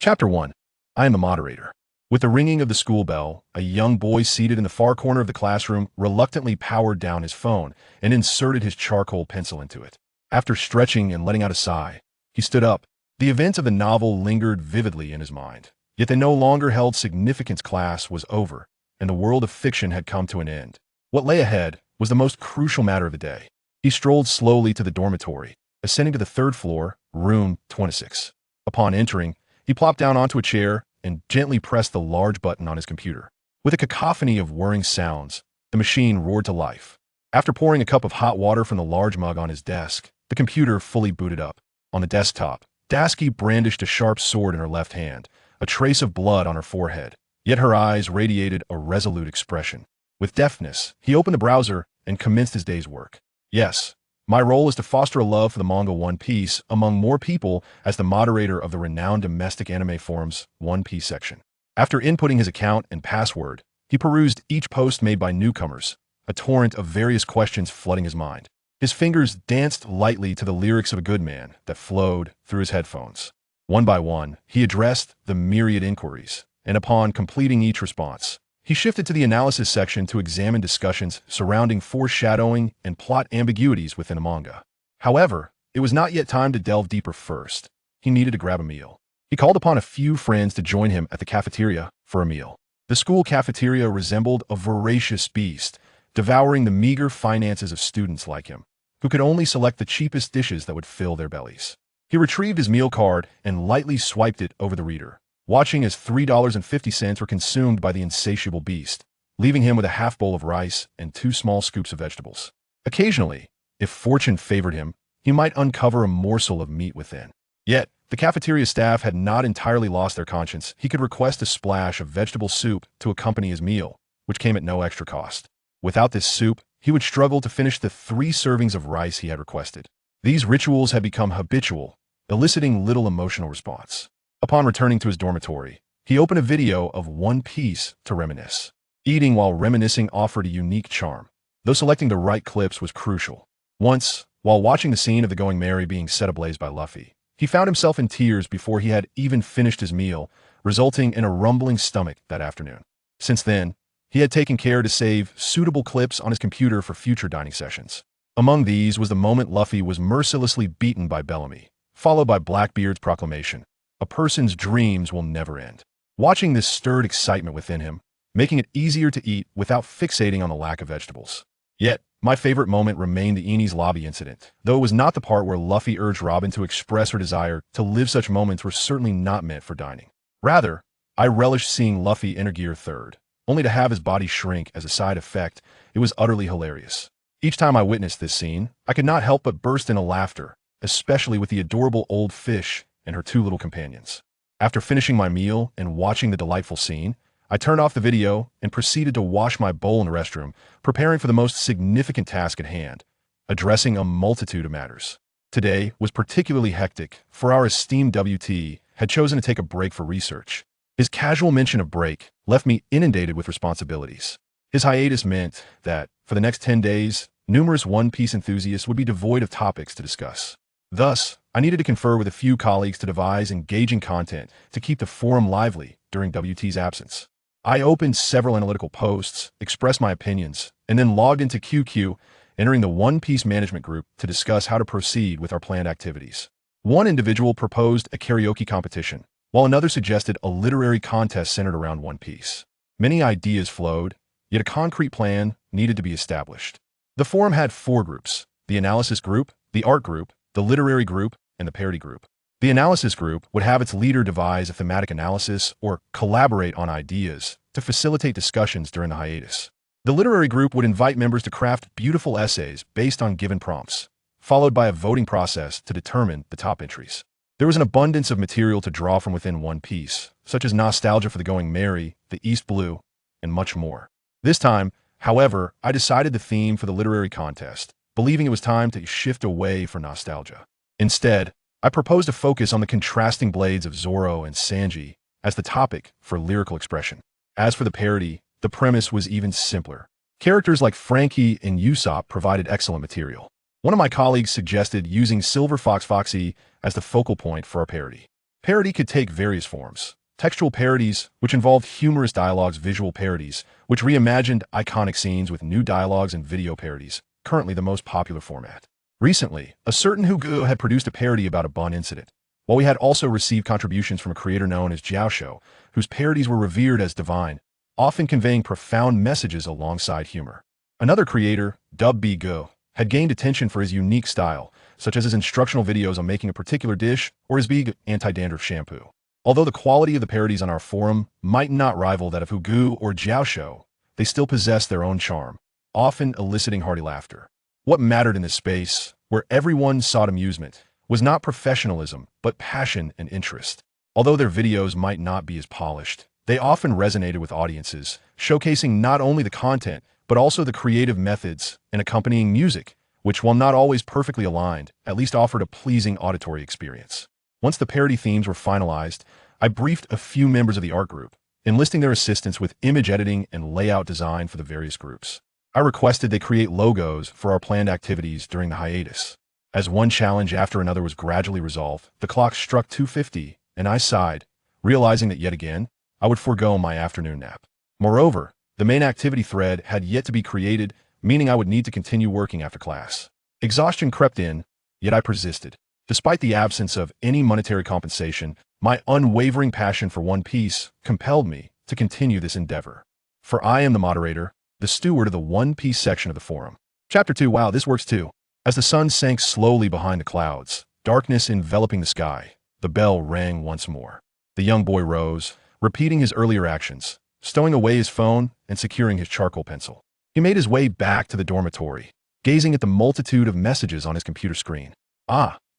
Chapter 1. I am the moderator. With the ringing of the school bell, a young boy seated in the far corner of the classroom reluctantly powered down his phone and inserted his charcoal pencil into it. After stretching and letting out a sigh, he stood up. The events of the novel lingered vividly in his mind. Yet they no longer held significance. Class was over, and the world of fiction had come to an end. What lay ahead was the most crucial matter of the day. He strolled slowly to the dormitory, ascending to the third floor, room 26. Upon entering, he plopped down onto a chair and gently pressed the large button on his computer. With a cacophony of whirring sounds, the machine roared to life. After pouring a cup of hot water from the large mug on his desk, the computer fully booted up. On the desktop, Dasky brandished a sharp sword in her left hand, a trace of blood on her forehead, yet her eyes radiated a resolute expression. With deftness, he opened the browser and commenced his day's work. Yes, my role is to foster a love for the manga One Piece among more people as the moderator of the renowned domestic anime forum's One Piece section. After inputting his account and password, he perused each post made by newcomers, a torrent of various questions flooding his mind. His fingers danced lightly to the lyrics of a good man that flowed through his headphones. One by one, he addressed the myriad inquiries, and upon completing each response, he shifted to the analysis section to examine discussions surrounding foreshadowing and plot ambiguities within a manga. However, it was not yet time to delve deeper first. He needed to grab a meal. He called upon a few friends to join him at the cafeteria for a meal. The school cafeteria resembled a voracious beast, devouring the meager finances of students like him, who could only select the cheapest dishes that would fill their bellies. He retrieved his meal card and lightly swiped it over the reader, watching as $3.50 were consumed by the insatiable beast, leaving him with a half bowl of rice and 2 small scoops of vegetables. Occasionally, if fortune favored him, he might uncover a morsel of meat within. Yet, the cafeteria staff had not entirely lost their conscience. He could request a splash of vegetable soup to accompany his meal, which came at no extra cost. Without this soup, he would struggle to finish the 3 servings of rice he had requested. These rituals had become habitual, eliciting little emotional response. Upon returning to his dormitory, he opened a video of One Piece to reminisce. Eating while reminiscing offered a unique charm, though selecting the right clips was crucial. Once, while watching the scene of the Going Merry being set ablaze by Luffy, he found himself in tears before he had even finished his meal, resulting in a rumbling stomach that afternoon. Since then, he had taken care to save suitable clips on his computer for future dining sessions. Among these was the moment Luffy was mercilessly beaten by Bellamy, followed by Blackbeard's proclamation, "A person's dreams will never end." Watching this stirred excitement within him, making it easier to eat without fixating on the lack of vegetables. Yet, my favorite moment remained the Enies lobby incident, though it was not the part where Luffy urged Robin to express her desire to live. Such moments were certainly not meant for dining. Rather, I relished seeing Luffy enter Gear 3rd, only to have his body shrink as a side effect. It was utterly hilarious. Each time I witnessed this scene, I could not help but burst into laughter, especially with the adorable old fish and her 2 little companions. After finishing my meal and watching the delightful scene, I turned off the video and proceeded to wash my bowl in the restroom, preparing for the most significant task at hand, addressing a multitude of matters. Today was particularly hectic, for our esteemed WT had chosen to take a break for research. His casual mention of break left me inundated with responsibilities. His hiatus meant that, for the next 10 days, numerous One Piece enthusiasts would be devoid of topics to discuss. Thus, I needed to confer with a few colleagues to devise engaging content to keep the forum lively during WT's absence. I opened several analytical posts, expressed my opinions, and then logged into QQ, entering the One Piece management group to discuss how to proceed with our planned activities. One individual proposed a karaoke competition, while another suggested a literary contest centered around One Piece. Many ideas flowed, yet a concrete plan needed to be established. The forum had 4 groups: the analysis group, the art group, the literary group, and the parody group. The analysis group would have its leader devise a thematic analysis or collaborate on ideas to facilitate discussions during the hiatus. The literary group would invite members to craft beautiful essays based on given prompts, followed by a voting process to determine the top entries. There was an abundance of material to draw from within One Piece, such as nostalgia for the Going Merry, the East Blue, and much more. This time, however, I decided the theme for the literary contest, believing it was time to shift away from nostalgia. Instead, I proposed to focus on the contrasting blades of Zoro and Sanji as the topic for lyrical expression. As for the parody, the premise was even simpler. Characters like Frankie and Usopp provided excellent material. One of my colleagues suggested using Silver Fox Foxy as the focal point for our parody. Parody could take various forms. Textual parodies, which involved humorous dialogues, visual parodies, which reimagined iconic scenes with new dialogues, and video parodies, currently the most popular format. Recently, a certain Hugo had produced a parody about a bun incident, while we had also received contributions from a creator known as Jiaosho, whose parodies were revered as divine, often conveying profound messages alongside humor. Another creator, Dub B Go, had gained attention for his unique style, such as his instructional videos on making a particular dish or his big anti-dandruff shampoo. Although the quality of the parodies on our forum might not rival that of Hugo or Jiaosho, they still possess their own charm, often eliciting hearty laughter. What mattered in this space, where everyone sought amusement, was not professionalism, but passion and interest. Although their videos might not be as polished, they often resonated with audiences, showcasing not only the content, but also the creative methods and accompanying music, which, while not always perfectly aligned, at least offered a pleasing auditory experience. Once the parody themes were finalized, I briefed a few members of the art group, enlisting their assistance with image editing and layout design for the various groups. I requested they create logos for our planned activities during the hiatus. As one challenge after another was gradually resolved, the clock struck 2:50, and I sighed, realizing that yet again, I would forego my afternoon nap. Moreover, the main activity thread had yet to be created, meaning I would need to continue working after class. Exhaustion crept in, yet I persisted. Despite the absence of any monetary compensation, my unwavering passion for One Piece compelled me to continue this endeavor. For I am the moderator, the steward of the One Piece section of the forum. Chapter 2. Wow, this works too. As the sun sank slowly behind the clouds, darkness enveloping the sky, the bell rang once more. The young boy rose, repeating his earlier actions, stowing away his phone and securing his charcoal pencil. He made his way back to the dormitory, gazing at the multitude of messages on his computer screen.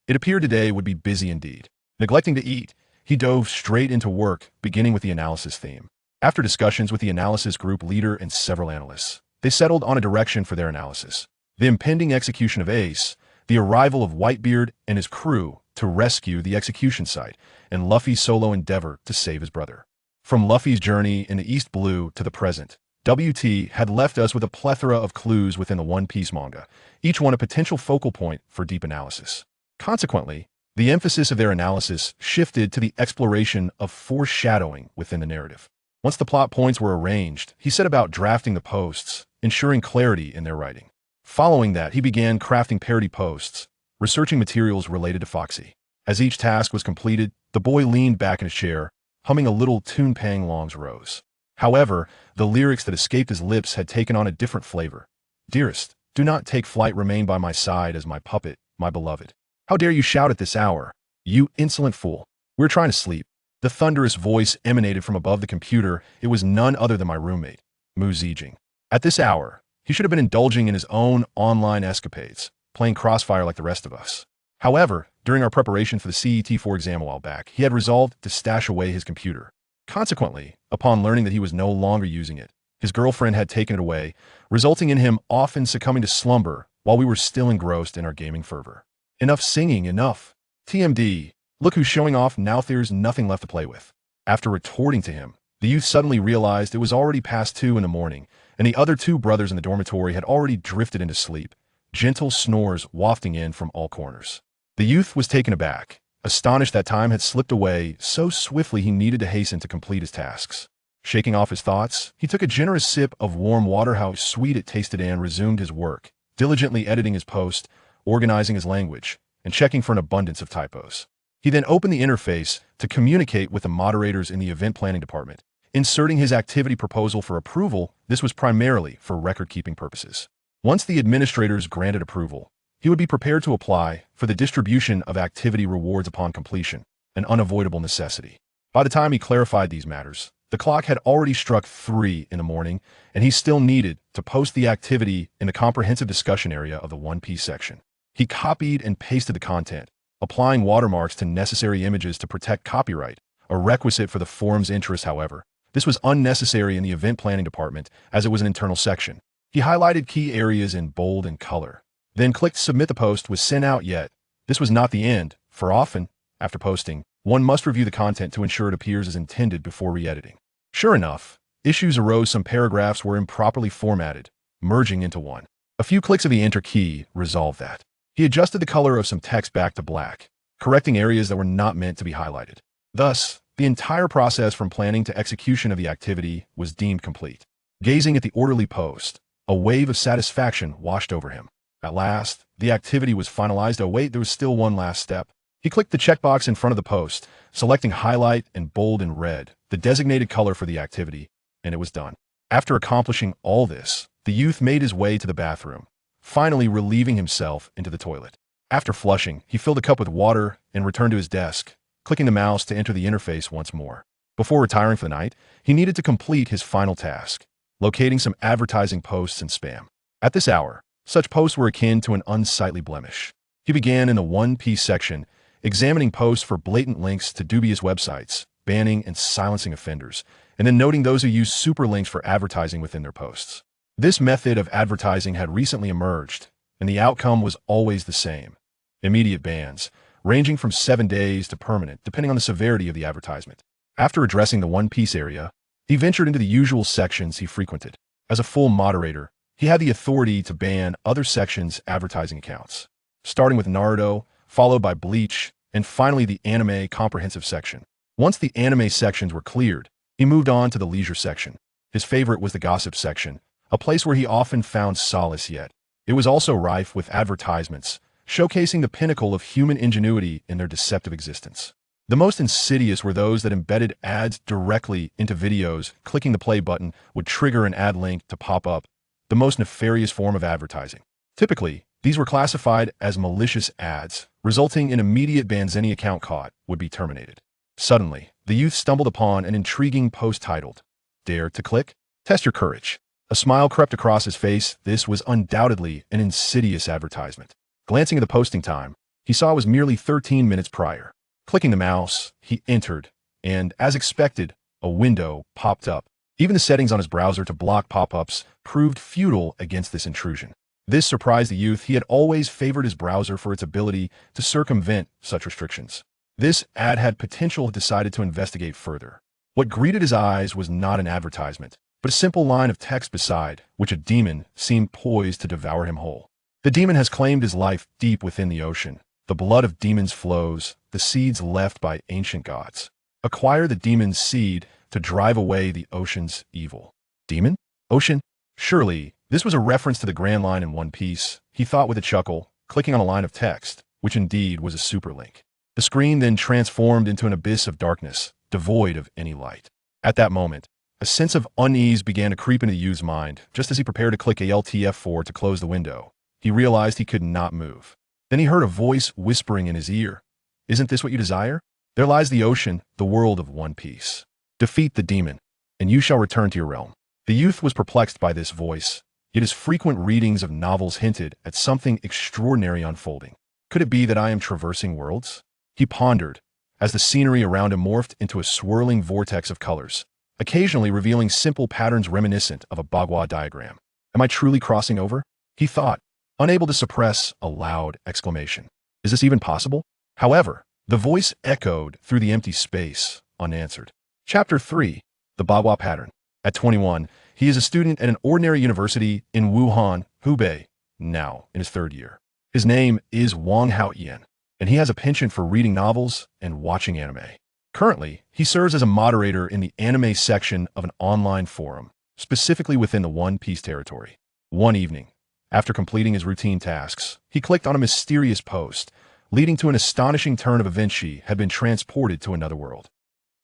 It appeared today would be busy indeed. Neglecting to eat, he dove straight into work, beginning with the analysis theme. After discussions with the analysis group leader and several analysts, they settled on a direction for their analysis: the impending execution of Ace, the arrival of Whitebeard and his crew to rescue the execution site, and Luffy's solo endeavor to save his brother. From Luffy's journey in the East Blue to the present, WT had left us with a plethora of clues within the One Piece manga, each one a potential focal point for deep analysis. Consequently, the emphasis of their analysis shifted to the exploration of foreshadowing within the narrative. Once the plot points were arranged, he set about drafting the posts, ensuring clarity in their writing. Following that, he began crafting parody posts, researching materials related to Foxy. As each task was completed, the boy leaned back in his chair, humming a little tune Pang Long's Rose. However, the lyrics that escaped his lips had taken on a different flavor. Dearest, do not take flight, remain by my side as my puppet, my beloved. How dare you shout at this hour? You insolent fool. We're trying to sleep. The thunderous voice emanated from above the computer. It was none other than my roommate, Mu Zijing. At this hour, he should have been indulging in his own online escapades, playing Crossfire like the rest of us. However, during our preparation for the CET4 exam a while back, he had resolved to stash away his computer. Consequently, upon learning that he was no longer using it, his girlfriend had taken it away, resulting in him often succumbing to slumber while we were still engrossed in our gaming fervor. Enough singing, enough. TMD, look who's showing off now, there's nothing left to play with. After retorting to him, the youth suddenly realized it was already past 2 in the morning, and the other 2 brothers in the dormitory had already drifted into sleep, gentle snores wafting in from all corners. The youth was taken aback, astonished that time had slipped away so swiftly he needed to hasten to complete his tasks. Shaking off his thoughts, he took a generous sip of warm water, how sweet it tasted, and resumed his work, diligently editing his post, organizing his language, and checking for an abundance of typos. He then opened the interface to communicate with the moderators in the event planning department, inserting his activity proposal for approval. This was primarily for record-keeping purposes. Once the administrators granted approval, he would be prepared to apply for the distribution of activity rewards upon completion, an unavoidable necessity. By the time he clarified these matters, the clock had already struck 3 in the morning, and he still needed to post the activity in the comprehensive discussion area of the One Piece section. He copied and pasted the content, applying watermarks to necessary images to protect copyright, a requisite for the forum's interest. However, this was unnecessary in the event planning department as it was an internal section. He highlighted key areas in bold and color, then clicked submit. The post was sent out, yet this was not the end, for often, after posting, one must review the content to ensure it appears as intended before re-editing. Sure enough, issues arose. Some paragraphs were improperly formatted, merging into one. A few clicks of the enter key resolved that. He adjusted the color of some text back to black, correcting areas that were not meant to be highlighted. Thus, the entire process from planning to execution of the activity was deemed complete. Gazing at the orderly post, a wave of satisfaction washed over him. At last, the activity was finalized. Oh wait, there was still one last step. He clicked the checkbox in front of the post, selecting highlight and bold in red, the designated color for the activity, and it was done. After accomplishing all this, the youth made his way to the bathroom, finally relieving himself into the toilet. After flushing, he filled a cup with water and returned to his desk, clicking the mouse to enter the interface once more. Before retiring for the night, he needed to complete his final task, locating some advertising posts and spam. At this hour, such posts were akin to an unsightly blemish. He began in the One Piece section, examining posts for blatant links to dubious websites, banning and silencing offenders, and then noting those who used super links for advertising within their posts. This method of advertising had recently emerged, and the outcome was always the same: immediate bans, ranging from 7 days to permanent, depending on the severity of the advertisement. After addressing the One Piece area, he ventured into the usual sections he frequented. As a full moderator, he had the authority to ban other sections' advertising accounts, starting with Naruto, followed by Bleach, and finally the anime comprehensive section. Once the anime sections were cleared, he moved on to the leisure section. His favorite was the gossip section, a place where he often found solace, yet it was also rife with advertisements, showcasing the pinnacle of human ingenuity in their deceptive existence. The most insidious were those that embedded ads directly into videos. Clicking the play button would trigger an ad link to pop up, the most nefarious form of advertising. Typically, these were classified as malicious ads, resulting in immediate bans. Any account caught would be terminated. Suddenly, the youth stumbled upon an intriguing post titled, "Dare to click? Test your courage." A smile crept across his face. This was undoubtedly an insidious advertisement. Glancing at the posting time, he saw it was merely 13 minutes prior. Clicking the mouse, he entered, and as expected, a window popped up. Even the settings on his browser to block pop-ups proved futile against this intrusion. This surprised the youth. He had always favored his browser for its ability to circumvent such restrictions. This ad had potential. Decided to investigate further. What greeted his eyes was not an advertisement, but a simple line of text beside which a demon seemed poised to devour him whole. The demon has claimed his life deep within the ocean. The blood of demons flows, the seeds left by ancient gods. Acquire the demon's seed to drive away the ocean's evil. Demon? Ocean? Surely, this was a reference to the Grand Line in One Piece, he thought with a chuckle, clicking on a line of text, which indeed was a superlink. The screen then transformed into an abyss of darkness, devoid of any light. At that moment, a sense of unease began to creep into the youth's mind. Just as he prepared to click Alt F4 to close the window, he realized he could not move. Then he heard a voice whispering in his ear, "Isn't this what you desire? There lies the ocean, the world of One Piece. Defeat the demon, and you shall return to your realm." The youth was perplexed by this voice, yet his frequent readings of novels hinted at something extraordinary unfolding. Could it be that I am traversing worlds? He pondered, as the scenery around him morphed into a swirling vortex of colors, occasionally revealing simple patterns reminiscent of a Bagua diagram. Am I truly crossing over? He thought, unable to suppress a loud exclamation. Is this even possible? However, the voice echoed through the empty space, unanswered. Chapter 3. The Bagua Pattern. At 21, he is a student at an ordinary university in Wuhan, Hubei, now in his 3rd year. His name is Wang Haoyan, and he has a penchant for reading novels and watching anime. Currently, he serves as a moderator in the anime section of an online forum, specifically within the One Piece territory. One evening, after completing his routine tasks, he clicked on a mysterious post, leading to an astonishing turn of events. She had been transported to another world.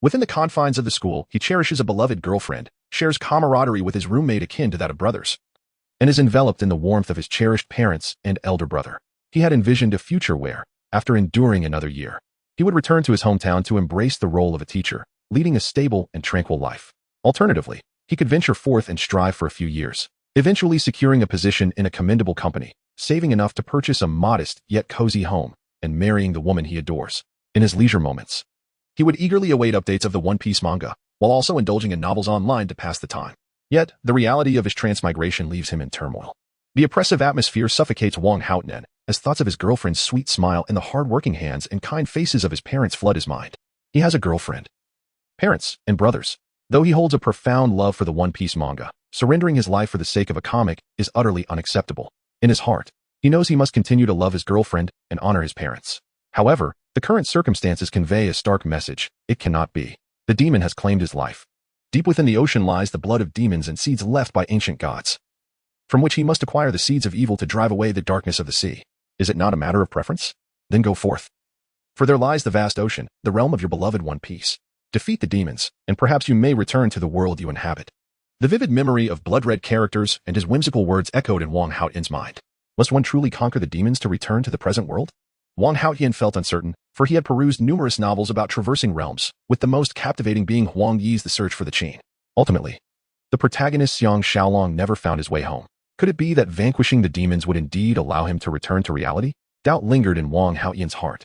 Within the confines of the school, he cherishes a beloved girlfriend, shares camaraderie with his roommate akin to that of brothers, and is enveloped in the warmth of his cherished parents and elder brother. He had envisioned a future where, after enduring another year, he would return to his hometown to embrace the role of a teacher, leading a stable and tranquil life. Alternatively, he could venture forth and strive for a few years, eventually securing a position in a commendable company, saving enough to purchase a modest yet cozy home, and marrying the woman he adores. In his leisure moments, he would eagerly await updates of the One Piece manga, while also indulging in novels online to pass the time. Yet, the reality of his transmigration leaves him in turmoil. The oppressive atmosphere suffocates Wang Haoyan, as thoughts of his girlfriend's sweet smile and the hard-working hands and kind faces of his parents flood his mind. He has a girlfriend, parents, and brothers. Though he holds a profound love for the One Piece manga, surrendering his life for the sake of a comic is utterly unacceptable. In his heart, he knows he must continue to love his girlfriend and honor his parents. However, The current circumstances convey a stark message. It cannot be. The demon has claimed his life. Deep within the ocean lies the blood of demons and seeds left by ancient gods, from which he must acquire the seeds of evil to drive away the darkness of the sea. Is it not a matter of preference? Then go forth. For there lies the vast ocean, the realm of your beloved One Piece. Defeat the demons, and perhaps you may return to the world you inhabit. The vivid memory of blood-red characters and his whimsical words echoed in Wang Haotian's mind. Must one truly conquer the demons to return to the present world? Wang Haotian felt uncertain, for he had perused numerous novels about traversing realms, with the most captivating being Huang Yi's The Search for the Chain. Ultimately, the protagonist Xiang Xiaolong never found his way home. Could it be that vanquishing the demons would indeed allow him to return to reality? Doubt lingered in Wang Haotian's heart.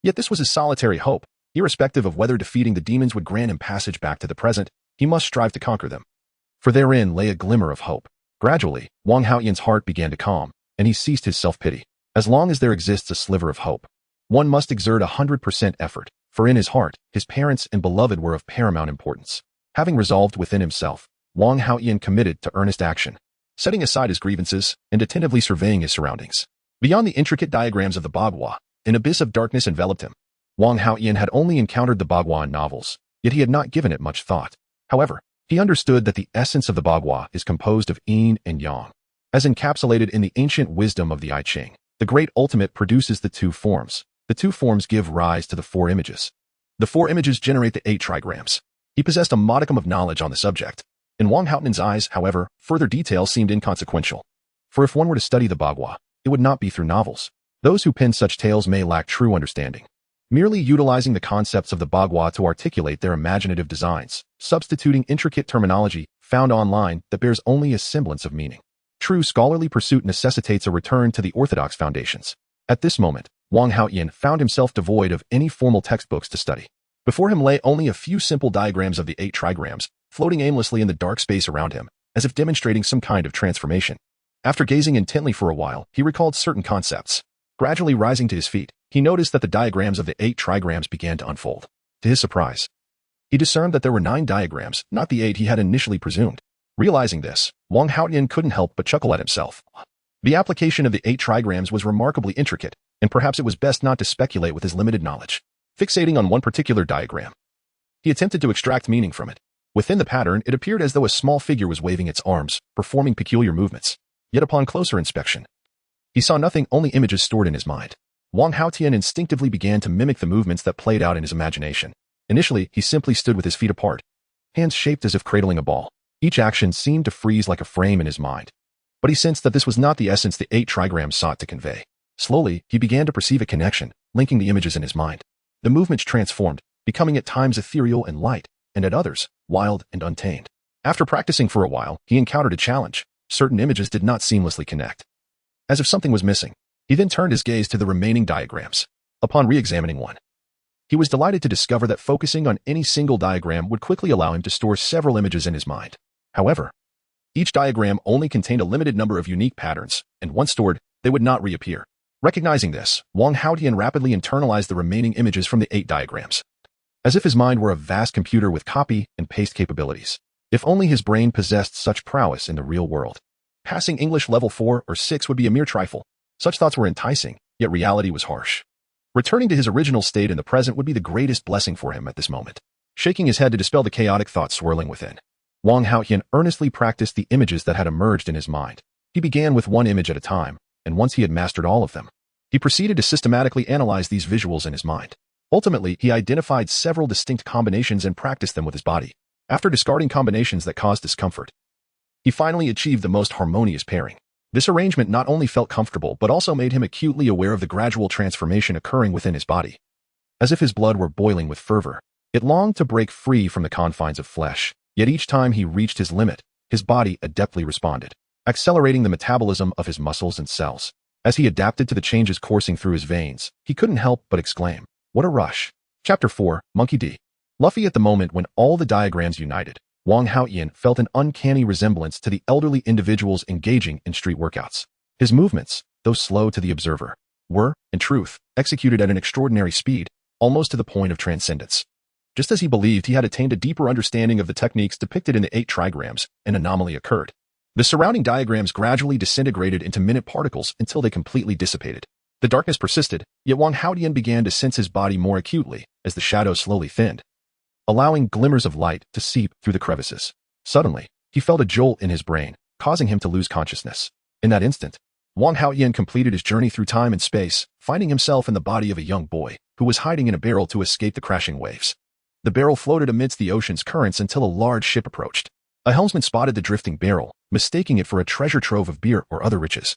Yet this was his solitary hope. Irrespective of whether defeating the demons would grant him passage back to the present, he must strive to conquer them. For therein lay a glimmer of hope. Gradually, Wang Haotian's heart began to calm, and he ceased his self-pity. As long as there exists a sliver of hope, one must exert 100% effort, for in his heart, his parents and beloved were of paramount importance. Having resolved within himself, Wang Haotian committed to earnest action, setting aside his grievances and attentively surveying his surroundings. Beyond the intricate diagrams of the Bagua, an abyss of darkness enveloped him. Wang Haotian had only encountered the Bagua in novels, yet he had not given it much thought. However, he understood that the essence of the Bagua is composed of yin and yang. As encapsulated in the ancient wisdom of the I Ching, the great ultimate produces the two forms. The two forms give rise to the four images. The four images generate the 8 trigrams. He possessed a modicum of knowledge on the subject. In Wang Haotian's eyes, however, further detail seemed inconsequential. For if one were to study the Bagua, it would not be through novels. Those who pen such tales may lack true understanding. Merely utilizing the concepts of the Bagua to articulate their imaginative designs, substituting intricate terminology found online that bears only a semblance of meaning. True scholarly pursuit necessitates a return to the orthodox foundations. At this moment, Wang Haotian found himself devoid of any formal textbooks to study. Before him lay only a few simple diagrams of the 8 trigrams, floating aimlessly in the dark space around him, as if demonstrating some kind of transformation. After gazing intently for a while, he recalled certain concepts. Gradually rising to his feet, he noticed that the diagrams of the 8 trigrams began to unfold. To his surprise, he discerned that there were 9 diagrams, not the 8 he had initially presumed. Realizing this, Wang Haotian couldn't help but chuckle at himself. The application of the 8 trigrams was remarkably intricate, and perhaps it was best not to speculate with his limited knowledge. Fixating on one particular diagram, he attempted to extract meaning from it. Within the pattern, it appeared as though a small figure was waving its arms, performing peculiar movements. Yet upon closer inspection, he saw nothing, only images stored in his mind. Wang Haotian instinctively began to mimic the movements that played out in his imagination. Initially, he simply stood with his feet apart, hands shaped as if cradling a ball. Each action seemed to freeze like a frame in his mind. But he sensed that this was not the essence the 8 trigrams sought to convey. Slowly, he began to perceive a connection, linking the images in his mind. The movements transformed, becoming at times ethereal and light, and at others, wild and untamed. After practicing for a while, he encountered a challenge. Certain images did not seamlessly connect, as if something was missing. He then turned his gaze to the remaining diagrams. Upon re-examining one, he was delighted to discover that focusing on any single diagram would quickly allow him to store several images in his mind. However, each diagram only contained a limited number of unique patterns, and once stored, they would not reappear. Recognizing this, Wang Haotian rapidly internalized the remaining images from the 8 diagrams, as if his mind were a vast computer with copy and paste capabilities. If only his brain possessed such prowess in the real world. Passing English level 4 or 6 would be a mere trifle. Such thoughts were enticing, yet reality was harsh. Returning to his original state in the present would be the greatest blessing for him at this moment. Shaking his head to dispel the chaotic thoughts swirling within, Wang Haotian earnestly practiced the images that had emerged in his mind. He began with one image at a time, and once he had mastered all of them, he proceeded to systematically analyze these visuals in his mind. Ultimately, he identified several distinct combinations and practiced them with his body. After discarding combinations that caused discomfort, he finally achieved the most harmonious pairing. This arrangement not only felt comfortable but also made him acutely aware of the gradual transformation occurring within his body. As if his blood were boiling with fervor, it longed to break free from the confines of flesh, yet each time he reached his limit, his body adeptly responded, accelerating the metabolism of his muscles and cells. As he adapted to the changes coursing through his veins, he couldn't help but exclaim, "What a rush!" Chapter 4, Monkey D. Luffy. At the moment when all the diagrams united, Wang Haotian felt an uncanny resemblance to the elderly individuals engaging in street workouts. His movements, though slow to the observer, were, in truth, executed at an extraordinary speed, almost to the point of transcendence. Just as he believed he had attained a deeper understanding of the techniques depicted in the 8 trigrams, an anomaly occurred. The surrounding diagrams gradually disintegrated into minute particles until they completely dissipated. The darkness persisted, yet Wang Haotian began to sense his body more acutely as the shadows slowly thinned, allowing glimmers of light to seep through the crevices. Suddenly, he felt a jolt in his brain, causing him to lose consciousness. In that instant, Wang Haotian completed his journey through time and space, finding himself in the body of a young boy who was hiding in a barrel to escape the crashing waves. The barrel floated amidst the ocean's currents until a large ship approached. A helmsman spotted the drifting barrel, mistaking it for a treasure trove of beer or other riches,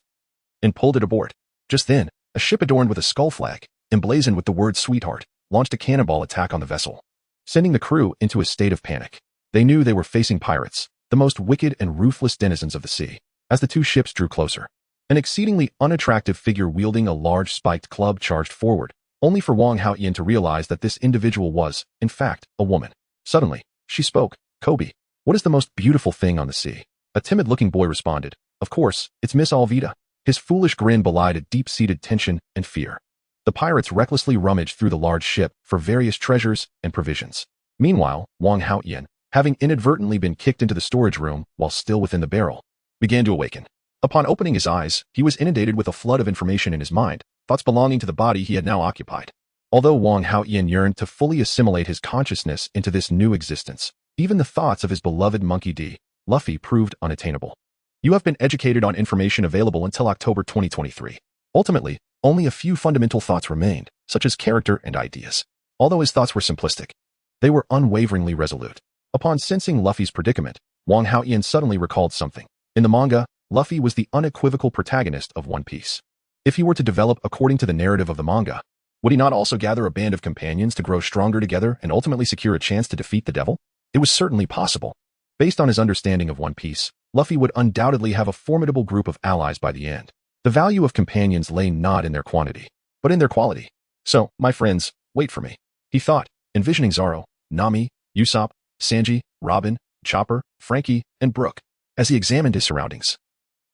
and pulled it aboard. Just then, a ship adorned with a skull flag, emblazoned with the word sweetheart, launched a cannonball attack on the vessel, sending the crew into a state of panic. They knew they were facing pirates, the most wicked and ruthless denizens of the sea. As the two ships drew closer, an exceedingly unattractive figure wielding a large spiked club charged forward, only for Wang Haotian to realize that this individual was, in fact, a woman. Suddenly, she spoke. "Koby, what is the most beautiful thing on the sea?" A timid-looking boy responded. "Of course, it's Miss Alvida." His foolish grin belied a deep-seated tension and fear. The pirates recklessly rummaged through the large ship for various treasures and provisions. Meanwhile, Wang Haotian, having inadvertently been kicked into the storage room while still within the barrel, began to awaken. Upon opening his eyes, he was inundated with a flood of information in his mind, thoughts belonging to the body he had now occupied. Although Wang Haotian yearned to fully assimilate his consciousness into this new existence, even the thoughts of his beloved monkey D, Luffy, proved unattainable. You have been educated on information available until October 2023. Ultimately, only a few fundamental thoughts remained, such as character and ideas. Although his thoughts were simplistic, they were unwaveringly resolute. Upon sensing Luffy's predicament, Wang Haotian suddenly recalled something. In the manga, Luffy was the unequivocal protagonist of One Piece. If he were to develop according to the narrative of the manga, would he not also gather a band of companions to grow stronger together and ultimately secure a chance to defeat the devil? It was certainly possible. Based on his understanding of One Piece, Luffy would undoubtedly have a formidable group of allies by the end. The value of companions lay not in their quantity, but in their quality. So, my friends, wait for me, he thought, envisioning Zoro, Nami, Usopp, Sanji, Robin, Chopper, Frankie, and Brook. As he examined his surroundings,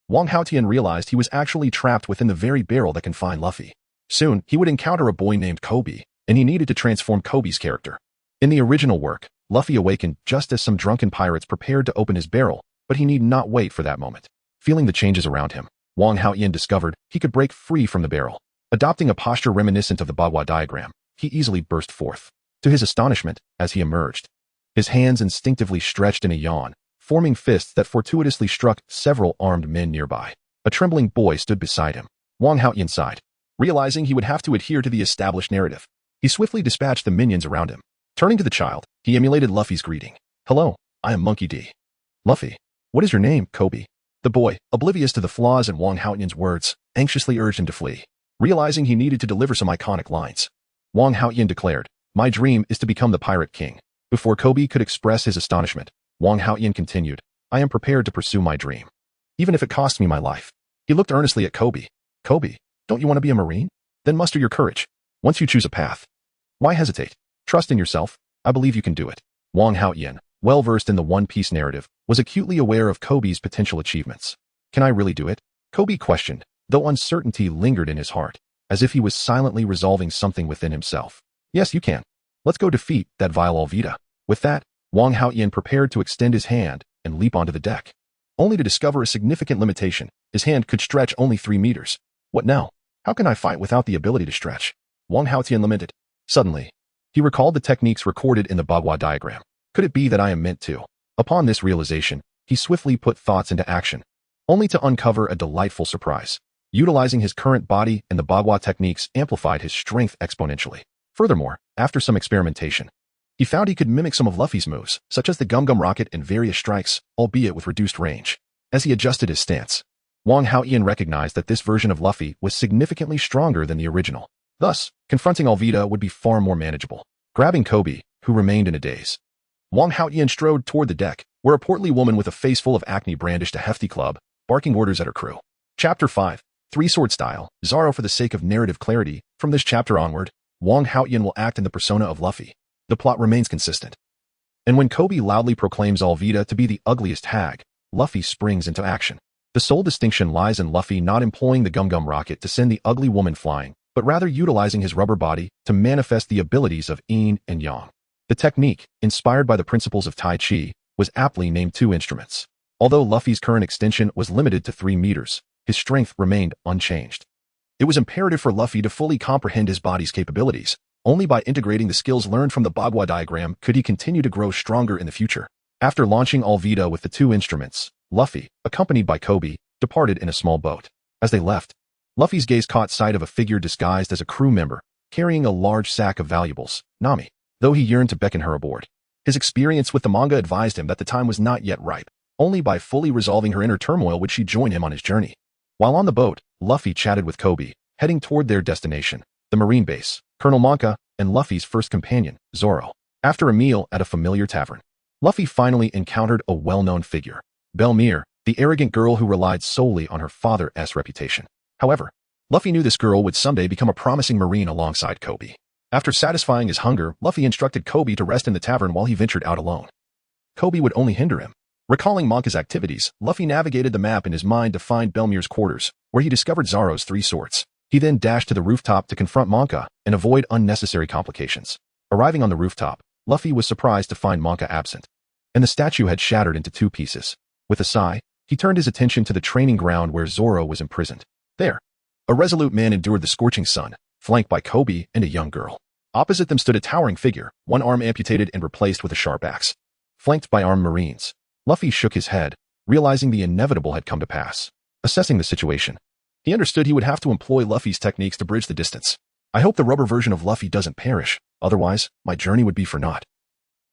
Wang Haotian realized he was actually trapped within the very barrel that confined Luffy. Soon, he would encounter a boy named Koby, and he needed to transform Koby's character. In the original work, Luffy awakened just as some drunken pirates prepared to open his barrel, but he need not wait for that moment. Feeling the changes around him, Wang Haotian discovered he could break free from the barrel. Adopting a posture reminiscent of the Bagua diagram, he easily burst forth. To his astonishment, as he emerged, his hands instinctively stretched in a yawn, forming fists that fortuitously struck several armed men nearby. A trembling boy stood beside him. Wang Haotian sighed, realizing he would have to adhere to the established narrative. He swiftly dispatched the minions around him. Turning to the child, he emulated Luffy's greeting. "Hello, I am Monkey D." "Luffy, what is your name, Koby?" The boy, oblivious to the flaws in Wang Haotian's words, anxiously urged him to flee. Realizing he needed to deliver some iconic lines, Wang Haotian declared, "My dream is to become the Pirate King." Before Koby could express his astonishment, Wang Haotian continued, "I am prepared to pursue my dream, even if it costs me my life." He looked earnestly at Koby. "Koby, don't you want to be a Marine? Then muster your courage. Once you choose a path, why hesitate? Trust in yourself. I believe you can do it." Wang Haotian, well-versed in the One Piece narrative, was acutely aware of Koby's potential achievements. "Can I really do it?" Koby questioned, though uncertainty lingered in his heart, as if he was silently resolving something within himself. "Yes, you can. Let's go defeat that vile Alvida." With that, Wang Haotian prepared to extend his hand and leap onto the deck, only to discover a significant limitation. His hand could stretch only 3 meters. "What now? How can I fight without the ability to stretch?" Wang Haotian lamented. Suddenly, he recalled the techniques recorded in the Bagua diagram. Could it be that I am meant to? Upon this realization, he swiftly put thoughts into action, only to uncover a delightful surprise. Utilizing his current body and the Bagua techniques amplified his strength exponentially. Furthermore, after some experimentation, he found he could mimic some of Luffy's moves, such as the Gum Gum Rocket and various strikes, albeit with reduced range. As he adjusted his stance, Wang Haotian recognized that this version of Luffy was significantly stronger than the original. Thus, confronting Alvida would be far more manageable. Grabbing Koby, who remained in a daze, Wang Haotian strode toward the deck, where a portly woman with a face full of acne brandished a hefty club, barking orders at her crew. Chapter 5. Three-Sword Style. Zoro. For the sake of narrative clarity, from this chapter onward, Wang Haotian will act in the persona of Luffy. The plot remains consistent. And when Koby loudly proclaims Alvida to be the ugliest hag, Luffy springs into action. The sole distinction lies in Luffy not employing the Gum Gum Rocket to send the ugly woman flying, but rather utilizing his rubber body to manifest the abilities of Yin and Yang. The technique, inspired by the principles of Tai Chi, was aptly named Two Instruments. Although Luffy's current extension was limited to 3 meters, his strength remained unchanged. It was imperative for Luffy to fully comprehend his body's capabilities. Only by integrating the skills learned from the Bagua diagram could he continue to grow stronger in the future. After launching Alvida with the two instruments, Luffy, accompanied by Koby, departed in a small boat. As they left, Luffy's gaze caught sight of a figure disguised as a crew member, carrying a large sack of valuables, Nami, though he yearned to beckon her aboard. His experience with the manga advised him that the time was not yet ripe. Only by fully resolving her inner turmoil would she join him on his journey. While on the boat, Luffy chatted with Koby, heading toward their destination, the marine base, Colonel Monka, and Luffy's first companion, Zoro. After a meal at a familiar tavern, Luffy finally encountered a well-known figure, Belmere, the arrogant girl who relied solely on her father's reputation. However, Luffy knew this girl would someday become a promising marine alongside Koby. After satisfying his hunger, Luffy instructed Koby to rest in the tavern while he ventured out alone. Koby would only hinder him. Recalling Monka's activities, Luffy navigated the map in his mind to find Belmere's quarters, where he discovered Zoro's three swords. He then dashed to the rooftop to confront Monka and avoid unnecessary complications. Arriving on the rooftop, Luffy was surprised to find Monka absent, and the statue had shattered into two pieces. With a sigh, he turned his attention to the training ground where Zoro was imprisoned. There, a resolute man endured the scorching sun, flanked by Koby and a young girl. Opposite them stood a towering figure, one arm amputated and replaced with a sharp axe. Flanked by armed marines, Luffy shook his head, realizing the inevitable had come to pass. Assessing the situation, he understood he would have to employ Luffy's techniques to bridge the distance. I hope the rubber version of Luffy doesn't perish, otherwise, my journey would be for naught.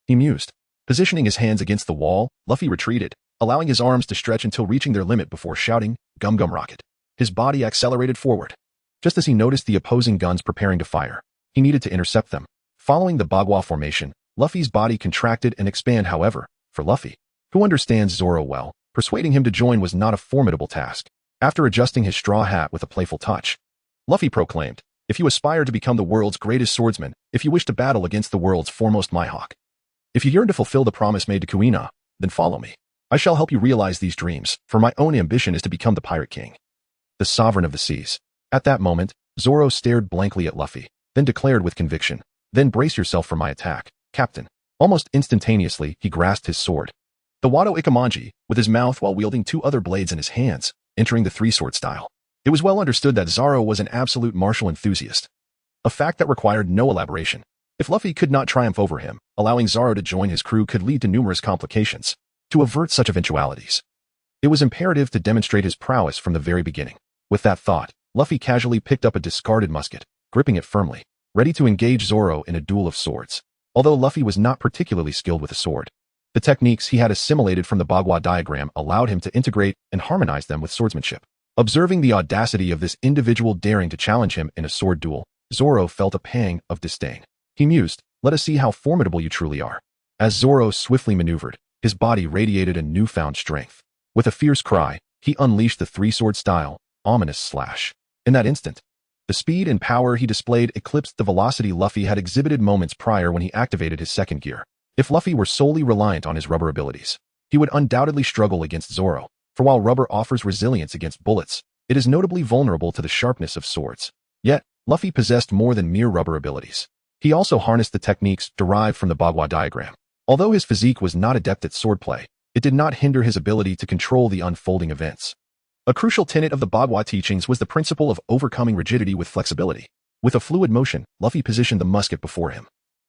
He mused. Positioning his hands against the wall, Luffy retreated, allowing his arms to stretch until reaching their limit before shouting, "Gum Gum Rocket." His body accelerated forward. Just as he noticed the opposing guns preparing to fire, he needed to intercept them. Following the Bagua formation, Luffy's body contracted and expanded. However, for Luffy, who understands Zoro well, persuading him to join was not a formidable task. After adjusting his straw hat with a playful touch, Luffy proclaimed, "If you aspire to become the world's greatest swordsman, if you wish to battle against the world's foremost Mihawk, if you yearn to fulfill the promise made to Kuina, then follow me. I shall help you realize these dreams, for my own ambition is to become the Pirate King, the sovereign of the seas." At that moment, Zoro stared blankly at Luffy, then declared with conviction, "Then brace yourself for my attack, Captain." Almost instantaneously, he grasped his sword, the Wado Ikamanji, with his mouth while wielding two other blades in his hands, entering the three-sword style. It was well understood that Zoro was an absolute martial enthusiast, a fact that required no elaboration. If Luffy could not triumph over him, allowing Zoro to join his crew could lead to numerous complications. To avert such eventualities, it was imperative to demonstrate his prowess from the very beginning. With that thought, Luffy casually picked up a discarded musket, gripping it firmly, ready to engage Zoro in a duel of swords. Although Luffy was not particularly skilled with a sword, the techniques he had assimilated from the Bagua diagram allowed him to integrate and harmonize them with swordsmanship. Observing the audacity of this individual daring to challenge him in a sword duel, Zoro felt a pang of disdain. He mused, "Let us see how formidable you truly are." As Zoro swiftly maneuvered, his body radiated a newfound strength. With a fierce cry, he unleashed the three-sword style, ominous slash. In that instant, the speed and power he displayed eclipsed the velocity Luffy had exhibited moments prior when he activated his second gear. If Luffy were solely reliant on his rubber abilities, he would undoubtedly struggle against Zoro, for while rubber offers resilience against bullets, it is notably vulnerable to the sharpness of swords. Yet, Luffy possessed more than mere rubber abilities. He also harnessed the techniques derived from the Bagua diagram. Although his physique was not adept at swordplay, it did not hinder his ability to control the unfolding events. A crucial tenet of the Bagua teachings was the principle of overcoming rigidity with flexibility. With a fluid motion, Luffy positioned the musket before him,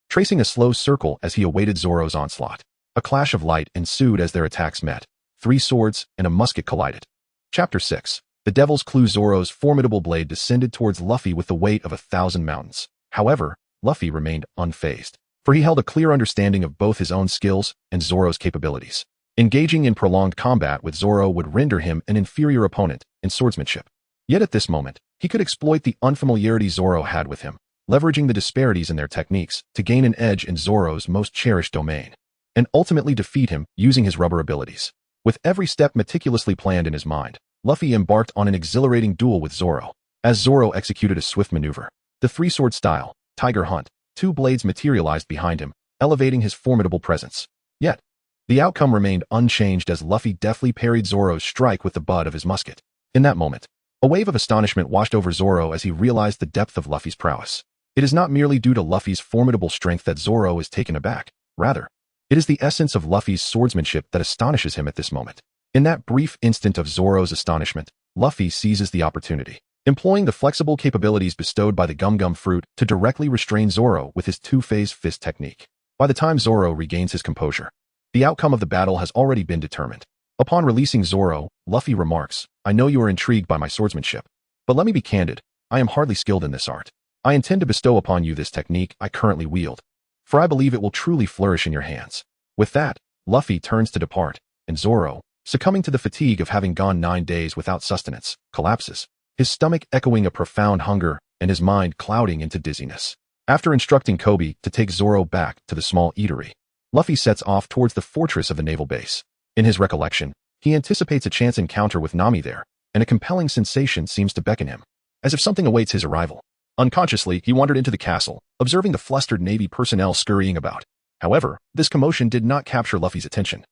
tracing a slow circle as he awaited Zoro's onslaught. A clash of light ensued as their attacks met. Three swords and a musket collided. Chapter 6. The Devil's Clue. Zoro's formidable blade descended towards Luffy with the weight of 1,000 mountains. However, Luffy remained unfazed, for he held a clear understanding of both his own skills and Zoro's capabilities. Engaging in prolonged combat with Zoro would render him an inferior opponent in swordsmanship. Yet at this moment, he could exploit the unfamiliarity Zoro had with him, leveraging the disparities in their techniques to gain an edge in Zoro's most cherished domain, and ultimately defeat him using his rubber abilities. With every step meticulously planned in his mind, Luffy embarked on an exhilarating duel with Zoro. As Zoro executed a swift maneuver, the three-sword style, Tiger Hunt, two blades materialized behind him, elevating his formidable presence. Yet, the outcome remained unchanged as Luffy deftly parried Zoro's strike with the butt of his musket. In that moment, a wave of astonishment washed over Zoro as he realized the depth of Luffy's prowess. It is not merely due to Luffy's formidable strength that Zoro is taken aback. Rather, it is the essence of Luffy's swordsmanship that astonishes him at this moment. In that brief instant of Zoro's astonishment, Luffy seizes the opportunity. employing the flexible capabilities bestowed by the gum-gum fruit to directly restrain Zoro with his two-phase fist technique. By the time Zoro regains his composure, the outcome of the battle has already been determined. Upon releasing Zoro, Luffy remarks, "I know you are intrigued by my swordsmanship, but let me be candid, I am hardly skilled in this art. I intend to bestow upon you this technique I currently wield, for I believe it will truly flourish in your hands." With that, Luffy turns to depart, and Zoro, succumbing to the fatigue of having gone 9 days without sustenance, collapses, his stomach echoing a profound hunger and his mind clouding into dizziness. After instructing Koby to take Zoro back to the small eatery, Luffy sets off towards the fortress of the naval base. In his recollection, he anticipates a chance encounter with Nami there, and a compelling sensation seems to beckon him, as if something awaits his arrival. Unconsciously, he wandered into the castle, observing the flustered Navy personnel scurrying about. However, this commotion did not capture Luffy's attention,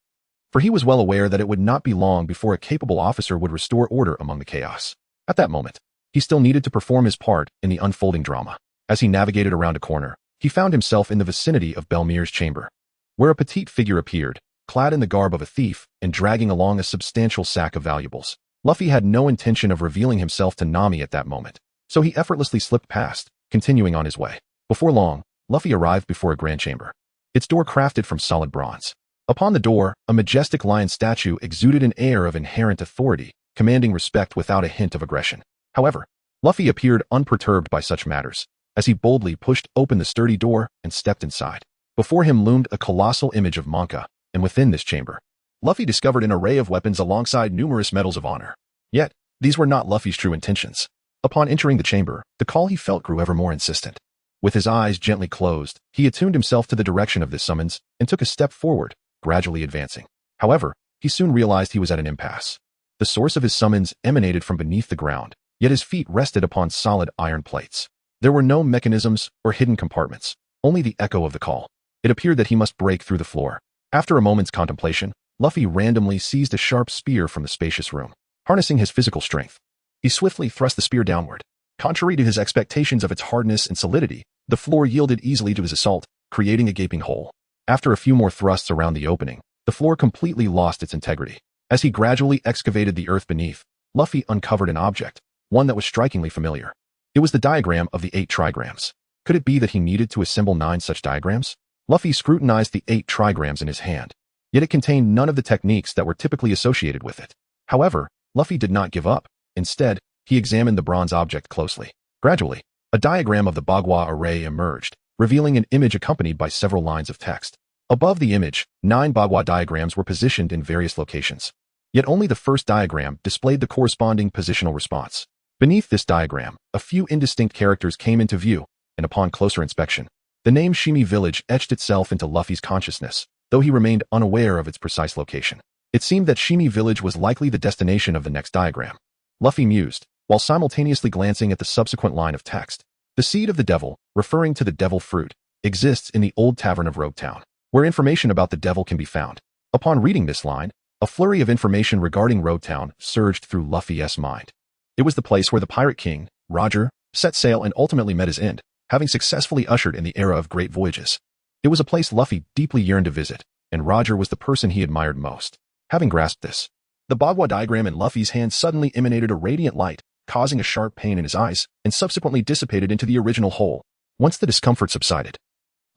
for he was well aware that it would not be long before a capable officer would restore order among the chaos. At that moment, he still needed to perform his part in the unfolding drama. As he navigated around a corner, he found himself in the vicinity of Belmir's chamber, where a petite figure appeared, clad in the garb of a thief and dragging along a substantial sack of valuables. Luffy had no intention of revealing himself to Nami at that moment, so he effortlessly slipped past, continuing on his way. Before long, Luffy arrived before a grand chamber, its door crafted from solid bronze. Upon the door, a majestic lion statue exuded an air of inherent authority, commanding respect without a hint of aggression. However, Luffy appeared unperturbed by such matters, as he boldly pushed open the sturdy door and stepped inside. Before him loomed a colossal image of Monka, and within this chamber, Luffy discovered an array of weapons alongside numerous medals of honor. Yet, these were not Luffy's true intentions. Upon entering the chamber, the call he felt grew ever more insistent. With his eyes gently closed, he attuned himself to the direction of this summons and took a step forward, gradually advancing. However, he soon realized he was at an impasse. The source of his summons emanated from beneath the ground, yet his feet rested upon solid iron plates. There were no mechanisms or hidden compartments, only the echo of the call. It appeared that he must break through the floor. After a moment's contemplation, Luffy randomly seized a sharp spear from the spacious room. Harnessing his physical strength, he swiftly thrust the spear downward. Contrary to his expectations of its hardness and solidity, the floor yielded easily to his assault, creating a gaping hole. After a few more thrusts around the opening, the floor completely lost its integrity. As he gradually excavated the earth beneath, Luffy uncovered an object, one that was strikingly familiar. It was the diagram of the 8 trigrams. Could it be that he needed to assemble 9 such diagrams? Luffy scrutinized the 8 trigrams in his hand, yet it contained none of the techniques that were typically associated with it. However, Luffy did not give up. Instead, he examined the bronze object closely. Gradually, a diagram of the Bagua array emerged, revealing an image accompanied by several lines of text. Above the image, 9 Bagua diagrams were positioned in various locations. Yet only the first diagram displayed the corresponding positional response. Beneath this diagram, a few indistinct characters came into view, and upon closer inspection, the name Shimi Village etched itself into Luffy's consciousness, though he remained unaware of its precise location. It seemed that Shimi Village was likely the destination of the next diagram. Luffy mused, while simultaneously glancing at the subsequent line of text. The seed of the devil, referring to the devil fruit, exists in the old tavern of Rogue Town, where information about the devil can be found. Upon reading this line, a flurry of information regarding Rogue Town surged through Luffy's mind. It was the place where the Pirate King, Roger, set sail and ultimately met his end, having successfully ushered in the era of great voyages. It was a place Luffy deeply yearned to visit, and Roger was the person he admired most. Having grasped this, the Bagua diagram in Luffy's hand suddenly emanated a radiant light, causing a sharp pain in his eyes, and subsequently dissipated into the original hole. Once the discomfort subsided,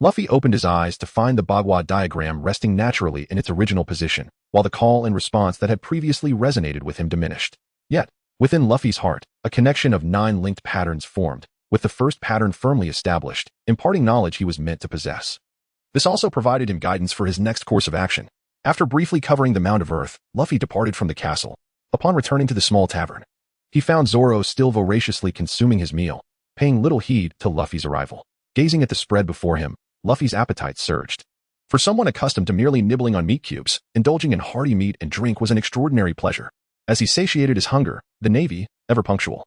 Luffy opened his eyes to find the Bagua diagram resting naturally in its original position, while the call and response that had previously resonated with him diminished. Yet, within Luffy's heart, a connection of 9 linked patterns formed, with the first pattern firmly established, imparting knowledge he was meant to possess. This also provided him guidance for his next course of action. After briefly covering the mound of earth, Luffy departed from the castle. Upon returning to the small tavern, he found Zoro still voraciously consuming his meal, paying little heed to Luffy's arrival. Gazing at the spread before him, Luffy's appetite surged. For someone accustomed to merely nibbling on meat cubes, indulging in hearty meat and drink was an extraordinary pleasure. As he satiated his hunger, the Navy, ever punctual,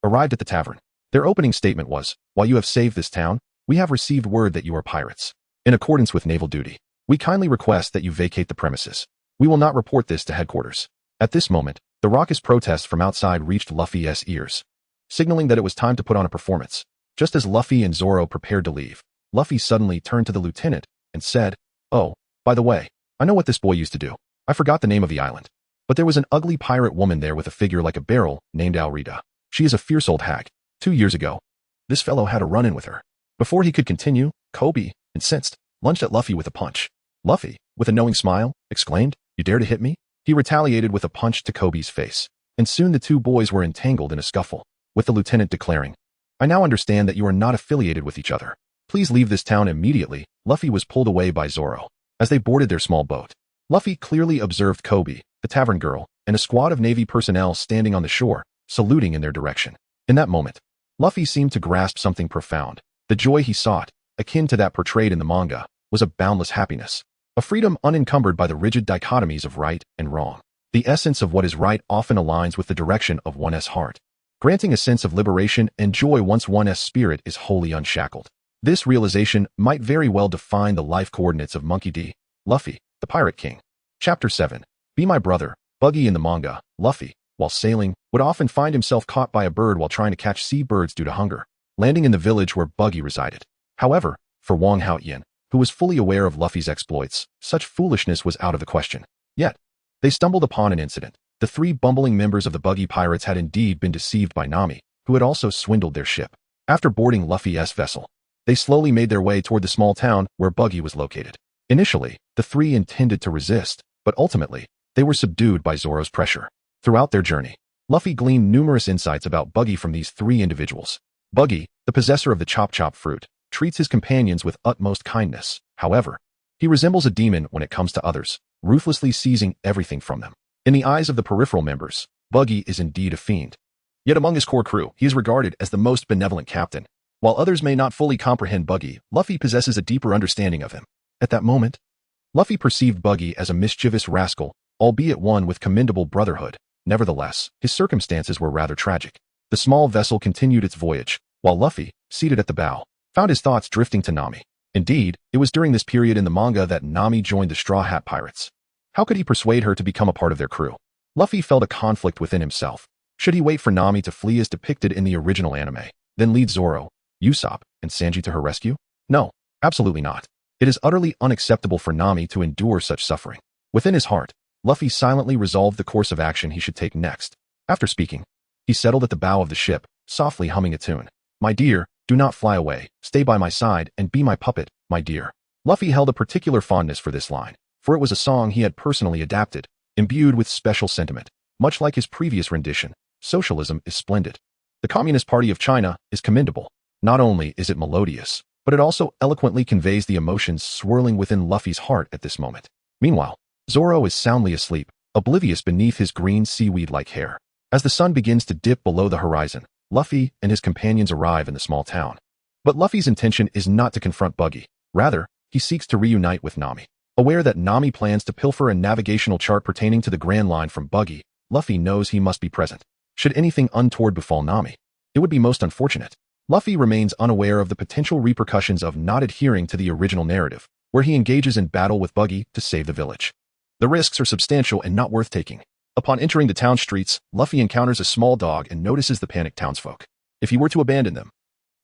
arrived at the tavern. Their opening statement was, "While you have saved this town, we have received word that you are pirates. In accordance with naval duty, we kindly request that you vacate the premises. We will not report this to headquarters." At this moment, the raucous protests from outside reached Luffy's ears, signaling that it was time to put on a performance. Just as Luffy and Zoro prepared to leave, Luffy suddenly turned to the lieutenant and said, "Oh, by the way, I know what this boy used to do. I forgot the name of the island, but there was an ugly pirate woman there with a figure like a barrel named Alvida. She is a fierce old hag. 2 years ago, this fellow had a run-in with her. Before he could continue, Koby, incensed, lunged at Luffy with a punch. Luffy, with a knowing smile, exclaimed, "You dare to hit me?" He retaliated with a punch to Koby's face, and soon the two boys were entangled in a scuffle, with the lieutenant declaring, "I now understand that you are not affiliated with each other. Please leave this town immediately." Luffy was pulled away by Zoro. As they boarded their small boat, Luffy clearly observed Koby, the tavern girl, and a squad of Navy personnel standing on the shore, saluting in their direction. In that moment, Luffy seemed to grasp something profound. The joy he sought, akin to that portrayed in the manga, was a boundless happiness, a freedom unencumbered by the rigid dichotomies of right and wrong. The essence of what is right often aligns with the direction of one's heart, granting a sense of liberation and joy once one's spirit is wholly unshackled. This realization might very well define the life coordinates of Monkey D. Luffy, the Pirate King. Chapter 7. Be My Brother. Buggy in the manga, Luffy, while sailing, would often find himself caught by a bird while trying to catch sea birds due to hunger, landing in the village where Buggy resided. However, for Wang Haoyan, who was fully aware of Luffy's exploits, such foolishness was out of the question. Yet, they stumbled upon an incident. The three bumbling members of the Buggy Pirates had indeed been deceived by Nami, who had also swindled their ship. After boarding Luffy's vessel, they slowly made their way toward the small town where Buggy was located. Initially, the three intended to resist, but ultimately, they were subdued by Zoro's pressure. Throughout their journey, Luffy gleaned numerous insights about Buggy from these three individuals. Buggy, the possessor of the Chop Chop fruit, treats his companions with utmost kindness. However, he resembles a demon when it comes to others, ruthlessly seizing everything from them. In the eyes of the peripheral members, Buggy is indeed a fiend. Yet among his core crew, he is regarded as the most benevolent captain. While others may not fully comprehend Buggy, Luffy possesses a deeper understanding of him. At that moment, Luffy perceived Buggy as a mischievous rascal, albeit one with commendable brotherhood. Nevertheless, his circumstances were rather tragic. The small vessel continued its voyage, while Luffy, seated at the bow, found his thoughts drifting to Nami. Indeed, it was during this period in the manga that Nami joined the Straw Hat Pirates. How could he persuade her to become a part of their crew? Luffy felt a conflict within himself. Should he wait for Nami to flee as depicted in the original anime, then lead Zoro, Usopp, and Sanji to her rescue? No, absolutely not. It is utterly unacceptable for Nami to endure such suffering. Within his heart, Luffy silently resolved the course of action he should take next. After speaking, he settled at the bow of the ship, softly humming a tune. "My dear, do not fly away, stay by my side and be my puppet, my dear." Luffy held a particular fondness for this line, for it was a song he had personally adapted, imbued with special sentiment. Much like his previous rendition, socialism is splendid. The Communist Party of China is commendable. Not only is it melodious, but it also eloquently conveys the emotions swirling within Luffy's heart at this moment. Meanwhile, Zoro is soundly asleep, oblivious beneath his green seaweed-like hair. As the sun begins to dip below the horizon, Luffy and his companions arrive in the small town. But Luffy's intention is not to confront Buggy. Rather, he seeks to reunite with Nami. Aware that Nami plans to pilfer a navigational chart pertaining to the Grand Line from Buggy, Luffy knows he must be present. Should anything untoward befall Nami, it would be most unfortunate. Luffy remains unaware of the potential repercussions of not adhering to the original narrative, where he engages in battle with Buggy to save the village. The risks are substantial and not worth taking. Upon entering the town streets, Luffy encounters a small dog and notices the panicked townsfolk. If he were to abandon them,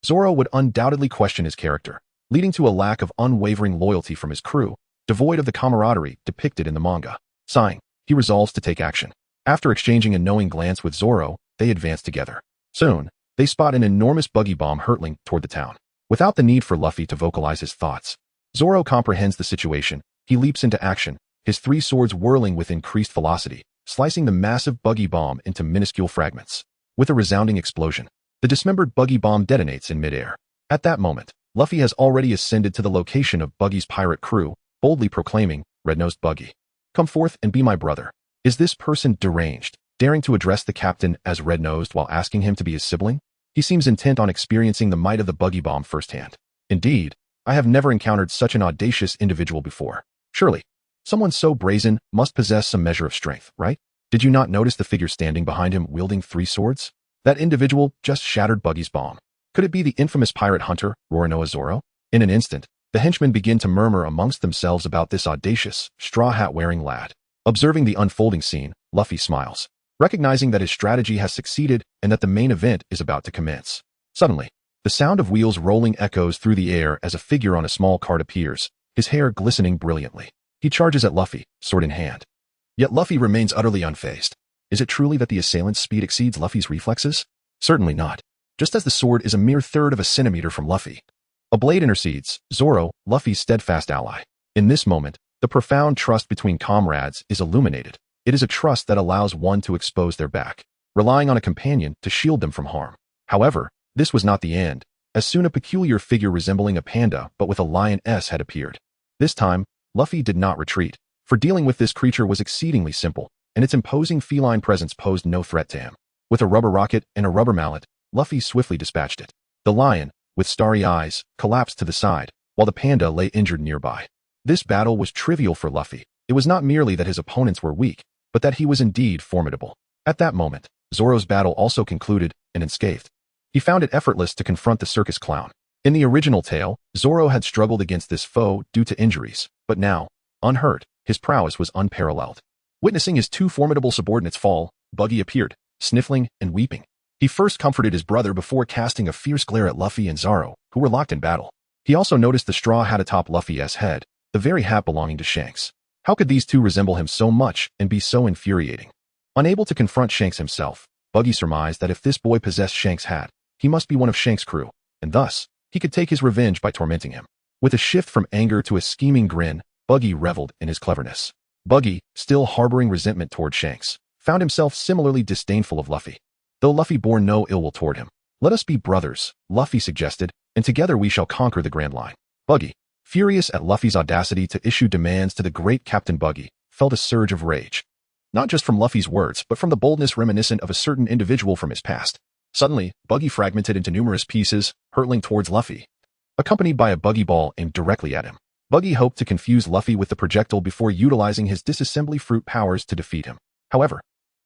Zoro would undoubtedly question his character, leading to a lack of unwavering loyalty from his crew, devoid of the camaraderie depicted in the manga. Sighing, he resolves to take action. After exchanging a knowing glance with Zoro, they advance together. Soon, they spot an enormous buggy bomb hurtling toward the town. Without the need for Luffy to vocalize his thoughts, Zoro comprehends the situation. He leaps into action, his three swords whirling with increased velocity, slicing the massive buggy bomb into minuscule fragments. With a resounding explosion, the dismembered buggy bomb detonates in midair. At that moment, Luffy has already ascended to the location of Buggy's pirate crew, boldly proclaiming, "Red-nosed Buggy, come forth and be my brother." Is this person deranged, daring to address the captain as red-nosed while asking him to be his sibling? He seems intent on experiencing the might of the buggy bomb firsthand. Indeed, I have never encountered such an audacious individual before. Surely, someone so brazen must possess some measure of strength, right? Did you not notice the figure standing behind him wielding three swords? That individual just shattered Buggy's bomb. Could it be the infamous pirate hunter, Roronoa Zoro? In an instant, the henchmen begin to murmur amongst themselves about this audacious, straw hat-wearing lad. Observing the unfolding scene, Luffy smiles, recognizing that his strategy has succeeded and that the main event is about to commence. Suddenly, the sound of wheels rolling echoes through the air as a figure on a small cart appears, his hair glistening brilliantly. He charges at Luffy, sword in hand. Yet Luffy remains utterly unfazed. Is it truly that the assailant's speed exceeds Luffy's reflexes? Certainly not. Just as the sword is a mere third of a centimeter from Luffy. A blade intercedes, Zoro, Luffy's steadfast ally. In this moment, the profound trust between comrades is illuminated. It is a trust that allows one to expose their back, relying on a companion to shield them from harm. However, this was not the end. As soon a peculiar figure resembling a panda but with a lion's head appeared. This time, Luffy did not retreat, for dealing with this creature was exceedingly simple, and its imposing feline presence posed no threat to him. With a rubber rocket and a rubber mallet, Luffy swiftly dispatched it. The lion, with starry eyes, collapsed to the side, while the panda lay injured nearby. This battle was trivial for Luffy. It was not merely that his opponents were weak, but that he was indeed formidable. At that moment, Zoro's battle also concluded and unscathed. He found it effortless to confront the circus clown. In the original tale, Zoro had struggled against this foe due to injuries, but now, unhurt, his prowess was unparalleled. Witnessing his two formidable subordinates fall, Buggy appeared, sniffling and weeping. He first comforted his brother before casting a fierce glare at Luffy and Zoro, who were locked in battle. He also noticed the straw hat atop Luffy's head, the very hat belonging to Shanks. How could these two resemble him so much and be so infuriating? Unable to confront Shanks himself, Buggy surmised that if this boy possessed Shanks' hat, he must be one of Shanks' crew, and thus, he could take his revenge by tormenting him. With a shift from anger to a scheming grin, Buggy reveled in his cleverness. Buggy, still harboring resentment toward Shanks, found himself similarly disdainful of Luffy. Though Luffy bore no ill will toward him. Let us be brothers, Luffy suggested, and together we shall conquer the Grand Line. Buggy, furious at Luffy's audacity to issue demands to the great Captain Buggy, felt a surge of rage. Not just from Luffy's words, but from the boldness reminiscent of a certain individual from his past. Suddenly, Buggy fragmented into numerous pieces, hurtling towards Luffy, accompanied by a buggy ball aimed directly at him. Buggy hoped to confuse Luffy with the projectile before utilizing his disassembly fruit powers to defeat him. However,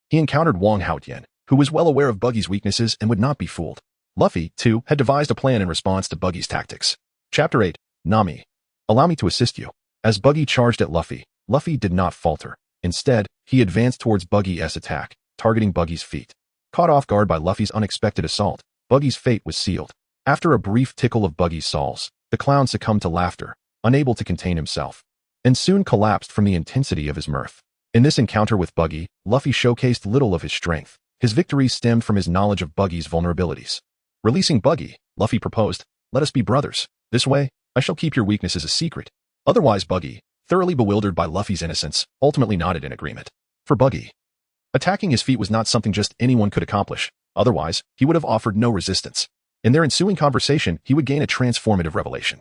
he encountered Wong Haotian, who was well aware of Buggy's weaknesses and would not be fooled. Luffy, too, had devised a plan in response to Buggy's tactics. Chapter 8, Nami. Allow me to assist you. As Buggy charged at Luffy, Luffy did not falter. Instead, he advanced towards Buggy's attack, targeting Buggy's feet. Caught off guard by Luffy's unexpected assault, Buggy's fate was sealed. After a brief tickle of Buggy's soles, the clown succumbed to laughter, unable to contain himself, and soon collapsed from the intensity of his mirth. In this encounter with Buggy, Luffy showcased little of his strength. His victory stemmed from his knowledge of Buggy's vulnerabilities. Releasing Buggy, Luffy proposed, "Let us be brothers. This way, I shall keep your weaknesses a secret." Otherwise Buggy, thoroughly bewildered by Luffy's innocence, ultimately nodded in agreement. For Buggy, attacking his feet was not something just anyone could accomplish. Otherwise, he would have offered no resistance. In their ensuing conversation, he would gain a transformative revelation.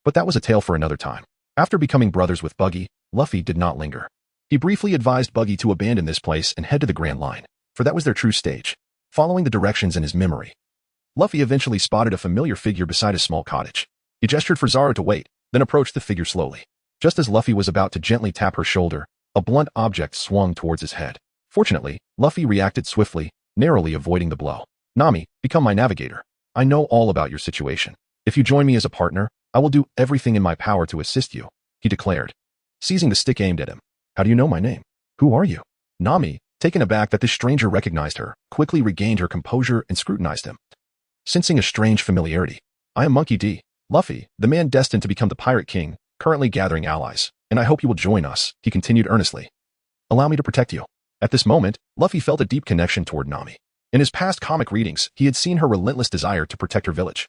But that was a tale for another time. After becoming brothers with Buggy, Luffy did not linger. He briefly advised Buggy to abandon this place and head to the Grand Line, for that was their true stage. Following the directions in his memory, Luffy eventually spotted a familiar figure beside a small cottage. He gestured for Zoro to wait, then approached the figure slowly. Just as Luffy was about to gently tap her shoulder, a blunt object swung towards his head. Fortunately, Luffy reacted swiftly, narrowly avoiding the blow. "Nami, become my navigator. I know all about your situation. If you join me as a partner, I will do everything in my power to assist you," he declared, seizing the stick aimed at him. "How do you know my name? Who are you?" Nami, taken aback that this stranger recognized her, quickly regained her composure and scrutinized him, sensing a strange familiarity. "I am Monkey D. Luffy, the man destined to become the Pirate King, currently gathering allies, and I hope you will join us," he continued earnestly. "Allow me to protect you." At this moment, Luffy felt a deep connection toward Nami. In his past comic readings, he had seen her relentless desire to protect her village,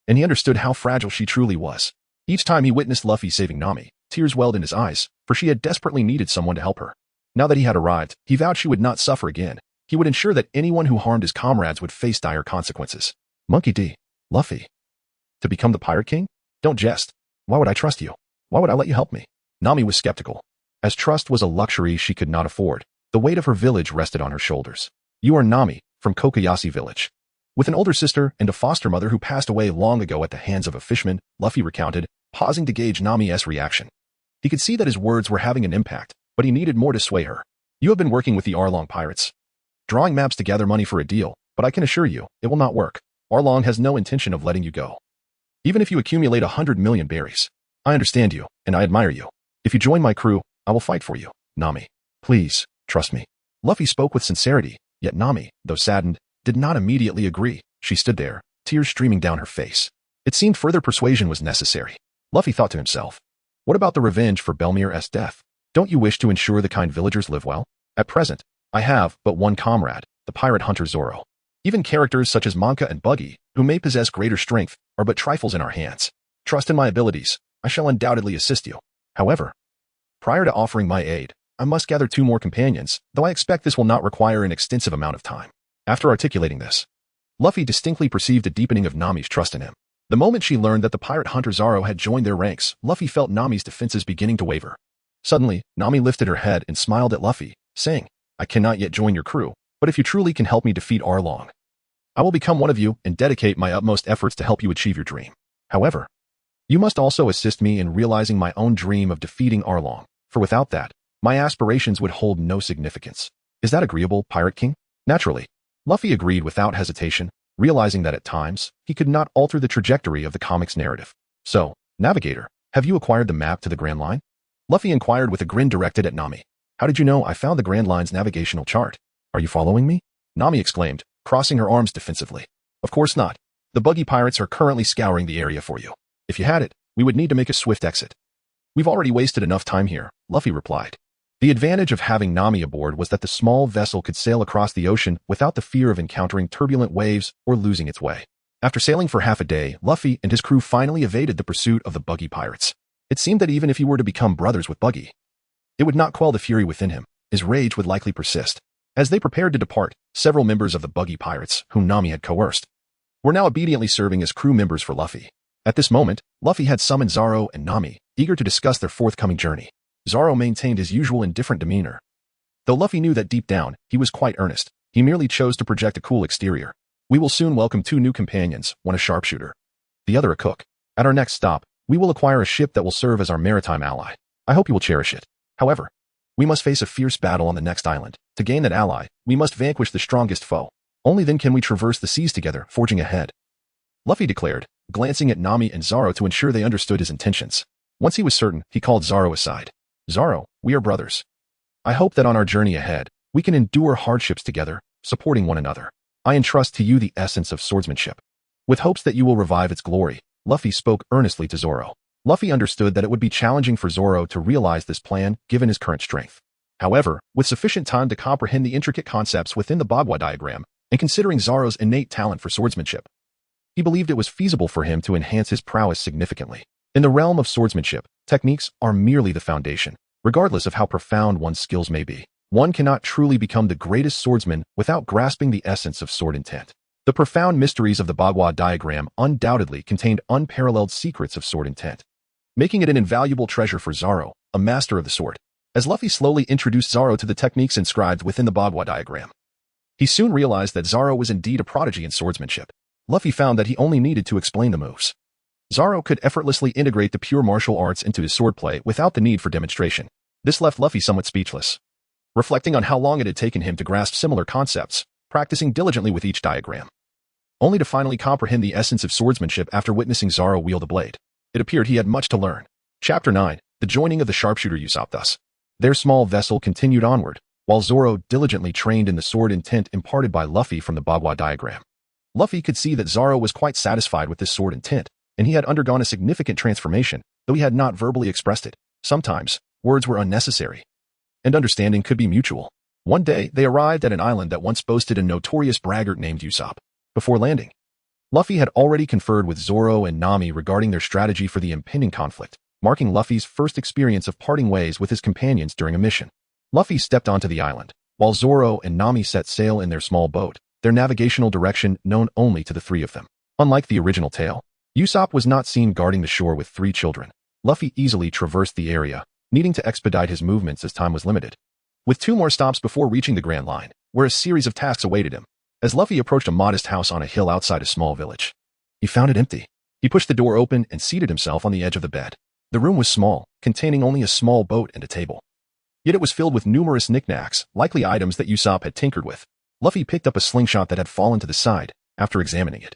and he understood how fragile she truly was. Each time he witnessed Luffy saving Nami, tears welled in his eyes, for she had desperately needed someone to help her. Now that he had arrived, he vowed she would not suffer again. He would ensure that anyone who harmed his comrades would face dire consequences. "Monkey D. Luffy. To become the Pirate King? Don't jest. Why would I trust you? Why would I let you help me?" Nami was skeptical. As trust was a luxury she could not afford, the weight of her village rested on her shoulders. "You are Nami, from Cocoyasi village. With an older sister and a foster mother who passed away long ago at the hands of a fisherman," Luffy recounted, pausing to gauge Nami's reaction. He could see that his words were having an impact, but he needed more to sway her. "You have been working with the Arlong pirates, drawing maps to gather money for a deal, but I can assure you, it will not work. Arlong has no intention of letting you go. Even if you accumulate 100 million berries. I understand you, and I admire you. If you join my crew, I will fight for you, Nami. Please, trust me." Luffy spoke with sincerity, yet Nami, though saddened, did not immediately agree. She stood there, tears streaming down her face. It seemed further persuasion was necessary. Luffy thought to himself, what about the revenge for Belmir's death? Don't you wish to ensure the kind villagers live well? At present, I have but one comrade, the pirate hunter Zoro. Even characters such as Monka and Buggy, who may possess greater strength, are but trifles in our hands. Trust in my abilities. I shall undoubtedly assist you. However, prior to offering my aid, I must gather 2 more companions, though I expect this will not require an extensive amount of time. After articulating this, Luffy distinctly perceived a deepening of Nami's trust in him. The moment she learned that the pirate hunter Zoro had joined their ranks, Luffy felt Nami's defenses beginning to waver. Suddenly, Nami lifted her head and smiled at Luffy, saying, I cannot yet join your crew, but if you truly can help me defeat Arlong, I will become one of you and dedicate my utmost efforts to help you achieve your dream. However, you must also assist me in realizing my own dream of defeating Arlong, for without that, my aspirations would hold no significance. Is that agreeable, Pirate King? Naturally, Luffy agreed without hesitation, realizing that at times, he could not alter the trajectory of the comic's narrative. So, Navigator, have you acquired the map to the Grand Line? Luffy inquired with a grin directed at Nami. How did you know I found the Grand Line's navigational chart? Are you following me? Nami exclaimed, crossing her arms defensively. Of course not. The buggy pirates are currently scouring the area for you. If you had it, we would need to make a swift exit. We've already wasted enough time here, Luffy replied. The advantage of having Nami aboard was that the small vessel could sail across the ocean without the fear of encountering turbulent waves or losing its way. After sailing for half a day, Luffy and his crew finally evaded the pursuit of the buggy pirates. It seemed that even if he were to become brothers with Buggy, it would not quell the fury within him. His rage would likely persist. As they prepared to depart, several members of the buggy pirates, whom Nami had coerced, were now obediently serving as crew members for Luffy. At this moment, Luffy had summoned Zoro and Nami, eager to discuss their forthcoming journey. Zoro maintained his usual indifferent demeanor. Though Luffy knew that deep down, he was quite earnest, he merely chose to project a cool exterior. We will soon welcome 2 new companions, one a sharpshooter, the other a cook. At our next stop, we will acquire a ship that will serve as our maritime ally. I hope you will cherish it. However, we must face a fierce battle on the next island. To gain that ally, we must vanquish the strongest foe. Only then can we traverse the seas together, forging ahead. Luffy declared, glancing at Nami and Zoro to ensure they understood his intentions. Once he was certain, he called Zoro aside. Zoro, we are brothers. I hope that on our journey ahead, we can endure hardships together, supporting one another. I entrust to you the essence of swordsmanship. With hopes that you will revive its glory, Luffy spoke earnestly to Zoro. Luffy understood that it would be challenging for Zoro to realize this plan given his current strength. However, with sufficient time to comprehend the intricate concepts within the Bagua diagram, and considering Zoro's innate talent for swordsmanship, he believed it was feasible for him to enhance his prowess significantly. In the realm of swordsmanship, techniques are merely the foundation. Regardless of how profound one's skills may be, one cannot truly become the greatest swordsman without grasping the essence of sword intent. The profound mysteries of the Bagua diagram undoubtedly contained unparalleled secrets of sword intent, making it an invaluable treasure for Zoro, a master of the sword. As Luffy slowly introduced Zoro to the techniques inscribed within the Bagua diagram, he soon realized that Zoro was indeed a prodigy in swordsmanship. Luffy found that he only needed to explain the moves. Zoro could effortlessly integrate the pure martial arts into his swordplay without the need for demonstration. This left Luffy somewhat speechless, reflecting on how long it had taken him to grasp similar concepts, practicing diligently with each diagram, only to finally comprehend the essence of swordsmanship after witnessing Zoro wield a blade. It appeared he had much to learn. Chapter 9. The joining of the sharpshooter Usopp. Thus, their small vessel continued onward, while Zoro diligently trained in the sword intent imparted by Luffy from the Bagua diagram. Luffy could see that Zoro was quite satisfied with this sword intent, and he had undergone a significant transformation, though he had not verbally expressed it. Sometimes, words were unnecessary, and understanding could be mutual. One day, they arrived at an island that once boasted a notorious braggart named Usopp. Before landing, Luffy had already conferred with Zoro and Nami regarding their strategy for the impending conflict, marking Luffy's first experience of parting ways with his companions during a mission. Luffy stepped onto the island, while Zoro and Nami set sail in their small boat, their navigational direction known only to the 3 of them. Unlike the original tale, Usopp was not seen guarding the shore with 3 children. Luffy easily traversed the area, needing to expedite his movements as time was limited. With 2 more stops before reaching the Grand Line, where a series of tasks awaited him, as Luffy approached a modest house on a hill outside a small village, he found it empty. He pushed the door open and seated himself on the edge of the bed. The room was small, containing only a small boat and a table. Yet it was filled with numerous knickknacks, likely items that Usopp had tinkered with. Luffy picked up a slingshot that had fallen to the side. After examining it,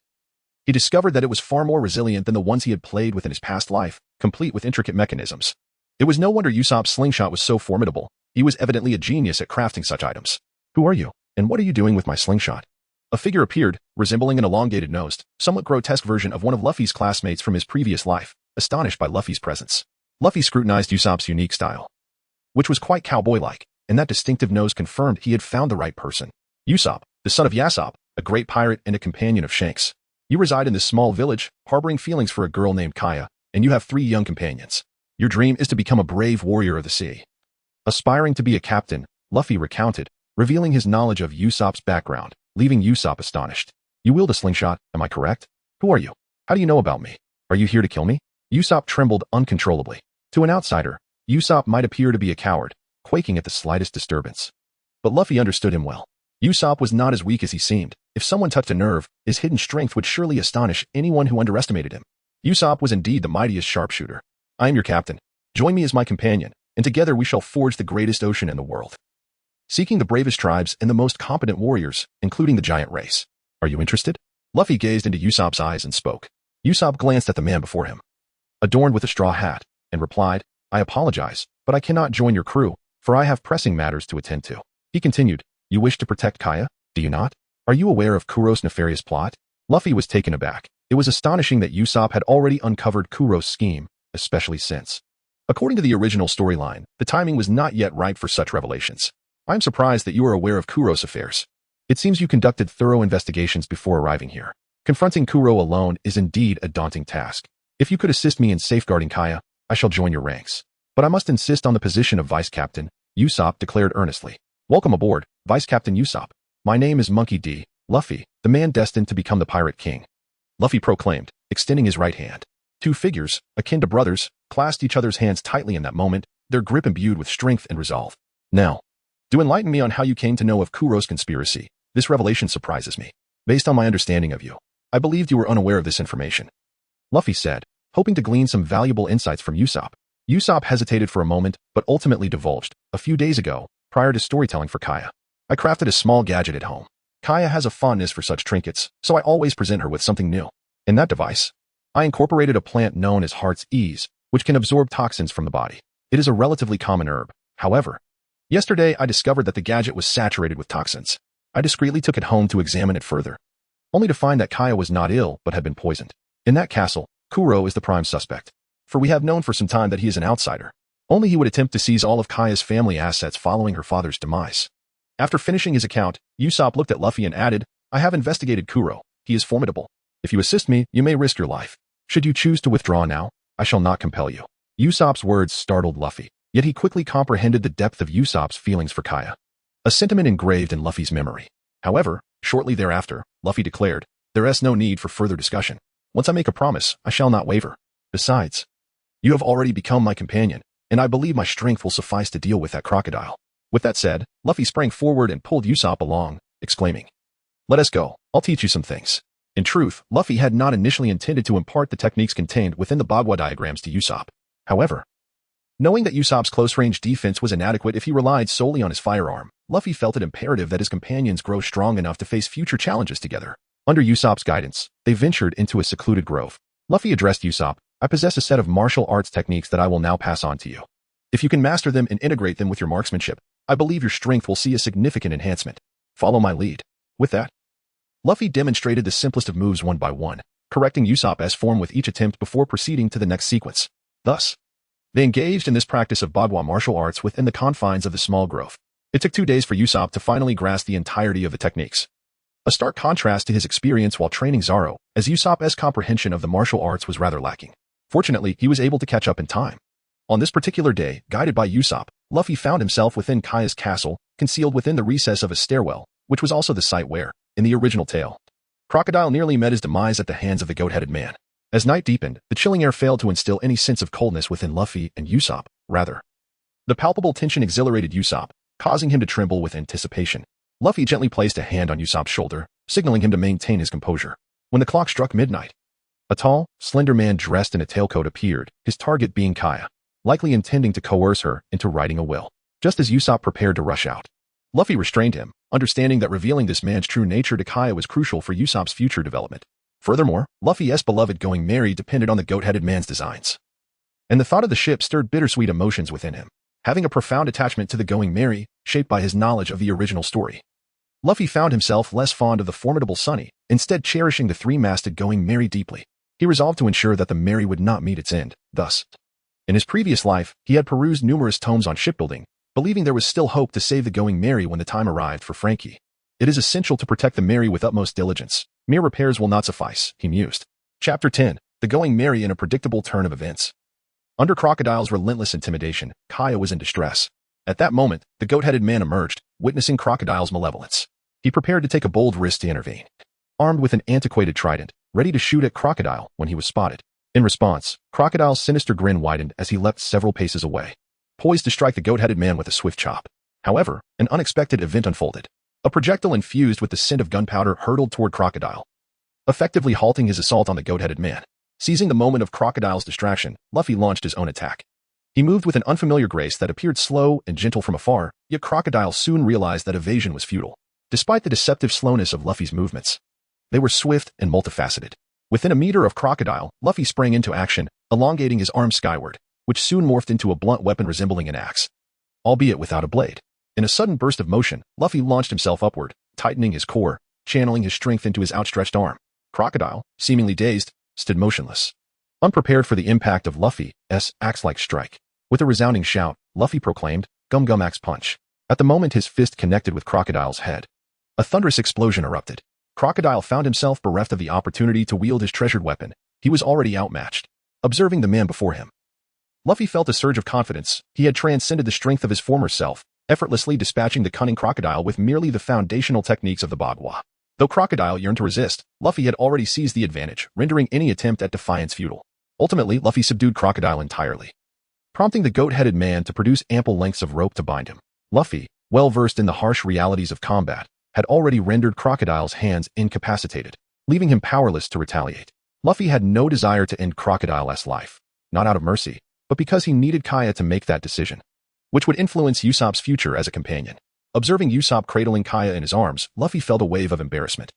he discovered that it was far more resilient than the ones he had played with in his past life, complete with intricate mechanisms. It was no wonder Usopp's slingshot was so formidable. He was evidently a genius at crafting such items. Who are you, and what are you doing with my slingshot? A figure appeared, resembling an elongated-nosed, somewhat grotesque version of one of Luffy's classmates from his previous life, astonished by Luffy's presence. Luffy scrutinized Usopp's unique style, which was quite cowboy-like, and that distinctive nose confirmed he had found the right person. Usopp, the son of Yasopp, a great pirate and a companion of Shanks. You reside in this small village, harboring feelings for a girl named Kaya, and you have 3 young companions. Your dream is to become a brave warrior of the sea. Aspiring to be a captain, Luffy recounted, revealing his knowledge of Usopp's background, leaving Usopp astonished. You wield a slingshot, am I correct? Who are you? How do you know about me? Are you here to kill me? Usopp trembled uncontrollably. To an outsider, Usopp might appear to be a coward, quaking at the slightest disturbance. But Luffy understood him well. Usopp was not as weak as he seemed. If someone touched a nerve, his hidden strength would surely astonish anyone who underestimated him. Usopp was indeed the mightiest sharpshooter. I am your captain. Join me as my companion, and together we shall forge the greatest ocean in the world. Seeking the bravest tribes and the most competent warriors, including the giant race. Are you interested? Luffy gazed into Usopp's eyes and spoke. Usopp glanced at the man before him, adorned with a straw hat, and replied, I apologize, but I cannot join your crew, for I have pressing matters to attend to. He continued, you wish to protect Kaya, do you not? Are you aware of Kuro's nefarious plot? Luffy was taken aback. It was astonishing that Usopp had already uncovered Kuro's scheme, especially since, according to the original storyline, the timing was not yet right for such revelations. I am surprised that you are aware of Kuro's affairs. It seems you conducted thorough investigations before arriving here. Confronting Kuro alone is indeed a daunting task. If you could assist me in safeguarding Kaya, I shall join your ranks. But I must insist on the position of Vice Captain, Usopp declared earnestly. Welcome aboard, Vice Captain Usopp. My name is Monkey D. Luffy, the man destined to become the Pirate King. Luffy proclaimed, extending his right hand. 2 figures, akin to brothers, clasped each other's hands tightly in that moment, their grip imbued with strength and resolve. Now, do enlighten me on how you came to know of Kuro's conspiracy. This revelation surprises me. Based on my understanding of you, I believed you were unaware of this information. Luffy said, hoping to glean some valuable insights from Usopp. Usopp hesitated for a moment, but ultimately divulged. A few days ago, prior to storytelling for Kaya, I crafted a small gadget at home. Kaya has a fondness for such trinkets, so I always present her with something new. In that device, I incorporated a plant known as Heart's Ease, which can absorb toxins from the body. It is a relatively common herb. However, yesterday I discovered that the gadget was saturated with toxins. I discreetly took it home to examine it further, only to find that Kaya was not ill but had been poisoned. In that castle, Kuro is the prime suspect, for we have known for some time that he is an outsider. Only he would attempt to seize all of Kaya's family assets following her father's demise. After finishing his account, Usopp looked at Luffy and added, I have investigated Kuro. He is formidable. If you assist me, you may risk your life. Should you choose to withdraw now, I shall not compel you. Usopp's words startled Luffy, yet he quickly comprehended the depth of Usopp's feelings for Kaya, a sentiment engraved in Luffy's memory. However, shortly thereafter, Luffy declared, there is no need for further discussion. Once I make a promise, I shall not waver. Besides, you have already become my companion, and I believe my strength will suffice to deal with that crocodile. With that said, Luffy sprang forward and pulled Usopp along, exclaiming, let us go, I'll teach you some things. In truth, Luffy had not initially intended to impart the techniques contained within the Bagua diagrams to Usopp. However, knowing that Usopp's close-range defense was inadequate if he relied solely on his firearm, Luffy felt it imperative that his companions grow strong enough to face future challenges together. Under Usopp's guidance, they ventured into a secluded grove. Luffy addressed Usopp, I possess a set of martial arts techniques that I will now pass on to you. If you can master them and integrate them with your marksmanship, I believe your strength will see a significant enhancement. Follow my lead. With that, Luffy demonstrated the simplest of moves one by one, correcting Usopp's form with each attempt before proceeding to the next sequence. Thus, they engaged in this practice of Bagua martial arts within the confines of the small grove. It took 2 days for Usopp to finally grasp the entirety of the techniques. A stark contrast to his experience while training Zoro, as Usopp's comprehension of the martial arts was rather lacking. Fortunately, he was able to catch up in time. On this particular day, guided by Usopp, Luffy found himself within Kaya's castle, concealed within the recess of a stairwell, which was also the site where, in the original tale, Crocodile nearly met his demise at the hands of the goat-headed man. As night deepened, the chilling air failed to instill any sense of coldness within Luffy and Usopp, rather. The palpable tension exhilarated Usopp, causing him to tremble with anticipation. Luffy gently placed a hand on Usopp's shoulder, signaling him to maintain his composure. When the clock struck midnight, a tall, slender man dressed in a tailcoat appeared, his target being Kaya, likely intending to coerce her into writing a will. Just as Usopp prepared to rush out, Luffy restrained him, understanding that revealing this man's true nature to Kaya was crucial for Usopp's future development. Furthermore, Luffy's beloved going merry depended on the goat-headed man's designs, and the thought of the ship stirred bittersweet emotions within him. Having a profound attachment to the going merry, shaped by his knowledge of the original story, Luffy found himself less fond of the formidable Sunny, instead cherishing the 3-masted going merry deeply. He resolved to ensure that the merry would not meet its end. Thus, in his previous life, he had perused numerous tomes on shipbuilding, believing there was still hope to save the going merry when the time arrived for Frankie. It is essential to protect the Merry with utmost diligence. Mere repairs will not suffice, he mused. Chapter 10. The Going Merry in a Predictable Turn of Events. Under Crocodile's relentless intimidation, Kaya was in distress. At that moment, the goat-headed man emerged, witnessing Crocodile's malevolence. He prepared to take a bold risk to intervene. Armed with an antiquated trident, ready to shoot at Crocodile when he was spotted. In response, Crocodile's sinister grin widened as he leapt several paces away, poised to strike the goat-headed man with a swift chop. However, an unexpected event unfolded. A projectile infused with the scent of gunpowder hurtled toward Crocodile, effectively halting his assault on the goat-headed man. Seizing the moment of Crocodile's distraction, Luffy launched his own attack. He moved with an unfamiliar grace that appeared slow and gentle from afar, yet Crocodile soon realized that evasion was futile. Despite the deceptive slowness of Luffy's movements, they were swift and multifaceted. Within a meter of Crocodile, Luffy sprang into action, elongating his arm skyward, which soon morphed into a blunt weapon resembling an axe, albeit without a blade. In a sudden burst of motion, Luffy launched himself upward, tightening his core, channeling his strength into his outstretched arm. Crocodile, seemingly dazed, stood motionless, unprepared for the impact of Luffy's axe-like strike. With a resounding shout, Luffy proclaimed, "Gum Gum Axe Punch." At the moment his fist connected with Crocodile's head, a thunderous explosion erupted. Crocodile found himself bereft of the opportunity to wield his treasured weapon. He was already outmatched. Observing the man before him, Luffy felt a surge of confidence. He had transcended the strength of his former self, effortlessly dispatching the cunning Crocodile with merely the foundational techniques of the Bagua. Though Crocodile yearned to resist, Luffy had already seized the advantage, rendering any attempt at defiance futile. Ultimately, Luffy subdued Crocodile entirely, prompting the goat-headed man to produce ample lengths of rope to bind him. Luffy, well versed in the harsh realities of combat, had already rendered Crocodile's hands incapacitated, leaving him powerless to retaliate. Luffy had no desire to end Crocodile's life, not out of mercy, but because he needed Kaya to make that decision, which would influence Usopp's future as a companion. Observing Usopp cradling Kaya in his arms, Luffy felt a wave of embarrassment.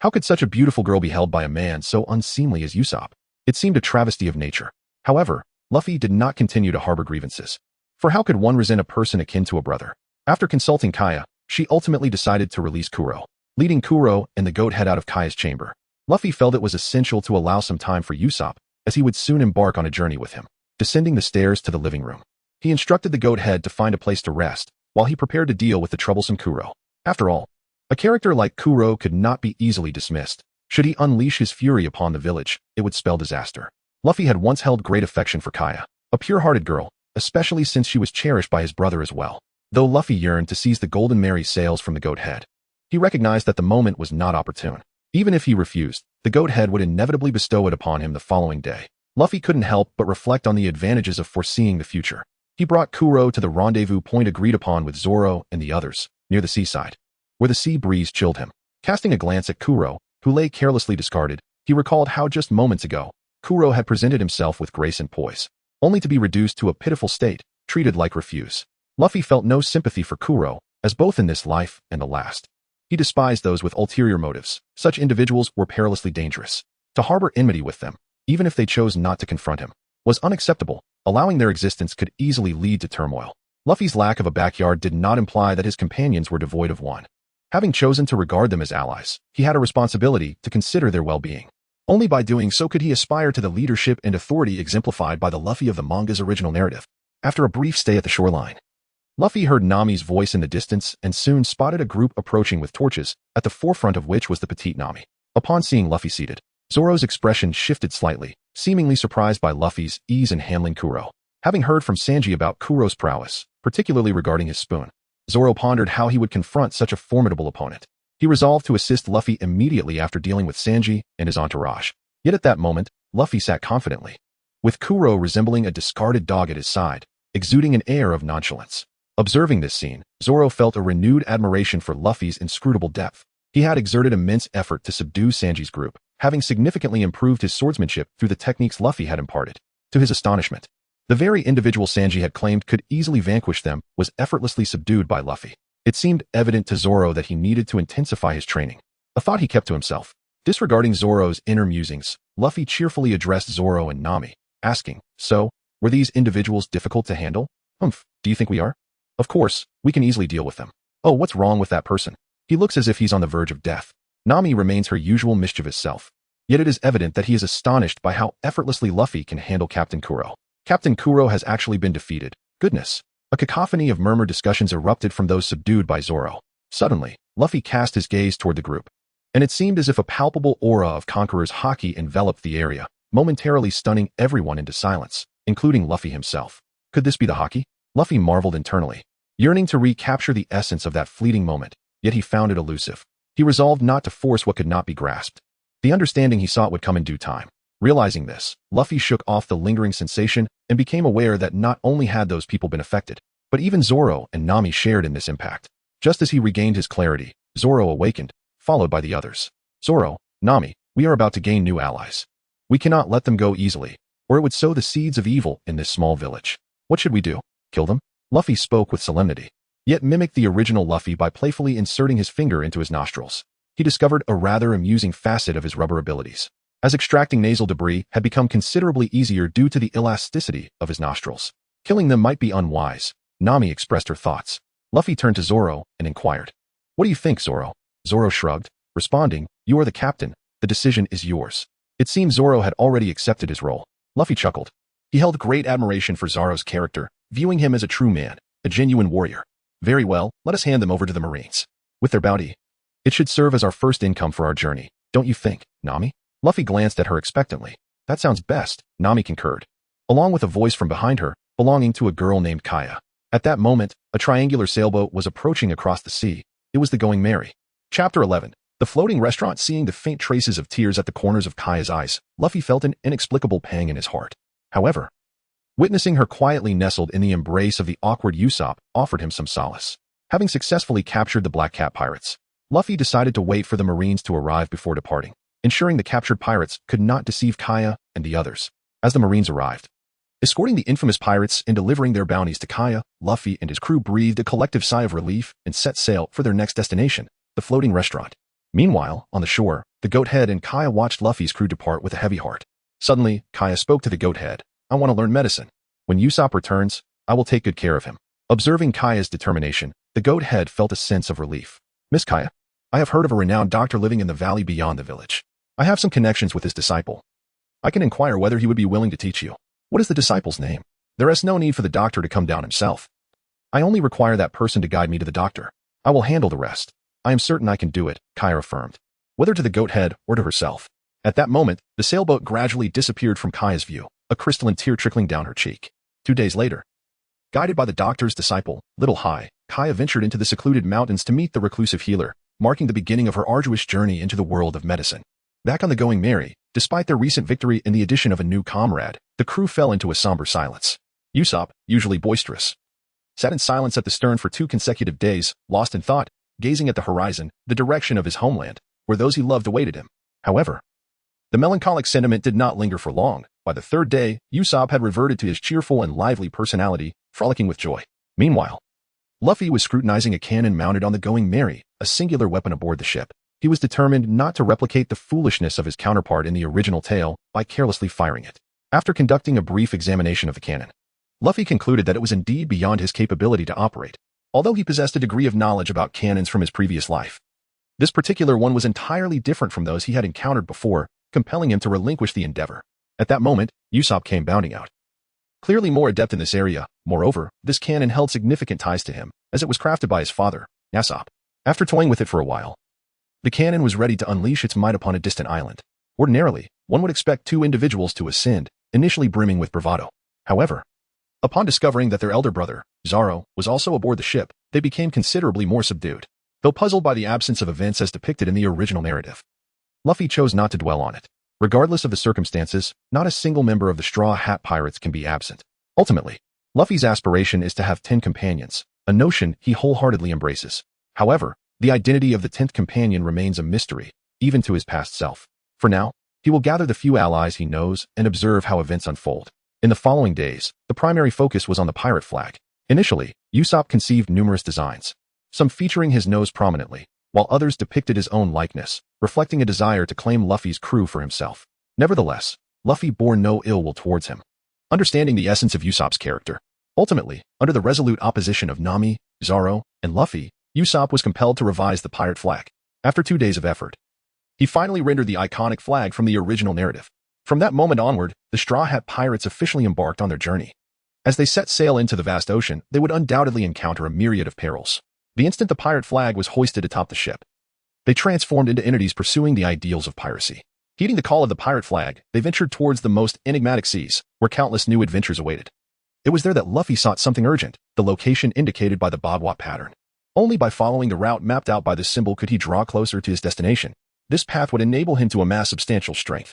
How could such a beautiful girl be held by a man so unseemly as Usopp? It seemed a travesty of nature. However, Luffy did not continue to harbor grievances. For how could one resent a person akin to a brother? After consulting Kaya, she ultimately decided to release Kuro, leading Kuro and the goat head out of Kaya's chamber. Luffy felt it was essential to allow some time for Usopp, as he would soon embark on a journey with him. Descending the stairs to the living room, he instructed the goat head to find a place to rest, while he prepared to deal with the troublesome Kuro. After all, a character like Kuro could not be easily dismissed. Should he unleash his fury upon the village, it would spell disaster. Luffy had once held great affection for Kaya, a pure-hearted girl, especially since she was cherished by his brother as well. Though Luffy yearned to seize the Golden Merry sails from the goat head, he recognized that the moment was not opportune. Even if he refused, the goat head would inevitably bestow it upon him the following day. Luffy couldn't help but reflect on the advantages of foreseeing the future. He brought Kuro to the rendezvous point agreed upon with Zoro and the others, near the seaside, where the sea breeze chilled him. Casting a glance at Kuro, who lay carelessly discarded, he recalled how just moments ago, Kuro had presented himself with grace and poise, only to be reduced to a pitiful state, treated like refuse. Luffy felt no sympathy for Kuro, as both in this life and the last, he despised those with ulterior motives. Such individuals were perilously dangerous. To harbor enmity with them, even if they chose not to confront him, was unacceptable. Allowing their existence could easily lead to turmoil. Luffy's lack of a backyard did not imply that his companions were devoid of one. Having chosen to regard them as allies, he had a responsibility to consider their well-being. Only by doing so could he aspire to the leadership and authority exemplified by the Luffy of the manga's original narrative. After a brief stay at the shoreline, Luffy heard Nami's voice in the distance and soon spotted a group approaching with torches, at the forefront of which was the petite Nami. Upon seeing Luffy seated, Zoro's expression shifted slightly, seemingly surprised by Luffy's ease in handling Kuro. Having heard from Sanji about Kuro's prowess, particularly regarding his spoon, Zoro pondered how he would confront such a formidable opponent. He resolved to assist Luffy immediately after dealing with Sanji and his entourage. Yet at that moment, Luffy sat confidently, with Kuro resembling a discarded dog at his side, exuding an air of nonchalance. Observing this scene, Zoro felt a renewed admiration for Luffy's inscrutable depth. He had exerted immense effort to subdue Sanji's group, having significantly improved his swordsmanship through the techniques Luffy had imparted. To his astonishment, the very individual Sanji had claimed could easily vanquish them was effortlessly subdued by Luffy. It seemed evident to Zoro that he needed to intensify his training, a thought he kept to himself. Disregarding Zoro's inner musings, Luffy cheerfully addressed Zoro and Nami, asking, "So, were these individuals difficult to handle?" Do you think we are?" "Of course, we can easily deal with them." "Oh, what's wrong with that person? He looks as if he's on the verge of death." Nami remains her usual mischievous self, yet it is evident that he is astonished by how effortlessly Luffy can handle Captain Kuro. Captain Kuro has actually been defeated. Goodness. A cacophony of murmured discussions erupted from those subdued by Zoro. Suddenly, Luffy cast his gaze toward the group, and it seemed as if a palpable aura of Conqueror's haki enveloped the area, momentarily stunning everyone into silence, including Luffy himself. Could this be the haki? Luffy marveled internally, yearning to recapture the essence of that fleeting moment, yet he found it elusive. He resolved not to force what could not be grasped. The understanding he sought would come in due time. Realizing this, Luffy shook off the lingering sensation and became aware that not only had those people been affected, but even Zoro and Nami shared in this impact. Just as he regained his clarity, Zoro awakened, followed by the others. Zoro, Nami, we are about to gain new allies. We cannot let them go easily, or it would sow the seeds of evil in this small village. What should we do? Kill them? Luffy spoke with solemnity, yet mimicked the original Luffy by playfully inserting his finger into his nostrils. He discovered a rather amusing facet of his rubber abilities, as extracting nasal debris had become considerably easier due to the elasticity of his nostrils. Killing them might be unwise, Nami expressed her thoughts. Luffy turned to Zoro and inquired, "What do you think, Zoro?" Zoro shrugged, responding, "You are the captain. The decision is yours." It seemed Zoro had already accepted his role. Luffy chuckled. He held great admiration for Zoro's character, viewing him as a true man, a genuine warrior. "Very well, let us hand them over to the Marines. With their bounty, it should serve as our first income for our journey, don't you think, Nami?" Luffy glanced at her expectantly. "That sounds best," Nami concurred, along with a voice from behind her, belonging to a girl named Kaya. At that moment, a triangular sailboat was approaching across the sea. It was the Going Merry. Chapter 11. The floating restaurant. Seeing the faint traces of tears at the corners of Kaya's eyes, Luffy felt an inexplicable pang in his heart. However, witnessing her quietly nestled in the embrace of the awkward Usopp offered him some solace. Having successfully captured the Black Cat pirates, Luffy decided to wait for the Marines to arrive before departing, ensuring the captured pirates could not deceive Kaya and the others. As the Marines arrived, escorting the infamous pirates and delivering their bounties to Kaya, Luffy and his crew breathed a collective sigh of relief and set sail for their next destination, the floating restaurant. Meanwhile, on the shore, the Goathead and Kaya watched Luffy's crew depart with a heavy heart. Suddenly, Kaya spoke to the Goathead. "I want to learn medicine. When Usopp returns, I will take good care of him." Observing Kaya's determination, the Goathead felt a sense of relief. "Miss Kaya, I have heard of a renowned doctor living in the valley beyond the village. I have some connections with his disciple. I can inquire whether he would be willing to teach you." "What is the disciple's name?" "There is no need for the doctor to come down himself. I only require that person to guide me to the doctor. I will handle the rest. I am certain I can do it," Kaya affirmed, whether to the Goathead or to herself. At that moment, the sailboat gradually disappeared from Kaya's view, a crystalline tear trickling down her cheek. 2 days later, guided by the doctor's disciple, Little High, Kaya ventured into the secluded mountains to meet the reclusive healer, marking the beginning of her arduous journey into the world of medicine. Back on the Going Merry, despite their recent victory and the addition of a new comrade, the crew fell into a somber silence. Usopp, usually boisterous, sat in silence at the stern for 2 consecutive days, lost in thought, gazing at the horizon, the direction of his homeland, where those he loved awaited him. However, the melancholic sentiment did not linger for long. By the 3rd day, Usopp had reverted to his cheerful and lively personality, frolicking with joy. Meanwhile, Luffy was scrutinizing a cannon mounted on the Going Merry, a singular weapon aboard the ship. He was determined not to replicate the foolishness of his counterpart in the original tale by carelessly firing it. After conducting a brief examination of the cannon, Luffy concluded that it was indeed beyond his capability to operate, although he possessed a degree of knowledge about cannons from his previous life. This particular one was entirely different from those he had encountered before, compelling him to relinquish the endeavor. At that moment, Usopp came bounding out. Clearly more adept in this area, moreover, this cannon held significant ties to him, as it was crafted by his father, Usopp. After toying with it for a while, the cannon was ready to unleash its might upon a distant island. Ordinarily, one would expect 2 individuals to ascend, initially brimming with bravado. However, upon discovering that their elder brother, Zoro, was also aboard the ship, they became considerably more subdued, though puzzled by the absence of events as depicted in the original narrative. Luffy chose not to dwell on it. Regardless of the circumstances, not a single member of the Straw Hat Pirates can be absent. Ultimately, Luffy's aspiration is to have 10 companions, a notion he wholeheartedly embraces. However, the identity of the 10th companion remains a mystery, even to his past self. For now, he will gather the few allies he knows and observe how events unfold. In the following days, the primary focus was on the pirate flag. Initially, Usopp conceived numerous designs, some featuring his nose prominently, while others depicted his own likeness, reflecting a desire to claim Luffy's crew for himself. Nevertheless, Luffy bore no ill will towards him. Understanding the essence of Usopp's character, ultimately, under the resolute opposition of Nami, Zoro, and Luffy, Usopp was compelled to revise the pirate flag. After 2 days of effort, he finally rendered the iconic flag from the original narrative. From that moment onward, the Straw Hat Pirates officially embarked on their journey. As they set sail into the vast ocean, they would undoubtedly encounter a myriad of perils. The instant the pirate flag was hoisted atop the ship, they transformed into entities pursuing the ideals of piracy. Heeding the call of the pirate flag, they ventured towards the most enigmatic seas, where countless new adventures awaited. It was there that Luffy sought something urgent, the location indicated by the Bagua pattern. Only by following the route mapped out by this symbol could he draw closer to his destination. This path would enable him to amass substantial strength,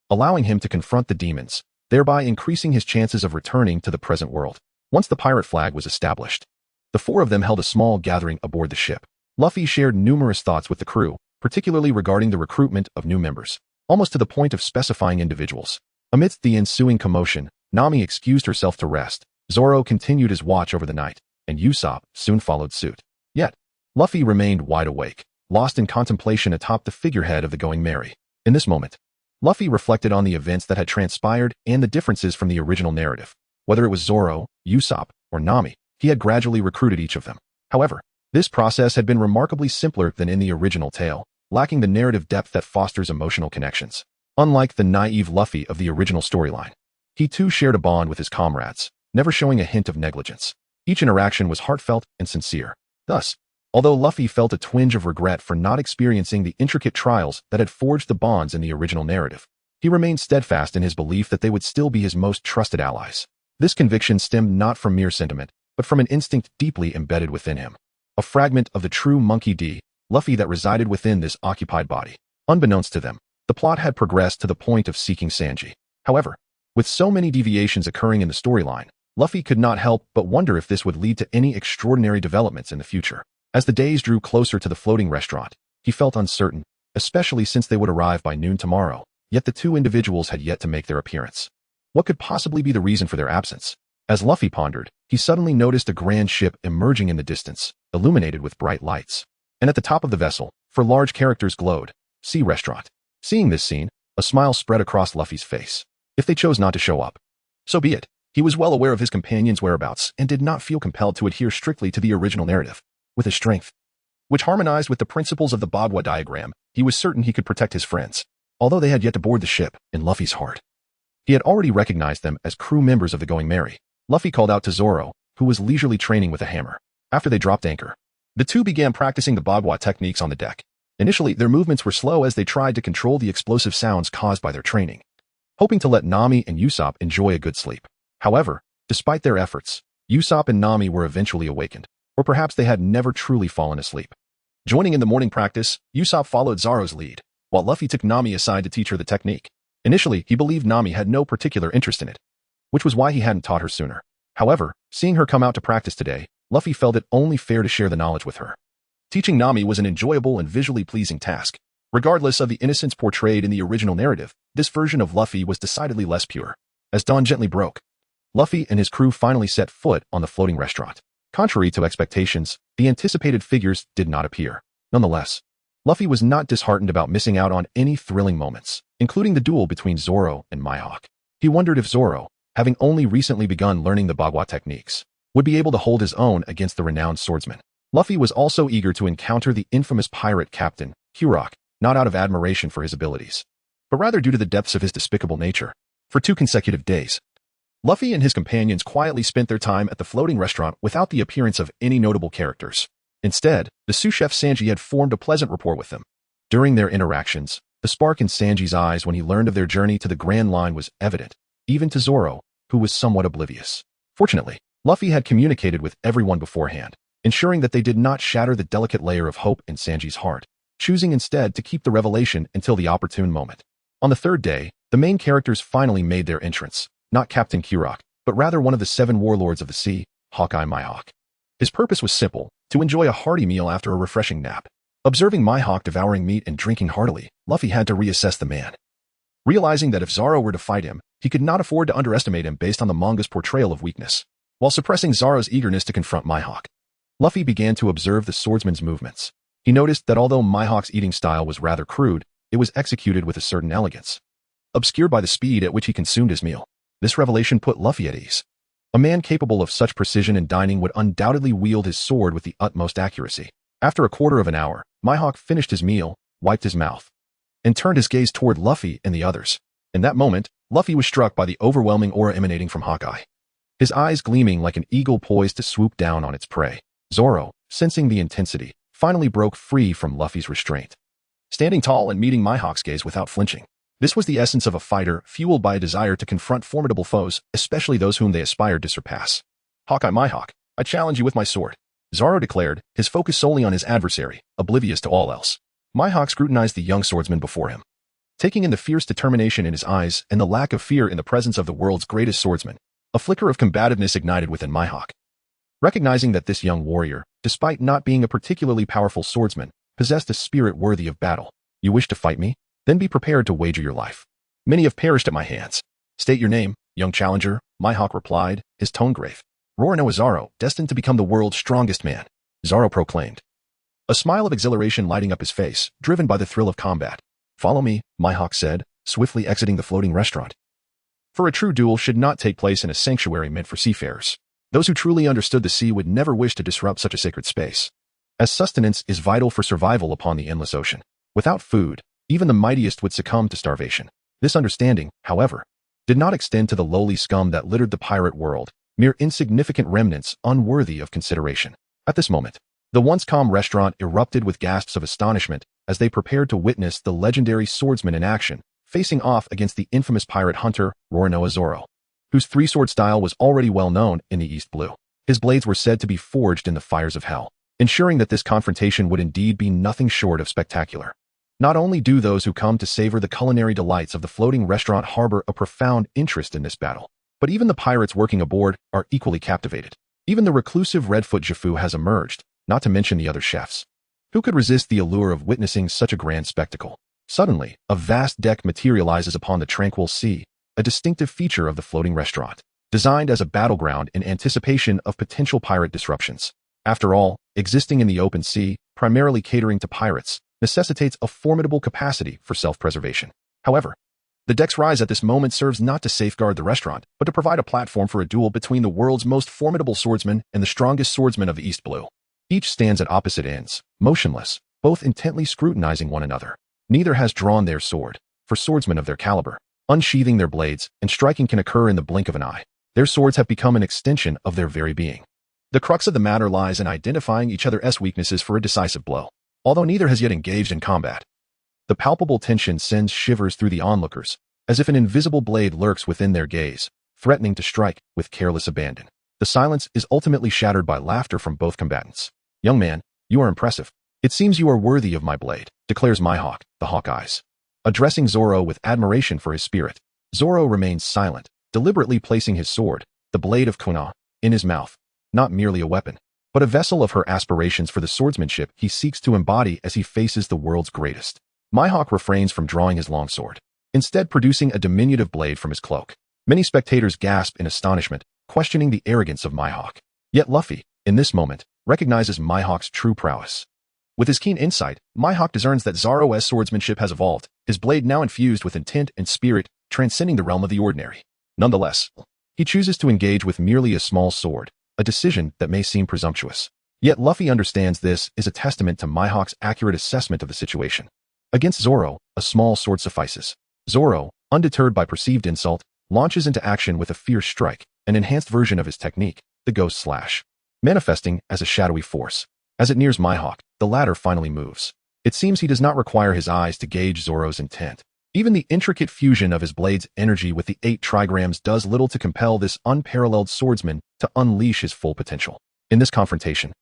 allowing him to confront the demons, thereby increasing his chances of returning to the present world. Once the pirate flag was established, the four of them held a small gathering aboard the ship. Luffy shared numerous thoughts with the crew, particularly regarding the recruitment of new members, almost to the point of specifying individuals. Amidst the ensuing commotion, Nami excused herself to rest, Zoro continued his watch over the night, and Usopp soon followed suit. Yet, Luffy remained wide awake, lost in contemplation atop the figurehead of the Going Merry. In this moment, Luffy reflected on the events that had transpired and the differences from the original narrative. Whether it was Zoro, Usopp, or Nami, he had gradually recruited each of them. However, this process had been remarkably simpler than in the original tale, lacking the narrative depth that fosters emotional connections. Unlike the naive Luffy of the original storyline, he too shared a bond with his comrades, never showing a hint of negligence. Each interaction was heartfelt and sincere. Thus, although Luffy felt a twinge of regret for not experiencing the intricate trials that had forged the bonds in the original narrative, he remained steadfast in his belief that they would still be his most trusted allies. This conviction stemmed not from mere sentiment, but from an instinct deeply embedded within him. A fragment of the true Monkey D. Luffy that resided within this occupied body. Unbeknownst to them, the plot had progressed to the point of seeking Sanji. However, with so many deviations occurring in the storyline, Luffy could not help but wonder if this would lead to any extraordinary developments in the future. As the days drew closer to the floating restaurant, he felt uncertain, especially since they would arrive by noon tomorrow, yet the two individuals had yet to make their appearance. What could possibly be the reason for their absence? As Luffy pondered, he suddenly noticed a grand ship emerging in the distance, illuminated with bright lights. And at the top of the vessel, 4 large characters glowed, "Sea Restaurant." Seeing this scene, a smile spread across Luffy's face. If they chose not to show up, so be it. He was well aware of his companion's whereabouts and did not feel compelled to adhere strictly to the original narrative. With his strength, which harmonized with the principles of the Bagua diagram, he was certain he could protect his friends. Although they had yet to board the ship, in Luffy's heart, he had already recognized them as crew members of the Going Merry. Luffy called out to Zoro, who was leisurely training with a hammer. After they dropped anchor, the two began practicing the Bagua techniques on the deck. Initially, their movements were slow as they tried to control the explosive sounds caused by their training, hoping to let Nami and Usopp enjoy a good sleep. However, despite their efforts, Usopp and Nami were eventually awakened, or perhaps they had never truly fallen asleep. Joining in the morning practice, Usopp followed Zoro's lead, while Luffy took Nami aside to teach her the technique. Initially, he believed Nami had no particular interest in it, which was why he hadn't taught her sooner. However, seeing her come out to practice today, Luffy felt it only fair to share the knowledge with her. Teaching Nami was an enjoyable and visually pleasing task. Regardless of the innocence portrayed in the original narrative, this version of Luffy was decidedly less pure. As dawn gently broke, Luffy and his crew finally set foot on the floating restaurant. Contrary to expectations, the anticipated figures did not appear. Nonetheless, Luffy was not disheartened about missing out on any thrilling moments, including the duel between Zoro and Mihawk. He wondered if Zoro, having only recently begun learning the Bagua techniques, would be able to hold his own against the renowned swordsman. Luffy was also eager to encounter the infamous pirate captain, Mihawk, not out of admiration for his abilities, but rather due to the depths of his despicable nature. For 2 consecutive days, Luffy and his companions quietly spent their time at the floating restaurant without the appearance of any notable characters. Instead, the sous chef Sanji had formed a pleasant rapport with them. During their interactions, the spark in Sanji's eyes when he learned of their journey to the Grand Line was evident, even to Zoro, who was somewhat oblivious. Fortunately, Luffy had communicated with everyone beforehand, ensuring that they did not shatter the delicate layer of hope in Sanji's heart, choosing instead to keep the revelation until the opportune moment. On the 3rd day, the main characters finally made their entrance, not Captain Mihawk, but rather one of the 7 warlords of the sea, Hawkeye Mihawk. His purpose was simple, to enjoy a hearty meal after a refreshing nap. Observing Mihawk devouring meat and drinking heartily, Luffy had to reassess the man. Realizing that if Zoro were to fight him, he could not afford to underestimate him based on the manga's portrayal of weakness. While suppressing Zoro's eagerness to confront Mihawk, Luffy began to observe the swordsman's movements. He noticed that although Mihawk's eating style was rather crude, it was executed with a certain elegance, obscured by the speed at which he consumed his meal. This revelation put Luffy at ease. A man capable of such precision in dining would undoubtedly wield his sword with the utmost accuracy. After a quarter of an hour, Mihawk finished his meal, wiped his mouth, and turned his gaze toward Luffy and the others. In that moment, Luffy was struck by the overwhelming aura emanating from Hawkeye, his eyes gleaming like an eagle poised to swoop down on its prey. Zoro, sensing the intensity, finally broke free from Luffy's restraint. Standing tall and meeting Mihawk's gaze without flinching. This was the essence of a fighter, fueled by a desire to confront formidable foes, especially those whom they aspired to surpass. Hawkeye Mihawk, I challenge you with my sword, Zoro declared, his focus solely on his adversary, oblivious to all else. Mihawk scrutinized the young swordsman before him. Taking in the fierce determination in his eyes and the lack of fear in the presence of the world's greatest swordsman, a flicker of combativeness ignited within Mihawk. Recognizing that this young warrior, despite not being a particularly powerful swordsman, possessed a spirit worthy of battle. You wish to fight me? Then be prepared to wager your life. Many have perished at my hands. State your name, young challenger, Mihawk replied, his tone grave. Roar no Zoro, destined to become the world's strongest man, Zoro proclaimed. A smile of exhilaration lighting up his face, driven by the thrill of combat. Follow me, Mihawk said, swiftly exiting the floating restaurant. For a true duel should not take place in a sanctuary meant for seafarers. Those who truly understood the sea would never wish to disrupt such a sacred space, as sustenance is vital for survival upon the endless ocean. Without food, even the mightiest would succumb to starvation. This understanding, however, did not extend to the lowly scum that littered the pirate world, mere insignificant remnants unworthy of consideration. At this moment, the once calm restaurant erupted with gasps of astonishment as they prepared to witness the legendary swordsman in action, facing off against the infamous pirate hunter, Roronoa Zoro, whose three-sword style was already well known in the East Blue. His blades were said to be forged in the fires of hell, ensuring that this confrontation would indeed be nothing short of spectacular. Not only do those who come to savor the culinary delights of the floating restaurant harbor a profound interest in this battle, but even the pirates working aboard are equally captivated. Even the reclusive Redfoot Jafu has emerged, not to mention the other chefs. Who could resist the allure of witnessing such a grand spectacle? Suddenly, a vast deck materializes upon the tranquil sea, a distinctive feature of the floating restaurant, designed as a battleground in anticipation of potential pirate disruptions. After all, existing in the open sea, primarily catering to pirates, necessitates a formidable capacity for self-preservation. However, the deck's rise at this moment serves not to safeguard the restaurant, but to provide a platform for a duel between the world's most formidable swordsman and the strongest swordsman of the East Blue. Each stands at opposite ends, motionless, both intently scrutinizing one another. Neither has drawn their sword, for swordsmen of their caliber, unsheathing their blades and striking can occur in the blink of an eye. Their swords have become an extension of their very being. The crux of the matter lies in identifying each other's weaknesses for a decisive blow. Although neither has yet engaged in combat, the palpable tension sends shivers through the onlookers, as if an invisible blade lurks within their gaze, threatening to strike with careless abandon. The silence is ultimately shattered by laughter from both combatants. Young man, you are impressive. It seems you are worthy of my blade, declares Mihawk, the Hawkeyes. Addressing Zoro with admiration for his spirit, Zoro remains silent, deliberately placing his sword, the blade of Kuna, in his mouth, not merely a weapon, but a vessel of her aspirations for the swordsmanship he seeks to embody as he faces the world's greatest. Mihawk refrains from drawing his longsword, instead producing a diminutive blade from his cloak. Many spectators gasp in astonishment, questioning the arrogance of Mihawk. Yet Luffy, in this moment, recognizes Mihawk's true prowess. With his keen insight, Mihawk discerns that Zoro's swordsmanship has evolved, his blade now infused with intent and spirit, transcending the realm of the ordinary. Nonetheless, he chooses to engage with merely a small sword, a decision that may seem presumptuous. Yet Luffy understands this is a testament to Mihawk's accurate assessment of the situation. Against Zoro, a small sword suffices. Zoro, undeterred by perceived insult, launches into action with a fierce strike, an enhanced version of his technique, the Ghost Slash, manifesting as a shadowy force. As it nears Mihawk, the latter finally moves. It seems he does not require his eyes to gauge Zoro's intent. Even the intricate fusion of his blade's energy with the 8 trigrams does little to compel this unparalleled swordsman to unleash his full potential. In this confrontation,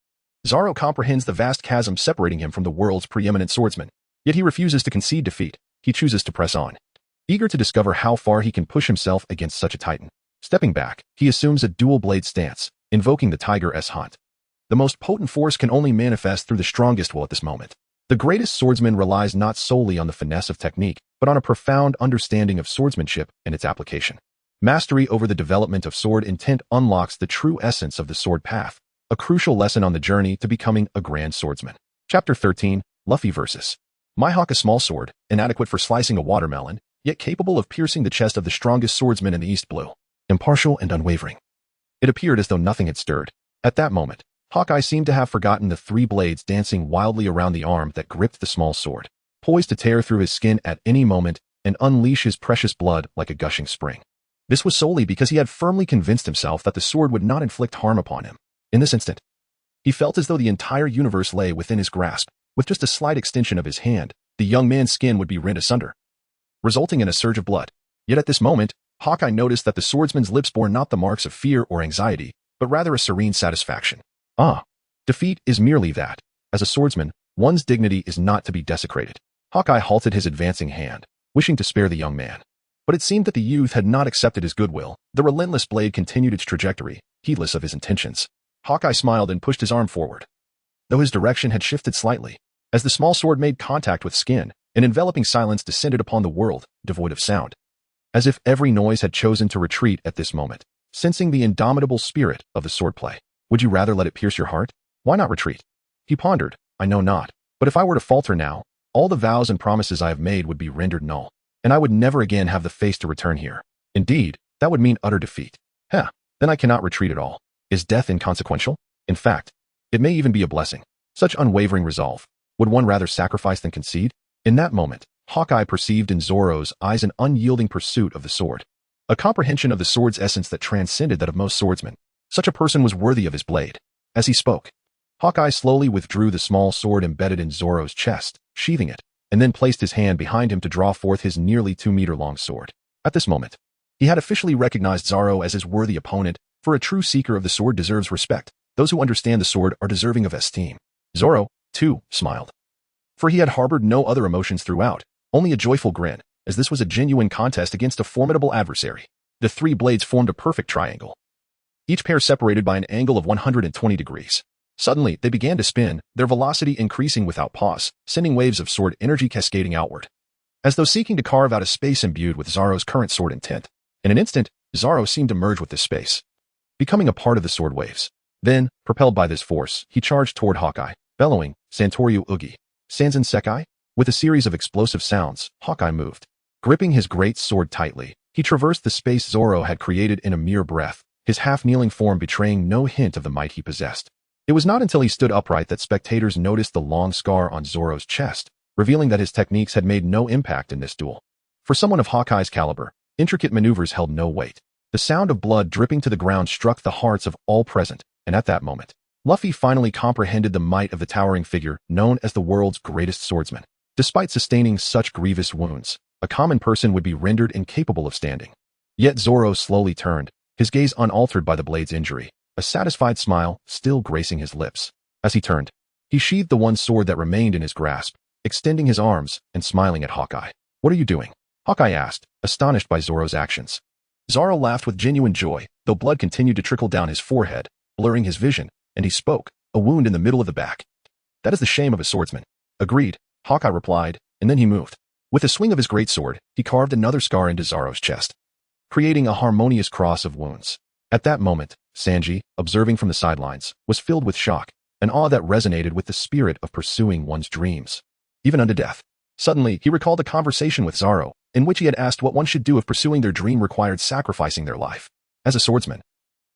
Zoro comprehends the vast chasm separating him from the world's preeminent swordsman. Yet he refuses to concede defeat. He chooses to press on, eager to discover how far he can push himself against such a titan. Stepping back, he assumes a dual blade stance, invoking the Tiger's Hunt. The most potent force can only manifest through the strongest will at this moment. The greatest swordsman relies not solely on the finesse of technique, but on a profound understanding of swordsmanship and its application. Mastery over the development of sword intent unlocks the true essence of the sword path, a crucial lesson on the journey to becoming a grand swordsman. Chapter 13, Luffy vs. Mihawk. A small sword, inadequate for slicing a watermelon, yet capable of piercing the chest of the strongest swordsman in the East Blue. Impartial and unwavering. It appeared as though nothing had stirred. At that moment, Hawkeye seemed to have forgotten the 3 blades dancing wildly around the arm that gripped the small sword, poised to tear through his skin at any moment and unleash his precious blood like a gushing spring. This was solely because he had firmly convinced himself that the sword would not inflict harm upon him. In this instant, He felt as though the entire universe lay within his grasp. With just a slight extension of his hand, the young man's skin would be rent asunder, resulting in a surge of blood. Yet at this moment, Hawkeye noticed that the swordsman's lips bore not the marks of fear or anxiety, but rather a serene satisfaction. Ah, defeat is merely that. As a swordsman, one's dignity is not to be desecrated. Hawkeye halted his advancing hand, wishing to spare the young man. But it seemed that the youth had not accepted his goodwill. The relentless blade continued its trajectory, heedless of his intentions. Hawkeye smiled and pushed his arm forward, though his direction had shifted slightly. As the small sword made contact with skin, an enveloping silence descended upon the world, devoid of sound. As if every noise had chosen to retreat at this moment, sensing the indomitable spirit of the swordplay. Would you rather let it pierce your heart? Why not retreat? He pondered. I know not. But if I were to falter now, all the vows and promises I have made would be rendered null, and I would never again have the face to return here. Indeed, that would mean utter defeat. Then I cannot retreat at all. Is death inconsequential? In fact, it may even be a blessing. Such unwavering resolve. Would one rather sacrifice than concede? In that moment, Hawkeye perceived in Zoro's eyes an unyielding pursuit of the sword, a comprehension of the sword's essence that transcended that of most swordsmen. Such a person was worthy of his blade. As he spoke, Hawkeye slowly withdrew the small sword embedded in Zoro's chest, sheathing it, and then placed his hand behind him to draw forth his nearly 2-meter-long sword. At this moment, he had officially recognized Zoro as his worthy opponent, for a true seeker of the sword deserves respect. Those who understand the sword are deserving of esteem. Zoro, too, smiled, for he had harbored no other emotions throughout, only a joyful grin, as this was a genuine contest against a formidable adversary. The three blades formed a perfect triangle, each pair separated by an angle of 120 degrees. Suddenly, they began to spin, their velocity increasing without pause, sending waves of sword energy cascading outward, as though seeking to carve out a space imbued with Zoro's current sword intent. In an instant, Zoro seemed to merge with this space, becoming a part of the sword waves. Then, propelled by this force, he charged toward Hawkeye, bellowing, Santoryu Ugi, Sanzen Sekai? With a series of explosive sounds, Hawkeye moved. Gripping his great sword tightly, he traversed the space Zoro had created in a mere breath, his half-kneeling form betraying no hint of the might he possessed. It was not until he stood upright that spectators noticed the long scar on Zoro's chest, revealing that his techniques had made no impact in this duel. For someone of Hawkeye's caliber, intricate maneuvers held no weight. The sound of blood dripping to the ground struck the hearts of all present, and at that moment, Luffy finally comprehended the might of the towering figure known as the world's greatest swordsman. Despite sustaining such grievous wounds, a common person would be rendered incapable of standing. Yet Zoro slowly turned, his gaze unaltered by the blade's injury, a satisfied smile still gracing his lips. As he turned, he sheathed the one sword that remained in his grasp, extending his arms and smiling at Hawkeye. What are you doing? Hawkeye asked, astonished by Zoro's actions. Zoro laughed with genuine joy, though blood continued to trickle down his forehead, blurring his vision, and he spoke, a wound in the middle of the back. That is the shame of a swordsman. Agreed, Hawkeye replied, and then he moved. With a swing of his great sword, he carved another scar into Zoro's chest, creating a harmonious cross of wounds. At that moment, Sanji, observing from the sidelines, was filled with shock, an awe that resonated with the spirit of pursuing one's dreams, even unto death. Suddenly, he recalled a conversation with Zoro, in which he had asked what one should do if pursuing their dream required sacrificing their life. As a swordsman,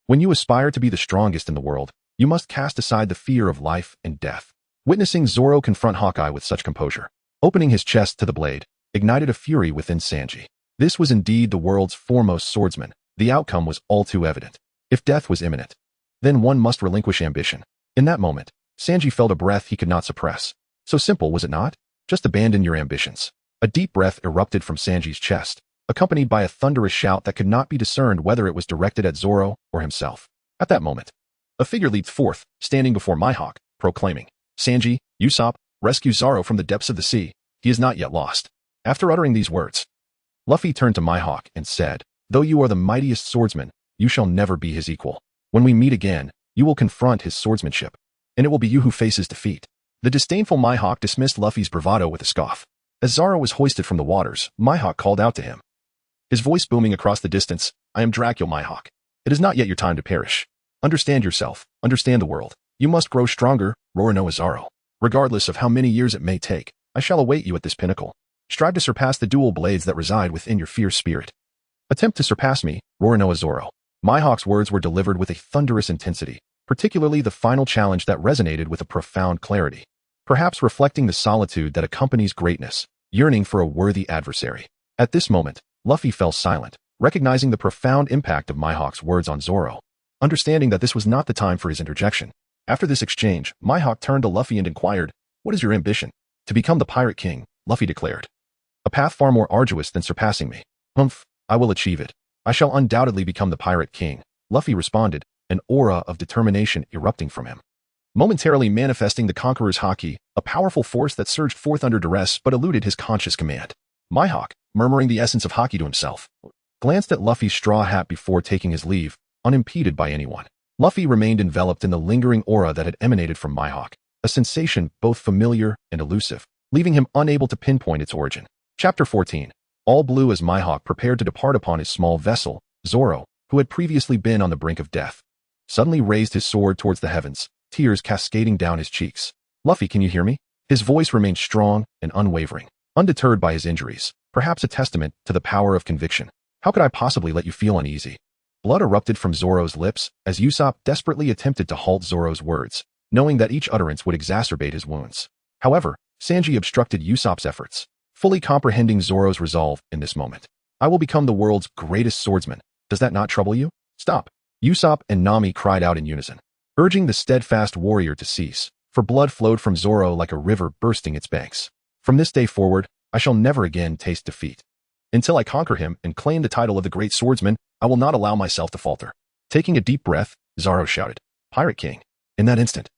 when you aspire to be the strongest in the world, you must cast aside the fear of life and death. Witnessing Zoro confront Hawkeye with such composure, opening his chest to the blade, ignited a fury within Sanji. This was indeed the world's foremost swordsman. The outcome was all too evident. If death was imminent, then one must relinquish ambition. In that moment, Sanji felt a breath he could not suppress. So simple, was it not? Just abandon your ambitions. A deep breath erupted from Sanji's chest, accompanied by a thunderous shout that could not be discerned whether it was directed at Zoro or himself. At that moment, a figure leaped forth, standing before Mihawk, proclaiming, Sanji, Usopp, rescue Zoro from the depths of the sea. He is not yet lost. After uttering these words, Luffy turned to Mihawk and said, though you are the mightiest swordsman, you shall never be his equal. When we meet again, you will confront his swordsmanship, and it will be you who faces defeat. The disdainful Mihawk dismissed Luffy's bravado with a scoff. As Zoro was hoisted from the waters, Mihawk called out to him, his voice booming across the distance, I am Dracula Mihawk. It is not yet your time to perish. Understand yourself, understand the world. You must grow stronger, Roronoa Zoro. Regardless of how many years it may take, I shall await you at this pinnacle. Strive to surpass the dual blades that reside within your fierce spirit. Attempt to surpass me, Roronoa Zoro. Mihawk's words were delivered with a thunderous intensity, particularly the final challenge that resonated with a profound clarity, perhaps reflecting the solitude that accompanies greatness, yearning for a worthy adversary. At this moment, Luffy fell silent, recognizing the profound impact of Mihawk's words on Zoro, understanding that this was not the time for his interjection. After this exchange, Mihawk turned to Luffy and inquired, "What is your ambition?" "To become the Pirate King," Luffy declared. "A path far more arduous than surpassing me." "Humph, I will achieve it. I shall undoubtedly become the Pirate King," Luffy responded, an aura of determination erupting from him. Momentarily manifesting the Conqueror's Haki, a powerful force that surged forth under duress but eluded his conscious command. Mihawk, murmuring the essence of Haki to himself, glanced at Luffy's straw hat before taking his leave, unimpeded by anyone. Luffy remained enveloped in the lingering aura that had emanated from Mihawk, a sensation both familiar and elusive, leaving him unable to pinpoint its origin. Chapter 14. All blue as Mihawk prepared to depart upon his small vessel, Zoro, who had previously been on the brink of death, suddenly raised his sword towards the heavens, tears cascading down his cheeks. "Luffy, can you hear me?" His voice remained strong and unwavering, undeterred by his injuries, perhaps a testament to the power of conviction. "How could I possibly let you feel uneasy?" Blood erupted from Zoro's lips as Usopp desperately attempted to halt Zoro's words, knowing that each utterance would exacerbate his wounds. However, Sanji obstructed Usopp's efforts, fully comprehending Zoro's resolve in this moment. "I will become the world's greatest swordsman. Does that not trouble you?" "Stop!" Usopp and Nami cried out in unison, urging the steadfast warrior to cease, for blood flowed from Zoro like a river bursting its banks. "From this day forward, I shall never again taste defeat. Until I conquer him and claim the title of the great swordsman, I will not allow myself to falter." Taking a deep breath, Zoro shouted, "Pirate King." In that instant,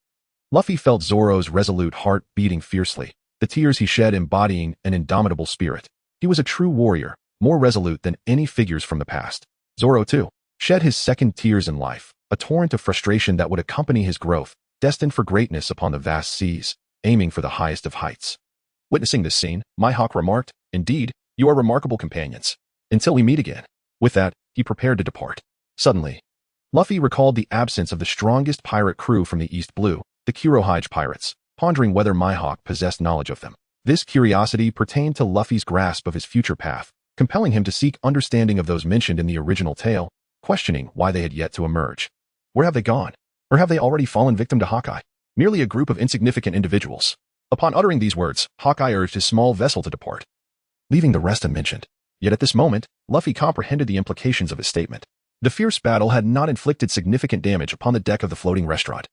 Luffy felt Zoro's resolute heart beating fiercely, the tears he shed embodying an indomitable spirit. He was a true warrior, more resolute than any figures from the past. Zoro, too, shed his second tears in life, a torrent of frustration that would accompany his growth, destined for greatness upon the vast seas, aiming for the highest of heights. Witnessing this scene, Mihawk remarked, "Indeed, you are remarkable companions. Until we meet again." With that, he prepared to depart. Suddenly, Luffy recalled the absence of the strongest pirate crew from the East Blue, the Kurohyge pirates, pondering whether Mihawk possessed knowledge of them. This curiosity pertained to Luffy's grasp of his future path, compelling him to seek understanding of those mentioned in the original tale, questioning why they had yet to emerge. Where have they gone? Or have they already fallen victim to Hawkeye? Merely a group of insignificant individuals. Upon uttering these words, Hawkeye urged his small vessel to depart, leaving the rest unmentioned. Yet at this moment, Luffy comprehended the implications of his statement. The fierce battle had not inflicted significant damage upon the deck of the floating restaurant,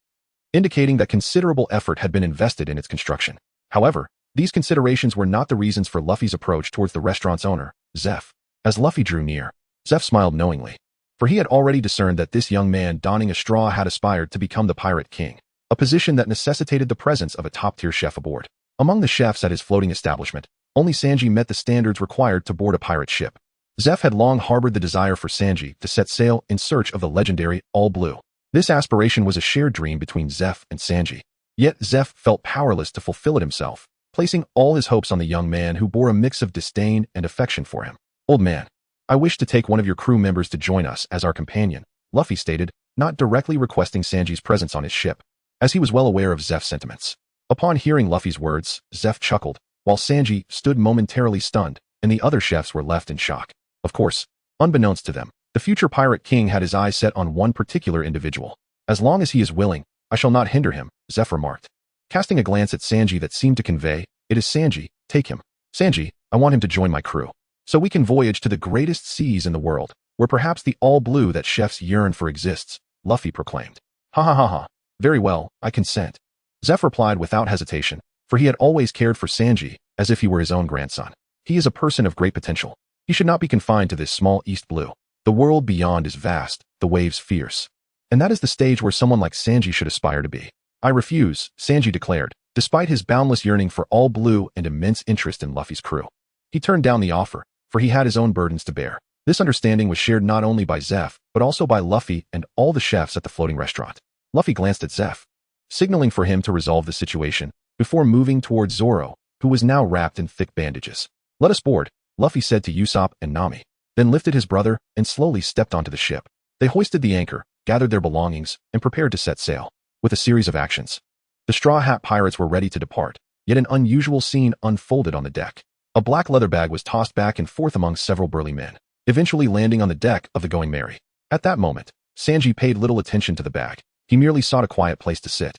indicating that considerable effort had been invested in its construction. However, these considerations were not the reasons for Luffy's approach towards the restaurant's owner, Zeph. As Luffy drew near, Zeph smiled knowingly, for he had already discerned that this young man donning a straw had aspired to become the Pirate King, a position that necessitated the presence of a top-tier chef aboard. Among the chefs at his floating establishment, only Sanji met the standards required to board a pirate ship. Zeph had long harbored the desire for Sanji to set sail in search of the legendary All Blue. This aspiration was a shared dream between Zeph and Sanji. Yet Zeph felt powerless to fulfill it himself, placing all his hopes on the young man who bore a mix of disdain and affection for him. "Old man, I wish to take one of your crew members to join us as our companion," Luffy stated, not directly requesting Sanji's presence on his ship, as he was well aware of Zeph's sentiments. Upon hearing Luffy's words, Zeph chuckled, while Sanji stood momentarily stunned, and the other chefs were left in shock. Of course, unbeknownst to them, the future Pirate King had his eyes set on one particular individual. "As long as he is willing, I shall not hinder him," Zeph remarked, casting a glance at Sanji that seemed to convey, "It is Sanji, take him. Sanji, I want him to join my crew, so we can voyage to the greatest seas in the world, where perhaps the all blue that chefs yearn for exists," Luffy proclaimed. "Ha ha ha ha. Very well, I consent," Zeph replied without hesitation, for he had always cared for Sanji as if he were his own grandson. "He is a person of great potential. He should not be confined to this small East Blue. The world beyond is vast, the waves fierce. And that is the stage where someone like Sanji should aspire to be." "I refuse," Sanji declared, despite his boundless yearning for all blue and immense interest in Luffy's crew. He turned down the offer, for he had his own burdens to bear. This understanding was shared not only by Zeph, but also by Luffy and all the chefs at the floating restaurant. Luffy glanced at Zeph, signaling for him to resolve the situation, before moving towards Zoro, who was now wrapped in thick bandages. "Let us board," Luffy said to Usopp and Nami, then lifted his brother and slowly stepped onto the ship. They hoisted the anchor, gathered their belongings, and prepared to set sail. With a series of actions, the Straw Hat Pirates were ready to depart, yet an unusual scene unfolded on the deck. A black leather bag was tossed back and forth among several burly men, eventually landing on the deck of the Going Merry. At that moment, Sanji paid little attention to the bag. He merely sought a quiet place to sit.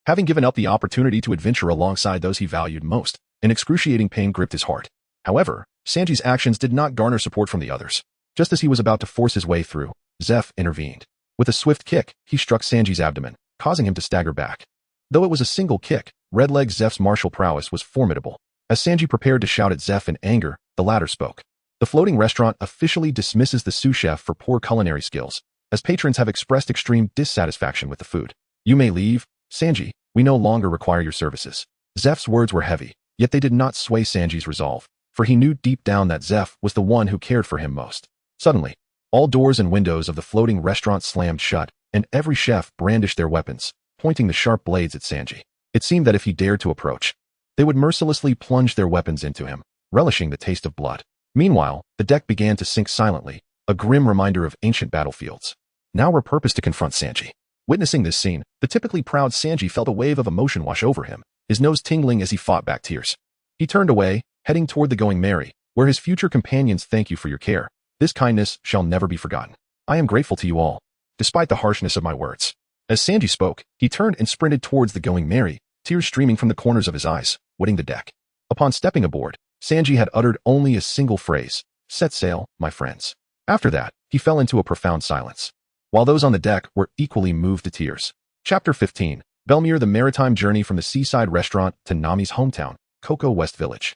Having given up the opportunity to adventure alongside those he valued most, an excruciating pain gripped his heart. However, Sanji's actions did not garner support from the others. Just as he was about to force his way through, Zeph intervened. With a swift kick, he struck Sanji's abdomen, causing him to stagger back. Though it was a single kick, Redleg Zeph's martial prowess was formidable. As Sanji prepared to shout at Zeph in anger, the latter spoke. The floating restaurant officially dismisses the sous chef for poor culinary skills, as patrons have expressed extreme dissatisfaction with the food. You may leave, Sanji, we no longer require your services. Zeph's words were heavy, yet they did not sway Sanji's resolve, for he knew deep down that Zeph was the one who cared for him most. Suddenly, all doors and windows of the floating restaurant slammed shut, and every chef brandished their weapons, pointing the sharp blades at Sanji. It seemed that if he dared to approach, they would mercilessly plunge their weapons into him, relishing the taste of blood. Meanwhile, the deck began to sink silently, a grim reminder of ancient battlefields, now repurposed to confront Sanji. Witnessing this scene, the typically proud Sanji felt a wave of emotion wash over him, his nose tingling as he fought back tears. He turned away, heading toward the Going Merry, where his future companions thank you for your care. This kindness shall never be forgotten. I am grateful to you all, despite the harshness of my words. As Sanji spoke, he turned and sprinted towards the Going Merry, tears streaming from the corners of his eyes, wetting the deck. Upon stepping aboard, Sanji had uttered only a single phrase, "Set sail, my friends." After that, he fell into a profound silence, while those on the deck were equally moved to tears. Chapter 15. Belmere. The maritime journey from the seaside restaurant to Nami's hometown, Cocoa West Village,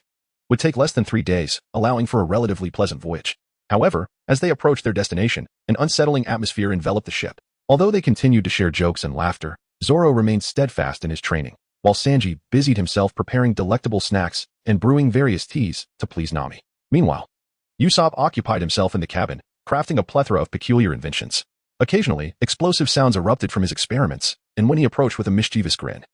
would take less than 3 days, allowing for a relatively pleasant voyage. However, as they approached their destination, an unsettling atmosphere enveloped the ship. Although they continued to share jokes and laughter, Zoro remained steadfast in his training, while Sanji busied himself preparing delectable snacks and brewing various teas to please Nami. Meanwhile, Usopp occupied himself in the cabin, crafting a plethora of peculiar inventions. Occasionally, explosive sounds erupted from his experiments, and when he approached with a mischievous grin,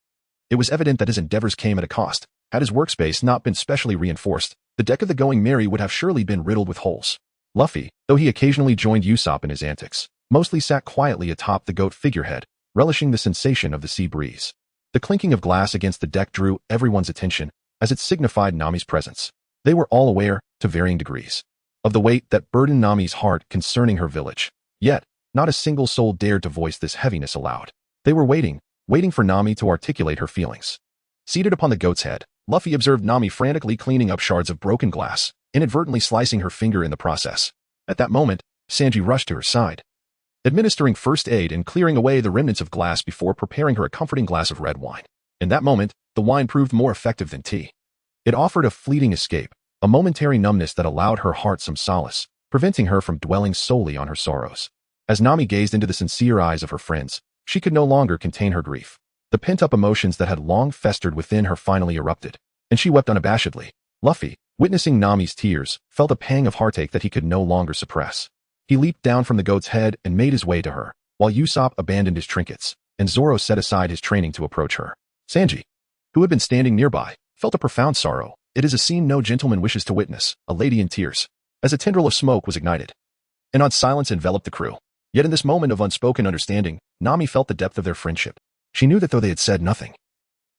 it was evident that his endeavors came at a cost. Had his workspace not been specially reinforced, the deck of the Going Merry would have surely been riddled with holes. Luffy, though he occasionally joined Usopp in his antics, mostly sat quietly atop the goat figurehead, relishing the sensation of the sea breeze. The clinking of glass against the deck drew everyone's attention, as it signified Nami's presence. They were all aware, to varying degrees, of the weight that burdened Nami's heart concerning her village. Yet, not a single soul dared to voice this heaviness aloud. They were waiting for Nami to articulate her feelings. Seated upon the goat's head, Luffy observed Nami frantically cleaning up shards of broken glass, inadvertently slicing her finger in the process. At that moment, Sanji rushed to her side, administering first aid and clearing away the remnants of glass before preparing her a comforting glass of red wine. In that moment, the wine proved more effective than tea. It offered a fleeting escape, a momentary numbness that allowed her heart some solace, preventing her from dwelling solely on her sorrows. As Nami gazed into the sincere eyes of her friends, she could no longer contain her grief. The pent-up emotions that had long festered within her finally erupted, and she wept unabashedly. Luffy, witnessing Nami's tears, felt a pang of heartache that he could no longer suppress. He leaped down from the goat's head and made his way to her, while Usopp abandoned his trinkets, and Zoro set aside his training to approach her. Sanji, who had been standing nearby, felt a profound sorrow. It is a scene no gentleman wishes to witness, a lady in tears, as a tendril of smoke was ignited. An odd silence enveloped the crew. Yet in this moment of unspoken understanding, Nami felt the depth of their friendship. She knew that though they had said nothing,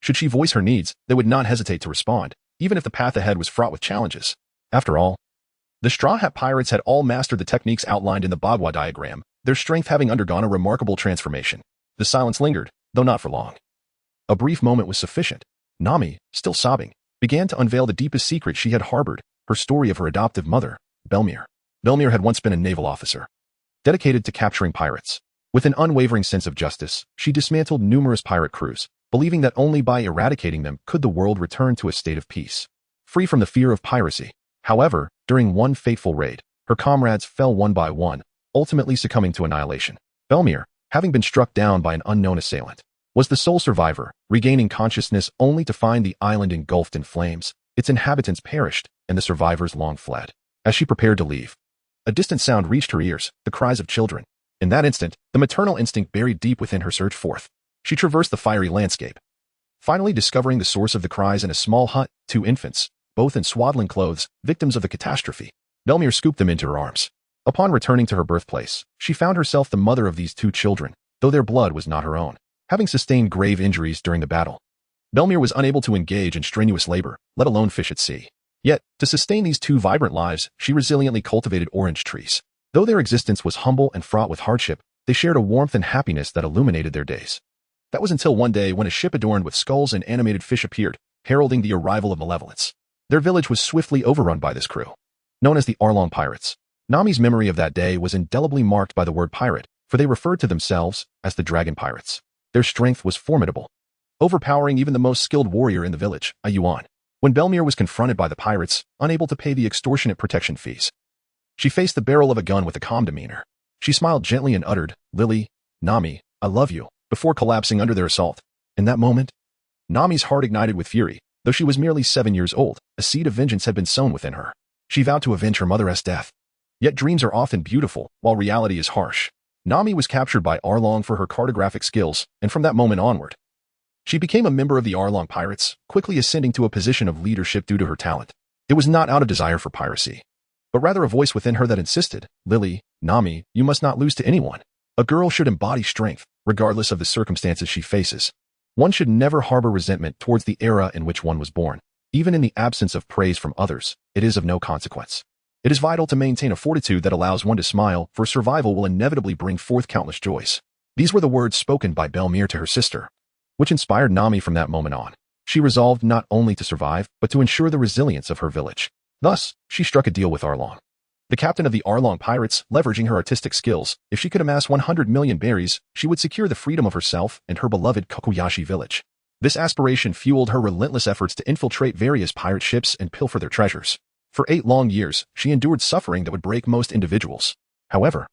should she voice her needs, they would not hesitate to respond, even if the path ahead was fraught with challenges. After all, the Straw Hat Pirates had all mastered the techniques outlined in the Bagua diagram, their strength having undergone a remarkable transformation. The silence lingered, though not for long. A brief moment was sufficient. Nami, still sobbing, began to unveil the deepest secret she had harbored, her story of her adoptive mother, Belmere. Belmere had once been a naval officer, dedicated to capturing pirates. With an unwavering sense of justice, she dismantled numerous pirate crews, believing that only by eradicating them could the world return to a state of peace, free from the fear of piracy. However, during one fateful raid, her comrades fell one by one, ultimately succumbing to annihilation. Belmere, having been struck down by an unknown assailant, was the sole survivor, regaining consciousness only to find the island engulfed in flames, its inhabitants perished, and the survivors long fled. As she prepared to leave, a distant sound reached her ears, the cries of children. In that instant, the maternal instinct buried deep within her surged forth. She traversed the fiery landscape, finally discovering the source of the cries in a small hut, 2 infants, both in swaddling clothes, victims of the catastrophe. Belmere scooped them into her arms. Upon returning to her birthplace, she found herself the mother of these 2 children, though their blood was not her own. Having sustained grave injuries during the battle, Belmere was unable to engage in strenuous labor, let alone fish at sea. Yet, to sustain these 2 vibrant lives, she resiliently cultivated orange trees. Though their existence was humble and fraught with hardship, they shared a warmth and happiness that illuminated their days. That was until one day when a ship adorned with skulls and animated fish appeared, heralding the arrival of malevolence. Their village was swiftly overrun by this crew, known as the Arlong Pirates. Nami's memory of that day was indelibly marked by the word pirate, for they referred to themselves as the Dragon Pirates. Their strength was formidable, overpowering even the most skilled warrior in the village, a Yuan. When Belmere was confronted by the pirates, unable to pay the extortionate protection fees, she faced the barrel of a gun with a calm demeanor. She smiled gently and uttered, "Lily, Nami, I love you," before collapsing under their assault. In that moment, Nami's heart ignited with fury. Though she was merely 7 years old, a seed of vengeance had been sown within her. She vowed to avenge her mother's death. Yet dreams are often beautiful, while reality is harsh. Nami was captured by Arlong for her cartographic skills, and from that moment onward, she became a member of the Arlong Pirates, quickly ascending to a position of leadership due to her talent. It was not out of desire for piracy, but rather a voice within her that insisted, "Lily, Nami, you must not lose to anyone." A girl should embody strength, regardless of the circumstances she faces. One should never harbor resentment towards the era in which one was born. Even in the absence of praise from others, it is of no consequence. It is vital to maintain a fortitude that allows one to smile, for survival will inevitably bring forth countless joys. These were the words spoken by Belmere to her sister, which inspired Nami from that moment on. She resolved not only to survive, but to ensure the resilience of her village. Thus, she struck a deal with Arlong, the captain of the Arlong Pirates. Leveraging her artistic skills, if she could amass 100 million berries, she would secure the freedom of herself and her beloved Cocoyasi village. This aspiration fueled her relentless efforts to infiltrate various pirate ships and pilfer their treasures. For 8 long years, she endured suffering that would break most individuals. However,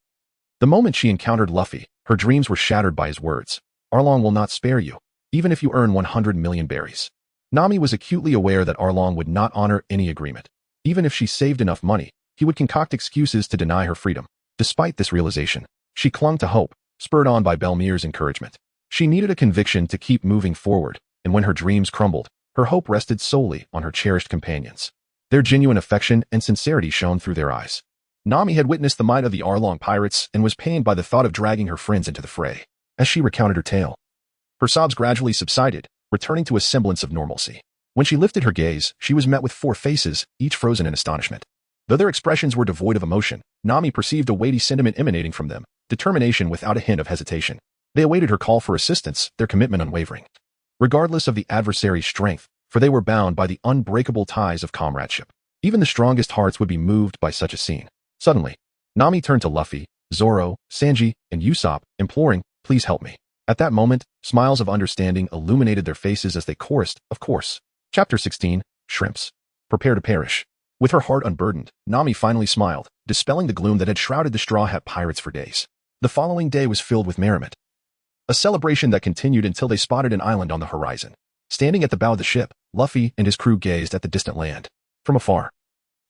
the moment she encountered Luffy, her dreams were shattered by his words. "Arlong will not spare you, even if you earn 100 million berries." Nami was acutely aware that Arlong would not honor any agreement. Even if she saved enough money, he would concoct excuses to deny her freedom. Despite this realization, she clung to hope, spurred on by Belmere's encouragement. She needed a conviction to keep moving forward, and when her dreams crumbled, her hope rested solely on her cherished companions. Their genuine affection and sincerity shone through their eyes. Nami had witnessed the might of the Arlong Pirates and was pained by the thought of dragging her friends into the fray. As she recounted her tale, her sobs gradually subsided, returning to a semblance of normalcy. When she lifted her gaze, she was met with 4 faces, each frozen in astonishment. Though their expressions were devoid of emotion, Nami perceived a weighty sentiment emanating from them, determination without a hint of hesitation. They awaited her call for assistance, their commitment unwavering, regardless of the adversary's strength, for they were bound by the unbreakable ties of comradeship. Even the strongest hearts would be moved by such a scene. Suddenly, Nami turned to Luffy, Zoro, Sanji, and Usopp, imploring, "Please help me." At that moment, smiles of understanding illuminated their faces as they chorused, "Of course." Chapter 16, Shrimps. Prepare to perish. With her heart unburdened, Nami finally smiled, dispelling the gloom that had shrouded the Straw Hat Pirates for days. The following day was filled with merriment, a celebration that continued until they spotted an island on the horizon. Standing at the bow of the ship, Luffy and his crew gazed at the distant land. From afar,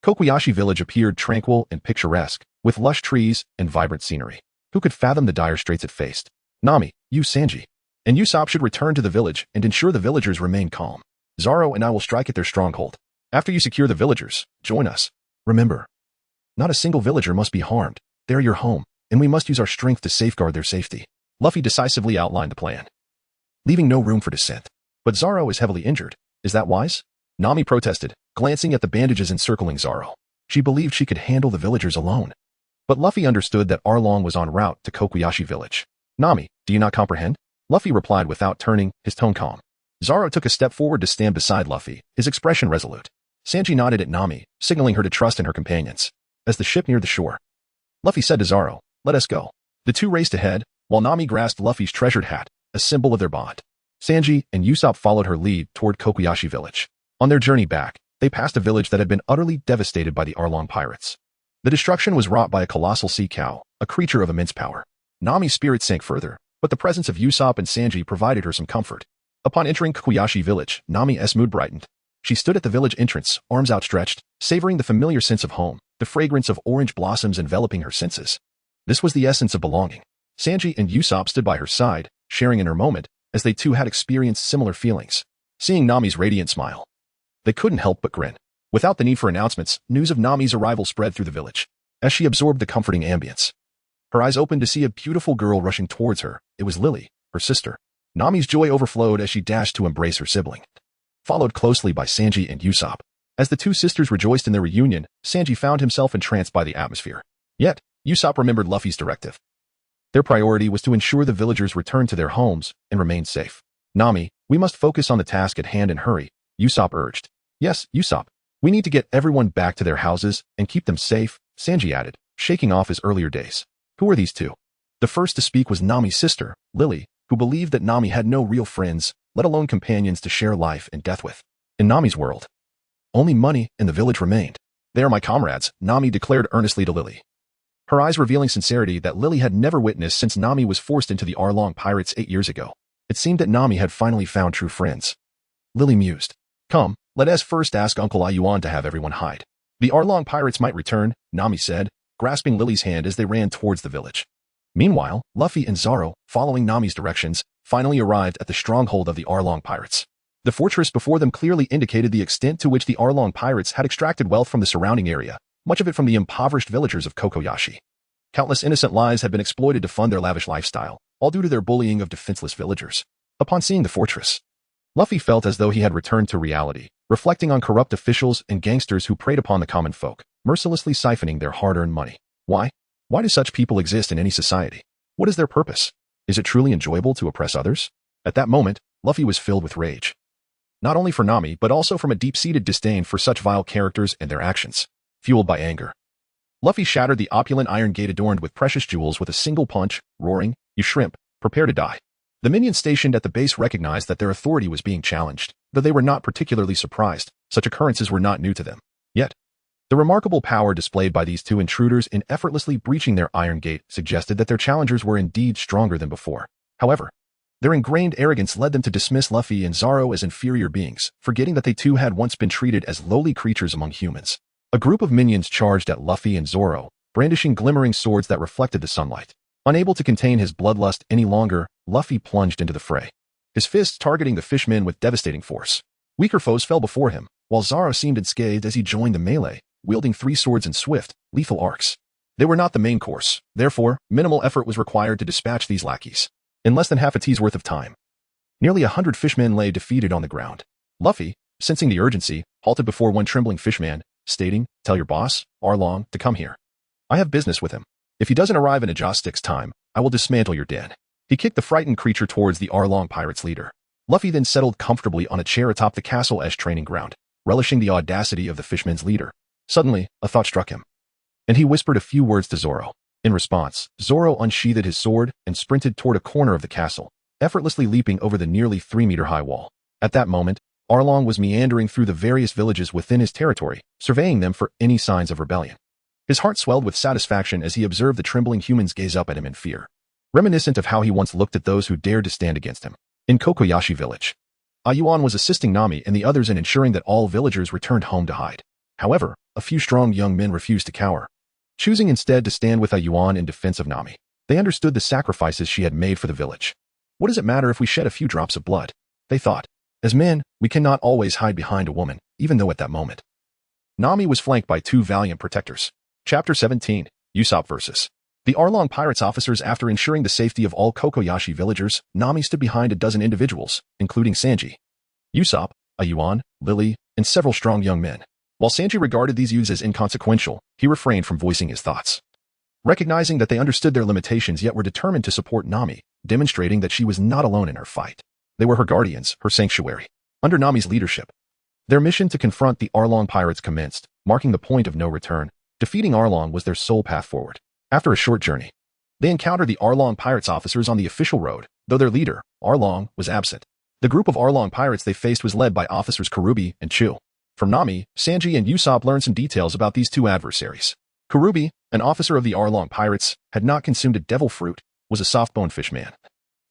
Cocoyasi village appeared tranquil and picturesque, with lush trees and vibrant scenery. Who could fathom the dire straits it faced? Nami, you, Sanji, and Usopp should return to the village and ensure the villagers remain calm. Zoro and I will strike at their stronghold. After you secure the villagers, join us. Remember, not a single villager must be harmed. They're your home, and we must use our strength to safeguard their safety. Luffy decisively outlined the plan, leaving no room for dissent. But Zoro is heavily injured. Is that wise? Nami protested, glancing at the bandages encircling Zoro. She believed she could handle the villagers alone. But Luffy understood that Arlong was en route to Cocoyasi village. Nami, do you not comprehend? Luffy replied without turning, his tone calm. Zoro took a step forward to stand beside Luffy, his expression resolute. Sanji nodded at Nami, signaling her to trust in her companions. As the ship neared the shore, Luffy said to Zoro, "Let us go." The two raced ahead, while Nami grasped Luffy's treasured hat, a symbol of their bond. Sanji and Usopp followed her lead toward Cocoyasi village. On their journey back, they passed a village that had been utterly devastated by the Arlong pirates. The destruction was wrought by a colossal sea cow, a creature of immense power. Nami's spirit sank further, but the presence of Usopp and Sanji provided her some comfort. Upon entering Cocoyasi village, Nami's mood brightened. She stood at the village entrance, arms outstretched, savoring the familiar sense of home, the fragrance of orange blossoms enveloping her senses. This was the essence of belonging. Sanji and Usopp stood by her side, sharing in her moment, as they too had experienced similar feelings. Seeing Nami's radiant smile, they couldn't help but grin. Without the need for announcements, news of Nami's arrival spread through the village. As she absorbed the comforting ambience, her eyes opened to see a beautiful girl rushing towards her. It was Lily, her sister. Nami's joy overflowed as she dashed to embrace her sibling, followed closely by Sanji and Usopp. As the two sisters rejoiced in their reunion, Sanji found himself entranced by the atmosphere. Yet, Usopp remembered Luffy's directive. Their priority was to ensure the villagers returned to their homes and remained safe. "Nami, we must focus on the task at hand and hurry," Usopp urged. "Yes, Usopp. We need to get everyone back to their houses and keep them safe," Sanji added, shaking off his earlier days. Who were these two? The first to speak was Nami's sister, Lily, who believed that Nami had no real friends, let alone companions to share life and death with. In Nami's world, only money and the village remained. "They are my comrades," Nami declared earnestly to Lily, her eyes revealing sincerity that Lily had never witnessed since Nami was forced into the Arlong pirates 8 years ago. It seemed that Nami had finally found true friends. Lily mused. "Come, let us first ask Uncle Ayuan to have everyone hide. The Arlong pirates might return," Nami said, grasping Lily's hand as they ran towards the village. Meanwhile, Luffy and Zoro, following Nami's directions, finally arrived at the stronghold of the Arlong pirates. The fortress before them clearly indicated the extent to which the Arlong pirates had extracted wealth from the surrounding area, much of it from the impoverished villagers of Cocoyasi. Countless innocent lives had been exploited to fund their lavish lifestyle, all due to their bullying of defenseless villagers. Upon seeing the fortress, Luffy felt as though he had returned to reality, reflecting on corrupt officials and gangsters who preyed upon the common folk, mercilessly siphoning their hard-earned money. Why? Why do such people exist in any society? What is their purpose? Is it truly enjoyable to oppress others? At that moment, Luffy was filled with rage. Not only for Nami, but also from a deep-seated disdain for such vile characters and their actions. Fueled by anger, Luffy shattered the opulent iron gate adorned with precious jewels with a single punch, roaring, "You shrimp, prepare to die." The minions stationed at the base recognized that their authority was being challenged, though they were not particularly surprised. Such occurrences were not new to them. Yet, the remarkable power displayed by these two intruders in effortlessly breaching their iron gate suggested that their challengers were indeed stronger than before. However, their ingrained arrogance led them to dismiss Luffy and Zoro as inferior beings, forgetting that they too had once been treated as lowly creatures among humans. A group of minions charged at Luffy and Zoro, brandishing glimmering swords that reflected the sunlight. Unable to contain his bloodlust any longer, Luffy plunged into the fray, his fists targeting the fishmen with devastating force. Weaker foes fell before him, while Zoro seemed unscathed as he joined the melee, wielding 3 swords in swift, lethal arcs. They were not the main course, therefore, minimal effort was required to dispatch these lackeys. In less than half a tea's worth of time, nearly 100 fishmen lay defeated on the ground. Luffy, sensing the urgency, halted before one trembling fishman, stating, "Tell your boss, Arlong, to come here. I have business with him. If he doesn't arrive in a joss stick's time, I will dismantle your den." He kicked the frightened creature towards the Arlong pirates' leader. Luffy then settled comfortably on a chair atop the castle-esque training ground, relishing the audacity of the fishman's leader. Suddenly, a thought struck him, and he whispered a few words to Zoro. In response, Zoro unsheathed his sword and sprinted toward a corner of the castle, effortlessly leaping over the nearly 3-meter-high wall. At that moment, Arlong was meandering through the various villages within his territory, surveying them for any signs of rebellion. His heart swelled with satisfaction as he observed the trembling humans gaze up at him in fear, reminiscent of how he once looked at those who dared to stand against him. In Cocoyasi village, Ayuan was assisting Nami and the others in ensuring that all villagers returned home to hide. However, a few strong young men refused to cower, choosing instead to stand with Ayuan in defense of Nami. They understood the sacrifices she had made for the village. What does it matter if we shed a few drops of blood? They thought. As men, we cannot always hide behind a woman, even though at that moment, Nami was flanked by 2 valiant protectors. Chapter 17, Usopp vs. The Arlong Pirates officers. After ensuring the safety of all Cocoyasi villagers, Nami stood behind a dozen individuals, including Sanji, Usopp, Ayuan, Lily, and several strong young men. While Sanji regarded these youths as inconsequential, he refrained from voicing his thoughts, recognizing that they understood their limitations yet were determined to support Nami, demonstrating that she was not alone in her fight. They were her guardians, her sanctuary. Under Nami's leadership, their mission to confront the Arlong pirates commenced, marking the point of no return. Defeating Arlong was their sole path forward. After a short journey, they encountered the Arlong pirates officers on the official road, though their leader, Arlong, was absent. The group of Arlong pirates they faced was led by officers Koby and Chu. From Nami, Sanji and Usopp learned some details about these 2 adversaries. Koby, an officer of the Arlong pirates, had not consumed a devil fruit, was a soft-boned fishman,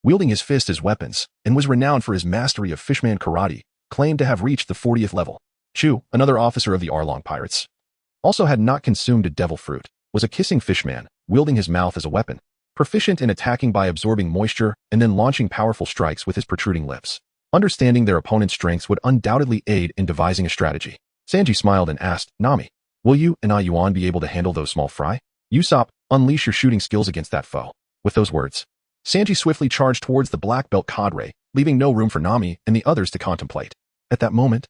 wielding his fist as weapons, and was renowned for his mastery of fishman karate, claimed to have reached the 40th level. Chu, another officer of the Arlong pirates, also had not consumed a devil fruit, was a kissing fishman, wielding his mouth as a weapon, proficient in attacking by absorbing moisture and then launching powerful strikes with his protruding lips. Understanding their opponent's strengths would undoubtedly aid in devising a strategy. Sanji smiled and asked, "Nami, will you and Ayuan be able to handle those small fry? Usopp, unleash your shooting skills against that foe." With those words, Sanji swiftly charged towards the black belt cadre, leaving no room for Nami and the others to contemplate. At that moment,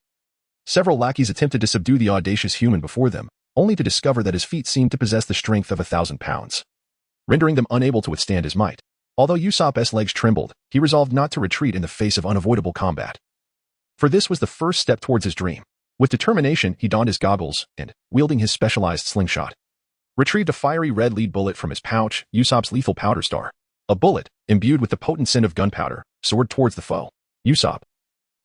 several lackeys attempted to subdue the audacious human before them, only to discover that his feet seemed to possess the strength of 1,000 pounds, rendering them unable to withstand his might. Although Usopp's legs trembled, he resolved not to retreat in the face of unavoidable combat. For this was the first step towards his dream. With determination, he donned his goggles and, wielding his specialized slingshot, retrieved a fiery red lead bullet from his pouch, Usopp's lethal powder star. A bullet, imbued with the potent scent of gunpowder, soared towards the foe. Usopp,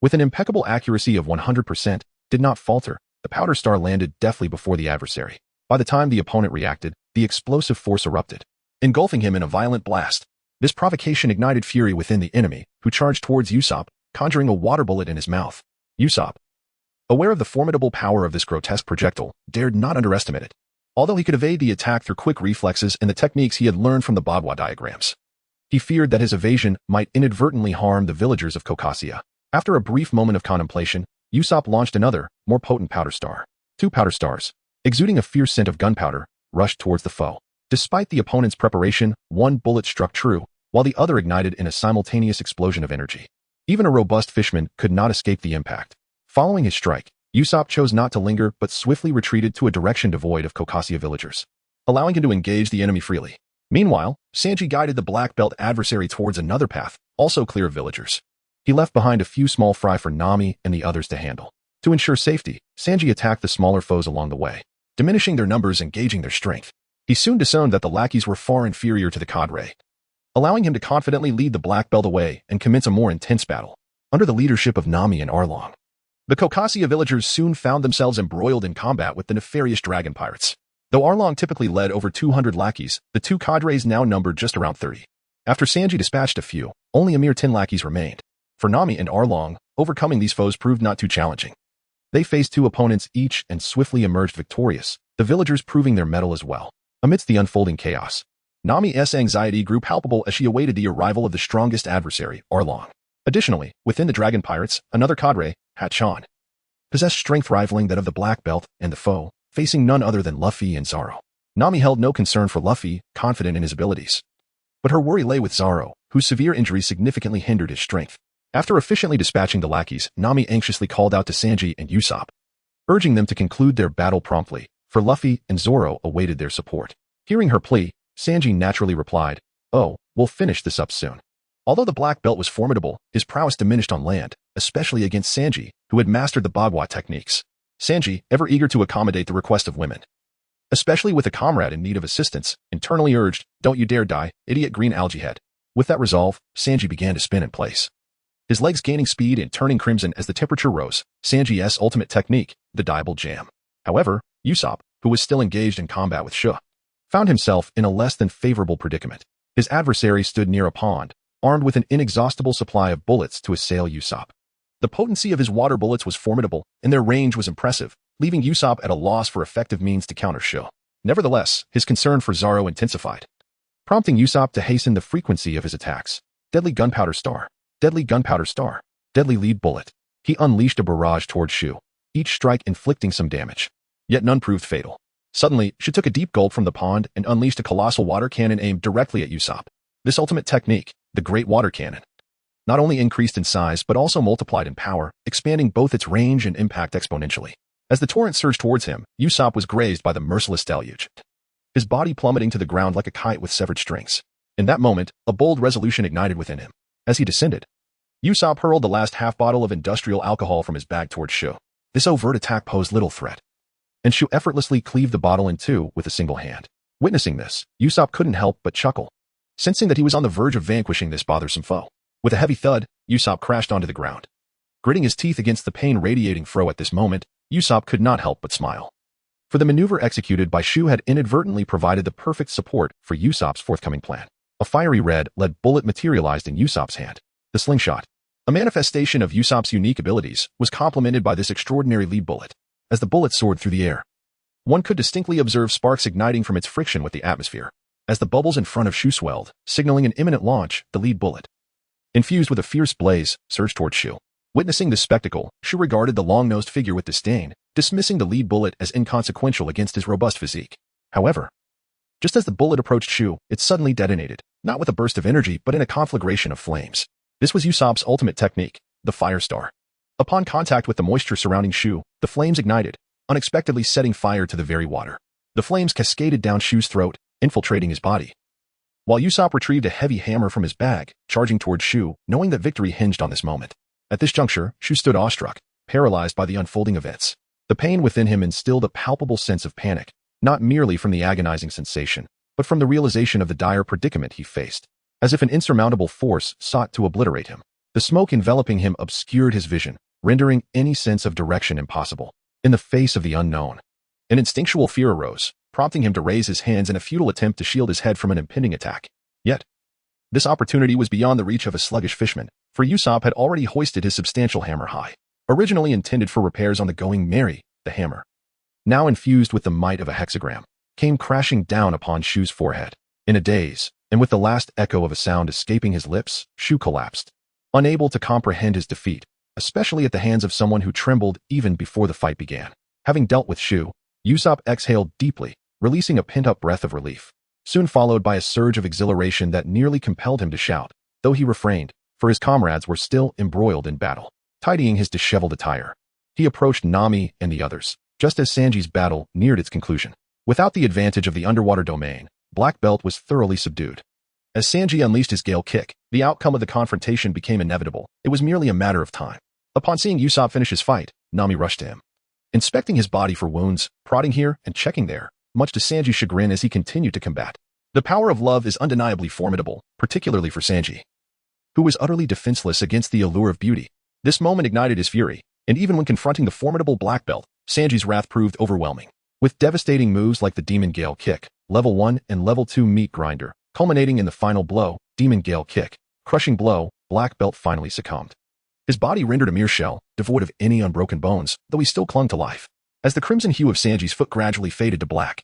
with an impeccable accuracy of 100%, did not falter. The powder star landed deftly before the adversary. By the time the opponent reacted, the explosive force erupted, engulfing him in a violent blast. This provocation ignited fury within the enemy, who charged towards Usopp, conjuring a water bullet in his mouth. Usopp, aware of the formidable power of this grotesque projectile, dared not underestimate it. Although he could evade the attack through quick reflexes and the techniques he had learned from the Bagua diagrams, he feared that his evasion might inadvertently harm the villagers of Cocoyasi. After a brief moment of contemplation, Usopp launched another, more potent powder star. 2 powder stars, exuding a fierce scent of gunpowder, rushed towards the foe. Despite the opponent's preparation, one bullet struck true, while the other ignited in a simultaneous explosion of energy. Even a robust fishman could not escape the impact. Following his strike, Usopp chose not to linger but swiftly retreated to a direction devoid of Cocoyasi villagers, allowing him to engage the enemy freely. Meanwhile, Sanji guided the black belt adversary towards another path, also clear of villagers. He left behind a few small fry for Nami and the others to handle. To ensure safety, Sanji attacked the smaller foes along the way, diminishing their numbers and gauging their strength. He soon discerned that the lackeys were far inferior to the cadre, allowing him to confidently lead the black belt away and commence a more intense battle. Under the leadership of Nami and Arlong, the Cocoyasi villagers soon found themselves embroiled in combat with the nefarious dragon pirates. Though Arlong typically led over 200 lackeys, the two cadres now numbered just around 30. After Sanji dispatched a few, only a mere 10 lackeys remained. For Nami and Arlong, overcoming these foes proved not too challenging. They faced 2 opponents each and swiftly emerged victorious, the villagers proving their mettle as well. Amidst the unfolding chaos, Nami's anxiety grew palpable as she awaited the arrival of the strongest adversary, Arlong. Additionally, within the dragon pirates, another cadre, Hachan, possessed strength rivaling that of the black belt and the foe, facing none other than Luffy and Zoro. Nami held no concern for Luffy, confident in his abilities. But her worry lay with Zoro, whose severe injury significantly hindered his strength. After efficiently dispatching the lackeys, Nami anxiously called out to Sanji and Usopp, urging them to conclude their battle promptly, for Luffy and Zoro awaited their support. Hearing her plea, Sanji naturally replied, "Oh, we'll finish this up soon." Although the black belt was formidable, his prowess diminished on land, especially against Sanji, who had mastered the Bagua techniques. Sanji, ever eager to accommodate the request of women, especially with a comrade in need of assistance, internally urged, "Don't you dare die, idiot green algae head." With that resolve, Sanji began to spin in place, his legs gaining speed and turning crimson as the temperature rose. Sanji's ultimate technique, the diable jam. However, Usopp, who was still engaged in combat with Shu, found himself in a less than favorable predicament. His adversary stood near a pond, armed with an inexhaustible supply of bullets to assail Usopp. The potency of his water bullets was formidable, and their range was impressive, leaving Usopp at a loss for effective means to counter Shu. Nevertheless, his concern for Zoro intensified, prompting Usopp to hasten the frequency of his attacks. Deadly gunpowder star, deadly gunpowder star, deadly lead bullet. He unleashed a barrage towards Shu, each strike inflicting some damage. Yet none proved fatal. Suddenly, Shu took a deep gulp from the pond and unleashed a colossal water cannon aimed directly at Usopp. This ultimate technique, the Great Water Cannon, not only increased in size but also multiplied in power, expanding both its range and impact exponentially. As the torrent surged towards him, Usopp was grazed by the merciless deluge, his body plummeting to the ground like a kite with severed strings. In that moment, a bold resolution ignited within him. As he descended, Usopp hurled the last half bottle of industrial alcohol from his bag towards Shu. This overt attack posed little threat, and Shu effortlessly cleaved the bottle in two with a single hand. Witnessing this, Usopp couldn't help but chuckle, sensing that he was on the verge of vanquishing this bothersome foe. With a heavy thud, Usopp crashed onto the ground. Gritting his teeth against the pain-radiating fro at this moment, Usopp could not help but smile. For the maneuver executed by Shu had inadvertently provided the perfect support for Usopp's forthcoming plan. A fiery red-lead bullet materialized in Usopp's hand. The slingshot, a manifestation of Usopp's unique abilities, was complemented by this extraordinary lead bullet. As the bullet soared through the air, one could distinctly observe sparks igniting from its friction with the atmosphere. As the bubbles in front of Shu swelled, signaling an imminent launch, the lead bullet, infused with a fierce blaze, surged towards Shu. Witnessing this spectacle, Shu regarded the long-nosed figure with disdain, dismissing the lead bullet as inconsequential against his robust physique. However, just as the bullet approached Shu, it suddenly detonated, not with a burst of energy but in a conflagration of flames. This was Usopp's ultimate technique, the Fire Star. Upon contact with the moisture surrounding Shu, the flames ignited, unexpectedly setting fire to the very water. The flames cascaded down Shu's throat, infiltrating his body, while Usopp retrieved a heavy hammer from his bag, charging towards Shu, knowing that victory hinged on this moment. At this juncture, Shu stood awestruck, paralyzed by the unfolding events. The pain within him instilled a palpable sense of panic, not merely from the agonizing sensation, but from the realization of the dire predicament he faced. as if an insurmountable force sought to obliterate him. The smoke enveloping him obscured his vision, rendering any sense of direction impossible. In the face of the unknown, an instinctual fear arose, prompting him to raise his hands in a futile attempt to shield his head from an impending attack. Yet, this opportunity was beyond the reach of a sluggish fishman, for Usopp had already hoisted his substantial hammer high. Originally intended for repairs on the Going Merry, the hammer, now infused with the might of a hexagram, came crashing down upon Shu's forehead. In a daze, and with the last echo of a sound escaping his lips, Shu collapsed, unable to comprehend his defeat, especially at the hands of someone who trembled even before the fight began. Having dealt with Shu, Usopp exhaled deeply, releasing a pent-up breath of relief, soon followed by a surge of exhilaration that nearly compelled him to shout, though he refrained, for his comrades were still embroiled in battle. Tidying his disheveled attire, he approached Nami and the others, just as Sanji's battle neared its conclusion. Without the advantage of the underwater domain, Black Belt was thoroughly subdued. As Sanji unleashed his gale kick, the outcome of the confrontation became inevitable. It was merely a matter of time. Upon seeing Usopp finish his fight, Nami rushed to him, inspecting his body for wounds, prodding here and checking there, much to Sanji's chagrin as he continued to combat. The power of love is undeniably formidable, particularly for Sanji, who was utterly defenseless against the allure of beauty. This moment ignited his fury, and even when confronting the formidable Black Belt, Sanji's wrath proved overwhelming. With devastating moves like the Demon Gale Kick, Level 1 and Level 2 Meat Grinder, culminating in the final blow, Demon Gale Kick, crushing blow, Black Belt finally succumbed. His body rendered a mere shell, devoid of any unbroken bones, though he still clung to life. As the crimson hue of Sanji's foot gradually faded to black,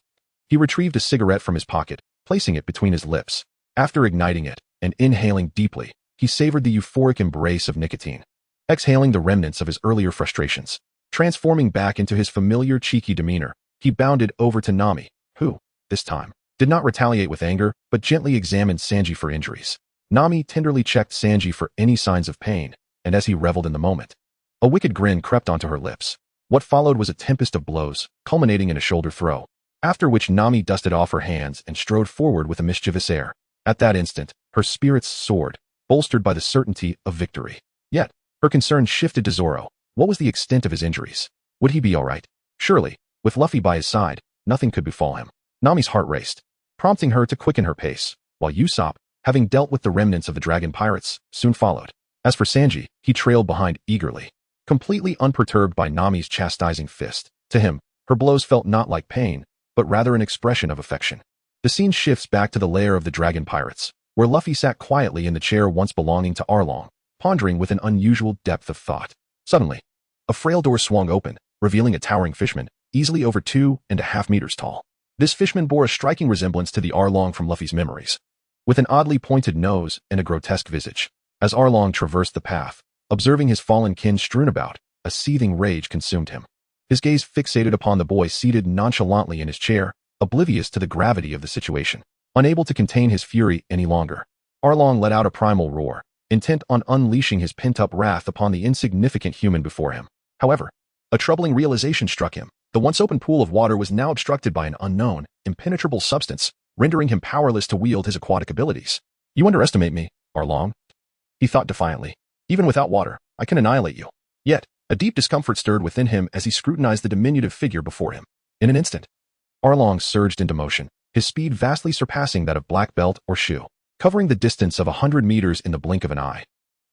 he retrieved a cigarette from his pocket, placing it between his lips. After igniting it and inhaling deeply, he savored the euphoric embrace of nicotine, exhaling the remnants of his earlier frustrations. Transforming back into his familiar cheeky demeanor, he bounded over to Nami, who, this time, did not retaliate with anger, but gently examined Sanji for injuries. Nami tenderly checked Sanji for any signs of pain, and as he reveled in the moment, a wicked grin crept onto her lips. What followed was a tempest of blows, culminating in a shoulder throw, after which Nami dusted off her hands and strode forward with a mischievous air. At that instant, her spirits soared, bolstered by the certainty of victory. Yet, her concern shifted to Zoro. What was the extent of his injuries? Would he be all right? Surely, with Luffy by his side, nothing could befall him. Nami's heart raced, prompting her to quicken her pace, while Usopp, having dealt with the remnants of the dragon pirates, soon followed. As for Sanji, he trailed behind eagerly, completely unperturbed by Nami's chastising fist. To him, her blows felt not like pain, but rather an expression of affection. The scene shifts back to the lair of the dragon pirates, where Luffy sat quietly in the chair once belonging to Arlong, pondering with an unusual depth of thought. Suddenly, a frail door swung open, revealing a towering fishman, easily over 2.5 meters tall. This fishman bore a striking resemblance to the Arlong from Luffy's memories, with an oddly pointed nose and a grotesque visage. As Arlong traversed the path, observing his fallen kin strewn about, a seething rage consumed him. His gaze fixated upon the boy seated nonchalantly in his chair, oblivious to the gravity of the situation. Unable to contain his fury any longer, Arlong let out a primal roar, intent on unleashing his pent-up wrath upon the insignificant human before him. However, a troubling realization struck him. The once open pool of water was now obstructed by an unknown, impenetrable substance, rendering him powerless to wield his aquatic abilities. "You underestimate me, Arlong," he thought defiantly. "Even without water, I can annihilate you." Yet, a deep discomfort stirred within him as he scrutinized the diminutive figure before him. In an instant, Arlong surged into motion, his speed vastly surpassing that of Black Belt or Shu, covering the distance of 100 meters in the blink of an eye.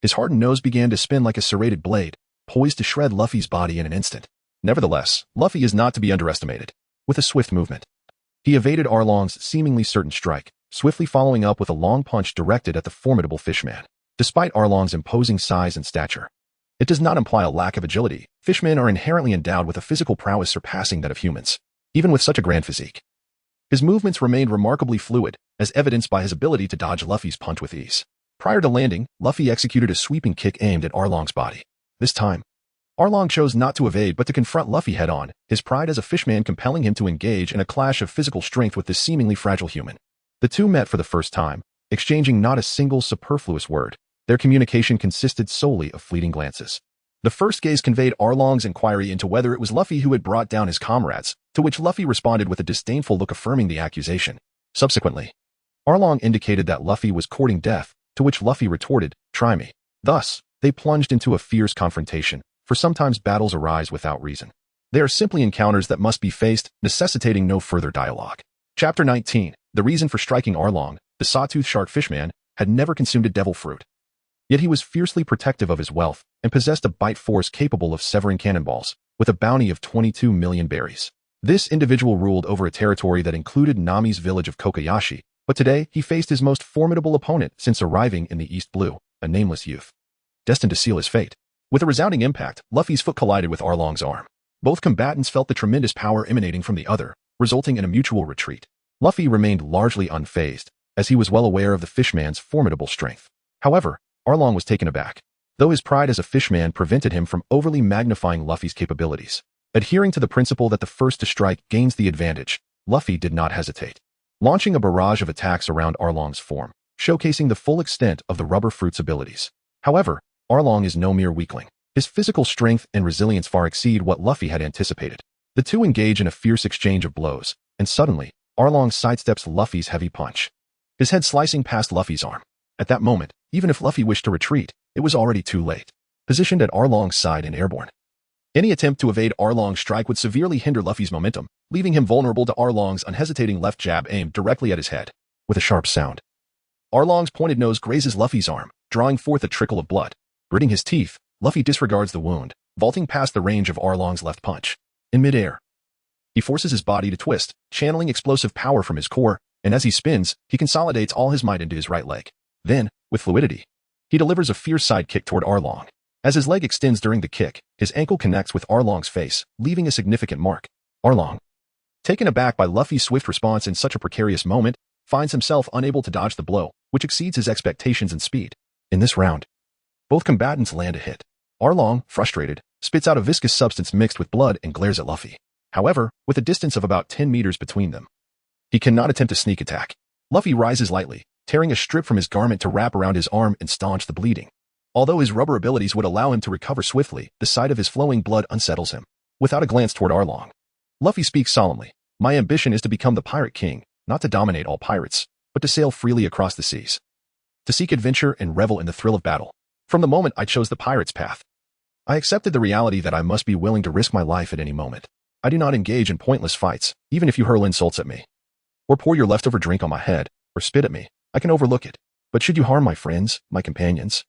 His hardened nose began to spin like a serrated blade, poised to shred Luffy's body in an instant. Nevertheless, Luffy is not to be underestimated. With a swift movement, he evaded Arlong's seemingly certain strike, swiftly following up with a long punch directed at the formidable fishman. Despite Arlong's imposing size and stature, it does not imply a lack of agility. Fishmen are inherently endowed with a physical prowess surpassing that of humans, even with such a grand physique. His movements remained remarkably fluid, as evidenced by his ability to dodge Luffy's punch with ease. Prior to landing, Luffy executed a sweeping kick aimed at Arlong's body. This time, Arlong chose not to evade but to confront Luffy head-on, his pride as a fishman compelling him to engage in a clash of physical strength with this seemingly fragile human. The two met for the first time, exchanging not a single superfluous word. Their communication consisted solely of fleeting glances. The first gaze conveyed Arlong's inquiry into whether it was Luffy who had brought down his comrades, to which Luffy responded with a disdainful look affirming the accusation. Subsequently, Arlong indicated that Luffy was courting death, to which Luffy retorted, "Try me." Thus, they plunged into a fierce confrontation, for sometimes battles arise without reason. They are simply encounters that must be faced, necessitating no further dialogue. Chapter 19. The reason for striking Arlong. The Sawtooth Shark Fishman, had never consumed a devil fruit. Yet he was fiercely protective of his wealth and possessed a bite force capable of severing cannonballs, with a bounty of 22 million berries. This individual ruled over a territory that included Nami's village of Cocoyasi, but today he faced his most formidable opponent since arriving in the East Blue, a nameless youth, destined to seal his fate. With a resounding impact, Luffy's foot collided with Arlong's arm. Both combatants felt the tremendous power emanating from the other, resulting in a mutual retreat. Luffy remained largely unfazed, as he was well aware of the fishman's formidable strength. However, Arlong was taken aback, though his pride as a fishman prevented him from overly magnifying Luffy's capabilities. Adhering to the principle that the first to strike gains the advantage, Luffy did not hesitate, launching a barrage of attacks around Arlong's form, showcasing the full extent of the rubber fruit's abilities. However, Arlong is no mere weakling. His physical strength and resilience far exceed what Luffy had anticipated. The two engage in a fierce exchange of blows, and suddenly, Arlong sidesteps Luffy's heavy punch, his head slicing past Luffy's arm. At that moment, even if Luffy wished to retreat, it was already too late. Positioned at Arlong's side and airborne, any attempt to evade Arlong's strike would severely hinder Luffy's momentum, leaving him vulnerable to Arlong's unhesitating left jab aimed directly at his head. With a sharp sound, Arlong's pointed nose grazes Luffy's arm, drawing forth a trickle of blood. Gritting his teeth, Luffy disregards the wound, vaulting past the range of Arlong's left punch. In midair, he forces his body to twist, channeling explosive power from his core, and as he spins, he consolidates all his might into his right leg. Then, with fluidity, he delivers a fierce side kick toward Arlong. As his leg extends during the kick, his ankle connects with Arlong's face, leaving a significant mark. Arlong, taken aback by Luffy's swift response in such a precarious moment, finds himself unable to dodge the blow, which exceeds his expectations in speed. In this round, both combatants land a hit. Arlong, frustrated, spits out a viscous substance mixed with blood and glares at Luffy. However, with a distance of about 10 meters between them, he cannot attempt a sneak attack. Luffy rises lightly, tearing a strip from his garment to wrap around his arm and staunch the bleeding. Although his rubber abilities would allow him to recover swiftly, the sight of his flowing blood unsettles him. Without a glance toward Arlong, Luffy speaks solemnly. My ambition is to become the pirate king, not to dominate all pirates, but to sail freely across the seas, to seek adventure and revel in the thrill of battle. From the moment I chose the pirate's path, I accepted the reality that I must be willing to risk my life at any moment. I do not engage in pointless fights, even if you hurl insults at me, or pour your leftover drink on my head, or spit at me. I can overlook it. But should you harm my friends, my companions,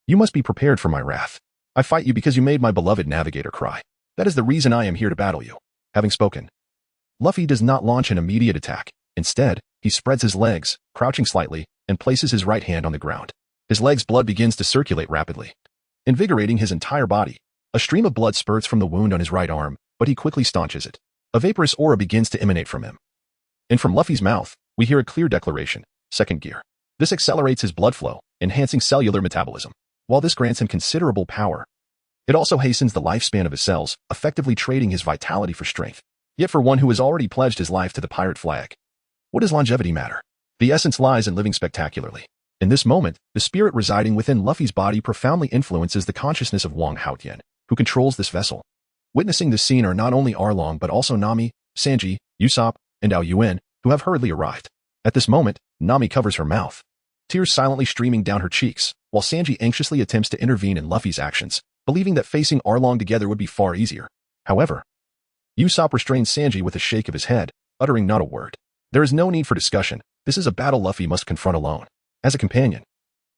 you must be prepared for my wrath. I fight you because you made my beloved navigator cry. That is the reason I am here to battle you. Having spoken, Luffy does not launch an immediate attack. Instead, he spreads his legs, crouching slightly, and places his right hand on the ground. His leg's blood begins to circulate rapidly, invigorating his entire body. A stream of blood spurts from the wound on his right arm, but he quickly staunches it. A vaporous aura begins to emanate from him. And from Luffy's mouth, we hear a clear declaration: second gear. This accelerates his blood flow, enhancing cellular metabolism. While this grants him considerable power, it also hastens the lifespan of his cells, effectively trading his vitality for strength. Yet for one who has already pledged his life to the pirate flag, what does longevity matter? The essence lies in living spectacularly. In this moment, the spirit residing within Luffy's body profoundly influences the consciousness of Wang Haotian, who controls this vessel. Witnessing this scene are not only Arlong but also Nami, Sanji, Usopp, and Ao Yuen, who have hurriedly arrived. At this moment, Nami covers her mouth, tears silently streaming down her cheeks, while Sanji anxiously attempts to intervene in Luffy's actions, believing that facing Arlong together would be far easier. However, Usopp restrains Sanji with a shake of his head, uttering not a word. There is no need for discussion. This is a battle Luffy must confront alone. As a companion,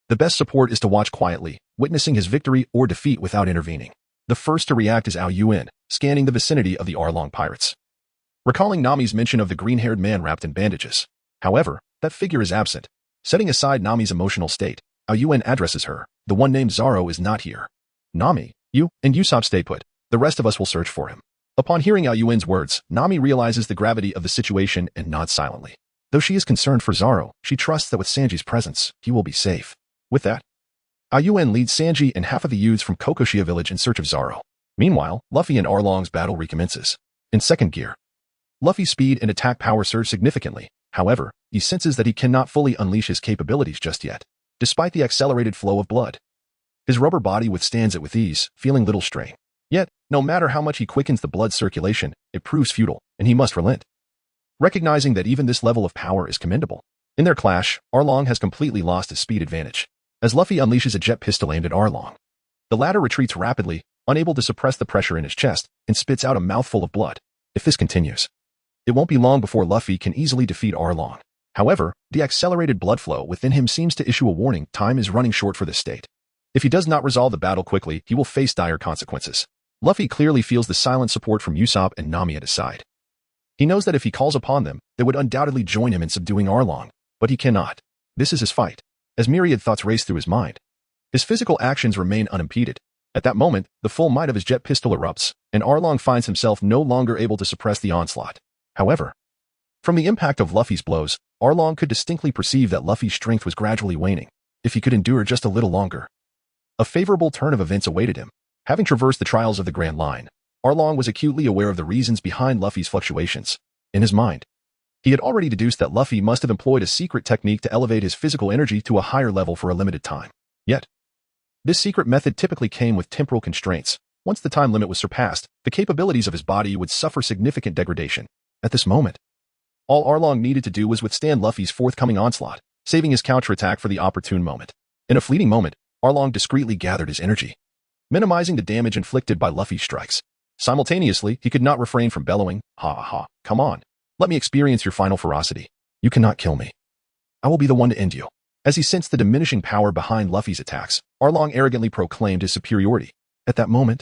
the best support is to watch quietly, witnessing his victory or defeat without intervening. The first to react is Ao Yuen, scanning the vicinity of the Arlong pirates, recalling Nami's mention of the green-haired man wrapped in bandages. However, that figure is absent. Setting aside Nami's emotional state, Ao Yuen addresses her. The one named Zoro is not here. Nami, you, and Usopp stay put. The rest of us will search for him. Upon hearing Ao Yuen's words, Nami realizes the gravity of the situation and nods silently. Though she is concerned for Zoro, she trusts that with Sanji's presence, he will be safe. With that, Ao Yuen leads Sanji and half of the youths from Kocoyasi village in search of Zoro. Meanwhile, Luffy and Arlong's battle recommences. In second gear, Luffy's speed and attack power surge significantly. However, he senses that he cannot fully unleash his capabilities just yet. Despite the accelerated flow of blood, his rubber body withstands it with ease, feeling little strain. Yet, no matter how much he quickens the blood circulation, it proves futile, and he must relent. Recognizing that even this level of power is commendable. In their clash, Arlong has completely lost his speed advantage, as Luffy unleashes a jet pistol aimed at Arlong. The latter retreats rapidly, unable to suppress the pressure in his chest, and spits out a mouthful of blood. If this continues, it won't be long before Luffy can easily defeat Arlong. However, the accelerated blood flow within him seems to issue a warning: time is running short for this state. If he does not resolve the battle quickly, he will face dire consequences. Luffy clearly feels the silent support from Usopp and Nami at his side. He knows that if he calls upon them, they would undoubtedly join him in subduing Arlong, but he cannot. This is his fight. As myriad thoughts race through his mind, his physical actions remain unimpeded. At that moment, the full might of his jet pistol erupts, and Arlong finds himself no longer able to suppress the onslaught. However, from the impact of Luffy's blows, Arlong could distinctly perceive that Luffy's strength was gradually waning. If he could endure just a little longer, a favorable turn of events awaited him. Having traversed the trials of the Grand Line, Arlong was acutely aware of the reasons behind Luffy's fluctuations. In his mind, he had already deduced that Luffy must have employed a secret technique to elevate his physical energy to a higher level for a limited time. Yet, this secret method typically came with temporal constraints. Once the time limit was surpassed, the capabilities of his body would suffer significant degradation. At this moment, all Arlong needed to do was withstand Luffy's forthcoming onslaught, saving his counterattack for the opportune moment. In a fleeting moment, Arlong discreetly gathered his energy, minimizing the damage inflicted by Luffy's strikes. Simultaneously, he could not refrain from bellowing, "Ha ha, come on. Let me experience your final ferocity. You cannot kill me. I will be the one to end you." As he sensed the diminishing power behind Luffy's attacks, Arlong arrogantly proclaimed his superiority. At that moment,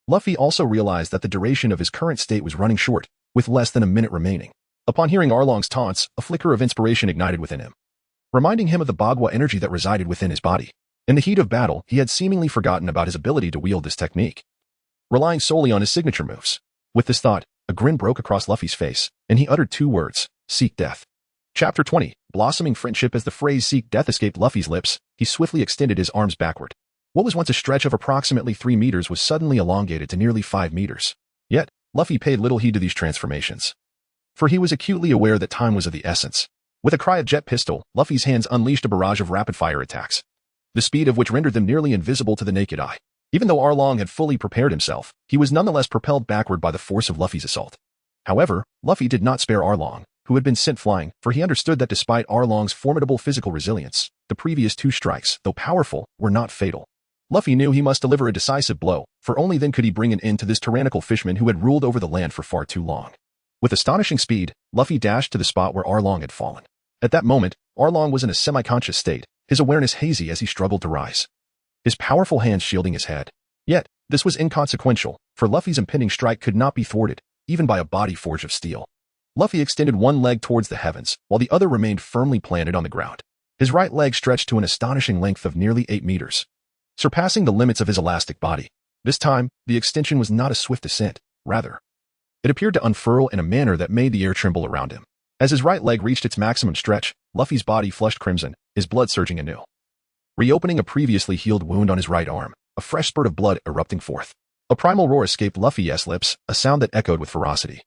Luffy also realized that the duration of his current state was running short, with less than a minute remaining. Upon hearing Arlong's taunts, a flicker of inspiration ignited within him, reminding him of the Bagua energy that resided within his body. In the heat of battle, he had seemingly forgotten about his ability to wield this technique, relying solely on his signature moves. With this thought, a grin broke across Luffy's face, and he uttered two words: "Seek death." Chapter 20, Blossoming Friendship. As the phrase "seek death" escaped Luffy's lips, he swiftly extended his arms backward. What was once a stretch of approximately 3 meters was suddenly elongated to nearly 5 meters. Yet, Luffy paid little heed to these transformations, for he was acutely aware that time was of the essence. With a cry of jet pistol, Luffy's hands unleashed a barrage of rapid-fire attacks, the speed of which rendered them nearly invisible to the naked eye. Even though Arlong had fully prepared himself, he was nonetheless propelled backward by the force of Luffy's assault. However, Luffy did not spare Arlong, who had been sent flying, for he understood that despite Arlong's formidable physical resilience, the previous 2 strikes, though powerful, were not fatal. Luffy knew he must deliver a decisive blow, for only then could he bring an end to this tyrannical fishman who had ruled over the land for far too long. With astonishing speed, Luffy dashed to the spot where Arlong had fallen. At that moment, Arlong was in a semi-conscious state, his awareness hazy as he struggled to rise, his powerful hands shielding his head. Yet, this was inconsequential, for Luffy's impending strike could not be thwarted, even by a body forged of steel. Luffy extended one leg towards the heavens, while the other remained firmly planted on the ground. His right leg stretched to an astonishing length of nearly 8 meters, surpassing the limits of his elastic body. This time, the extension was not a swift ascent. Rather, it appeared to unfurl in a manner that made the air tremble around him. As his right leg reached its maximum stretch, Luffy's body flushed crimson, his blood surging anew, reopening a previously healed wound on his right arm, a fresh spurt of blood erupting forth. A primal roar escaped Luffy's lips, a sound that echoed with ferocity,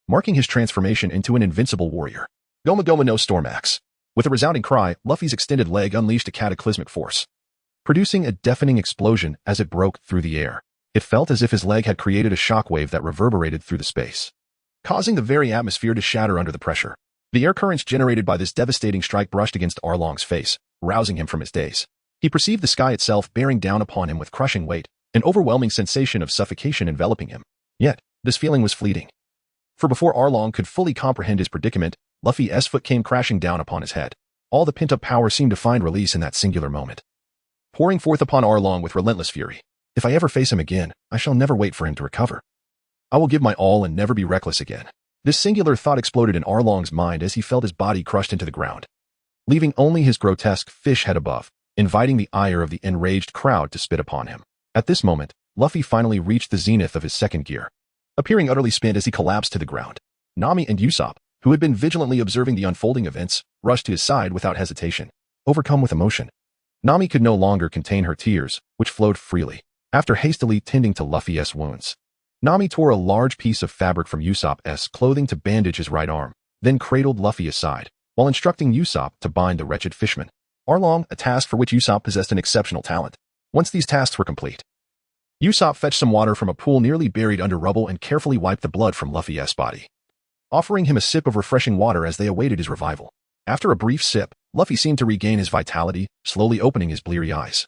marking his transformation into an invincible warrior. Goma Goma no Stormax. With a resounding cry, Luffy's extended leg unleashed a cataclysmic force, producing a deafening explosion as it broke through the air. It felt as if his leg had created a shockwave that reverberated through the space, causing the very atmosphere to shatter under the pressure. The air currents generated by this devastating strike brushed against Arlong's face, rousing him from his daze. He perceived the sky itself bearing down upon him with crushing weight, an overwhelming sensation of suffocation enveloping him. Yet, this feeling was fleeting, for before Arlong could fully comprehend his predicament, Luffy's foot came crashing down upon his head. All the pent-up power seemed to find release in that singular moment, pouring forth upon Arlong with relentless fury. If I ever face him again, I shall never wait for him to recover. I will give my all and never be reckless again. This singular thought exploded in Arlong's mind as he felt his body crushed into the ground, leaving only his grotesque fish head above, inviting the ire of the enraged crowd to spit upon him. At this moment, Luffy finally reached the zenith of his second gear, appearing utterly spent as he collapsed to the ground. Nami and Usopp, who had been vigilantly observing the unfolding events, rushed to his side without hesitation. Overcome with emotion, Nami could no longer contain her tears, which flowed freely. After hastily tending to Luffy's wounds, Nami tore a large piece of fabric from Usopp's clothing to bandage his right arm, then cradled Luffy aside, while instructing Usopp to bind the wretched fishman. Arlong, a task for which Usopp possessed an exceptional talent. Once these tasks were complete, Usopp fetched some water from a pool nearly buried under rubble and carefully wiped the blood from Luffy's body, offering him a sip of refreshing water as they awaited his revival. After a brief sip, Luffy seemed to regain his vitality, slowly opening his bleary eyes,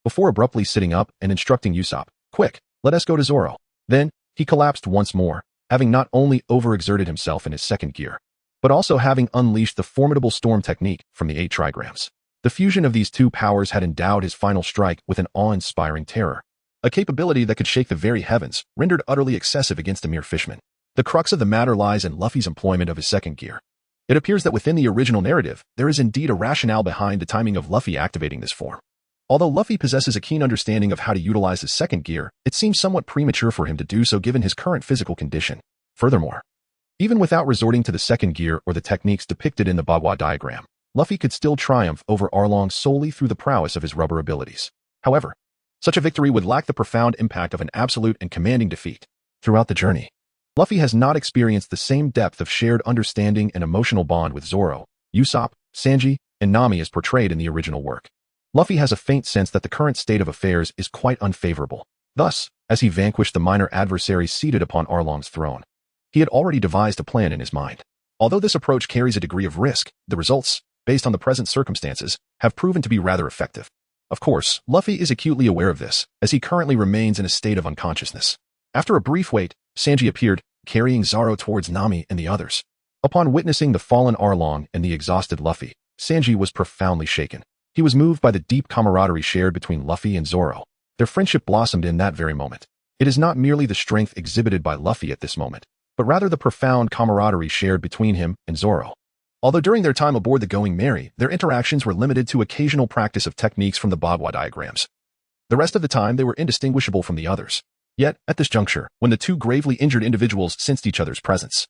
before abruptly sitting up and instructing Usopp, "Quick, let us go to Zoro." Then, he collapsed once more, having not only overexerted himself in his second gear, but also having unleashed the formidable storm technique from the 8 trigrams. The fusion of these two powers had endowed his final strike with an awe-inspiring terror, a capability that could shake the very heavens, rendered utterly excessive against a mere fishman. The crux of the matter lies in Luffy's employment of his second gear. It appears that within the original narrative, there is indeed a rationale behind the timing of Luffy activating this form. Although Luffy possesses a keen understanding of how to utilize his second gear, it seems somewhat premature for him to do so given his current physical condition. Furthermore, even without resorting to the second gear or the techniques depicted in the Bagua diagram, Luffy could still triumph over Arlong solely through the prowess of his rubber abilities. However, such a victory would lack the profound impact of an absolute and commanding defeat. Throughout the journey, Luffy has not experienced the same depth of shared understanding and emotional bond with Zoro, Usopp, Sanji, and Nami as portrayed in the original work. Luffy has a faint sense that the current state of affairs is quite unfavorable. Thus, as he vanquished the minor adversary seated upon Arlong's throne, he had already devised a plan in his mind. Although this approach carries a degree of risk, the results, based on the present circumstances, have proven to be rather effective. Of course, Luffy is acutely aware of this, as he currently remains in a state of unconsciousness. After a brief wait, Sanji appeared, carrying Zoro towards Nami and the others. Upon witnessing the fallen Arlong and the exhausted Luffy, Sanji was profoundly shaken. He was moved by the deep camaraderie shared between Luffy and Zoro. Their friendship blossomed in that very moment. It is not merely the strength exhibited by Luffy at this moment, but rather the profound camaraderie shared between him and Zoro. Although during their time aboard the Going Merry, their interactions were limited to occasional practice of techniques from the Bagua diagrams. The rest of the time they were indistinguishable from the others. Yet, at this juncture, when the two gravely injured individuals sensed each other's presence,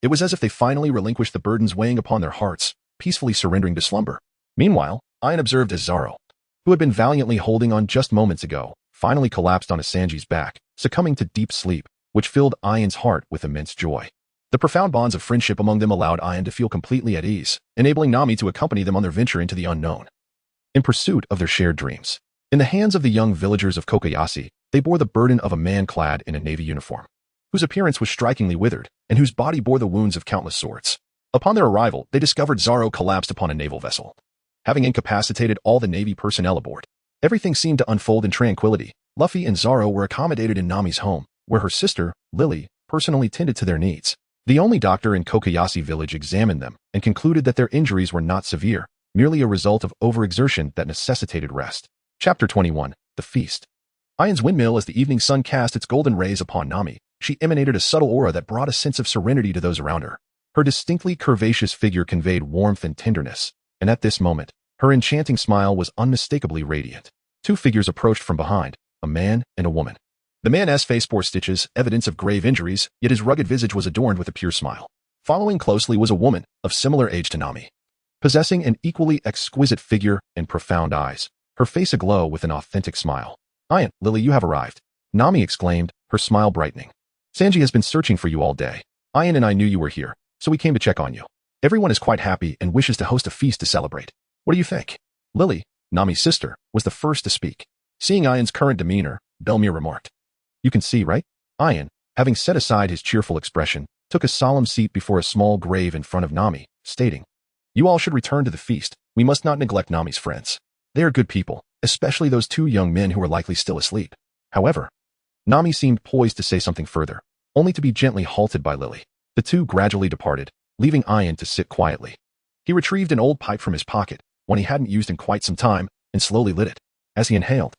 it was as if they finally relinquished the burdens weighing upon their hearts, peacefully surrendering to slumber. Meanwhile, Ian observed as Zoro, who had been valiantly holding on just moments ago, finally collapsed onto Sanji's back, succumbing to deep sleep, which filled Ian's heart with immense joy. The profound bonds of friendship among them allowed Ian to feel completely at ease, enabling Nami to accompany them on their venture into the unknown, in pursuit of their shared dreams. In the hands of the young villagers of Cocoyasi, they bore the burden of a man clad in a navy uniform, whose appearance was strikingly withered, and whose body bore the wounds of countless swords. Upon their arrival, they discovered Zoro collapsed upon a naval vessel, having incapacitated all the navy personnel aboard. Everything seemed to unfold in tranquility. Luffy and Zoro were accommodated in Nami's home, where her sister, Lily, personally tended to their needs. The only doctor in Cocoyasi village examined them and concluded that their injuries were not severe, merely a result of overexertion that necessitated rest. Chapter 21. The Feast. Ian's windmill as the evening sun cast its golden rays upon Nami. She emanated a subtle aura that brought a sense of serenity to those around her. Her distinctly curvaceous figure conveyed warmth and tenderness, and at this moment, her enchanting smile was unmistakably radiant. Two figures approached from behind, a man and a woman. The man's face bore stitches, evidence of grave injuries, yet his rugged visage was adorned with a pure smile. Following closely was a woman, of similar age to Nami, possessing an equally exquisite figure and profound eyes, her face aglow with an authentic smile. Ian, Lily, you have arrived, Nami exclaimed, her smile brightening. Sanji has been searching for you all day. Ian and I knew you were here, so we came to check on you. Everyone is quite happy and wishes to host a feast to celebrate. What do you think? Lily, Nami's sister, was the first to speak. Seeing Ian's current demeanor, Belmere remarked, "You can see, right?" Ian, having set aside his cheerful expression, took a solemn seat before a small grave in front of Nami, stating, "You all should return to the feast. We must not neglect Nami's friends. They are good people, especially those two young men who are likely still asleep." However, Nami seemed poised to say something further, only to be gently halted by Lily. The two gradually departed, leaving Ian to sit quietly. He retrieved an old pipe from his pocket, one he hadn't used in quite some time, and slowly lit it. As he inhaled,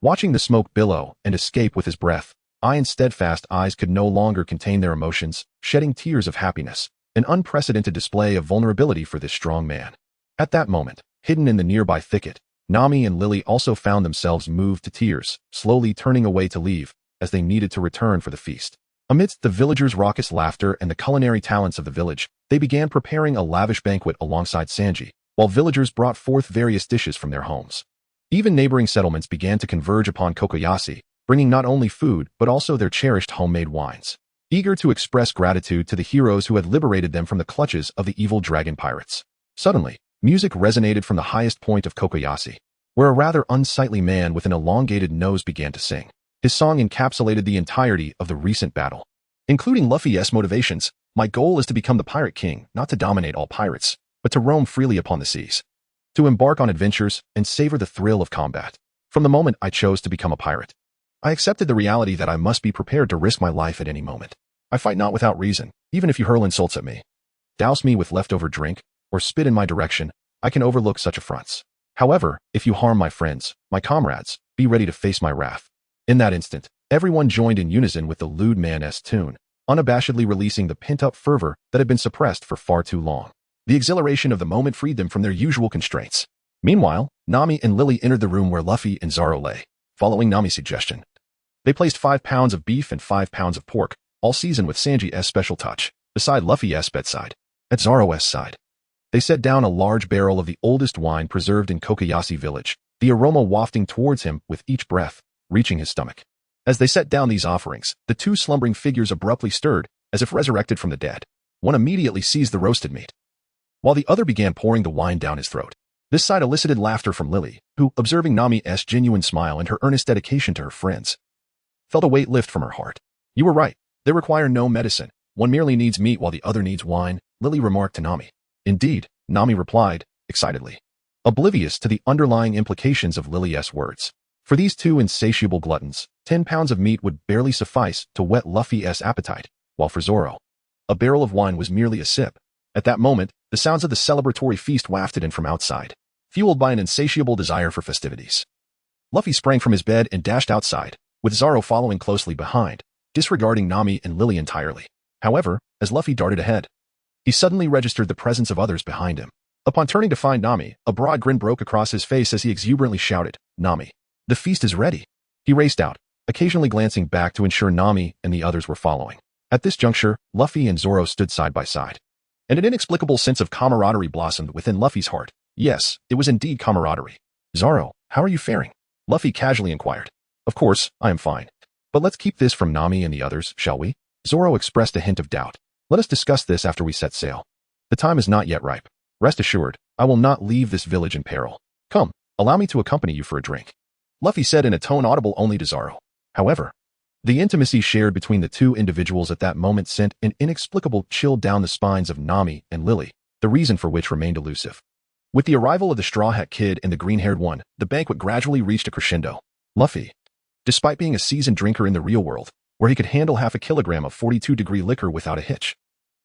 watching the smoke billow and escape with his breath, Ian's steadfast eyes could no longer contain their emotions, shedding tears of happiness, an unprecedented display of vulnerability for this strong man. At that moment, hidden in the nearby thicket, Nami and Lily also found themselves moved to tears, slowly turning away to leave, as they needed to return for the feast. Amidst the villagers' raucous laughter and the culinary talents of the village, they began preparing a lavish banquet alongside Sanji, while villagers brought forth various dishes from their homes. Even neighboring settlements began to converge upon Cocoyasi, bringing not only food but also their cherished homemade wines, eager to express gratitude to the heroes who had liberated them from the clutches of the evil dragon pirates. Suddenly, music resonated from the highest point of Cocoyasi, where a rather unsightly man with an elongated nose began to sing. His song encapsulated the entirety of the recent battle, including Luffy's motivations. "My goal is to become the pirate king, not to dominate all pirates, but to roam freely upon the seas, to embark on adventures and savor the thrill of combat. From the moment I chose to become a pirate, I accepted the reality that I must be prepared to risk my life at any moment. I fight not without reason, even if you hurl insults at me. douse me with leftover drink, or spit in my direction, I can overlook such affronts. However, if you harm my friends, my comrades, be ready to face my wrath. In that instant, everyone joined in unison with the lewd man's tune, unabashedly releasing the pent-up fervor that had been suppressed for far too long. The exhilaration of the moment freed them from their usual constraints. Meanwhile, Nami and Lily entered the room where Luffy and Zoro lay. Following Nami's suggestion, they placed 5 pounds of beef and 5 pounds of pork, all seasoned with Sanji's special touch, beside Luffy's bedside. At Zoro's side, they set down a large barrel of the oldest wine preserved in Cocoyasi village, the aroma wafting towards him with each breath, reaching his stomach. As they set down these offerings, the 2 slumbering figures abruptly stirred, as if resurrected from the dead. One immediately seized the roasted meat, while the other began pouring the wine down his throat. This sight elicited laughter from Lily, who, observing Nami's genuine smile and her earnest dedication to her friends, felt a weight lift from her heart. You were right. They require no medicine. One merely needs meat while the other needs wine, Lily remarked to Nami. Indeed, Nami replied, excitedly, oblivious to the underlying implications of Lily's words. For these 2 insatiable gluttons, 10 pounds of meat would barely suffice to whet Luffy's appetite, while for Zoro, a barrel of wine was merely a sip. At that moment, the sounds of the celebratory feast wafted in from outside, fueled by an insatiable desire for festivities. Luffy sprang from his bed and dashed outside, with Zoro following closely behind, disregarding Nami and Lily entirely. However, as Luffy darted ahead, he suddenly registered the presence of others behind him. Upon turning to find Nami, a broad grin broke across his face as he exuberantly shouted, Nami, the feast is ready. He raced out, occasionally glancing back to ensure Nami and the others were following. At this juncture, Luffy and Zoro stood side by side, and an inexplicable sense of camaraderie blossomed within Luffy's heart. Yes, it was indeed camaraderie. Zoro, how are you faring? Luffy casually inquired. Of course, I am fine. But let's keep this from Nami and the others, shall we? Zoro expressed a hint of doubt. Let us discuss this after we set sail. The time is not yet ripe. Rest assured, I will not leave this village in peril. Come, allow me to accompany you for a drink. Luffy said in a tone audible only to Zoro. However, the intimacy shared between the 2 individuals at that moment sent an inexplicable chill down the spines of Nami and Lily, the reason for which remained elusive. With the arrival of the Straw Hat Kid and the green-haired one, the banquet gradually reached a crescendo. Luffy, despite being a seasoned drinker in the real world, where he could handle half a kilogram of 42-degree liquor without a hitch,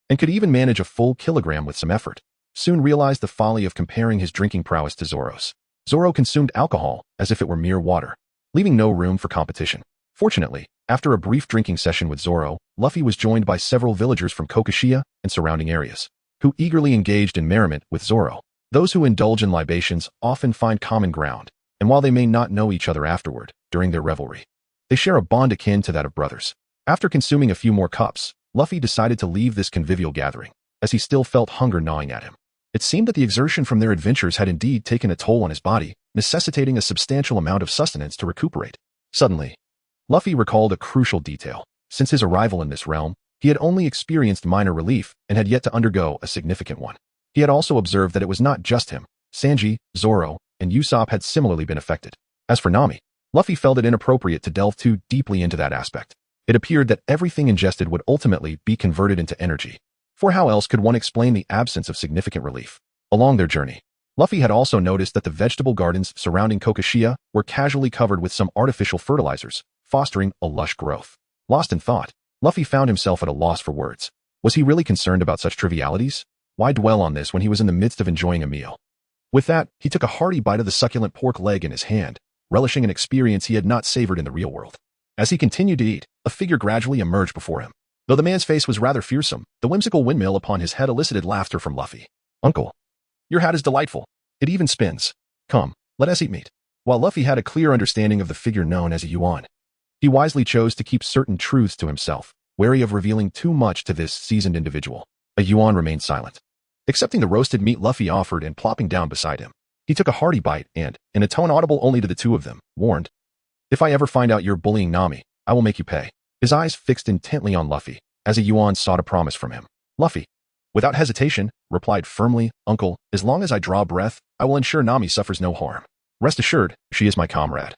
and could even manage a full kilogram with some effort, soon realized the folly of comparing his drinking prowess to Zoro's. Zoro consumed alcohol as if it were mere water, leaving no room for competition. Fortunately, after a brief drinking session with Zoro, Luffy was joined by several villagers from Kocoyasi and surrounding areas, who eagerly engaged in merriment with Zoro. Those who indulge in libations often find common ground, and while they may not know each other afterward, during their revelry, they share a bond akin to that of brothers. After consuming a few more cups, Luffy decided to leave this convivial gathering, as he still felt hunger gnawing at him. It seemed that the exertion from their adventures had indeed taken a toll on his body, necessitating a substantial amount of sustenance to recuperate. Suddenly, Luffy recalled a crucial detail. Since his arrival in this realm, he had only experienced minor relief and had yet to undergo a significant one. He had also observed that it was not just him. Sanji, Zoro, and Usopp had similarly been affected. As for Nami, Luffy felt it inappropriate to delve too deeply into that aspect. It appeared that everything ingested would ultimately be converted into energy. For how else could one explain the absence of significant relief? Along their journey, Luffy had also noticed that the vegetable gardens surrounding Kocoyasi were casually covered with some artificial fertilizers, fostering a lush growth. Lost in thought, Luffy found himself at a loss for words. Was he really concerned about such trivialities? Why dwell on this when he was in the midst of enjoying a meal? With that, he took a hearty bite of the succulent pork leg in his hand, relishing an experience he had not savored in the real world. As he continued to eat, a figure gradually emerged before him. Though the man's face was rather fearsome, the whimsical windmill upon his head elicited laughter from Luffy. Uncle, your hat is delightful. It even spins. Come, let us eat meat. While Luffy had a clear understanding of the figure known as a yuan, he wisely chose to keep certain truths to himself, wary of revealing too much to this seasoned individual. A yuan remained silent, accepting the roasted meat Luffy offered and plopping down beside him. He took a hearty bite and, in a tone audible only to the 2 of them, warned, "If I ever find out you're bullying Nami, I will make you pay." His eyes fixed intently on Luffy, as a yuan sought a promise from him. Luffy, without hesitation, replied firmly, "Uncle, as long as I draw breath, I will ensure Nami suffers no harm. Rest assured, she is my comrade,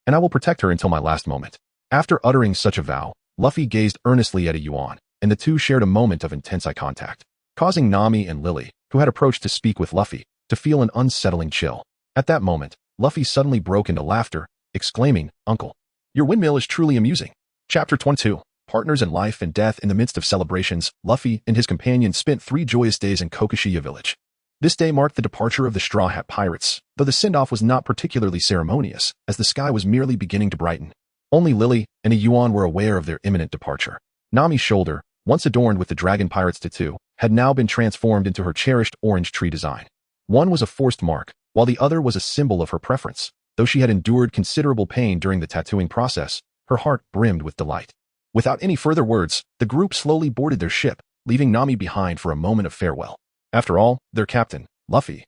and I will protect her until my last moment." After uttering such a vow, Luffy gazed earnestly at a yuan, and the 2 shared a moment of intense eye contact, causing Nami and Lily, who had approached to speak with Luffy, to feel an unsettling chill. At that moment, Luffy suddenly broke into laughter, exclaiming, "Uncle, your windmill is truly amusing." Chapter 22. Partners in life and death. In the midst of celebrations, Luffy and his companions spent 3 joyous days in Cocoyasi village. This day marked the departure of the Straw Hat Pirates, though the send-off was not particularly ceremonious, as the sky was merely beginning to brighten. Only Lily and a Yuan were aware of their imminent departure. Nami's shoulder, once adorned with the Dragon Pirate's tattoo, had now been transformed into her cherished orange tree design. One was a forced mark, while the other was a symbol of her preference. Though she had endured considerable pain during the tattooing process, her heart brimmed with delight. Without any further words, the group slowly boarded their ship, leaving Nami behind for a moment of farewell. After all, their captain, Luffy,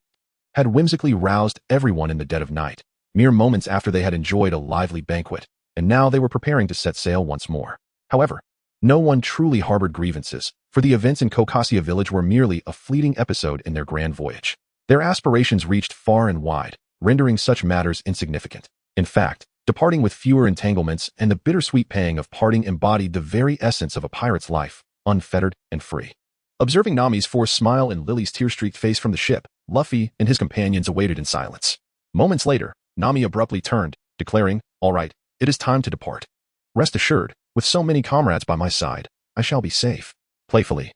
had whimsically roused everyone in the dead of night, mere moments after they had enjoyed a lively banquet, and now they were preparing to set sail once more. However, no one truly harbored grievances, for the events in Cocoyasi village were merely a fleeting episode in their grand voyage. Their aspirations reached far and wide, rendering such matters insignificant. In fact, departing with fewer entanglements and the bittersweet pang of parting embodied the very essence of a pirate's life, unfettered and free. Observing Nami's forced smile and Lily's tear-streaked face from the ship, Luffy and his companions awaited in silence. Moments later, Nami abruptly turned, declaring, "All right, it is time to depart. Rest assured, with so many comrades by my side, I shall be safe." Playfully,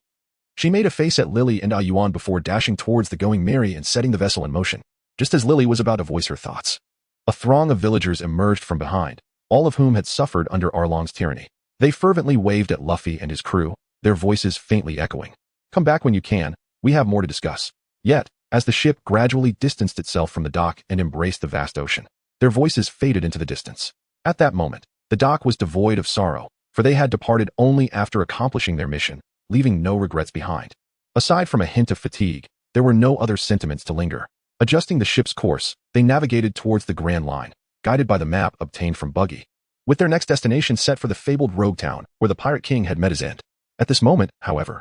she made a face at Lily and Yuan before dashing towards the Going Merry and setting the vessel in motion. Just as Lily was about to voice her thoughts, a throng of villagers emerged from behind, all of whom had suffered under Arlong's tyranny. They fervently waved at Luffy and his crew, their voices faintly echoing. "Come back when you can, we have more to discuss." Yet, as the ship gradually distanced itself from the dock and embraced the vast ocean, their voices faded into the distance. At that moment, the dock was devoid of sorrow, for they had departed only after accomplishing their mission, leaving no regrets behind. Aside from a hint of fatigue, there were no other sentiments to linger. Adjusting the ship's course, they navigated towards the Grand Line, guided by the map obtained from Buggy, with their next destination set for the fabled rogue town where the Pirate King had met his end. At this moment, however,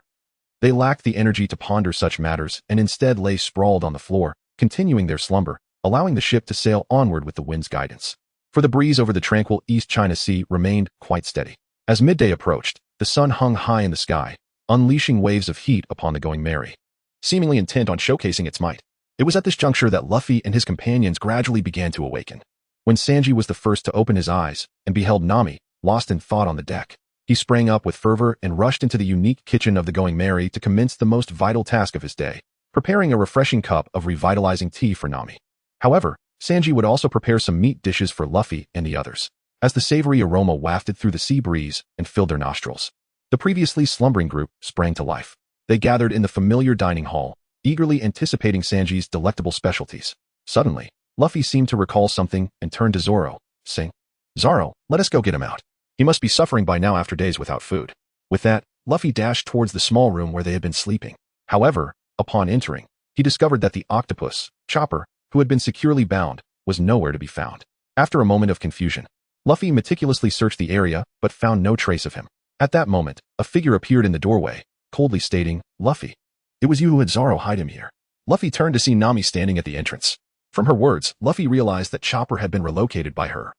they lacked the energy to ponder such matters and instead lay sprawled on the floor, continuing their slumber, allowing the ship to sail onward with the wind's guidance. For the breeze over the tranquil East China Sea remained quite steady. As midday approached, the sun hung high in the sky, unleashing waves of heat upon the Going Merry, seemingly intent on showcasing its might. It was at this juncture that Luffy and his companions gradually began to awaken. When Sanji was the first to open his eyes and beheld Nami, lost in thought on the deck, he sprang up with fervor and rushed into the unique kitchen of the Going Merry to commence the most vital task of his day, preparing a refreshing cup of revitalizing tea for Nami. However, Sanji would also prepare some meat dishes for Luffy and the others, as the savory aroma wafted through the sea breeze and filled their nostrils. The previously slumbering group sprang to life. They gathered in the familiar dining hall, eagerly anticipating Sanji's delectable specialties. Suddenly, Luffy seemed to recall something and turned to Zoro, saying, "Zoro, let us go get him out. He must be suffering by now after days without food." With that, Luffy dashed towards the small room where they had been sleeping. However, upon entering, he discovered that the octopus, Chopper, who had been securely bound, was nowhere to be found. After a moment of confusion, Luffy meticulously searched the area but found no trace of him. At that moment, a figure appeared in the doorway, coldly stating, "Luffy, it was you who had Zoro hide him here." Luffy turned to see Nami standing at the entrance. From her words, Luffy realized that Chopper had been relocated by her,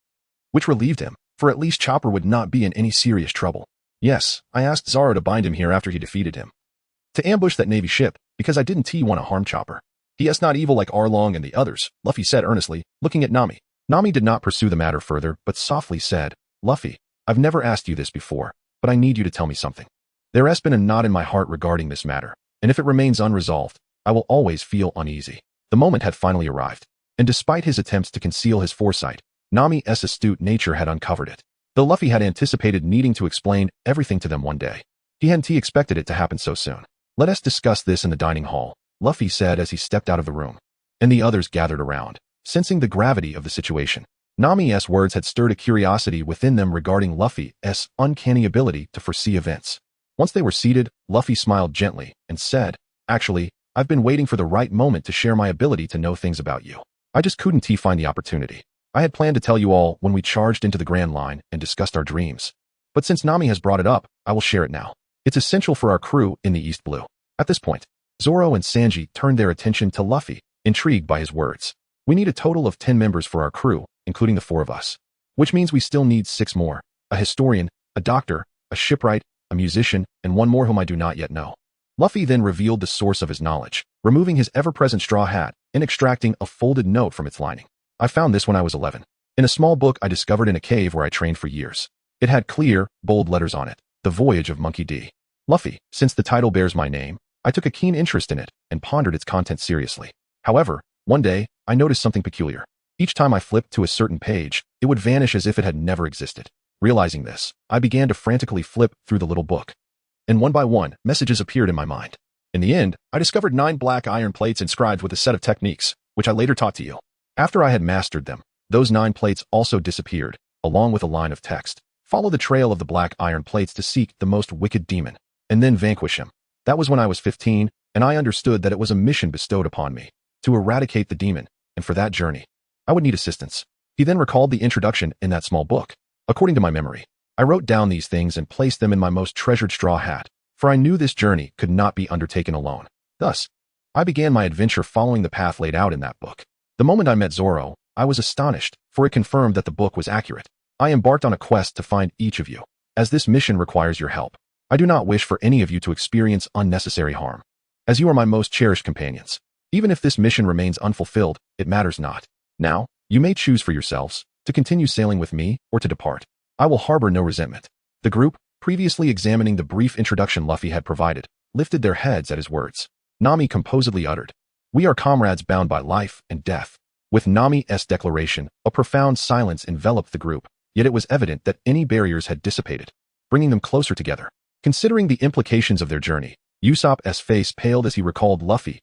which relieved him, for at least Chopper would not be in any serious trouble. "Yes, I asked Zoro to bind him here after he defeated him, to ambush that Navy ship, because I didn't want to harm Chopper. He is not evil like Arlong and the others," Luffy said earnestly, looking at Nami. Nami did not pursue the matter further, but softly said, "Luffy, I've never asked you this before, but I need you to tell me something. There has been a knot in my heart regarding this matter, and if it remains unresolved, I will always feel uneasy." The moment had finally arrived, and despite his attempts to conceal his foresight, Nami's astute nature had uncovered it. Though Luffy had anticipated needing to explain everything to them one day, he hadn't expected it to happen so soon. "Let us discuss this in the dining hall," Luffy said as he stepped out of the room, and the others gathered around, sensing the gravity of the situation. Nami's words had stirred a curiosity within them regarding Luffy's uncanny ability to foresee events. Once they were seated, Luffy smiled gently and said, "Actually, I've been waiting for the right moment to share my ability to know things about you. I just couldn't find the opportunity. I had planned to tell you all when we charged into the Grand Line and discussed our dreams. But since Nami has brought it up, I will share it now. It's essential for our crew in the East Blue." At this point, Zoro and Sanji turned their attention to Luffy, intrigued by his words. "We need a total of 10 members for our crew, including the 4 of us. Which means we still need 6 more, a historian, a doctor, a shipwright, a musician, and 1 more whom I do not yet know." Luffy then revealed the source of his knowledge, removing his ever-present straw hat and extracting a folded note from its lining. "I found this when I was 11. In a small book I discovered in a cave where I trained for years. It had clear, bold letters on it. The Voyage of Monkey D. Luffy. Since the title bears my name, I took a keen interest in it and pondered its content seriously. However, one day, I noticed something peculiar. Each time I flipped to a certain page, it would vanish as if it had never existed. Realizing this, I began to frantically flip through the little book. And one by one, messages appeared in my mind. In the end, I discovered 9 black iron plates inscribed with a set of techniques, which I later taught to you. After I had mastered them, those 9 plates also disappeared, along with a line of text. Follow the trail of the black iron plates to seek the most wicked demon, and then vanquish him. That was when I was 15, and I understood that it was a mission bestowed upon me, to eradicate the demon, and for that journey, I would need assistance. He then recalled the introduction in that small book. According to my memory, I wrote down these things and placed them in my most treasured straw hat, for I knew this journey could not be undertaken alone. Thus, I began my adventure following the path laid out in that book. The moment I met Zoro, I was astonished, for it confirmed that the book was accurate. I embarked on a quest to find each of you, as this mission requires your help. I do not wish for any of you to experience unnecessary harm, as you are my most cherished companions. Even if this mission remains unfulfilled, it matters not. Now, you may choose for yourselves, to continue sailing with me, or to depart. I will harbor no resentment. The group, previously examining the brief introduction Luffy had provided, lifted their heads at his words. Nami composedly uttered, "We are comrades bound by life and death." With Nami's declaration, a profound silence enveloped the group, yet it was evident that any barriers had dissipated, bringing them closer together. Considering the implications of their journey, Usopp's face paled as he recalled Luffy's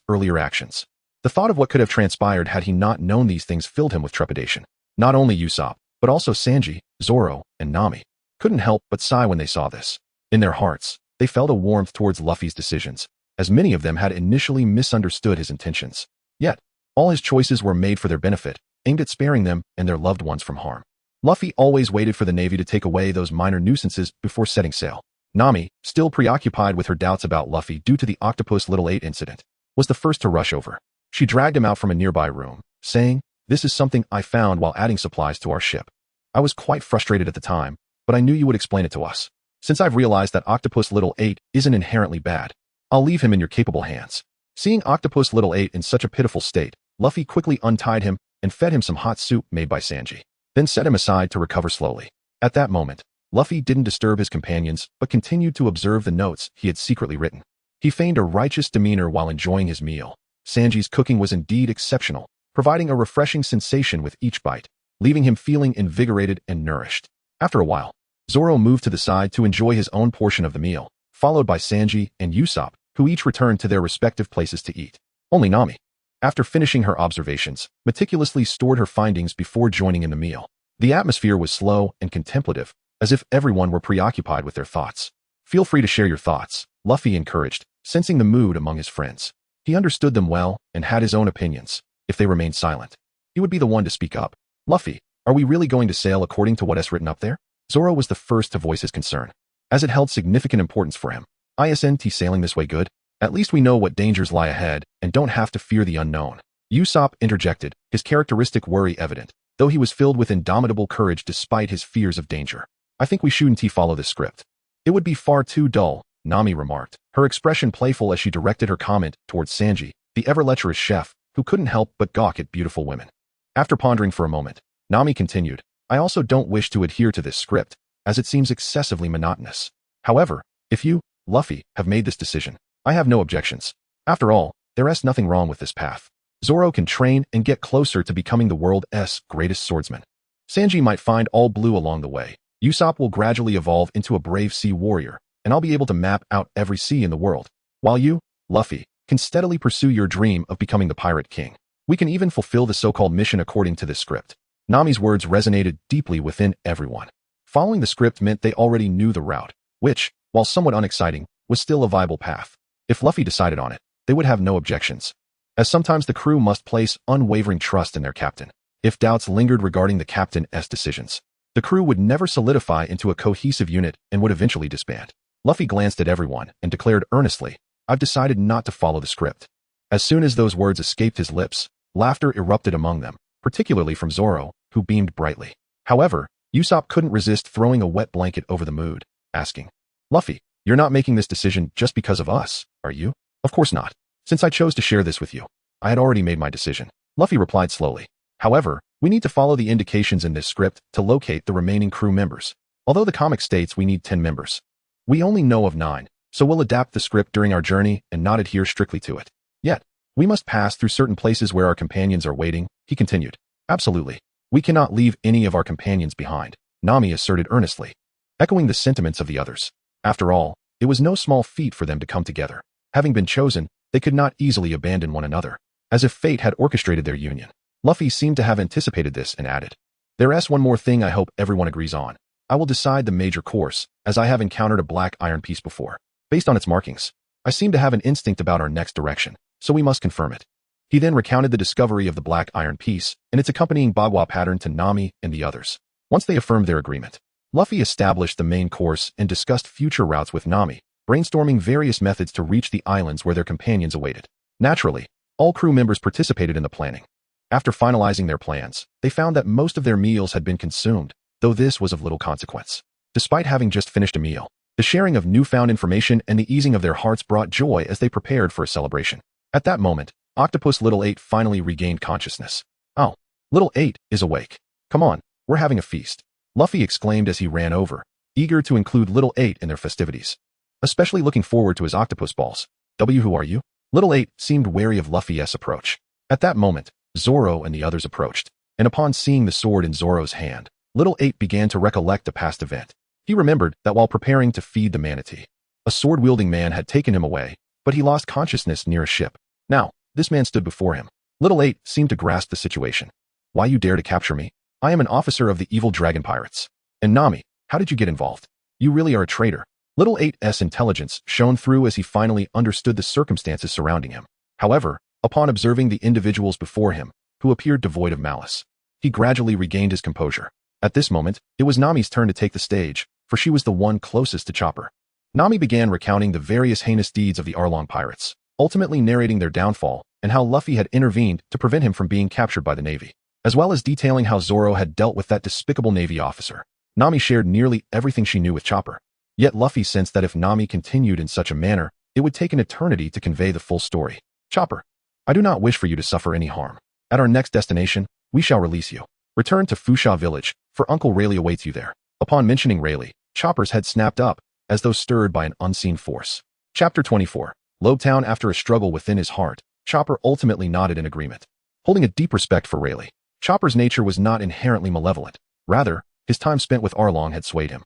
earlier actions. The thought of what could have transpired had he not known these things filled him with trepidation. Not only Usopp, but also Sanji, Zoro, and Nami couldn't help but sigh when they saw this. In their hearts, they felt a warmth towards Luffy's decisions, as many of them had initially misunderstood his intentions. Yet, all his choices were made for their benefit, aimed at sparing them and their loved ones from harm. Luffy always waited for the Navy to take away those minor nuisances before setting sail. Nami, still preoccupied with her doubts about Luffy due to the Octopus Little 8 incident, was the first to rush over. She dragged him out from a nearby room, saying, "This is something I found while adding supplies to our ship. I was quite frustrated at the time, but I knew you would explain it to us. Since I've realized that Octopus Little 8 isn't inherently bad, I'll leave him in your capable hands." Seeing Octopus Little 8 in such a pitiful state, Luffy quickly untied him and fed him some hot soup made by Sanji, then set him aside to recover slowly. At that moment, Luffy didn't disturb his companions, but continued to observe the notes he had secretly written. He feigned a righteous demeanor while enjoying his meal. Sanji's cooking was indeed exceptional, providing a refreshing sensation with each bite, leaving him feeling invigorated and nourished. After a while, Zoro moved to the side to enjoy his own portion of the meal, followed by Sanji and Usopp, who each returned to their respective places to eat. Only Nami, after finishing her observations, meticulously stored her findings before joining in the meal. The atmosphere was slow and contemplative, as if everyone were preoccupied with their thoughts. "Feel free to share your thoughts," Luffy encouraged, sensing the mood among his friends. He understood them well and had his own opinions. If they remained silent, he would be the one to speak up. "Luffy, are we really going to sail according to what is written up there?" Zoro was the first to voice his concern, as it held significant importance for him. "Isn't sailing this way good? At least we know what dangers lie ahead and don't have to fear the unknown." Usopp interjected, his characteristic worry evident, though he was filled with indomitable courage despite his fears of danger. "I think we shouldn't follow this script. It would be far too dull," Nami remarked, her expression playful as she directed her comment towards Sanji, the ever-lecherous chef, who couldn't help but gawk at beautiful women. After pondering for a moment, Nami continued, "I also don't wish to adhere to this script, as it seems excessively monotonous. However, if you, Luffy, have made this decision, I have no objections. After all, there is nothing wrong with this path. Zoro can train and get closer to becoming the world's greatest swordsman. Sanji might find all blue along the way. Usopp will gradually evolve into a brave sea warrior, and I'll be able to map out every sea in the world, while you, Luffy, can steadily pursue your dream of becoming the Pirate King. We can even fulfill the so-called mission according to this script." Nami's words resonated deeply within everyone. Following the script meant they already knew the route, which, while somewhat unexciting, was still a viable path. If Luffy decided on it, they would have no objections, as sometimes the crew must place unwavering trust in their captain. If doubts lingered regarding the captain's decisions, the crew would never solidify into a cohesive unit and would eventually disband. Luffy glanced at everyone and declared earnestly, "I've decided not to follow the script." As soon as those words escaped his lips, laughter erupted among them, particularly from Zoro, who beamed brightly. However, Usopp couldn't resist throwing a wet blanket over the mood, asking, "Luffy, you're not making this decision just because of us, are you?" "Of course not. Since I chose to share this with you, I had already made my decision," Luffy replied slowly. "However, we need to follow the indications in this script to locate the remaining crew members. Although the comic states we need 10 members, We only know of 9, so we'll adapt the script during our journey and not adhere strictly to it. Yet, we must pass through certain places where our companions are waiting, he continued. Absolutely. We cannot leave any of our companions behind, Nami asserted earnestly, echoing the sentiments of the others. After all, it was no small feat for them to come together. Having been chosen, they could not easily abandon one another, as if fate had orchestrated their union. Luffy seemed to have anticipated this and added, "There's one more thing I hope everyone agrees on. I will decide the major course, as I have encountered a black iron piece before. Based on its markings, I seem to have an instinct about our next direction, so we must confirm it." He then recounted the discovery of the black iron piece and its accompanying bagua pattern to Nami and the others. Once they affirmed their agreement, Luffy established the main course and discussed future routes with Nami, brainstorming various methods to reach the islands where their companions awaited. Naturally, all crew members participated in the planning. After finalizing their plans, they found that most of their meals had been consumed, though this was of little consequence. Despite having just finished a meal, the sharing of newfound information and the easing of their hearts brought joy as they prepared for a celebration. At that moment, Octopus Little 8 finally regained consciousness. "Oh, Little 8 is awake. Come on, we're having a feast," Luffy exclaimed as he ran over, eager to include Little 8 in their festivities. Especially looking forward to his octopus balls. Who are you? Little 8 seemed wary of Luffy's approach. At that moment, Zoro and the others approached, and upon seeing the sword in Zoro's hand, Little 8 began to recollect a past event. He remembered that while preparing to feed the manatee, a sword-wielding man had taken him away, but he lost consciousness near a ship. Now, this man stood before him. Little 8 seemed to grasp the situation. "Why you dare to capture me? I am an officer of the evil dragon pirates. And Nami, how did you get involved? You really are a traitor." Little 8's intelligence shone through as he finally understood the circumstances surrounding him. However, upon observing the individuals before him, who appeared devoid of malice, he gradually regained his composure. At this moment, it was Nami's turn to take the stage, for she was the one closest to Chopper. Nami began recounting the various heinous deeds of the Arlong pirates, ultimately narrating their downfall and how Luffy had intervened to prevent him from being captured by the Navy, as well as detailing how Zoro had dealt with that despicable Navy officer. Nami shared nearly everything she knew with Chopper. Yet Luffy sensed that if Nami continued in such a manner, it would take an eternity to convey the full story. "Chopper, I do not wish for you to suffer any harm. At our next destination, we shall release you. Return to Fusha village, for Uncle Rayleigh awaits you there." Upon mentioning Rayleigh, Chopper's head snapped up, as though stirred by an unseen force. Chapter 24. Lobetown. After a struggle within his heart, Chopper ultimately nodded in agreement. Holding a deep respect for Rayleigh, Chopper's nature was not inherently malevolent. Rather, his time spent with Arlong had swayed him.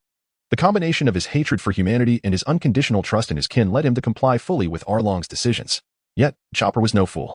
The combination of his hatred for humanity and his unconditional trust in his kin led him to comply fully with Arlong's decisions. Yet, Chopper was no fool.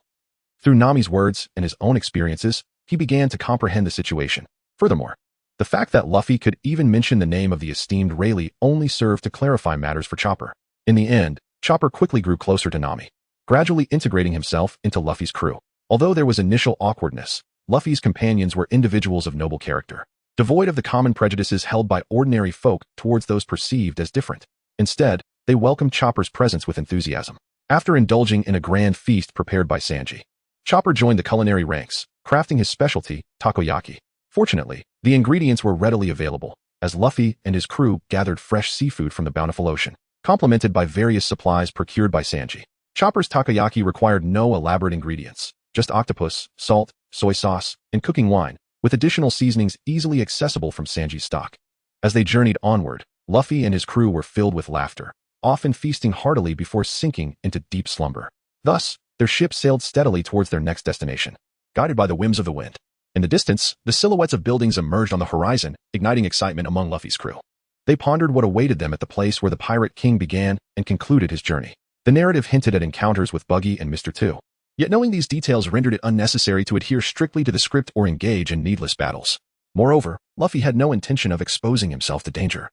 Through Nami's words and his own experiences, he began to comprehend the situation. Furthermore, the fact that Luffy could even mention the name of the esteemed Rayleigh only served to clarify matters for Chopper. In the end, Chopper quickly grew closer to Nami, gradually integrating himself into Luffy's crew. Although there was initial awkwardness, Luffy's companions were individuals of noble character, devoid of the common prejudices held by ordinary folk towards those perceived as different. Instead, they welcomed Chopper's presence with enthusiasm. After indulging in a grand feast prepared by Sanji, Chopper joined the culinary ranks, crafting his specialty, takoyaki. Fortunately, the ingredients were readily available, as Luffy and his crew gathered fresh seafood from the bountiful ocean, complemented by various supplies procured by Sanji. Chopper's takoyaki required no elaborate ingredients, just octopus, salt, soy sauce, and cooking wine, with additional seasonings easily accessible from Sanji's stock. As they journeyed onward, Luffy and his crew were filled with laughter, often feasting heartily before sinking into deep slumber. Thus, their ship sailed steadily towards their next destination, guided by the whims of the wind. In the distance, the silhouettes of buildings emerged on the horizon, igniting excitement among Luffy's crew. They pondered what awaited them at the place where the Pirate King began and concluded his journey. The narrative hinted at encounters with Buggy and Mr. Two. Yet knowing these details rendered it unnecessary to adhere strictly to the script or engage in needless battles. Moreover, Luffy had no intention of exposing himself to danger,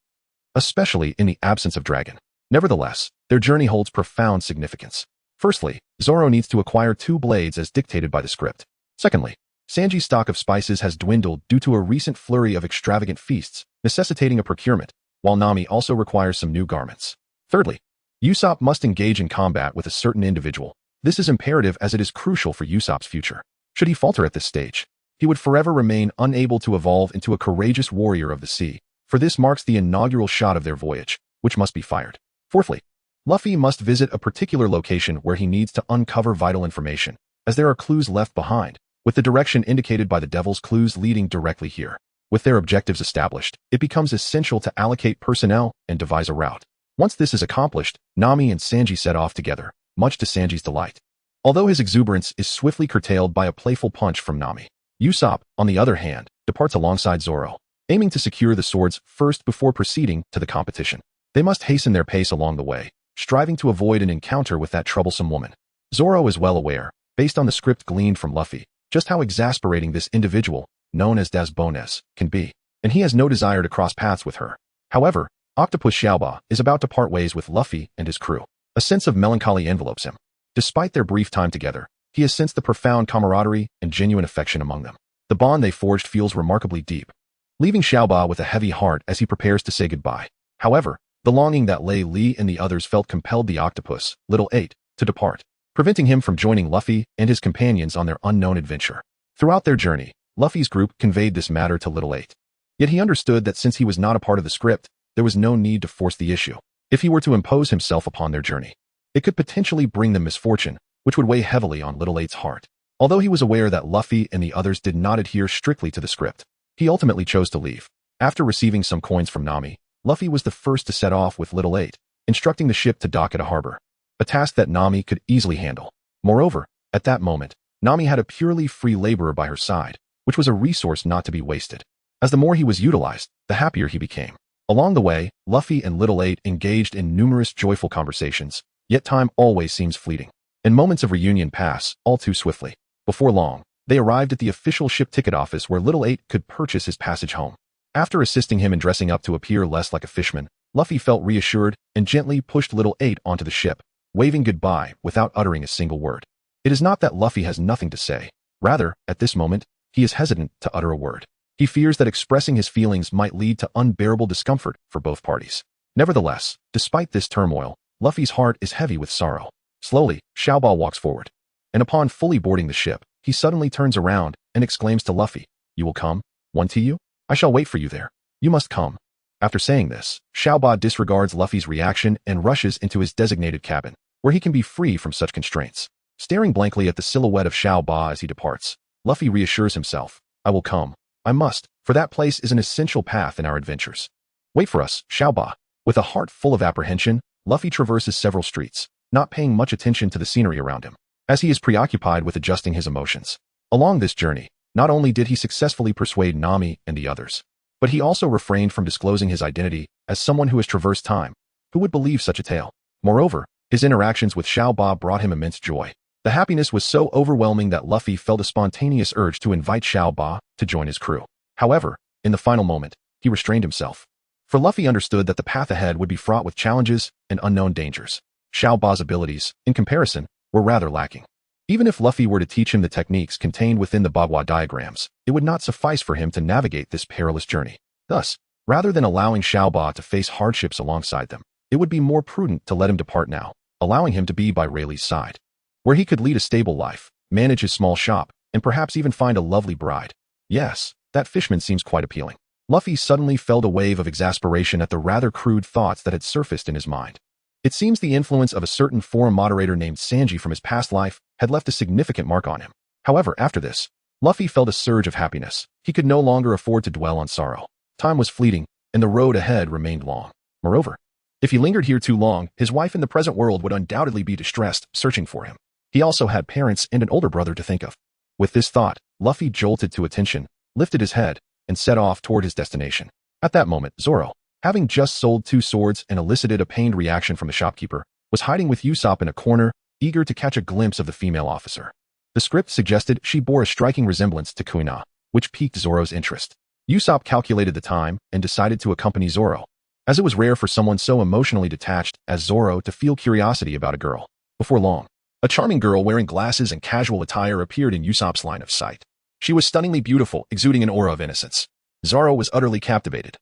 especially in the absence of Dragon. Nevertheless, their journey holds profound significance. Firstly, Zoro needs to acquire 2 blades as dictated by the script. Secondly, Sanji's stock of spices has dwindled due to a recent flurry of extravagant feasts, necessitating a procurement, while Nami also requires some new garments. Thirdly, Usopp must engage in combat with a certain individual. This is imperative as it is crucial for Usopp's future. Should he falter at this stage, he would forever remain unable to evolve into a courageous warrior of the sea, for this marks the inaugural shot of their voyage, which must be fired. Fourthly, Luffy must visit a particular location where he needs to uncover vital information, as there are clues left behind, with the direction indicated by the Devil's clues leading directly here. With their objectives established, it becomes essential to allocate personnel and devise a route. Once this is accomplished, Nami and Sanji set off together, much to Sanji's delight. Although his exuberance is swiftly curtailed by a playful punch from Nami, Usopp, on the other hand, departs alongside Zoro, aiming to secure the swords first before proceeding to the competition. They must hasten their pace along the way, striving to avoid an encounter with that troublesome woman. Zoro is well aware, based on the script gleaned from Luffy, just how exasperating this individual, known as Das Bones, can be, and he has no desire to cross paths with her. However, Octopus Xiaoba is about to part ways with Luffy and his crew. A sense of melancholy envelopes him. Despite their brief time together, he has sensed the profound camaraderie and genuine affection among them. The bond they forged feels remarkably deep, leaving Xiaoba with a heavy heart as he prepares to say goodbye. However, the longing that Lei Li and the others felt compelled the octopus, Little 8, to depart, preventing him from joining Luffy and his companions on their unknown adventure. Throughout their journey, Luffy's group conveyed this matter to Little 8. Yet he understood that since he was not a part of the script, there was no need to force the issue. If he were to impose himself upon their journey, it could potentially bring them misfortune, which would weigh heavily on Little 8's heart. Although he was aware that Luffy and the others did not adhere strictly to the script, he ultimately chose to leave. After receiving some coins from Nami, Luffy was the first to set off with Little 8, instructing the ship to dock at a harbor, a task that Nami could easily handle. Moreover, at that moment, Nami had a purely free laborer by her side, which was a resource not to be wasted. As the more he was utilized, the happier he became. Along the way, Luffy and Little 8 engaged in numerous joyful conversations, yet time always seems fleeting, and moments of reunion pass all too swiftly. Before long, they arrived at the official ship ticket office where Little 8 could purchase his passage home. After assisting him in dressing up to appear less like a fisherman, Luffy felt reassured and gently pushed Little 8 onto the ship, waving goodbye without uttering a single word. It is not that Luffy has nothing to say. Rather, at this moment, he is hesitant to utter a word. He fears that expressing his feelings might lead to unbearable discomfort for both parties. Nevertheless, despite this turmoil, Luffy's heart is heavy with sorrow. Slowly, Xiaoba walks forward, and upon fully boarding the ship, he suddenly turns around and exclaims to Luffy, "You will come? One to you? I shall wait for you there. You must come." After saying this, Xiaoba disregards Luffy's reaction and rushes into his designated cabin, where he can be free from such constraints. Staring blankly at the silhouette of Xiaoba as he departs, Luffy reassures himself, "I will come. I must, for that place is an essential path in our adventures. Wait for us, Xiaoba." With a heart full of apprehension, Luffy traverses several streets, not paying much attention to the scenery around him, as he is preoccupied with adjusting his emotions. Along this journey, not only did he successfully persuade Nami and the others, but he also refrained from disclosing his identity as someone who has traversed time. Who would believe such a tale? Moreover, his interactions with Xiaoba brought him immense joy. The happiness was so overwhelming that Luffy felt a spontaneous urge to invite Xiaoba to join his crew. However, in the final moment, he restrained himself. For Luffy understood that the path ahead would be fraught with challenges and unknown dangers. Xiaoba's abilities, in comparison, were rather lacking. Even if Luffy were to teach him the techniques contained within the Bagua diagrams, it would not suffice for him to navigate this perilous journey. Thus, rather than allowing Xiaoba to face hardships alongside them, it would be more prudent to let him depart now, allowing him to be by Rayleigh's side, where he could lead a stable life, manage his small shop, and perhaps even find a lovely bride. Yes, that fishman seems quite appealing. Luffy suddenly felt a wave of exasperation at the rather crude thoughts that had surfaced in his mind. It seems the influence of a certain forum moderator named Sanji from his past life had left a significant mark on him. However, after this, Luffy felt a surge of happiness. He could no longer afford to dwell on sorrow. Time was fleeting, and the road ahead remained long. Moreover, if he lingered here too long, his wife in the present world would undoubtedly be distressed, searching for him. He also had parents and an older brother to think of. With this thought, Luffy jolted to attention, lifted his head, and set off toward his destination. At that moment, Zoro, having just sold 2 swords and elicited a pained reaction from the shopkeeper, was hiding with Usopp in a corner, eager to catch a glimpse of the female officer. The script suggested she bore a striking resemblance to Kuina, which piqued Zoro's interest. Usopp calculated the time and decided to accompany Zoro, as it was rare for someone so emotionally detached as Zoro to feel curiosity about a girl. Before long, a charming girl wearing glasses and casual attire appeared in Usopp's line of sight. She was stunningly beautiful, exuding an aura of innocence. Zoro was utterly captivated,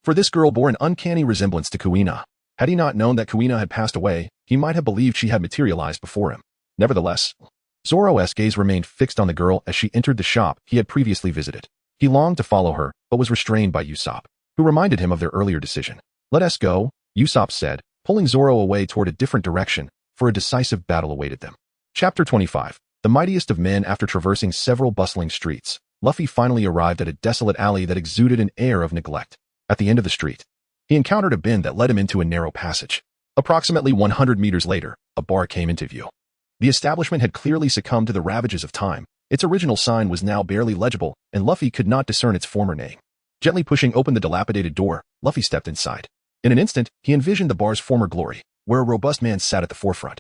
for this girl bore an uncanny resemblance to Kuina. Had he not known that Kuina had passed away, he might have believed she had materialized before him. Nevertheless, Zoro's gaze remained fixed on the girl as she entered the shop he had previously visited. He longed to follow her, but was restrained by Usopp, who reminded him of their earlier decision. "Let us go," Usopp said, pulling Zoro away toward a different direction, for a decisive battle awaited them. Chapter 25. The mightiest of men. After traversing several bustling streets, Luffy finally arrived at a desolate alley that exuded an air of neglect. At the end of the street, he encountered a bend that led him into a narrow passage. Approximately 100 meters later, a bar came into view. The establishment had clearly succumbed to the ravages of time. Its original sign was now barely legible, and Luffy could not discern its former name. Gently pushing open the dilapidated door, Luffy stepped inside. In an instant, he envisioned the bar's former glory, where a robust man sat at the forefront,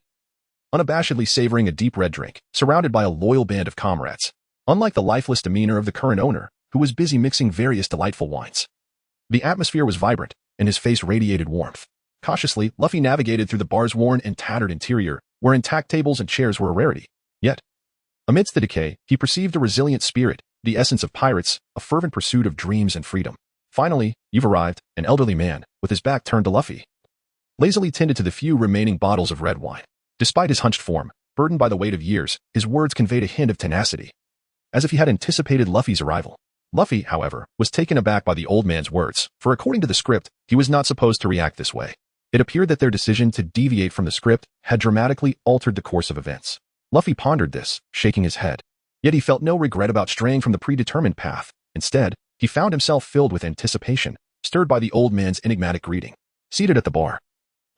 unabashedly savoring a deep red drink, surrounded by a loyal band of comrades. Unlike the lifeless demeanor of the current owner, who was busy mixing various delightful wines. The atmosphere was vibrant, and his face radiated warmth. Cautiously, Luffy navigated through the bar's worn and tattered interior, where intact tables and chairs were a rarity. Yet, amidst the decay, he perceived a resilient spirit, the essence of pirates, a fervent pursuit of dreams and freedom. Finally, you've arrived, an elderly man, with his back turned to Luffy, lazily tended to the few remaining bottles of red wine. Despite his hunched form, burdened by the weight of years, his words conveyed a hint of tenacity, as if he had anticipated Luffy's arrival. Luffy, however, was taken aback by the old man's words, for according to the script, he was not supposed to react this way. It appeared that their decision to deviate from the script had dramatically altered the course of events. Luffy pondered this, shaking his head. Yet he felt no regret about straying from the predetermined path. Instead, he found himself filled with anticipation, stirred by the old man's enigmatic greeting. Seated at the bar,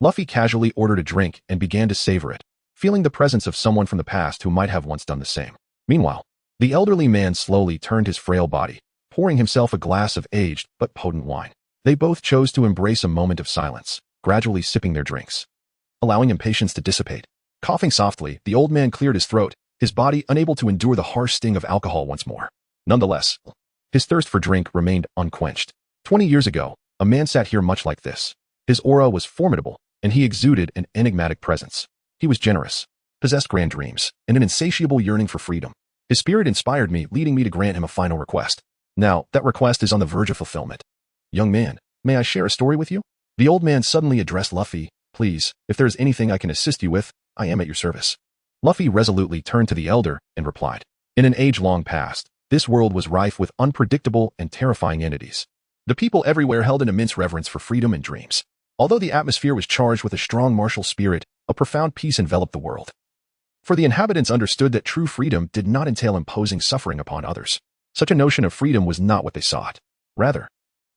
Luffy casually ordered a drink and began to savor it, feeling the presence of someone from the past who might have once done the same. Meanwhile, the elderly man slowly turned his frail body, pouring himself a glass of aged but potent wine. They both chose to embrace a moment of silence, gradually sipping their drinks, allowing impatience to dissipate. Coughing softly, the old man cleared his throat, his body unable to endure the harsh sting of alcohol once more. Nonetheless, his thirst for drink remained unquenched. 20 years ago, a man sat here much like this. His aura was formidable, and he exuded an enigmatic presence. He was generous, possessed grand dreams, and an insatiable yearning for freedom. His spirit inspired me, leading me to grant him a final request. Now, that request is on the verge of fulfillment. Young man, may I share a story with you? The old man suddenly addressed Luffy. Please, if there is anything I can assist you with, I am at your service. Luffy resolutely turned to the elder and replied. In an age long past, this world was rife with unpredictable and terrifying entities. The people everywhere held an immense reverence for freedom and dreams. Although the atmosphere was charged with a strong martial spirit, a profound peace enveloped the world. For the inhabitants understood that true freedom did not entail imposing suffering upon others. Such a notion of freedom was not what they sought. Rather,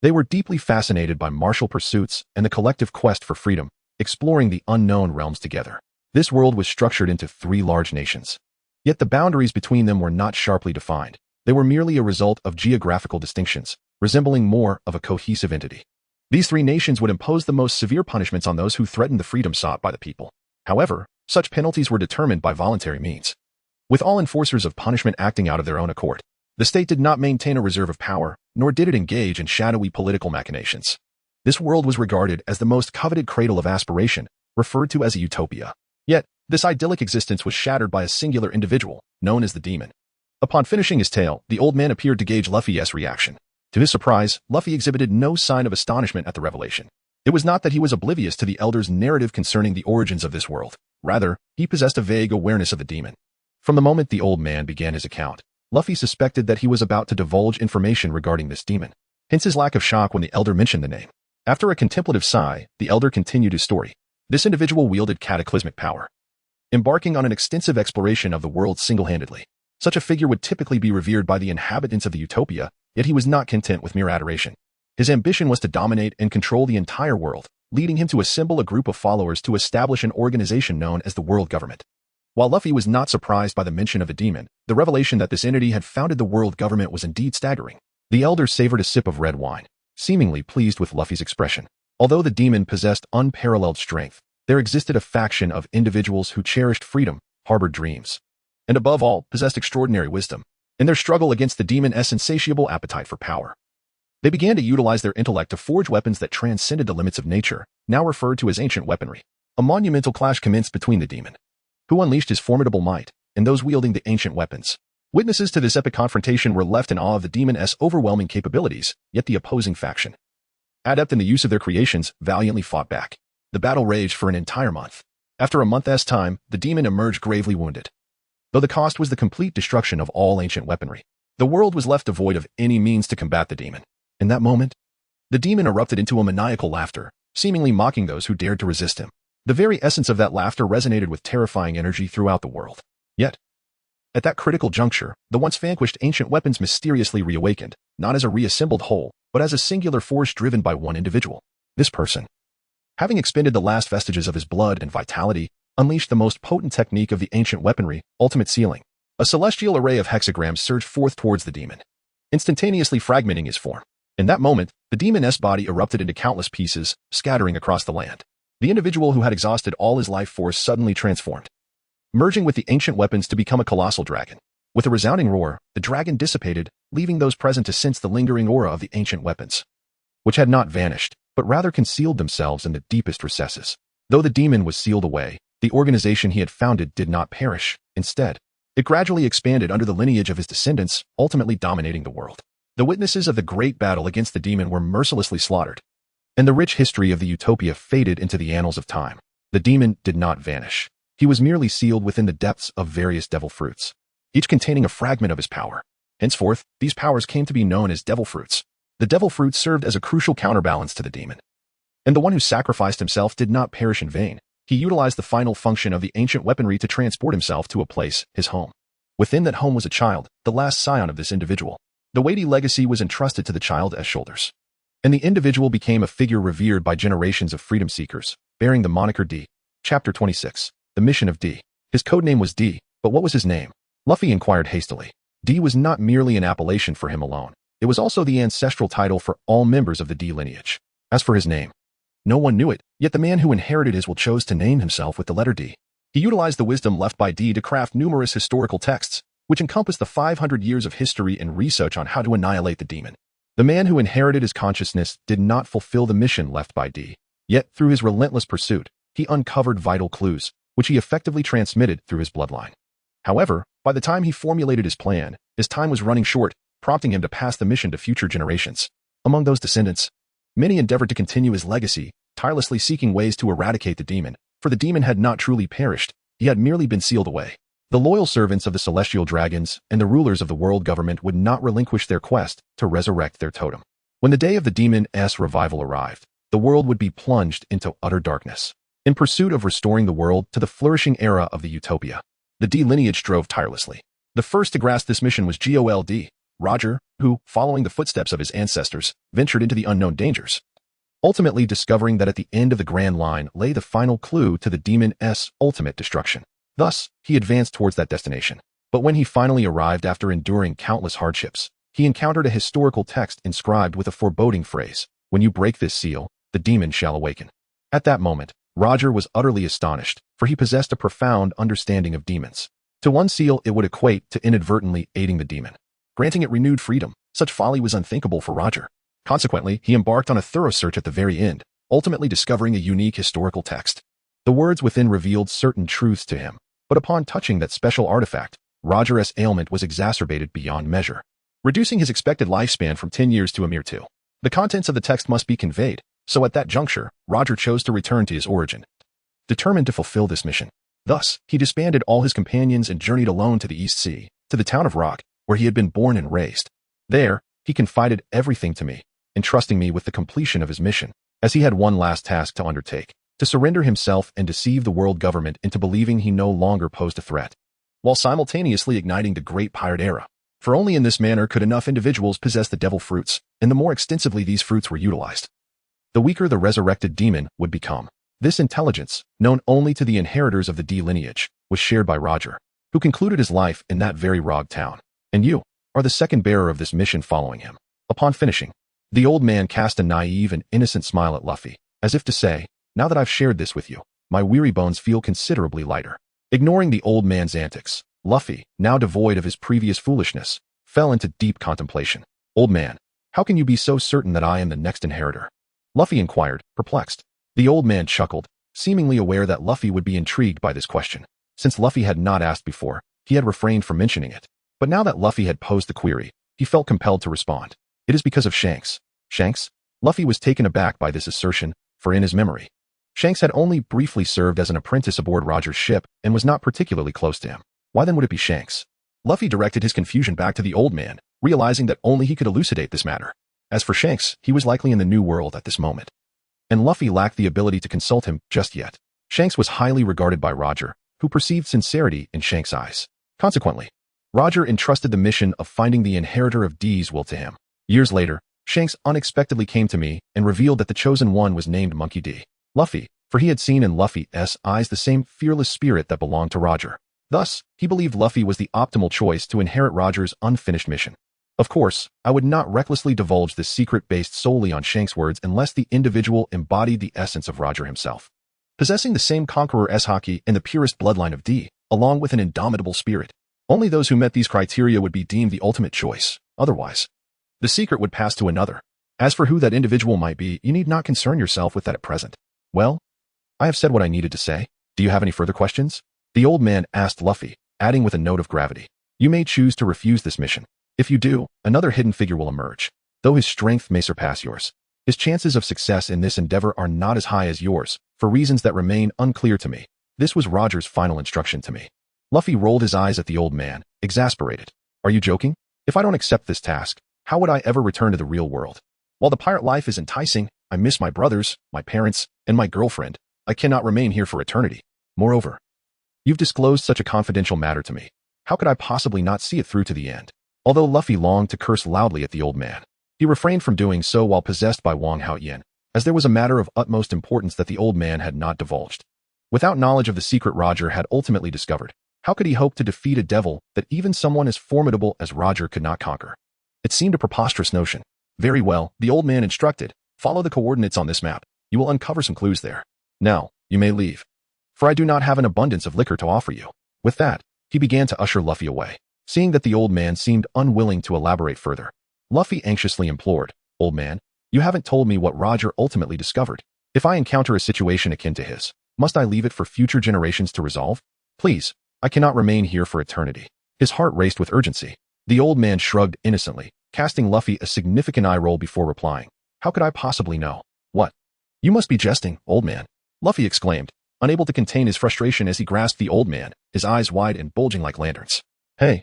they were deeply fascinated by martial pursuits and the collective quest for freedom, exploring the unknown realms together. This world was structured into 3 large nations. Yet the boundaries between them were not sharply defined. They were merely a result of geographical distinctions, resembling more of a cohesive entity. These 3 nations would impose the most severe punishments on those who threatened the freedom sought by the people. However, such penalties were determined by voluntary means, with all enforcers of punishment acting out of their own accord. The state did not maintain a reserve of power, nor did it engage in shadowy political machinations. This world was regarded as the most coveted cradle of aspiration, referred to as a utopia. Yet, this idyllic existence was shattered by a singular individual, known as the demon. Upon finishing his tale, the old man appeared to gauge Luffy's reaction. To his surprise, Luffy exhibited no sign of astonishment at the revelation. It was not that he was oblivious to the elder's narrative concerning the origins of this world. Rather, he possessed a vague awareness of the demon. From the moment the old man began his account, Luffy suspected that he was about to divulge information regarding this demon. Hence his lack of shock when the elder mentioned the name. After a contemplative sigh, the elder continued his story. This individual wielded cataclysmic power, embarking on an extensive exploration of the world single-handedly. Such a figure would typically be revered by the inhabitants of the utopia, yet he was not content with mere adoration. His ambition was to dominate and control the entire world, leading him to assemble a group of followers to establish an organization known as the World Government. While Luffy was not surprised by the mention of a demon, the revelation that this entity had founded the world government was indeed staggering. The elder savored a sip of red wine, seemingly pleased with Luffy's expression. Although the demon possessed unparalleled strength, there existed a faction of individuals who cherished freedom, harbored dreams, and above all, possessed extraordinary wisdom. In their struggle against the demon's insatiable appetite for power, they began to utilize their intellect to forge weapons that transcended the limits of nature, now referred to as ancient weaponry. A monumental clash commenced between the demon, who unleashed his formidable might, and those wielding the ancient weapons. Witnesses to this epic confrontation were left in awe of the demon's overwhelming capabilities, yet the opposing faction, adept in the use of their creations, valiantly fought back. The battle raged for an entire month. After a month's time, the demon emerged gravely wounded. Though the cost was the complete destruction of all ancient weaponry, the world was left devoid of any means to combat the demon. In that moment, the demon erupted into a maniacal laughter, seemingly mocking those who dared to resist him. The very essence of that laughter resonated with terrifying energy throughout the world. Yet, at that critical juncture, the once vanquished ancient weapons mysteriously reawakened, not as a reassembled whole, but as a singular force driven by one individual. This person, having expended the last vestiges of his blood and vitality, unleashed the most potent technique of the ancient weaponry, ultimate sealing. A celestial array of hexagrams surged forth towards the demon, instantaneously fragmenting his form. In that moment, the demon's body erupted into countless pieces, scattering across the land. The individual who had exhausted all his life force suddenly transformed, merging with the ancient weapons to become a colossal dragon. With a resounding roar, the dragon dissipated, leaving those present to sense the lingering aura of the ancient weapons, which had not vanished, but rather concealed themselves in the deepest recesses. Though the demon was sealed away, the organization he had founded did not perish. Instead, it gradually expanded under the lineage of his descendants, ultimately dominating the world. The witnesses of the great battle against the demon were mercilessly slaughtered, and the rich history of the utopia faded into the annals of time. The demon did not vanish. He was merely sealed within the depths of various devil fruits, each containing a fragment of his power. Henceforth, these powers came to be known as devil fruits. The devil fruits served as a crucial counterbalance to the demon. And the one who sacrificed himself did not perish in vain. He utilized the final function of the ancient weaponry to transport himself to a place, his home. Within that home was a child, the last scion of this individual. The weighty legacy was entrusted to the child as shoulders, and the individual became a figure revered by generations of freedom seekers, bearing the moniker D. Chapter 26. The Mission of D. His codename was D, but what was his name? Luffy inquired hastily. D was not merely an appellation for him alone. It was also the ancestral title for all members of the D lineage. As for his name, no one knew it, yet the man who inherited his will chose to name himself with the letter D. He utilized the wisdom left by D to craft numerous historical texts, which encompass the 500 years of history and research on how to annihilate the demon. The man who inherited his consciousness did not fulfill the mission left by D. Yet, through his relentless pursuit, he uncovered vital clues, which he effectively transmitted through his bloodline. However, by the time he formulated his plan, his time was running short, prompting him to pass the mission to future generations. Among those descendants, many endeavored to continue his legacy, tirelessly seeking ways to eradicate the demon, for the demon had not truly perished, he had merely been sealed away. The loyal servants of the celestial dragons and the rulers of the world government would not relinquish their quest to resurrect their totem. When the day of the demon's revival arrived, the world would be plunged into utter darkness. In pursuit of restoring the world to the flourishing era of the utopia, the D lineage strove tirelessly. The first to grasp this mission was Gold, Roger, who, following the footsteps of his ancestors, ventured into the unknown dangers, ultimately discovering that at the end of the Grand Line lay the final clue to the demon's ultimate destruction. Thus, he advanced towards that destination. But when he finally arrived after enduring countless hardships, he encountered a historical text inscribed with a foreboding phrase, "When you break this seal, the demon shall awaken." At that moment, Roger was utterly astonished, for he possessed a profound understanding of demons. To one seal, it would equate to inadvertently aiding the demon, granting it renewed freedom. Such folly was unthinkable for Roger. Consequently, he embarked on a thorough search at the very end, ultimately discovering a unique historical text. The words within revealed certain truths to him, but upon touching that special artifact, Roger's ailment was exacerbated beyond measure, reducing his expected lifespan from 10 years to a mere 2. The contents of the text must be conveyed, so at that juncture, Roger chose to return to his origin, determined to fulfill this mission. Thus, he disbanded all his companions and journeyed alone to the East Sea, to the town of Rock, where he had been born and raised. There, he confided everything to me, entrusting me with the completion of his mission, as he had one last task to undertake: to surrender himself and deceive the world government into believing he no longer posed a threat, while simultaneously igniting the Great Pirate Era. For only in this manner could enough individuals possess the devil fruits, and the more extensively these fruits were utilized, the weaker the resurrected demon would become. This intelligence, known only to the inheritors of the D lineage, was shared by Roger, who concluded his life in that very Rog town. And you are the second bearer of this mission following him. Upon finishing, the old man cast a naive and innocent smile at Luffy, as if to say, "Now that I've shared this with you, my weary bones feel considerably lighter." Ignoring the old man's antics, Luffy, now devoid of his previous foolishness, fell into deep contemplation. "Old man, how can you be so certain that I am the next inheritor?" Luffy inquired, perplexed. The old man chuckled, seemingly aware that Luffy would be intrigued by this question. Since Luffy had not asked before, he had refrained from mentioning it. But now that Luffy had posed the query, he felt compelled to respond. "It is because of Shanks." Shanks? Luffy was taken aback by this assertion, for in his memory, Shanks had only briefly served as an apprentice aboard Roger's ship and was not particularly close to him. Why then would it be Shanks? Luffy directed his confusion back to the old man, realizing that only he could elucidate this matter. As for Shanks, he was likely in the New World at this moment, and Luffy lacked the ability to consult him just yet. Shanks was highly regarded by Roger, who perceived sincerity in Shanks' eyes. Consequently, Roger entrusted the mission of finding the inheritor of D's will to him. Years later, Shanks unexpectedly came to me and revealed that the chosen one was named Monkey D. Luffy, for he had seen in Luffy's eyes the same fearless spirit that belonged to Roger. Thus, he believed Luffy was the optimal choice to inherit Roger's unfinished mission. Of course, I would not recklessly divulge this secret based solely on Shanks' words unless the individual embodied the essence of Roger himself. Possessing the same conqueror's haki and the purest bloodline of D, along with an indomitable spirit. Only those who met these criteria would be deemed the ultimate choice. Otherwise, the secret would pass to another. As for who that individual might be, you need not concern yourself with that at present. Well, I have said what I needed to say. Do you have any further questions? The old man asked Luffy, adding with a note of gravity. You may choose to refuse this mission. If you do, another hidden figure will emerge. Though his strength may surpass yours, his chances of success in this endeavor are not as high as yours, for reasons that remain unclear to me. This was Roger's final instruction to me. Luffy rolled his eyes at the old man, exasperated. Are you joking? If I don't accept this task, how would I ever return to the real world? While the pirate life is enticing, I miss my brothers, my parents, and my girlfriend. I cannot remain here for eternity. Moreover, you've disclosed such a confidential matter to me. How could I possibly not see it through to the end? Although Luffy longed to curse loudly at the old man, he refrained from doing so while possessed by Wang Haoyan, as there was a matter of utmost importance that the old man had not divulged. Without knowledge of the secret Roger had ultimately discovered, how could he hope to defeat a devil that even someone as formidable as Roger could not conquer? It seemed a preposterous notion. Very well, the old man instructed. Follow the coordinates on this map. You will uncover some clues there. Now, you may leave. For I do not have an abundance of liquor to offer you. With that, he began to usher Luffy away. Seeing that the old man seemed unwilling to elaborate further, Luffy anxiously implored, Old man, you haven't told me what Roger ultimately discovered. If I encounter a situation akin to his, must I leave it for future generations to resolve? Please, I cannot remain here for eternity. His heart raced with urgency. The old man shrugged innocently, casting Luffy a significant eye roll before replying. How could I possibly know? What? You must be jesting, old man. Luffy exclaimed, unable to contain his frustration as he grasped the old man, his eyes wide and bulging like lanterns. Hey.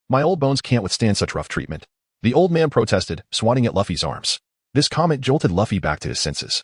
My old bones can't withstand such rough treatment. The old man protested, swatting at Luffy's arms. This comment jolted Luffy back to his senses,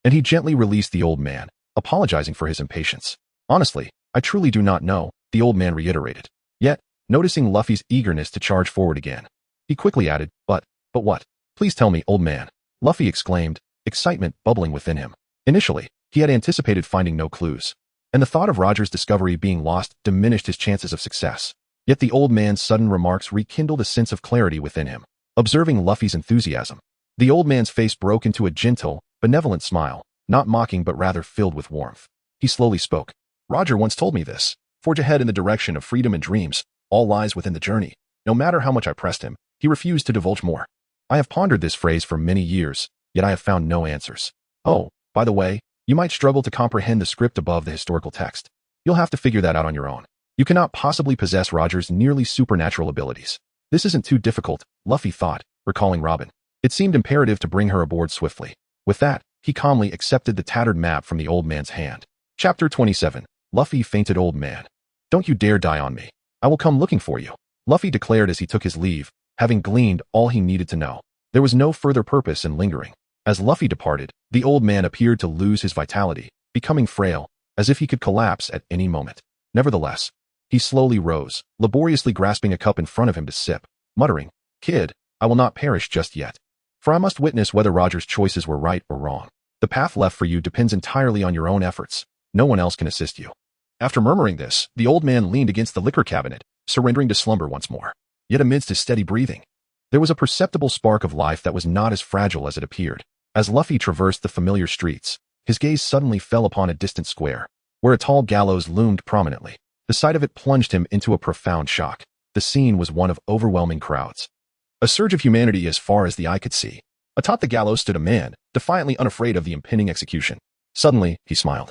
and he gently released the old man, apologizing for his impatience. Honestly, I truly do not know, the old man reiterated. Yet, noticing Luffy's eagerness to charge forward again, he quickly added, But what? Please tell me, old man. Luffy exclaimed, excitement bubbling within him. Initially, he had anticipated finding no clues, and the thought of Roger's discovery being lost diminished his chances of success. Yet the old man's sudden remarks rekindled a sense of clarity within him. Observing Luffy's enthusiasm, the old man's face broke into a gentle, benevolent smile, not mocking but rather filled with warmth. He slowly spoke. Roger once told me this. Forge ahead in the direction of freedom and dreams. All lies within the journey. No matter how much I pressed him, he refused to divulge more. I have pondered this phrase for many years, yet I have found no answers. Oh, by the way, you might struggle to comprehend the script above the historical text. You'll have to figure that out on your own. You cannot possibly possess Roger's nearly supernatural abilities. This isn't too difficult, Luffy thought, recalling Robin. It seemed imperative to bring her aboard swiftly. With that, he calmly accepted the tattered map from the old man's hand. Chapter 27. Luffy fainted. Old man. Don't you dare die on me. I will come looking for you, Luffy declared as he took his leave, having gleaned all he needed to know. There was no further purpose in lingering. As Luffy departed, the old man appeared to lose his vitality, becoming frail, as if he could collapse at any moment. Nevertheless, he slowly rose, laboriously grasping a cup in front of him to sip, muttering, Kid, I will not perish just yet. For I must witness whether Roger's choices were right or wrong. The path left for you depends entirely on your own efforts. No one else can assist you. After murmuring this, the old man leaned against the liquor cabinet, surrendering to slumber once more. Yet amidst his steady breathing, there was a perceptible spark of life that was not as fragile as it appeared. As Luffy traversed the familiar streets, his gaze suddenly fell upon a distant square, where a tall gallows loomed prominently. The sight of it plunged him into a profound shock. The scene was one of overwhelming crowds. A surge of humanity as far as the eye could see. Atop the gallows stood a man, defiantly unafraid of the impending execution. Suddenly, he smiled.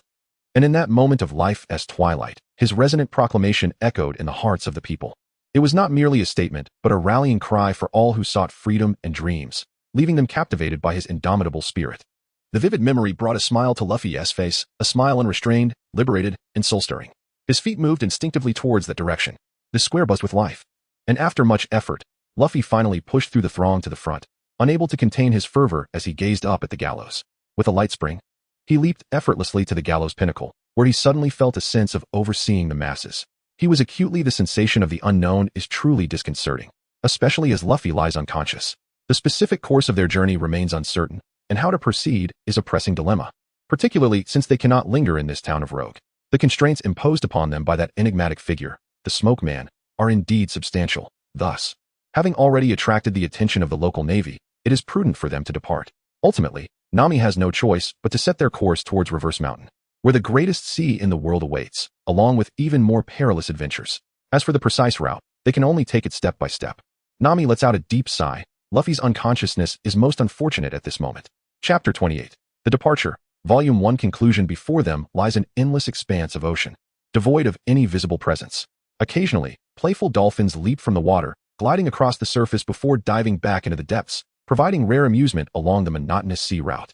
And in that moment of life as twilight, his resonant proclamation echoed in the hearts of the people. It was not merely a statement, but a rallying cry for all who sought freedom and dreams, leaving them captivated by his indomitable spirit. The vivid memory brought a smile to Luffy's face, a smile unrestrained, liberated, and soul-stirring. His feet moved instinctively towards that direction. The square buzzed with life. And after much effort, Luffy finally pushed through the throng to the front, unable to contain his fervor as he gazed up at the gallows. With a light spring, he leaped effortlessly to the gallows pinnacle, where he suddenly felt a sense of overseeing the masses. He was acutely the sensation of the unknown is truly disconcerting, especially as Luffy lies unconscious. The specific course of their journey remains uncertain, and how to proceed is a pressing dilemma, particularly since they cannot linger in this town of Rogue. The constraints imposed upon them by that enigmatic figure, the Smoke Man, are indeed substantial. Thus, having already attracted the attention of the local navy, it is prudent for them to depart. Ultimately, Nami has no choice but to set their course towards Reverse Mountain, where the greatest sea in the world awaits, along with even more perilous adventures. As for the precise route, they can only take it step by step. Nami lets out a deep sigh. Luffy's unconsciousness is most unfortunate at this moment. Chapter 28. The Departure. Volume 1 conclusion. Before them lies an endless expanse of ocean, devoid of any visible presence. Occasionally, playful dolphins leap from the water, gliding across the surface before diving back into the depths, providing rare amusement along the monotonous sea route.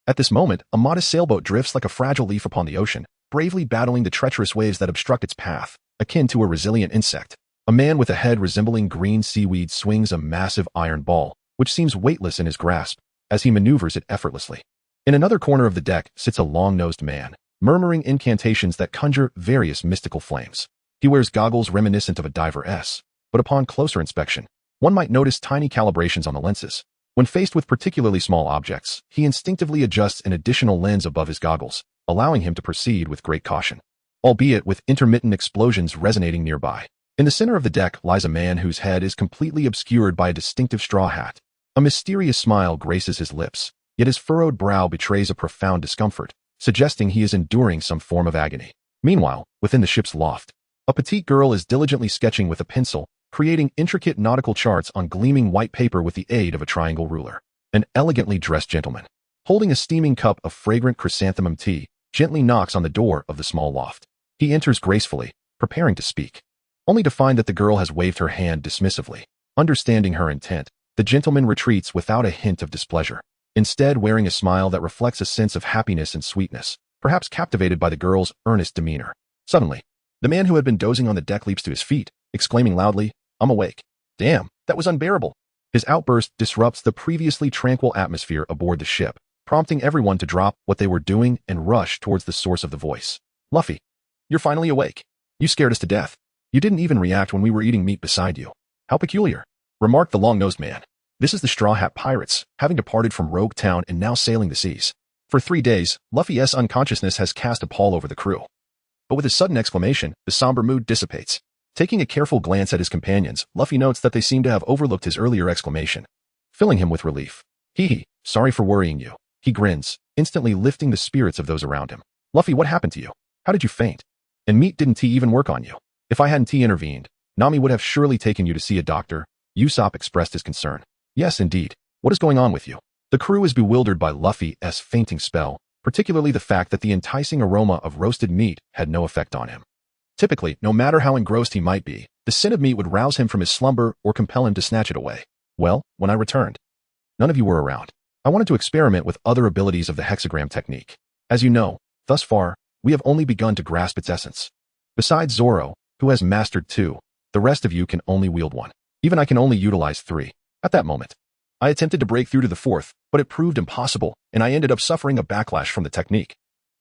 At this moment, a modest sailboat drifts like a fragile leaf upon the ocean, bravely battling the treacherous waves that obstruct its path, akin to a resilient insect. A man with a head resembling green seaweed swings a massive iron ball, which seems weightless in his grasp, as he maneuvers it effortlessly. In another corner of the deck sits a long-nosed man, murmuring incantations that conjure various mystical flames. He wears goggles reminiscent of a diver's, but upon closer inspection, one might notice tiny calibrations on the lenses. When faced with particularly small objects, he instinctively adjusts an additional lens above his goggles, allowing him to proceed with great caution, albeit with intermittent explosions resonating nearby. In the center of the deck lies a man whose head is completely obscured by a distinctive straw hat. A mysterious smile graces his lips, yet his furrowed brow betrays a profound discomfort, suggesting he is enduring some form of agony. Meanwhile, within the ship's loft, a petite girl is diligently sketching with a pencil, creating intricate nautical charts on gleaming white paper with the aid of a triangle ruler. An elegantly dressed gentleman, holding a steaming cup of fragrant chrysanthemum tea, gently knocks on the door of the small loft. He enters gracefully, preparing to speak, only to find that the girl has waved her hand dismissively. Understanding her intent, the gentleman retreats without a hint of displeasure, instead wearing a smile that reflects a sense of happiness and sweetness, perhaps captivated by the girl's earnest demeanor. Suddenly, the man who had been dozing on the deck leaps to his feet, exclaiming loudly, "I'm awake." Damn, that was unbearable. His outburst disrupts the previously tranquil atmosphere aboard the ship, prompting everyone to drop what they were doing and rush towards the source of the voice. "Luffy, you're finally awake. You scared us to death. You didn't even react when we were eating meat beside you. How peculiar," remarked the long-nosed man. "This is the Straw Hat Pirates, having departed from Rogue Town and now sailing the seas. For 3 days, Luffy's unconsciousness has cast a pall over the crew." But with his sudden exclamation, the somber mood dissipates. Taking a careful glance at his companions, Luffy notes that they seem to have overlooked his earlier exclamation, filling him with relief. "Hee, sorry for worrying you." He grins, instantly lifting the spirits of those around him. "Luffy, what happened to you? How did you faint? And meat, didn't tea even work on you?" "If I hadn't tea intervened, Nami would have surely taken you to see a doctor." Usopp expressed his concern. "Yes, indeed. What is going on with you?" The crew is bewildered by Luffy's fainting spell, particularly the fact that the enticing aroma of roasted meat had no effect on him. Typically, no matter how engrossed he might be, the scent of meat would rouse him from his slumber or compel him to snatch it away. "Well, when I returned, none of you were around. I wanted to experiment with other abilities of the hexagram technique. As you know, thus far, we have only begun to grasp its essence. Besides Zoro, who has mastered 2, the rest of you can only wield 1. Even I can only utilize 3. At that moment, I attempted to break through to the 4th, but it proved impossible, and I ended up suffering a backlash from the technique,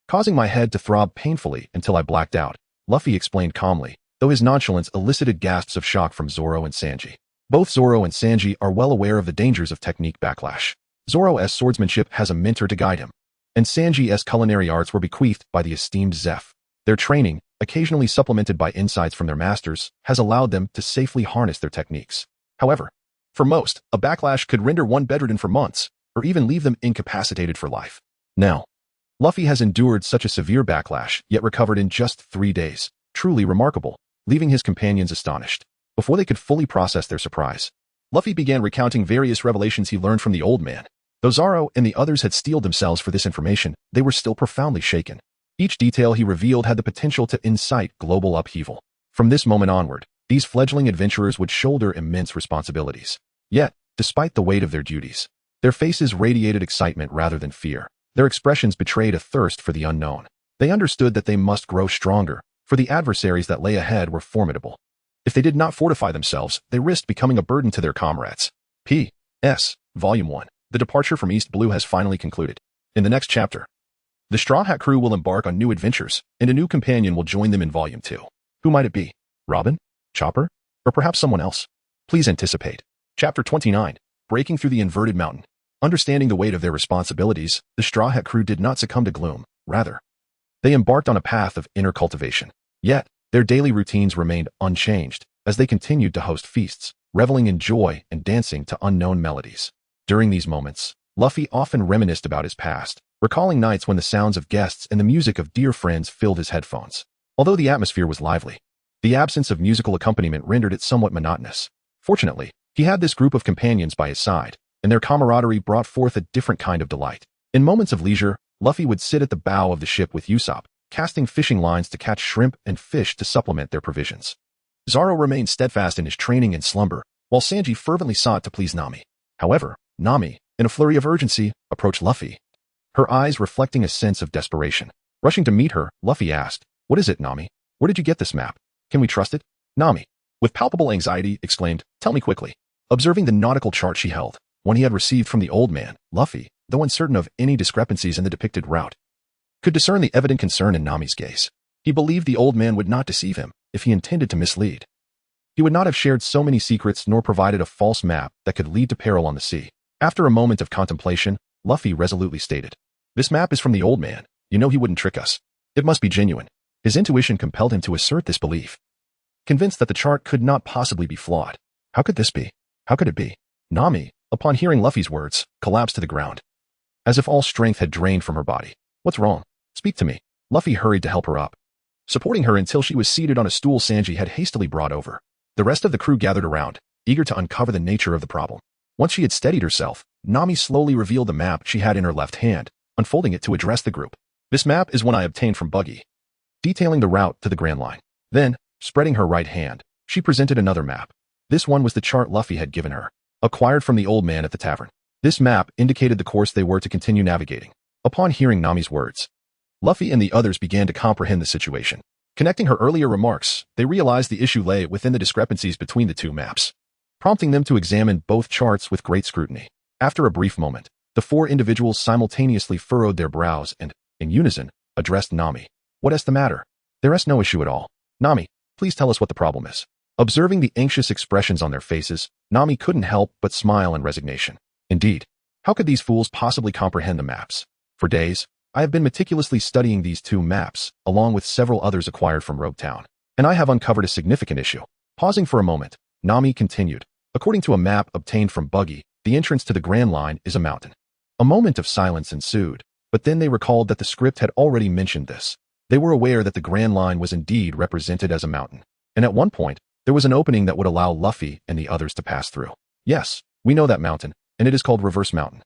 causing my head to throb painfully until I blacked out," Luffy explained calmly, though his nonchalance elicited gasps of shock from Zoro and Sanji. Both Zoro and Sanji are well aware of the dangers of technique backlash. Zoro's swordsmanship has a mentor to guide him, and Sanji's culinary arts were bequeathed by the esteemed Zeph. Their training, occasionally supplemented by insights from their masters, has allowed them to safely harness their techniques. However, for most, a backlash could render one bedridden for months, or even leave them incapacitated for life. Now, Luffy has endured such a severe backlash, yet recovered in just 3 days. Truly remarkable, leaving his companions astonished. Before they could fully process their surprise, Luffy began recounting various revelations he learned from the old man. Though Zoro and the others had steeled themselves for this information, they were still profoundly shaken. Each detail he revealed had the potential to incite global upheaval. From this moment onward, these fledgling adventurers would shoulder immense responsibilities. Yet, despite the weight of their duties, their faces radiated excitement rather than fear. Their expressions betrayed a thirst for the unknown. They understood that they must grow stronger, for the adversaries that lay ahead were formidable. If they did not fortify themselves, they risked becoming a burden to their comrades. P.S. Volume 1. The departure from East Blue has finally concluded. In the next chapter, the Straw Hat crew will embark on new adventures, and a new companion will join them in Volume 2. Who might it be? Robin? Chopper? Or perhaps someone else? Please anticipate. Chapter 29. breaking through the inverted mountain. Understanding the weight of their responsibilities, the Straw Hat crew did not succumb to gloom. Rather, they embarked on a path of inner cultivation. Yet, their daily routines remained unchanged as they continued to host feasts, reveling in joy and dancing to unknown melodies. During these moments, Luffy often reminisced about his past, recalling nights when the sounds of guests and the music of dear friends filled his headphones. Although the atmosphere was lively, the absence of musical accompaniment rendered it somewhat monotonous. Fortunately, he had this group of companions by his side, and their camaraderie brought forth a different kind of delight. In moments of leisure, Luffy would sit at the bow of the ship with Usopp, casting fishing lines to catch shrimp and fish to supplement their provisions. Zoro remained steadfast in his training and slumber, while Sanji fervently sought to please Nami. However, Nami, in a flurry of urgency, approached Luffy, her eyes reflecting a sense of desperation. Rushing to meet her, Luffy asked, "What is it, Nami? Where did you get this map? Can we trust it?" Nami, with palpable anxiety, exclaimed, "Tell me quickly." Observing the nautical chart she held, one he had received from the old man, Luffy, though uncertain of any discrepancies in the depicted route, could discern the evident concern in Nami's gaze. He believed the old man would not deceive him if he intended to mislead. He would not have shared so many secrets nor provided a false map that could lead to peril on the sea. After a moment of contemplation, Luffy resolutely stated, "This map is from the old man. You know he wouldn't trick us. It must be genuine." His intuition compelled him to assert this belief, convinced that the chart could not possibly be flawed. How could this be? How could it be? Nami, upon hearing Luffy's words, collapsed to the ground, as if all strength had drained from her body. "What's wrong? Speak to me." Luffy hurried to help her up, supporting her until she was seated on a stool Sanji had hastily brought over. The rest of the crew gathered around, eager to uncover the nature of the problem. Once she had steadied herself, Nami slowly revealed the map she had in her left hand, unfolding it to address the group. "This map is one I obtained from Buggy," detailing the route to the Grand Line. Then, spreading her right hand, she presented another map. This one was the chart Luffy had given her, acquired from the old man at the tavern. This map indicated the course they were to continue navigating. Upon hearing Nami's words, Luffy and the others began to comprehend the situation. Connecting her earlier remarks, they realized the issue lay within the discrepancies between the two maps, prompting them to examine both charts with great scrutiny. After a brief moment, the four individuals simultaneously furrowed their brows and, in unison, addressed Nami. "What is the matter?" "There is no issue at all. Nami, please tell us what the problem is." Observing the anxious expressions on their faces, Nami couldn't help but smile in resignation. Indeed, how could these fools possibly comprehend the maps? For days, I have been meticulously studying these two maps, along with several others acquired from Rogue Town, and I have uncovered a significant issue. Pausing for a moment, Nami continued, "According to a map obtained from Buggy, the entrance to the Grand Line is a mountain." A moment of silence ensued, but then they recalled that the script had already mentioned this. They were aware that the Grand Line was indeed represented as a mountain, and at one point, there was an opening that would allow Luffy and the others to pass through. "Yes, we know that mountain, and it is called Reverse Mountain.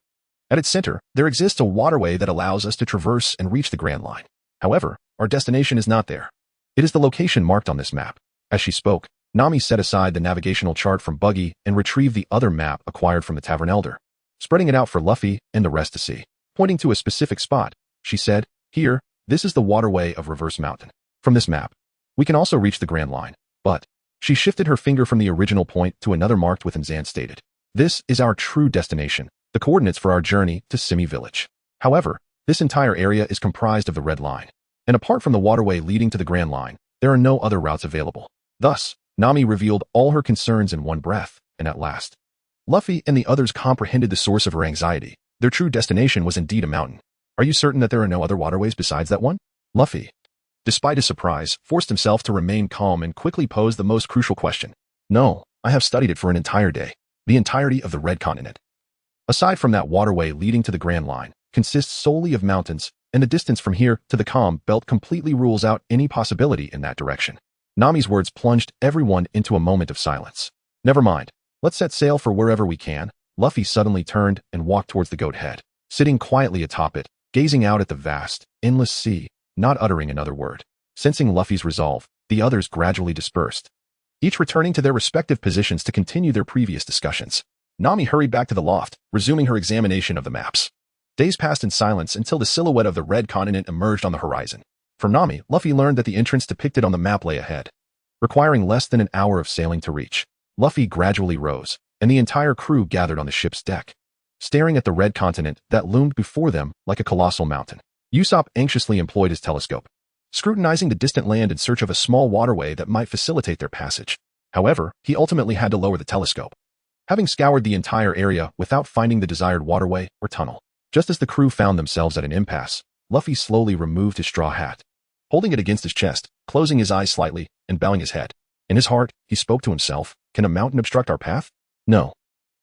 At its center, there exists a waterway that allows us to traverse and reach the Grand Line. However, our destination is not there. It is the location marked on this map." As she spoke, Nami set aside the navigational chart from Buggy and retrieved the other map acquired from the Tavern Elder, spreading it out for Luffy and the rest to see. Pointing to a specific spot, she said, "Here, this is the waterway of Reverse Mountain. From this map, we can also reach the Grand Line, but..." She shifted her finger from the original point to another marked with, and Zan stated, "This is our true destination, the coordinates for our journey to Simi Village. However, this entire area is comprised of the Red Line, and apart from the waterway leading to the Grand Line, there are no other routes available." Thus, Nami revealed all her concerns in one breath, and at last, Luffy and the others comprehended the source of her anxiety. Their true destination was indeed a mountain. "Are you certain that there are no other waterways besides that one?" Luffy, despite his surprise, forced himself to remain calm and quickly posed the most crucial question. "No, I have studied it for an entire day. The entirety of the Red Continent, aside from that waterway leading to the Grand Line, consists solely of mountains, and the distance from here to the Calm Belt completely rules out any possibility in that direction." Nami's words plunged everyone into a moment of silence. "Never mind. Let's set sail for wherever we can." Luffy suddenly turned and walked towards the goat head, sitting quietly atop it, gazing out at the vast, endless sea, not uttering another word. Sensing Luffy's resolve, the others gradually dispersed, each returning to their respective positions to continue their previous discussions. Nami hurried back to the loft, resuming her examination of the maps. Days passed in silence until the silhouette of the Red Continent emerged on the horizon. From Nami, Luffy learned that the entrance depicted on the map lay ahead, requiring less than an hour of sailing to reach. Luffy gradually rose, and the entire crew gathered on the ship's deck, staring at the Red Continent that loomed before them like a colossal mountain. Usopp anxiously employed his telescope, scrutinizing the distant land in search of a small waterway that might facilitate their passage. However, he ultimately had to lower the telescope, having scoured the entire area without finding the desired waterway or tunnel. Just as the crew found themselves at an impasse, Luffy slowly removed his straw hat, holding it against his chest, closing his eyes slightly, and bowing his head. In his heart, he spoke to himself. Can a mountain obstruct our path? No.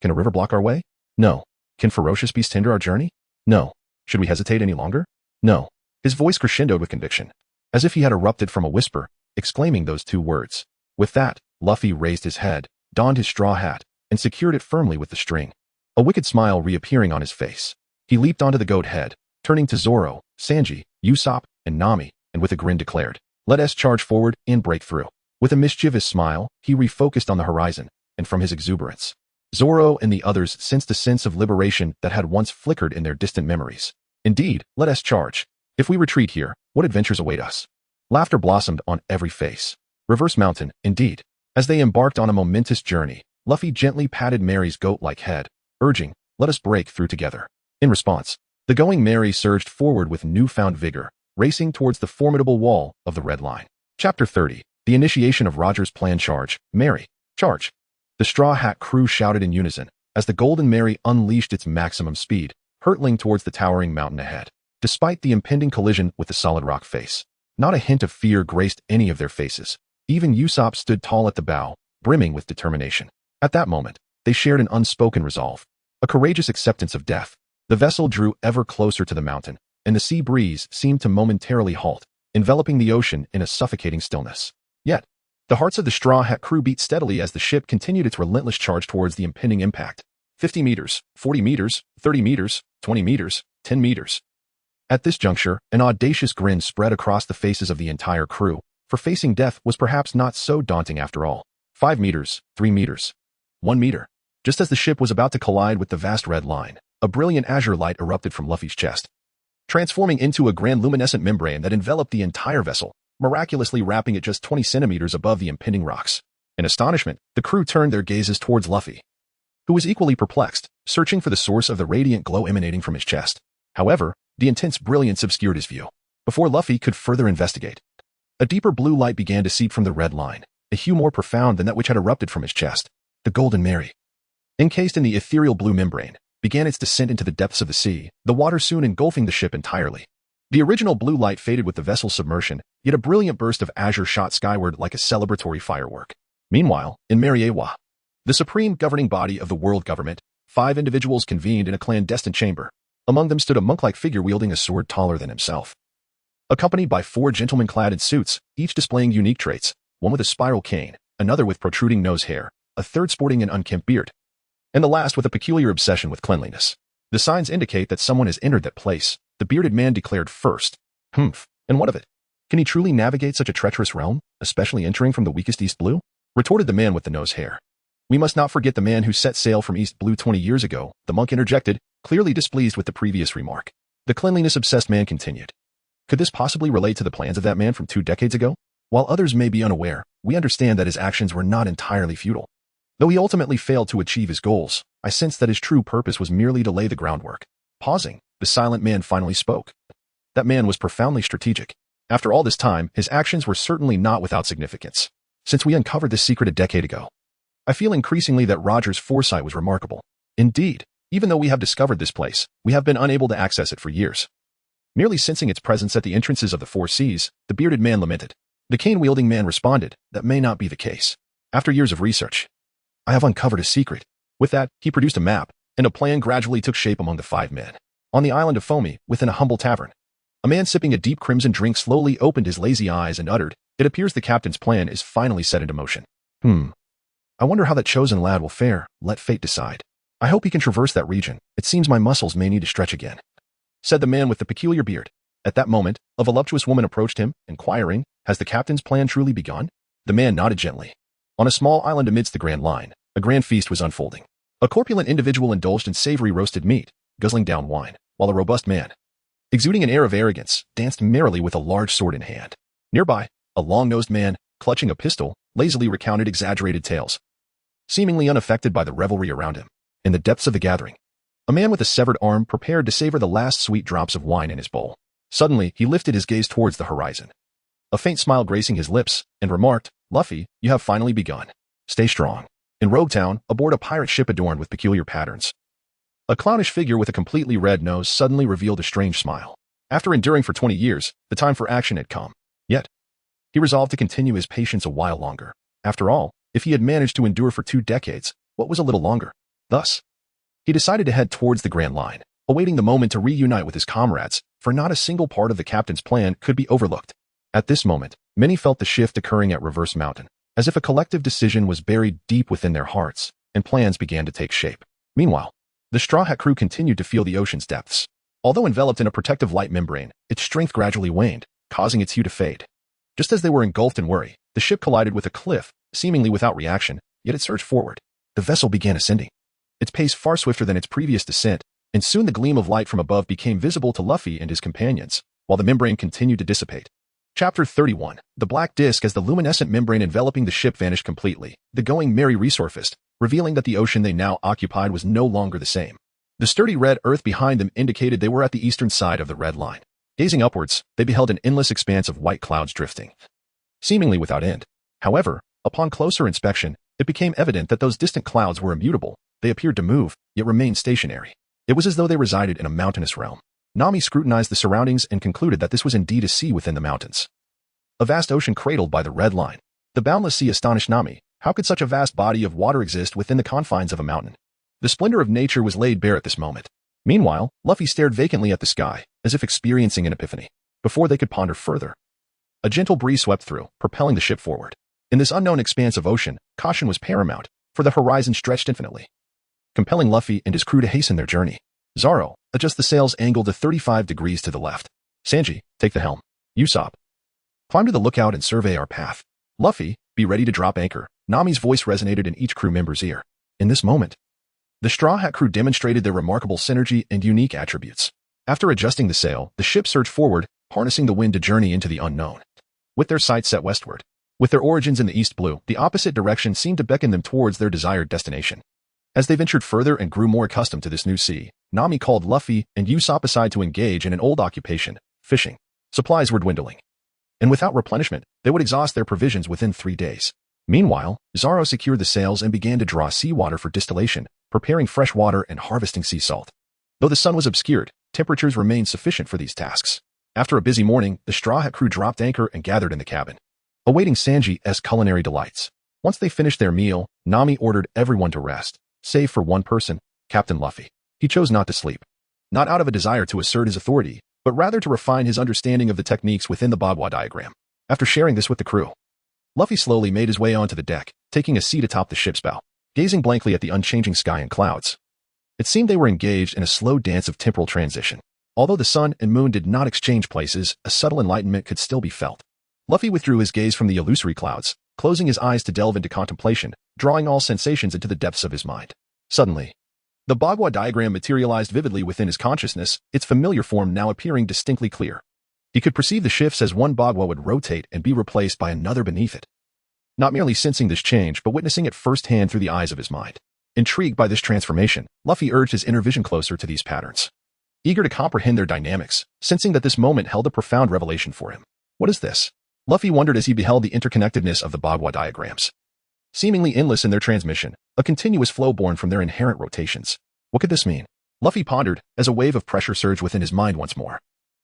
Can a river block our way? No. Can ferocious beasts hinder our journey? No. Should we hesitate any longer? No. His voice crescendoed with conviction, as if he had erupted from a whisper, exclaiming those two words. With that, Luffy raised his head, donned his straw hat, and secured it firmly with the string, a wicked smile reappearing on his face. He leaped onto the goat head, turning to Zoro, Sanji, Usopp, and Nami, and with a grin declared, "Let us charge forward and break through." With a mischievous smile, he refocused on the horizon, and from his exuberance, Zoro and the others sensed a sense of liberation that had once flickered in their distant memories. Indeed, let us charge. If we retreat here, what adventures await us? Laughter blossomed on every face. Reverse Mountain, indeed. As they embarked on a momentous journey, Luffy gently patted Mary's goat-like head, urging, "Let us break through together." In response, the going Mary surged forward with newfound vigor, racing towards the formidable wall of the Red Line. Chapter 30. The initiation of Roger's plan. Charge, Mary, charge. The Straw Hat crew shouted in unison as the Golden Mary unleashed its maximum speed, hurtling towards the towering mountain ahead. Despite the impending collision with the solid rock face, not a hint of fear graced any of their faces. Even Usopp stood tall at the bow, brimming with determination. At that moment, they shared an unspoken resolve, a courageous acceptance of death. The vessel drew ever closer to the mountain, and the sea breeze seemed to momentarily halt, enveloping the ocean in a suffocating stillness. Yet, the hearts of the Straw Hat crew beat steadily as the ship continued its relentless charge towards the impending impact. 50 meters, 40 meters, 30 meters, 20 meters, 10 meters. At this juncture, an audacious grin spread across the faces of the entire crew, for facing death was perhaps not so daunting after all. 5 meters, 3 meters, 1 meter. Just as the ship was about to collide with the vast red line, a brilliant azure light erupted from Luffy's chest, transforming into a grand luminescent membrane that enveloped the entire vessel, miraculously wrapping it just 20 centimeters above the impending rocks. In astonishment, the crew turned their gazes towards Luffy, who was equally perplexed, searching for the source of the radiant glow emanating from his chest. However, the intense brilliance obscured his view. Before Luffy could further investigate, a deeper blue light began to seep from the red line, a hue more profound than that which had erupted from his chest. The Golden Mary, encased in the ethereal blue membrane, began its descent into the depths of the sea, the water soon engulfing the ship entirely. The original blue light faded with the vessel's submersion, yet a brilliant burst of azure shot skyward like a celebratory firework. Meanwhile, in Mariewa, the supreme governing body of the world government, 5 individuals convened in a clandestine chamber. Among them stood a monk-like figure wielding a sword taller than himself, accompanied by 4 gentlemen clad in suits, each displaying unique traits, one with a spiral cane, another with protruding nose hair, a third sporting an unkempt beard, and the last with a peculiar obsession with cleanliness. The signs indicate that someone has entered that place, the bearded man declared first. "Humph, and what of it? Can he truly navigate such a treacherous realm, especially entering from the weakest East Blue?" retorted the man with the nose hair. "We must not forget the man who set sail from East Blue 20 years ago," the monk interjected, clearly displeased with the previous remark. The cleanliness-obsessed man continued. "Could this possibly relate to the plans of that man from 2 decades ago? While others may be unaware, we understand that his actions were not entirely futile. Though he ultimately failed to achieve his goals, I sense that his true purpose was merely to lay the groundwork." Pausing, the silent man finally spoke. That man was profoundly strategic. After all this time, his actions were certainly not without significance. Since we uncovered this secret a decade ago, I feel increasingly that Roger's foresight was remarkable. Indeed, even though we have discovered this place, we have been unable to access it for years. Merely sensing its presence at the entrances of the 4 seas, the bearded man lamented. The cane-wielding man responded, "That may not be the case. After years of research, I have uncovered a secret." With that, he produced a map, and a plan gradually took shape among the 5 men. On the island of Foamy, within a humble tavern, a man sipping a deep crimson drink slowly opened his lazy eyes and uttered, "It appears the captain's plan is finally set into motion. I wonder how that chosen lad will fare. Let fate decide. I hope he can traverse that region. It seems my muscles may need to stretch again," said the man with the peculiar beard. At that moment, a voluptuous woman approached him, inquiring, "Has the captain's plan truly begun?" The man nodded gently. On a small island amidst the Grand Line, a grand feast was unfolding. A corpulent individual indulged in savory roasted meat, guzzling down wine, while a robust man, exuding an air of arrogance, danced merrily with a large sword in hand. Nearby, a long-nosed man, clutching a pistol, lazily recounted exaggerated tales, seemingly unaffected by the revelry around him. In the depths of the gathering, a man with a severed arm prepared to savor the last sweet drops of wine in his bowl. Suddenly, he lifted his gaze towards the horizon, a faint smile gracing his lips, and remarked, "Luffy, you have finally begun. Stay strong." In Rogue Town, aboard a pirate ship adorned with peculiar patterns, a clownish figure with a completely red nose suddenly revealed a strange smile. After enduring for 20 years, the time for action had come. Yet, he resolved to continue his patience a while longer. After all, if he had managed to endure for 2 decades, what was a little longer? Thus, he decided to head towards the Grand Line, awaiting the moment to reunite with his comrades, for not a single part of the captain's plan could be overlooked. At this moment, many felt the shift occurring at Reverse Mountain, as if a collective decision was buried deep within their hearts, and plans began to take shape. Meanwhile, the Straw Hat crew continued to feel the ocean's depths. Although enveloped in a protective light membrane, its strength gradually waned, causing its hue to fade. Just as they were engulfed in worry, the ship collided with a cliff, seemingly without reaction, yet it surged forward. The vessel began ascending, its pace far swifter than its previous descent, and soon the gleam of light from above became visible to Luffy and his companions, while the membrane continued to dissipate. Chapter 31. The black disk. As the luminescent membrane enveloping the ship vanished completely, the Going Merry resurfaced, revealing that the ocean they now occupied was no longer the same. The sturdy red earth behind them indicated they were at the eastern side of the red line. Gazing upwards, they beheld an endless expanse of white clouds drifting, seemingly without end. However, upon closer inspection, it became evident that those distant clouds were immutable. They appeared to move, yet remained stationary. It was as though they resided in a mountainous realm. Nami scrutinized the surroundings and concluded that this was indeed a sea within the mountains. A vast ocean cradled by the red line. The boundless sea astonished Nami. How could such a vast body of water exist within the confines of a mountain? The splendor of nature was laid bare at this moment. Meanwhile, Luffy stared vacantly at the sky, as if experiencing an epiphany. Before they could ponder further, a gentle breeze swept through, propelling the ship forward. In this unknown expanse of ocean, caution was paramount, for the horizon stretched infinitely, compelling Luffy and his crew to hasten their journey. Zoro, adjust the sails angle to 35 degrees to the left. Sanji, take the helm. Usopp, climb to the lookout and survey our path. Luffy, be ready to drop anchor. Nami's voice resonated in each crew member's ear. In this moment, the Straw Hat crew demonstrated their remarkable synergy and unique attributes. After adjusting the sail, the ship surged forward, harnessing the wind to journey into the unknown. With their sights set westward, with their origins in the east blue, the opposite direction seemed to beckon them towards their desired destination. As they ventured further and grew more accustomed to this new sea, Nami called Luffy and Usopp aside to engage in an old occupation, fishing. Supplies were dwindling, and without replenishment, they would exhaust their provisions within 3 days. Meanwhile, Zoro secured the sails and began to draw seawater for distillation, preparing fresh water and harvesting sea salt. Though the sun was obscured, temperatures remained sufficient for these tasks. After a busy morning, the Straw Hat crew dropped anchor and gathered in the cabin, awaiting Sanji's culinary delights. Once they finished their meal, Nami ordered everyone to rest, save for one person, Captain Luffy. He chose not to sleep, not out of a desire to assert his authority, but rather to refine his understanding of the techniques within the Bagua diagram. After sharing this with the crew, Luffy slowly made his way onto the deck, taking a seat atop the ship's bow, gazing blankly at the unchanging sky and clouds. It seemed they were engaged in a slow dance of temporal transition. Although the sun and moon did not exchange places, a subtle enlightenment could still be felt. Luffy withdrew his gaze from the illusory clouds, closing his eyes to delve into contemplation, drawing all sensations into the depths of his mind. Suddenly, the Bagua diagram materialized vividly within his consciousness, its familiar form now appearing distinctly clear. He could perceive the shifts as one Bagua would rotate and be replaced by another beneath it. Not merely sensing this change, but witnessing it firsthand through the eyes of his mind. Intrigued by this transformation, Luffy urged his inner vision closer to these patterns, eager to comprehend their dynamics, sensing that this moment held a profound revelation for him. What is this? Luffy wondered as he beheld the interconnectedness of the Bagua diagrams. Seemingly endless in their transmission, a continuous flow born from their inherent rotations. What could this mean? Luffy pondered, as a wave of pressure surged within his mind once more,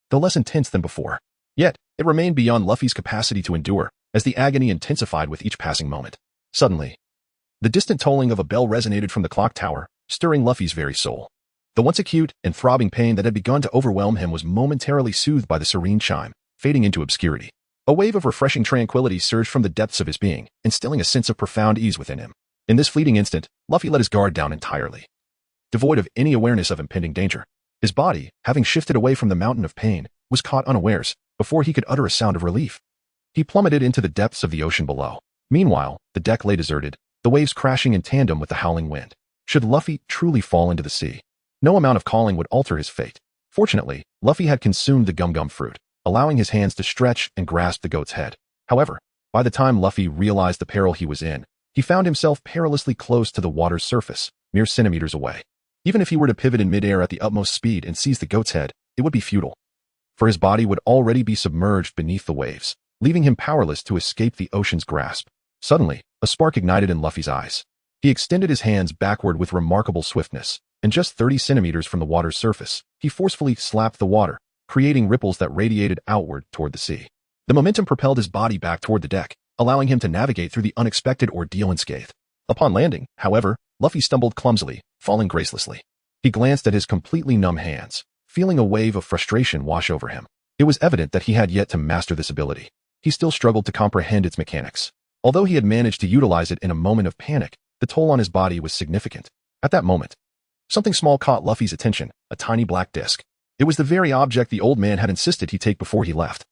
though less intense than before. Yet, it remained beyond Luffy's capacity to endure, as the agony intensified with each passing moment. Suddenly, the distant tolling of a bell resonated from the clock tower, stirring Luffy's very soul. The once acute and throbbing pain that had begun to overwhelm him was momentarily soothed by the serene chime, fading into obscurity. A wave of refreshing tranquility surged from the depths of his being, instilling a sense of profound ease within him. In this fleeting instant, Luffy let his guard down entirely. Devoid of any awareness of impending danger, his body, having shifted away from the mountain of pain, was caught unawares before he could utter a sound of relief. He plummeted into the depths of the ocean below. Meanwhile, the deck lay deserted, the waves crashing in tandem with the howling wind. Should Luffy truly fall into the sea, no amount of calling would alter his fate. Fortunately, Luffy had consumed the gum-gum fruit, allowing his hands to stretch and grasp the goat's head. However, by the time Luffy realized the peril he was in, he found himself perilously close to the water's surface, mere centimeters away. Even if he were to pivot in midair at the utmost speed and seize the goat's head, it would be futile, for his body would already be submerged beneath the waves, leaving him powerless to escape the ocean's grasp. Suddenly, a spark ignited in Luffy's eyes. He extended his hands backward with remarkable swiftness, and just 30 centimeters from the water's surface, he forcefully slapped the water, creating ripples that radiated outward toward the sea. The momentum propelled his body back toward the deck, allowing him to navigate through the unexpected ordeal unscathed. Upon landing, however, Luffy stumbled clumsily, falling gracelessly. He glanced at his completely numb hands, feeling a wave of frustration wash over him. It was evident that he had yet to master this ability. He still struggled to comprehend its mechanics. Although he had managed to utilize it in a moment of panic, the toll on his body was significant. At that moment, something small caught Luffy's attention, a tiny black disc. It was the very object the old man had insisted he take before he left,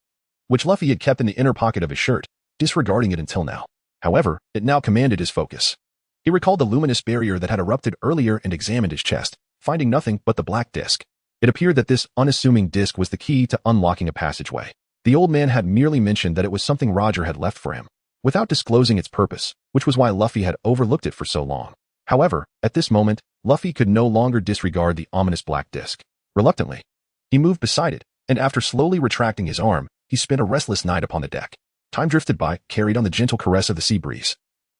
which Luffy had kept in the inner pocket of his shirt, disregarding it until now. However, it now commanded his focus. He recalled the luminous barrier that had erupted earlier and examined his chest, finding nothing but the black disc. It appeared that this unassuming disc was the key to unlocking a passageway. The old man had merely mentioned that it was something Roger had left for him, without disclosing its purpose, which was why Luffy had overlooked it for so long. However, at this moment, Luffy could no longer disregard the ominous black disc. Reluctantly, he moved beside it, and after slowly retracting his arm, he spent a restless night upon the deck. Time drifted by, carried on the gentle caress of the sea breeze.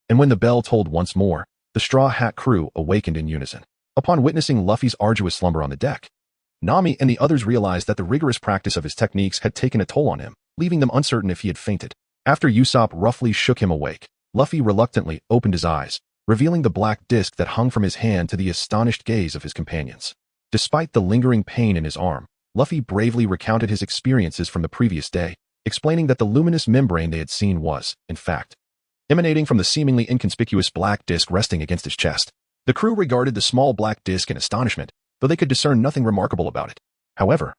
And when the bell tolled once more, the Straw Hat crew awakened in unison. Upon witnessing Luffy's arduous slumber on the deck, Nami and the others realized that the rigorous practice of his techniques had taken a toll on him, leaving them uncertain if he had fainted. After Usopp roughly shook him awake, Luffy reluctantly opened his eyes, revealing the black disc that hung from his hand to the astonished gaze of his companions. Despite the lingering pain in his arm, Luffy bravely recounted his experiences from the previous day, explaining that the luminous membrane they had seen was, in fact, emanating from the seemingly inconspicuous black disc resting against his chest. The crew regarded the small black disc in astonishment, though they could discern nothing remarkable about it. However,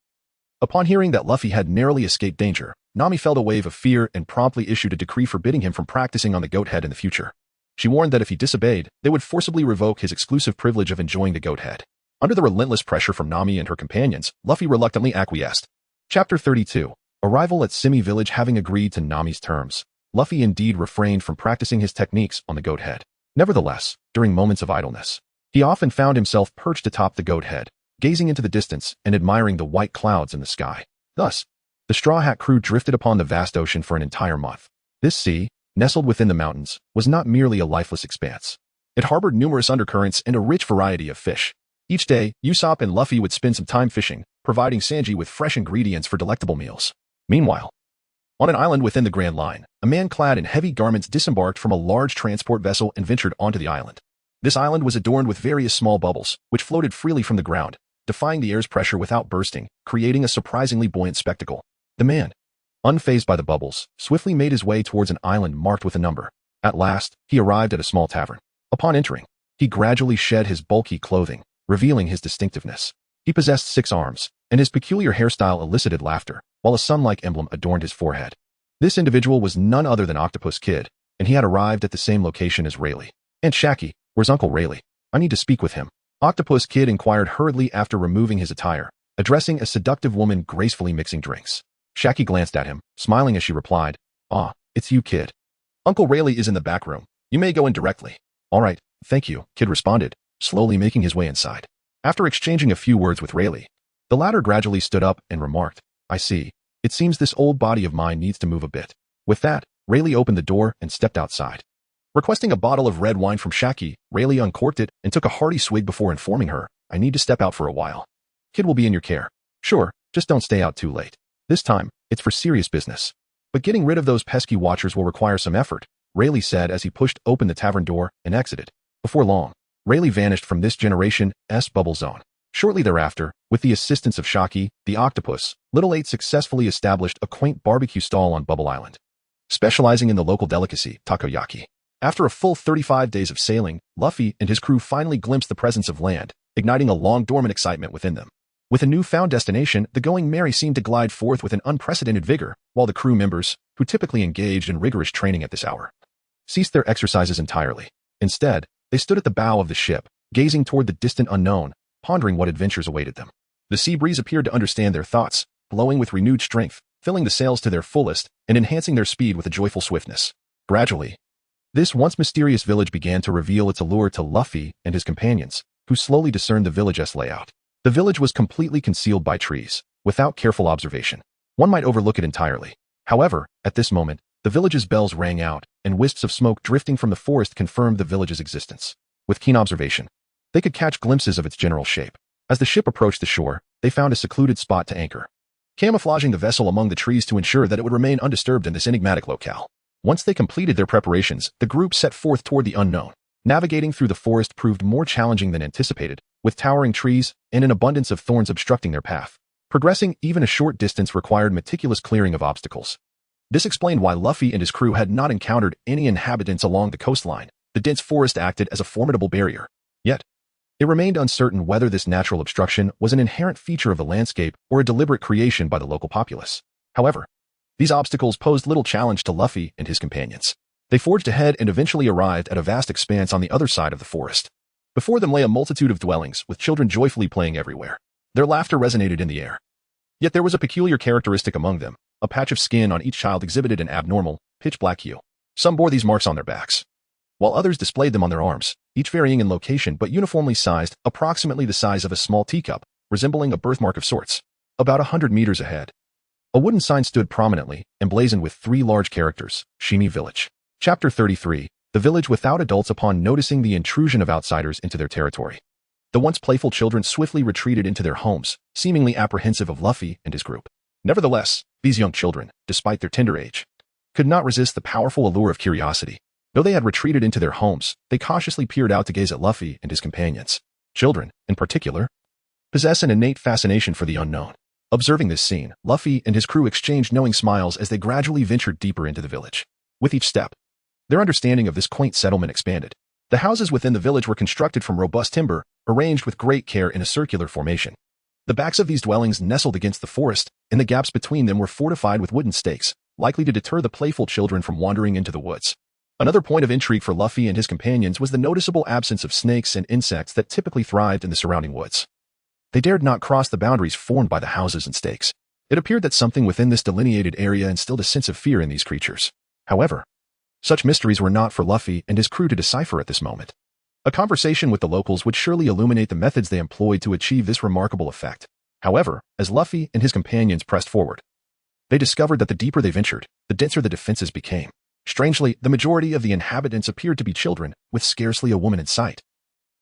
upon hearing that Luffy had narrowly escaped danger, Nami felt a wave of fear and promptly issued a decree forbidding him from practicing on the goat head in the future. She warned that if he disobeyed, they would forcibly revoke his exclusive privilege of enjoying the goat head. Under the relentless pressure from Nami and her companions, Luffy reluctantly acquiesced. Chapter 32. Arrival at Simi Village. Having agreed to Nami's terms, Luffy indeed refrained from practicing his techniques on the goat head. Nevertheless, during moments of idleness, he often found himself perched atop the goat head, gazing into the distance and admiring the white clouds in the sky. Thus, the Straw Hat crew drifted upon the vast ocean for an entire month. This sea, nestled within the mountains, was not merely a lifeless expanse. It harbored numerous undercurrents and a rich variety of fish. Each day, Usopp and Luffy would spend some time fishing, providing Sanji with fresh ingredients for delectable meals. Meanwhile, on an island within the Grand Line, a man clad in heavy garments disembarked from a large transport vessel and ventured onto the island. This island was adorned with various small bubbles, which floated freely from the ground, defying the air's pressure without bursting, creating a surprisingly buoyant spectacle. The man, unfazed by the bubbles, swiftly made his way towards an island marked with a number. At last, he arrived at a small tavern. Upon entering, he gradually shed his bulky clothing, revealing his distinctiveness. He possessed 6 arms, and his peculiar hairstyle elicited laughter, while a sun-like emblem adorned his forehead. This individual was none other than Octopus Kid, and he had arrived at the same location as Rayleigh. "And Shaki, where's Uncle Rayleigh? I need to speak with him." Octopus Kid inquired hurriedly after removing his attire, addressing a seductive woman gracefully mixing drinks. Shaki glanced at him, smiling as she replied, "Ah, it's you, Kid. Uncle Rayleigh is in the back room. You may go in directly." "All right, thank you," Kid responded, slowly making his way inside. After exchanging a few words with Rayleigh, the latter gradually stood up and remarked, "I see. It seems this old body of mine needs to move a bit." With that, Rayleigh opened the door and stepped outside. Requesting a bottle of red wine from Shaki, Rayleigh uncorked it and took a hearty swig before informing her, "I need to step out for a while. Kid will be in your care." "Sure, just don't stay out too late. This time, it's for serious business. But getting rid of those pesky watchers will require some effort," Rayleigh said as he pushed open the tavern door and exited. Before long, Rayleigh vanished from this generation's bubble zone. Shortly thereafter, with the assistance of Shaki, the octopus, Little 8 successfully established a quaint barbecue stall on Bubble Island, specializing in the local delicacy, takoyaki. After a full 35 days of sailing, Luffy and his crew finally glimpsed the presence of land, igniting a long-dormant excitement within them. With a newfound destination, the Going Merry seemed to glide forth with an unprecedented vigor, while the crew members, who typically engaged in rigorous training at this hour, ceased their exercises entirely. Instead, they stood at the bow of the ship, gazing toward the distant unknown, pondering what adventures awaited them. The sea breeze appeared to understand their thoughts, blowing with renewed strength, filling the sails to their fullest, and enhancing their speed with a joyful swiftness. Gradually, this once mysterious village began to reveal its allure to Luffy and his companions, who slowly discerned the village's layout. The village was completely concealed by trees. Without careful observation, one might overlook it entirely. However, at this moment, the village's bells rang out, and wisps of smoke drifting from the forest confirmed the village's existence. With keen observation, they could catch glimpses of its general shape. As the ship approached the shore, they found a secluded spot to anchor, camouflaging the vessel among the trees to ensure that it would remain undisturbed in this enigmatic locale. Once they completed their preparations, the group set forth toward the unknown. Navigating through the forest proved more challenging than anticipated, with towering trees and an abundance of thorns obstructing their path. Progressing even a short distance required meticulous clearing of obstacles. This explained why Luffy and his crew had not encountered any inhabitants along the coastline. The dense forest acted as a formidable barrier. Yet, it remained uncertain whether this natural obstruction was an inherent feature of the landscape or a deliberate creation by the local populace. However, these obstacles posed little challenge to Luffy and his companions. They forged ahead and eventually arrived at a vast expanse on the other side of the forest. Before them lay a multitude of dwellings, with children joyfully playing everywhere. Their laughter resonated in the air. Yet there was a peculiar characteristic among them. A patch of skin on each child exhibited an abnormal, pitch-black hue. Some bore these marks on their backs, while others displayed them on their arms, each varying in location but uniformly sized, approximately the size of a small teacup, resembling a birthmark of sorts. About 100 meters ahead, a wooden sign stood prominently, emblazoned with 3 large characters, Shimi Village. Chapter 33, The Village Without Adults. Upon noticing the intrusion of outsiders into their territory, the once playful children swiftly retreated into their homes, seemingly apprehensive of Luffy and his group. Nevertheless, these young children, despite their tender age, could not resist the powerful allure of curiosity. Though they had retreated into their homes, they cautiously peered out to gaze at Luffy and his companions. Children, in particular, possess an innate fascination for the unknown. Observing this scene, Luffy and his crew exchanged knowing smiles as they gradually ventured deeper into the village. With each step, their understanding of this quaint settlement expanded. The houses within the village were constructed from robust timber, arranged with great care in a circular formation. The backs of these dwellings nestled against the forest, and the gaps between them were fortified with wooden stakes, likely to deter the playful children from wandering into the woods. Another point of intrigue for Luffy and his companions was the noticeable absence of snakes and insects that typically thrived in the surrounding woods. They dared not cross the boundaries formed by the houses and stakes. It appeared that something within this delineated area instilled a sense of fear in these creatures. However, such mysteries were not for Luffy and his crew to decipher at this moment. A conversation with the locals would surely illuminate the methods they employed to achieve this remarkable effect. However, as Luffy and his companions pressed forward, they discovered that the deeper they ventured, the denser the defenses became. Strangely, the majority of the inhabitants appeared to be children, with scarcely a woman in sight,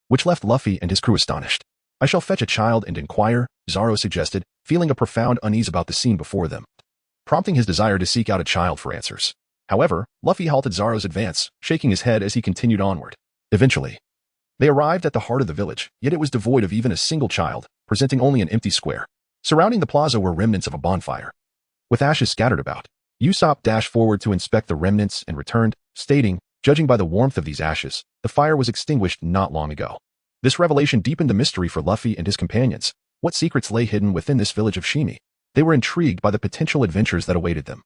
which left Luffy and his crew astonished. "I shall fetch a child and inquire," Zoro suggested, feeling a profound unease about the scene before them, prompting his desire to seek out a child for answers. However, Luffy halted Zoro's advance, shaking his head as he continued onward. Eventually, they arrived at the heart of the village, yet it was devoid of even a single child, presenting only an empty square. Surrounding the plaza were remnants of a bonfire, with ashes scattered about. Usopp dashed forward to inspect the remnants and returned, stating, "Judging by the warmth of these ashes, the fire was extinguished not long ago." This revelation deepened the mystery for Luffy and his companions. What secrets lay hidden within this village of Shimi? They were intrigued by the potential adventures that awaited them,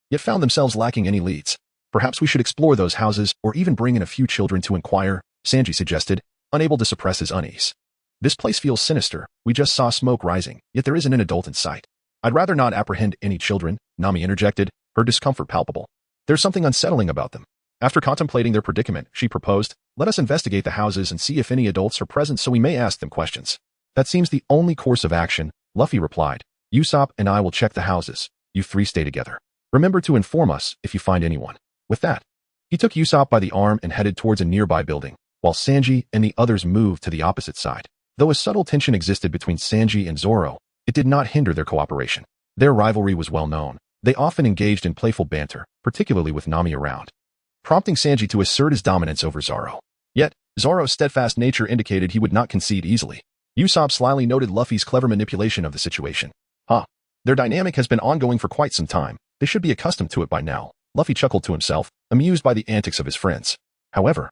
yet found themselves lacking any leads. "Perhaps we should explore those houses or even bring in a few children to inquire," Sanji suggested, unable to suppress his unease. "This place feels sinister. We just saw smoke rising, yet there isn't an adult in sight." "I'd rather not apprehend any children," Nami interjected, her discomfort palpable. "There's something unsettling about them." After contemplating their predicament, she proposed, "Let us investigate the houses and see if any adults are present so we may ask them questions." "That seems the only course of action," Luffy replied. "Usopp and I will check the houses. You 3 stay together. Remember to inform us if you find anyone." With that, he took Usopp by the arm and headed towards a nearby building, while Sanji and the others moved to the opposite side. Though a subtle tension existed between Sanji and Zoro, it did not hinder their cooperation. Their rivalry was well known. They often engaged in playful banter, particularly with Nami around, prompting Sanji to assert his dominance over Zoro. Yet, Zoro's steadfast nature indicated he would not concede easily. Usopp slyly noted Luffy's clever manipulation of the situation. Their dynamic has been ongoing for quite some time. They should be accustomed to it by now." Luffy chuckled to himself, amused by the antics of his friends. However,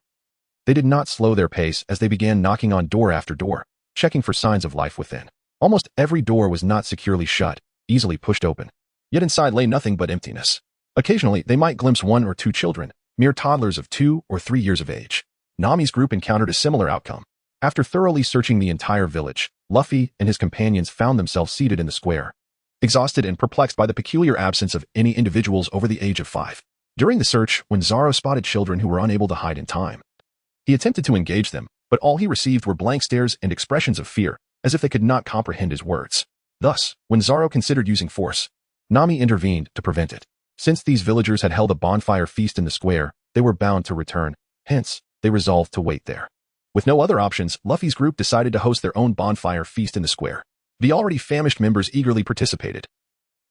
they did not slow their pace as they began knocking on door after door, checking for signs of life within. Almost every door was not securely shut, easily pushed open. Yet inside lay nothing but emptiness. Occasionally, they might glimpse 1 or 2 children, mere toddlers of 2 or 3 years of age. Nami's group encountered a similar outcome. After thoroughly searching the entire village, Luffy and his companions found themselves seated in the square, exhausted and perplexed by the peculiar absence of any individuals over the age of 5. During the search, when Zoro spotted children who were unable to hide in time, he attempted to engage them, but all he received were blank stares and expressions of fear, as if they could not comprehend his words. Thus, when Zoro considered using force, Nami intervened to prevent it. Since these villagers had held a bonfire feast in the square, they were bound to return. Hence, they resolved to wait there. With no other options, Luffy's group decided to host their own bonfire feast in the square. The already famished members eagerly participated,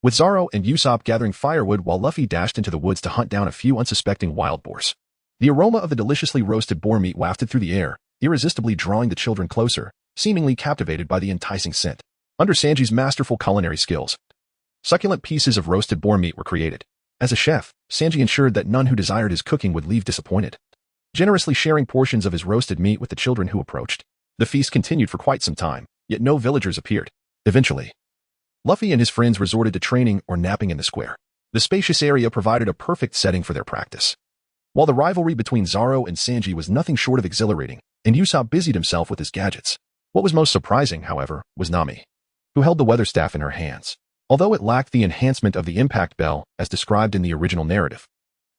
with Zoro and Usopp gathering firewood while Luffy dashed into the woods to hunt down a few unsuspecting wild boars. The aroma of the deliciously roasted boar meat wafted through the air, irresistibly drawing the children closer, seemingly captivated by the enticing scent. Under Sanji's masterful culinary skills, succulent pieces of roasted boar meat were created. As a chef, Sanji ensured that none who desired his cooking would leave disappointed, generously sharing portions of his roasted meat with the children who approached. The feast continued for quite some time, yet no villagers appeared. Eventually, Luffy and his friends resorted to training or napping in the square. The spacious area provided a perfect setting for their practice. While the rivalry between Zoro and Sanji was nothing short of exhilarating, and Usopp busied himself with his gadgets. What was most surprising, however, was Nami, who held the weather staff in her hands. Although it lacked the enhancement of the impact bell as described in the original narrative,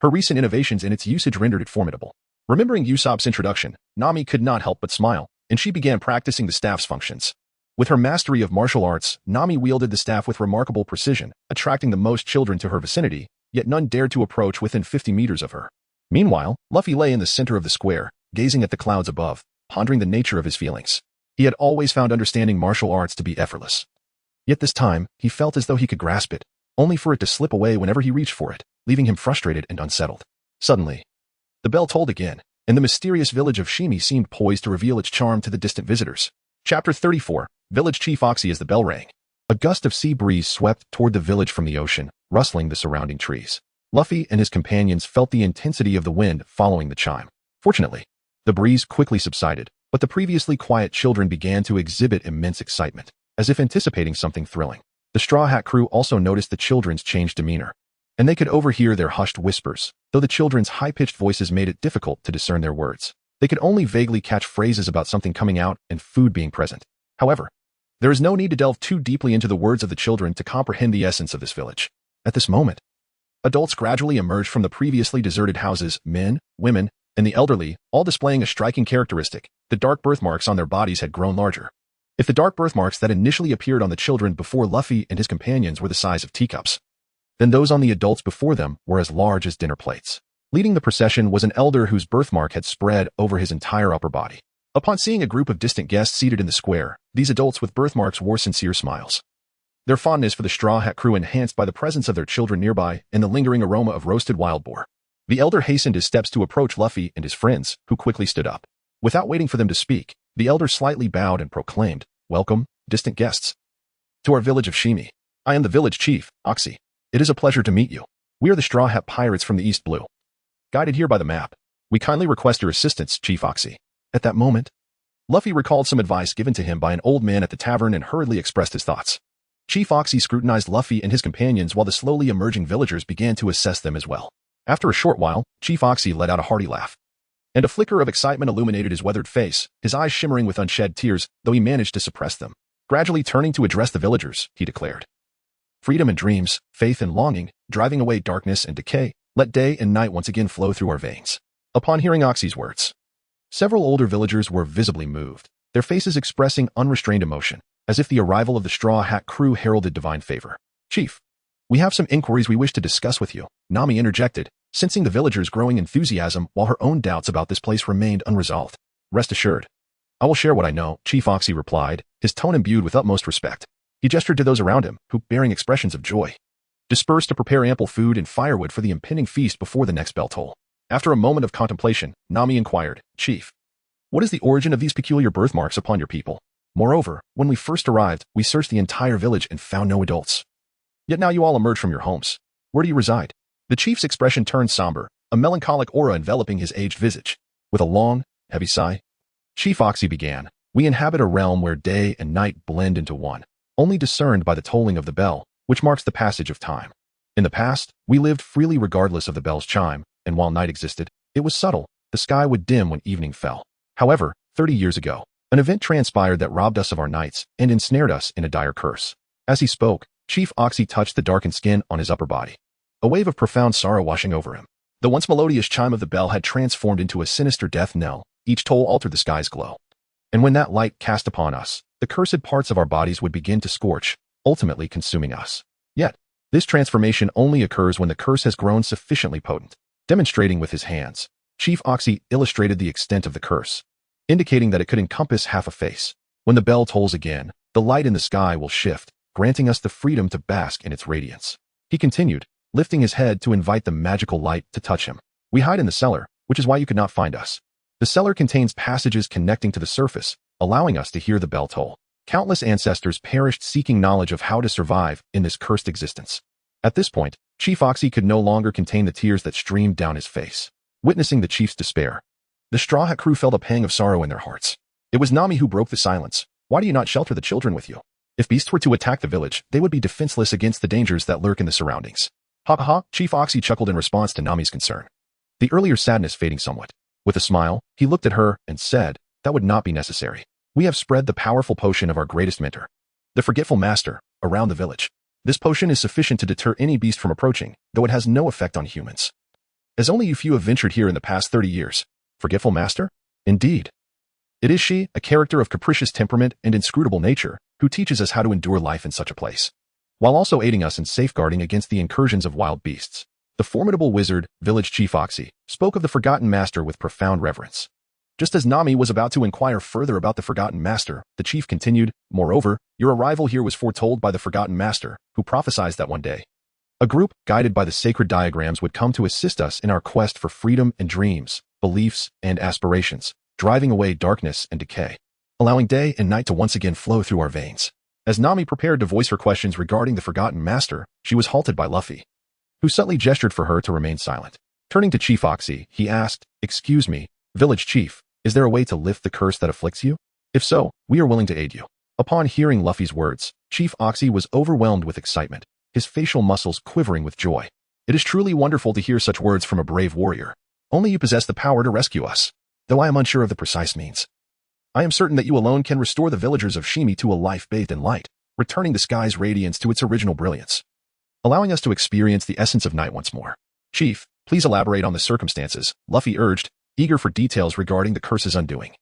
her recent innovations in its usage rendered it formidable. Remembering Usopp's introduction, Nami could not help but smile, and she began practicing the staff's functions. With her mastery of martial arts, Nami wielded the staff with remarkable precision, attracting the most children to her vicinity, yet none dared to approach within 50 meters of her. Meanwhile, Luffy lay in the center of the square, gazing at the clouds above, pondering the nature of his feelings. He had always found understanding martial arts to be effortless. Yet this time, he felt as though he could grasp it, only for it to slip away whenever he reached for it, leaving him frustrated and unsettled. Suddenly, the bell tolled again, and the mysterious village of Shimi seemed poised to reveal its charm to the distant visitors. Chapter 34, Village Chief Oxy as the bell rang. A gust of sea breeze swept toward the village from the ocean, rustling the surrounding trees. Luffy and his companions felt the intensity of the wind following the chime. Fortunately, the breeze quickly subsided, but the previously quiet children began to exhibit immense excitement, as if anticipating something thrilling. The Straw Hat crew also noticed the children's changed demeanor, and they could overhear their hushed whispers, though the children's high-pitched voices made it difficult to discern their words. They could only vaguely catch phrases about something coming out and food being present. However, there is no need to delve too deeply into the words of the children to comprehend the essence of this village. At this moment, adults gradually emerged from the previously deserted houses, men, women, and the elderly, all displaying a striking characteristic. The dark birthmarks on their bodies had grown larger. If the dark birthmarks that initially appeared on the children before Luffy and his companions were the size of teacups, then those on the adults before them were as large as dinner plates. Leading the procession was an elder whose birthmark had spread over his entire upper body. Upon seeing a group of distant guests seated in the square, these adults with birthmarks wore sincere smiles. Their fondness for the Straw Hat crew enhanced by the presence of their children nearby and the lingering aroma of roasted wild boar. The elder hastened his steps to approach Luffy and his friends, who quickly stood up. Without waiting for them to speak, the elder slightly bowed and proclaimed, "Welcome, distant guests, to our village of Shimi. I am the village chief, Oxy. It is a pleasure to meet you. We are the Straw Hat Pirates from the East Blue. Guided here by the map, we kindly request your assistance, Chief Oxy." At that moment, Luffy recalled some advice given to him by an old man at the tavern and hurriedly expressed his thoughts. Chief Oxy scrutinized Luffy and his companions while the slowly emerging villagers began to assess them as well. After a short while, Chief Oxy let out a hearty laugh, and a flicker of excitement illuminated his weathered face, his eyes shimmering with unshed tears, though he managed to suppress them. Gradually turning to address the villagers, he declared, "Freedom and dreams, faith and longing, driving away darkness and decay, let day and night once again flow through our veins." Upon hearing Oxy's words, several older villagers were visibly moved, their faces expressing unrestrained emotion, as if the arrival of the Straw Hat crew heralded divine favor. "Chief, we have some inquiries we wish to discuss with you," Nami interjected, sensing the villagers' growing enthusiasm while her own doubts about this place remained unresolved. "Rest assured, I will share what I know," Chief Oxy replied, his tone imbued with utmost respect. He gestured to those around him, who, bearing expressions of joy, dispersed to prepare ample food and firewood for the impending feast before the next bell toll. After a moment of contemplation, Nami inquired, "Chief, what is the origin of these peculiar birthmarks upon your people? Moreover, when we first arrived, we searched the entire village and found no adults. Yet now you all emerge from your homes. Where do you reside?" The chief's expression turned somber, a melancholic aura enveloping his aged visage. With a long, heavy sigh, Chief Oxy began, "We inhabit a realm where day and night blend into one, only discerned by the tolling of the bell, which marks the passage of time. In the past, we lived freely regardless of the bell's chime, and while night existed, it was subtle. The sky would dim when evening fell. However, 30 years ago, an event transpired that robbed us of our nights and ensnared us in a dire curse." As he spoke, Chief Oxy touched the darkened skin on his upper body, a wave of profound sorrow washing over him. The once melodious chime of the bell had transformed into a sinister death knell. Each toll altered the sky's glow. And when that light cast upon us, the cursed parts of our bodies would begin to scorch, ultimately consuming us. Yet, this transformation only occurs when the curse has grown sufficiently potent. Demonstrating with his hands, Chief Oxy illustrated the extent of the curse. indicating that it could encompass half a face. When the bell tolls again, the light in the sky will shift, granting us the freedom to bask in its radiance. He continued, lifting his head to invite the magical light to touch him. We hide in the cellar, which is why you could not find us. The cellar contains passages connecting to the surface, allowing us to hear the bell toll. Countless ancestors perished seeking knowledge of how to survive in this cursed existence. At this point, Chief Oxy could no longer contain the tears that streamed down his face. Witnessing the chief's despair, the Straw Hat crew felt a pang of sorrow in their hearts. It was Nami who broke the silence. Why do you not shelter the children with you? If beasts were to attack the village, they would be defenseless against the dangers that lurk in the surroundings. Ha ha ha, Chief Oxy chuckled in response to Nami's concern, the earlier sadness fading somewhat. With a smile, he looked at her and said, that would not be necessary. We have spread the powerful potion of our greatest mentor, the Forgetful Master, around the village. This potion is sufficient to deter any beast from approaching, though it has no effect on humans. As only a few have ventured here in the past 30 years. Forgetful Master? Indeed. It is she, a character of capricious temperament and inscrutable nature, who teaches us how to endure life in such a place, while also aiding us in safeguarding against the incursions of wild beasts. The formidable wizard, Village Chief Oxy, spoke of the Forgotten Master with profound reverence. Just as Nami was about to inquire further about the Forgotten Master, the chief continued, moreover, your arrival here was foretold by the Forgotten Master, who prophesied that one day a group, guided by the sacred diagrams, would come to assist us in our quest for freedom and dreams, beliefs and aspirations, driving away darkness and decay, allowing day and night to once again flow through our veins. As Nami prepared to voice her questions regarding the Forgotten Master, she was halted by Luffy, who subtly gestured for her to remain silent. Turning to Chief Oxy, he asked, excuse me, Village Chief, is there a way to lift the curse that afflicts you? If so, we are willing to aid you. Upon hearing Luffy's words, Chief Oxy was overwhelmed with excitement, his facial muscles quivering with joy. It is truly wonderful to hear such words from a brave warrior. Only you possess the power to rescue us, though I am unsure of the precise means. I am certain that you alone can restore the villagers of Shimi to a life bathed in light, returning the sky's radiance to its original brilliance, allowing us to experience the essence of night once more. Chief, please elaborate on the circumstances, Luffy urged, eager for details regarding the curse's undoing.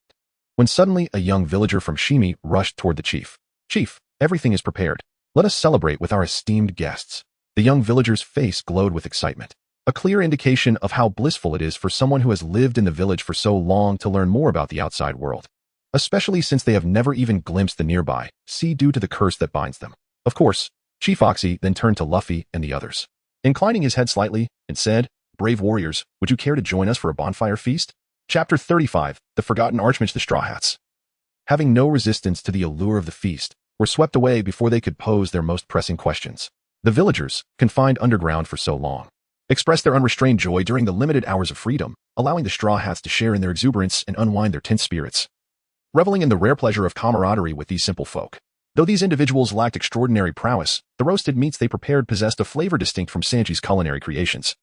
When suddenly a young villager from Shimi rushed toward the chief. Chief, everything is prepared. Let us celebrate with our esteemed guests. The young villager's face glowed with excitement, a clear indication of how blissful it is for someone who has lived in the village for so long to learn more about the outside world, especially since they have never even glimpsed the nearby sea due to the curse that binds them. Of course, Chief Oxy then turned to Luffy and the others, inclining his head slightly, and said, brave warriors, would you care to join us for a bonfire feast? Chapter 35, The Forgotten Archmage. The Straw Hats, having no resistance to the allure of the feast, were swept away before they could pose their most pressing questions. The villagers, confined underground for so long, expressed their unrestrained joy during the limited hours of freedom, allowing the Straw Hats to share in their exuberance and unwind their tense spirits, reveling in the rare pleasure of camaraderie with these simple folk. Though these individuals lacked extraordinary prowess, the roasted meats they prepared possessed a flavor distinct from Sanji's culinary creations,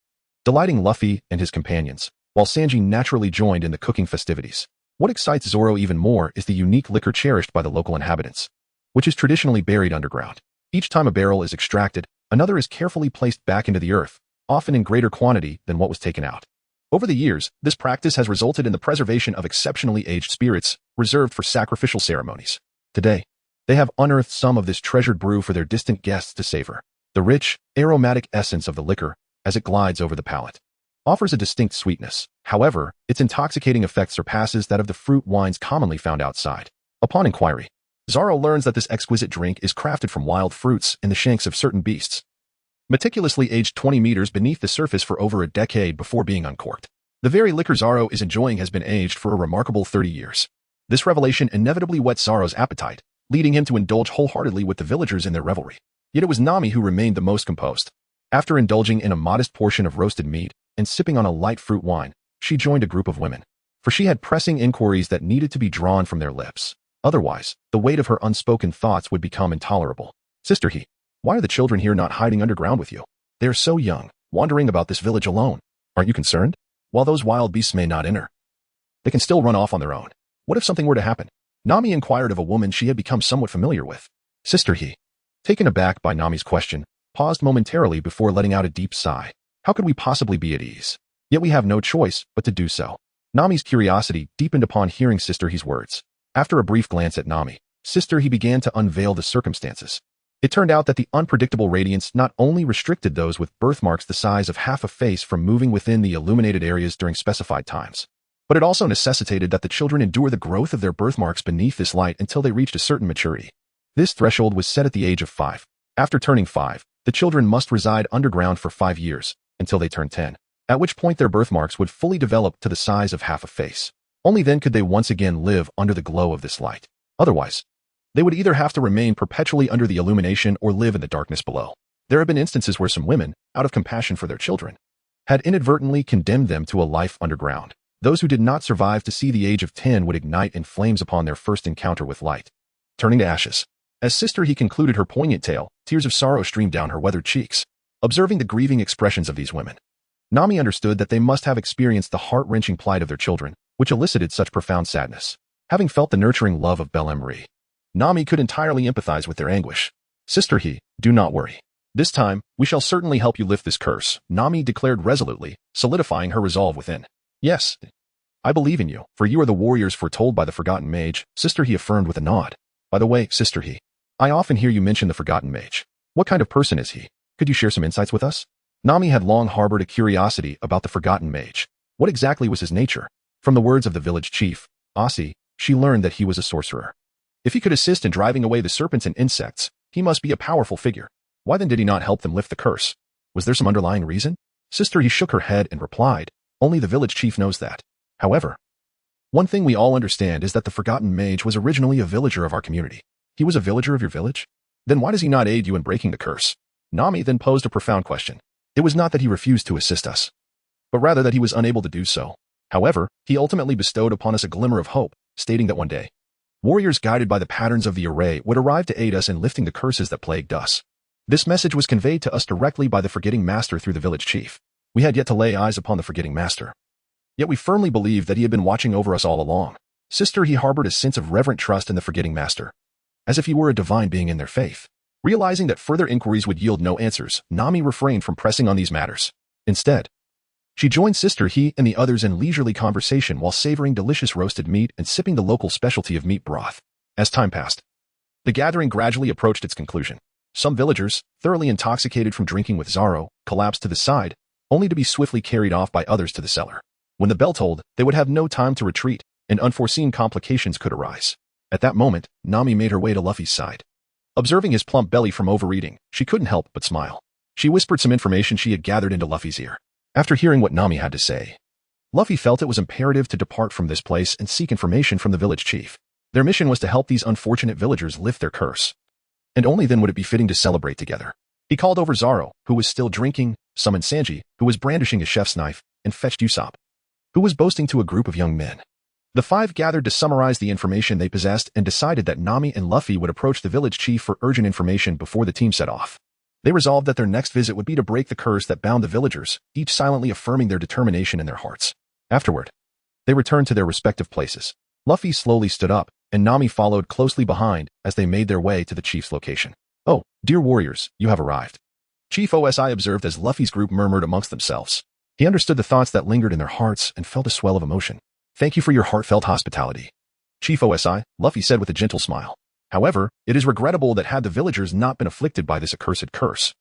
delighting Luffy and his companions, while Sanji naturally joined in the cooking festivities. What excites Zoro even more is the unique liquor cherished by the local inhabitants, which is traditionally buried underground. Each time a barrel is extracted, another is carefully placed back into the earth, often in greater quantity than what was taken out. Over the years, this practice has resulted in the preservation of exceptionally aged spirits reserved for sacrificial ceremonies. Today, they have unearthed some of this treasured brew for their distant guests to savor. The rich, aromatic essence of the liquor, as it glides over the palate, offers a distinct sweetness. However, its intoxicating effect surpasses that of the fruit wines commonly found outside. Upon inquiry, Zoro learns that this exquisite drink is crafted from wild fruits and the shanks of certain beasts, meticulously aged 20 meters beneath the surface for over a decade before being uncorked. The very liquor Zoro is enjoying has been aged for a remarkable 30 years. This revelation inevitably whets Zoro's appetite, leading him to indulge wholeheartedly with the villagers in their revelry. Yet it was Nami who remained the most composed. After indulging in a modest portion of roasted meat and sipping on a light fruit wine, she joined a group of women, for she had pressing inquiries that needed to be drawn from their lips. Otherwise, the weight of her unspoken thoughts would become intolerable. Sister He, why are the children here not hiding underground with you? They are so young, wandering about this village alone. Aren't you concerned? While those wild beasts may not enter, they can still run off on their own. What if something were to happen? Nami inquired of a woman she had become somewhat familiar with. Sister He, taken aback by Nami's question, paused momentarily before letting out a deep sigh. How could we possibly be at ease? Yet we have no choice but to do so. Nami's curiosity deepened upon hearing Sister He's words. After a brief glance at Nami, Sister He began to unveil the circumstances. It turned out that the unpredictable radiance not only restricted those with birthmarks the size of half a face from moving within the illuminated areas during specified times, But it also necessitated that the children endure the growth of their birthmarks beneath this light until they reached a certain maturity. This threshold was set at the age of 5. After turning 5, the children must reside underground for 5 years, until they turn 10, at which point their birthmarks would fully develop to the size of half a face. Only then could they once again live under the glow of this light. Otherwise, they would either have to remain perpetually under the illumination or live in the darkness below. There have been instances where some women, out of compassion for their children, had inadvertently condemned them to a life underground. Those who did not survive to see the age of 10 would ignite in flames upon their first encounter with light, turning to ashes. As Sister He concluded her poignant tale, tears of sorrow streamed down her weathered cheeks. Observing the grieving expressions of these women, Nami understood that they must have experienced the heart-wrenching plight of their children, which elicited such profound sadness. Having felt the nurturing love of Belle Emery, Nami could entirely empathize with their anguish. Sister He, do not worry. This time, we shall certainly help you lift this curse, Nami declared resolutely, solidifying her resolve within. Yes, I believe in you, for you are the warriors foretold by the Forgotten Mage, Sister He affirmed with a nod. By the way, Sister He, I often hear you mention the Forgotten Mage. What kind of person is he? Could you share some insights with us? Nami had long harbored a curiosity about the Forgotten Mage. What exactly was his nature? From the words of the village chief, Asi, she learned that he was a sorcerer. If he could assist in driving away the serpents and insects, he must be a powerful figure. Why then did he not help them lift the curse? Was there some underlying reason? Sister He shook her head and replied, only the village chief knows that. However, one thing we all understand is that the Forgotten Mage was originally a villager of our community. He was a villager of your village? Then why does he not aid you in breaking the curse? Nami then posed a profound question. It was not that he refused to assist us, but rather that he was unable to do so. However, he ultimately bestowed upon us a glimmer of hope, stating that one day, warriors guided by the patterns of the array would arrive to aid us in lifting the curses that plagued us. This message was conveyed to us directly by the Forgetting Master through the village chief. We had yet to lay eyes upon the Forgetting Master. Yet we firmly believed that he had been watching over us all along. Sister He harbored a sense of reverent trust in the Forgetting Master, as if he were a divine being in their faith. Realizing that further inquiries would yield no answers, Nami refrained from pressing on these matters. Instead, she joined Sister He and the others in leisurely conversation while savoring delicious roasted meat and sipping the local specialty of meat broth. As time passed, the gathering gradually approached its conclusion. Some villagers, thoroughly intoxicated from drinking with Zoro, collapsed to the side, only to be swiftly carried off by others to the cellar. When the bell tolled, they would have no time to retreat, and unforeseen complications could arise. At that moment, Nami made her way to Luffy's side. Observing his plump belly from overeating, she couldn't help but smile. She whispered some information she had gathered into Luffy's ear. After hearing what Nami had to say, Luffy felt it was imperative to depart from this place and seek information from the village chief. Their mission was to help these unfortunate villagers lift their curse, and only then would it be fitting to celebrate together. He called over Zoro, who was still drinking, summoned Sanji, who was brandishing his chef's knife, and fetched Usopp, who was boasting to a group of young men. The five gathered to summarize the information they possessed and decided that Nami and Luffy would approach the village chief for urgent information before the team set off. They resolved that their next visit would be to break the curse that bound the villagers, each silently affirming their determination in their hearts. Afterward, they returned to their respective places. Luffy slowly stood up, and Nami followed closely behind as they made their way to the chief's location. Oh, dear warriors, you have arrived. Chief Osi observed as Luffy's group murmured amongst themselves. He understood the thoughts that lingered in their hearts and felt a swell of emotion. Thank you for your heartfelt hospitality, Chief Osi, Luffy said with a gentle smile. However, it is regrettable that had the villagers not been afflicted by this accursed curse,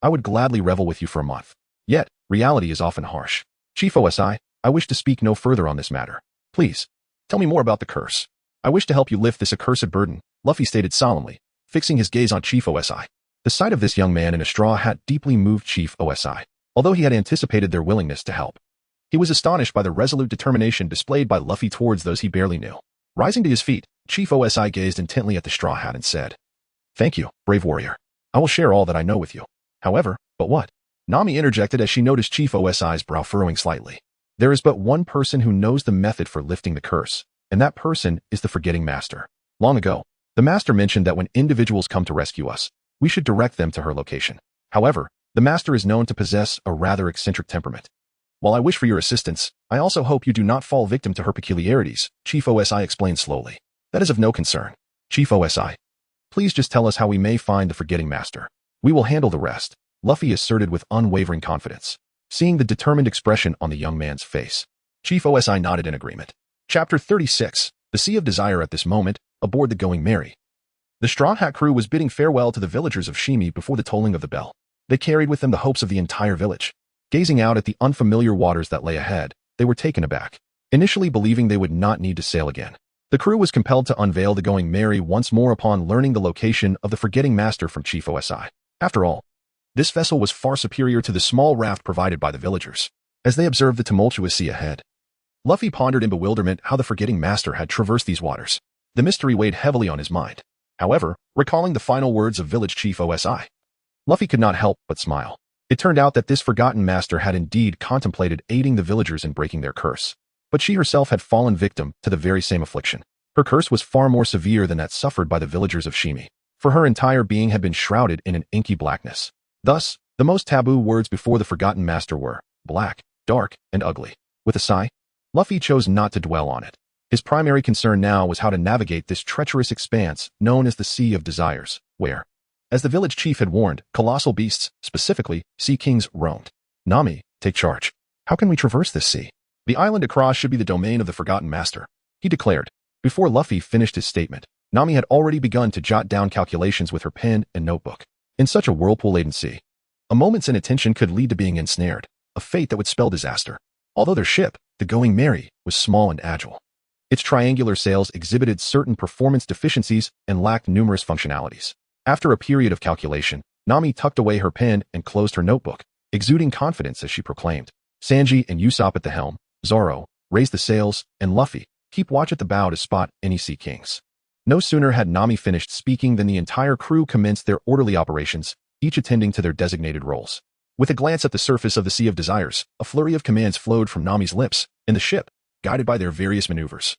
I would gladly revel with you for a month. Yet, reality is often harsh. Chief Osi, I wish to speak no further on this matter. Please, tell me more about the curse. I wish to help you lift this accursed burden, Luffy stated solemnly, fixing his gaze on Chief Osi. The sight of this young man in a straw hat deeply moved Chief Osi. Although he had anticipated their willingness to help, he was astonished by the resolute determination displayed by Luffy towards those he barely knew. Rising to his feet, Chief Osi gazed intently at the straw hat and said, Thank you, brave warrior. I will share all that I know with you. However, but what? Nami interjected as she noticed Chief Osi's brow furrowing slightly. There is but one person who knows the method for lifting the curse, and that person is the Forgetting Master. Long ago, the Master mentioned that when individuals come to rescue us, we should direct them to her location. However, the Master is known to possess a rather eccentric temperament. While I wish for your assistance, I also hope you do not fall victim to her peculiarities, Chief Osi explained slowly. That is of no concern. Chief Osi, please just tell us how we may find the Forgetting Master. We will handle the rest, Luffy asserted with unwavering confidence. Seeing the determined expression on the young man's face, Chief Osi nodded in agreement. Chapter 36, The Sea of Desire. At this moment, aboard the Going Merry, the Straw Hat crew was bidding farewell to the villagers of Shimi before the tolling of the bell. They carried with them the hopes of the entire village. Gazing out at the unfamiliar waters that lay ahead, they were taken aback. initially believing they would not need to sail again. The crew was compelled to unveil the Going Merry once more upon learning the location of the Forgetting Master from Chief OSI. After all, this vessel was far superior to the small raft provided by the villagers. As they observed the tumultuous sea ahead, Luffy pondered in bewilderment how the Forgetting Master had traversed these waters. The mystery weighed heavily on his mind. However, recalling the final words of Village Chief OSI, Luffy could not help but smile. It turned out that this Forgotten Master had indeed contemplated aiding the villagers in breaking their curse. But she herself had fallen victim to the very same affliction. Her curse was far more severe than that suffered by the villagers of Shimi, for her entire being had been shrouded in an inky blackness. Thus, the most taboo words before the Forgotten Master were black, dark, and ugly. With a sigh, Luffy chose not to dwell on it. His primary concern now was how to navigate this treacherous expanse known as the Sea of Desires, where, as the village chief had warned, colossal beasts, specifically sea kings, roamed. Nami, take charge. How can we traverse this sea? The island across should be the domain of the Forgotten Master, he declared. Before Luffy finished his statement, Nami had already begun to jot down calculations with her pen and notebook. In such a whirlpool-laden sea, a moment's inattention could lead to being ensnared, a fate that would spell disaster. Although their ship, the Going Merry, was small and agile, its triangular sails exhibited certain performance deficiencies and lacked numerous functionalities. After a period of calculation, Nami tucked away her pen and closed her notebook, exuding confidence as she proclaimed, Sanji and Usopp at the helm, Zoro, raise the sails, and Luffy, keep watch at the bow to spot any sea kings. No sooner had Nami finished speaking than the entire crew commenced their orderly operations, each attending to their designated roles. With a glance at the surface of the Sea of Desires, a flurry of commands flowed from Nami's lips, and the ship, guided by their various maneuvers,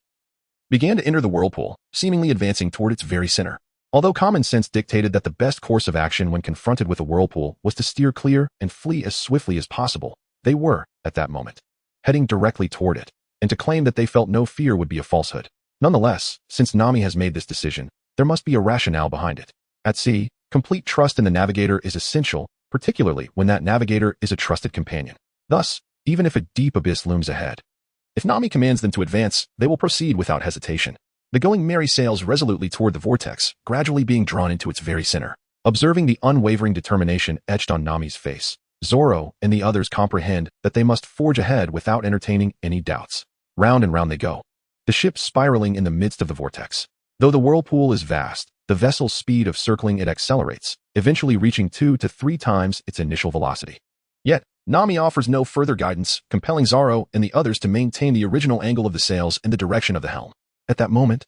began to enter the whirlpool, seemingly advancing toward its very center. Although common sense dictated that the best course of action when confronted with a whirlpool was to steer clear and flee as swiftly as possible, they were, at that moment, heading directly toward it, and to claim that they felt no fear would be a falsehood. Nonetheless, since Nami has made this decision, there must be a rationale behind it. At sea, complete trust in the navigator is essential, particularly when that navigator is a trusted companion. Thus, even if a deep abyss looms ahead, if Nami commands them to advance, they will proceed without hesitation. The Going Merry sails resolutely toward the vortex, gradually being drawn into its very center. Observing the unwavering determination etched on Nami's face, Zoro and the others comprehend that they must forge ahead without entertaining any doubts. Round and round they go, the ship spiraling in the midst of the vortex. Though the whirlpool is vast, the vessel's speed of circling it accelerates, eventually reaching 2 to 3 times its initial velocity. Yet, Nami offers no further guidance, compelling Zoro and the others to maintain the original angle of the sails in the direction of the helm. At that moment,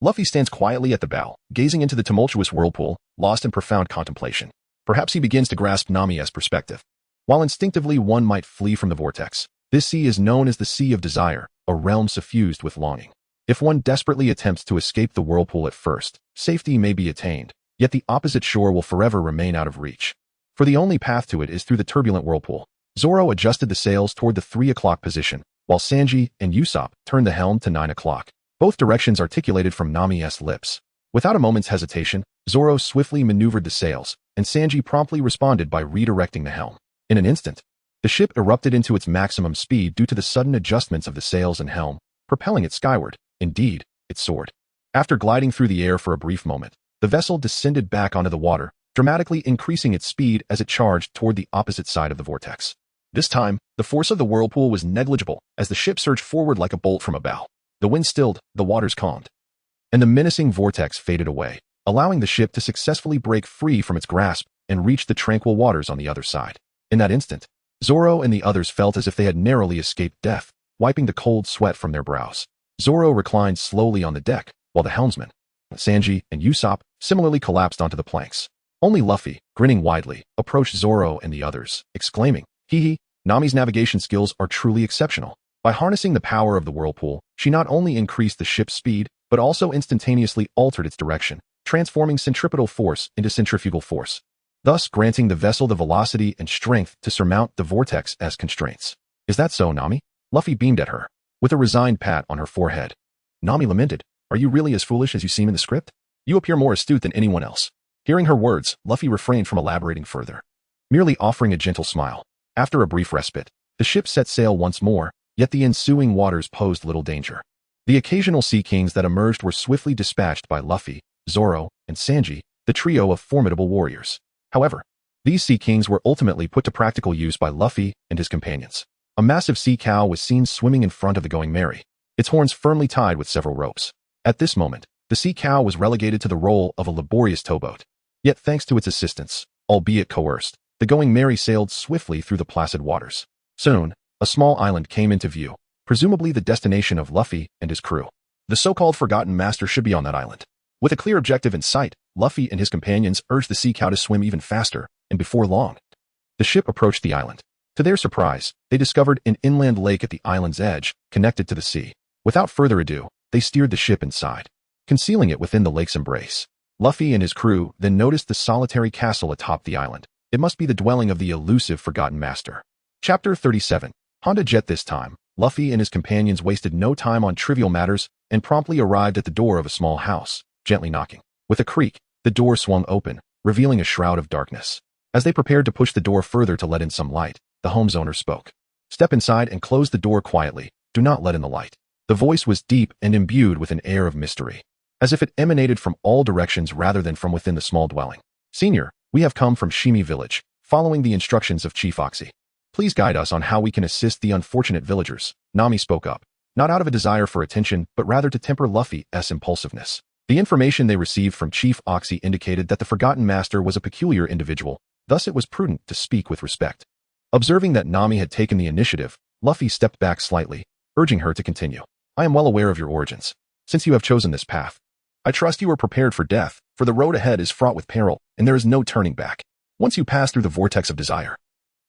Luffy stands quietly at the bow, gazing into the tumultuous whirlpool, lost in profound contemplation. Perhaps he begins to grasp Nami's perspective. While instinctively one might flee from the vortex, this sea is known as the Sea of Desire, a realm suffused with longing. If one desperately attempts to escape the whirlpool at first, safety may be attained, yet the opposite shore will forever remain out of reach. For the only path to it is through the turbulent whirlpool. Zoro adjusted the sails toward the 3 o'clock position, while Sanji and Usopp turned the helm to 9 o'clock. Both directions articulated from Nami's lips. Without a moment's hesitation, Zoro swiftly maneuvered the sails, and Sanji promptly responded by redirecting the helm. In an instant, the ship erupted into its maximum speed due to the sudden adjustments of the sails and helm, propelling it skyward. Indeed, it soared. After gliding through the air for a brief moment, the vessel descended back onto the water, dramatically increasing its speed as it charged toward the opposite side of the vortex. This time, the force of the whirlpool was negligible as the ship surged forward like a bolt from a bow. The wind stilled, the waters calmed, and the menacing vortex faded away, allowing the ship to successfully break free from its grasp and reach the tranquil waters on the other side. In that instant, Zoro and the others felt as if they had narrowly escaped death, wiping the cold sweat from their brows. Zoro reclined slowly on the deck, while the helmsman, Sanji, and Usopp similarly collapsed onto the planks. Only Luffy, grinning widely, approached Zoro and the others, exclaiming, "Hee hee, Nami's navigation skills are truly exceptional." By harnessing the power of the whirlpool, she not only increased the ship's speed, but also instantaneously altered its direction, transforming centripetal force into centrifugal force, thus granting the vessel the velocity and strength to surmount the vortex as constraints. "Is that so, Nami?" Luffy beamed at her, with a resigned pat on her forehead. Nami lamented, "Are you really as foolish as you seem in the script? You appear more astute than anyone else." Hearing her words, Luffy refrained from elaborating further, merely offering a gentle smile. After a brief respite, the ship set sail once more, yet the ensuing waters posed little danger. The occasional sea kings that emerged were swiftly dispatched by Luffy, Zoro, and Sanji, the trio of formidable warriors. However, these sea kings were ultimately put to practical use by Luffy and his companions. A massive sea cow was seen swimming in front of the Going Merry, its horns firmly tied with several ropes. At this moment, the sea cow was relegated to the role of a laborious towboat. Yet thanks to its assistance, albeit coerced, the Going Merry sailed swiftly through the placid waters. Soon, a small island came into view, presumably the destination of Luffy and his crew. The so-called Forgotten Master should be on that island. With a clear objective in sight, Luffy and his companions urged the sea cow to swim even faster, and before long, the ship approached the island. To their surprise, they discovered an inland lake at the island's edge, connected to the sea. Without further ado, they steered the ship inside, concealing it within the lake's embrace. Luffy and his crew then noticed the solitary castle atop the island. It must be the dwelling of the elusive Forgotten Master. Chapter 37. Honda Jet. This time, Luffy and his companions wasted no time on trivial matters and promptly arrived at the door of a small house, gently knocking. With a creak, the door swung open, revealing a shroud of darkness. As they prepared to push the door further to let in some light, the home's owner spoke. "Step inside and close the door quietly. Do not let in the light." The voice was deep and imbued with an air of mystery, as if it emanated from all directions rather than from within the small dwelling. "Senior, we have come from Shimi Village, following the instructions of Chief Oxy. Please guide us on how we can assist the unfortunate villagers." Nami spoke up, not out of a desire for attention, but rather to temper Luffy's impulsiveness. The information they received from Chief Oxy indicated that the Forgotten Master was a peculiar individual, thus it was prudent to speak with respect. Observing that Nami had taken the initiative, Luffy stepped back slightly, urging her to continue. "I am well aware of your origins. Since you have chosen this path, I trust you are prepared for death, for the road ahead is fraught with peril, and there is no turning back. Once you pass through the vortex of desire,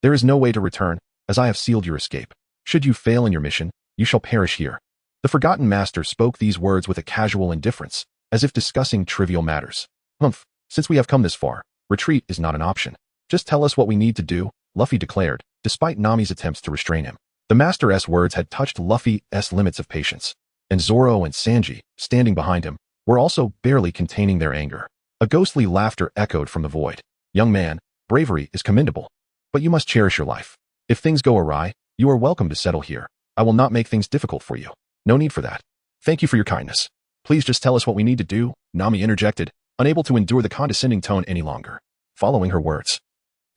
there is no way to return, as I have sealed your escape. Should you fail in your mission, you shall perish here." The Forgotten Master spoke these words with a casual indifference, as if discussing trivial matters. "Humph, since we have come this far, retreat is not an option. Just tell us what we need to do," Luffy declared, despite Nami's attempts to restrain him. The Master's words had touched Luffy's limits of patience, and Zoro and Sanji, standing behind him, were also barely containing their anger. A ghostly laughter echoed from the void. "Young man, bravery is commendable, but you must cherish your life. If things go awry, you are welcome to settle here. I will not make things difficult for you. No need for that. Thank you for your kindness. Please just tell us what we need to do," Nami interjected, unable to endure the condescending tone any longer. Following her words,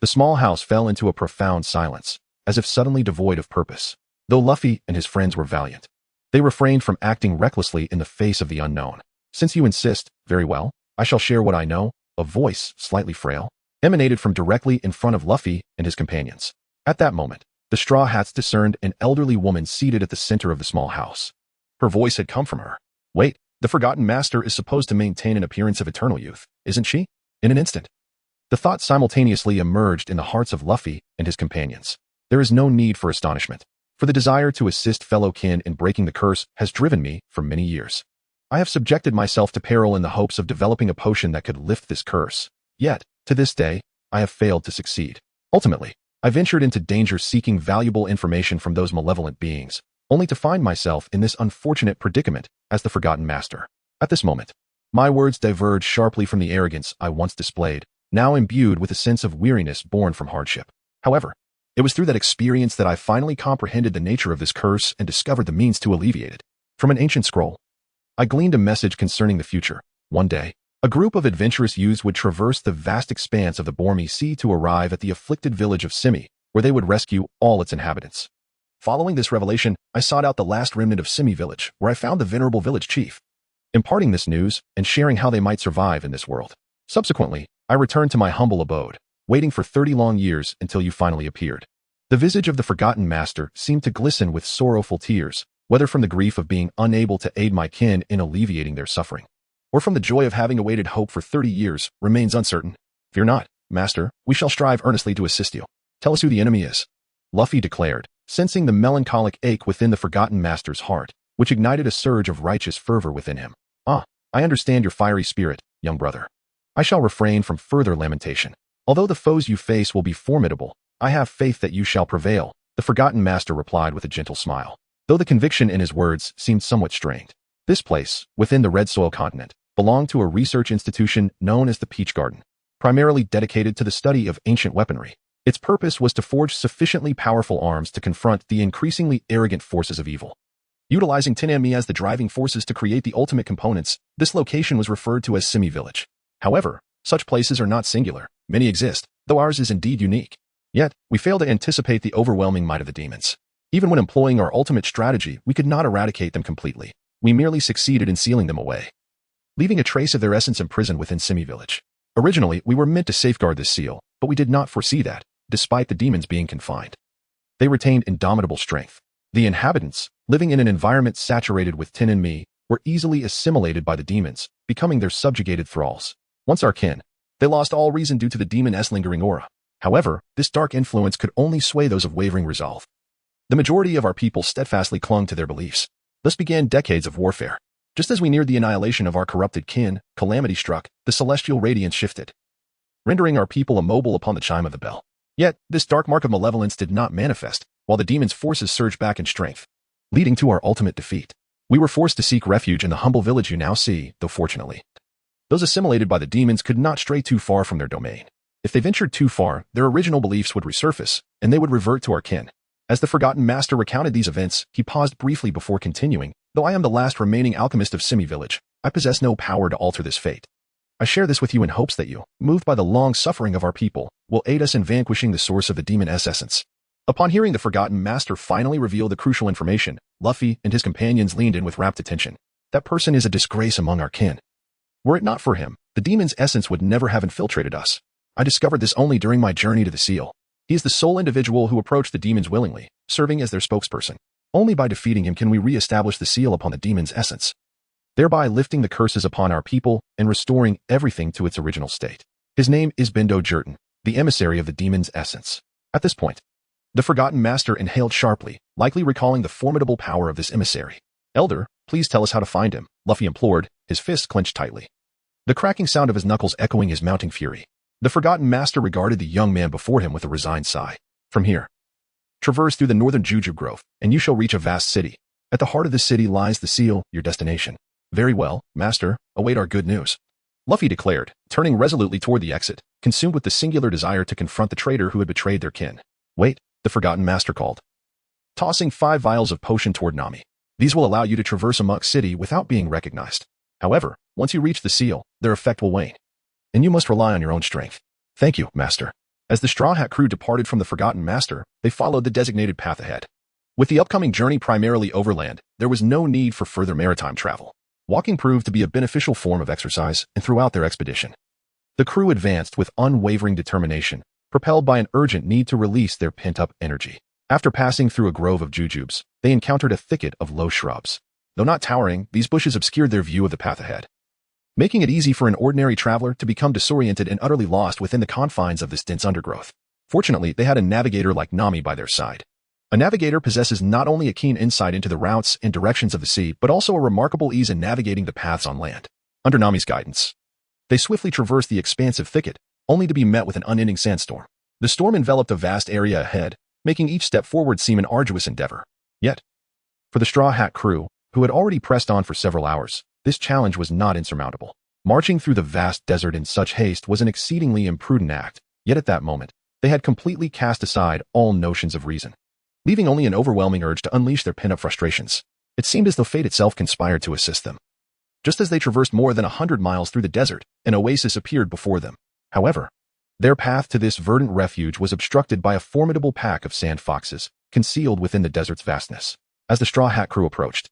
the small house fell into a profound silence, as if suddenly devoid of purpose. Though Luffy and his friends were valiant, they refrained from acting recklessly in the face of the unknown. "Since you insist, very well, I shall share what I know," a voice, slightly frail, emanated from directly in front of Luffy and his companions. At that moment, the Straw Hats discerned an elderly woman seated at the center of the small house. Her voice had come from her. "Wait, the Forgotten Master is supposed to maintain an appearance of eternal youth, isn't she?" In an instant, the thought simultaneously emerged in the hearts of Luffy and his companions. There is no need for astonishment, for the desire to assist fellow kin in breaking the curse has driven me for many years. I have subjected myself to peril in the hopes of developing a potion that could lift this curse. Yet, to this day, I have failed to succeed. Ultimately, I ventured into danger seeking valuable information from those malevolent beings, only to find myself in this unfortunate predicament as the Forgotten Master. At this moment, my words diverged sharply from the arrogance I once displayed, now imbued with a sense of weariness born from hardship. However, it was through that experience that I finally comprehended the nature of this curse and discovered the means to alleviate it. From an ancient scroll, I gleaned a message concerning the future. One day, a group of adventurous youths would traverse the vast expanse of the Bormy Sea to arrive at the afflicted village of Simi, where they would rescue all its inhabitants. Following this revelation, I sought out the last remnant of Simi village, where I found the venerable village chief, imparting this news and sharing how they might survive in this world. Subsequently, I returned to my humble abode, waiting for 30 long years until you finally appeared. The visage of the Forgotten Master seemed to glisten with sorrowful tears, whether from the grief of being unable to aid my kin in alleviating their suffering, or from the joy of having awaited hope for 30 years, remains uncertain. "Fear not, Master, we shall strive earnestly to assist you. Tell us who the enemy is," Luffy declared, sensing the melancholic ache within the Forgotten Master's heart, which ignited a surge of righteous fervor within him. "Ah, I understand your fiery spirit, young brother. I shall refrain from further lamentation. Although the foes you face will be formidable, I have faith that you shall prevail," the Forgotten Master replied with a gentle smile, though the conviction in his words seemed somewhat strained. This place, within the Red Soil continent, belonged to a research institution known as the Peach Garden, primarily dedicated to the study of ancient weaponry. Its purpose was to forge sufficiently powerful arms to confront the increasingly arrogant forces of evil. Utilizing Tenami as the driving forces to create the ultimate components, this location was referred to as Simi Village. However, such places are not singular. Many exist, though ours is indeed unique. Yet, we fail to anticipate the overwhelming might of the demons. Even when employing our ultimate strategy, we could not eradicate them completely. We merely succeeded in sealing them away, leaving a trace of their essence imprisoned within Simi Village. Originally, we were meant to safeguard this seal, but we did not foresee that, despite the demons being confined, they retained indomitable strength. The inhabitants, living in an environment saturated with tin and me, were easily assimilated by the demons, becoming their subjugated thralls. Once our kin, they lost all reason due to the demon's lingering aura. However, this dark influence could only sway those of wavering resolve. The majority of our people steadfastly clung to their beliefs. Thus began decades of warfare. Just as we neared the annihilation of our corrupted kin, calamity struck, the celestial radiance shifted, rendering our people immobile upon the chime of the bell. Yet, this dark mark of malevolence did not manifest, while the demon's forces surged back in strength, leading to our ultimate defeat. We were forced to seek refuge in the humble village you now see, though fortunately, those assimilated by the demons could not stray too far from their domain. If they ventured too far, their original beliefs would resurface, and they would revert to our kin. As the Forgotten Master recounted these events, he paused briefly before continuing. Though I am the last remaining alchemist of Simi Village, I possess no power to alter this fate. I share this with you in hopes that you, moved by the long suffering of our people, will aid us in vanquishing the source of the demon's essence. Upon hearing the Forgotten Master finally reveal the crucial information, Luffy and his companions leaned in with rapt attention. That person is a disgrace among our kin. Were it not for him, the demon's essence would never have infiltrated us. I discovered this only during my journey to the seal. He is the sole individual who approached the demons willingly, serving as their spokesperson. Only by defeating him can we re-establish the seal upon the demon's essence, thereby lifting the curses upon our people and restoring everything to its original state. His name is Bendo Jerton, the emissary of the demon's essence. At this point, the Forgotten Master inhaled sharply, likely recalling the formidable power of this emissary. Elder, please tell us how to find him, Luffy implored, his fists clenched tightly, the cracking sound of his knuckles echoing his mounting fury. The Forgotten Master regarded the young man before him with a resigned sigh. From here, traverse through the northern Juju Grove, and you shall reach a vast city. At the heart of the city lies the seal, your destination. Very well, Master, await our good news, Luffy declared, turning resolutely toward the exit, consumed with the singular desire to confront the traitor who had betrayed their kin. Wait, the Forgotten Master called, tossing 5 vials of potion toward Nami. These will allow you to traverse Amok City without being recognized. However, once you reach the seal, their effect will wane, and you must rely on your own strength. Thank you, Master. As the Straw Hat crew departed from the Forgotten Master, they followed the designated path ahead. With the upcoming journey primarily overland, there was no need for further maritime travel. Walking proved to be a beneficial form of exercise, and throughout their expedition, the crew advanced with unwavering determination, propelled by an urgent need to release their pent-up energy. After passing through a grove of jujubes, they encountered a thicket of low shrubs. Though not towering, these bushes obscured their view of the path ahead, making it easy for an ordinary traveler to become disoriented and utterly lost within the confines of this dense undergrowth. Fortunately, they had a navigator like Nami by their side. A navigator possesses not only a keen insight into the routes and directions of the sea, but also a remarkable ease in navigating the paths on land. Under Nami's guidance, they swiftly traversed the expansive thicket, only to be met with an unending sandstorm. The storm enveloped a vast area ahead, making each step forward seem an arduous endeavor. Yet, for the Straw Hat crew, who had already pressed on for several hours, this challenge was not insurmountable. Marching through the vast desert in such haste was an exceedingly imprudent act, yet at that moment, they had completely cast aside all notions of reason, leaving only an overwhelming urge to unleash their pent-up frustrations. It seemed as though fate itself conspired to assist them. Just as they traversed more than 100 miles through the desert, an oasis appeared before them. However, their path to this verdant refuge was obstructed by a formidable pack of sand foxes, concealed within the desert's vastness. As the Straw Hat crew approached,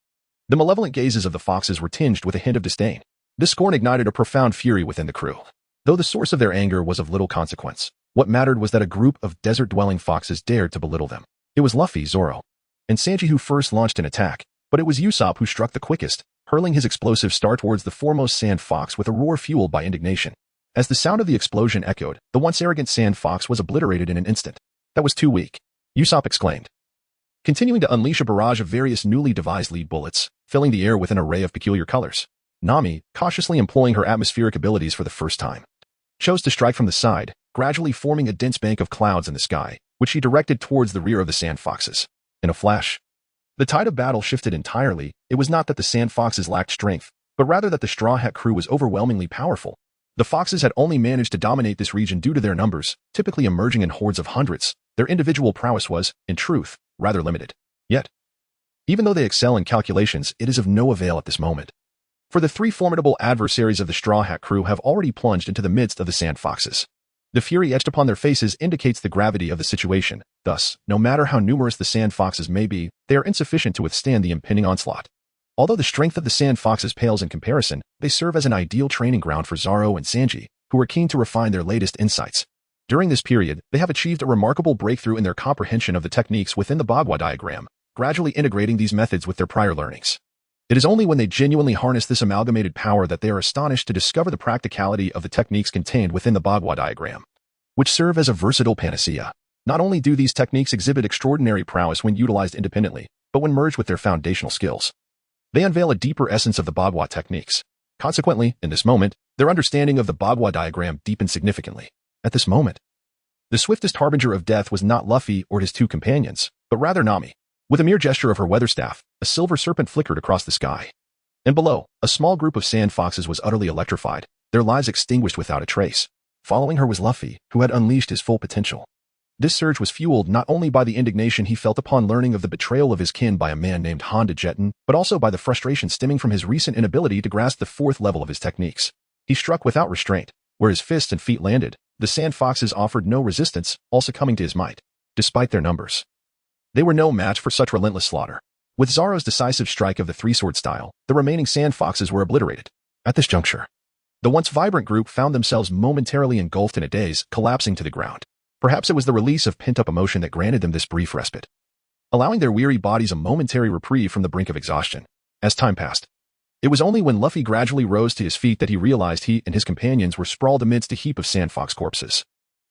the malevolent gazes of the foxes were tinged with a hint of disdain. This scorn ignited a profound fury within the crew. Though the source of their anger was of little consequence, what mattered was that a group of desert-dwelling foxes dared to belittle them. It was Luffy, Zoro, and Sanji who first launched an attack, but it was Usopp who struck the quickest, hurling his explosive star towards the foremost sand fox with a roar fueled by indignation. As the sound of the explosion echoed, the once arrogant sand fox was obliterated in an instant. That was too weak, Usopp exclaimed, continuing to unleash a barrage of various newly devised lead bullets, filling the air with an array of peculiar colors. Nami, cautiously employing her atmospheric abilities for the first time, chose to strike from the side, gradually forming a dense bank of clouds in the sky, which she directed towards the rear of the sand foxes. In a flash, the tide of battle shifted entirely. It was not that the sand foxes lacked strength, but rather that the Straw Hat crew was overwhelmingly powerful. The foxes had only managed to dominate this region due to their numbers, typically emerging in hordes of hundreds. Their individual prowess was, in truth, rather limited. Yet, even though they excel in calculations, it is of no avail at this moment. For the 3 formidable adversaries of the Straw Hat crew have already plunged into the midst of the sand foxes. The fury etched upon their faces indicates the gravity of the situation. Thus, no matter how numerous the sand foxes may be, they are insufficient to withstand the impending onslaught. Although the strength of the sand foxes pales in comparison, they serve as an ideal training ground for Zoro and Sanji, who are keen to refine their latest insights. During this period, they have achieved a remarkable breakthrough in their comprehension of the techniques within the Bagua diagram, gradually integrating these methods with their prior learnings. It is only when they genuinely harness this amalgamated power that they are astonished to discover the practicality of the techniques contained within the Bagua diagram, which serve as a versatile panacea. Not only do these techniques exhibit extraordinary prowess when utilized independently, but when merged with their foundational skills, they unveil a deeper essence of the Bagua techniques. Consequently, in this moment, their understanding of the Bagua diagram deepened significantly. At this moment, the swiftest harbinger of death was not Luffy or his two companions, but rather Nami. With a mere gesture of her weather staff, a silver serpent flickered across the sky. And below, a small group of sand foxes was utterly electrified, their lives extinguished without a trace. Following her was Luffy, who had unleashed his full potential. This surge was fueled not only by the indignation he felt upon learning of the betrayal of his kin by a man named Honda Jetton, but also by the frustration stemming from his recent inability to grasp the fourth level of his techniques. He struck without restraint. Where his fists and feet landed, the sand foxes offered no resistance, all succumbing to his might. Despite their numbers, they were no match for such relentless slaughter. With Zoro's decisive strike of the three-sword style, the remaining sand foxes were obliterated. At this juncture, the once vibrant group found themselves momentarily engulfed in a daze, collapsing to the ground. Perhaps it was the release of pent-up emotion that granted them this brief respite, allowing their weary bodies a momentary reprieve from the brink of exhaustion. As time passed, it was only when Luffy gradually rose to his feet that he realized he and his companions were sprawled amidst a heap of sand fox corpses.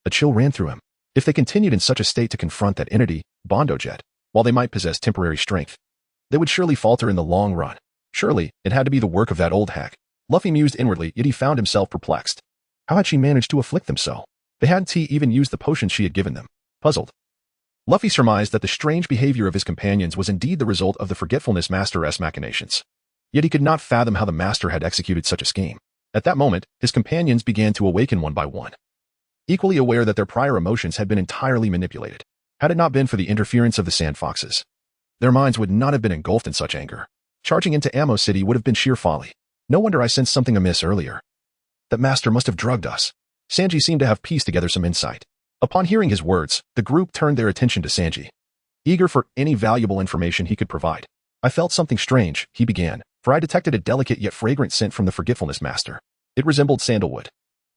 A chill ran through him. If they continued in such a state to confront that entity, Bondo Jet, while they might possess temporary strength, they would surely falter in the long run. Surely, it had to be the work of that old hag. Luffy mused inwardly, yet he found himself perplexed. How had she managed to afflict them so? They hadn't he even used the potion she had given them. Puzzled, Luffy surmised that the strange behavior of his companions was indeed the result of the Forgetfulness Master's machinations. Yet he could not fathom how the Master had executed such a scheme. At that moment, his companions began to awaken one by one, equally aware that their prior emotions had been entirely manipulated. Had it not been for the interference of the sand foxes, their minds would not have been engulfed in such anger. Charging into Ammo City would have been sheer folly. No wonder I sensed something amiss earlier. That Master must have drugged us. Sanji seemed to have pieced together some insight. Upon hearing his words, the group turned their attention to Sanji, eager for any valuable information he could provide. I felt something strange, he began, for I detected a delicate yet fragrant scent from the Forgetfulness Master. It resembled sandalwood.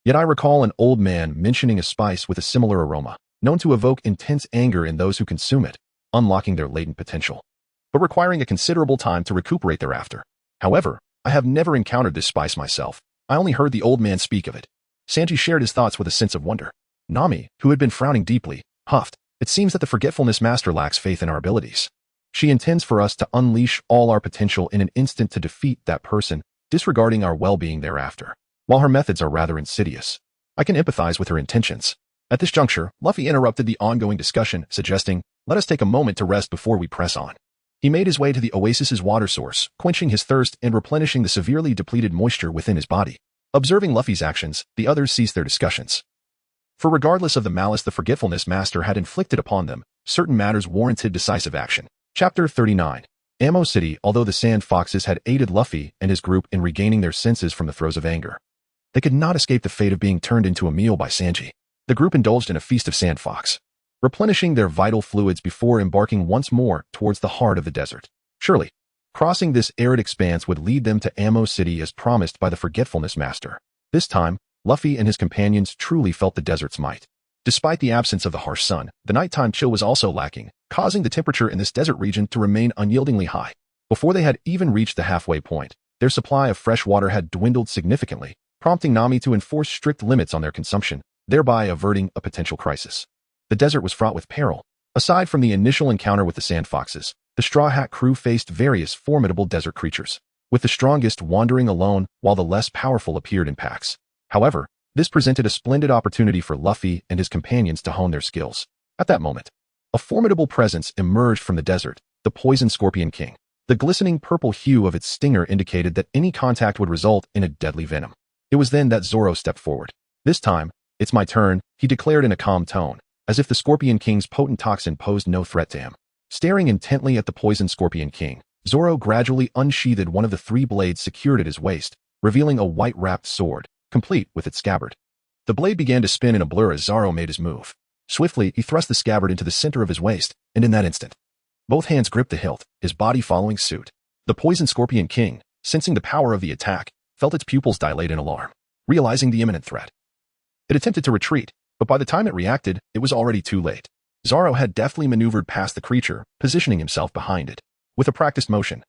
Yet I recall an old man mentioning a spice with a similar aroma, known to evoke intense anger in those who consume it, unlocking their latent potential, but requiring a considerable time to recuperate thereafter. However, I have never encountered this spice myself. I only heard the old man speak of it. Sanji shared his thoughts with a sense of wonder. Nami, who had been frowning deeply, huffed. It seems that the Forgetfulness Master lacks faith in our abilities. She intends for us to unleash all our potential in an instant to defeat that person, disregarding our well-being thereafter. While her methods are rather insidious, I can empathize with her intentions. At this juncture, Luffy interrupted the ongoing discussion, suggesting, "Let us take a moment to rest before we press on." He made his way to the oasis's water source, quenching his thirst and replenishing the severely depleted moisture within his body. Observing Luffy's actions, the others ceased their discussions. For regardless of the malice the Forgetfulness Master had inflicted upon them, certain matters warranted decisive action. Chapter 39. Ammo City. Although the sand foxes had aided Luffy and his group in regaining their senses from the throes of anger, they could not escape the fate of being turned into a meal by Sanji. The group indulged in a feast of sand fox, replenishing their vital fluids before embarking once more towards the heart of the desert. Surely, crossing this arid expanse would lead them to Ammo City as promised by the Forgetfulness Master. This time, Luffy and his companions truly felt the desert's might. Despite the absence of the harsh sun, the nighttime chill was also lacking, causing the temperature in this desert region to remain unyieldingly high. Before they had even reached the halfway point, their supply of fresh water had dwindled significantly, prompting Nami to enforce strict limits on their consumption, thereby averting a potential crisis. The desert was fraught with peril. Aside from the initial encounter with the sand foxes, the Straw Hat crew faced various formidable desert creatures, with the strongest wandering alone while the less powerful appeared in packs. However, this presented a splendid opportunity for Luffy and his companions to hone their skills. At that moment, a formidable presence emerged from the desert, the Poison Scorpion King. The glistening purple hue of its stinger indicated that any contact would result in a deadly venom. It was then that Zoro stepped forward. This time, "It's my turn," he declared in a calm tone, as if the Scorpion King's potent toxin posed no threat to him. Staring intently at the Poison Scorpion King, Zoro gradually unsheathed one of the three blades secured at his waist, revealing a white-wrapped sword, complete with its scabbard. The blade began to spin in a blur as Zoro made his move. Swiftly, he thrust the scabbard into the center of his waist, and in that instant, both hands gripped the hilt, his body following suit. The Poison Scorpion King, sensing the power of the attack, felt its pupils dilate in alarm, realizing the imminent threat. It attempted to retreat, but by the time it reacted, it was already too late. Zoro had deftly maneuvered past the creature, positioning himself behind it. With a practiced motion,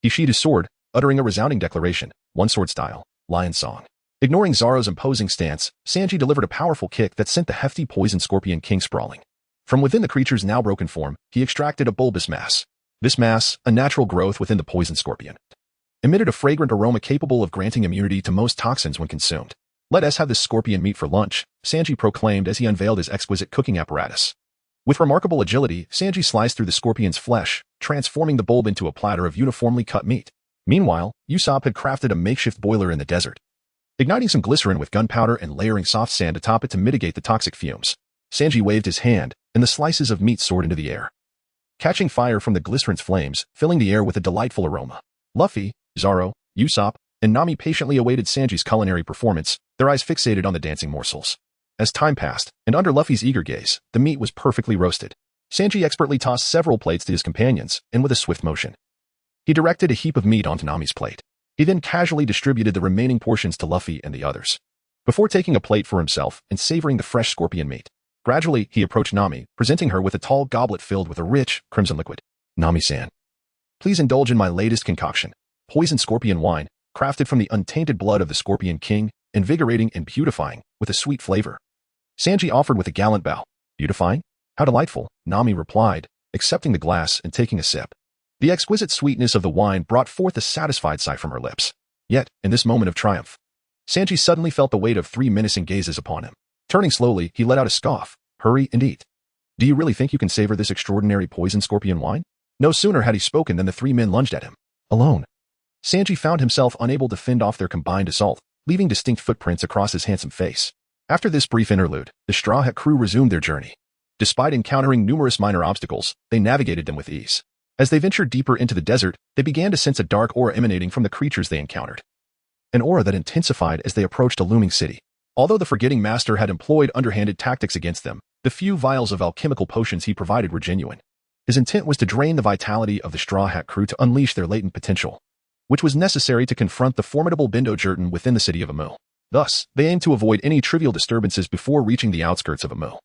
he sheathed his sword, uttering a resounding declaration, one sword style, lion song. Ignoring Zoro's imposing stance, Sanji delivered a powerful kick that sent the hefty Poison Scorpion King sprawling. From within the creature's now broken form, he extracted a bulbous mass. This mass, a natural growth within the Poison Scorpion, emitted a fragrant aroma capable of granting immunity to most toxins when consumed. "Let us have this scorpion meat for lunch," Sanji proclaimed as he unveiled his exquisite cooking apparatus. With remarkable agility, Sanji sliced through the scorpion's flesh, transforming the bulb into a platter of uniformly cut meat. Meanwhile, Usopp had crafted a makeshift boiler in the desert, igniting some glycerin with gunpowder and layering soft sand atop it to mitigate the toxic fumes. Sanji waved his hand, and the slices of meat soared into the air, catching fire from the glycerin's flames, filling the air with a delightful aroma. Luffy, Zoro, Usopp, and Nami patiently awaited Sanji's culinary performance, their eyes fixated on the dancing morsels. As time passed, and under Luffy's eager gaze, the meat was perfectly roasted. Sanji expertly tossed several plates to his companions, and with a swift motion, he directed a heap of meat onto Nami's plate. He then casually distributed the remaining portions to Luffy and the others, before taking a plate for himself and savoring the fresh scorpion meat. Gradually, he approached Nami, presenting her with a tall goblet filled with a rich, crimson liquid. "Nami-san, please indulge in my latest concoction, poison scorpion wine, crafted from the untainted blood of the Scorpion King, invigorating and beautifying, with a sweet flavor." Sanji offered with a gallant bow. "Beautifying? How delightful," Nami replied, accepting the glass and taking a sip. The exquisite sweetness of the wine brought forth a satisfied sigh from her lips. Yet, in this moment of triumph, Sanji suddenly felt the weight of 3 menacing gazes upon him. Turning slowly, he let out a scoff. "Hurry and eat. Do you really think you can savor this extraordinary poison scorpion wine?" No sooner had he spoken than the 3 men lunged at him. Alone, Sanji found himself unable to fend off their combined assault, leaving distinct footprints across his handsome face. After this brief interlude, the Straw Hat crew resumed their journey. Despite encountering numerous minor obstacles, they navigated them with ease. As they ventured deeper into the desert, they began to sense a dark aura emanating from the creatures they encountered. An aura that intensified as they approached a looming city. Although the Forgetting Master had employed underhanded tactics against them, the few vials of alchemical potions he provided were genuine. His intent was to drain the vitality of the Straw Hat crew to unleash their latent potential, which was necessary to confront the formidable Bendo Jurton within the city of Amu. Thus, they aimed to avoid any trivial disturbances before reaching the outskirts of Amu.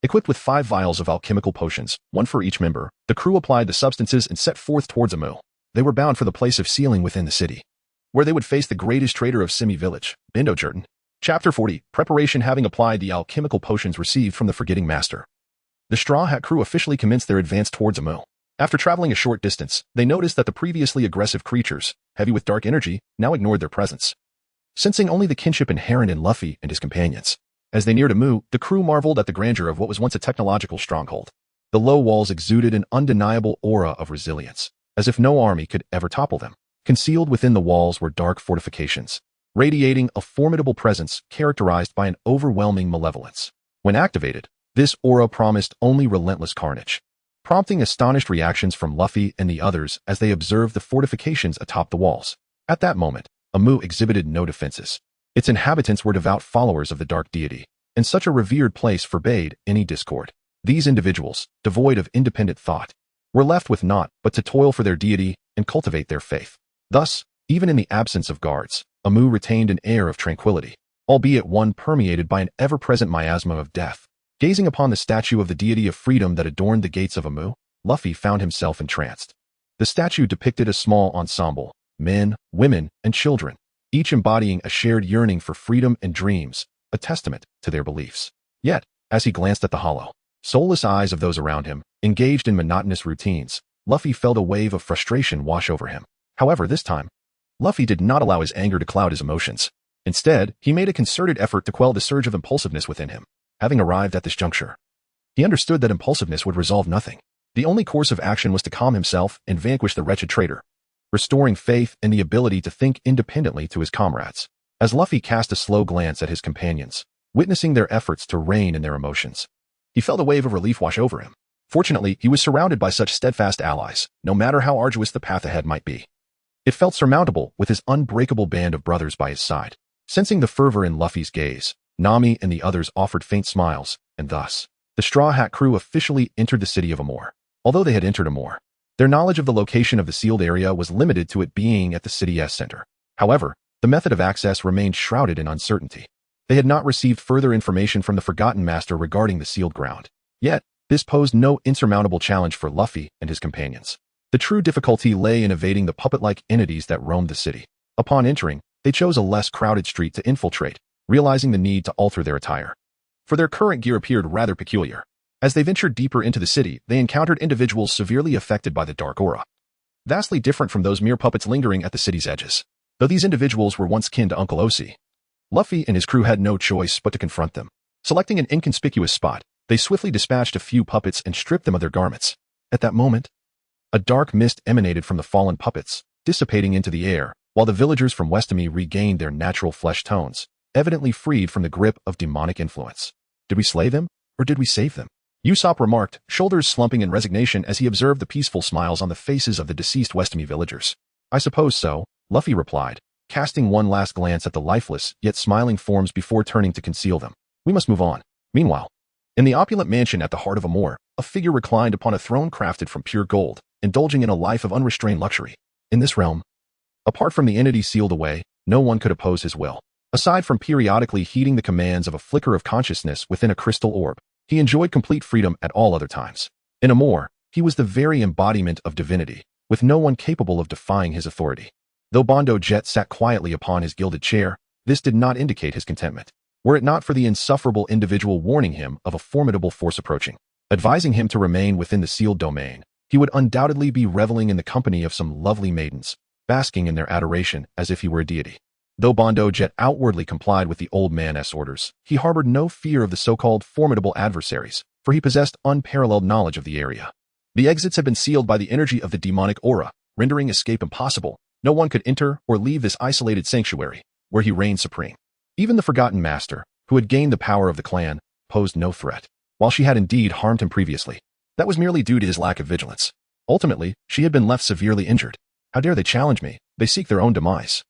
Equipped with 5 vials of alchemical potions, 1 for each member, the crew applied the substances and set forth towards Amu. They were bound for the place of sealing within the city, where they would face the greatest traitor of Semi Village, Bendo Jurton. Chapter 40, Preparation. Having applied the alchemical potions received from the Forgetting Master, the Straw Hat crew officially commenced their advance towards Amu. After traveling a short distance, they noticed that the previously aggressive creatures, heavy with dark energy, now ignored their presence, sensing only the kinship inherent in Luffy and his companions. As they neared Amu, the crew marveled at the grandeur of what was once a technological stronghold. The low walls exuded an undeniable aura of resilience, as if no army could ever topple them. Concealed within the walls were dark fortifications, radiating a formidable presence characterized by an overwhelming malevolence. When activated, this aura promised only relentless carnage, prompting astonished reactions from Luffy and the others as they observed the fortifications atop the walls. At that moment, Amu exhibited no defenses. Its inhabitants were devout followers of the dark deity, and such a revered place forbade any discord. These individuals, devoid of independent thought, were left with naught but to toil for their deity and cultivate their faith. Thus, even in the absence of guards, Amu retained an air of tranquility, albeit one permeated by an ever-present miasma of death. Gazing upon the statue of the deity of freedom that adorned the gates of Amu, Luffy found himself entranced. The statue depicted a small ensemble, men, women, and children, each embodying a shared yearning for freedom and dreams, a testament to their beliefs. Yet, as he glanced at the hollow, soulless eyes of those around him, engaged in monotonous routines, Luffy felt a wave of frustration wash over him. However, this time, Luffy did not allow his anger to cloud his emotions. Instead, he made a concerted effort to quell the surge of impulsiveness within him. Having arrived at this juncture, he understood that impulsiveness would resolve nothing. The only course of action was to calm himself and vanquish the wretched traitor, restoring faith and the ability to think independently to his comrades. As Luffy cast a slow glance at his companions, witnessing their efforts to rein in their emotions, he felt a wave of relief wash over him. Fortunately, he was surrounded by such steadfast allies, no matter how arduous the path ahead might be. It felt surmountable with his unbreakable band of brothers by his side. Sensing the fervor in Luffy's gaze, Nami and the others offered faint smiles, and thus, the Straw Hat crew officially entered the city of Amor. Although they had entered Amor, their knowledge of the location of the sealed area was limited to it being at the city's center. However, the method of access remained shrouded in uncertainty. They had not received further information from the Forgotten Master regarding the sealed ground. Yet, this posed no insurmountable challenge for Luffy and his companions. The true difficulty lay in evading the puppet-like entities that roamed the city. Upon entering, they chose a less crowded street to infiltrate, realizing the need to alter their attire. For their current gear appeared rather peculiar. As they ventured deeper into the city, they encountered individuals severely affected by the dark aura. Vastly different from those mere puppets lingering at the city's edges. Though these individuals were once kin to Uncle Osi, Luffy and his crew had no choice but to confront them. Selecting an inconspicuous spot, they swiftly dispatched a few puppets and stripped them of their garments. At that moment, a dark mist emanated from the fallen puppets, dissipating into the air, while the villagers from Westamy regained their natural flesh tones, evidently freed from the grip of demonic influence. Did we slay them, or did we save them? Usopp remarked, shoulders slumping in resignation as he observed the peaceful smiles on the faces of the deceased Westamy villagers. I suppose so, Luffy replied, casting one last glance at the lifeless yet smiling forms before turning to conceal them. We must move on. Meanwhile, in the opulent mansion at the heart of Amor, a figure reclined upon a throne crafted from pure gold, indulging in a life of unrestrained luxury. In this realm, apart from the entity sealed away, no one could oppose his will. Aside from periodically heeding the commands of a flicker of consciousness within a crystal orb, he enjoyed complete freedom at all other times. In Amor, he was the very embodiment of divinity, with no one capable of defying his authority. Though Bondo Jet sat quietly upon his gilded chair, this did not indicate his contentment. Were it not for the insufferable individual warning him of a formidable force approaching, advising him to remain within the sealed domain, he would undoubtedly be reveling in the company of some lovely maidens, basking in their adoration as if he were a deity. Though Bondo Jet outwardly complied with the old man's orders, he harbored no fear of the so-called formidable adversaries, for he possessed unparalleled knowledge of the area. The exits had been sealed by the energy of the demonic aura, rendering escape impossible. No one could enter or leave this isolated sanctuary, where he reigned supreme. Even the Forgotten Master, who had gained the power of the clan, posed no threat. While she had indeed harmed him previously, that was merely due to his lack of vigilance. Ultimately, she had been left severely injured. How dare they challenge me? They seek their own demise.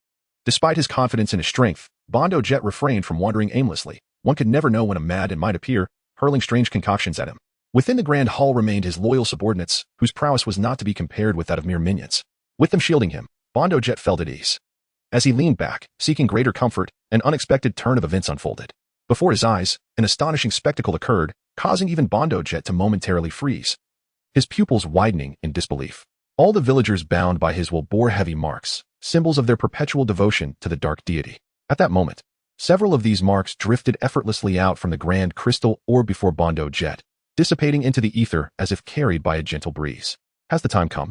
Despite his confidence in his strength, Bondo Jet refrained from wandering aimlessly. One could never know when a madman might appear, hurling strange concoctions at him. Within the grand hall remained his loyal subordinates, whose prowess was not to be compared with that of mere minions. With them shielding him, Bondo Jet felt at ease. As he leaned back, seeking greater comfort, an unexpected turn of events unfolded. Before his eyes, an astonishing spectacle occurred, causing even Bondo Jet to momentarily freeze, his pupils widening in disbelief. All the villagers bound by his will bore heavy marks, symbols of their perpetual devotion to the dark deity. At that moment, several of these marks drifted effortlessly out from the grand crystal orb before Bondo Jet, dissipating into the ether as if carried by a gentle breeze. Has the time come?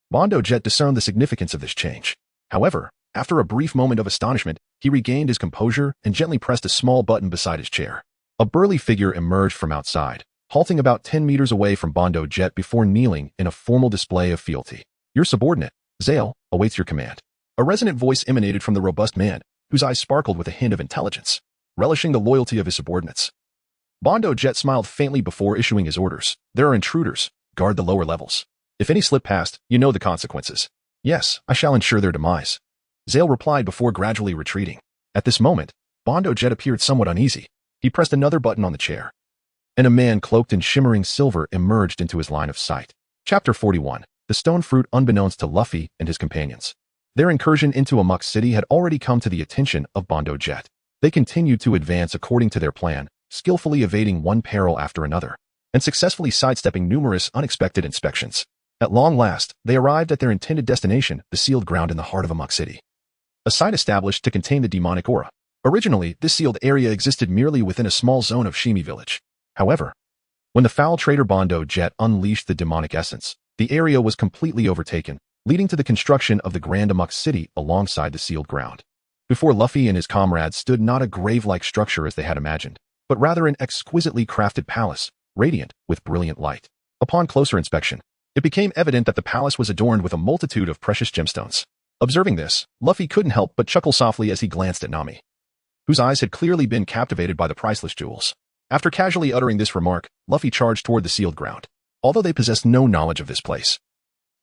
Bondo Jet discerned the significance of this change. However, after a brief moment of astonishment, he regained his composure and gently pressed a small button beside his chair. A burly figure emerged from outside, halting about 10 meters away from Bondo Jet before kneeling in a formal display of fealty. Your subordinate, Zale, awaits your command. A resonant voice emanated from the robust man, whose eyes sparkled with a hint of intelligence, relishing the loyalty of his subordinates. Bondo Jet smiled faintly before issuing his orders. There are intruders. Guard the lower levels. If any slip past, you know the consequences. Yes, I shall ensure their demise. Zale replied before gradually retreating. At this moment, Bondo Jet appeared somewhat uneasy. He pressed another button on the chair, and a man cloaked in shimmering silver emerged into his line of sight. Chapter 41. The Stone Fruit. Unbeknownst to Luffy and his companions, their incursion into Amok City had already come to the attention of Bondo Jet. They continued to advance according to their plan, skillfully evading one peril after another, and successfully sidestepping numerous unexpected inspections. At long last, they arrived at their intended destination, the sealed ground in the heart of Amok City, a site established to contain the demonic aura. Originally, this sealed area existed merely within a small zone of Shimi Village. However, when the foul traitor Bondo Jet unleashed the demonic essence, the area was completely overtaken, leading to the construction of the Grand Amok City alongside the sealed ground. Before Luffy and his comrades stood not a grave-like structure as they had imagined, but rather an exquisitely crafted palace, radiant with brilliant light. Upon closer inspection, it became evident that the palace was adorned with a multitude of precious gemstones. Observing this, Luffy couldn't help but chuckle softly as he glanced at Nami, whose eyes had clearly been captivated by the priceless jewels. After casually uttering this remark, Luffy charged toward the sealed ground. Although they possessed no knowledge of this place,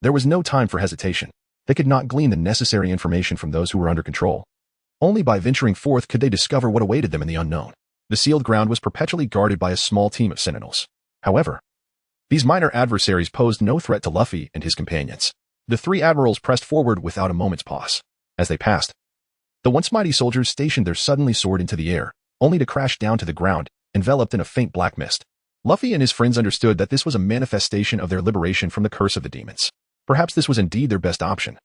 there was no time for hesitation. They could not glean the necessary information from those who were under control. Only by venturing forth could they discover what awaited them in the unknown. The sealed ground was perpetually guarded by a small team of sentinels. However, these minor adversaries posed no threat to Luffy and his companions. The three admirals pressed forward without a moment's pause. As they passed, the once mighty soldiers stationed there suddenly soared into the air, only to crash down to the ground, enveloped in a faint black mist. Luffy and his friends understood that this was a manifestation of their liberation from the curse of the demons. Perhaps this was indeed their best option.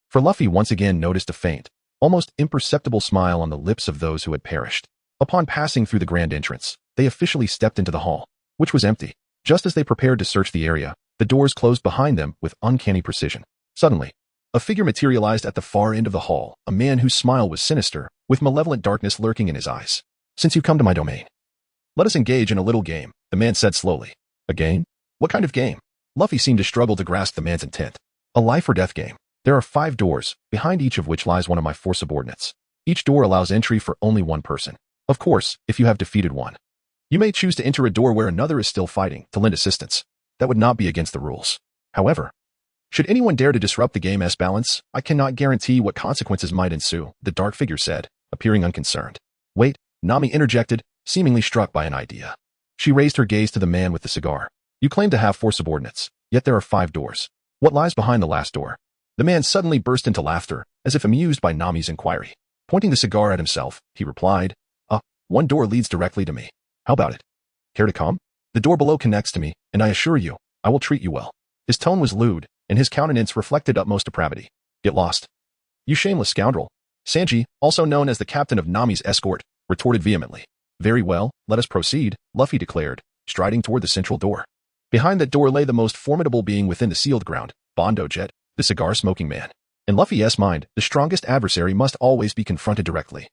For Luffy once again noticed a faint, almost imperceptible smile on the lips of those who had perished. Upon passing through the grand entrance, they officially stepped into the hall, which was empty. Just as they prepared to search the area, the doors closed behind them with uncanny precision. Suddenly, a figure materialized at the far end of the hall, a man whose smile was sinister, with malevolent darkness lurking in his eyes. "Since you've come to my domain, let us engage in a little game," the man said slowly. "A game? What kind of game?" Luffy seemed to struggle to grasp the man's intent. "A life or death game. There are 5 doors, behind each of which lies one of my 4 subordinates. Each door allows entry for only one person. Of course, if you have defeated one, you may choose to enter a door where another is still fighting to lend assistance. That would not be against the rules. However, should anyone dare to disrupt the game's balance, I cannot guarantee what consequences might ensue," the dark figure said, appearing unconcerned. "Wait," Nami interjected, seemingly struck by an idea. She raised her gaze to the man with the cigar. "You claim to have 4 subordinates, yet there are 5 doors. What lies behind the last door?" The man suddenly burst into laughter, as if amused by Nami's inquiry. Pointing the cigar at himself, he replied, "One door leads directly to me. How about it? Care to come? The door below connects to me, and I assure you, I will treat you well." His tone was lewd, and his countenance reflected utmost depravity. "Get lost, you shameless scoundrel." Sanji, also known as the captain of Nami's escort, retorted vehemently. "Very well, let us proceed," Luffy declared, striding toward the central door. Behind that door lay the most formidable being within the sealed ground, Bondo Jet, the cigar-smoking man. In Luffy's mind, the strongest adversary must always be confronted directly.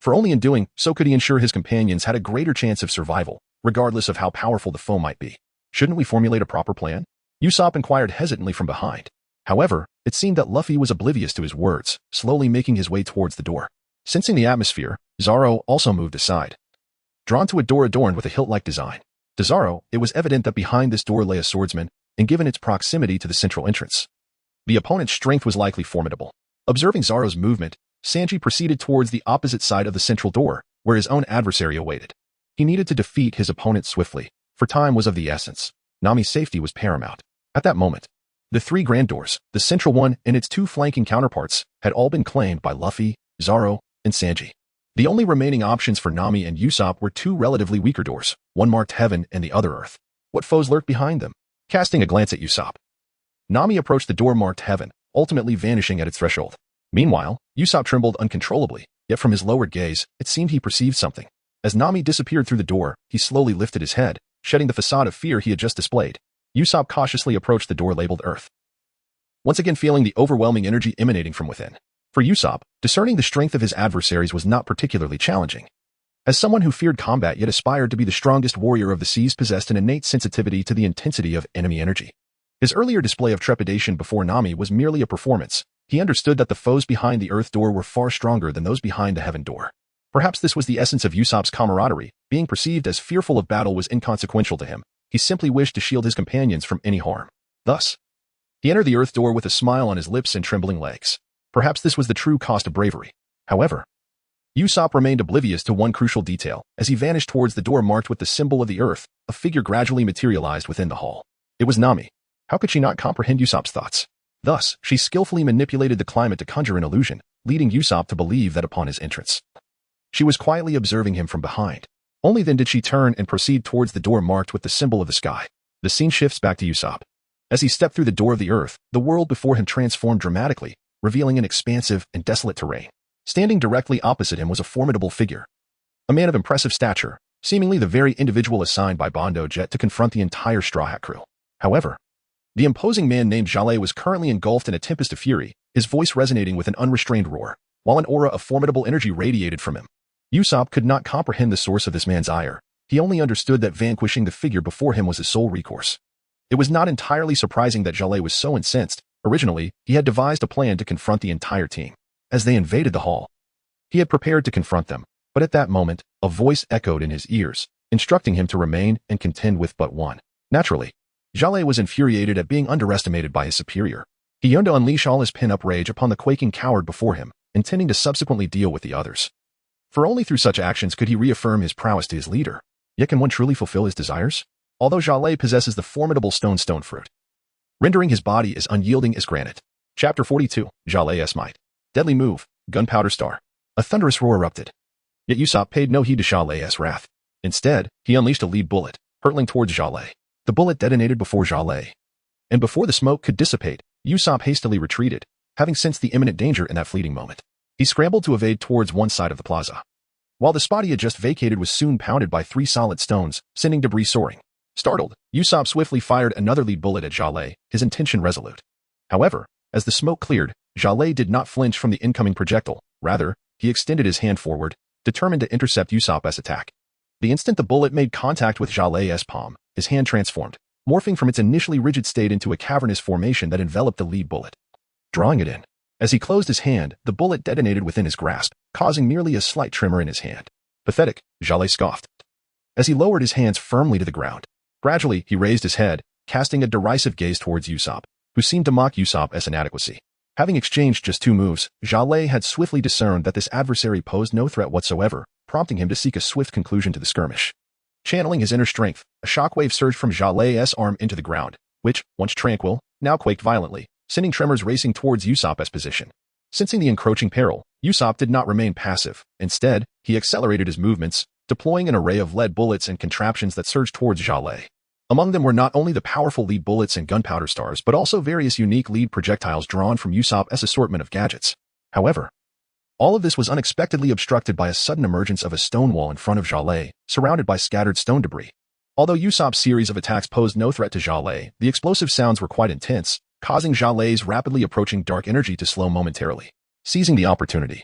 For only in doing so could he ensure his companions had a greater chance of survival, regardless of how powerful the foe might be. "Shouldn't we formulate a proper plan?" Usopp inquired hesitantly from behind. However, it seemed that Luffy was oblivious to his words, slowly making his way towards the door. Sensing the atmosphere, Zoro also moved aside, drawn to a door adorned with a hilt-like design. To Zoro, it was evident that behind this door lay a swordsman, and given its proximity to the central entrance, the opponent's strength was likely formidable. Observing Zoro's movement, Sanji proceeded towards the opposite side of the central door, where his own adversary awaited. He needed to defeat his opponent swiftly, for time was of the essence. Nami's safety was paramount. At that moment, the 3 grand doors, the central one and its 2 flanking counterparts, had all been claimed by Luffy, Zoro, and Sanji. The only remaining options for Nami and Usopp were 2 relatively weaker doors, one marked Heaven and the other Earth. What foes lurked behind them? Casting a glance at Usopp, Nami approached the door marked Heaven, ultimately vanishing at its threshold. Meanwhile, Usopp trembled uncontrollably, yet from his lowered gaze, it seemed he perceived something. As Nami disappeared through the door, he slowly lifted his head, shedding the facade of fear he had just displayed. Usopp cautiously approached the door labeled Earth, once again feeling the overwhelming energy emanating from within. For Usopp, discerning the strength of his adversaries was not particularly challenging. As someone who feared combat yet aspired to be the strongest warrior of the seas possessed an innate sensitivity to the intensity of enemy energy. His earlier display of trepidation before Nami was merely a performance. He understood that the foes behind the Earth door were far stronger than those behind the Heaven door. Perhaps this was the essence of Usopp's camaraderie. Being perceived as fearful of battle was inconsequential to him. He simply wished to shield his companions from any harm. Thus, he entered the Earth door with a smile on his lips and trembling legs. Perhaps this was the true cost of bravery. However, Usopp remained oblivious to one crucial detail. As he vanished towards the door marked with the symbol of the Earth, a figure gradually materialized within the hall. It was Nami. How could she not comprehend Usopp's thoughts? Thus, she skillfully manipulated the climate to conjure an illusion, leading Usopp to believe that upon his entrance, she was quietly observing him from behind. Only then did she turn and proceed towards the door marked with the symbol of the sky. The scene shifts back to Usopp. As he stepped through the door of the Earth, the world before him transformed dramatically, revealing an expansive and desolate terrain. Standing directly opposite him was a formidable figure, a man of impressive stature, seemingly the very individual assigned by Bondo Jet to confront the entire Straw Hat crew. However, the imposing man named Jaleh was currently engulfed in a tempest of fury, his voice resonating with an unrestrained roar, while an aura of formidable energy radiated from him. Usopp could not comprehend the source of this man's ire. He only understood that vanquishing the figure before him was his sole recourse. It was not entirely surprising that Jaleh was so incensed. Originally, he had devised a plan to confront the entire team. As they invaded the hall, he had prepared to confront them, but at that moment, a voice echoed in his ears, instructing him to remain and contend with but one. Naturally, Jaleh was infuriated at being underestimated by his superior. He yearned to unleash all his pin-up rage upon the quaking coward before him, intending to subsequently deal with the others. for only through such actions could he reaffirm his prowess to his leader. Yet can one truly fulfill his desires? Although Jaleh possesses the formidable stone fruit, rendering his body as unyielding as granite. Chapter 42, Jaleh's Might. Deadly move, gunpowder star. A thunderous roar erupted. Yet Usopp paid no heed to Jaleh's wrath. Instead, he unleashed a lead bullet, hurtling towards Jaleh. The bullet detonated before Jaleh. And before the smoke could dissipate, Usopp hastily retreated, having sensed the imminent danger in that fleeting moment. He scrambled to evade towards one side of the plaza. While the spot he had just vacated was soon pounded by 3 solid stones, sending debris soaring. Startled, Usopp swiftly fired another lead bullet at Jaleh, his intention resolute. However, as the smoke cleared, Jaleh did not flinch from the incoming projectile. Rather, he extended his hand forward, determined to intercept Usopp's attack. The instant the bullet made contact with Jaleh's palm, his hand transformed, morphing from its initially rigid state into a cavernous formation that enveloped the lead bullet. Drawing it in. As he closed his hand, the bullet detonated within his grasp, causing merely a slight tremor in his hand. Pathetic, Jaleh scoffed. As he lowered his hands firmly to the ground. Gradually, he raised his head, casting a derisive gaze towards Usopp, who seemed to mock Usopp's inadequacy. Having exchanged just 2 moves, Jaleh had swiftly discerned that this adversary posed no threat whatsoever, prompting him to seek a swift conclusion to the skirmish. Channeling his inner strength, a shockwave surged from Jaleh's arm into the ground, which, once tranquil, now quaked violently, sending tremors racing towards Usopp's position. Sensing the encroaching peril, Usopp did not remain passive. Instead, he accelerated his movements, deploying an array of lead bullets and contraptions that surged towards Jaleh. Among them were not only the powerful lead bullets and gunpowder stars but also various unique lead projectiles drawn from Usopp's assortment of gadgets. However, all of this was unexpectedly obstructed by a sudden emergence of a stone wall in front of Jaleh, surrounded by scattered stone debris. Although Usopp's series of attacks posed no threat to Jaleh, the explosive sounds were quite intense, causing Jaleh's rapidly approaching dark energy to slow momentarily. Seizing the opportunity,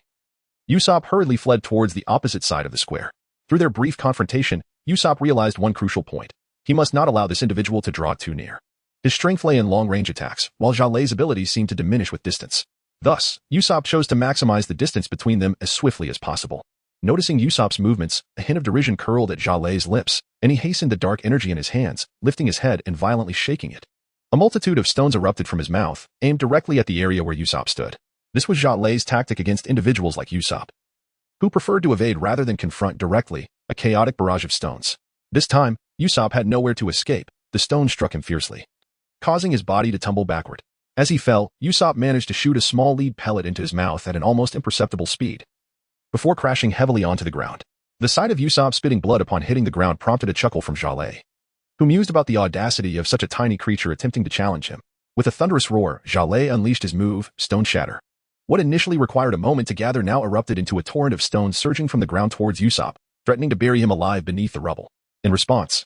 Usopp hurriedly fled towards the opposite side of the square. Through their brief confrontation, Usopp realized one crucial point. He must not allow this individual to draw too near. His strength lay in long-range attacks, while Jaleh's abilities seemed to diminish with distance. Thus, Usopp chose to maximize the distance between them as swiftly as possible. Noticing Usopp's movements, a hint of derision curled at Jaleh's lips, and he hastened the dark energy in his hands, lifting his head and violently shaking it. A multitude of stones erupted from his mouth, aimed directly at the area where Usopp stood. This was Jaleh's tactic against individuals like Usopp, who preferred to evade rather than confront directly, a chaotic barrage of stones. This time, Usopp had nowhere to escape. The stones struck him fiercely, causing his body to tumble backward. As he fell, Usopp managed to shoot a small lead pellet into his mouth at an almost imperceptible speed, before crashing heavily onto the ground. The sight of Usopp spitting blood upon hitting the ground prompted a chuckle from Jaleh, who mused about the audacity of such a tiny creature attempting to challenge him. With a thunderous roar, Jaleh unleashed his move, Stone Shatter. What initially required a moment to gather now erupted into a torrent of stones surging from the ground towards Usopp, threatening to bury him alive beneath the rubble. In response,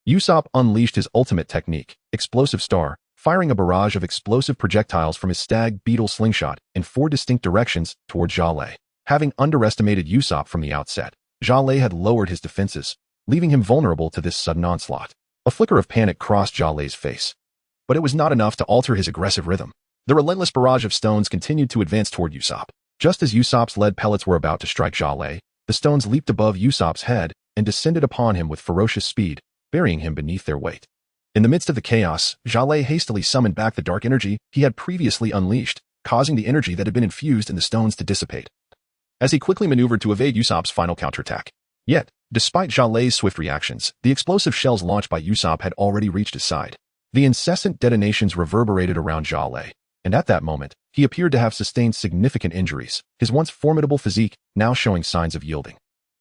Usopp unleashed his ultimate technique, Explosive Star, firing a barrage of explosive projectiles from his stag beetle slingshot in 4 distinct directions towards Jaleh. Having underestimated Usopp from the outset, Jaleh had lowered his defenses, leaving him vulnerable to this sudden onslaught. A flicker of panic crossed Jaleh's face, but it was not enough to alter his aggressive rhythm. The relentless barrage of stones continued to advance toward Usopp. Just as Usopp's lead pellets were about to strike Jaleh, the stones leaped above Usopp's head and descended upon him with ferocious speed, burying him beneath their weight. In the midst of the chaos, Jaleh hastily summoned back the dark energy he had previously unleashed, causing the energy that had been infused in the stones to dissipate, as he quickly maneuvered to evade Usopp's final counterattack. Yet, despite Jaleh's swift reactions, the explosive shells launched by Usopp had already reached his side. The incessant detonations reverberated around Jaleh, and at that moment, he appeared to have sustained significant injuries, his once formidable physique now showing signs of yielding.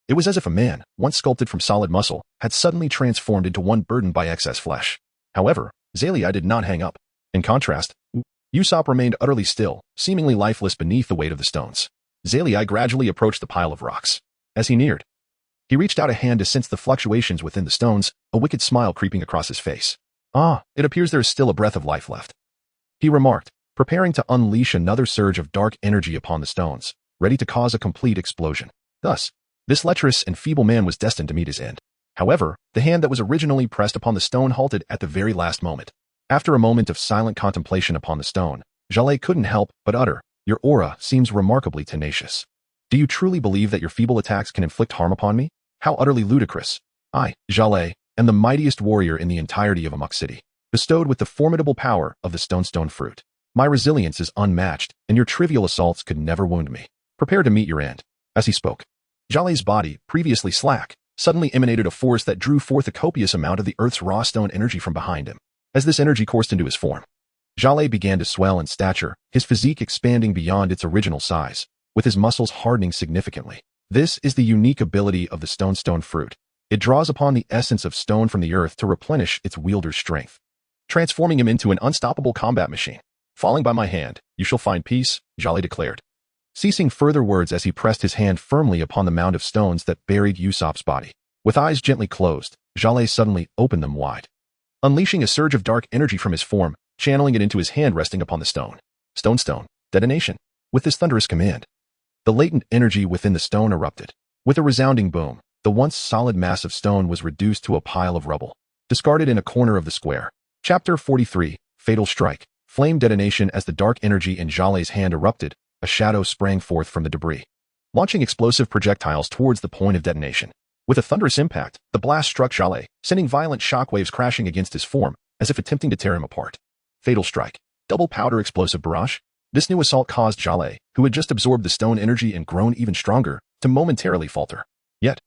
It was as if a man, once sculpted from solid muscle, had suddenly transformed into one burdened by excess flesh. However, Zalei did not hang up. In contrast, Usopp remained utterly still, seemingly lifeless beneath the weight of the stones. Zalei gradually approached the pile of rocks. As he neared, he reached out a hand to sense the fluctuations within the stones, a wicked smile creeping across his face. "Ah, it appears there is still a breath of life left," he remarked, preparing to unleash another surge of dark energy upon the stones, ready to cause a complete explosion. Thus, this lecherous and feeble man was destined to meet his end. However, the hand that was originally pressed upon the stone halted at the very last moment. After a moment of silent contemplation upon the stone, Jaleh couldn't help but utter, "Your aura seems remarkably tenacious. Do you truly believe that your feeble attacks can inflict harm upon me? How utterly ludicrous. I, Jaleh, am the mightiest warrior in the entirety of Amok City, bestowed with the formidable power of the stone fruit. My resilience is unmatched, and your trivial assaults could never wound me. Prepare to meet your end." As he spoke, Jale's body, previously slack, suddenly emanated a force that drew forth a copious amount of the Earth's raw stone energy from behind him. As this energy coursed into his form, Jale began to swell in stature, his physique expanding beyond its original size, with his muscles hardening significantly. This is the unique ability of the stone fruit. It draws upon the essence of stone from the earth to replenish its wielder's strength, transforming him into an unstoppable combat machine. Falling by my hand, you shall find peace, Jale declared, ceasing further words as he pressed his hand firmly upon the mound of stones that buried Usopp's body. With eyes gently closed, Jale suddenly opened them wide, unleashing a surge of dark energy from his form, channeling it into his hand resting upon the stone. Stone, detonation. With this thunderous command, the latent energy within the stone erupted. With a resounding boom, the once solid mass of stone was reduced to a pile of rubble, discarded in a corner of the square. Chapter 43, Fatal Strike. Flame detonation. As the dark energy in Jale's hand erupted, a shadow sprang forth from the debris, launching explosive projectiles towards the point of detonation. With a thunderous impact, the blast struck Jale, sending violent shockwaves crashing against his form, as if attempting to tear him apart. Fatal Strike. Double powder explosive barrage. This new assault caused Jale, who had just absorbed the stone energy and grown even stronger, to momentarily falter. Yet,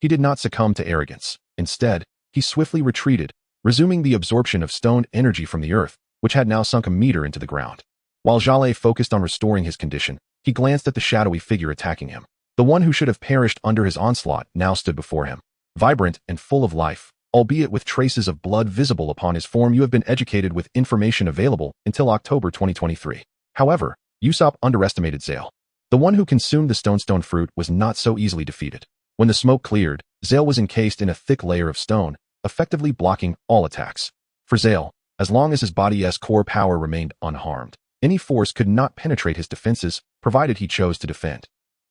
he did not succumb to arrogance. Instead, he swiftly retreated, resuming the absorption of stone energy from the earth, which had now sunk a meter into the ground. While Jale focused on restoring his condition, he glanced at the shadowy figure attacking him. The one who should have perished under his onslaught now stood before him, vibrant and full of life, albeit with traces of blood visible upon his form. You have been educated with information available until October 2023. However, Usopp underestimated Zale. The one who consumed the stone fruit was not so easily defeated. When the smoke cleared, Zale was encased in a thick layer of stone, effectively blocking all attacks. For Zale, as long as his body's core power remained unharmed, any force could not penetrate his defenses, provided he chose to defend.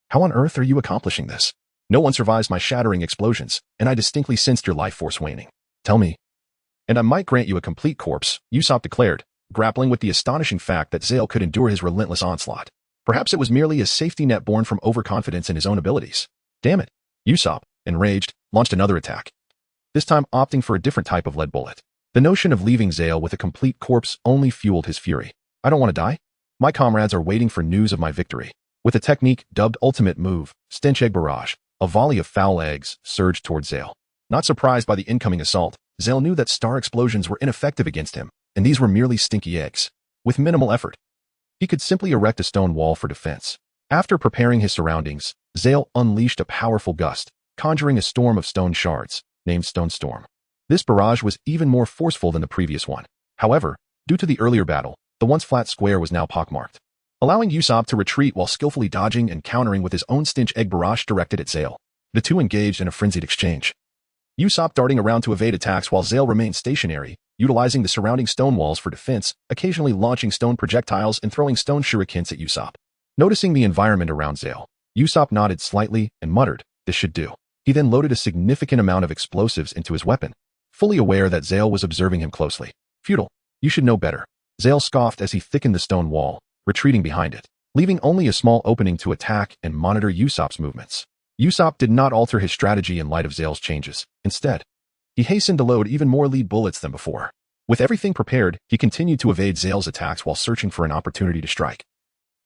How on earth are you accomplishing this? No one survives my shattering explosions, and I distinctly sensed your life force waning. Tell me. And I might grant you a complete corpse, Usopp declared, grappling with the astonishing fact that Zale could endure his relentless onslaught. Perhaps it was merely a safety net born from overconfidence in his own abilities. Damn it. Usopp, enraged, launched another attack, this time opting for a different type of lead bullet. The notion of leaving Zale with a complete corpse only fueled his fury. I don't want to die. My comrades are waiting for news of my victory. With a technique dubbed Ultimate Move, Stench Egg Barrage, a volley of foul eggs surged toward Zale. Not surprised by the incoming assault, Zale knew that star explosions were ineffective against him, and these were merely stinky eggs. With minimal effort, he could simply erect a stone wall for defense. After preparing his surroundings, Zale unleashed a powerful gust, conjuring a storm of stone shards, named Stone Storm. This barrage was even more forceful than the previous one. However, due to the earlier battle, the once flat square was now pockmarked, allowing Usopp to retreat while skillfully dodging and countering with his own Stench Egg Barrage directed at Zale. The two engaged in a frenzied exchange, Usopp darting around to evade attacks while Zale remained stationary, utilizing the surrounding stone walls for defense, occasionally launching stone projectiles and throwing stone shurikens at Usopp. Noticing the environment around Zale, Usopp nodded slightly and muttered, "This should do." He then loaded a significant amount of explosives into his weapon, fully aware that Zale was observing him closely. "Futile. You should know better." Zale scoffed as he thickened the stone wall, retreating behind it, leaving only a small opening to attack and monitor Usopp's movements. Usopp did not alter his strategy in light of Zale's changes. Instead, he hastened to load even more lead bullets than before. With everything prepared, he continued to evade Zale's attacks while searching for an opportunity to strike,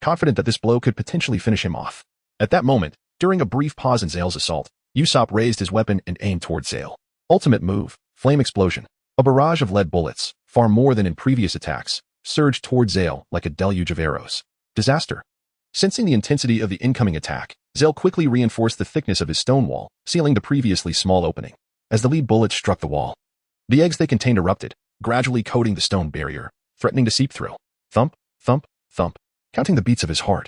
confident that this blow could potentially finish him off. At that moment, during a brief pause in Zale's assault, Usopp raised his weapon and aimed towards Zale. Ultimate Move, Flame Explosion. A barrage of lead bullets, far more than in previous attacks, surged towards Zale like a deluge of arrows. Disaster. Sensing the intensity of the incoming attack, Zale quickly reinforced the thickness of his stone wall, sealing the previously small opening. As the lead bullets struck the wall, the eggs they contained erupted, gradually coating the stone barrier, threatening to seep through. Thump, thump, thump. Counting the beats of his heart,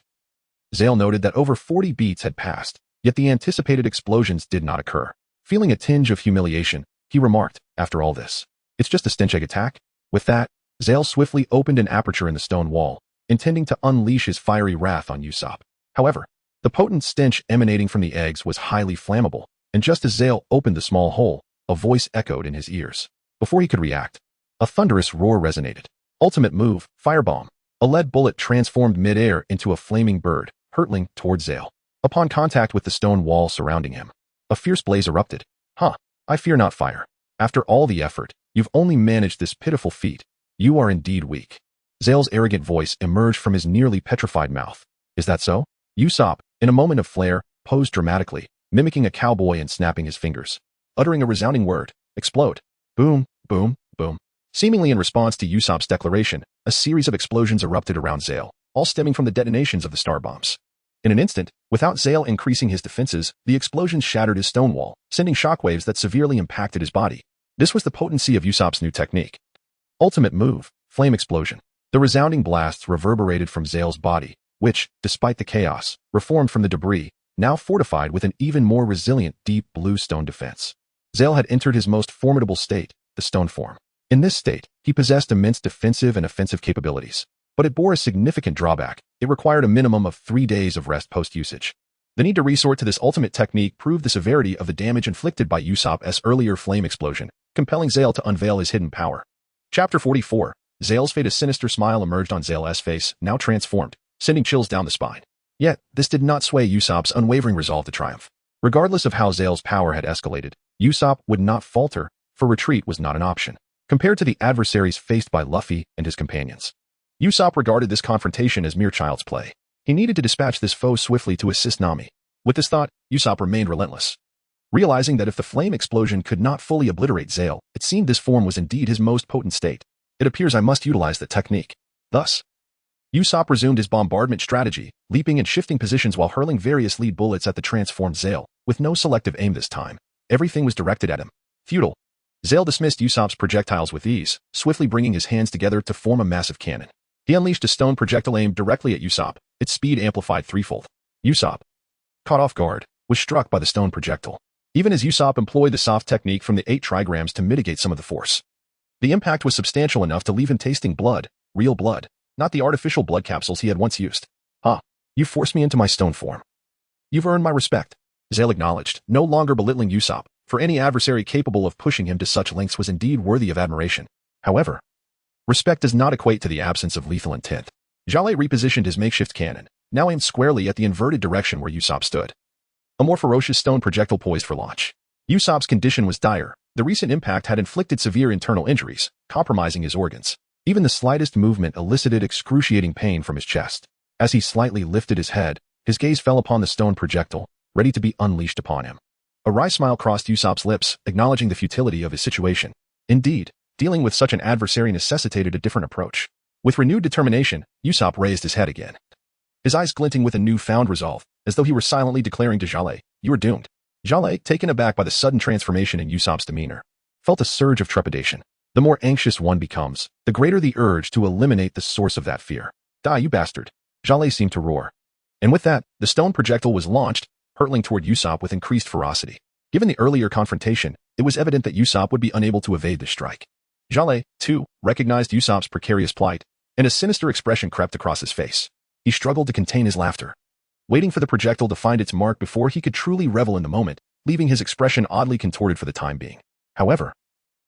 Zale noted that over 40 beats had passed, yet the anticipated explosions did not occur. Feeling a tinge of humiliation, he remarked, "After all this, it's just a stench egg attack." With that, Zale swiftly opened an aperture in the stone wall, intending to unleash his fiery wrath on Usopp. However, the potent stench emanating from the eggs was highly flammable, and just as Zale opened the small hole, a voice echoed in his ears. Before he could react, a thunderous roar resonated. Ultimate Move, Firebomb. A lead bullet transformed mid-air into a flaming bird, hurtling towards Zale. Upon contact with the stone wall surrounding him, a fierce blaze erupted. "Huh, I fear not fire. After all the effort, you've only managed this pitiful feat. You are indeed weak." Zale's arrogant voice emerged from his nearly petrified mouth. "Is that so?" Usopp, in a moment of flair, posed dramatically, mimicking a cowboy and snapping his fingers. Uttering a resounding word, explode. Boom, boom, boom. Seemingly in response to Usopp's declaration, a series of explosions erupted around Zale, all stemming from the detonations of the star bombs. In an instant, without Zale increasing his defenses, the explosions shattered his stone wall, sending shockwaves that severely impacted his body. This was the potency of Usopp's new technique. Ultimate move, flame explosion. The resounding blasts reverberated from Zale's body, which, despite the chaos, reformed from the debris, now fortified with an even more resilient deep blue stone defense. Zale had entered his most formidable state, the stone form. In this state, he possessed immense defensive and offensive capabilities. But it bore a significant drawback. It required a minimum of 3 days of rest post-usage. The need to resort to this ultimate technique proved the severity of the damage inflicted by Usopp's earlier flame explosion, compelling Zale to unveil his hidden power. Chapter 44. Zale's fate. A sinister smile emerged on Zale's face, now transformed, sending chills down the spine. Yet, this did not sway Usopp's unwavering resolve to triumph. Regardless of how Zale's power had escalated, Usopp would not falter, for retreat was not an option, compared to the adversaries faced by Luffy and his companions. Usopp regarded this confrontation as mere child's play. He needed to dispatch this foe swiftly to assist Nami. With this thought, Usopp remained relentless. Realizing that if the flame explosion could not fully obliterate Zale, it seemed this form was indeed his most potent state. It appears I must utilize the technique. Thus, Usopp resumed his bombardment strategy, leaping and shifting positions while hurling various lead bullets at the transformed Zale, with no selective aim this time. Everything was directed at him. Futile. Zale dismissed Usopp's projectiles with ease, swiftly bringing his hands together to form a massive cannon. He unleashed a stone projectile aimed directly at Usopp, its speed amplified threefold. Usopp, caught off guard, was struck by the stone projectile. Even as Usopp employed the soft technique from the 8 trigrams to mitigate some of the force. The impact was substantial enough to leave him tasting blood, real blood, not the artificial blood capsules he had once used. You forced me into my stone form. You've earned my respect, Zale acknowledged, no longer belittling Usopp, for any adversary capable of pushing him to such lengths was indeed worthy of admiration. However, respect does not equate to the absence of lethal intent. Jale repositioned his makeshift cannon, now aimed squarely at the inverted direction where Usopp stood. A more ferocious stone projectile poised for launch. Usopp's condition was dire. The recent impact had inflicted severe internal injuries, compromising his organs. Even the slightest movement elicited excruciating pain from his chest. As he slightly lifted his head, his gaze fell upon the stone projectile, ready to be unleashed upon him. A wry smile crossed Usopp's lips, acknowledging the futility of his situation. Indeed, dealing with such an adversary necessitated a different approach. With renewed determination, Usopp raised his head again. His eyes glinting with a newfound resolve, as though he were silently declaring to Jale, "You are doomed." Jale, taken aback by the sudden transformation in Usopp's demeanor, felt a surge of trepidation. The more anxious one becomes, the greater the urge to eliminate the source of that fear. "Die, you bastard!" Jale seemed to roar. And with that, the stone projectile was launched, hurtling toward Usopp with increased ferocity. Given the earlier confrontation, it was evident that Usopp would be unable to evade the strike. Jale, too, recognized Usopp's precarious plight, and a sinister expression crept across his face. He struggled to contain his laughter, waiting for the projectile to find its mark before he could truly revel in the moment, leaving his expression oddly contorted for the time being. However,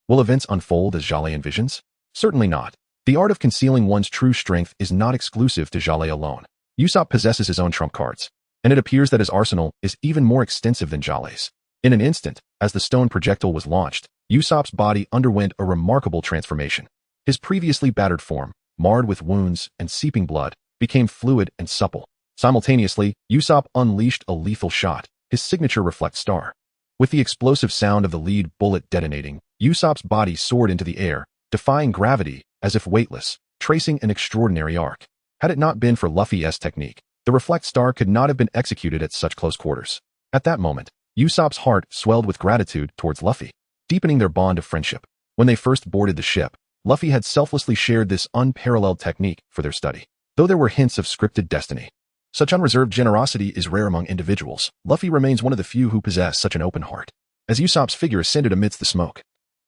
will events unfold as Jale envisions? Certainly not. The art of concealing one's true strength is not exclusive to Jale alone. Usopp possesses his own trump cards, and it appears that his arsenal is even more extensive than Jale's. In an instant, as the stone projectile was launched, Usopp's body underwent a remarkable transformation. His previously battered form, marred with wounds and seeping blood, became fluid and supple. Simultaneously, Usopp unleashed a lethal shot, his signature reflect star. With the explosive sound of the lead bullet detonating, Usopp's body soared into the air, defying gravity as if weightless, tracing an extraordinary arc. Had it not been for Luffy's technique, the reflect star could not have been executed at such close quarters. At that moment, Usopp's heart swelled with gratitude towards Luffy, deepening their bond of friendship. When they first boarded the ship, Luffy had selflessly shared this unparalleled technique for their study. Though there were hints of scripted destiny, such unreserved generosity is rare among individuals. Luffy remains one of the few who possess such an open heart. As Usopp's figure ascended amidst the smoke,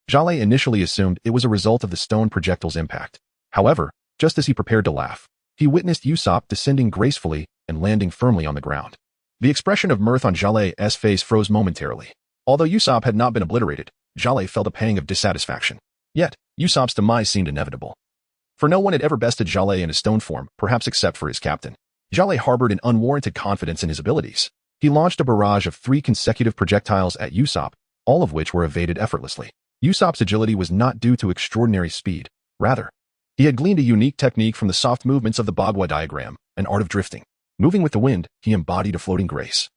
Jale initially assumed it was a result of the stone projectile's impact. However, just as he prepared to laugh, he witnessed Usopp descending gracefully and landing firmly on the ground. The expression of mirth on Jale's face froze momentarily. Although Usopp had not been obliterated, Jale felt a pang of dissatisfaction. Yet, Usopp's demise seemed inevitable. For no one had ever bested Jale in his stone form, perhaps except for his captain. Jale harbored an unwarranted confidence in his abilities. He launched a barrage of 3 consecutive projectiles at Usopp, all of which were evaded effortlessly. Usopp's agility was not due to extraordinary speed. Rather, he had gleaned a unique technique from the soft movements of the Bagua diagram, an art of drifting. Moving with the wind, he embodied a floating grace.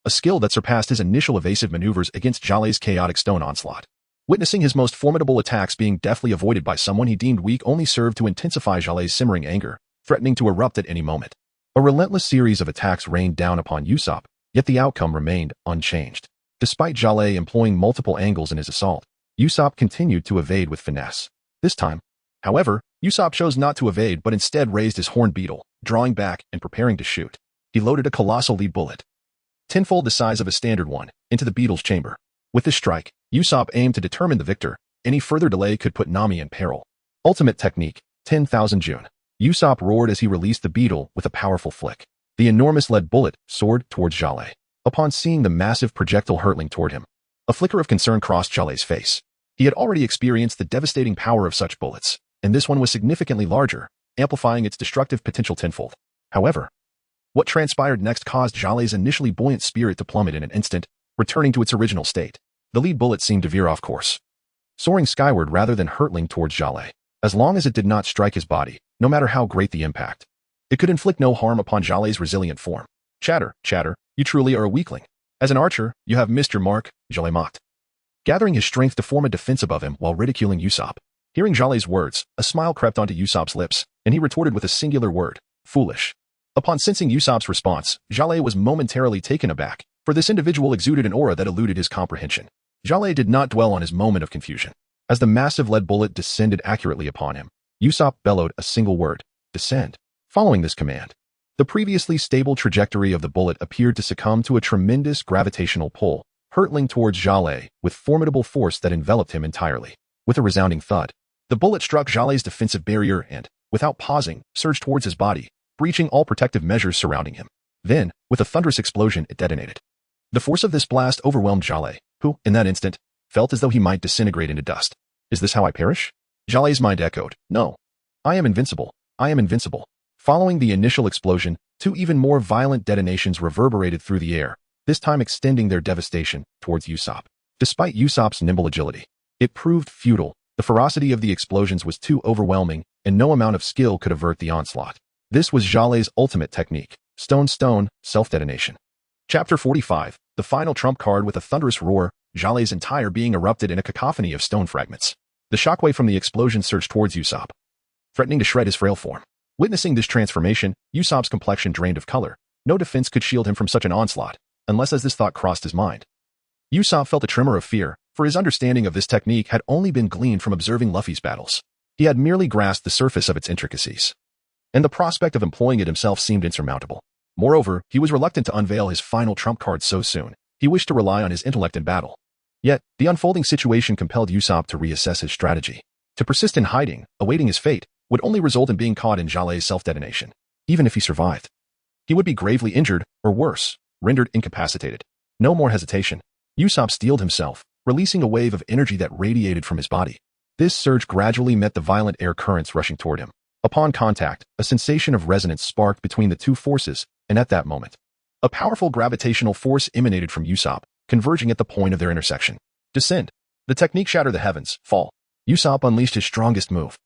a skill that surpassed his initial evasive maneuvers against Jale's chaotic stone onslaught. Witnessing his most formidable attacks being deftly avoided by someone he deemed weak only served to intensify Jale's simmering anger, threatening to erupt at any moment. A relentless series of attacks rained down upon Usopp, yet the outcome remained unchanged. Despite Jale employing multiple angles in his assault, Usopp continued to evade with finesse. This time, however, Usopp chose not to evade but instead raised his horn beetle, drawing back and preparing to shoot. He loaded a colossal lead bullet, tenfold the size of a standard one, into the beetle's chamber. With this strike, Usopp aimed to determine the victor. Any further delay could put Nami in peril. Ultimate technique, 10,000 June. Usopp roared as he released the beetle with a powerful flick. The enormous lead bullet soared towards Jale. Upon seeing the massive projectile hurtling toward him, a flicker of concern crossed Jale's face. He had already experienced the devastating power of such bullets, and this one was significantly larger, amplifying its destructive potential tenfold. However, what transpired next caused Jale's initially buoyant spirit to plummet in an instant, returning to its original state. The lead bullet seemed to veer off course, soaring skyward rather than hurtling towards Jale. As long as it did not strike his body, no matter how great the impact, it could inflict no harm upon Jale's resilient form. Chatter, you truly are a weakling. As an archer, you have missed your mark, Jale mocked, gathering his strength to form a defense above him while ridiculing Usopp. Hearing Jale's words, a smile crept onto Usopp's lips, and he retorted with a singular word, foolish. Upon sensing Usopp's response, Jale was momentarily taken aback, for this individual exuded an aura that eluded his comprehension. Jale did not dwell on his moment of confusion. As the massive lead bullet descended accurately upon him, Usopp bellowed a single word, descend. Following this command, the previously stable trajectory of the bullet appeared to succumb to a tremendous gravitational pull, hurtling towards Jale with formidable force that enveloped him entirely. With a resounding thud, the bullet struck Jale's defensive barrier and, without pausing, surged towards his body, breaching all protective measures surrounding him. Then, with a thunderous explosion, it detonated. The force of this blast overwhelmed Jale, who, in that instant, felt as though he might disintegrate into dust. Is this how I perish? Jale's mind echoed, no. I am invincible. I am invincible. Following the initial explosion, two even more violent detonations reverberated through the air, this time extending their devastation towards Usopp. Despite Usopp's nimble agility, it proved futile. The ferocity of the explosions was too overwhelming, and no amount of skill could avert the onslaught. This was Jale's ultimate technique, stone, self-detonation. Chapter 45, the final trump card. With a thunderous roar, Jale's entire being erupted in a cacophony of stone fragments. The shockwave from the explosion surged towards Usopp, threatening to shred his frail form. Witnessing this transformation, Usopp's complexion drained of color. No defense could shield him from such an onslaught, unless as this thought crossed his mind. Usopp felt a tremor of fear, for his understanding of this technique had only been gleaned from observing Luffy's battles. He had merely grasped the surface of its intricacies, and the prospect of employing it himself seemed insurmountable. Moreover, he was reluctant to unveil his final trump card so soon. He wished to rely on his intellect in battle. Yet, the unfolding situation compelled Usopp to reassess his strategy. To persist in hiding, awaiting his fate, would only result in being caught in Jale's self-detonation. Even if he survived, he would be gravely injured, or worse, rendered incapacitated. No more hesitation. Usopp steeled himself, releasing a wave of energy that radiated from his body. This surge gradually met the violent air currents rushing toward him. Upon contact, a sensation of resonance sparked between the two forces, and at that moment, a powerful gravitational force emanated from Usopp, converging at the point of their intersection. Descend. The technique shattered the heavens. Fall. Usopp unleashed his strongest move,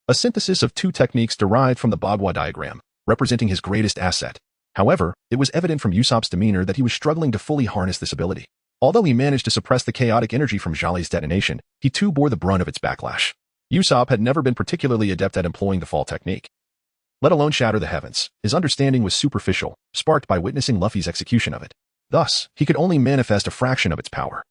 a synthesis of two techniques derived from the Bagua diagram, representing his greatest asset. However, it was evident from Usopp's demeanor that he was struggling to fully harness this ability. Although he managed to suppress the chaotic energy from Jale's detonation, he too bore the brunt of its backlash. Usopp had never been particularly adept at employing the fall technique, let alone shatter the heavens. His understanding was superficial, sparked by witnessing Luffy's execution of it. Thus, he could only manifest a fraction of its power.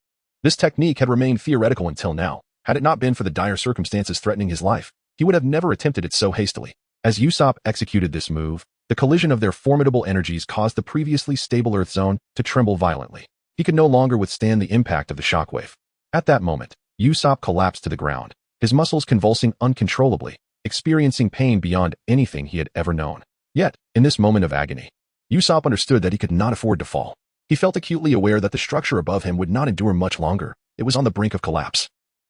This technique had remained theoretical until now. Had it not been for the dire circumstances threatening his life, he would have never attempted it so hastily. As Usopp executed this move, the collision of their formidable energies caused the previously stable Earth zone to tremble violently. He could no longer withstand the impact of the shockwave. At that moment, Usopp collapsed to the ground, his muscles convulsing uncontrollably, experiencing pain beyond anything he had ever known. Yet, in this moment of agony, Usopp understood that he could not afford to fall. He felt acutely aware that the structure above him would not endure much longer. It was on the brink of collapse.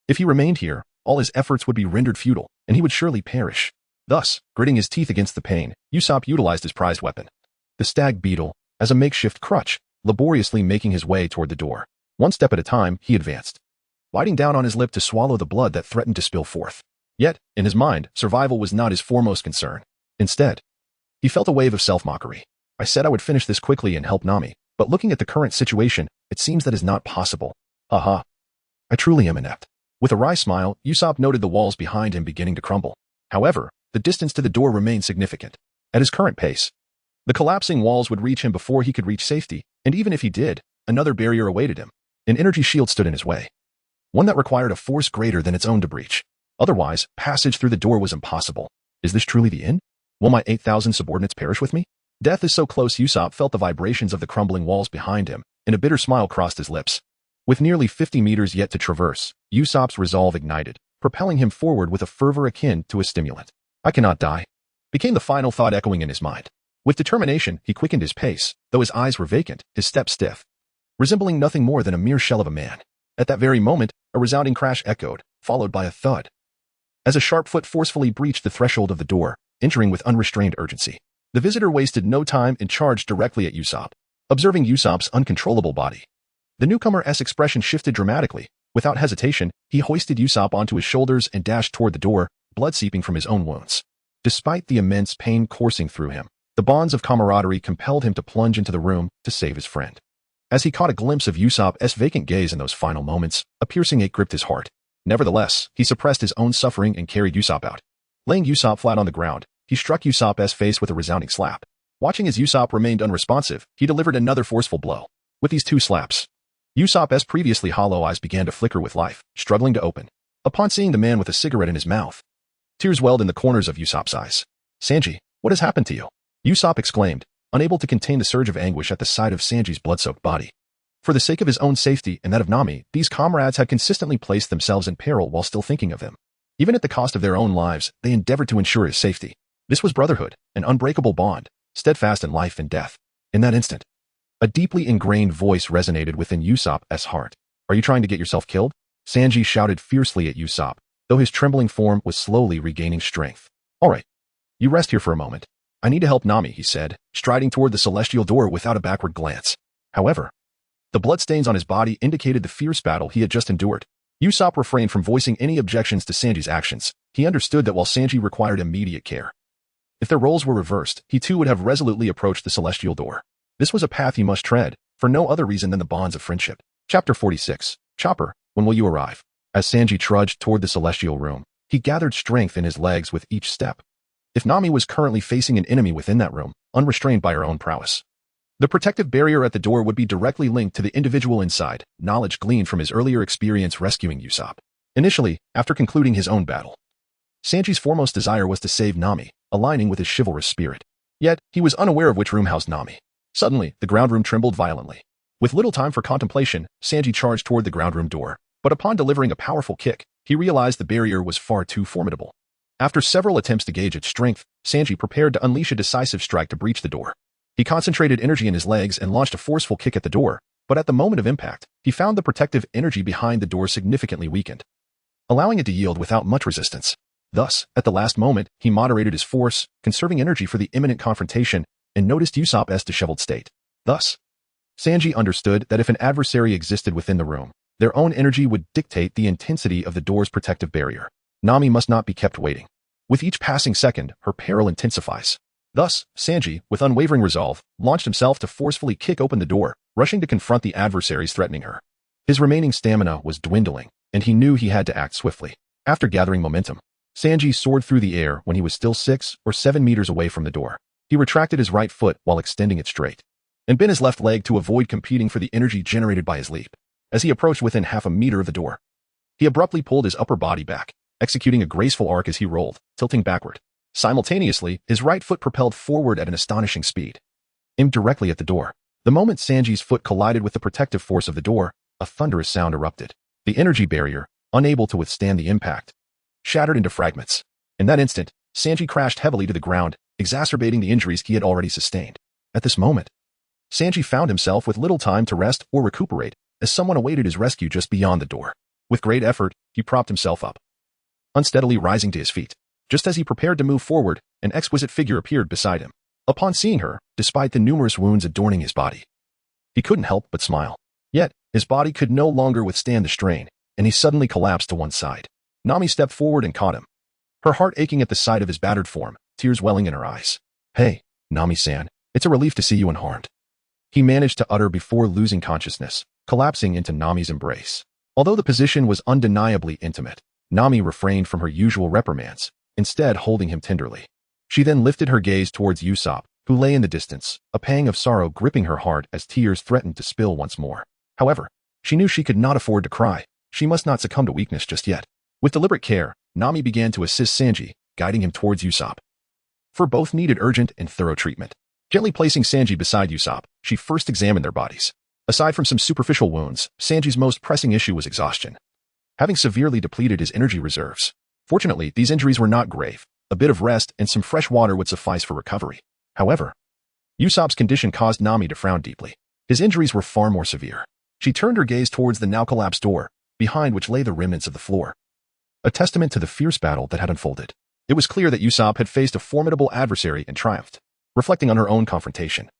If he remained here, all his efforts would be rendered futile, and he would surely perish. Thus, gritting his teeth against the pain, Usopp utilized his prized weapon, the stag beetle, as a makeshift crutch, laboriously making his way toward the door. One step at a time, he advanced, biting down on his lip to swallow the blood that threatened to spill forth. Yet, in his mind, survival was not his foremost concern. Instead, he felt a wave of self-mockery. I said I would finish this quickly and help Nami. But looking at the current situation, it seems that is not possible. Haha. I truly am inept. With a wry smile, Usopp noted the walls behind him beginning to crumble. However, the distance to the door remained significant. At his current pace, the collapsing walls would reach him before he could reach safety, and even if he did, another barrier awaited him. An energy shield stood in his way. One that required a force greater than its own to breach. Otherwise, passage through the door was impossible. Is this truly the end? Will my 8,000 subordinates perish with me? Death is so close. Usopp felt the vibrations of the crumbling walls behind him, and a bitter smile crossed his lips. With nearly 50 meters yet to traverse, Usopp's resolve ignited, propelling him forward with a fervor akin to a stimulant. I cannot die, became the final thought echoing in his mind. With determination, he quickened his pace, though his eyes were vacant, his step stiff, resembling nothing more than a mere shell of a man. At that very moment, a resounding crash echoed, followed by a thud, as a sharp foot forcefully breached the threshold of the door, entering with unrestrained urgency. The visitor wasted no time and charged directly at Usopp. Observing Usopp's uncontrollable body, the newcomer's expression shifted dramatically. Without hesitation, he hoisted Usopp onto his shoulders and dashed toward the door, blood seeping from his own wounds. Despite the immense pain coursing through him, the bonds of camaraderie compelled him to plunge into the room to save his friend. As he caught a glimpse of Usopp's vacant gaze in those final moments, a piercing ache gripped his heart. Nevertheless, he suppressed his own suffering and carried Usopp out. Laying Usopp flat on the ground, he struck Usopp's face with a resounding slap. Watching as Usopp remained unresponsive, he delivered another forceful blow. With these two slaps, Usopp's previously hollow eyes began to flicker with life, struggling to open. Upon seeing the man with a cigarette in his mouth, tears welled in the corners of Usopp's eyes. Sanji, what has happened to you? Usopp exclaimed, unable to contain the surge of anguish at the sight of Sanji's blood-soaked body. For the sake of his own safety and that of Nami, these comrades had consistently placed themselves in peril while still thinking of him. Even at the cost of their own lives, they endeavored to ensure his safety. This was brotherhood, an unbreakable bond, steadfast in life and death. In that instant, a deeply ingrained voice resonated within Usopp's heart. Are you trying to get yourself killed? Sanji shouted fiercely at Usopp, though his trembling form was slowly regaining strength. All right. You rest here for a moment. I need to help Nami, he said, striding toward the celestial door without a backward glance. However, the bloodstains on his body indicated the fierce battle he had just endured. Usopp refrained from voicing any objections to Sanji's actions. He understood that while Sanji required immediate care, if their roles were reversed, he too would have resolutely approached the celestial door. This was a path he must tread, for no other reason than the bonds of friendship. Chapter 46. Chopper, when will you arrive? As Sanji trudged toward the celestial room, he gathered strength in his legs with each step. If Nami was currently facing an enemy within that room, unrestrained by her own prowess, the protective barrier at the door would be directly linked to the individual inside, knowledge gleaned from his earlier experience rescuing Usopp. Initially, after concluding his own battle, Sanji's foremost desire was to save Nami, aligning with his chivalrous spirit. Yet, he was unaware of which room housed Nami. Suddenly, the ground room trembled violently. With little time for contemplation, Sanji charged toward the ground room door, but upon delivering a powerful kick, he realized the barrier was far too formidable. After several attempts to gauge its strength, Sanji prepared to unleash a decisive strike to breach the door. He concentrated energy in his legs and launched a forceful kick at the door, but at the moment of impact, he found the protective energy behind the door significantly weakened, allowing it to yield without much resistance. Thus, at the last moment, he moderated his force, conserving energy for the imminent confrontation, and noticed Usopp's disheveled state. Thus, Sanji understood that if an adversary existed within the room, their own energy would dictate the intensity of the door's protective barrier. Nami must not be kept waiting. With each passing second, her peril intensifies. Thus, Sanji, with unwavering resolve, launched himself to forcefully kick open the door, rushing to confront the adversaries threatening her. His remaining stamina was dwindling, and he knew he had to act swiftly. After gathering momentum, Sanji soared through the air when he was still 6 or 7 meters away from the door. He retracted his right foot while extending it straight, and bent his left leg to avoid competing for the energy generated by his leap. As he approached within half a meter of the door, he abruptly pulled his upper body back, executing a graceful arc as he rolled, tilting backward. Simultaneously, his right foot propelled forward at an astonishing speed, aimed directly at the door. The moment Sanji's foot collided with the protective force of the door, a thunderous sound erupted. The energy barrier, unable to withstand the impact, shattered into fragments. In that instant, Sanji crashed heavily to the ground, exacerbating the injuries he had already sustained. At this moment, Sanji found himself with little time to rest or recuperate, as someone awaited his rescue just beyond the door. With great effort, he propped himself up, unsteadily rising to his feet. Just as he prepared to move forward, an exquisite figure appeared beside him. Upon seeing her, despite the numerous wounds adorning his body, he couldn't help but smile. Yet, his body could no longer withstand the strain, and he suddenly collapsed to one side. Nami stepped forward and caught him, her heart aching at the sight of his battered form, tears welling in her eyes. Hey, Nami-san, it's a relief to see you unharmed. he managed to utter before losing consciousness, collapsing into Nami's embrace. Although the position was undeniably intimate, Nami refrained from her usual reprimands, instead holding him tenderly. She then lifted her gaze towards Usopp, who lay in the distance, a pang of sorrow gripping her heart as tears threatened to spill once more. However, she knew she could not afford to cry. She must not succumb to weakness just yet. With deliberate care, Nami began to assist Sanji, guiding him towards Usopp. For both needed urgent and thorough treatment. Gently placing Sanji beside Usopp, she first examined their bodies. Aside from some superficial wounds, Sanji's most pressing issue was exhaustion, having severely depleted his energy reserves. Fortunately, these injuries were not grave. A bit of rest and some fresh water would suffice for recovery. However, Usopp's condition caused Nami to frown deeply. His injuries were far more severe. She turned her gaze towards the now collapsed door, behind which lay the remnants of the floor, a testament to the fierce battle that had unfolded. It was clear that Usopp had faced a formidable adversary and triumphed. Reflecting on her own confrontation,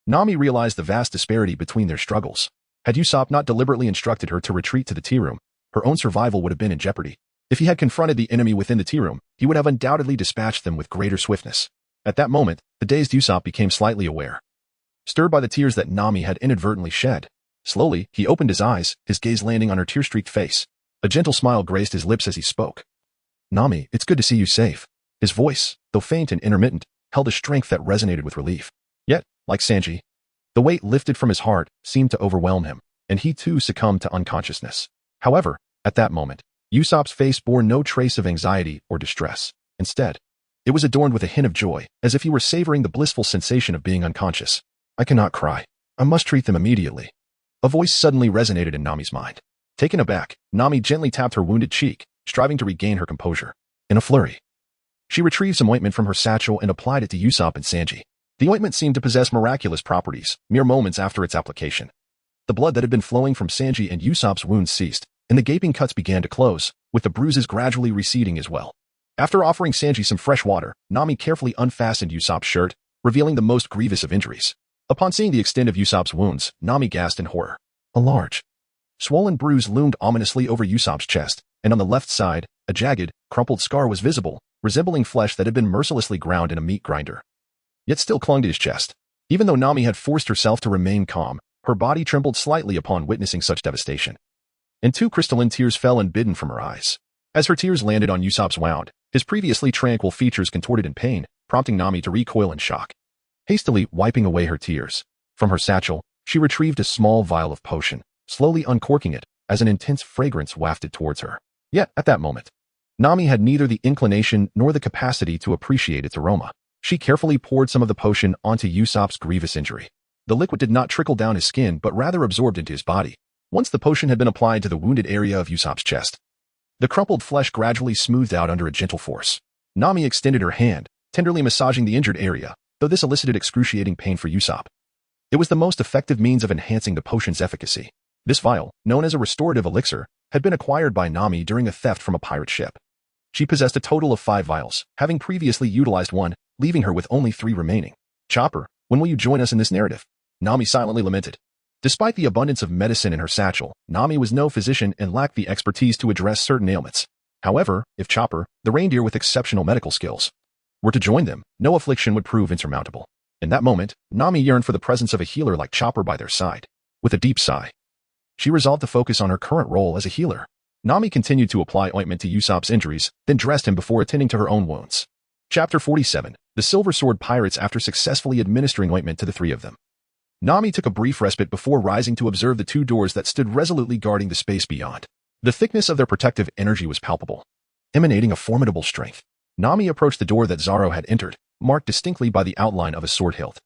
Nami realized the vast disparity between their struggles. Had Usopp not deliberately instructed her to retreat to the tea room, her own survival would have been in jeopardy. If he had confronted the enemy within the tea room, he would have undoubtedly dispatched them with greater swiftness. At that moment, the dazed Usopp became slightly aware. Stirred by the tears that Nami had inadvertently shed, slowly, he opened his eyes, his gaze landing on her tear-streaked face. A gentle smile graced his lips as he spoke. "Nami, it's good to see you safe." His voice, though faint and intermittent, held a strength that resonated with relief. Yet, like Sanji, the weight lifted from his heart seemed to overwhelm him, and he too succumbed to unconsciousness. However, at that moment, Usopp's face bore no trace of anxiety or distress. Instead, it was adorned with a hint of joy, as if he were savoring the blissful sensation of being unconscious. "I cannot cry. I must treat them immediately." A voice suddenly resonated in Nami's mind. Taken aback, Nami gently tapped her wounded cheek, striving to regain her composure. In a flurry, she retrieved some ointment from her satchel and applied it to Usopp and Sanji. The ointment seemed to possess miraculous properties, mere moments after its application. The blood that had been flowing from Sanji and Usopp's wounds ceased, and the gaping cuts began to close, with the bruises gradually receding as well. After offering Sanji some fresh water, Nami carefully unfastened Usopp's shirt, revealing the most grievous of injuries. Upon seeing the extent of Usopp's wounds, Nami gasped in horror. A large, swollen bruise loomed ominously over Usopp's chest, and on the left side, a jagged, crumpled scar was visible, resembling flesh that had been mercilessly ground in a meat grinder, yet still clung to his chest. Even though Nami had forced herself to remain calm, her body trembled slightly upon witnessing such devastation, and two crystalline tears fell unbidden from her eyes. As her tears landed on Usopp's wound, his previously tranquil features contorted in pain, prompting Nami to recoil in shock. Hastily wiping away her tears, from her satchel, she retrieved a small vial of potion, slowly uncorking it, as an intense fragrance wafted towards her. Yet, at that moment, Nami had neither the inclination nor the capacity to appreciate its aroma. She carefully poured some of the potion onto Usopp's grievous injury. The liquid did not trickle down his skin but rather absorbed into his body. Once the potion had been applied to the wounded area of Usopp's chest, the crumpled flesh gradually smoothed out under a gentle force. Nami extended her hand, tenderly massaging the injured area, though this elicited excruciating pain for Usopp. It was the most effective means of enhancing the potion's efficacy. This vial, known as a restorative elixir, had been acquired by Nami during a theft from a pirate ship. She possessed a total of 5 vials, having previously utilized one, leaving her with only 3 remaining. "Chopper, when will you join us in this narrative?" Nami silently lamented. Despite the abundance of medicine in her satchel, Nami was no physician and lacked the expertise to address certain ailments. However, if Chopper, the reindeer with exceptional medical skills, were to join them, no affliction would prove insurmountable. In that moment, Nami yearned for the presence of a healer like Chopper by their side. With a deep sigh, she resolved to focus on her current role as a healer. Nami continued to apply ointment to Usopp's injuries, then dressed him before attending to her own wounds. Chapter 47. The Silver Sword Pirates. After successfully administering ointment to the 3 of them, Nami took a brief respite before rising to observe the 2 doors that stood resolutely guarding the space beyond. The thickness of their protective energy was palpable, emanating a formidable strength. Nami approached the door that Zoro had entered, marked distinctly by the outline of a sword hilt.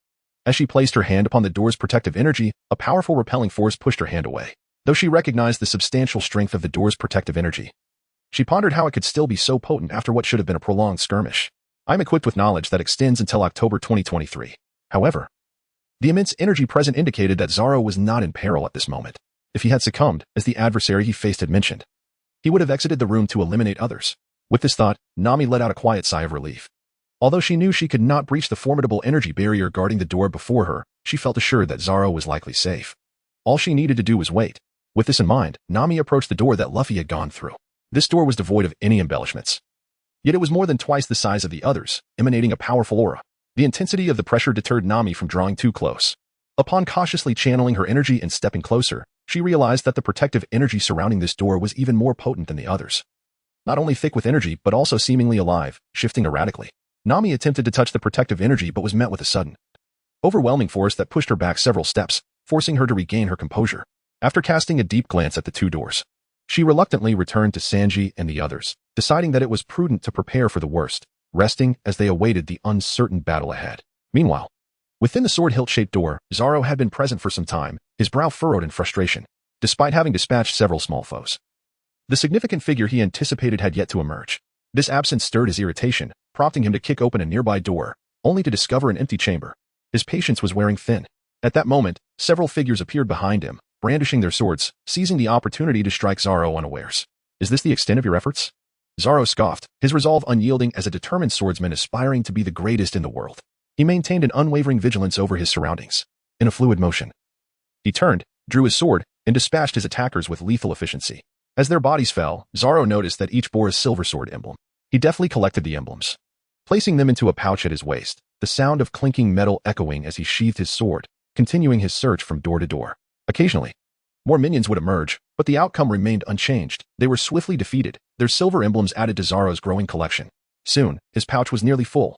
As she placed her hand upon the door's protective energy, a powerful repelling force pushed her hand away. Though she recognized the substantial strength of the door's protective energy, she pondered how it could still be so potent after what should have been a prolonged skirmish. "I'm equipped with knowledge that extends until October 2023. However, the immense energy present indicated that Zoro was not in peril at this moment. If he had succumbed, as the adversary he faced had mentioned, he would have exited the room to eliminate others. With this thought, Nami let out a quiet sigh of relief. Although she knew she could not breach the formidable energy barrier guarding the door before her, she felt assured that Zoro was likely safe. All she needed to do was wait. With this in mind, Nami approached the door that Luffy had gone through. This door was devoid of any embellishments. Yet it was more than twice the size of the others, emanating a powerful aura. The intensity of the pressure deterred Nami from drawing too close. Upon cautiously channeling her energy and stepping closer, she realized that the protective energy surrounding this door was even more potent than the others. Not only thick with energy, but also seemingly alive, shifting erratically. Nami attempted to touch the protective energy but was met with a sudden, overwhelming force that pushed her back several steps, forcing her to regain her composure. After casting a deep glance at the two doors, she reluctantly returned to Sanji and the others, deciding that it was prudent to prepare for the worst, resting as they awaited the uncertain battle ahead. Meanwhile, within the sword-hilt-shaped door, Zoro had been present for some time, his brow furrowed in frustration, despite having dispatched several small foes. The significant figure he anticipated had yet to emerge. This absence stirred his irritation, prompting him to kick open a nearby door, only to discover an empty chamber. His patience was wearing thin. At that moment, several figures appeared behind him, brandishing their swords, seizing the opportunity to strike Zoro unawares. Is this the extent of your efforts? Zoro scoffed, his resolve unyielding as a determined swordsman aspiring to be the greatest in the world. He maintained an unwavering vigilance over his surroundings. In a fluid motion, he turned, drew his sword, and dispatched his attackers with lethal efficiency. As their bodies fell, Zoro noticed that each bore a silver sword emblem. He deftly collected the emblems, placing them into a pouch at his waist, the sound of clinking metal echoing as he sheathed his sword, continuing his search from door to door. Occasionally, more minions would emerge, but the outcome remained unchanged. They were swiftly defeated, their silver emblems added to Zoro's growing collection. Soon, his pouch was nearly full,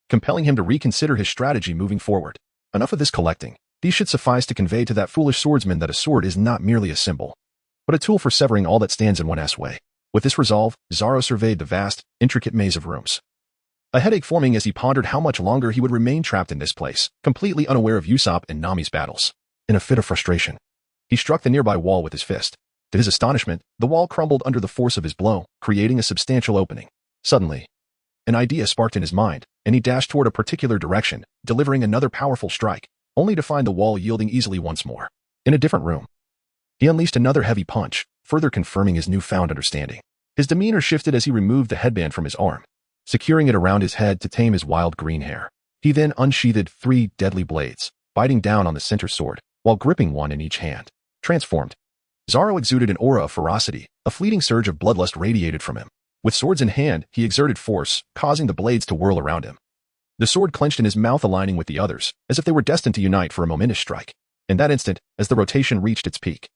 compelling him to reconsider his strategy moving forward. Enough of this collecting. These should suffice to convey to that foolish swordsman that a sword is not merely a symbol, but a tool for severing all that stands in one's way. With this resolve, Zoro surveyed the vast, intricate maze of rooms, a headache forming as he pondered how much longer he would remain trapped in this place, completely unaware of Usopp and Nami's battles. In a fit of frustration, he struck the nearby wall with his fist. To his astonishment, the wall crumbled under the force of his blow, creating a substantial opening. Suddenly, an idea sparked in his mind, and he dashed toward a particular direction, delivering another powerful strike, only to find the wall yielding easily once more. In a different room, he unleashed another heavy punch, further confirming his newfound understanding. His demeanor shifted as he removed the headband from his arm, securing it around his head to tame his wild green hair. He then unsheathed 3 deadly blades, biting down on the center sword, while gripping one in each hand. Transformed, Zoro exuded an aura of ferocity, a fleeting surge of bloodlust radiated from him. With swords in hand, he exerted force, causing the blades to whirl around him. The sword clenched in his mouth, aligning with the others, as if they were destined to unite for a momentous strike. In that instant, as the rotation reached its peak,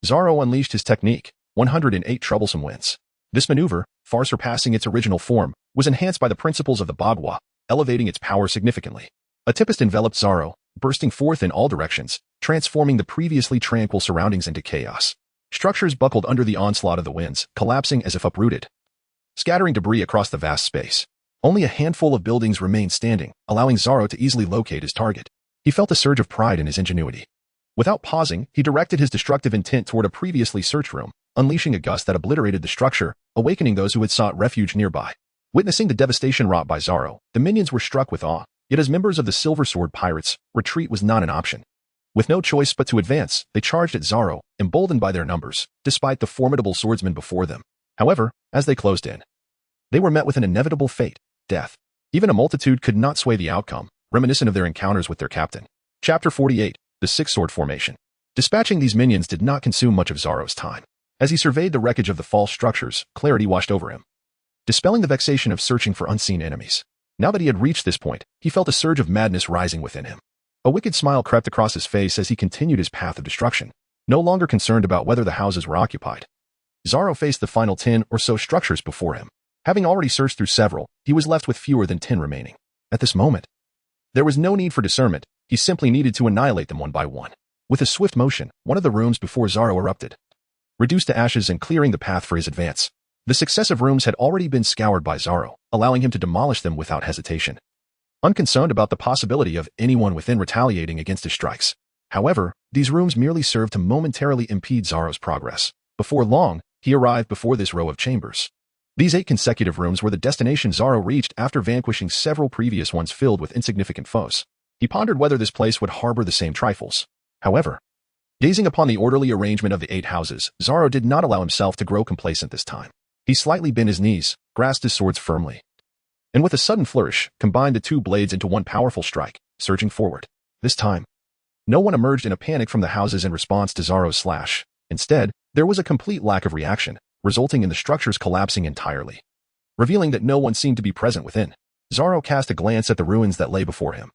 Zoro unleashed his technique, 108 troublesome winds. This maneuver, far surpassing its original form, was enhanced by the principles of the Bagua, elevating its power significantly. A tempest enveloped Zoro, bursting forth in all directions, transforming the previously tranquil surroundings into chaos. Structures buckled under the onslaught of the winds, collapsing as if uprooted, scattering debris across the vast space. Only a handful of buildings remained standing, allowing Zoro to easily locate his target. He felt a surge of pride in his ingenuity. Without pausing, he directed his destructive intent toward a previously searched room, unleashing a gust that obliterated the structure, awakening those who had sought refuge nearby. Witnessing the devastation wrought by Zoro, the minions were struck with awe, yet as members of the Silver Sword Pirates, retreat was not an option. With no choice but to advance, they charged at Zoro, emboldened by their numbers, despite the formidable swordsmen before them. However, as they closed in, they were met with an inevitable fate, death. Even a multitude could not sway the outcome, reminiscent of their encounters with their captain. Chapter 48, The Six-Sword Formation. Dispatching these minions did not consume much of Zoro's time. As he surveyed the wreckage of the false structures, clarity washed over him, dispelling the vexation of searching for unseen enemies. Now that he had reached this point, he felt a surge of madness rising within him. A wicked smile crept across his face as he continued his path of destruction, no longer concerned about whether the houses were occupied. Zoro faced the final 10 or so structures before him. Having already searched through several, he was left with fewer than 10 remaining. At this moment, there was no need for discernment, he simply needed to annihilate them one by one. With a swift motion, one of the rooms before Zoro erupted, reduced to ashes and clearing the path for his advance. The successive rooms had already been scoured by Zoro, allowing him to demolish them without hesitation, unconcerned about the possibility of anyone within retaliating against his strikes. However, these rooms merely served to momentarily impede Zoro's progress. Before long, he arrived before this row of chambers. These 8 consecutive rooms were the destination Zoro reached after vanquishing several previous ones filled with insignificant foes. He pondered whether this place would harbor the same trifles. However, gazing upon the orderly arrangement of the 8 houses, Zoro did not allow himself to grow complacent this time. He slightly bent his knees, grasped his swords firmly, and with a sudden flourish, combined the 2 blades into one powerful strike, surging forward. This time, no one emerged in a panic from the houses in response to Zoro's slash. Instead, there was a complete lack of reaction, resulting in the structures collapsing entirely. Revealing that no one seemed to be present within, Zoro cast a glance at the ruins that lay before him,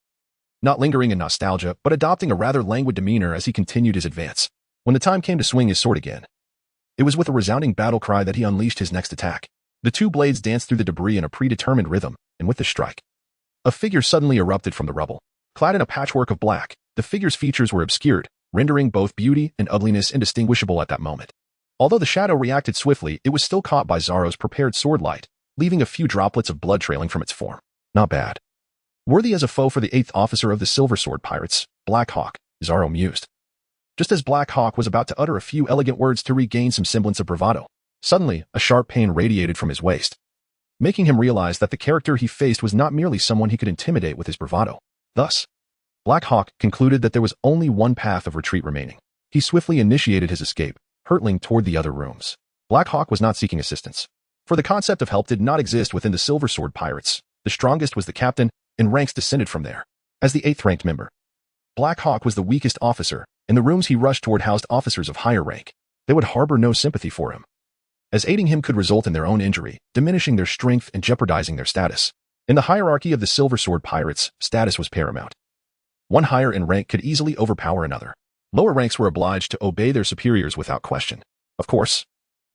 not lingering in nostalgia, but adopting a rather languid demeanor as he continued his advance. When the time came to swing his sword again, it was with a resounding battle cry that he unleashed his next attack. The two blades danced through the debris in a predetermined rhythm, and with the strike, a figure suddenly erupted from the rubble. Clad in a patchwork of black, the figure's features were obscured, rendering both beauty and ugliness indistinguishable at that moment. Although the shadow reacted swiftly, it was still caught by Zoro's prepared sword light, leaving a few droplets of blood trailing from its form. Not bad. Worthy as a foe for the 8th officer of the Silver Sword Pirates, Black Hawk, Zoro mused. Just as Black Hawk was about to utter a few elegant words to regain some semblance of bravado, suddenly a sharp pain radiated from his waist, making him realize that the character he faced was not merely someone he could intimidate with his bravado. Thus, Black Hawk concluded that there was only one path of retreat remaining. He swiftly initiated his escape, hurtling toward the other rooms. Black Hawk was not seeking assistance, for the concept of help did not exist within the Silver Sword Pirates. The strongest was the captain, and ranks descended from there. As the 8th ranked member, Black Hawk was the weakest officer, and the rooms he rushed toward housed officers of higher rank. They would harbor no sympathy for him, as aiding him could result in their own injury, diminishing their strength and jeopardizing their status. In the hierarchy of the Silver Sword Pirates, status was paramount. One higher in rank could easily overpower another. Lower ranks were obliged to obey their superiors without question. Of course,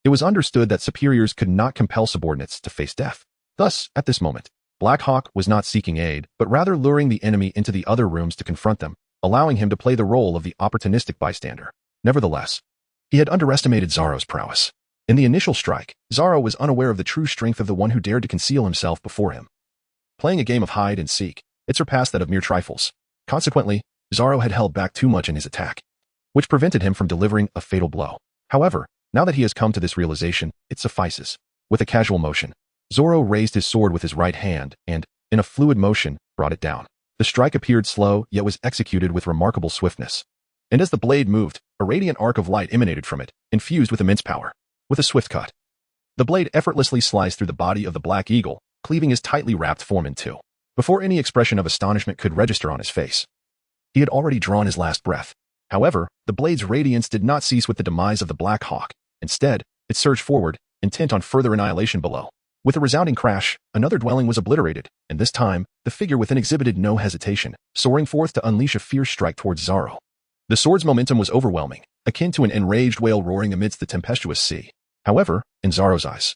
it was understood that superiors could not compel subordinates to face death. Thus, at this moment, Black Hawk was not seeking aid, but rather luring the enemy into the other rooms to confront them, allowing him to play the role of the opportunistic bystander. Nevertheless, he had underestimated Zoro's prowess. In the initial strike, Zoro was unaware of the true strength of the one who dared to conceal himself before him. Playing a game of hide and seek, it surpassed that of mere trifles. Consequently, Zoro had held back too much in his attack, which prevented him from delivering a fatal blow. However, now that he has come to this realization, it suffices. With a casual motion, Zoro raised his sword with his right hand and, in a fluid motion, brought it down. The strike appeared slow, yet was executed with remarkable swiftness. And as the blade moved, a radiant arc of light emanated from it, infused with immense power. With a swift cut, the blade effortlessly sliced through the body of the Black Eagle, cleaving his tightly wrapped form in two. Before any expression of astonishment could register on his face, he had already drawn his last breath. However, the blade's radiance did not cease with the demise of the Black Hawk. Instead, it surged forward, intent on further annihilation below. With a resounding crash, another dwelling was obliterated, and this time, the figure within exhibited no hesitation, soaring forth to unleash a fierce strike towards Zoro. The sword's momentum was overwhelming, akin to an enraged whale roaring amidst the tempestuous sea. However, in Zoro's eyes,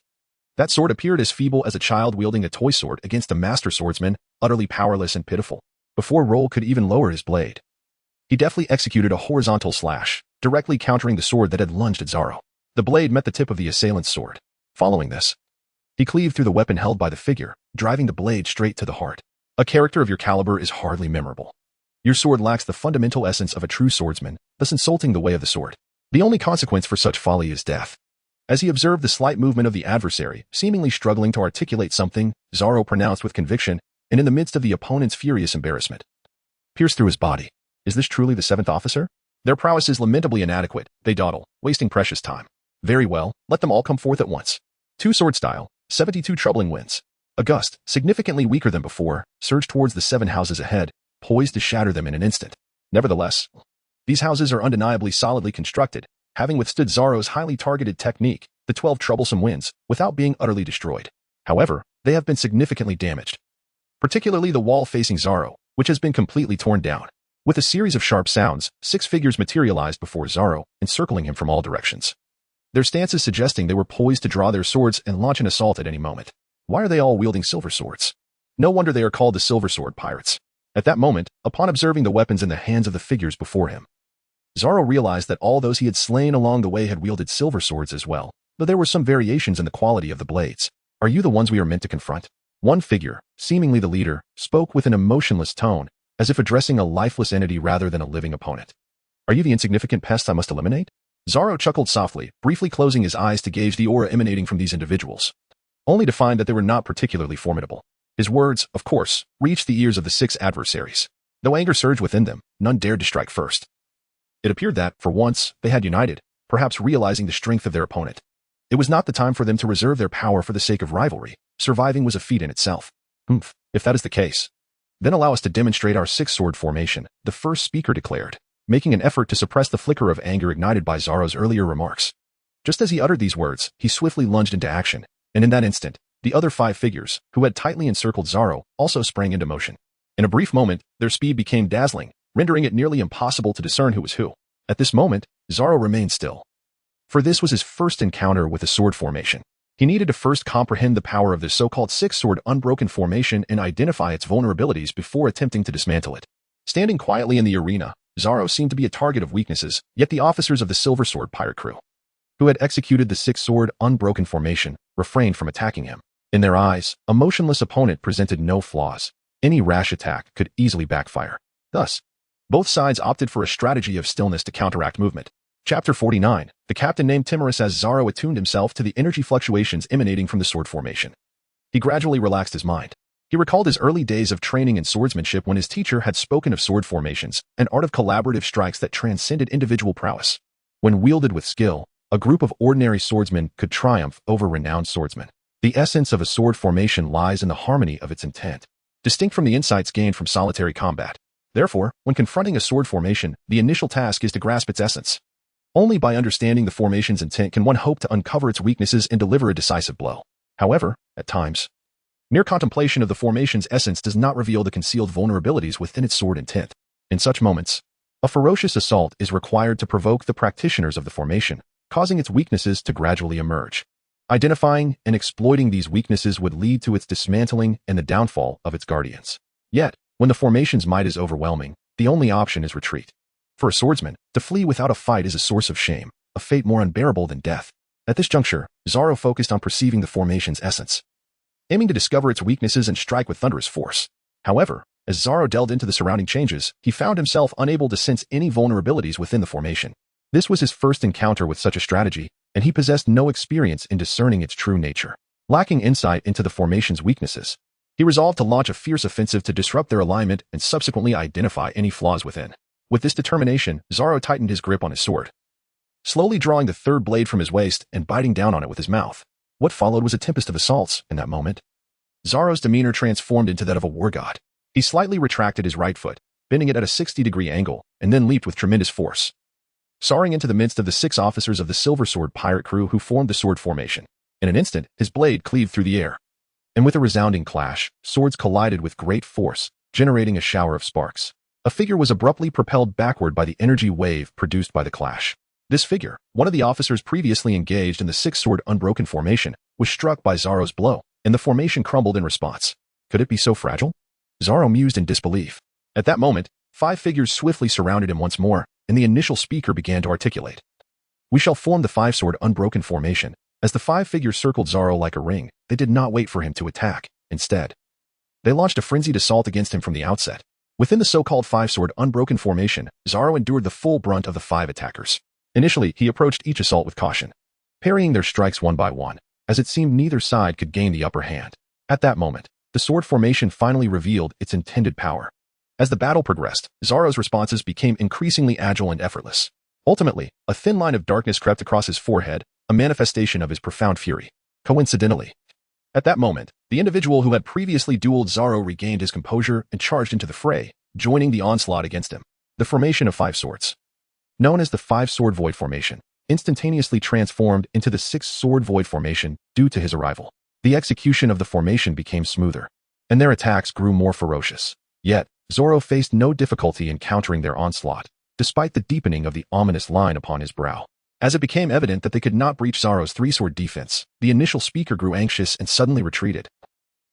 that sword appeared as feeble as a child wielding a toy sword against a master swordsman, utterly powerless and pitiful. Before Roll could even lower his blade, he deftly executed a horizontal slash, directly countering the sword that had lunged at Zoro. The blade met the tip of the assailant's sword. Following this, he cleaved through the weapon held by the figure, driving the blade straight to the heart. A character of your caliber is hardly memorable. Your sword lacks the fundamental essence of a true swordsman, thus insulting the way of the sword. The only consequence for such folly is death. As he observed the slight movement of the adversary, seemingly struggling to articulate something, Zoro pronounced with conviction, and in the midst of the opponent's furious embarrassment, pierced through his body. Is this truly the 7th officer? Their prowess is lamentably inadequate, they dawdle, wasting precious time. Very well, let them all come forth at once. Two-sword style, 72 troubling winds. A gust, significantly weaker than before, surged towards the 7 houses ahead, poised to shatter them in an instant. Nevertheless, these houses are undeniably solidly constructed, having withstood Zoro's highly targeted technique, the 12 troublesome winds, without being utterly destroyed. However, they have been significantly damaged, particularly the wall facing Zoro, which has been completely torn down. With a series of sharp sounds, 6 figures materialized before Zoro, encircling him from all directions. Their stances suggesting they were poised to draw their swords and launch an assault at any moment. Why are they all wielding silver swords? No wonder they are called the Silver Sword Pirates. At that moment, upon observing the weapons in the hands of the figures before him, Zoro realized that all those he had slain along the way had wielded silver swords as well, though there were some variations in the quality of the blades. Are you the ones we are meant to confront? One figure, seemingly the leader, spoke with an emotionless tone, as if addressing a lifeless entity rather than a living opponent. Are you the insignificant pest I must eliminate? Zoro chuckled softly, briefly closing his eyes to gauge the aura emanating from these individuals, only to find that they were not particularly formidable. His words, of course, reached the ears of the 6 adversaries. Though anger surged within them, none dared to strike first. It appeared that, for once, they had united, perhaps realizing the strength of their opponent. It was not the time for them to reserve their power for the sake of rivalry. Surviving was a feat in itself. If that is the case, then allow us to demonstrate our 6-sword formation, the first speaker declared, making an effort to suppress the flicker of anger ignited by Zoro's earlier remarks. Just as he uttered these words, he swiftly lunged into action, and in that instant, the other 5 figures, who had tightly encircled Zoro, also sprang into motion. In a brief moment, their speed became dazzling, rendering it nearly impossible to discern who was who. At this moment, Zoro remained still. For this was his first encounter with a sword formation. He needed to first comprehend the power of this so-called six-sword unbroken formation and identify its vulnerabilities before attempting to dismantle it. Standing quietly in the arena, Zoro seemed to be a target of weaknesses, yet the officers of the Silver Sword pirate crew, who had executed the six-sword unbroken formation, refrained from attacking him. In their eyes, a motionless opponent presented no flaws. Any rash attack could easily backfire. Thus, both sides opted for a strategy of stillness to counteract movement. Chapter 49. The captain named timorous as Zoro attuned himself to the energy fluctuations emanating from the sword formation. He gradually relaxed his mind. He recalled his early days of training in swordsmanship when his teacher had spoken of sword formations, an art of collaborative strikes that transcended individual prowess. When wielded with skill, a group of ordinary swordsmen could triumph over renowned swordsmen. The essence of a sword formation lies in the harmony of its intent, distinct from the insights gained from solitary combat. Therefore, when confronting a sword formation, the initial task is to grasp its essence. Only by understanding the formation's intent can one hope to uncover its weaknesses and deliver a decisive blow. However, at times, mere contemplation of the formation's essence does not reveal the concealed vulnerabilities within its sword intent. In such moments, a ferocious assault is required to provoke the practitioners of the formation, causing its weaknesses to gradually emerge. Identifying and exploiting these weaknesses would lead to its dismantling and the downfall of its guardians. Yet, when the formation's might is overwhelming, the only option is retreat. For a swordsman, to flee without a fight is a source of shame, a fate more unbearable than death. At this juncture, Zoro focused on perceiving the formation's essence, aiming to discover its weaknesses and strike with thunderous force. However, as Zoro delved into the surrounding changes, he found himself unable to sense any vulnerabilities within the formation. This was his first encounter with such a strategy, and he possessed no experience in discerning its true nature. Lacking insight into the formation's weaknesses, he resolved to launch a fierce offensive to disrupt their alignment and subsequently identify any flaws within. With this determination, Zoro tightened his grip on his sword, slowly drawing the third blade from his waist and biting down on it with his mouth. What followed was a tempest of assaults. In that moment, Zoro's demeanor transformed into that of a war god. He slightly retracted his right foot, bending it at a 60-degree angle, and then leaped with tremendous force, soaring into the midst of the 6 officers of the Silver Sword pirate crew who formed the sword formation. In an instant, his blade cleaved through the air, and with a resounding clash, swords collided with great force, generating a shower of sparks. A figure was abruptly propelled backward by the energy wave produced by the clash. This figure, one of the officers previously engaged in the six-sword unbroken formation, was struck by Zoro's blow, and the formation crumbled in response. Could it be so fragile? Zoro mused in disbelief. At that moment, 5 figures swiftly surrounded him once more, and the initial speaker began to articulate. We shall form the 5-sword unbroken formation. As the 5 figures circled Zoro like a ring, they did not wait for him to attack. Instead, they launched a frenzied assault against him from the outset. Within the so-called 5-sword unbroken formation, Zoro endured the full brunt of the 5 attackers. Initially, he approached each assault with caution, parrying their strikes one by one, as it seemed neither side could gain the upper hand. At that moment, the sword formation finally revealed its intended power. As the battle progressed, Zoro's responses became increasingly agile and effortless. Ultimately, a thin line of darkness crept across his forehead, a manifestation of his profound fury. Coincidentally, at that moment, the individual who had previously dueled Zoro regained his composure and charged into the fray, joining the onslaught against him. The formation of 5 swords, known as the 5-sword void formation, instantaneously transformed into the 6-sword void formation due to his arrival. The execution of the formation became smoother, and their attacks grew more ferocious. Yet, Zoro faced no difficulty in countering their onslaught, despite the deepening of the ominous line upon his brow. As it became evident that they could not breach Zoro's 3-sword defense, the initial speaker grew anxious and suddenly retreated,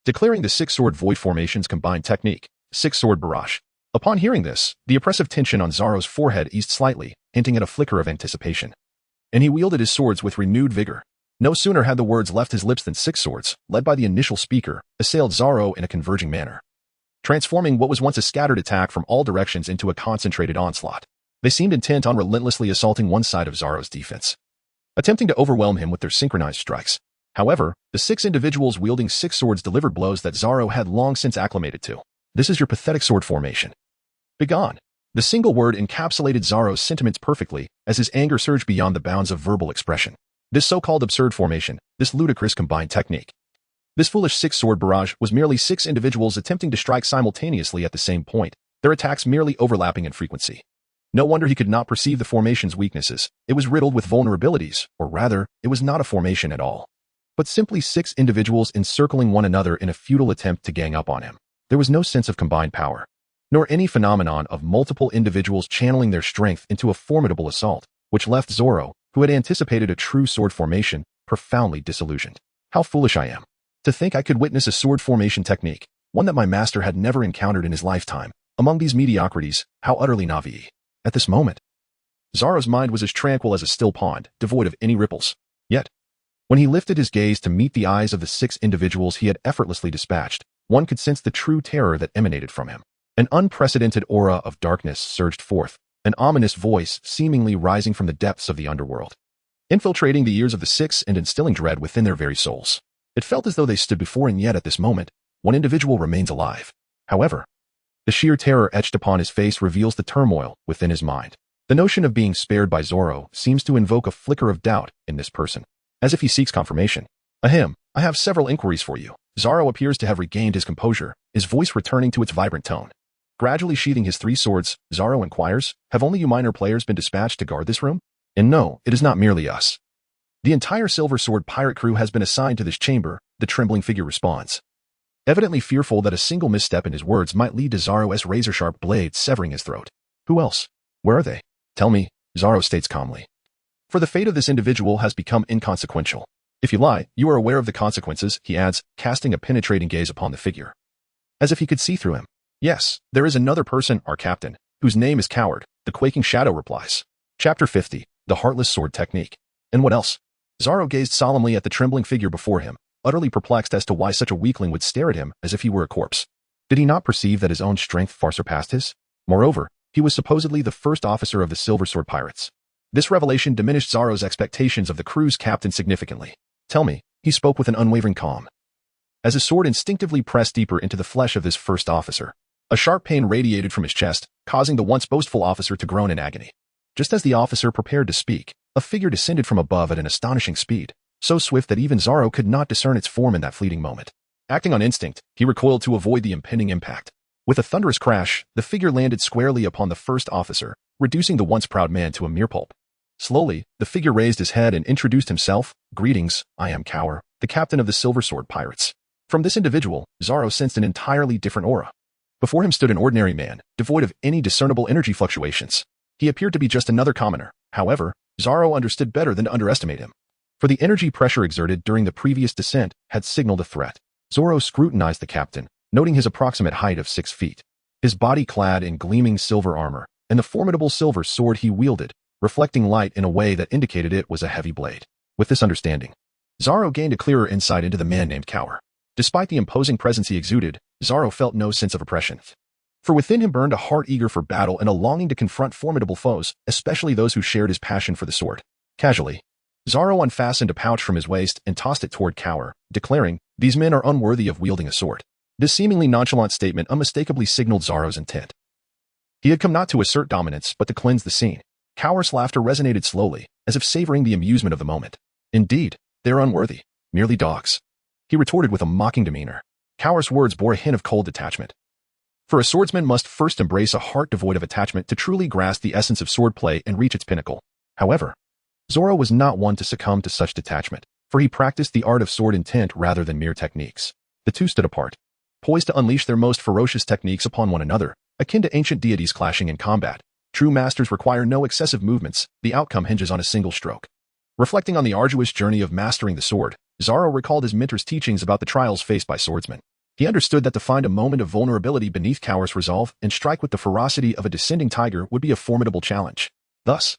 declaring the 6-sword void formation's combined technique, 6-sword barrage. Upon hearing this, the oppressive tension on Zoro's forehead eased slightly, hinting at a flicker of anticipation, and he wielded his swords with renewed vigor. No sooner had the words left his lips than 6 swords, led by the initial speaker, assailed Zoro in a converging manner, transforming what was once a scattered attack from all directions into a concentrated onslaught. They seemed intent on relentlessly assaulting one side of Zoro's defense, attempting to overwhelm him with their synchronized strikes. However, the 6 individuals wielding 6 swords delivered blows that Zoro had long since acclimated to. This is your pathetic sword formation. Begone. The single word encapsulated Zoro's sentiments perfectly, as his anger surged beyond the bounds of verbal expression. This so-called absurd formation, this ludicrous combined technique, this foolish 6-sword barrage was merely 6 individuals attempting to strike simultaneously at the same point, their attacks merely overlapping in frequency. No wonder he could not perceive the formation's weaknesses. It was riddled with vulnerabilities, or rather, it was not a formation at all, but simply 6 individuals encircling one another in a futile attempt to gang up on him. There was no sense of combined power, nor any phenomenon of multiple individuals channeling their strength into a formidable assault, which left Zoro, who had anticipated a true sword formation, profoundly disillusioned. How foolish I am. To think I could witness a sword formation technique, one that my master had never encountered in his lifetime, among these mediocrities, how utterly naive. At this moment, Zoro's mind was as tranquil as a still pond, devoid of any ripples. Yet, when he lifted his gaze to meet the eyes of the 6 individuals he had effortlessly dispatched, one could sense the true terror that emanated from him. An unprecedented aura of darkness surged forth, an ominous voice seemingly rising from the depths of the underworld, infiltrating the ears of the 6 and instilling dread within their very souls. It felt as though they stood before, and yet at this moment, one individual remains alive. However, the sheer terror etched upon his face reveals the turmoil within his mind. The notion of being spared by Zoro seems to invoke a flicker of doubt in this person, as if he seeks confirmation. Ahem, I have several inquiries for you. Zoro appears to have regained his composure, his voice returning to its vibrant tone. Gradually sheathing his 3 swords, Zoro inquires, have only you minor players been dispatched to guard this room? And no, it is not merely us. The entire Silver Sword pirate crew has been assigned to this chamber, the trembling figure responds, evidently fearful that a single misstep in his words might lead to Zoro's razor-sharp blade severing his throat. Who else? Where are they? Tell me, Zoro states calmly. For the fate of this individual has become inconsequential. If you lie, you are aware of the consequences, he adds, casting a penetrating gaze upon the figure, as if he could see through him. Yes, there is another person, our captain, whose name is Coward, the quaking shadow replies. Chapter 50, The Heartless Sword Technique. And what else? Zoro gazed solemnly at the trembling figure before him, utterly perplexed as to why such a weakling would stare at him as if he were a corpse. Did he not perceive that his own strength far surpassed his? Moreover, he was supposedly the first officer of the Silver Sword Pirates. This revelation diminished Zoro's expectations of the crew's captain significantly. Tell me, he spoke with an unwavering calm, as his sword instinctively pressed deeper into the flesh of this first officer. A sharp pain radiated from his chest, causing the once boastful officer to groan in agony. Just as the officer prepared to speak, a figure descended from above at an astonishing speed, so swift that even Zoro could not discern its form in that fleeting moment. Acting on instinct, he recoiled to avoid the impending impact. With a thunderous crash, the figure landed squarely upon the first officer, reducing the once proud man to a mere pulp. Slowly, the figure raised his head and introduced himself. Greetings, I am Coward, the captain of the Silver Sword Pirates. From this individual, Zoro sensed an entirely different aura. Before him stood an ordinary man, devoid of any discernible energy fluctuations. He appeared to be just another commoner. However, Zoro understood better than to underestimate him, for the energy pressure exerted during the previous descent had signaled a threat. Zoro scrutinized the captain, noting his approximate height of 6 feet, his body clad in gleaming silver armor, and the formidable silver sword he wielded, reflecting light in a way that indicated it was a heavy blade. With this understanding, Zoro gained a clearer insight into the man named Coward. Despite the imposing presence he exuded, Zoro felt no sense of oppression. For within him burned a heart eager for battle and a longing to confront formidable foes, especially those who shared his passion for the sword. Casually, Zoro unfastened a pouch from his waist and tossed it toward Coward, declaring, "These men are unworthy of wielding a sword." This seemingly nonchalant statement unmistakably signaled Zoro's intent. He had come not to assert dominance, but to cleanse the scene. Coward's laughter resonated slowly, as if savoring the amusement of the moment. Indeed, they are unworthy, merely dogs, he retorted with a mocking demeanor. Coward's words bore a hint of cold detachment. For a swordsman must first embrace a heart devoid of attachment to truly grasp the essence of swordplay and reach its pinnacle. However, Zoro was not one to succumb to such detachment, for he practiced the art of sword intent rather than mere techniques. The two stood apart, poised to unleash their most ferocious techniques upon one another, akin to ancient deities clashing in combat. True masters require no excessive movements, the outcome hinges on a single stroke. Reflecting on the arduous journey of mastering the sword, Zoro recalled his mentor's teachings about the trials faced by swordsmen. He understood that to find a moment of vulnerability beneath Coward's resolve and strike with the ferocity of a descending tiger would be a formidable challenge. Thus,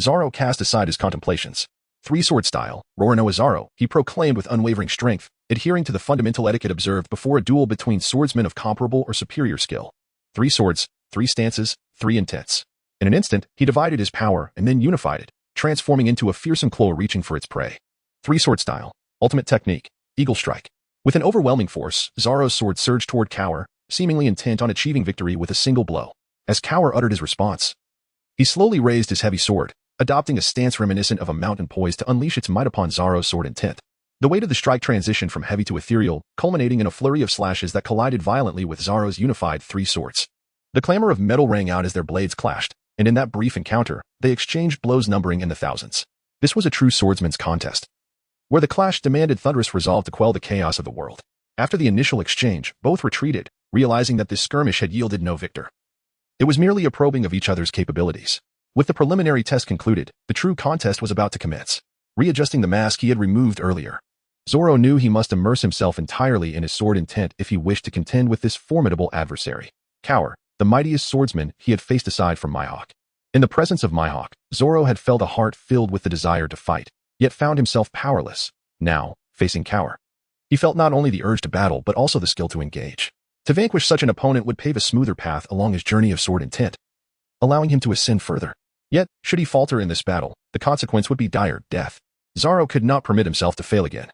Zoro cast aside his contemplations. Three-sword style, Roronoa Zoro, he proclaimed with unwavering strength, adhering to the fundamental etiquette observed before a duel between swordsmen of comparable or superior skill. 3 swords, 3 stances, 3 intents. In an instant, he divided his power and then unified it, transforming into a fearsome claw reaching for its prey. 3-sword style, ultimate technique, Eagle Strike. With an overwhelming force, Zoro's sword surged toward Coward, seemingly intent on achieving victory with a single blow. As Coward uttered his response, he slowly raised his heavy sword, adopting a stance reminiscent of a mountain poised to unleash its might upon Zoro's sword intent. The weight of the strike transitioned from heavy to ethereal, culminating in a flurry of slashes that collided violently with Zoro's unified 3 swords. The clamor of metal rang out as their blades clashed, and in that brief encounter, they exchanged blows numbering in the thousands. This was a true swordsman's contest, where the clash demanded thunderous resolve to quell the chaos of the world. After the initial exchange, both retreated, realizing that this skirmish had yielded no victor. It was merely a probing of each other's capabilities. With the preliminary test concluded, the true contest was about to commence. Readjusting the mask he had removed earlier, Zoro knew he must immerse himself entirely in his sword intent if he wished to contend with this formidable adversary. Cower, the mightiest swordsman he had faced aside from Mihawk. In the presence of Mihawk, Zoro had felt a heart filled with the desire to fight, yet found himself powerless. Now, facing Cower, he felt not only the urge to battle but also the skill to engage. To vanquish such an opponent would pave a smoother path along his journey of sword intent, allowing him to ascend further. Yet, should he falter in this battle, the consequence would be dire death. Zoro could not permit himself to fail again.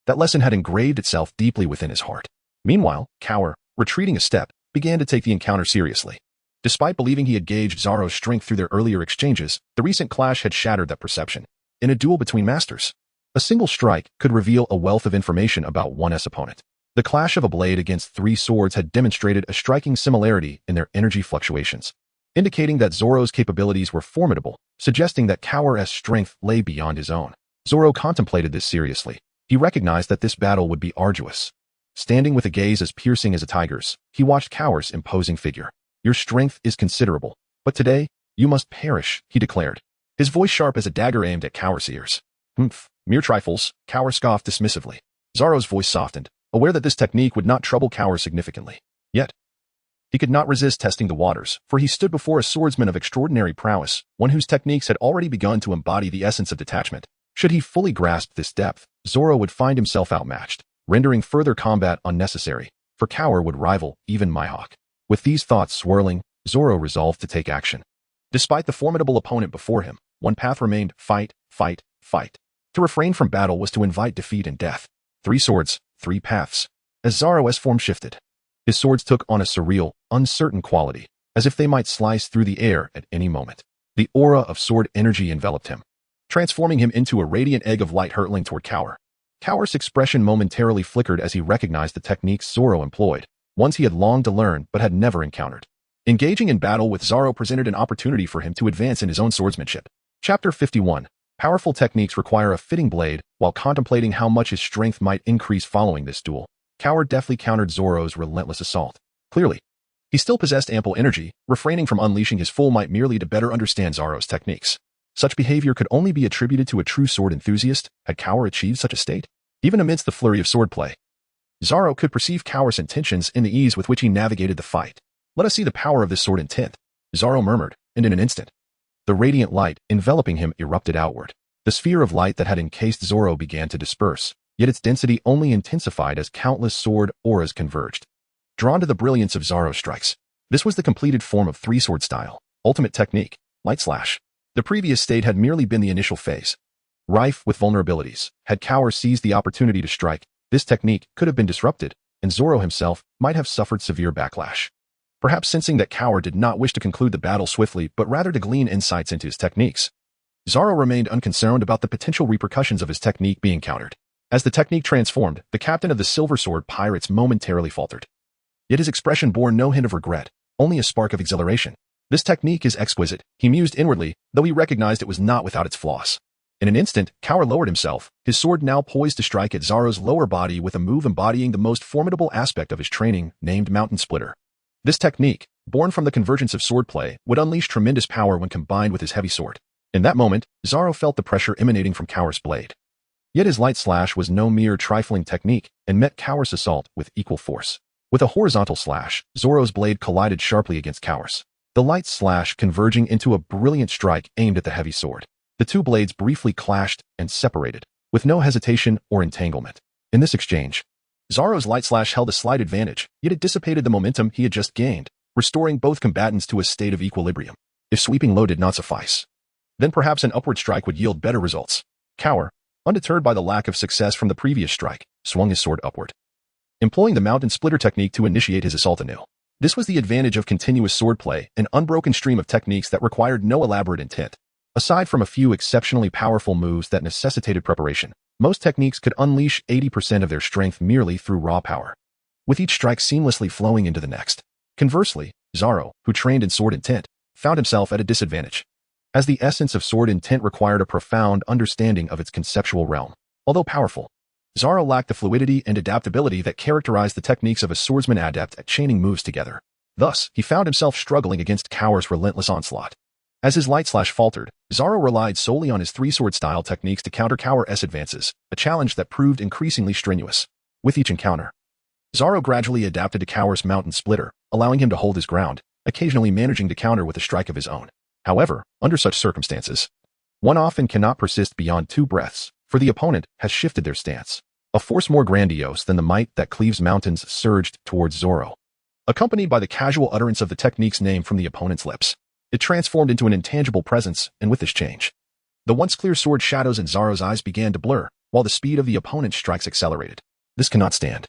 That lesson had engraved itself deeply within his heart. Meanwhile, Cower, retreating a step, began to take the encounter seriously. Despite believing he had gauged Zoro's strength through their earlier exchanges, the recent clash had shattered that perception. In a duel between masters, a single strike could reveal a wealth of information about one's opponent. The clash of a blade against three swords had demonstrated a striking similarity in their energy fluctuations, indicating that Zoro's capabilities were formidable, suggesting that Cower's strength lay beyond his own. Zoro contemplated this seriously. He recognized that this battle would be arduous. Standing with a gaze as piercing as a tiger's, he watched Cower's imposing figure. Your strength is considerable, but today, you must perish, he declared, his voice sharp as a dagger aimed at Cower's ears. Mere trifles, Cower scoffed dismissively. Zoro's voice softened, aware that this technique would not trouble Cower significantly. Yet, he could not resist testing the waters, for he stood before a swordsman of extraordinary prowess, one whose techniques had already begun to embody the essence of detachment. Should he fully grasp this depth, Zoro would find himself outmatched, rendering further combat unnecessary, for Cower would rival even Mihawk. With these thoughts swirling, Zoro resolved to take action. Despite the formidable opponent before him, one path remained: fight, fight, fight. To refrain from battle was to invite defeat and death. 3 swords, 3 paths. As Zoro's form shifted, his swords took on a surreal, uncertain quality, as if they might slice through the air at any moment. The aura of sword energy enveloped him, transforming him into a radiant egg of light hurtling toward Cower. Cower's expression momentarily flickered as he recognized the techniques Zoro employed, ones he had longed to learn but had never encountered. Engaging in battle with Zoro presented an opportunity for him to advance in his own swordsmanship. Chapter 51. Powerful techniques require a fitting blade. While contemplating how much his strength might increase following this duel, Cower deftly countered Zoro's relentless assault. Clearly, he still possessed ample energy, refraining from unleashing his full might merely to better understand Zoro's techniques. Such behavior could only be attributed to a true sword enthusiast. Had Cower achieved such a state? Even amidst the flurry of swordplay, Zoro could perceive Cower's intentions in the ease with which he navigated the fight. Let us see the power of this sword intent, Zoro murmured, and in an instant, the radiant light enveloping him erupted outward. The sphere of light that had encased Zoro began to disperse, yet its density only intensified as countless sword auras converged, drawn to the brilliance of Zoro's strikes. This was the completed form of 3-sword style, ultimate technique, light slash. The previous state had merely been the initial phase, rife with vulnerabilities. Had Cower seized the opportunity to strike, this technique could have been disrupted, and Zoro himself might have suffered severe backlash. Perhaps sensing that Cower did not wish to conclude the battle swiftly but rather to glean insights into his techniques, Zoro remained unconcerned about the potential repercussions of his technique being countered. As the technique transformed, the captain of the Silver Sword Pirates momentarily faltered. Yet his expression bore no hint of regret, only a spark of exhilaration. This technique is exquisite, he mused inwardly, though he recognized it was not without its flaws. In an instant, Cower lowered himself, his sword now poised to strike at Zoro's lower body with a move embodying the most formidable aspect of his training, named Mountain Splitter. This technique, born from the convergence of swordplay, would unleash tremendous power when combined with his heavy sword. In that moment, Zoro felt the pressure emanating from Cower's blade. Yet his light slash was no mere trifling technique and met Cower's assault with equal force. With a horizontal slash, Zoro's blade collided sharply against Cower's, the light slash converging into a brilliant strike aimed at the heavy sword. The two blades briefly clashed and separated, with no hesitation or entanglement. In this exchange, Zoro's light slash held a slight advantage, yet it dissipated the momentum he had just gained, restoring both combatants to a state of equilibrium. If sweeping low did not suffice, then perhaps an upward strike would yield better results. Cower, undeterred by the lack of success from the previous strike, swung his sword upward, employing the Mountain Splitter technique to initiate his assault anew. This was the advantage of continuous swordplay, an unbroken stream of techniques that required no elaborate intent. Aside from a few exceptionally powerful moves that necessitated preparation, most techniques could unleash 80% of their strength merely through raw power, with each strike seamlessly flowing into the next. Conversely, Zoro, who trained in sword intent, found himself at a disadvantage, as the essence of sword intent required a profound understanding of its conceptual realm. Although powerful, Zoro lacked the fluidity and adaptability that characterized the techniques of a swordsman adept at chaining moves together. Thus, he found himself struggling against Kaoru's relentless onslaught. As his light slash faltered, Zoro relied solely on his three-sword style techniques to counter Kaoru's advances, a challenge that proved increasingly strenuous. With each encounter, Zoro gradually adapted to Kaoru's mountain splitter, allowing him to hold his ground, occasionally managing to counter with a strike of his own. However, under such circumstances, one often cannot persist beyond 2 breaths, for the opponent has shifted their stance. A force more grandiose than the might that cleaves mountains surged towards Zoro. Accompanied by the casual utterance of the technique's name from the opponent's lips, it transformed into an intangible presence, and with this change, the once clear sword shadows in Zoro's eyes began to blur, while the speed of the opponent's strikes accelerated. This cannot stand.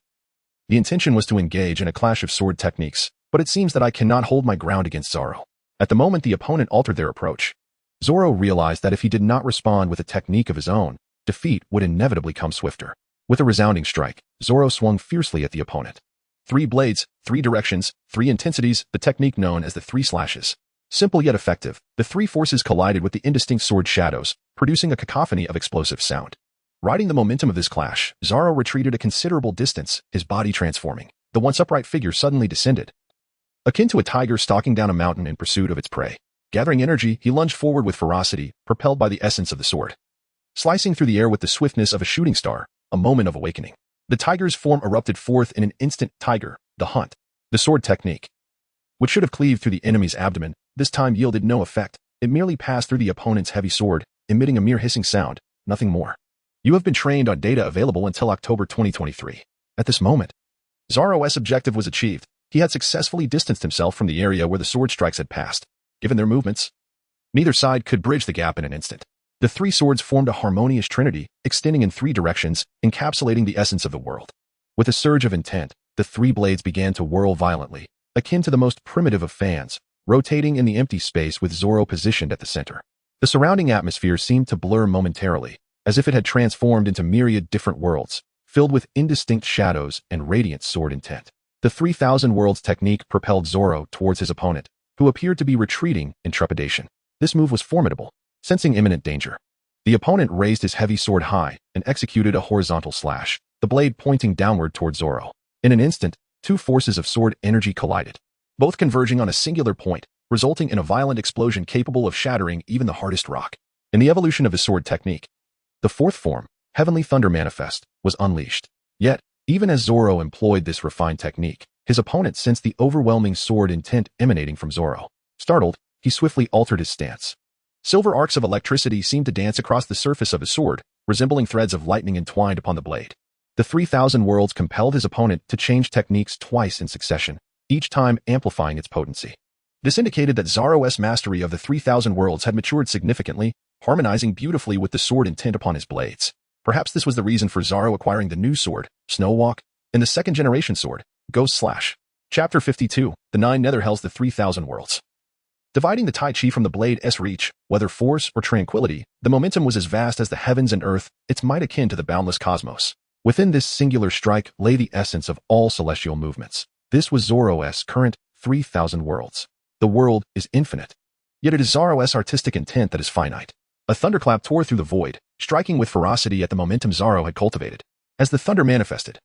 The intention was to engage in a clash of sword techniques, but it seems that I cannot hold my ground against Zoro. At the moment the opponent altered their approach, Zoro realized that if he did not respond with a technique of his own, defeat would inevitably come swifter. With a resounding strike, Zoro swung fiercely at the opponent. 3 blades, 3 directions, 3 intensities, the technique known as the 3 slashes. Simple yet effective, the 3 forces collided with the indistinct sword shadows, producing a cacophony of explosive sound. Riding the momentum of this clash, Zoro retreated a considerable distance, his body transforming. The once upright figure suddenly descended, akin to a tiger stalking down a mountain in pursuit of its prey. Gathering energy, he lunged forward with ferocity, propelled by the essence of the sword. Slicing through the air with the swiftness of a shooting star, a moment of awakening. The tiger's form erupted forth in an instant. Tiger, the hunt. The sword technique, which should have cleaved through the enemy's abdomen, this time yielded no effect. It merely passed through the opponent's heavy sword, emitting a mere hissing sound, nothing more. You have been trained on data available until October 2023. At this moment, Zoro's objective was achieved. He had successfully distanced himself from the area where the sword strikes had passed. Given their movements, neither side could bridge the gap in an instant. The 3 swords formed a harmonious trinity, extending in 3 directions, encapsulating the essence of the world. With a surge of intent, the 3 blades began to whirl violently, akin to the most primitive of fans, rotating in the empty space with Zoro positioned at the center. The surrounding atmosphere seemed to blur momentarily, as if it had transformed into myriad different worlds, filled with indistinct shadows and radiant sword intent. The 3,000 Worlds technique propelled Zoro towards his opponent, who appeared to be retreating in trepidation. This move was formidable. Sensing imminent danger, the opponent raised his heavy sword high and executed a horizontal slash, the blade pointing downward toward Zoro. In an instant, 2 forces of sword energy collided, both converging on a singular point, resulting in a violent explosion capable of shattering even the hardest rock. In the evolution of his sword technique, the 4th form, Heavenly Thunder Manifest, was unleashed. Yet, even as Zoro employed this refined technique, his opponent sensed the overwhelming sword intent emanating from Zoro. Startled, he swiftly altered his stance. Silver arcs of electricity seemed to dance across the surface of his sword, resembling threads of lightning entwined upon the blade. The 3,000 Worlds compelled his opponent to change techniques twice in succession, each time amplifying its potency. This indicated that Zoro's mastery of the 3,000 Worlds had matured significantly, harmonizing beautifully with the sword intent upon his blades. Perhaps this was the reason for Zoro acquiring the new sword, Snowwalk, and the 2nd-generation sword, Ghost Slash. Chapter 52, The 9 Netherhells, the 3,000 Worlds. Dividing the Tai Chi from the blade's reach, whether force or tranquility, the momentum was as vast as the heavens and earth, its might akin to the boundless cosmos. Within this singular strike lay the essence of all celestial movements. This was Zoro's current 3,000 Worlds. The world is infinite, yet it is Zoro's artistic intent that is finite. A thunderclap tore through the void, striking with ferocity at the momentum Zoro had cultivated. As the thunder manifested,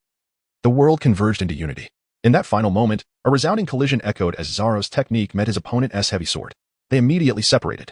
the world converged into unity. In that final moment, a resounding collision echoed as Zoro's technique met his opponent's heavy sword. They immediately separated,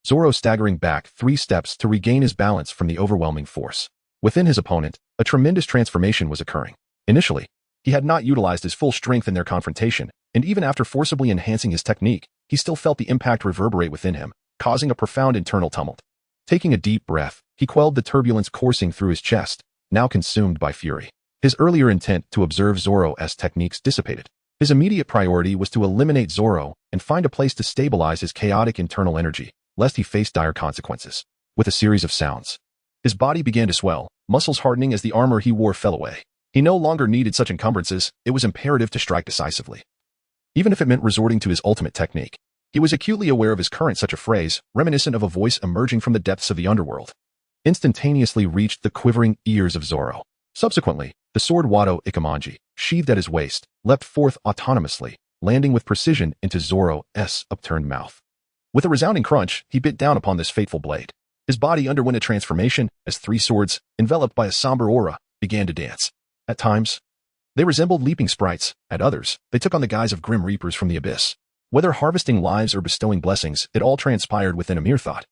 Zoro staggering back 3 steps to regain his balance from the overwhelming force. Within his opponent, a tremendous transformation was occurring. Initially, he had not utilized his full strength in their confrontation, and even after forcibly enhancing his technique, he still felt the impact reverberate within him, causing a profound internal tumult. Taking a deep breath, he quelled the turbulence coursing through his chest, now consumed by fury. His earlier intent to observe Zoro's techniques dissipated. His immediate priority was to eliminate Zoro and find a place to stabilize his chaotic internal energy, lest he face dire consequences. With a series of sounds, his body began to swell, muscles hardening as the armor he wore fell away. He no longer needed such encumbrances, it was imperative to strike decisively. Even if it meant resorting to his ultimate technique. He was acutely aware of his current. Such a phrase, reminiscent of a voice emerging from the depths of the underworld, instantaneously reached the quivering ears of Zoro. Subsequently, the sword Wado Ikamanji, sheathed at his waist, leapt forth autonomously, landing with precision into Zoro's upturned mouth. With a resounding crunch, he bit down upon this fateful blade. His body underwent a transformation as 3 swords, enveloped by a somber aura, began to dance. At times, they resembled leaping sprites. At others, they took on the guise of grim reapers from the abyss. Whether harvesting lives or bestowing blessings, it all transpired within a mere thought,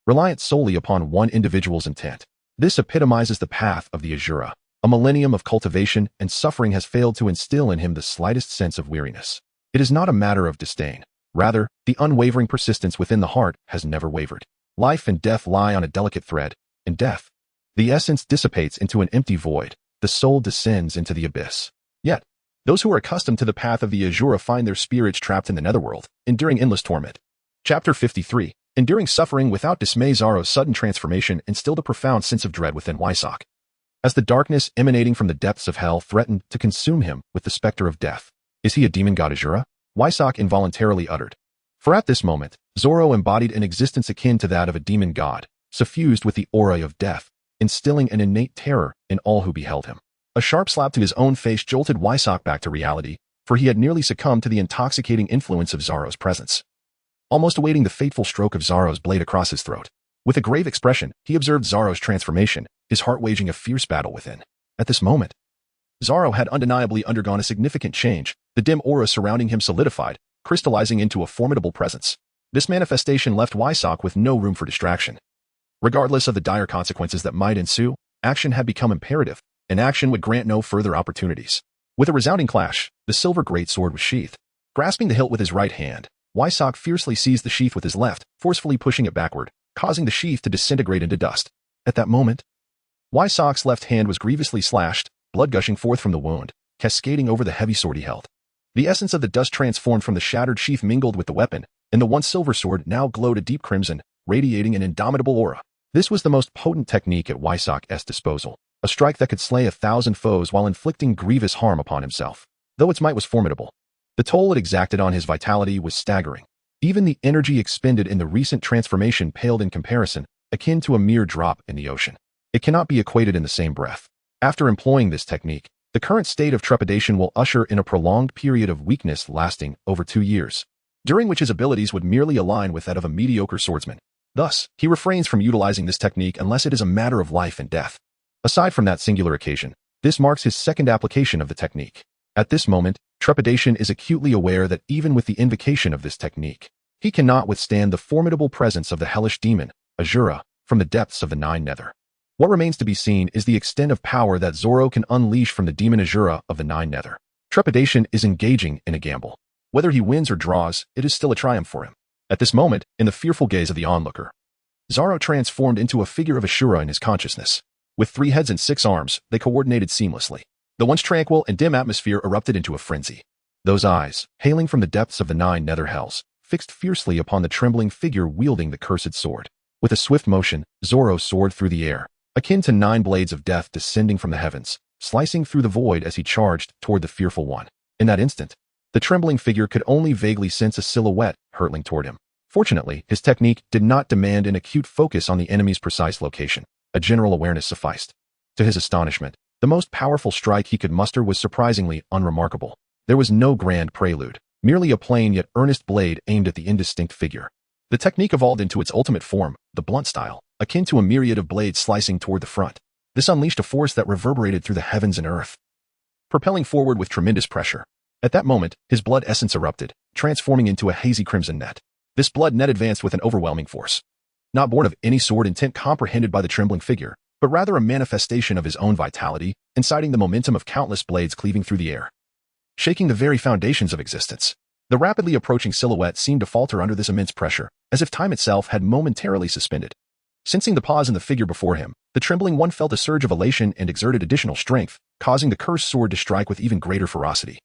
reliant solely upon one individual's intent. This epitomizes the path of the Asura. A millennium of cultivation and suffering has failed to instill in him the slightest sense of weariness. It is not a matter of disdain. Rather, the unwavering persistence within the heart has never wavered. Life and death lie on a delicate thread. In death, the essence dissipates into an empty void. The soul descends into the abyss. Yet, those who are accustomed to the path of the Asura find their spirits trapped in the netherworld, enduring endless torment. Chapter 53. Enduring suffering without dismay. Zoro's sudden transformation instilled a profound sense of dread within Mihawk. As the darkness emanating from the depths of hell threatened to consume him with the specter of death. Is he a demon god Asura? Mihawk involuntarily uttered. For at this moment, Zoro embodied an existence akin to that of a demon god, suffused with the aura of death, instilling an innate terror in all who beheld him. A sharp slap to his own face jolted Mihawk back to reality, for he had nearly succumbed to the intoxicating influence of Zoro's presence. Almost awaiting the fateful stroke of Zoro's blade across his throat, with a grave expression, he observed Zoro's transformation, his heart waging a fierce battle within. At this moment, Zoro had undeniably undergone a significant change. The dim aura surrounding him solidified, crystallizing into a formidable presence. This manifestation left Mihawk with no room for distraction. Regardless of the dire consequences that might ensue, action had become imperative, and action would grant no further opportunities. With a resounding clash, the silver greatsword was sheathed. Grasping the hilt with his right hand, Mihawk fiercely seized the sheath with his left, forcefully pushing it backward, causing the sheath to disintegrate into dust. At that moment, Mihawk's left hand was grievously slashed, blood gushing forth from the wound, cascading over the heavy sword he held. The essence of the dust transformed from the shattered sheath mingled with the weapon, and the once silver sword now glowed a deep crimson, radiating an indomitable aura. This was the most potent technique at Mihawk's disposal, a strike that could slay 1,000 foes while inflicting grievous harm upon himself. Though its might was formidable, the toll it exacted on his vitality was staggering. Even the energy expended in the recent transformation paled in comparison, akin to a mere drop in the ocean. It cannot be equated in the same breath. After employing this technique, the current state of trepidation will usher in a prolonged period of weakness lasting over 2 years, during which his abilities would merely align with that of a mediocre swordsman. Thus, he refrains from utilizing this technique unless it is a matter of life and death. Aside from that singular occasion, this marks his second application of the technique. At this moment, trepidation is acutely aware that even with the invocation of this technique, he cannot withstand the formidable presence of the hellish demon, Asura, from the depths of the Nine Nether. What remains to be seen is the extent of power that Zoro can unleash from the demon Asura of the Nine Nether. Trepidation is engaging in a gamble. Whether he wins or draws, it is still a triumph for him. At this moment, in the fearful gaze of the onlooker, Zoro transformed into a figure of Asura in his consciousness. With 3 heads and 6 arms, they coordinated seamlessly. The once tranquil and dim atmosphere erupted into a frenzy. Those eyes, hailing from the depths of the 9 nether hells, fixed fiercely upon the trembling figure wielding the cursed sword. With a swift motion, Zoro soared through the air, akin to 9 blades of death descending from the heavens, slicing through the void as he charged toward the fearful one. In that instant, the trembling figure could only vaguely sense a silhouette hurtling toward him. Fortunately, his technique did not demand an acute focus on the enemy's precise location. A general awareness sufficed. To his astonishment, the most powerful strike he could muster was surprisingly unremarkable. There was no grand prelude, merely a plain yet earnest blade aimed at the indistinct figure. The technique evolved into its ultimate form, the blunt style, akin to a myriad of blades slicing toward the front. This unleashed a force that reverberated through the heavens and earth, propelling forward with tremendous pressure. At that moment, his blood essence erupted, transforming into a hazy crimson net. This blood net advanced with an overwhelming force, not born of any sword intent comprehended by the trembling figure, but rather a manifestation of his own vitality, inciting the momentum of countless blades cleaving through the air, shaking the very foundations of existence. The rapidly approaching silhouette seemed to falter under this immense pressure, as if time itself had momentarily suspended. Sensing the pause in the figure before him, the trembling one felt a surge of elation and exerted additional strength, causing the cursed sword to strike with even greater ferocity,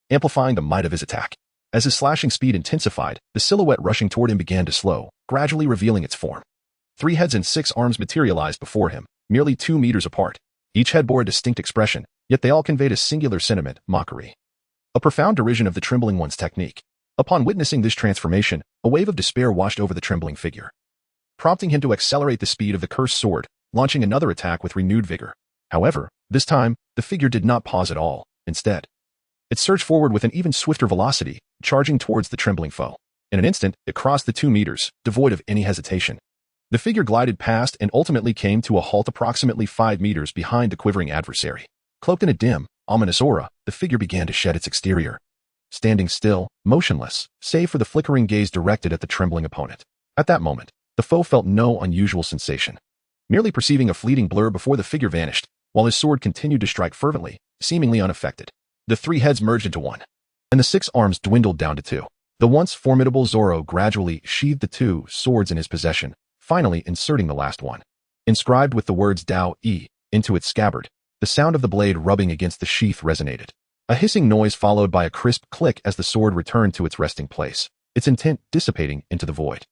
amplifying the might of his attack. As his slashing speed intensified, the silhouette rushing toward him began to slow, gradually revealing its form. 3 heads and 6 arms materialized before him, merely 2 meters apart. Each head bore a distinct expression, yet they all conveyed a singular sentiment, mockery. A profound derision of the trembling one's technique. Upon witnessing this transformation, a wave of despair washed over the trembling figure, prompting him to accelerate the speed of the cursed sword, launching another attack with renewed vigor. However, this time, the figure did not pause at all. Instead, it surged forward with an even swifter velocity, charging towards the trembling foe. In an instant, it crossed the 2 meters, devoid of any hesitation. The figure glided past and ultimately came to a halt approximately 5 meters behind the quivering adversary. Cloaked in a dim, ominous aura, the figure began to shed its exterior, standing still, motionless, save for the flickering gaze directed at the trembling opponent. At that moment, the foe felt no unusual sensation, merely perceiving a fleeting blur before the figure vanished, while his sword continued to strike fervently, seemingly unaffected. The 3 heads merged into one, and the 6 arms dwindled down to 2. The once formidable Zoro gradually sheathed the 2 swords in his possession, finally inserting the last one, inscribed with the words Dao-E, into its scabbard. The sound of the blade rubbing against the sheath resonated. A hissing noise followed by a crisp click as the sword returned to its resting place, its intent dissipating into the void.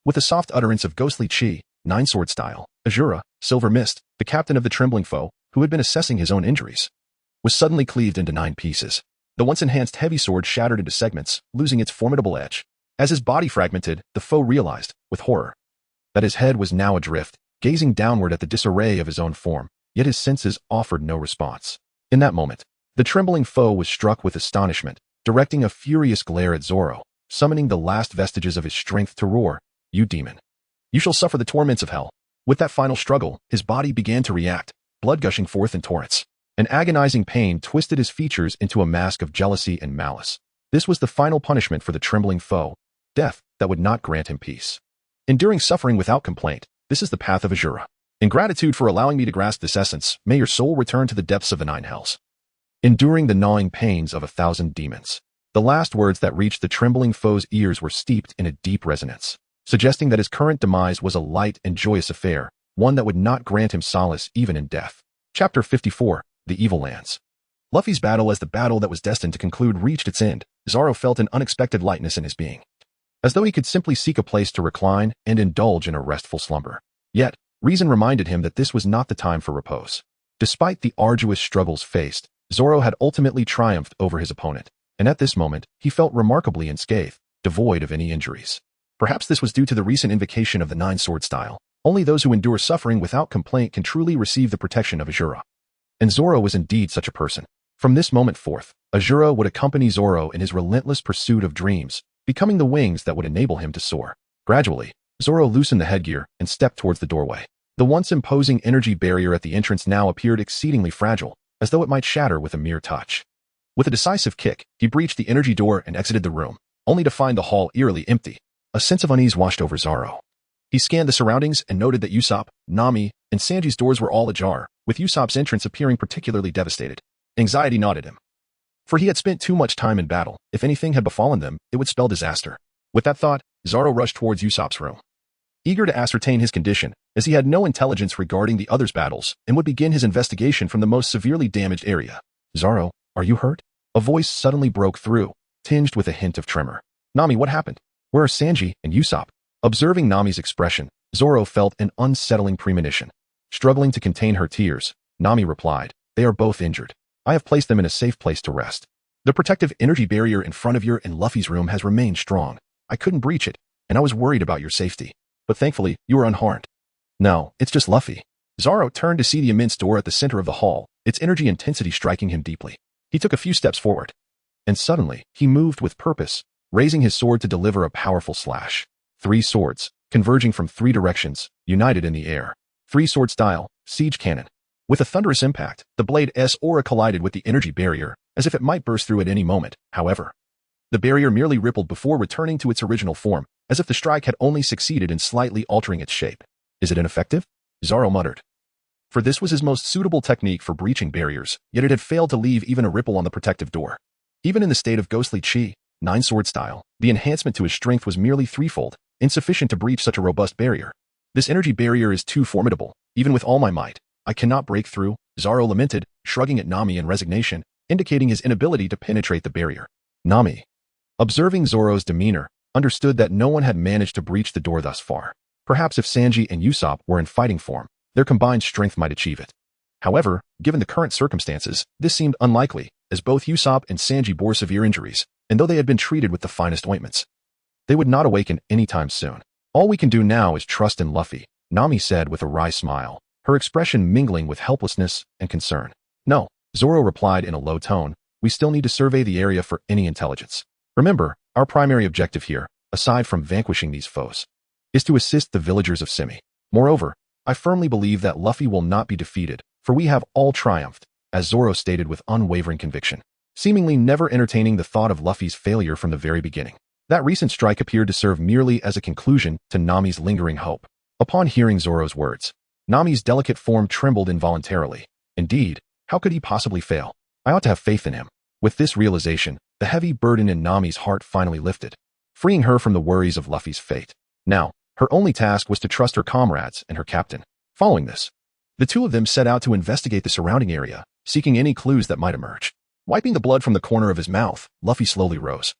With a soft utterance of ghostly chi, 9-sword style, Azura, Silver Mist, the captain of the trembling foe, who had been assessing his own injuries, was suddenly cleaved into 9 pieces. The once enhanced heavy sword shattered into segments, losing its formidable edge. As his body fragmented, the foe realized, with horror, that his head was now adrift, gazing downward at the disarray of his own form, yet his senses offered no response. In that moment, the trembling foe was struck with astonishment, directing a furious glare at Zoro, summoning the last vestiges of his strength to roar, "You demon! You shall suffer the torments of hell." With that final struggle, his body began to react, blood gushing forth in torrents. An agonizing pain twisted his features into a mask of jealousy and malice. This was the final punishment for the trembling foe, death that would not grant him peace. Enduring suffering without complaint, this is the path of Azura. In gratitude for allowing me to grasp this essence, may your soul return to the depths of the 9 hells, enduring the gnawing pains of 1,000 demons. The last words that reached the trembling foe's ears were steeped in a deep resonance, suggesting that his current demise was a light and joyous affair, one that would not grant him solace even in death. Chapter 54, The Evil Lands. Luffy's battle as the battle that was destined to conclude reached its end. Zoro felt an unexpected lightness in his being, as though he could simply seek a place to recline and indulge in a restful slumber. Yet, reason reminded him that this was not the time for repose. Despite the arduous struggles faced, Zoro had ultimately triumphed over his opponent, and at this moment, he felt remarkably unscathed, devoid of any injuries. Perhaps this was due to the recent invocation of the 9-sword style. Only those who endure suffering without complaint can truly receive the protection of Azura. And Zoro was indeed such a person. From this moment forth, Azura would accompany Zoro in his relentless pursuit of dreams, becoming the wings that would enable him to soar. Gradually, Zoro loosened the headgear and stepped towards the doorway. The once imposing energy barrier at the entrance now appeared exceedingly fragile, as though it might shatter with a mere touch. With a decisive kick, he breached the energy door and exited the room, only to find the hall eerily empty. A sense of unease washed over Zoro. He scanned the surroundings and noted that Usopp, Nami, and Sanji's doors were all ajar, with Usopp's entrance appearing particularly devastated. Anxiety knotted him, for he had spent too much time in battle. If anything had befallen them, it would spell disaster. With that thought, Zoro rushed towards Usopp's room, eager to ascertain his condition, as he had no intelligence regarding the others' battles and would begin his investigation from the most severely damaged area. "Zoro, are you hurt?" A voice suddenly broke through, tinged with a hint of tremor. "Nami, what happened? Where are Sanji and Usopp?" Observing Nami's expression, Zoro felt an unsettling premonition. Struggling to contain her tears, Nami replied, "They are both injured. I have placed them in a safe place to rest. The protective energy barrier in front of your and Luffy's room has remained strong. I couldn't breach it, and I was worried about your safety. But thankfully, you were unharmed." "No, it's just Luffy." Zoro turned to see the immense door at the center of the hall, its energy intensity striking him deeply. He took a few steps forward, and suddenly, he moved with purpose, raising his sword to deliver a powerful slash. 3 swords, converging from 3 directions, united in the air. 3-sword style, siege cannon. With a thunderous impact, the blade's aura collided with the energy barrier, as if it might burst through at any moment. However, the barrier merely rippled before returning to its original form, as if the strike had only succeeded in slightly altering its shape. "Is it ineffective?" Zoro muttered. For this was his most suitable technique for breaching barriers, yet it had failed to leave even a ripple on the protective door. Even in the state of ghostly chi, 9-sword style, the enhancement to his strength was merely threefold, insufficient to breach such a robust barrier. "This energy barrier is too formidable, even with all my might. I cannot break through," Zoro lamented, shrugging at Nami in resignation, indicating his inability to penetrate the barrier. Nami, observing Zoro's demeanor, understood that no one had managed to breach the door thus far. Perhaps if Sanji and Usopp were in fighting form, their combined strength might achieve it. However, given the current circumstances, this seemed unlikely, as both Usopp and Sanji bore severe injuries, and though they had been treated with the finest ointments, they would not awaken anytime soon. "All we can do now is trust in Luffy," Nami said with a wry smile, her expression mingling with helplessness and concern. "No," Zoro replied in a low tone, "we still need to survey the area for any intelligence. Remember, our primary objective here, aside from vanquishing these foes, is to assist the villagers of Simi." Moreover, I firmly believe that Luffy will not be defeated, for we have all triumphed, as Zoro stated with unwavering conviction, seemingly never entertaining the thought of Luffy's failure from the very beginning. That recent strike appeared to serve merely as a conclusion to Nami's lingering hope. Upon hearing Zoro's words, Nami's delicate form trembled involuntarily. Indeed, how could he possibly fail? I ought to have faith in him. With this realization, the heavy burden in Nami's heart finally lifted, freeing her from the worries of Luffy's fate. Now, her only task was to trust her comrades and her captain. Following this, the two of them set out to investigate the surrounding area, seeking any clues that might emerge. Wiping the blood from the corner of his mouth, Luffy slowly rose.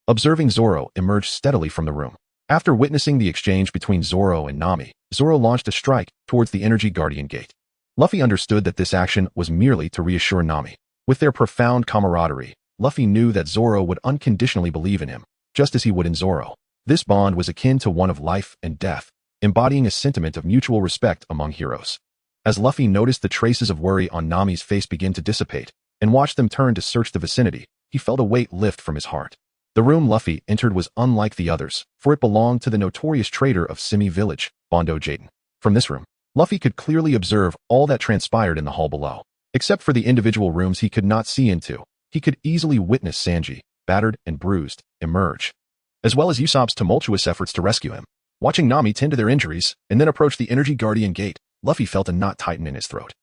Observing Zoro emerge steadily from the room. After witnessing the exchange between Zoro and Nami, Zoro launched a strike towards the Energy Guardian Gate. Luffy understood that this action was merely to reassure Nami. With their profound camaraderie, Luffy knew that Zoro would unconditionally believe in him, just as he would in Zoro. This bond was akin to one of life and death, embodying a sentiment of mutual respect among heroes. As Luffy noticed the traces of worry on Nami's face begin to dissipate, and watched them turn to search the vicinity, he felt a weight lift from his heart. The room Luffy entered was unlike the others, for it belonged to the notorious trader of Simi Village, Bondo Jaden. From this room, Luffy could clearly observe all that transpired in the hall below. Except for the individual rooms he could not see into, he could easily witness Sanji, battered and bruised, emerge, as well as Usopp's tumultuous efforts to rescue him. Watching Nami tend to their injuries and then approach the Energy Guardian Gate, Luffy felt a knot tighten in his throat,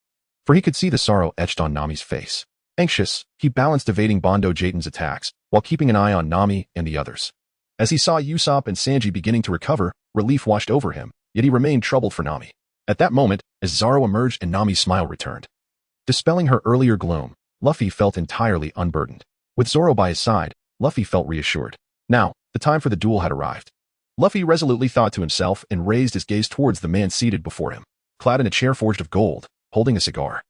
for he could see the sorrow etched on Nami's face. Anxious, he balanced evading Bondo Jaden's attacks, while keeping an eye on Nami and the others. As he saw Usopp and Sanji beginning to recover, relief washed over him, yet he remained troubled for Nami. At that moment, as Zoro emerged and Nami's smile returned, dispelling her earlier gloom, Luffy felt entirely unburdened. With Zoro by his side, Luffy felt reassured. Now, the time for the duel had arrived. Luffy resolutely thought to himself and raised his gaze towards the man seated before him, clad in a chair forged of gold, holding a cigar.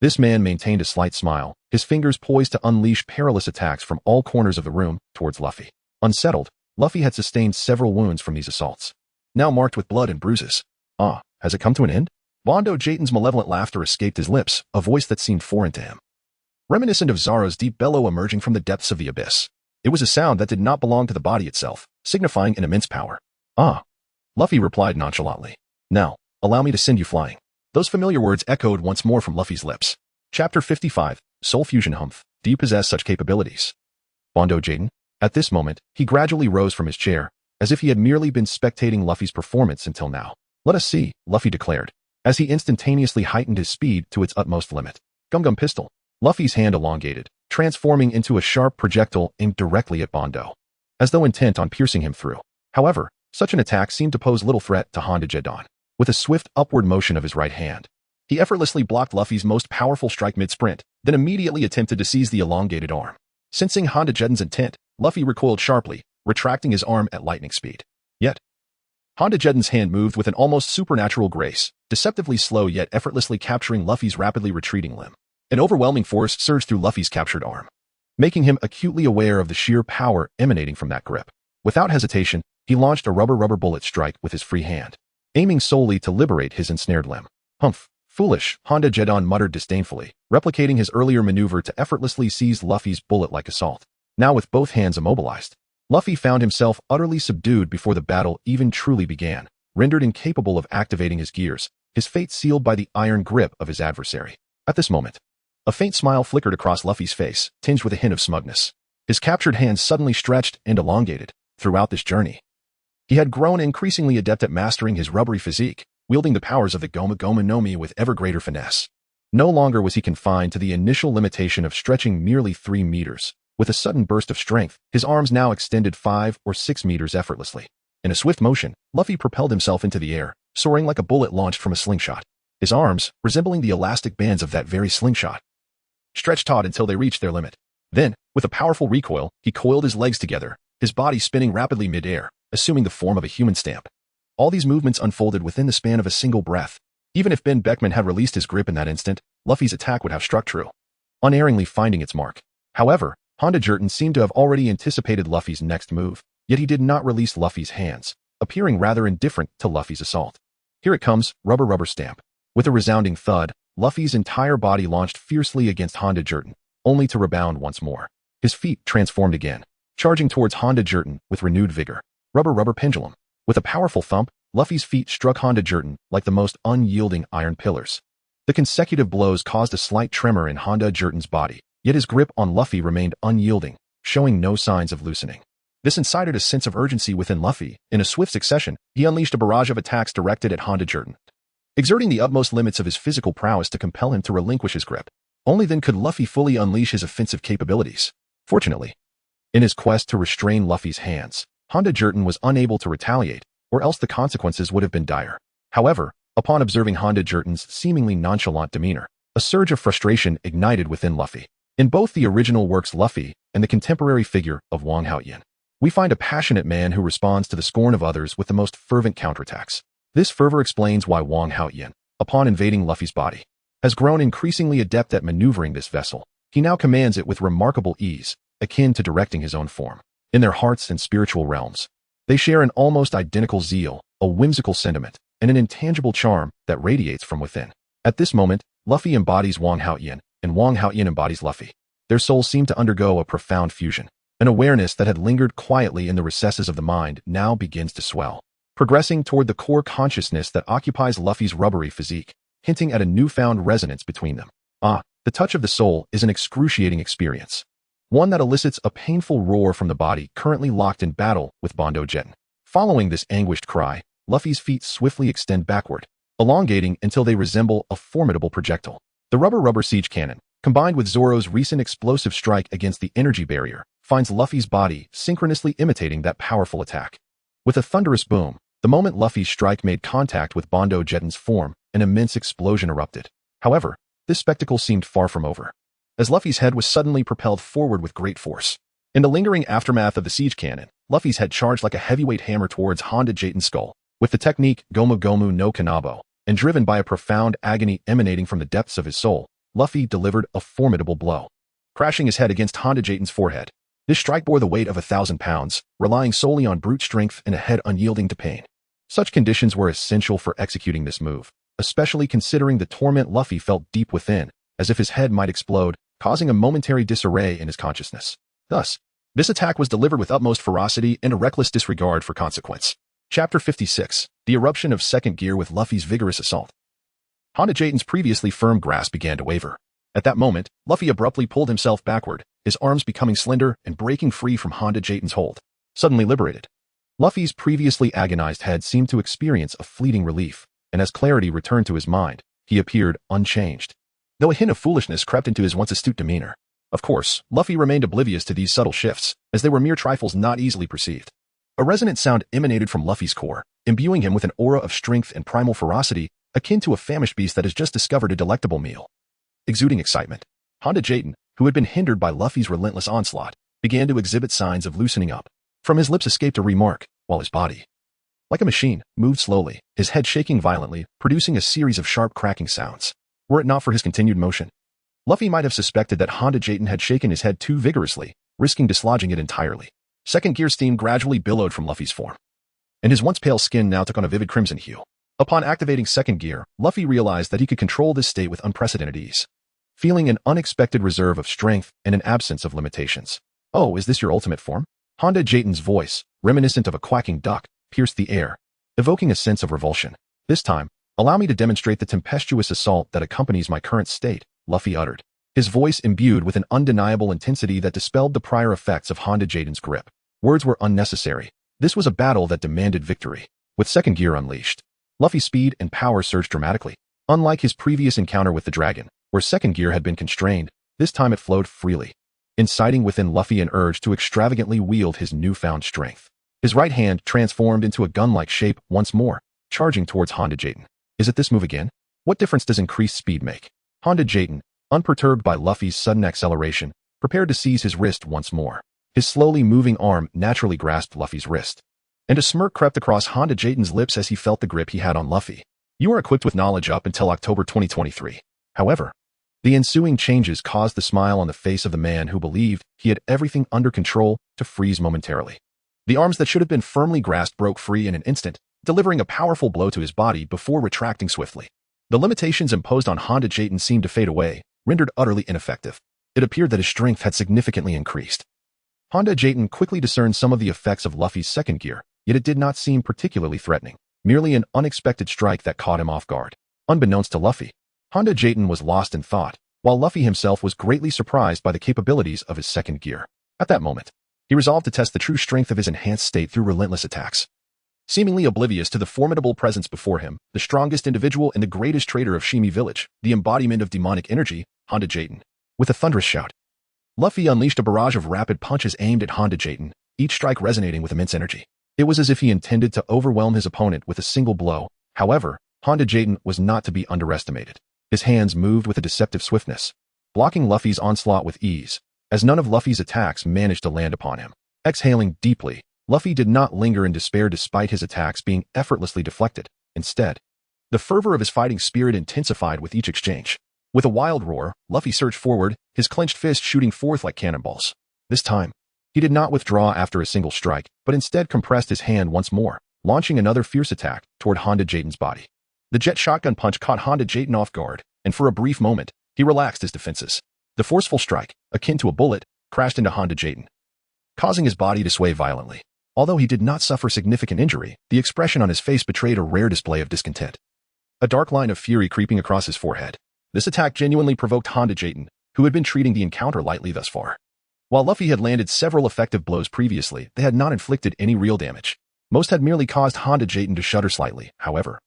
This man maintained a slight smile, his fingers poised to unleash perilous attacks from all corners of the room towards Luffy. Unsettled, Luffy had sustained several wounds from these assaults, now marked with blood and bruises. Ah, has it come to an end? Bondo Jaden's malevolent laughter escaped his lips, a voice that seemed foreign to him, reminiscent of Zoro's deep bellow emerging from the depths of the abyss. It was a sound that did not belong to the body itself, signifying an immense power. Ah, Luffy replied nonchalantly. Now, allow me to send you flying. Those familiar words echoed once more from Luffy's lips. Chapter 55, Soul Fusion. Humph, do you possess such capabilities? Bondo Jaden. At this moment, he gradually rose from his chair, as if he had merely been spectating Luffy's performance until now. Let us see, Luffy declared, as he instantaneously heightened his speed to its utmost limit. Gum Gum Pistol. Luffy's hand elongated, transforming into a sharp projectile aimed directly at Bondo, as though intent on piercing him through. However, such an attack seemed to pose little threat to Honda Jedon. With a swift upward motion of his right hand, he effortlessly blocked Luffy's most powerful strike mid-sprint, then immediately attempted to seize the elongated arm. Sensing Honda Jedon's intent, Luffy recoiled sharply, retracting his arm at lightning speed. Yet, Honda Jedon's hand moved with an almost supernatural grace, deceptively slow yet effortlessly capturing Luffy's rapidly retreating limb. An overwhelming force surged through Luffy's captured arm, making him acutely aware of the sheer power emanating from that grip. Without hesitation, he launched a rubber bullet strike with his free hand, aiming solely to liberate his ensnared limb. Humph, foolish, Honda Jedon muttered disdainfully, replicating his earlier maneuver to effortlessly seize Luffy's bullet-like assault. Now with both hands immobilized, Luffy found himself utterly subdued before the battle even truly began, rendered incapable of activating his gears, his fate sealed by the iron grip of his adversary. At this moment, a faint smile flickered across Luffy's face, tinged with a hint of smugness. His captured hands suddenly stretched and elongated. Throughout this journey, he had grown increasingly adept at mastering his rubbery physique, wielding the powers of the Goma Goma no Mi with ever greater finesse. No longer was he confined to the initial limitation of stretching merely 3 meters. With a sudden burst of strength, his arms now extended 5 or 6 meters effortlessly. In a swift motion, Luffy propelled himself into the air, soaring like a bullet launched from a slingshot. His arms, resembling the elastic bands of that very slingshot, stretched taut until they reached their limit. Then, with a powerful recoil, he coiled his legs together, his body spinning rapidly mid-air, assuming the form of a human stamp. All these movements unfolded within the span of a single breath. Even if Ben Beckman had released his grip in that instant, Luffy's attack would have struck true, unerringly finding its mark. However, Honda Jerton seemed to have already anticipated Luffy's next move, yet he did not release Luffy's hands, appearing rather indifferent to Luffy's assault. Here it comes, rubber stamp. With a resounding thud, Luffy's entire body launched fiercely against Honda Jerton, only to rebound once more. His feet transformed again, charging towards Honda Jerton with renewed vigor. Rubber pendulum. With a powerful thump, Luffy's feet struck Honda Jerton like the most unyielding iron pillars. The consecutive blows caused a slight tremor in Honda Jerton's body, yet his grip on Luffy remained unyielding, showing no signs of loosening. This incited a sense of urgency within Luffy. In a swift succession, he unleashed a barrage of attacks directed at Honda Jerton, exerting the utmost limits of his physical prowess to compel him to relinquish his grip. Only then could Luffy fully unleash his offensive capabilities. Fortunately, in his quest to restrain Luffy's hands, Honda Jerton was unable to retaliate, or else the consequences would have been dire. However, upon observing Honda Jerton's seemingly nonchalant demeanor, a surge of frustration ignited within Luffy. In both the original works Luffy and the contemporary figure of Wang Haoyan, we find a passionate man who responds to the scorn of others with the most fervent counterattacks. This fervor explains why Wang Haoyan, upon invading Luffy's body, has grown increasingly adept at maneuvering this vessel. He now commands it with remarkable ease, akin to directing his own form. In their hearts and spiritual realms, they share an almost identical zeal, a whimsical sentiment, and an intangible charm that radiates from within. At this moment, Luffy embodies Wang Haoyan, and Wang Haoyan embodies Luffy. Their souls seem to undergo a profound fusion. An awareness that had lingered quietly in the recesses of the mind now begins to swell, progressing toward the core consciousness that occupies Luffy's rubbery physique, hinting at a newfound resonance between them. The touch of the soul is an excruciating experience, one that elicits a painful roar from the body currently locked in battle with Bondo Jetton. Following this anguished cry, Luffy's feet swiftly extend backward, elongating until they resemble a formidable projectile. The rubber siege cannon, combined with Zoro's recent explosive strike against the energy barrier, finds Luffy's body synchronously imitating that powerful attack. With a thunderous boom, the moment Luffy's strike made contact with Bondo Jetton's form, an immense explosion erupted. However, this spectacle seemed far from over, as Luffy's head was suddenly propelled forward with great force. In the lingering aftermath of the siege cannon, Luffy's head charged like a heavyweight hammer towards Honda Jetton's skull. With the technique Gomu Gomu no Kanabo, and driven by a profound agony emanating from the depths of his soul, Luffy delivered a formidable blow, crashing his head against Honda Jetton's forehead. This strike bore the weight of 1,000 pounds, relying solely on brute strength and a head unyielding to pain. Such conditions were essential for executing this move, especially considering the torment Luffy felt deep within, as if his head might explode, causing a momentary disarray in his consciousness. Thus, this attack was delivered with utmost ferocity and a reckless disregard for consequence. Chapter 56. The eruption of second gear with Luffy's vigorous assault. Honda Jetton's previously firm grasp began to waver. At that moment, Luffy abruptly pulled himself backward, his arms becoming slender and breaking free from Honda Jetton's hold. Suddenly liberated, Luffy's previously agonized head seemed to experience a fleeting relief, and as clarity returned to his mind, he appeared unchanged, though a hint of foolishness crept into his once astute demeanor. Of course, Luffy remained oblivious to these subtle shifts, as they were mere trifles not easily perceived. A resonant sound emanated from Luffy's core, imbuing him with an aura of strength and primal ferocity, akin to a famished beast that has just discovered a delectable meal. Exuding excitement, Honda Jetton, who had been hindered by Luffy's relentless onslaught, began to exhibit signs of loosening up. From his lips escaped a remark, while his body, like a machine, moved slowly, his head shaking violently, producing a series of sharp cracking sounds. Were it not for his continued motion, Luffy might have suspected that Honda Jetton had shaken his head too vigorously, risking dislodging it entirely. Second gear steam gradually billowed from Luffy's form, and his once pale skin now took on a vivid crimson hue. Upon activating second gear, Luffy realized that he could control this state with unprecedented ease, feeling an unexpected reserve of strength and an absence of limitations. "Oh, is this your ultimate form?" Honda Jetton's voice, reminiscent of a quacking duck, pierced the air, evoking a sense of revulsion. "This time, allow me to demonstrate the tempestuous assault that accompanies my current state," Luffy uttered, his voice imbued with an undeniable intensity that dispelled the prior effects of Honda Jetton's grip. Words were unnecessary. This was a battle that demanded victory. With second gear unleashed, Luffy's speed and power surged dramatically. Unlike his previous encounter with the dragon, where second gear had been constrained, this time it flowed freely, inciting within Luffy an urge to extravagantly wield his newfound strength. His right hand transformed into a gun-like shape once more, charging towards Honda Jetton. Is it this move again? What difference does increased speed make? Honda Jetton, unperturbed by Luffy's sudden acceleration, prepared to seize his wrist once more. His slowly moving arm naturally grasped Luffy's wrist, and a smirk crept across Honda Jetton's lips as he felt the grip he had on Luffy. "You are equipped with knowledge up until October 2023. However, the ensuing changes caused the smile on the face of the man who believed he had everything under control to freeze momentarily. The arms that should have been firmly grasped broke free in an instant, delivering a powerful blow to his body before retracting swiftly. The limitations imposed on Honda Jetton seemed to fade away, rendered utterly ineffective. It appeared that his strength had significantly increased. Honda Jetton quickly discerned some of the effects of Luffy's second gear, yet it did not seem particularly threatening. merely an unexpected strike that caught him off guard. Unbeknownst to Luffy, Honda Jayton was lost in thought, while Luffy himself was greatly surprised by the capabilities of his second gear. At that moment, he resolved to test the true strength of his enhanced state through relentless attacks. Seemingly oblivious to the formidable presence before him, the strongest individual and the greatest trader of Shimi Village, the embodiment of demonic energy, Honda Jayton. With a thunderous shout, Luffy unleashed a barrage of rapid punches aimed at Honda Jayton, each strike resonating with immense energy. It was as if he intended to overwhelm his opponent with a single blow. However, Honda Jayton was not to be underestimated. His hands moved with a deceptive swiftness, blocking Luffy's onslaught with ease, as none of Luffy's attacks managed to land upon him. Exhaling deeply, Luffy did not linger in despair despite his attacks being effortlessly deflected. Instead, the fervor of his fighting spirit intensified with each exchange. With a wild roar, Luffy surged forward, his clenched fist shooting forth like cannonballs. This time, he did not withdraw after a single strike, but instead compressed his hand once more, launching another fierce attack toward Honda Jayton's body. The jet shotgun punch caught Honda Jayton off guard, and for a brief moment, he relaxed his defenses. The forceful strike, akin to a bullet, crashed into Honda Jayton, causing his body to sway violently. Although he did not suffer significant injury, the expression on his face betrayed a rare display of discontent. A dark line of fury creeping across his forehead. This attack genuinely provoked Honda Jayton, who had been treating the encounter lightly thus far. While Luffy had landed several effective blows previously, they had not inflicted any real damage. Most had merely caused Honda Jayton to shudder slightly, however.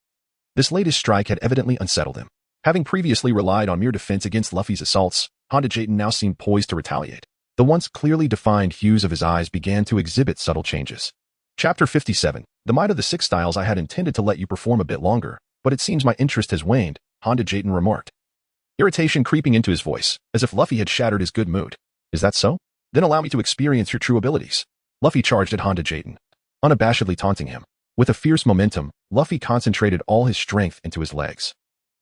This latest strike had evidently unsettled him. Having previously relied on mere defense against Luffy's assaults, Honda Jayton now seemed poised to retaliate. The once clearly defined hues of his eyes began to exhibit subtle changes. Chapter 57. The might of the six styles. I had intended to let you perform a bit longer, but it seems my interest has waned, Honda Jayton remarked. Irritation creeping into his voice, as if Luffy had shattered his good mood. Is that so? Then allow me to experience your true abilities. Luffy charged at Honda Jayton, unabashedly taunting him. With a fierce momentum, Luffy concentrated all his strength into his legs,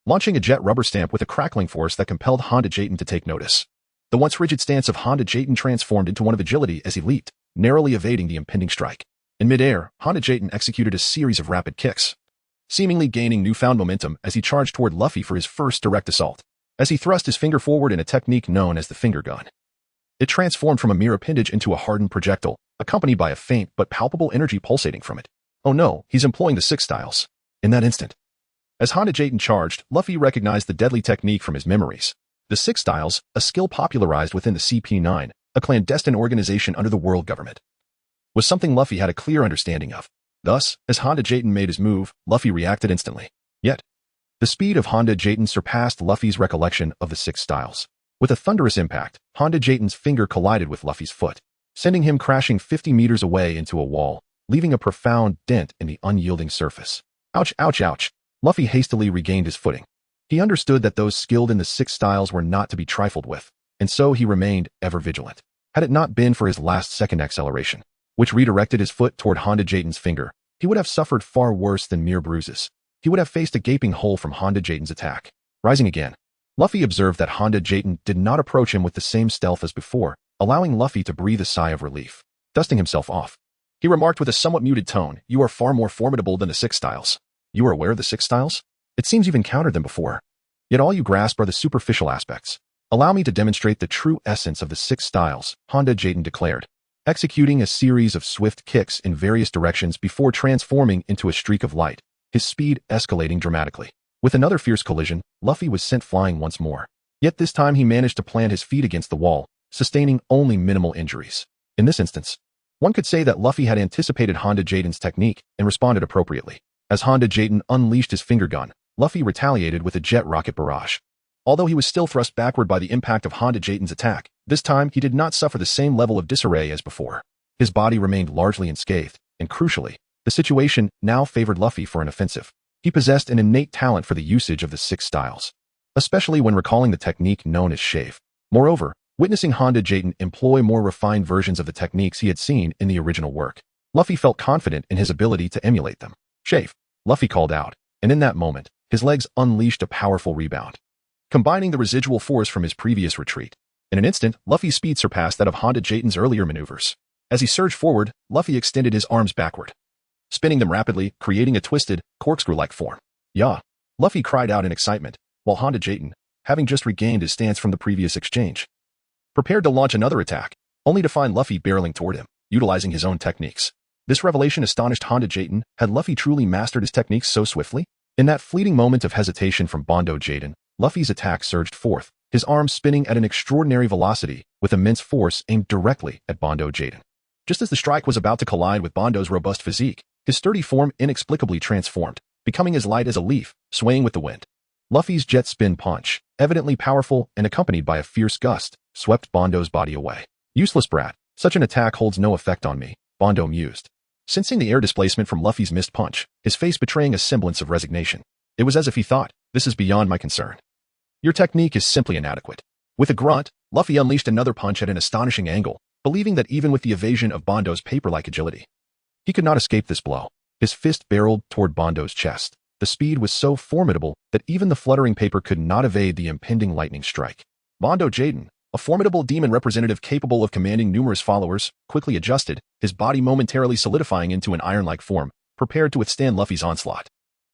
launching a jet rubber stamp with a crackling force that compelled Honda Jayton to take notice. The once rigid stance of Honda Jayton transformed into one of agility as he leaped, narrowly evading the impending strike. In midair, Honda Jayton executed a series of rapid kicks, seemingly gaining newfound momentum as he charged toward Luffy for his first direct assault. As he thrust his finger forward in a technique known as the finger gun, it transformed from a mere appendage into a hardened projectile, accompanied by a faint but palpable energy pulsating from it. Oh no, he's employing the six styles. In that instant, as Honda Jayton charged, Luffy recognized the deadly technique from his memories. The six styles, a skill popularized within the CP9, a clandestine organization under the world government, was something Luffy had a clear understanding of. Thus, as Honda Jayton made his move, Luffy reacted instantly. Yet, the speed of Honda Jayton surpassed Luffy's recollection of the six styles. With a thunderous impact, Honda Jayton's finger collided with Luffy's foot, sending him crashing 50 meters away into a wall, leaving a profound dent in the unyielding surface. Ouch, ouch, ouch. Luffy hastily regained his footing. He understood that those skilled in the six styles were not to be trifled with, and so he remained ever vigilant. Had it not been for his last-second acceleration, which redirected his foot toward Honda Jayton's finger, he would have suffered far worse than mere bruises. He would have faced a gaping hole from Honda Jayton's attack. Rising again, Luffy observed that Honda Jayton did not approach him with the same stealth as before, allowing Luffy to breathe a sigh of relief. Dusting himself off, he remarked with a somewhat muted tone, "You are far more formidable than the six styles. You are aware of the six styles? It seems you've encountered them before. Yet all you grasp are the superficial aspects. Allow me to demonstrate the true essence of the six styles," Honda Jayton declared, executing a series of swift kicks in various directions before transforming into a streak of light, his speed escalating dramatically. With another fierce collision, Luffy was sent flying once more. Yet this time he managed to plant his feet against the wall, sustaining only minimal injuries. In this instance, one could say that Luffy had anticipated Honda Jayton's technique and responded appropriately. As Honda Jayton unleashed his finger gun, Luffy retaliated with a jet rocket barrage. Although he was still thrust backward by the impact of Honda Jayton's attack, this time he did not suffer the same level of disarray as before. His body remained largely unscathed, and crucially, the situation now favored Luffy for an offensive. He possessed an innate talent for the usage of the six styles, especially when recalling the technique known as shave. Moreover, witnessing Honda Jayton employ more refined versions of the techniques he had seen in the original work, Luffy felt confident in his ability to emulate them. "Shave," Luffy called out, and in that moment, his legs unleashed a powerful rebound, combining the residual force from his previous retreat. In an instant, Luffy's speed surpassed that of Honda Jayton's earlier maneuvers. As he surged forward, Luffy extended his arms backward, spinning them rapidly, creating a twisted, corkscrew-like form. "Yah!" Luffy cried out in excitement, while Honda Jayton, having just regained his stance from the previous exchange, prepared to launch another attack, only to find Luffy barreling toward him, utilizing his own techniques. This revelation astonished Honda Jayden. Had Luffy truly mastered his techniques so swiftly? In that fleeting moment of hesitation from Bondo Jayden, Luffy's attack surged forth, his arms spinning at an extraordinary velocity, with immense force aimed directly at Bondo Jayden. Just as the strike was about to collide with Bondo's robust physique, his sturdy form inexplicably transformed, becoming as light as a leaf, swaying with the wind. Luffy's jet spin punch, evidently powerful and accompanied by a fierce gust, swept Bondo's body away. Useless brat, such an attack holds no effect on me, Bondo mused. Sensing the air displacement from Luffy's missed punch, his face betraying a semblance of resignation. It was as if he thought, this is beyond my concern. Your technique is simply inadequate. With a grunt, Luffy unleashed another punch at an astonishing angle, believing that even with the evasion of Bondo's paper-like agility, he could not escape this blow. His fist barreled toward Bondo's chest. The speed was so formidable that even the fluttering paper could not evade the impending lightning strike. Bondo Jayden, a formidable demon representative capable of commanding numerous followers, quickly adjusted, his body momentarily solidifying into an iron-like form, prepared to withstand Luffy's onslaught.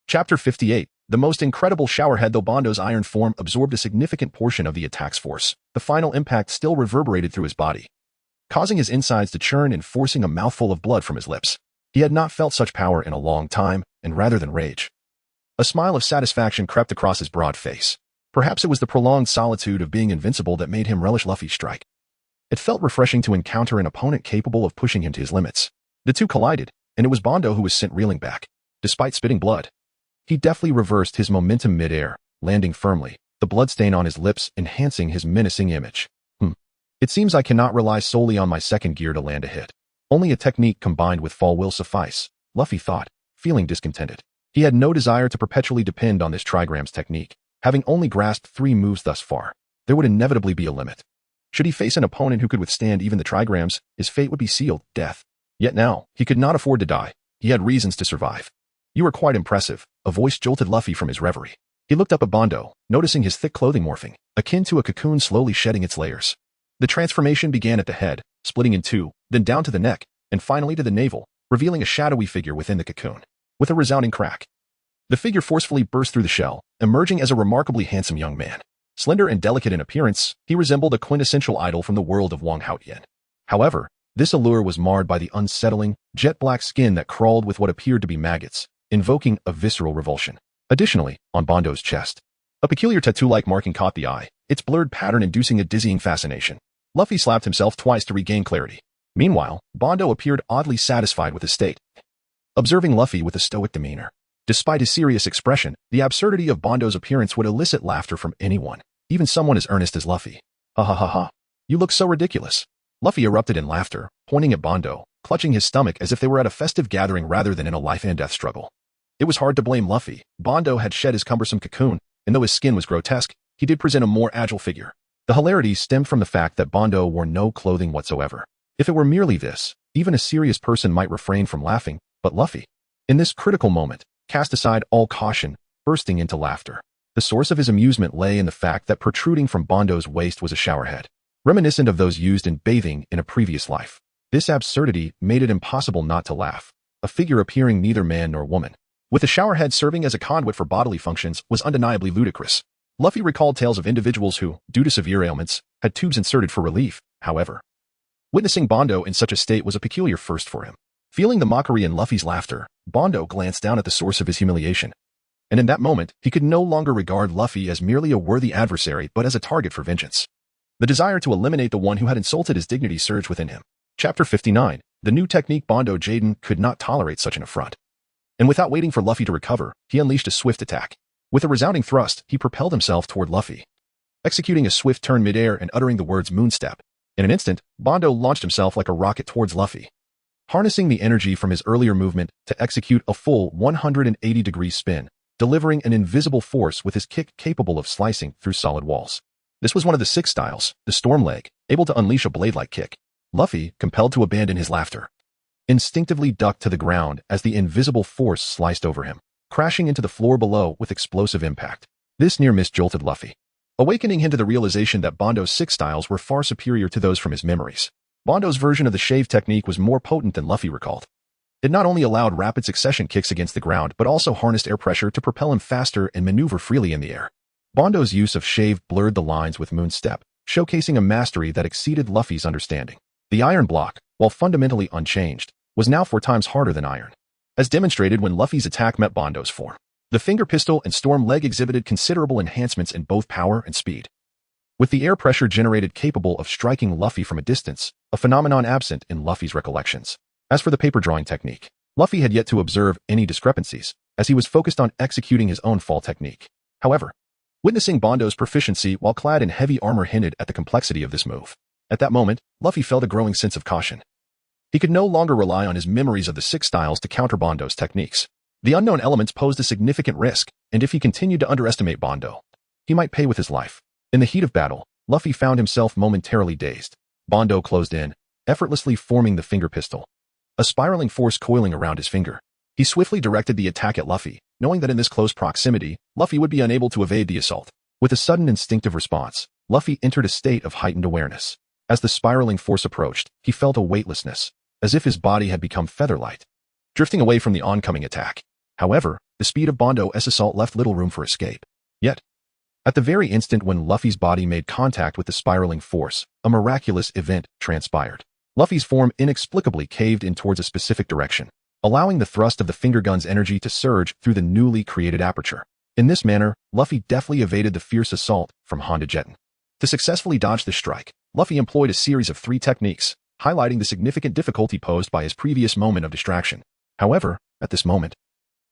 Chapter 58. The most incredible showerhead. Though Bondo's iron form absorbed a significant portion of the attack's force, the final impact still reverberated through his body, causing his insides to churn and forcing a mouthful of blood from his lips. He had not felt such power in a long time, and rather than rage, a smile of satisfaction crept across his broad face. Perhaps it was the prolonged solitude of being invincible that made him relish Luffy's strike. It felt refreshing to encounter an opponent capable of pushing him to his limits. The two collided, and it was Bondo who was sent reeling back. Despite spitting blood, he deftly reversed his momentum mid-air, landing firmly, the bloodstain on his lips enhancing his menacing image. It seems I cannot rely solely on my second gear to land a hit. Only a technique combined with fall will suffice, Luffy thought, feeling discontented. He had no desire to perpetually depend on this trigram's technique, having only grasped 3 moves thus far. There would inevitably be a limit. Should he face an opponent who could withstand even the trigrams, his fate would be sealed, death. Yet now, he could not afford to die. He had reasons to survive. You are quite impressive, a voice jolted Luffy from his reverie. He looked up at Bondo, noticing his thick clothing morphing, akin to a cocoon slowly shedding its layers. The transformation began at the head, splitting in 2, then down to the neck, and finally to the navel, revealing a shadowy figure within the cocoon. With a resounding crack, the figure forcefully burst through the shell, emerging as a remarkably handsome young man. Slender and delicate in appearance, he resembled a quintessential idol from the world of Wang Haotian. However, this allure was marred by the unsettling, jet-black skin that crawled with what appeared to be maggots, invoking a visceral revulsion. Additionally, on Bondo's chest, a peculiar tattoo-like marking caught the eye, its blurred pattern inducing a dizzying fascination. Luffy slapped himself twice to regain clarity. Meanwhile, Bondo appeared oddly satisfied with his state, observing Luffy with a stoic demeanor. Despite his serious expression, the absurdity of Bondo's appearance would elicit laughter from anyone, even someone as earnest as Luffy. Ha ha ha ha. You look so ridiculous. Luffy erupted in laughter, pointing at Bondo, clutching his stomach as if they were at a festive gathering rather than in a life-and-death struggle. It was hard to blame Luffy. Bondo had shed his cumbersome cocoon, and though his skin was grotesque, he did present a more agile figure. The hilarity stemmed from the fact that Bondo wore no clothing whatsoever. If it were merely this, even a serious person might refrain from laughing, but Luffy, in this critical moment, cast aside all caution, bursting into laughter. The source of his amusement lay in the fact that protruding from Bondo's waist was a showerhead, reminiscent of those used in bathing in a previous life. This absurdity made it impossible not to laugh, a figure appearing neither man nor woman, with the showerhead serving as a conduit for bodily functions, was undeniably ludicrous. Luffy recalled tales of individuals who, due to severe ailments, had tubes inserted for relief. However, witnessing Bondo in such a state was a peculiar first for him. Feeling the mockery in Luffy's laughter, Bondo glanced down at the source of his humiliation. And in that moment, he could no longer regard Luffy as merely a worthy adversary but as a target for vengeance. The desire to eliminate the one who had insulted his dignity surged within him. Chapter 59. The new technique. Bondo Jayden could not tolerate such an affront. And without waiting for Luffy to recover, he unleashed a swift attack. With a resounding thrust, he propelled himself toward Luffy, executing a swift turn midair and uttering the words moonstep. In an instant, Bondo launched himself like a rocket towards Luffy, harnessing the energy from his earlier movement to execute a full 180-degree spin, delivering an invisible force with his kick capable of slicing through solid walls. This was one of the 6 styles, the storm leg, able to unleash a blade-like kick. Luffy, compelled to abandon his laughter, instinctively ducked to the ground as the invisible force sliced over him, crashing into the floor below with explosive impact. This near miss jolted Luffy, awakening him to the realization that Bondo's 6 styles were far superior to those from his memories. Bondo's version of the shave technique was more potent than Luffy recalled. It not only allowed rapid succession kicks against the ground but also harnessed air pressure to propel him faster and maneuver freely in the air. Bondo's use of shave blurred the lines with moonstep, showcasing a mastery that exceeded Luffy's understanding. The iron block, while fundamentally unchanged, was now 4 times harder than iron, as demonstrated when Luffy's attack met Bondo's form. The finger pistol and storm leg exhibited considerable enhancements in both power and speed, with the air pressure generated capable of striking Luffy from a distance, a phenomenon absent in Luffy's recollections. As for the paper drawing technique, Luffy had yet to observe any discrepancies, as he was focused on executing his own fall technique. However, witnessing Bondo's proficiency while clad in heavy armor hinted at the complexity of this move. At that moment, Luffy felt a growing sense of caution. He could no longer rely on his memories of the 6 styles to counter Bondo's techniques. The unknown elements posed a significant risk, and if he continued to underestimate Bondo, he might pay with his life. In the heat of battle, Luffy found himself momentarily dazed. Bondo closed in, effortlessly forming the finger pistol, a spiraling force coiling around his finger. He swiftly directed the attack at Luffy, knowing that in this close proximity, Luffy would be unable to evade the assault. With a sudden instinctive response, Luffy entered a state of heightened awareness. As the spiraling force approached, he felt a weightlessness, as if his body had become feather-light, drifting away from the oncoming attack. However, the speed of Bondo's assault left little room for escape. Yet, at the very instant when Luffy's body made contact with the spiraling force, a miraculous event transpired. Luffy's form inexplicably caved in towards a specific direction, allowing the thrust of the finger gun's energy to surge through the newly created aperture. In this manner, Luffy deftly evaded the fierce assault from Honda Jeton. To successfully dodge the strike, Luffy employed a series of 3 techniques, highlighting the significant difficulty posed by his previous moment of distraction. However, at this moment,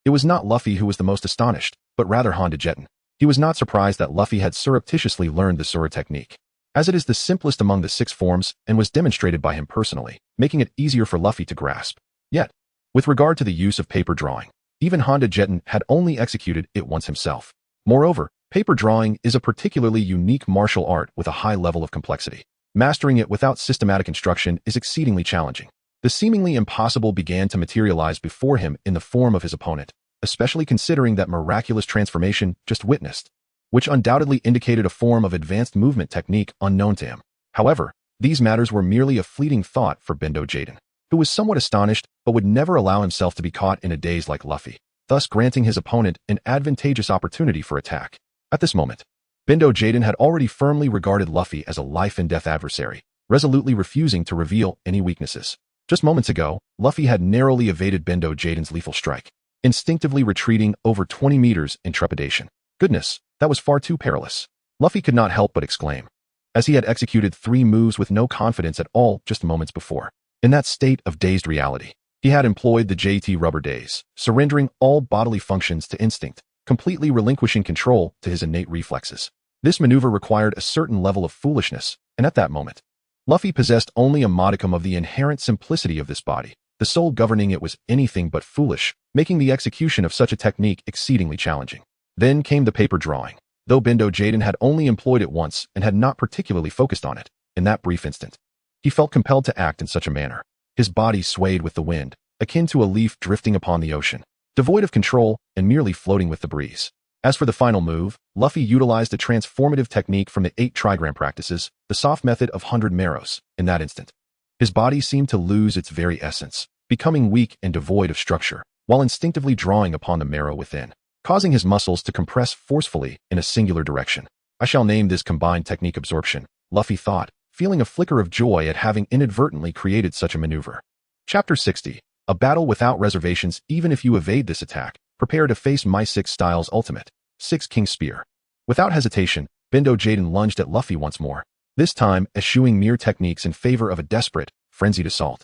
it was not Luffy who was the most astonished, but rather Honda Jeton. He was not surprised that Luffy had surreptitiously learned the Zoro technique, as it is the simplest among the 6 forms and was demonstrated by him personally, making it easier for Luffy to grasp. Yet, with regard to the use of paper drawing, even Honda Jeton had only executed it once himself. Moreover, paper drawing is a particularly unique martial art with a high level of complexity. Mastering it without systematic instruction is exceedingly challenging. The seemingly impossible began to materialize before him in the form of his opponent, especially considering that miraculous transformation just witnessed, which undoubtedly indicated a form of advanced movement technique unknown to him. However, these matters were merely a fleeting thought for Bendo Jaden, who was somewhat astonished but would never allow himself to be caught in a daze like Luffy, thus granting his opponent an advantageous opportunity for attack. At this moment, Bendo Jaden had already firmly regarded Luffy as a life-and-death adversary, resolutely refusing to reveal any weaknesses. Just moments ago, Luffy had narrowly evaded Bendo Jaden's lethal strike, instinctively retreating over 20 meters in trepidation. Goodness, that was far too perilous. Luffy could not help but exclaim, as he had executed 3 moves with no confidence at all just moments before. In that state of dazed reality, he had employed the JT rubber daze, surrendering all bodily functions to instinct, completely relinquishing control to his innate reflexes. This maneuver required a certain level of foolishness, and at that moment, Luffy possessed only a modicum of the inherent simplicity of this body. The soul governing it was anything but foolish, making the execution of such a technique exceedingly challenging. Then came the paper drawing. Though Bendo Jaden had only employed it once and had not particularly focused on it, in that brief instant, he felt compelled to act in such a manner. His body swayed with the wind, akin to a leaf drifting upon the ocean, devoid of control and merely floating with the breeze. As for the final move, Luffy utilized a transformative technique from the 8 trigram practices, the soft method of 100 marrows. In that instant, his body seemed to lose its very essence, becoming weak and devoid of structure, while instinctively drawing upon the marrow within, causing his muscles to compress forcefully in a singular direction. I shall name this combined technique absorption, Luffy thought, feeling a flicker of joy at having inadvertently created such a maneuver. Chapter 60. A battle without reservations. Even if you evade this attack, prepare to face my 6 styles ultimate. 6 King Spear. Without hesitation, Bendo Jaden lunged at Luffy once more, this time eschewing mere techniques in favor of a desperate, frenzied assault.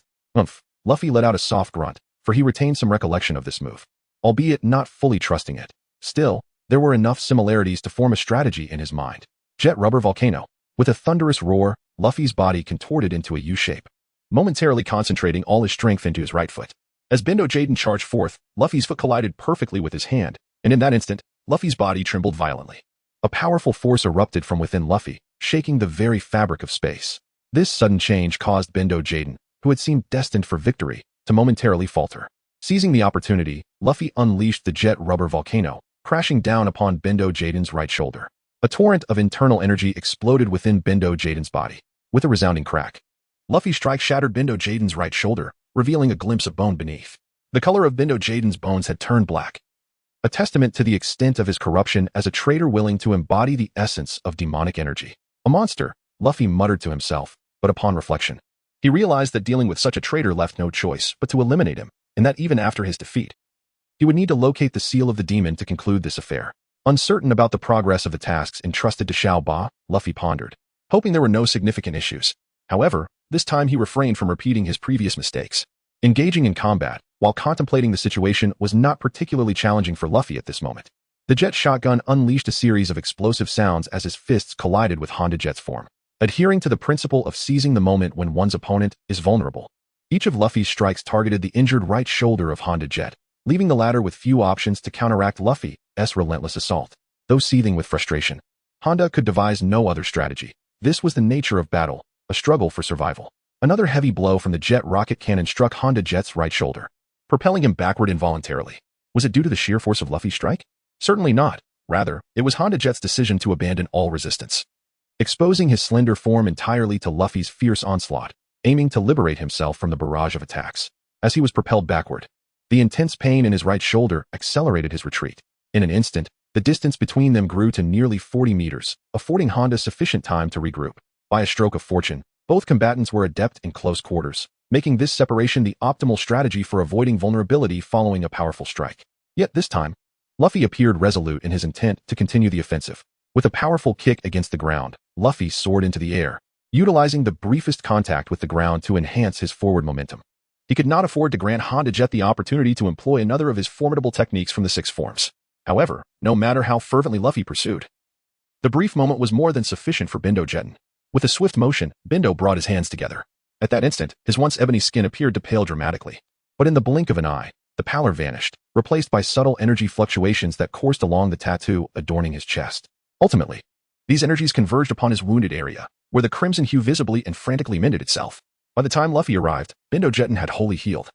Luffy let out a soft grunt, for he retained some recollection of this move, albeit not fully trusting it. Still, there were enough similarities to form a strategy in his mind. Jet Rubber Volcano. With a thunderous roar, Luffy's body contorted into a U-shape, momentarily concentrating all his strength into his right foot. As Bendo Jaden charged forth, Luffy's foot collided perfectly with his hand, and in that instant, Luffy's body trembled violently. A powerful force erupted from within Luffy, shaking the very fabric of space. This sudden change caused Bendo Jaden, who had seemed destined for victory, to momentarily falter. Seizing the opportunity, Luffy unleashed the Jet Rubber Volcano, crashing down upon Bendo Jaden's right shoulder. A torrent of internal energy exploded within Bendo Jaden's body. With a resounding crack, Luffy's strike shattered Bendo Jaden's right shoulder, revealing a glimpse of bone beneath. The color of Bendo Jaden's bones had turned black, a testament to the extent of his corruption as a traitor willing to embody the essence of demonic energy. A monster, Luffy muttered to himself, but upon reflection, He realized that dealing with such a traitor left no choice but to eliminate him, and that even after his defeat, he would need to locate the seal of the demon to conclude this affair. Uncertain about the progress of the tasks entrusted to Xiao Ba, Luffy pondered, hoping there were no significant issues. However, this time he refrained from repeating his previous mistakes. Engaging in combat, while contemplating the situation, was not particularly challenging for Luffy at this moment. The jet shotgun unleashed a series of explosive sounds as his fists collided with Honda Jet's form. Adhering to the principle of seizing the moment when one's opponent is vulnerable, each of Luffy's strikes targeted the injured right shoulder of Honda Jet, leaving the latter with few options to counteract Luffy's relentless assault. Though seething with frustration, Honda could devise no other strategy. This was the nature of battle, a struggle for survival. Another heavy blow from the jet rocket cannon struck Honda Jet's right shoulder, propelling him backward involuntarily. Was it due to the sheer force of Luffy's strike? Certainly not. Rather, it was Honda Jet's decision to abandon all resistance, exposing his slender form entirely to Luffy's fierce onslaught, aiming to liberate himself from the barrage of attacks. As he was propelled backward, the intense pain in his right shoulder accelerated his retreat. In an instant, the distance between them grew to nearly 40 meters, affording Honda sufficient time to regroup. By a stroke of fortune, both combatants were adept in close quarters, making this separation the optimal strategy for avoiding vulnerability following a powerful strike. Yet this time, Luffy appeared resolute in his intent to continue the offensive. With a powerful kick against the ground, Luffy soared into the air, utilizing the briefest contact with the ground to enhance his forward momentum. He could not afford to grant Honda Jet the opportunity to employ another of his formidable techniques from the six forms. However, no matter how fervently Luffy pursued, the brief moment was more than sufficient for Bindo Jeton. With a swift motion, Bindo brought his hands together. At that instant, his once ebony skin appeared to pale dramatically. But in the blink of an eye, the pallor vanished, replaced by subtle energy fluctuations that coursed along the tattoo adorning his chest. Ultimately, these energies converged upon his wounded area, where the crimson hue visibly and frantically mended itself. By the time Luffy arrived, Bindo Jeton had wholly healed,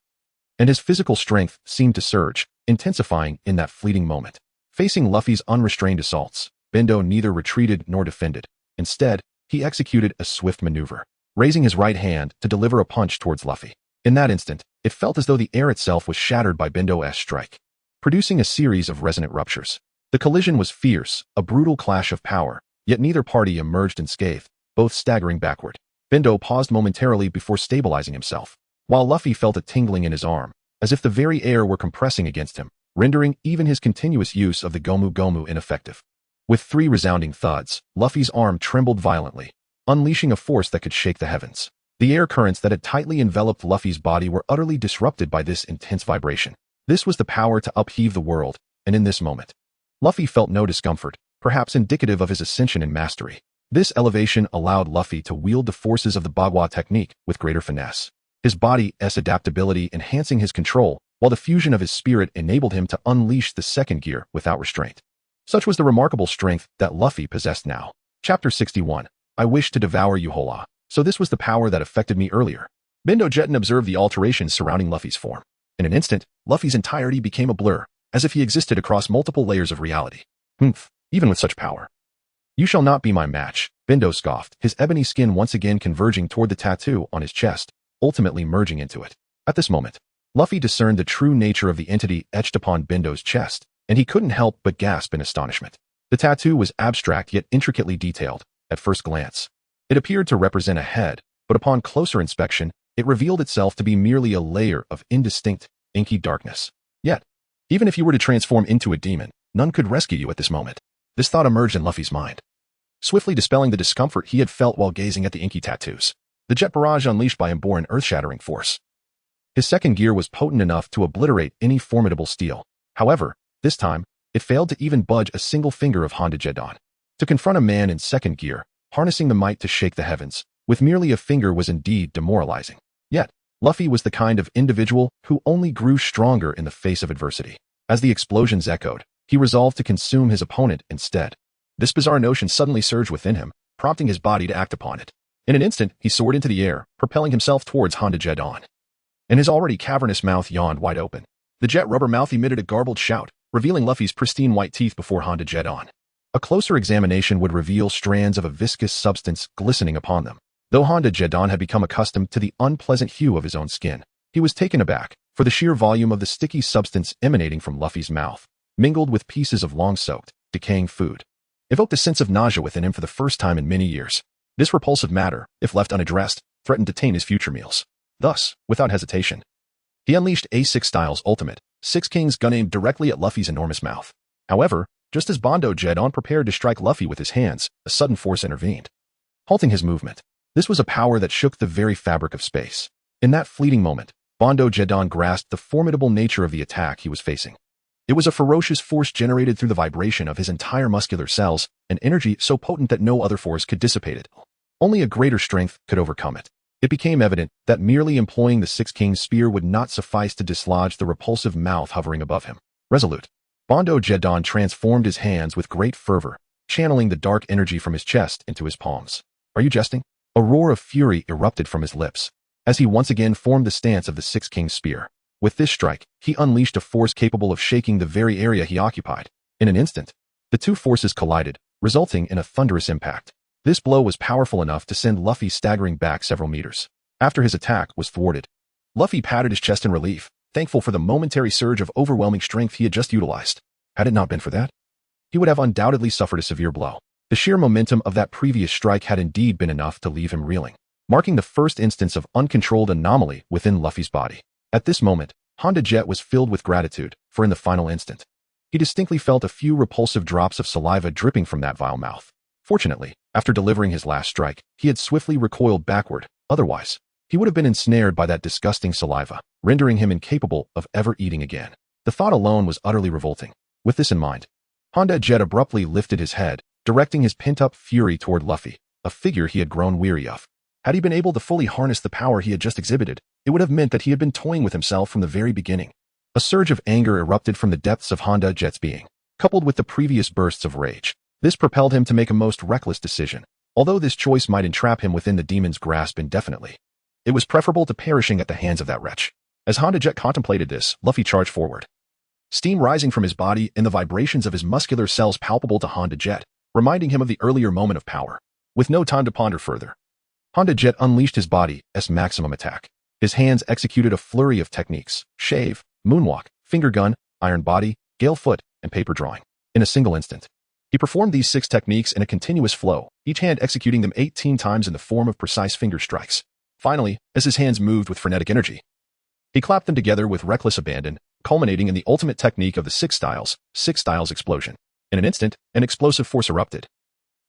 and his physical strength seemed to surge, intensifying in that fleeting moment. Facing Luffy's unrestrained assaults, Bindo neither retreated nor defended. Instead, he executed a swift maneuver, raising his right hand to deliver a punch towards Luffy. In that instant, it felt as though the air itself was shattered by Bindo's strike, producing a series of resonant ruptures. The collision was fierce, a brutal clash of power, yet neither party emerged unscathed, both staggering backward. Bindo paused momentarily before stabilizing himself, while Luffy felt a tingling in his arm, as if the very air were compressing against him, rendering even his continuous use of the Gomu Gomu ineffective. With 3 resounding thuds, Luffy's arm trembled violently, unleashing a force that could shake the heavens. The air currents that had tightly enveloped Luffy's body were utterly disrupted by this intense vibration. This was the power to upheave the world, and in this moment, Luffy felt no discomfort, perhaps indicative of his ascension in mastery. This elevation allowed Luffy to wield the forces of the Bagua technique with greater finesse, his body's adaptability enhancing his control, while the fusion of his spirit enabled him to unleash the second gear without restraint. Such was the remarkable strength that Luffy possessed now. Chapter 61. I wish to devour you whole. So this was the power that affected me earlier. Bindo Jeton observed the alterations surrounding Luffy's form. In an instant, Luffy's entirety became a blur, as if he existed across multiple layers of reality. Even with such power. You shall not be my match, Bindo scoffed, his ebony skin once again converging toward the tattoo on his chest, ultimately merging into it. At this moment, Luffy discerned the true nature of the entity etched upon Bindo's chest, and he couldn't help but gasp in astonishment. The tattoo was abstract yet intricately detailed. At first glance, it appeared to represent a head, but upon closer inspection, it revealed itself to be merely a layer of indistinct, inky darkness. Yet, even if you were to transform into a demon, none could rescue you at this moment. This thought emerged in Luffy's mind, swiftly dispelling the discomfort he had felt while gazing at the inky tattoos. The jet barrage unleashed by him bore an earth-shattering force. His second gear was potent enough to obliterate any formidable steel. However, this time, it failed to even budge a single finger of Honda Jeton. To confront a man in second gear, harnessing the might to shake the heavens, with merely a finger was indeed demoralizing. Yet, Luffy was the kind of individual who only grew stronger in the face of adversity. As the explosions echoed, he resolved to consume his opponent instead. This bizarre notion suddenly surged within him, prompting his body to act upon it. In an instant, he soared into the air, propelling himself towards Honda Jeton. And his already cavernous mouth yawned wide open. The jet rubber mouth emitted a garbled shout, revealing Luffy's pristine white teeth before Honda Jeton. A closer examination would reveal strands of a viscous substance glistening upon them. Though Honda Jeton had become accustomed to the unpleasant hue of his own skin, he was taken aback, for the sheer volume of the sticky substance emanating from Luffy's mouth, mingled with pieces of long-soaked, decaying food, evoked a sense of nausea within him for the first time in many years. This repulsive matter, if left unaddressed, threatened to taint his future meals. Thus, without hesitation, he unleashed A6 Style's ultimate, Six Kings gun aimed directly at Luffy's enormous mouth. However, just as Bondo Geddon prepared to strike Luffy with his hands, a sudden force intervened, halting his movement. This was a power that shook the very fabric of space. In that fleeting moment, Bondo Geddon grasped the formidable nature of the attack he was facing. It was a ferocious force generated through the vibration of his entire muscular cells, an energy so potent that no other force could dissipate it. Only a greater strength could overcome it. It became evident that merely employing the Six Kings spear would not suffice to dislodge the repulsive mouth hovering above him. Resolute, Bondo Geddon transformed his hands with great fervor, channeling the dark energy from his chest into his palms. Are you jesting? A roar of fury erupted from his lips, as he once again formed the stance of the Six Kings spear. With this strike, he unleashed a force capable of shaking the very area he occupied. In an instant, the two forces collided, resulting in a thunderous impact. This blow was powerful enough to send Luffy staggering back several meters. After his attack was thwarted, Luffy patted his chest in relief, thankful for the momentary surge of overwhelming strength he had just utilized. Had it not been for that, he would have undoubtedly suffered a severe blow. The sheer momentum of that previous strike had indeed been enough to leave him reeling, marking the first instance of uncontrolled anomaly within Luffy's body. At this moment, Honda Jet was filled with gratitude, for in the final instant, he distinctly felt a few repulsive drops of saliva dripping from that vile mouth. Fortunately, after delivering his last strike, he had swiftly recoiled backward. Otherwise, he would have been ensnared by that disgusting saliva, rendering him incapable of ever eating again. The thought alone was utterly revolting. With this in mind, Honda Jet abruptly lifted his head, directing his pent-up fury toward Luffy, a figure he had grown weary of. Had he been able to fully harness the power he had just exhibited, it would have meant that he had been toying with himself from the very beginning. A surge of anger erupted from the depths of Honda Jet's being, coupled with the previous bursts of rage. This propelled him to make a most reckless decision. Although this choice might entrap him within the demon's grasp indefinitely, it was preferable to perishing at the hands of that wretch. As Honda Jet contemplated this, Luffy charged forward, steam rising from his body and the vibrations of his muscular cells palpable to Honda Jet, reminding him of the earlier moment of power. With no time to ponder further, Honda Jet unleashed his body's maximum attack. His hands executed a flurry of techniques: shave, moonwalk, finger gun, iron body, gale foot, and paper drawing. In a single instant, he performed these 6 techniques in a continuous flow, each hand executing them 18 times in the form of precise finger strikes. Finally, as his hands moved with frenetic energy, he clapped them together with reckless abandon, culminating in the ultimate technique of the Six Styles explosion. In an instant, an explosive force erupted,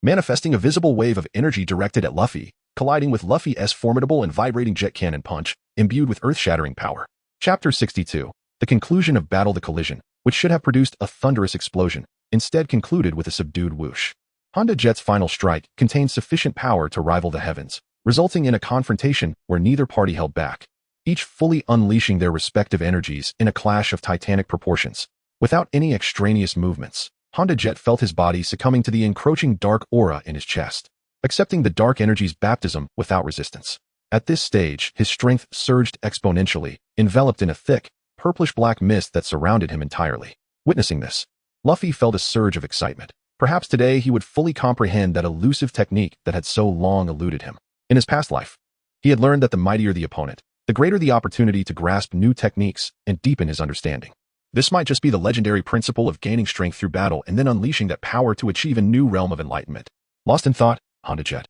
manifesting a visible wave of energy directed at Luffy, colliding with Luffy's formidable and vibrating jet cannon punch, imbued with earth-shattering power. Chapter 62. The conclusion of battle. The collision, which should have produced a thunderous explosion, instead concluded with a subdued whoosh. Honda Jet's final strike contained sufficient power to rival the heavens, resulting in a confrontation where neither party held back, each fully unleashing their respective energies in a clash of titanic proportions. Without any extraneous movements, Honda Jet felt his body succumbing to the encroaching dark aura in his chest, accepting the dark energy's baptism without resistance. At this stage, his strength surged exponentially, enveloped in a thick, purplish-black mist that surrounded him entirely. Witnessing this, Luffy felt a surge of excitement. Perhaps today he would fully comprehend that elusive technique that had so long eluded him. In his past life, he had learned that the mightier the opponent, the greater the opportunity to grasp new techniques and deepen his understanding. This might just be the legendary principle of gaining strength through battle and then unleashing that power to achieve a new realm of enlightenment. Lost in thought, Honda Jet,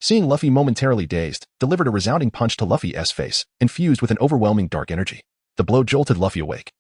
seeing Luffy momentarily dazed, delivered a resounding punch to Luffy's face, infused with an overwhelming dark energy. The blow jolted Luffy awake,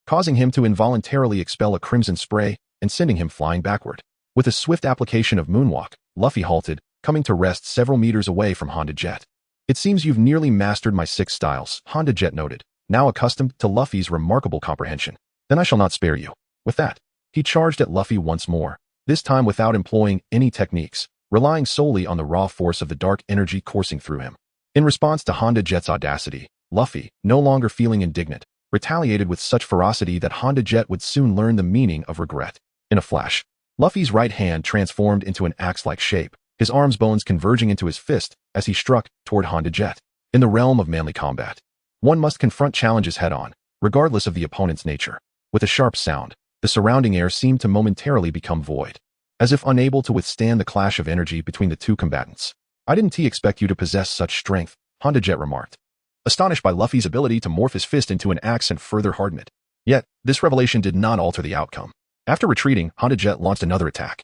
causing him to involuntarily expel a crimson spray and sending him flying backward. With a swift application of moonwalk, Luffy halted, coming to rest several meters away from Honda Jet. It seems you've nearly mastered my 6 styles, Honda Jet noted, now accustomed to Luffy's remarkable comprehension. Then I shall not spare you. With that, he charged at Luffy once more, this time without employing any techniques, relying solely on the raw force of the dark energy coursing through him. In response to Honda Jet's audacity, Luffy, no longer feeling indignant, retaliated with such ferocity that Honda Jet would soon learn the meaning of regret. In a flash, Luffy's right hand transformed into an axe-like shape, his arms bones converging into his fist as he struck toward Honda Jet. In the realm of manly combat, one must confront challenges head-on, regardless of the opponent's nature. With a sharp sound, the surrounding air seemed to momentarily become void, as if unable to withstand the clash of energy between the two combatants. I didn't expect you to possess such strength, Honda Jet remarked, astonished by Luffy's ability to morph his fist into an axe and further harden it. Yet, this revelation did not alter the outcome. After retreating, Honda Jet launched another attack,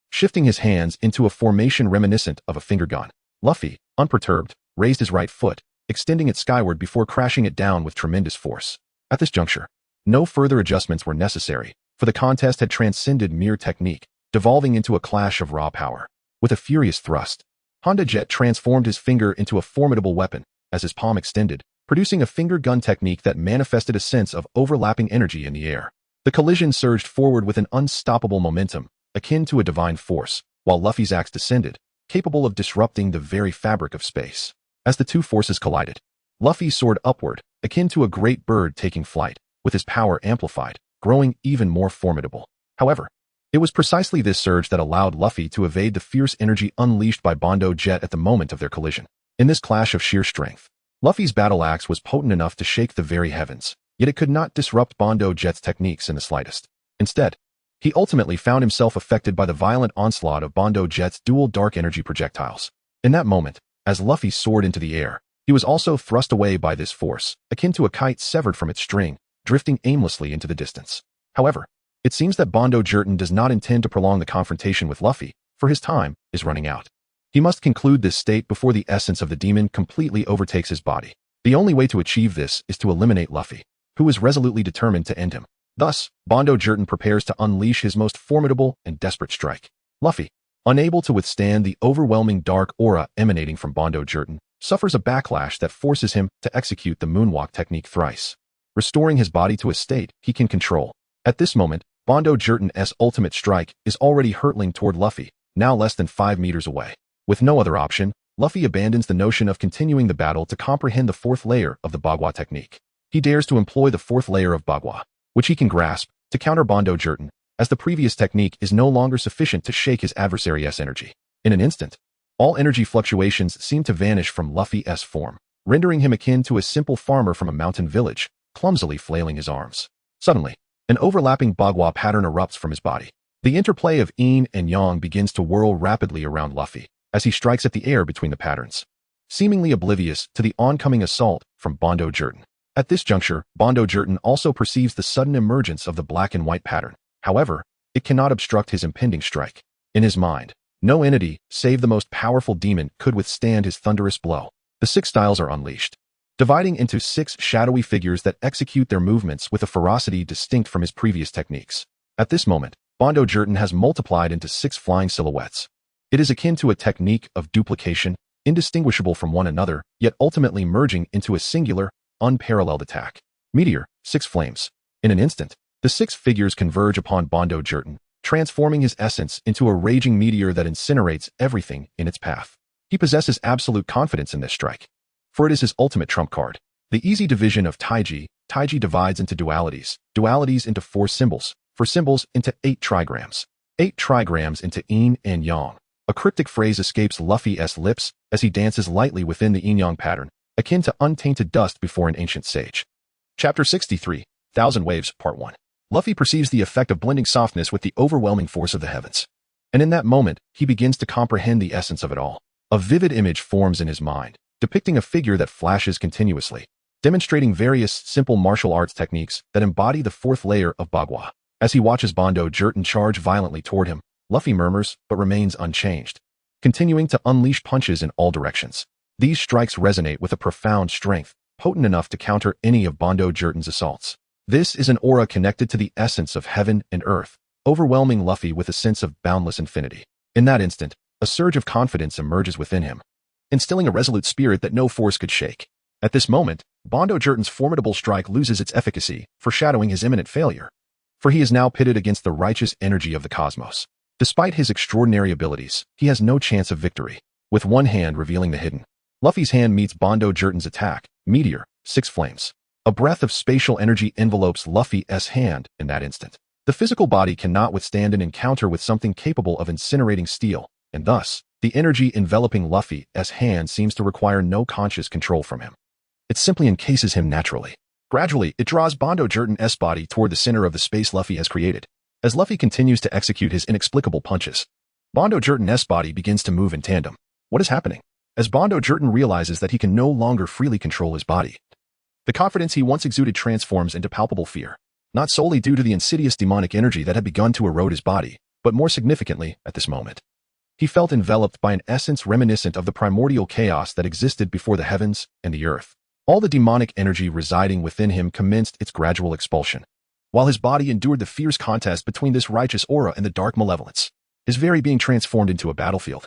shifting his hands into a formation reminiscent of a finger gun. Luffy, unperturbed, raised his right foot, extending it skyward before crashing it down with tremendous force. At this juncture, no further adjustments were necessary, for the contest had transcended mere technique, devolving into a clash of raw power. With a furious thrust, Honda Jet transformed his finger into a formidable weapon, as his palm extended, producing a finger gun technique that manifested a sense of overlapping energy in the air. The collision surged forward with an unstoppable momentum, akin to a divine force, while Luffy's axe descended, capable of disrupting the very fabric of space. As the two forces collided, Luffy soared upward, akin to a great bird taking flight, with his power amplified, growing even more formidable. However, it was precisely this surge that allowed Luffy to evade the fierce energy unleashed by Bondo Jet at the moment of their collision. In this clash of sheer strength, Luffy's battle axe was potent enough to shake the very heavens, yet it could not disrupt Bondo Jet's techniques in the slightest. Instead, he ultimately found himself affected by the violent onslaught of Bondo Jet's dual dark energy projectiles. In that moment, as Luffy soared into the air, he was also thrust away by this force, akin to a kite severed from its string, drifting aimlessly into the distance. However, it seems that Bondo Jet does not intend to prolong the confrontation with Luffy, for his time is running out. He must conclude this state before the essence of the demon completely overtakes his body. The only way to achieve this is to eliminate Luffy, who is resolutely determined to end him. Thus, Bondo Jet prepares to unleash his most formidable and desperate strike. Luffy, unable to withstand the overwhelming dark aura emanating from Bondo Jet, suffers a backlash that forces him to execute the moonwalk technique thrice, restoring his body to a state he can control. At this moment, Bondo Jet's ultimate strike is already hurtling toward Luffy, now less than 5 meters away. With no other option, Luffy abandons the notion of continuing the battle to comprehend the fourth layer of the Bagua technique. He dares to employ the fourth layer of Bagua, which he can grasp, to counter Bondo Jet, as the previous technique is no longer sufficient to shake his adversary's energy. In an instant, all energy fluctuations seem to vanish from Luffy's form, rendering him akin to a simple farmer from a mountain village, clumsily flailing his arms. Suddenly, an overlapping Bagua pattern erupts from his body. The interplay of yin and yang begins to whirl rapidly around Luffy, as he strikes at the air between the patterns, seemingly oblivious to the oncoming assault from Bondo Jet. At this juncture, Bondo Jet also perceives the sudden emergence of the black and white pattern. However, it cannot obstruct his impending strike. In his mind, no entity, save the most powerful demon, could withstand his thunderous blow. The 6 styles are unleashed, dividing into 6 shadowy figures that execute their movements with a ferocity distinct from his previous techniques. At this moment, Bondo Jet has multiplied into 6 flying silhouettes. It is akin to a technique of duplication, indistinguishable from one another, yet ultimately merging into a singular, unparalleled attack. Meteor, 6 flames. In an instant, the 6 figures converge upon Bondo Jet, transforming his essence into a raging meteor that incinerates everything in its path. He possesses absolute confidence in this strike, for it is his ultimate trump card. The easy division of Taiji divides into dualities, dualities into 4 symbols, 4 symbols into 8 trigrams, 8 trigrams into yin and yang. A cryptic phrase escapes Luffy's lips as he dances lightly within the yin-yang pattern, akin to untainted dust before an ancient sage. Chapter 63, Thousand Waves, Part 1. Luffy perceives the effect of blending softness with the overwhelming force of the heavens. And in that moment, he begins to comprehend the essence of it all. A vivid image forms in his mind, depicting a figure that flashes continuously, demonstrating various simple martial arts techniques that embody the 4th layer of Bagua. As he watches Bondo Jet charge violently toward him, Luffy murmurs but remains unchanged, continuing to unleash punches in all directions. These strikes resonate with a profound strength, potent enough to counter any of Bondo Jet's assaults. This is an aura connected to the essence of heaven and earth, overwhelming Luffy with a sense of boundless infinity. In that instant, a surge of confidence emerges within him, instilling a resolute spirit that no force could shake. At this moment, Bondo Jet's formidable strike loses its efficacy, foreshadowing his imminent failure, for he is now pitted against the righteous energy of the cosmos. Despite his extraordinary abilities, he has no chance of victory. With one hand revealing the hidden, Luffy's hand meets Bondo Jet's attack, Meteor, 6 flames. A breath of spatial energy envelopes Luffy's hand in that instant. The physical body cannot withstand an encounter with something capable of incinerating steel, and thus, the energy enveloping Luffy's hand seems to require no conscious control from him. It simply encases him naturally. Gradually, it draws Bondo Jet's body toward the center of the space Luffy has created. As Luffy continues to execute his inexplicable punches, Bondo Jet's body begins to move in tandem. What is happening? As Bondo Jet realizes that he can no longer freely control his body, the confidence he once exuded transforms into palpable fear, not solely due to the insidious demonic energy that had begun to erode his body, but more significantly, at this moment, He felt enveloped by an essence reminiscent of the primordial chaos that existed before the heavens and the earth. All the demonic energy residing within him commenced its gradual expulsion, while his body endured the fierce contest between this righteous aura and the dark malevolence, his very being transformed into a battlefield,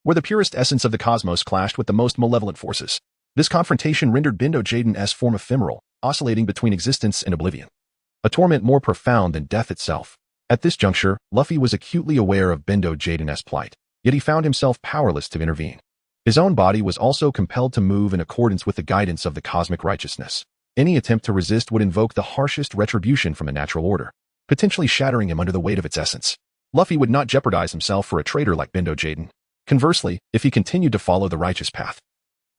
where the purest essence of the cosmos clashed with the most malevolent forces. This confrontation rendered Bindo Jaiden's form ephemeral, oscillating between existence and oblivion, a torment more profound than death itself. At this juncture, Luffy was acutely aware of Bindo Jaiden's plight, yet he found himself powerless to intervene. His own body was also compelled to move in accordance with the guidance of the cosmic righteousness. Any attempt to resist would invoke the harshest retribution from a natural order, potentially shattering him under the weight of its essence. Luffy would not jeopardize himself for a traitor like Bindo Jaiden. Conversely, if he continued to follow the righteous path,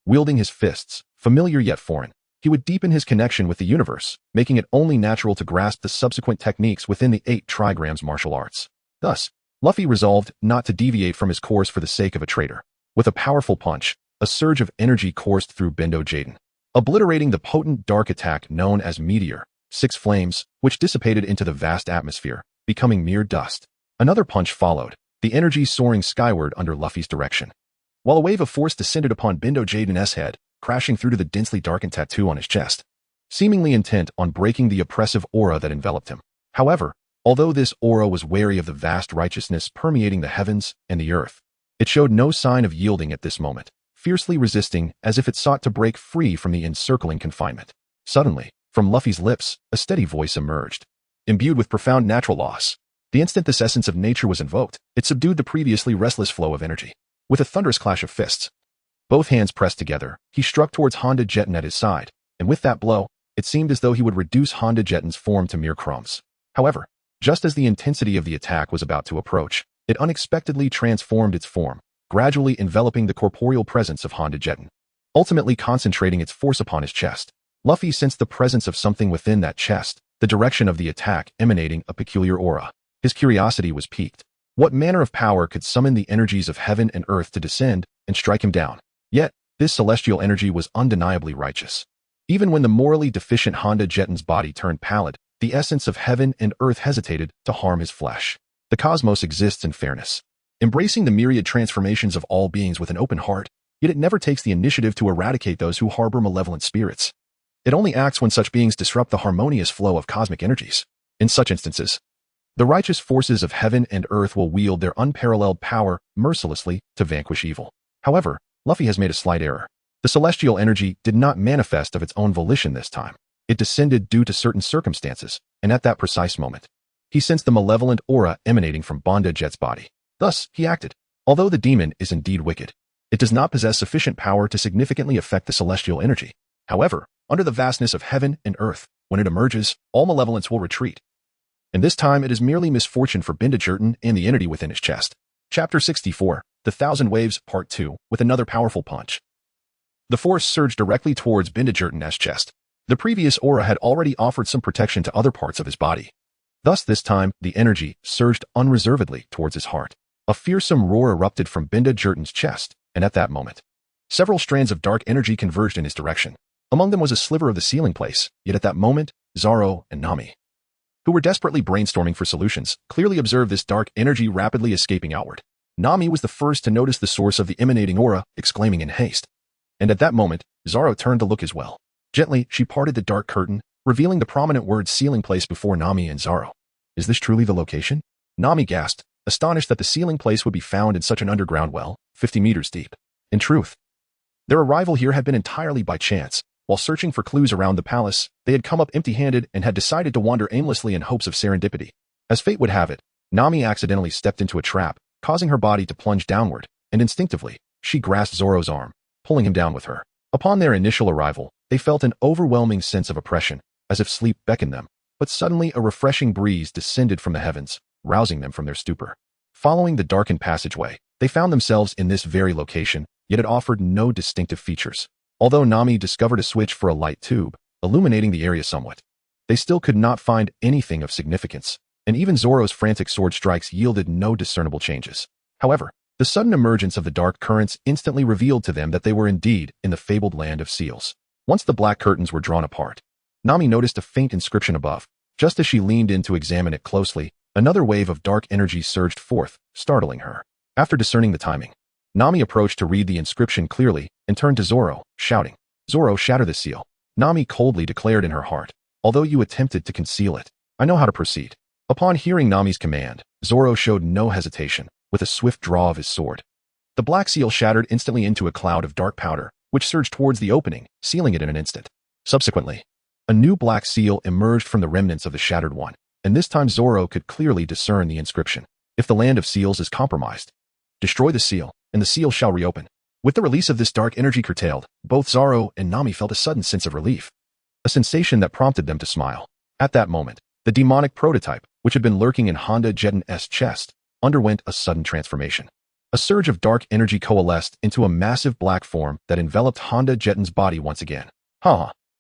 wielding his fists, familiar yet foreign, he would deepen his connection with the universe, making it only natural to grasp the subsequent techniques within the 8 trigrams martial arts. Thus, Luffy resolved not to deviate from his course for the sake of a traitor. With a powerful punch, a surge of energy coursed through Bindo Jaiden, obliterating the potent dark attack known as Meteor, 6 flames, which dissipated into the vast atmosphere, becoming mere dust. Another punch followed, the energy soaring skyward under Luffy's direction, while a wave of force descended upon Bindo Jaiden's head, crashing through to the densely darkened tattoo on his chest, seemingly intent on breaking the oppressive aura that enveloped him. However, although this aura was wary of the vast righteousness permeating the heavens and the earth, it showed no sign of yielding at this moment, fiercely resisting as if it sought to break free from the encircling confinement. Suddenly, from Luffy's lips, a steady voice emerged, imbued with profound natural loss. The instant this essence of nature was invoked, it subdued the previously restless flow of energy. With a thunderous clash of fists, both hands pressed together, he struck towards Honda Jetten at his side, and with that blow, it seemed as though he would reduce Honda Jetten's form to mere crumbs. However, just as the intensity of the attack was about to approach, it unexpectedly transformed its form, gradually enveloping the corporeal presence of Honda Jetten, ultimately concentrating its force upon his chest. Luffy sensed the presence of something within that chest, the direction of the attack emanating a peculiar aura. His curiosity was piqued. What manner of power could summon the energies of heaven and earth to descend and strike him down? Yet, this celestial energy was undeniably righteous. Even when the morally deficient Honda Jetten's body turned pallid, the essence of heaven and earth hesitated to harm his flesh. The cosmos exists in fairness, embracing the myriad transformations of all beings with an open heart, yet it never takes the initiative to eradicate those who harbor malevolent spirits. It only acts when such beings disrupt the harmonious flow of cosmic energies. In such instances, the righteous forces of heaven and earth will wield their unparalleled power mercilessly to vanquish evil. However, Luffy has made a slight error. The celestial energy did not manifest of its own volition this time. It descended due to certain circumstances, and at that precise moment, he sensed the malevolent aura emanating from Honda Jetten's body. Thus, he acted. Although the demon is indeed wicked, it does not possess sufficient power to significantly affect the celestial energy. However, under the vastness of heaven and earth, when it emerges, all malevolence will retreat. And this time it is merely misfortune for Bindo Jaiden and the entity within his chest. Chapter 64, The Thousand Waves, Part 2, with another powerful punch. The force surged directly towards Bindo Jaiden's chest. The previous aura had already offered some protection to other parts of his body. Thus this time, the energy surged unreservedly towards his heart. A fearsome roar erupted from Bindo Jaiden's chest, and at that moment, several strands of dark energy converged in his direction. Among them was a sliver of the ceiling place, yet at that moment, Zoro and Nami, who were desperately brainstorming for solutions, clearly observed this dark energy rapidly escaping outward. Nami was the first to notice the source of the emanating aura, exclaiming in haste. And at that moment, Zoro turned to look as well. Gently, she parted the dark curtain, revealing the prominent word ceiling place before Nami and Zoro. Is this truly the location? Nami gasped, astonished that the ceiling place would be found in such an underground well, 50 meters deep. In truth, their arrival here had been entirely by chance. While searching for clues around the palace, they had come up empty-handed and had decided to wander aimlessly in hopes of serendipity. As fate would have it, Nami accidentally stepped into a trap, causing her body to plunge downward, and instinctively, she grasped Zoro's arm, pulling him down with her. Upon their initial arrival, they felt an overwhelming sense of oppression, as if sleep beckoned them, but suddenly a refreshing breeze descended from the heavens, rousing them from their stupor. Following the darkened passageway, they found themselves in this very location, yet it offered no distinctive features. Although Nami discovered a switch for a light tube, illuminating the area somewhat, they still could not find anything of significance, and even Zoro's frantic sword strikes yielded no discernible changes. However, the sudden emergence of the dark currents instantly revealed to them that they were indeed in the fabled land of seals. Once the black curtains were drawn apart, Nami noticed a faint inscription above. Just as she leaned in to examine it closely, another wave of dark energy surged forth, startling her. After discerning the timing, Nami approached to read the inscription clearly and turned to Zoro, shouting, "Zoro, shatter this seal." Nami coldly declared in her heart, "Although you attempted to conceal it, I know how to proceed." Upon hearing Nami's command, Zoro showed no hesitation, with a swift draw of his sword. The black seal shattered instantly into a cloud of dark powder, which surged towards the opening, sealing it in an instant. Subsequently, a new black seal emerged from the remnants of the shattered one, and this time Zoro could clearly discern the inscription. "If the land of seals is compromised, destroy the seal, and the seal shall reopen." With the release of this dark energy curtailed, both Zoro and Nami felt a sudden sense of relief, a sensation that prompted them to smile. At that moment, the demonic prototype, which had been lurking in Honda Jetten's chest, underwent a sudden transformation. A surge of dark energy coalesced into a massive black form that enveloped Honda Jetten's body once again.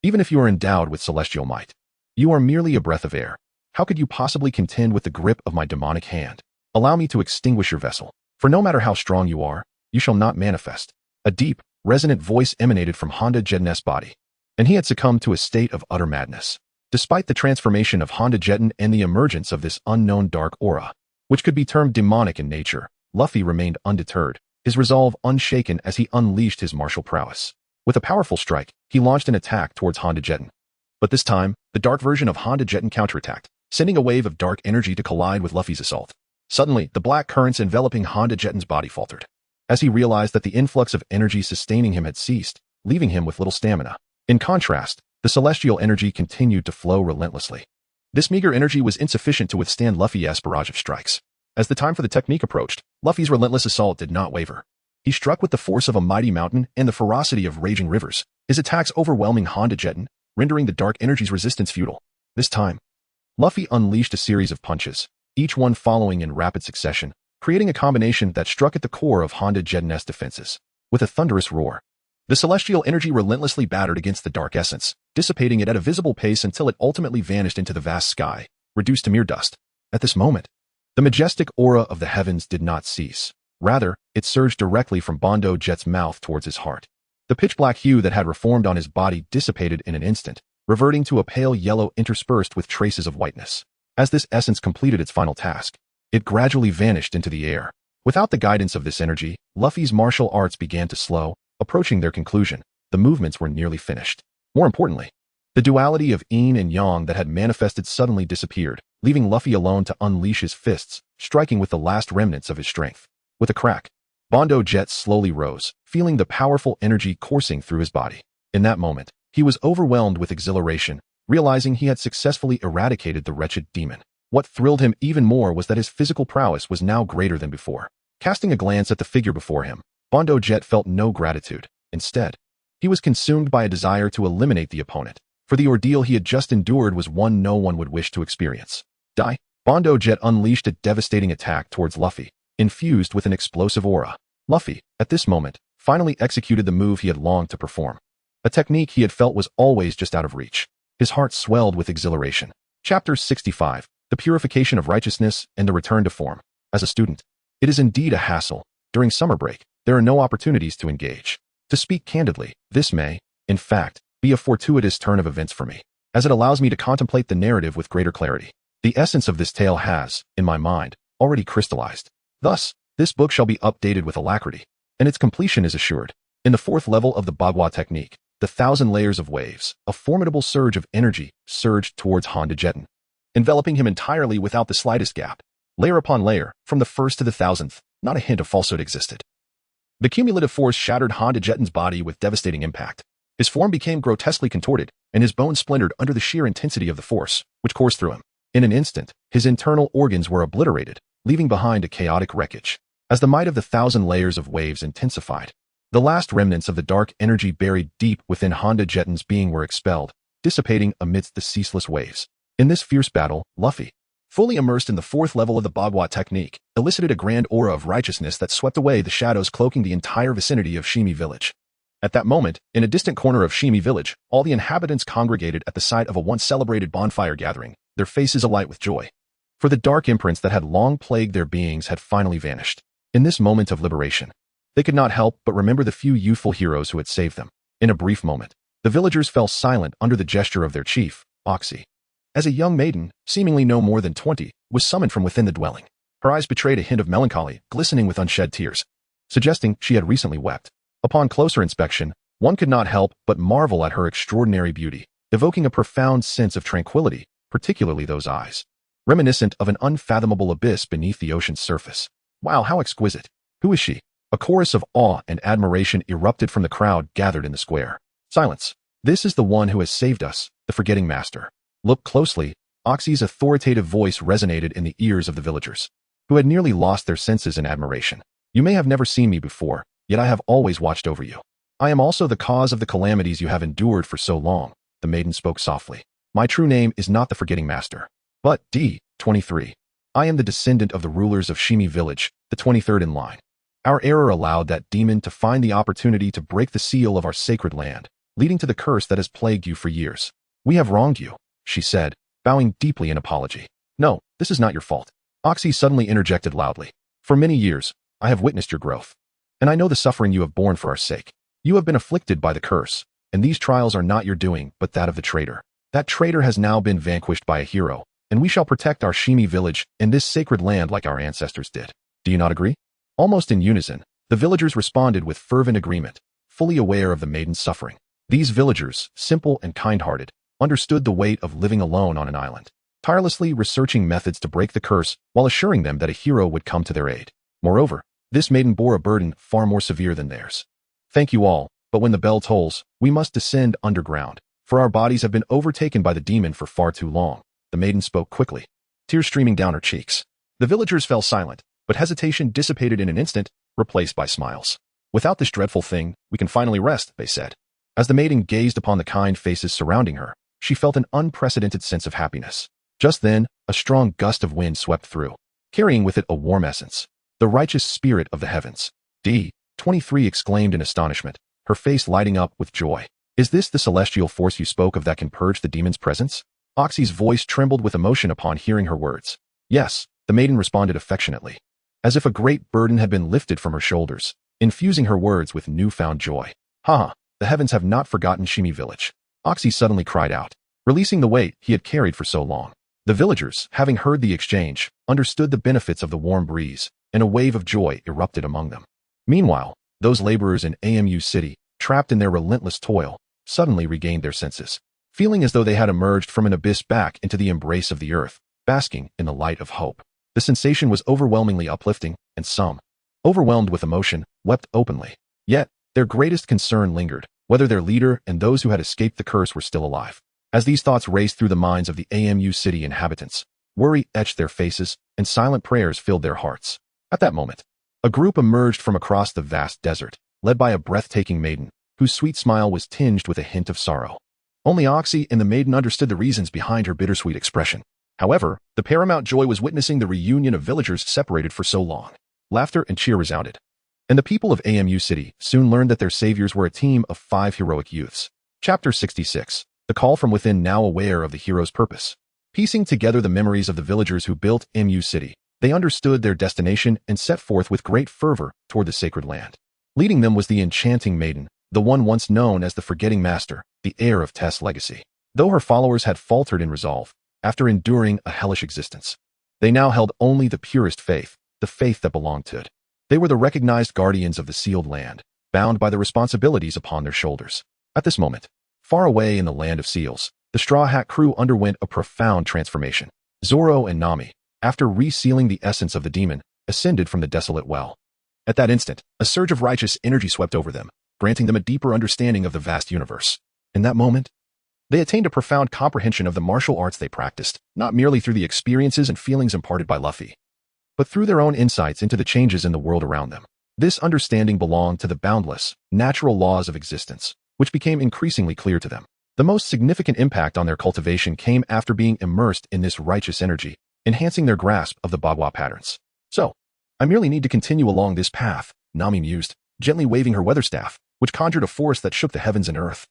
Even if you are endowed with celestial might, you are merely a breath of air. How could you possibly contend with the grip of my demonic hand? Allow me to extinguish your vessel, for no matter how strong you are, you shall not manifest. A deep, resonant voice emanated from Honda Jetten's body, and he had succumbed to a state of utter madness. Despite the transformation of Honda Jetten and the emergence of this unknown dark aura, which could be termed demonic in nature, Luffy remained undeterred, his resolve unshaken as he unleashed his martial prowess. With a powerful strike, he launched an attack towards Honda Jetten. But this time, the dark version of Honda Jetten counterattacked, sending a wave of dark energy to collide with Luffy's assault. Suddenly, the black currents enveloping Honda Jetten's body faltered, as he realized that the influx of energy sustaining him had ceased, leaving him with little stamina. In contrast, the celestial energy continued to flow relentlessly. This meager energy was insufficient to withstand Luffy's barrage of strikes. As the time for the technique approached, Luffy's relentless assault did not waver. He struck with the force of a mighty mountain and the ferocity of raging rivers, his attacks overwhelming Honda Jetten, rendering the dark energy's resistance futile. This time, Luffy unleashed a series of punches, each one following in rapid succession, creating a combination that struck at the core of Honda Jetten's defenses. With a thunderous roar, the celestial energy relentlessly battered against the dark essence, dissipating it at a visible pace until it ultimately vanished into the vast sky, reduced to mere dust. At this moment, the majestic aura of the heavens did not cease. Rather, it surged directly from Bondo Jet's mouth towards his heart. The pitch-black hue that had reformed on his body dissipated in an instant, reverting to a pale yellow interspersed with traces of whiteness. As this essence completed its final task, it gradually vanished into the air. Without the guidance of this energy, Luffy's martial arts began to slow, approaching their conclusion. The movements were nearly finished. More importantly, the duality of yin and yang that had manifested suddenly disappeared, leaving Luffy alone to unleash his fists, striking with the last remnants of his strength. With a crack, Bondo Jet slowly rose, feeling the powerful energy coursing through his body. In that moment, he was overwhelmed with exhilaration, realizing he had successfully eradicated the wretched demon. What thrilled him even more was that his physical prowess was now greater than before. Casting a glance at the figure before him, Bondo Jet felt no gratitude. Instead, he was consumed by a desire to eliminate the opponent, for the ordeal he had just endured was one no one would wish to experience. Die! Bondo Jet unleashed a devastating attack towards Luffy, infused with an explosive aura. Luffy, at this moment, finally executed the move he had longed to perform, a technique he had felt was always just out of reach. His heart swelled with exhilaration. Chapter 65, The Purification of Righteousness and the Return to Form. As a student, it is indeed a hassle. During summer break, there are no opportunities to engage. To speak candidly, this may, in fact, be a fortuitous turn of events for me, as it allows me to contemplate the narrative with greater clarity. The essence of this tale has, in my mind, already crystallized. Thus, this book shall be updated with alacrity, and its completion is assured. In the fourth level of the Bagua technique, the 1,000 layers of waves, a formidable surge of energy surged towards Honda Jetten, enveloping him entirely without the slightest gap. Layer upon layer, from the first to the 1,000th, not a hint of falsehood existed. The cumulative force shattered Honda Jetten's body with devastating impact. His form became grotesquely contorted, and his bones splintered under the sheer intensity of the force, which coursed through him. In an instant, his internal organs were obliterated, leaving behind a chaotic wreckage. As the might of the 1,000 layers of waves intensified, the last remnants of the dark energy buried deep within Honda Jetten's being were expelled, dissipating amidst the ceaseless waves. In this fierce battle, Luffy, fully immersed in the fourth level of the Bagua technique, elicited a grand aura of righteousness that swept away the shadows cloaking the entire vicinity of Shimi Village. At that moment, in a distant corner of Shimi Village, all the inhabitants congregated at the site of a once celebrated bonfire gathering, their faces alight with joy. For the dark imprints that had long plagued their beings had finally vanished. In this moment of liberation, they could not help but remember the few youthful heroes who had saved them. In a brief moment, the villagers fell silent under the gesture of their chief, Oxy, as a young maiden, seemingly no more than 20, was summoned from within the dwelling. Her eyes betrayed a hint of melancholy, glistening with unshed tears, suggesting she had recently wept. Upon closer inspection, one could not help but marvel at her extraordinary beauty, evoking a profound sense of tranquility, particularly those eyes, reminiscent of an unfathomable abyss beneath the ocean's surface. Wow, how exquisite! Who is she? A chorus of awe and admiration erupted from the crowd gathered in the square. Silence. This is the one who has saved us, the forgetting master. Look closely. Oxy's authoritative voice resonated in the ears of the villagers, who had nearly lost their senses in admiration. You may have never seen me before, yet I have always watched over you. I am also the cause of the calamities you have endured for so long, the maiden spoke softly. My true name is not the forgetting master, but D23. I am the descendant of the rulers of Shimi village, the 23rd in line. Our error allowed that demon to find the opportunity to break the seal of our sacred land, leading to the curse that has plagued you for years. We have wronged you, she said, bowing deeply in apology. No, this is not your fault. Oxy suddenly interjected loudly. For many years, I have witnessed your growth, and I know the suffering you have borne for our sake. You have been afflicted by the curse, and these trials are not your doing, but that of the traitor. That traitor has now been vanquished by a hero, and we shall protect our Shimi village and this sacred land like our ancestors did. Do you not agree? Almost in unison, the villagers responded with fervent agreement, fully aware of the maiden's suffering. These villagers, simple and kind-hearted, understood the weight of living alone on an island, tirelessly researching methods to break the curse while assuring them that a hero would come to their aid. Moreover, this maiden bore a burden far more severe than theirs. Thank you all, but when the bell tolls, we must descend underground, for our bodies have been overtaken by the demon for far too long. The maiden spoke quickly, tears streaming down her cheeks. The villagers fell silent, but hesitation dissipated in an instant, replaced by smiles. Without this dreadful thing, we can finally rest, they said. As the maiden gazed upon the kind faces surrounding her, she felt an unprecedented sense of happiness. Just then, a strong gust of wind swept through, carrying with it a warm essence, the righteous spirit of the heavens. D23 exclaimed in astonishment, her face lighting up with joy. Is this the celestial force you spoke of that can purge the demon's presence? Oxy's voice trembled with emotion upon hearing her words. Yes, the maiden responded affectionately, as if a great burden had been lifted from her shoulders, infusing her words with newfound joy. Ha! The heavens have not forgotten Shimi village. Oxy suddenly cried out, releasing the weight he had carried for so long. The villagers, having heard the exchange, understood the benefits of the warm breeze, and a wave of joy erupted among them. Meanwhile, those laborers in AMU City, trapped in their relentless toil, suddenly regained their senses, feeling as though they had emerged from an abyss back into the embrace of the earth, basking in the light of hope. The sensation was overwhelmingly uplifting, and some, overwhelmed with emotion, wept openly. Yet, their greatest concern lingered, whether their leader and those who had escaped the curse were still alive. As these thoughts raced through the minds of the AMU City inhabitants, worry etched their faces, and silent prayers filled their hearts. At that moment, a group emerged from across the vast desert, led by a breathtaking maiden, whose sweet smile was tinged with a hint of sorrow. Only Oxy and the maiden understood the reasons behind her bittersweet expression. However, the paramount joy was witnessing the reunion of villagers separated for so long. Laughter and cheer resounded, and the people of AMU City soon learned that their saviors were a team of 5 heroic youths. Chapter 66. The call from within. Now aware of the hero's purpose. Piecing together the memories of the villagers who built MU City, they understood their destination and set forth with great fervor toward the sacred land. Leading them was the enchanting maiden, the one once known as the Forgetting Master, the heir of Tess' legacy. Though her followers had faltered in resolve, after enduring a hellish existence, they now held only the purest faith, the faith that belonged to it. They were the recognized guardians of the sealed land, bound by the responsibilities upon their shoulders. At this moment, far away in the land of seals, the Straw Hat crew underwent a profound transformation. Zoro and Nami, after resealing the essence of the demon, ascended from the desolate well. At that instant, a surge of righteous energy swept over them, granting them a deeper understanding of the vast universe. In that moment, they attained a profound comprehension of the martial arts they practiced, not merely through the experiences and feelings imparted by Luffy, but through their own insights into the changes in the world around them. This understanding belonged to the boundless, natural laws of existence, which became increasingly clear to them. The most significant impact on their cultivation came after being immersed in this righteous energy, enhancing their grasp of the Bagua patterns. So, I merely need to continue along this path, Nami mused, gently waving her weather staff, which conjured a force that shook the heavens and earth.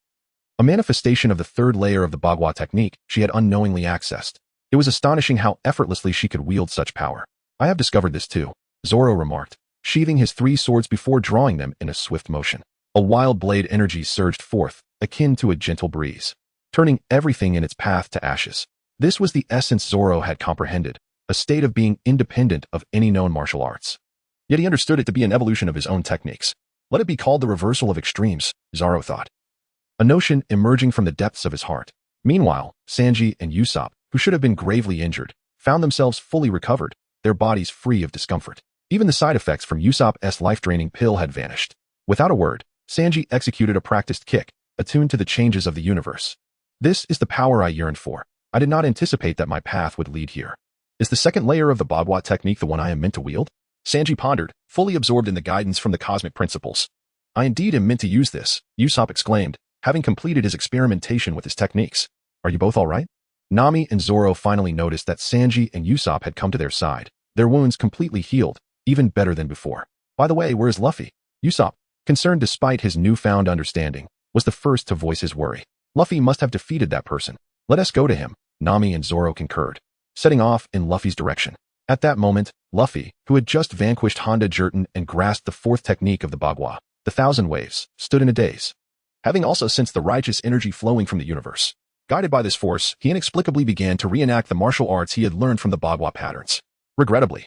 A manifestation of the third layer of the Bagua technique she had unknowingly accessed. It was astonishing how effortlessly she could wield such power. I have discovered this too, Zoro remarked, sheathing his 3 swords before drawing them in a swift motion. A wild blade energy surged forth, akin to a gentle breeze, turning everything in its path to ashes. This was the essence Zoro had comprehended, a state of being independent of any known martial arts. Yet he understood it to be an evolution of his own techniques. Let it be called the reversal of extremes, Zoro thought. A notion emerging from the depths of his heart. Meanwhile, Sanji and Usopp, who should have been gravely injured, found themselves fully recovered, their bodies free of discomfort. Even the side effects from Usopp's life-draining pill had vanished. Without a word, Sanji executed a practiced kick, attuned to the changes of the universe. This is the power I yearned for. I did not anticipate that my path would lead here. Is the second layer of the Bagua technique the one I am meant to wield? Sanji pondered, fully absorbed in the guidance from the cosmic principles. I indeed am meant to use this, Usopp exclaimed, having completed his experimentation with his techniques. Are you both all right? Nami and Zoro finally noticed that Sanji and Usopp had come to their side, their wounds completely healed, even better than before. By the way, where is Luffy? Usopp, concerned despite his newfound understanding, was the first to voice his worry. Luffy must have defeated that person. Let us go to him, Nami and Zoro concurred, setting off in Luffy's direction. At that moment, Luffy, who had just vanquished Honda Jerton and grasped the fourth technique of the Bagua, the Thousand Waves, stood in a daze. Having also sensed the righteous energy flowing from the universe. Guided by this force, he inexplicably began to reenact the martial arts he had learned from the Bagua patterns. Regrettably,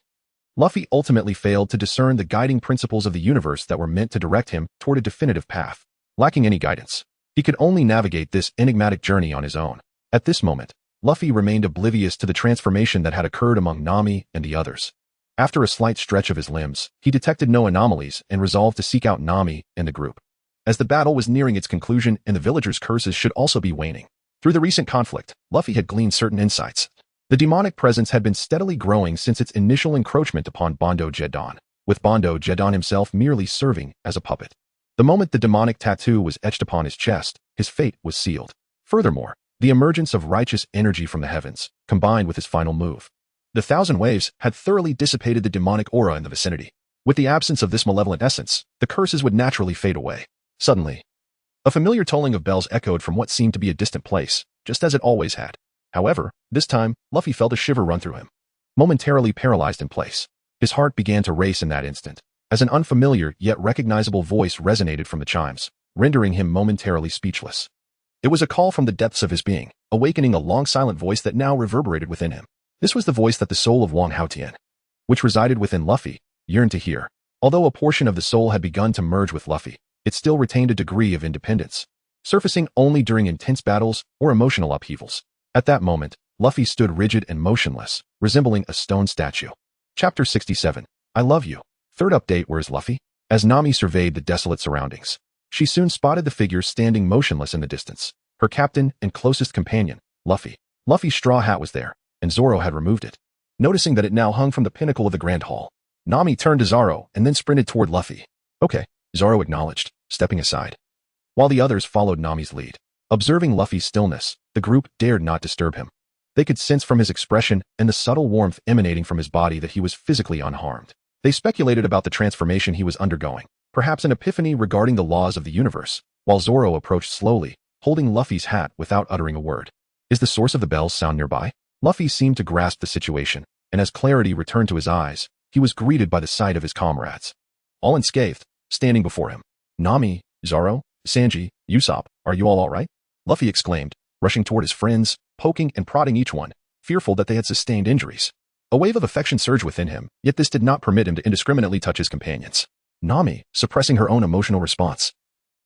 Luffy ultimately failed to discern the guiding principles of the universe that were meant to direct him toward a definitive path. Lacking any guidance, he could only navigate this enigmatic journey on his own. At this moment, Luffy remained oblivious to the transformation that had occurred among Nami and the others. After a slight stretch of his limbs, he detected no anomalies and resolved to seek out Nami and the group. As the battle was nearing its conclusion and the villagers' curses should also be waning, through the recent conflict, Luffy had gleaned certain insights. The demonic presence had been steadily growing since its initial encroachment upon Bondo Geddon, with Bondo Geddon himself merely serving as a puppet. The moment the demonic tattoo was etched upon his chest, his fate was sealed. Furthermore, the emergence of righteous energy from the heavens, combined with his final move. The Thousand Waves had thoroughly dissipated the demonic aura in the vicinity. With the absence of this malevolent essence, the curses would naturally fade away. Suddenly, a familiar tolling of bells echoed from what seemed to be a distant place, just as it always had. However, this time, Luffy felt a shiver run through him. Momentarily paralyzed in place, his heart began to race in that instant, as an unfamiliar yet recognizable voice resonated from the chimes, rendering him momentarily speechless. It was a call from the depths of his being, awakening a long-silent voice that now reverberated within him. This was the voice that the soul of Wang Haotian, which resided within Luffy, yearned to hear. Although a portion of the soul had begun to merge with Luffy, it still retained a degree of independence, surfacing only during intense battles or emotional upheavals. At that moment, Luffy stood rigid and motionless, resembling a stone statue. Chapter 67. I Love You. Third update. Where is Luffy? As Nami surveyed the desolate surroundings, she soon spotted the figure standing motionless in the distance. Her captain and closest companion, Luffy. Luffy's straw hat was there, and Zoro had removed it. Noticing that it now hung from the pinnacle of the Grand Hall, Nami turned to Zoro and then sprinted toward Luffy. Okay, Zoro acknowledged, stepping aside. While the others followed Nami's lead. Observing Luffy's stillness, the group dared not disturb him. They could sense from his expression and the subtle warmth emanating from his body that he was physically unharmed. They speculated about the transformation he was undergoing, perhaps an epiphany regarding the laws of the universe, while Zoro approached slowly, holding Luffy's hat without uttering a word. Is the source of the bells sound nearby? Luffy seemed to grasp the situation, and as clarity returned to his eyes, he was greeted by the sight of his comrades. All unscathed, standing before him. Nami, Zoro, Sanji, Usopp, are you all right? Luffy exclaimed, rushing toward his friends, poking and prodding each one, fearful that they had sustained injuries. A wave of affection surged within him, yet this did not permit him to indiscriminately touch his companions. Nami, suppressing her own emotional response,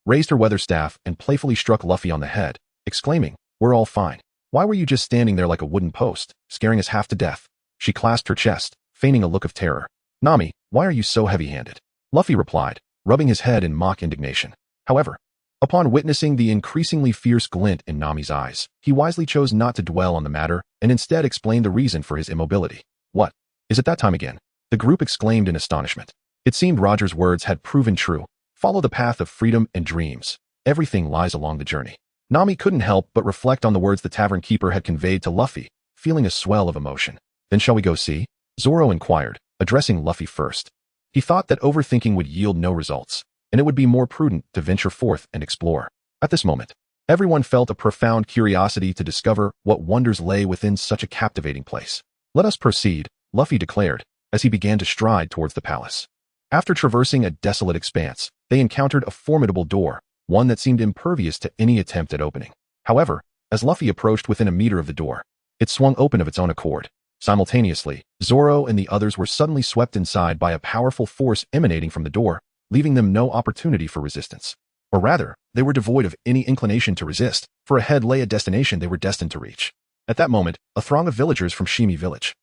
raised her weather staff and playfully struck Luffy on the head, exclaiming, "We're all fine. Why were you just standing there like a wooden post, scaring us half to death?" She clasped her chest, feigning a look of terror. "Nami, why are you so heavy-handed?" Luffy replied, rubbing his head in mock indignation. However, upon witnessing the increasingly fierce glint in Nami's eyes, he wisely chose not to dwell on the matter and instead explained the reason for his immobility. "What? Is it that time again?" The group exclaimed in astonishment. It seemed Roger's words had proven true. Follow the path of freedom and dreams. Everything lies along the journey. Nami couldn't help but reflect on the words the tavern keeper had conveyed to Luffy, feeling a swell of emotion. "Then shall we go see?" Zoro inquired, addressing Luffy first. He thought that overthinking would yield no results, and it would be more prudent to venture forth and explore. At this moment, everyone felt a profound curiosity to discover what wonders lay within such a captivating place. "Let us proceed," Luffy declared, as he began to stride towards the palace. After traversing a desolate expanse, they encountered a formidable door, one that seemed impervious to any attempt at opening. However, as Luffy approached within a meter of the door, it swung open of its own accord. Simultaneously, Zoro and the others were suddenly swept inside by a powerful force emanating from the door, leaving them no opportunity for resistance. Or rather, they were devoid of any inclination to resist, for ahead lay a destination they were destined to reach. At that moment, a throng of villagers from Shimi village,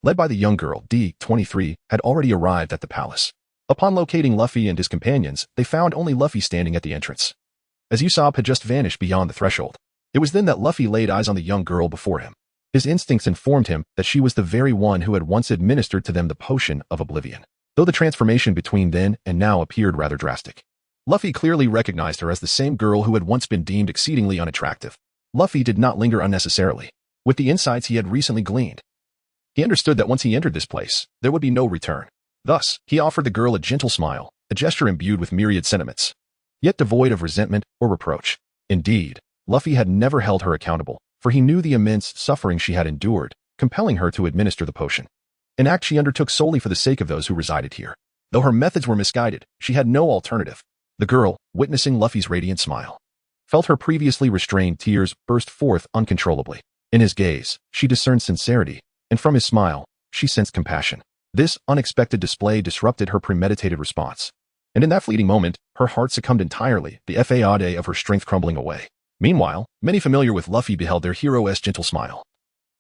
led by the young girl, D23, had already arrived at the palace. Upon locating Luffy and his companions, they found only Luffy standing at the entrance, as Usopp had just vanished beyond the threshold. It was then that Luffy laid eyes on the young girl before him. His instincts informed him that she was the very one who had once administered to them the potion of oblivion, though the transformation between then and now appeared rather drastic. Luffy clearly recognized her as the same girl who had once been deemed exceedingly unattractive. Luffy did not linger unnecessarily. With the insights he had recently gleaned, he understood that once he entered this place, there would be no return. Thus, he offered the girl a gentle smile, a gesture imbued with myriad sentiments, yet devoid of resentment or reproach. Indeed, Luffy had never held her accountable, for he knew the immense suffering she had endured, compelling her to administer the potion. An act she undertook solely for the sake of those who resided here. Though her methods were misguided, she had no alternative. The girl, witnessing Luffy's radiant smile, felt her previously restrained tears burst forth uncontrollably. In his gaze, she discerned sincerity, and from his smile, she sensed compassion. This unexpected display disrupted her premeditated response, and in that fleeting moment, her heart succumbed entirely, the fade of her strength crumbling away. Meanwhile, many familiar with Luffy beheld their hero's gentle smile,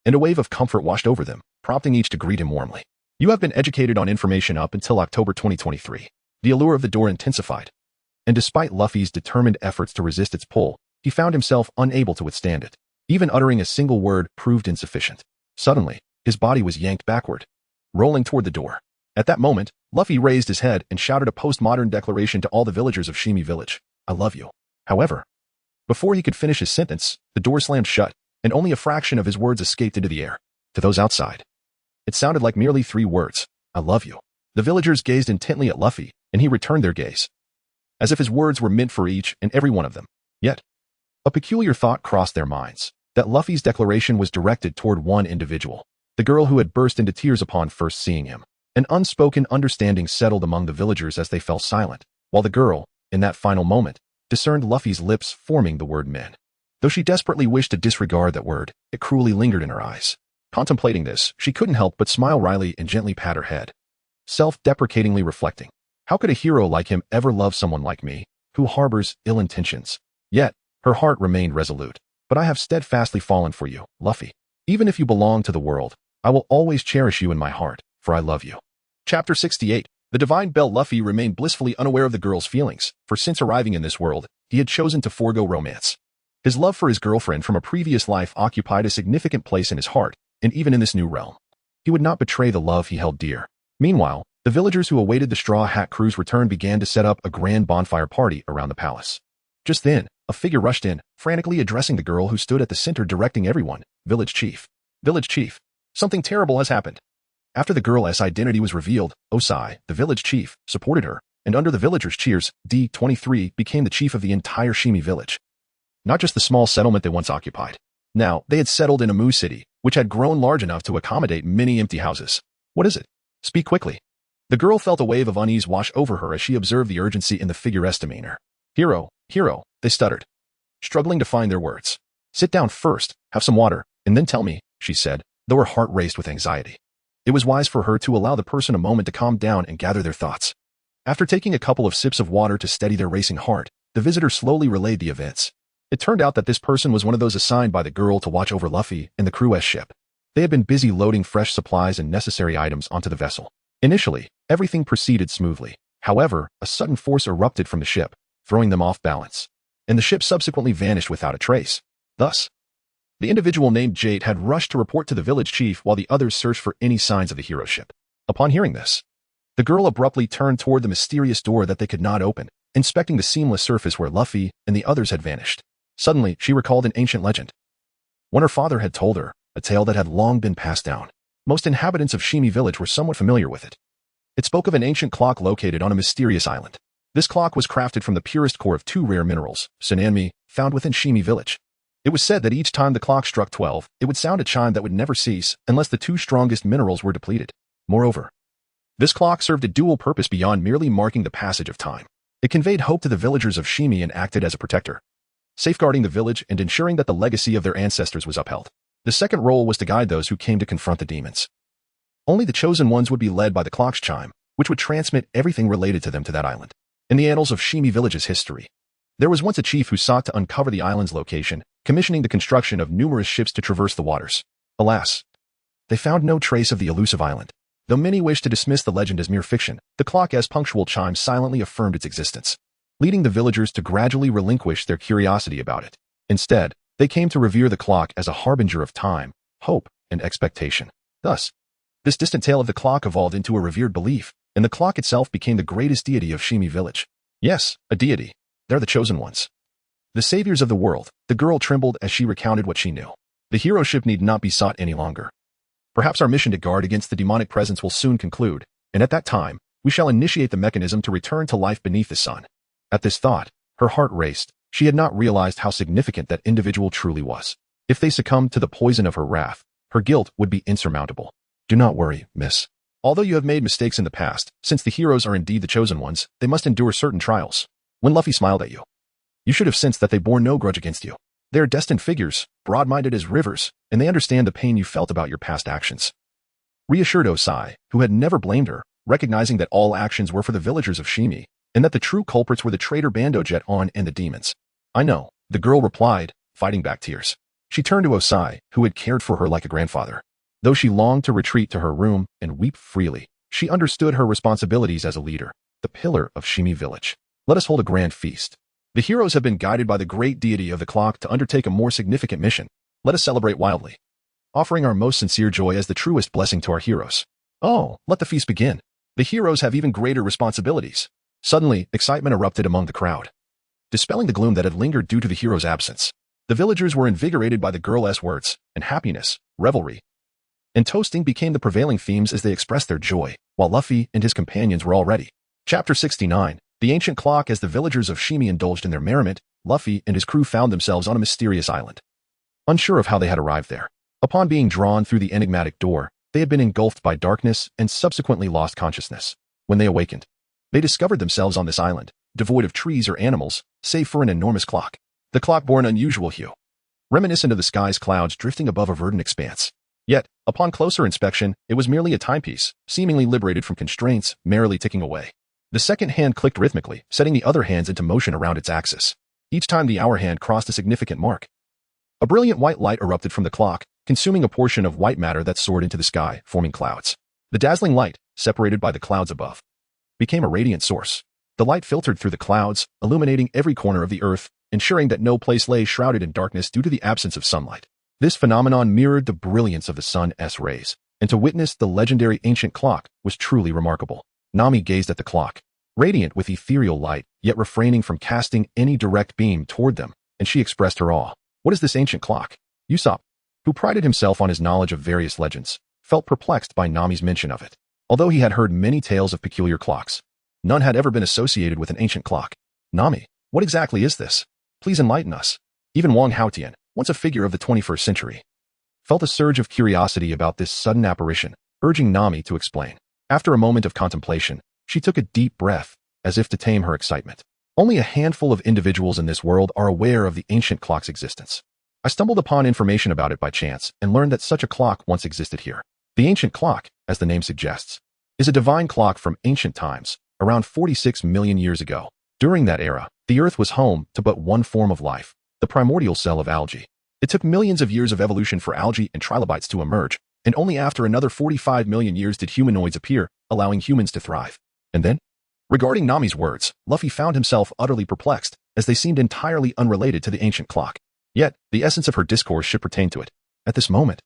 and a wave of comfort washed over them, prompting each to greet him warmly. You have been educated on information up until October 2023. The allure of the door intensified, and despite Luffy's determined efforts to resist its pull, he found himself unable to withstand it. Even uttering a single word proved insufficient. Suddenly, his body was yanked backward, rolling toward the door. At that moment, Luffy raised his head and shouted a postmodern declaration to all the villagers of Shimi village. I love you. However, before he could finish his sentence, the door slammed shut, and only a fraction of his words escaped into the air. To those outside, it sounded like merely 3 words. I love you. The villagers gazed intently at Luffy, and he returned their gaze, as if his words were meant for each and every one of them. Yet, a peculiar thought crossed their minds, that Luffy's declaration was directed toward one individual, the girl who had burst into tears upon first seeing him. An unspoken understanding settled among the villagers as they fell silent, while the girl, in that final moment, discerned Luffy's lips forming the word men. Though she desperately wished to disregard that word, it cruelly lingered in her eyes. Contemplating this, she couldn't help but smile wryly and gently pat her head, self-deprecatingly reflecting, how could a hero like him ever love someone like me, who harbors ill intentions? Yet, her heart remained resolute. But I have steadfastly fallen for you, Luffy. Even if you belong to the world, I will always cherish you in my heart, for I love you. Chapter 68. The Divine Bell. Luffy remained blissfully unaware of the girl's feelings, for since arriving in this world, he had chosen to forego romance. His love for his girlfriend from a previous life occupied a significant place in his heart, and even in this new realm, he would not betray the love he held dear. Meanwhile, the villagers who awaited the Straw Hat Crew's return began to set up a grand bonfire party around the palace. Just then, a figure rushed in, frantically addressing the girl who stood at the center directing everyone. Village Chief. Village Chief. Something terrible has happened. After the girl's identity was revealed, Osai, the village chief, supported her, and under the villagers' cheers, D23 became the chief of the entire Shimi village. Not just the small settlement they once occupied. Now, they had settled in a Mu city, which had grown large enough to accommodate many empty houses. What is it? Speak quickly. The girl felt a wave of unease wash over her as she observed the urgency in the figure's demeanor. Hero, they stuttered, struggling to find their words. Sit down first, have some water, and then tell me, she said, though her heart raced with anxiety. It was wise for her to allow the person a moment to calm down and gather their thoughts. After taking a couple of sips of water to steady their racing heart, the visitor slowly relayed the events. It turned out that this person was one of those assigned by the girl to watch over Luffy and the crew's ship. They had been busy loading fresh supplies and necessary items onto the vessel. Initially, everything proceeded smoothly. However, a sudden force erupted from the ship, throwing them off balance, and the ship subsequently vanished without a trace. Thus, the individual named Jade had rushed to report to the village chief while the others searched for any signs of the hero ship. Upon hearing this, the girl abruptly turned toward the mysterious door that they could not open, inspecting the seamless surface where Luffy and the others had vanished. Suddenly, she recalled an ancient legend. One her father had told her, a tale that had long been passed down. Most inhabitants of Shimi village were somewhat familiar with it. It spoke of an ancient clock located on a mysterious island. This clock was crafted from the purest core of 2 rare minerals, Sananmi, found within Shimi village. It was said that each time the clock struck 12, it would sound a chime that would never cease unless the 2 strongest minerals were depleted. Moreover, this clock served a dual purpose beyond merely marking the passage of time. It conveyed hope to the villagers of Shimi and acted as a protector, safeguarding the village and ensuring that the legacy of their ancestors was upheld. The second role was to guide those who came to confront the demons. Only the chosen ones would be led by the clock's chime, which would transmit everything related to them to that island. In the annals of Shimi Village's history, there was once a chief who sought to uncover the island's location, commissioning the construction of numerous ships to traverse the waters. Alas, they found no trace of the elusive island. Though many wished to dismiss the legend as mere fiction, the clock's punctual chime silently affirmed its existence, leading the villagers to gradually relinquish their curiosity about it. Instead, they came to revere the clock as a harbinger of time, hope, and expectation. Thus, this distant tale of the clock evolved into a revered belief, and the clock itself became the greatest deity of Shimi Village. Yes, a deity. They're the chosen ones. The saviors of the world. The girl trembled as she recounted what she knew. The heroship need not be sought any longer. Perhaps our mission to guard against the demonic presence will soon conclude, and at that time, we shall initiate the mechanism to return to life beneath the sun. At this thought, her heart raced. She had not realized how significant that individual truly was. If they succumbed to the poison of her wrath, her guilt would be insurmountable. Do not worry, miss. Although you have made mistakes in the past, since the heroes are indeed the chosen ones, they must endure certain trials. When Luffy smiled at you, you should have sensed that they bore no grudge against you. They are destined figures, broad-minded as rivers, and they understand the pain you felt about your past actions. Reassured Osai, who had never blamed her, recognizing that all actions were for the villagers of Shimi, and that the true culprits were the traitor Bando Jet On and the demons. I know, the girl replied, fighting back tears. She turned to Osai, who had cared for her like a grandfather. Though she longed to retreat to her room and weep freely, she understood her responsibilities as a leader, the pillar of Shimi Village. Let us hold a grand feast. The heroes have been guided by the great deity of the clock to undertake a more significant mission. Let us celebrate wildly, offering our most sincere joy as the truest blessing to our heroes. Oh, let the feast begin. The heroes have even greater responsibilities. Suddenly, excitement erupted among the crowd, dispelling the gloom that had lingered due to the hero's absence. The villagers were invigorated by the girl's words, and happiness, revelry, and toasting became the prevailing themes as they expressed their joy, while Luffy and his companions were all ready. Chapter 69. The Ancient Clock. As the villagers of Shimi indulged in their merriment, Luffy and his crew found themselves on a mysterious island. Unsure of how they had arrived there. Upon being drawn through the enigmatic door, they had been engulfed by darkness and subsequently lost consciousness. When they awakened, they discovered themselves on this island, devoid of trees or animals, save for an enormous clock. The clock bore an unusual hue, reminiscent of the sky's clouds drifting above a verdant expanse. Yet, upon closer inspection, it was merely a timepiece, seemingly liberated from constraints, merrily ticking away. The second hand clicked rhythmically, setting the other hands into motion around its axis. Each time the hour hand crossed a significant mark, a brilliant white light erupted from the clock, consuming a portion of white matter that soared into the sky, forming clouds. The dazzling light, separated by the clouds above, became a radiant source. The light filtered through the clouds, illuminating every corner of the earth, ensuring that no place lay shrouded in darkness due to the absence of sunlight. This phenomenon mirrored the brilliance of the sun's rays, and to witness the legendary ancient clock was truly remarkable. Nami gazed at the clock, radiant with ethereal light, yet refraining from casting any direct beam toward them, and she expressed her awe. What is this ancient clock? Usopp, who prided himself on his knowledge of various legends, felt perplexed by Nami's mention of it. Although he had heard many tales of peculiar clocks, none had ever been associated with an ancient clock. Nami, what exactly is this? Please enlighten us. Even Wang Haotian, once a figure of the 21st century, felt a surge of curiosity about this sudden apparition, urging Nami to explain. After a moment of contemplation, she took a deep breath, as if to tame her excitement. Only a handful of individuals in this world are aware of the ancient clock's existence. I stumbled upon information about it by chance and learned that such a clock once existed here. The ancient clock, as the name suggests, is a divine clock from ancient times, around 46 million years ago. During that era, the Earth was home to but one form of life, the primordial cell of algae. It took millions of years of evolution for algae and trilobites to emerge, and only after another 45 million years did humanoids appear, allowing humans to thrive. And then? Regarding Nami's words, Luffy found himself utterly perplexed, as they seemed entirely unrelated to the ancient clock. Yet, the essence of her discourse should pertain to it. At this moment,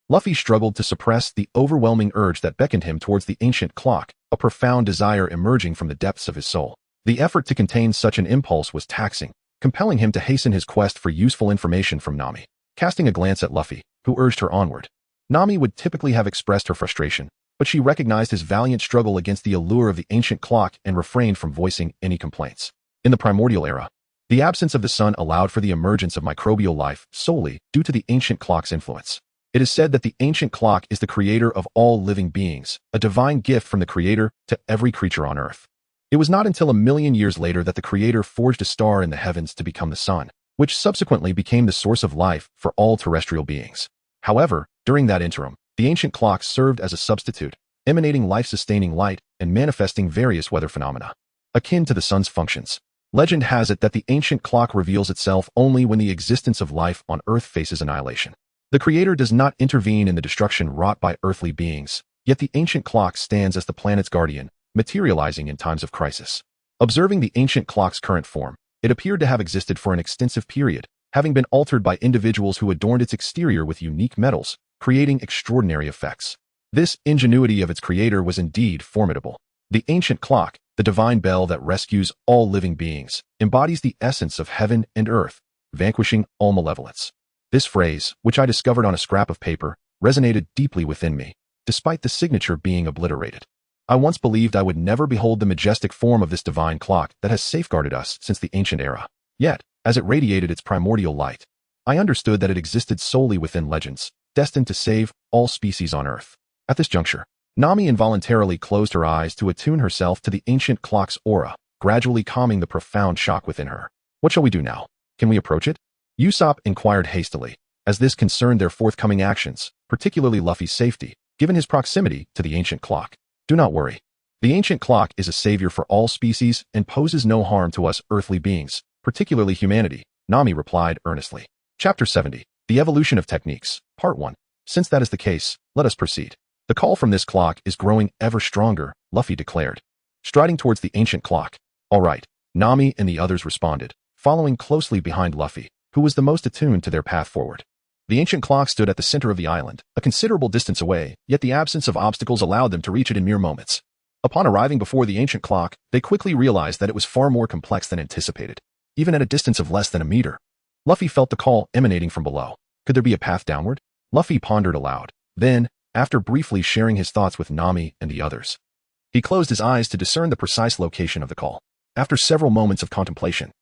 Luffy struggled to suppress the overwhelming urge that beckoned him towards the ancient clock, a profound desire emerging from the depths of his soul. The effort to contain such an impulse was taxing, compelling him to hasten his quest for useful information from Nami. Casting a glance at Luffy, who urged her onward, Nami would typically have expressed her frustration, but she recognized his valiant struggle against the allure of the ancient clock and refrained from voicing any complaints. In the primordial era, the absence of the sun allowed for the emergence of microbial life solely due to the ancient clock's influence. It is said that the ancient clock is the creator of all living beings, a divine gift from the creator to every creature on earth. It was not until a million years later that the creator forged a star in the heavens to become the sun, which subsequently became the source of life for all terrestrial beings. However, during that interim, the ancient clock served as a substitute, emanating life-sustaining light and manifesting various weather phenomena, akin to the sun's functions. Legend has it that the ancient clock reveals itself only when the existence of life on Earth faces annihilation. The Creator does not intervene in the destruction wrought by earthly beings, yet the ancient clock stands as the planet's guardian, materializing in times of crisis. Observing the ancient clock's current form, it appeared to have existed for an extensive period, having been altered by individuals who adorned its exterior with unique metals, creating extraordinary effects. This ingenuity of its creator was indeed formidable. The ancient clock, the divine bell that rescues all living beings, embodies the essence of heaven and earth, vanquishing all malevolence. This phrase, which I discovered on a scrap of paper, resonated deeply within me, despite the signature being obliterated. I once believed I would never behold the majestic form of this divine clock that has safeguarded us since the ancient era. Yet, as it radiated its primordial light, I understood that it existed solely within legends, destined to save all species on Earth. At this juncture, Nami involuntarily closed her eyes to attune herself to the ancient clock's aura, gradually calming the profound shock within her. What shall we do now? Can we approach it? Usopp inquired hastily, as this concerned their forthcoming actions, particularly Luffy's safety, given his proximity to the ancient clock. Do not worry. The ancient clock is a savior for all species and poses no harm to us earthly beings, particularly humanity, Nami replied earnestly. Chapter 70. The Evolution of Techniques, Part 1. Since that is the case, let us proceed. The call from this clock is growing ever stronger, Luffy declared, striding towards the ancient clock. All right, Nami and the others responded, following closely behind Luffy, who was the most attuned to their path forward. The ancient clock stood at the center of the island, a considerable distance away, yet the absence of obstacles allowed them to reach it in mere moments. Upon arriving before the ancient clock, they quickly realized that it was far more complex than anticipated, even at a distance of less than a meter. Luffy felt the call emanating from below. Could there be a path downward? Luffy pondered aloud. Then, after briefly sharing his thoughts with Nami and the others, he closed his eyes to discern the precise location of the call. After several moments of contemplation,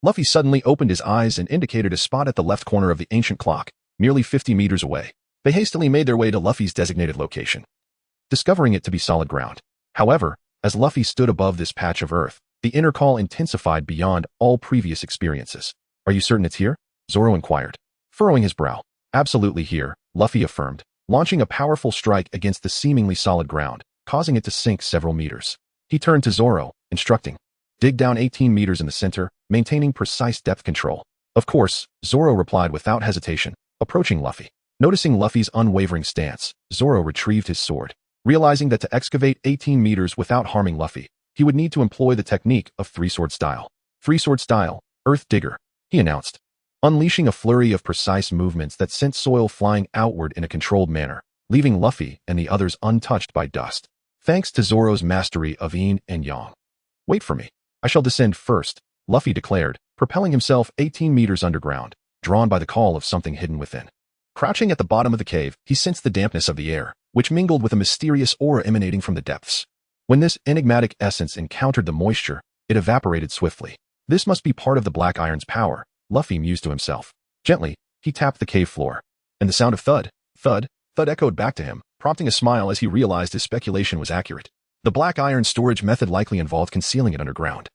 Luffy suddenly opened his eyes and indicated a spot at the left corner of the ancient clock, nearly 50 meters away. They hastily made their way to Luffy's designated location, discovering it to be solid ground. However, as Luffy stood above this patch of earth, the inner call intensified beyond all previous experiences. Are you certain it's here? Zoro inquired, furrowing his brow. Absolutely here, Luffy affirmed, launching a powerful strike against the seemingly solid ground, causing it to sink several meters. He turned to Zoro, instructing, dig down 18 meters in the center, maintaining precise depth control. Of course, Zoro replied without hesitation, approaching Luffy. Noticing Luffy's unwavering stance, Zoro retrieved his sword. Realizing that to excavate 18 meters without harming Luffy, he would need to employ the technique of three-sword style. Three-sword style, Earth Digger, he announced, unleashing a flurry of precise movements that sent soil flying outward in a controlled manner, leaving Luffy and the others untouched by dust. Thanks to Zoro's mastery of yin and yang. Wait for me. I shall descend first, Luffy declared, propelling himself 18 meters underground, drawn by the call of something hidden within. Crouching at the bottom of the cave, he sensed the dampness of the air, which mingled with a mysterious aura emanating from the depths. When this enigmatic essence encountered the moisture, it evaporated swiftly. This must be part of the Black Iron's power, Luffy mused to himself. Gently, he tapped the cave floor, and the sound of thud, thud, thud echoed back to him, prompting a smile as he realized his speculation was accurate. The Black Iron storage method likely involved concealing it underground,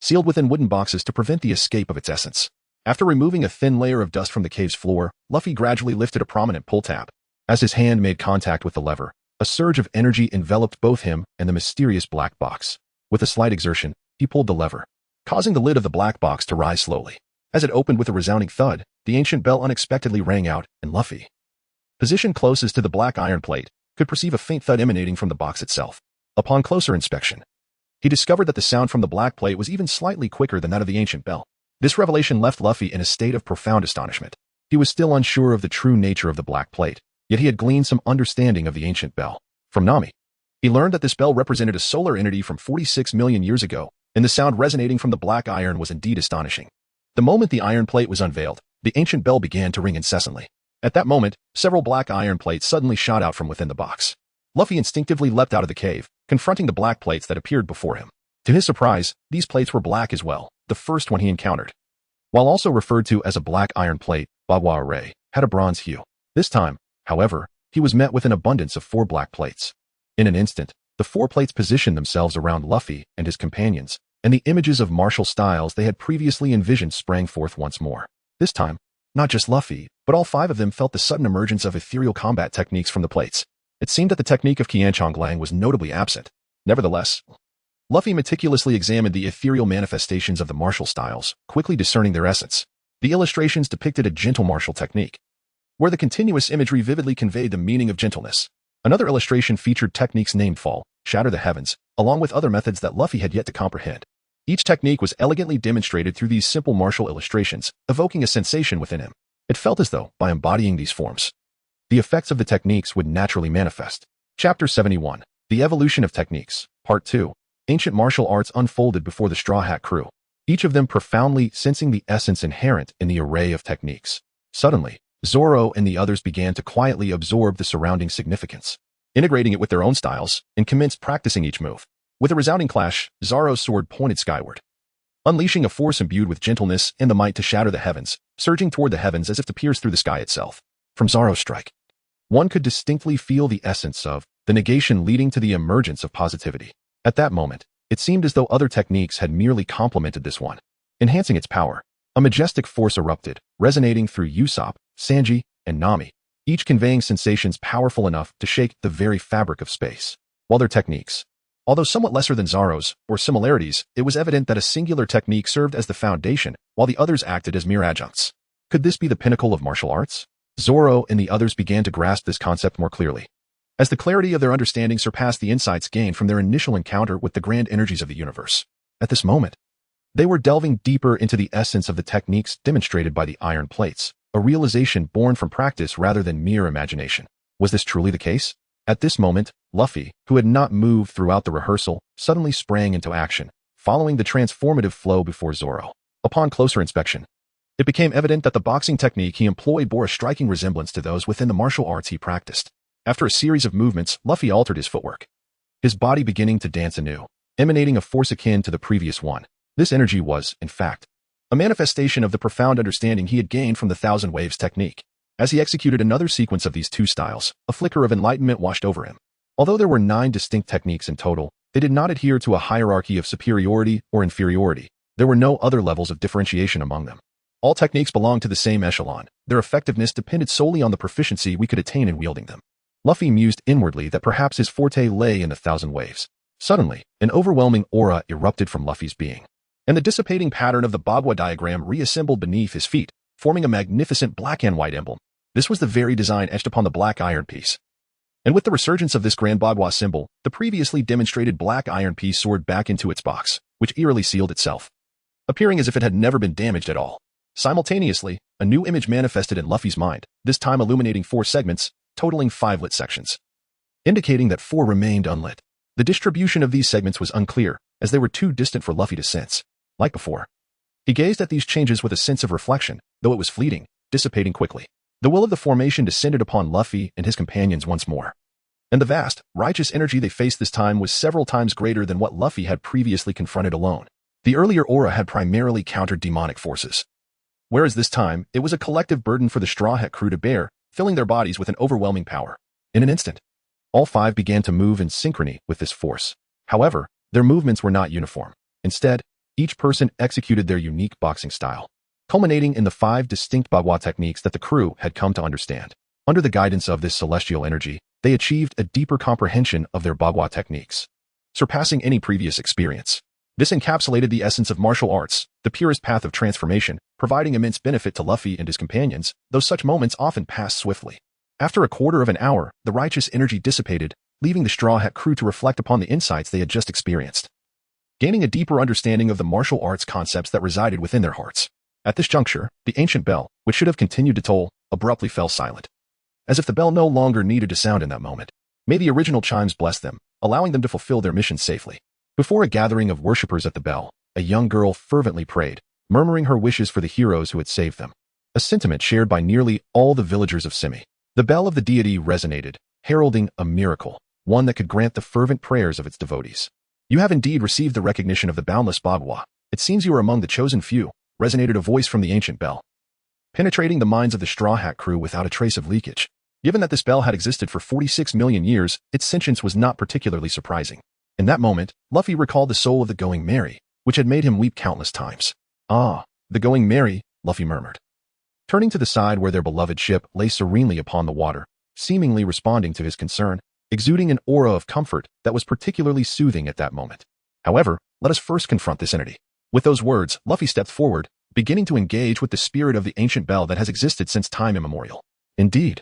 sealed within wooden boxes to prevent the escape of its essence. After removing a thin layer of dust from the cave's floor, Luffy gradually lifted a prominent pull tab. As his hand made contact with the lever, a surge of energy enveloped both him and the mysterious black box. With a slight exertion, he pulled the lever, causing the lid of the black box to rise slowly. As it opened with a resounding thud, the ancient bell unexpectedly rang out, and Luffy, positioned closest to the Black Iron plate, could perceive a faint thud emanating from the box itself. Upon closer inspection, he discovered that the sound from the black plate was even slightly quicker than that of the ancient bell. This revelation left Luffy in a state of profound astonishment. He was still unsure of the true nature of the black plate, yet he had gleaned some understanding of the ancient bell. From Nami, he learned that this bell represented a solar entity from 46 million years ago, and the sound resonating from the Black Iron was indeed astonishing. The moment the iron plate was unveiled, the ancient bell began to ring incessantly. At that moment, several black iron plates suddenly shot out from within the box. Luffy instinctively leapt out of the cave, confronting the black plates that appeared before him. To his surprise, these plates were black as well, the first one he encountered. While also referred to as a black iron plate, Bagua Array had a bronze hue. This time, however, he was met with an abundance of 4 black plates. In an instant, the 4 plates positioned themselves around Luffy and his companions, and the images of martial styles they had previously envisioned sprang forth once more. This time, Not just Luffy, but all five of them felt the sudden emergence of ethereal combat techniques from the plates. It seemed that the technique of Qianchonglang was notably absent. Nevertheless, Luffy meticulously examined the ethereal manifestations of the martial styles, quickly discerning their essence. The illustrations depicted a gentle martial technique, where the continuous imagery vividly conveyed the meaning of gentleness. Another illustration featured techniques named Fall, Shatter the Heavens, along with other methods that Luffy had yet to comprehend. Each technique was elegantly demonstrated through these simple martial illustrations, evoking a sensation within him. It felt as though, by embodying these forms, the effects of the techniques would naturally manifest. Chapter 71. The Evolution of Techniques. Part 2. Ancient martial arts unfolded before the Straw Hat crew, each of them profoundly sensing the essence inherent in the array of techniques. Suddenly, Zoro and the others began to quietly absorb the surrounding significance, integrating it with their own styles, and commenced practicing each move. With a resounding clash, Zoro's sword pointed skyward, unleashing a force imbued with gentleness and the might to shatter the heavens, surging toward the heavens as if to pierce through the sky itself. From Zoro's strike, one could distinctly feel the essence of the negation leading to the emergence of positivity. At that moment, it seemed as though other techniques had merely complemented this one, enhancing its power. A majestic force erupted, resonating through Usopp, Sanji, and Nami, each conveying sensations powerful enough to shake the very fabric of space. While their techniques, although somewhat lesser than Zoro's, or similarities, it was evident that a singular technique served as the foundation, while the others acted as mere adjuncts. Could this be the pinnacle of martial arts? Zoro and the others began to grasp this concept more clearly, as the clarity of their understanding surpassed the insights gained from their initial encounter with the grand energies of the universe. At this moment, they were delving deeper into the essence of the techniques demonstrated by the iron plates, a realization born from practice rather than mere imagination. Was this truly the case? At this moment, Luffy, who had not moved throughout the rehearsal, suddenly sprang into action, following the transformative flow before Zoro. Upon closer inspection, it became evident that the boxing technique he employed bore a striking resemblance to those within the martial arts he practiced. After a series of movements, Luffy altered his footwork, his body beginning to dance anew, emanating a force akin to the previous one. This energy was, in fact, a manifestation of the profound understanding he had gained from the Thousand Waves technique. As he executed another sequence of these two styles, a flicker of enlightenment washed over him. Although there were 9 distinct techniques in total, they did not adhere to a hierarchy of superiority or inferiority. There were no other levels of differentiation among them. All techniques belonged to the same echelon. Their effectiveness depended solely on the proficiency we could attain in wielding them. Luffy mused inwardly that perhaps his forte lay in the Thousand Waves. Suddenly, an overwhelming aura erupted from Luffy's being, and the dissipating pattern of the Bagua diagram reassembled beneath his feet, forming a magnificent black and white emblem. This was the very design etched upon the black iron piece. And with the resurgence of this grand Bagua symbol, the previously demonstrated black iron piece soared back into its box, which eerily sealed itself, appearing as if it had never been damaged at all. Simultaneously, a new image manifested in Luffy's mind, this time illuminating 4 segments, totaling 5 lit sections, indicating that 4 remained unlit. The distribution of these segments was unclear, as they were too distant for Luffy to sense. Like before, he gazed at these changes with a sense of reflection, though it was fleeting, dissipating quickly. The will of the formation descended upon Luffy and his companions once more, and the vast, righteous energy they faced this time was several times greater than what Luffy had previously confronted alone. The earlier aura had primarily countered demonic forces, whereas this time, it was a collective burden for the Straw Hat crew to bear, filling their bodies with an overwhelming power. In an instant, all 5 began to move in synchrony with this force. However, their movements were not uniform. Instead, each person executed their unique boxing style, culminating in the 5 distinct Bagua techniques that the crew had come to understand. Under the guidance of this celestial energy, they achieved a deeper comprehension of their Bagua techniques, surpassing any previous experience. This encapsulated the essence of martial arts, the purest path of transformation, providing immense benefit to Luffy and his companions, though such moments often passed swiftly. After a quarter of an hour, the righteous energy dissipated, leaving the Straw Hat crew to reflect upon the insights they had just experienced, gaining a deeper understanding of the martial arts concepts that resided within their hearts. At this juncture, the ancient bell, which should have continued to toll, abruptly fell silent, as if the bell no longer needed to sound in that moment. May the original chimes bless them, allowing them to fulfill their mission safely. Before a gathering of worshippers at the bell, a young girl fervently prayed, murmuring her wishes for the heroes who had saved them, a sentiment shared by nearly all the villagers of Simi. The bell of the deity resonated, heralding a miracle, one that could grant the fervent prayers of its devotees. You have indeed received the recognition of the boundless Bagua. It seems you are among the chosen few, resonated a voice from the ancient bell, penetrating the minds of the Straw Hat crew without a trace of leakage. Given that this bell had existed for 46 million years, its sentience was not particularly surprising. In that moment, Luffy recalled the soul of the Going Merry, which had made him weep countless times. Ah, the Going Merry, Luffy murmured, turning to the side where their beloved ship lay serenely upon the water, seemingly responding to his concern, exuding an aura of comfort that was particularly soothing at that moment. However, let us first confront this entity. With those words, Luffy stepped forward, beginning to engage with the spirit of the ancient bell that has existed since time immemorial. Indeed,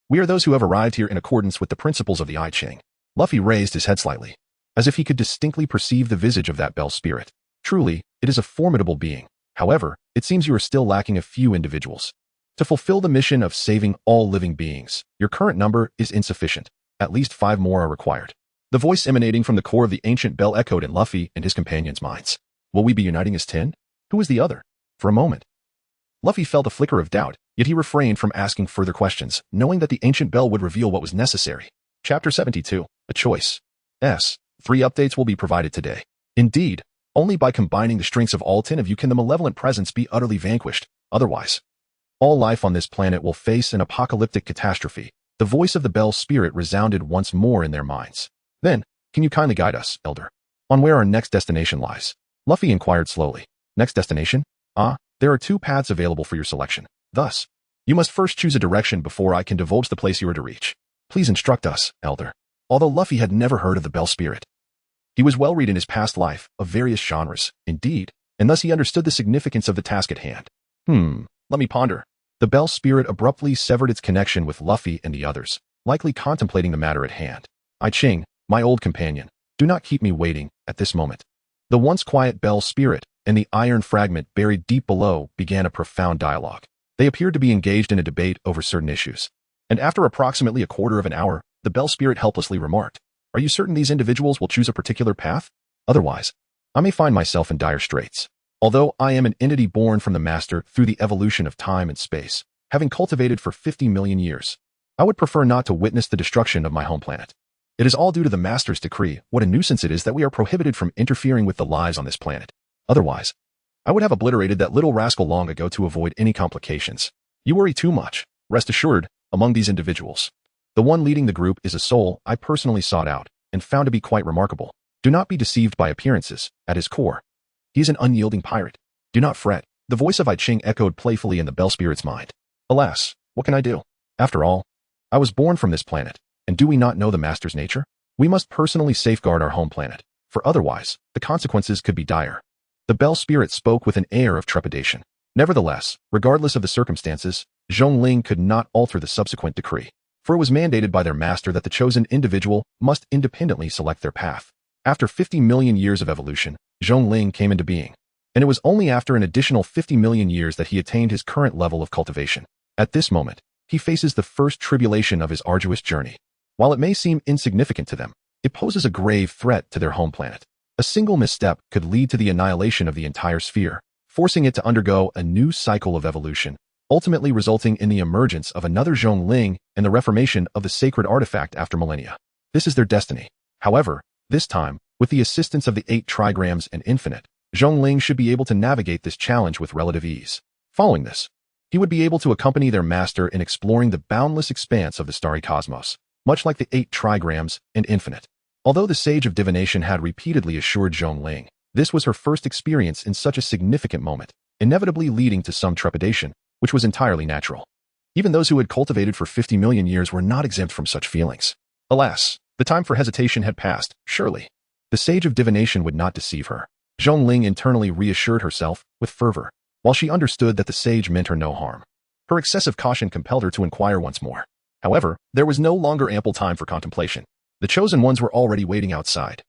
we are those who have arrived here in accordance with the principles of the I Ching. Luffy raised his head slightly, as if he could distinctly perceive the visage of that bell spirit. Truly, it is a formidable being. However, it seems you are still lacking a few individuals. To fulfill the mission of saving all living beings, your current number is insufficient. At least 5 more are required. The voice emanating from the core of the ancient bell echoed in Luffy and his companions' minds. Will we be uniting as 10? Who is the other? For a moment, Luffy felt a flicker of doubt, yet he refrained from asking further questions, knowing that the ancient bell would reveal what was necessary. Chapter 72. A Choice. 3 updates will be provided today. Indeed, only by combining the strengths of all 10 of you can the malevolent presence be utterly vanquished. Otherwise, all life on this planet will face an apocalyptic catastrophe. The voice of the bell spirit resounded once more in their minds. Then, can you kindly guide us, Elder, on where our next destination lies? Luffy inquired slowly. Next destination? There are 2 paths available for your selection. Thus, you must first choose a direction before I can divulge the place you are to reach. Please instruct us, Elder. Although Luffy had never heard of the bell spirit, he was well read in his past life of various genres, indeed, and thus he understood the significance of the task at hand. Let me ponder. The bell spirit abruptly severed its connection with Luffy and the others, likely contemplating the matter at hand. I Ching, my old companion, do not keep me waiting at this moment. The once quiet bell spirit and the iron fragment buried deep below began a profound dialogue. They appeared to be engaged in a debate over certain issues. And after approximately a quarter of an hour, the bell spirit helplessly remarked, "Are you certain these individuals will choose a particular path? Otherwise, I may find myself in dire straits. Although I am an entity born from the master through the evolution of time and space, having cultivated for 50 million years, I would prefer not to witness the destruction of my home planet. It is all due to the master's decree. What a nuisance it is that we are prohibited from interfering with the lives on this planet. Otherwise, I would have obliterated that little rascal long ago to avoid any complications. You worry too much. Rest assured, among these individuals, the one leading the group is a soul I personally sought out and found to be quite remarkable. Do not be deceived by appearances. At his core, he is an unyielding pirate. Do not fret." The voice of I Ching echoed playfully in the bell spirit's mind. Alas, what can I do? After all, I was born from this planet, and do we not know the master's nature? We must personally safeguard our home planet, for otherwise, the consequences could be dire. The bell spirit spoke with an air of trepidation. Nevertheless, regardless of the circumstances, Zhongling could not alter the subsequent decree, for it was mandated by their master that the chosen individual must independently select their path. After 50 million years of evolution, Zhongling came into being, and it was only after an additional 50 million years that he attained his current level of cultivation. At this moment, he faces the first tribulation of his arduous journey. While it may seem insignificant to them, it poses a grave threat to their home planet. A single misstep could lead to the annihilation of the entire sphere, forcing it to undergo a new cycle of evolution, ultimately resulting in the emergence of another Zhongling and the reformation of the sacred artifact after millennia. This is their destiny. However, this time, with the assistance of the 8 trigrams and infinite, Zhongling should be able to navigate this challenge with relative ease. Following this, he would be able to accompany their master in exploring the boundless expanse of the starry cosmos, much like the 8 trigrams and infinite. Although the sage of divination had repeatedly assured Zhongling, this was her first experience in such a significant moment, inevitably leading to some trepidation, which was entirely natural. Even those who had cultivated for 50 million years were not exempt from such feelings. Alas, the time for hesitation had passed, surely. The sage of divination would not deceive her. Zhongling internally reassured herself with fervor, while she understood that the sage meant her no harm. Her excessive caution compelled her to inquire once more. However, there was no longer ample time for contemplation. The chosen ones were already waiting outside.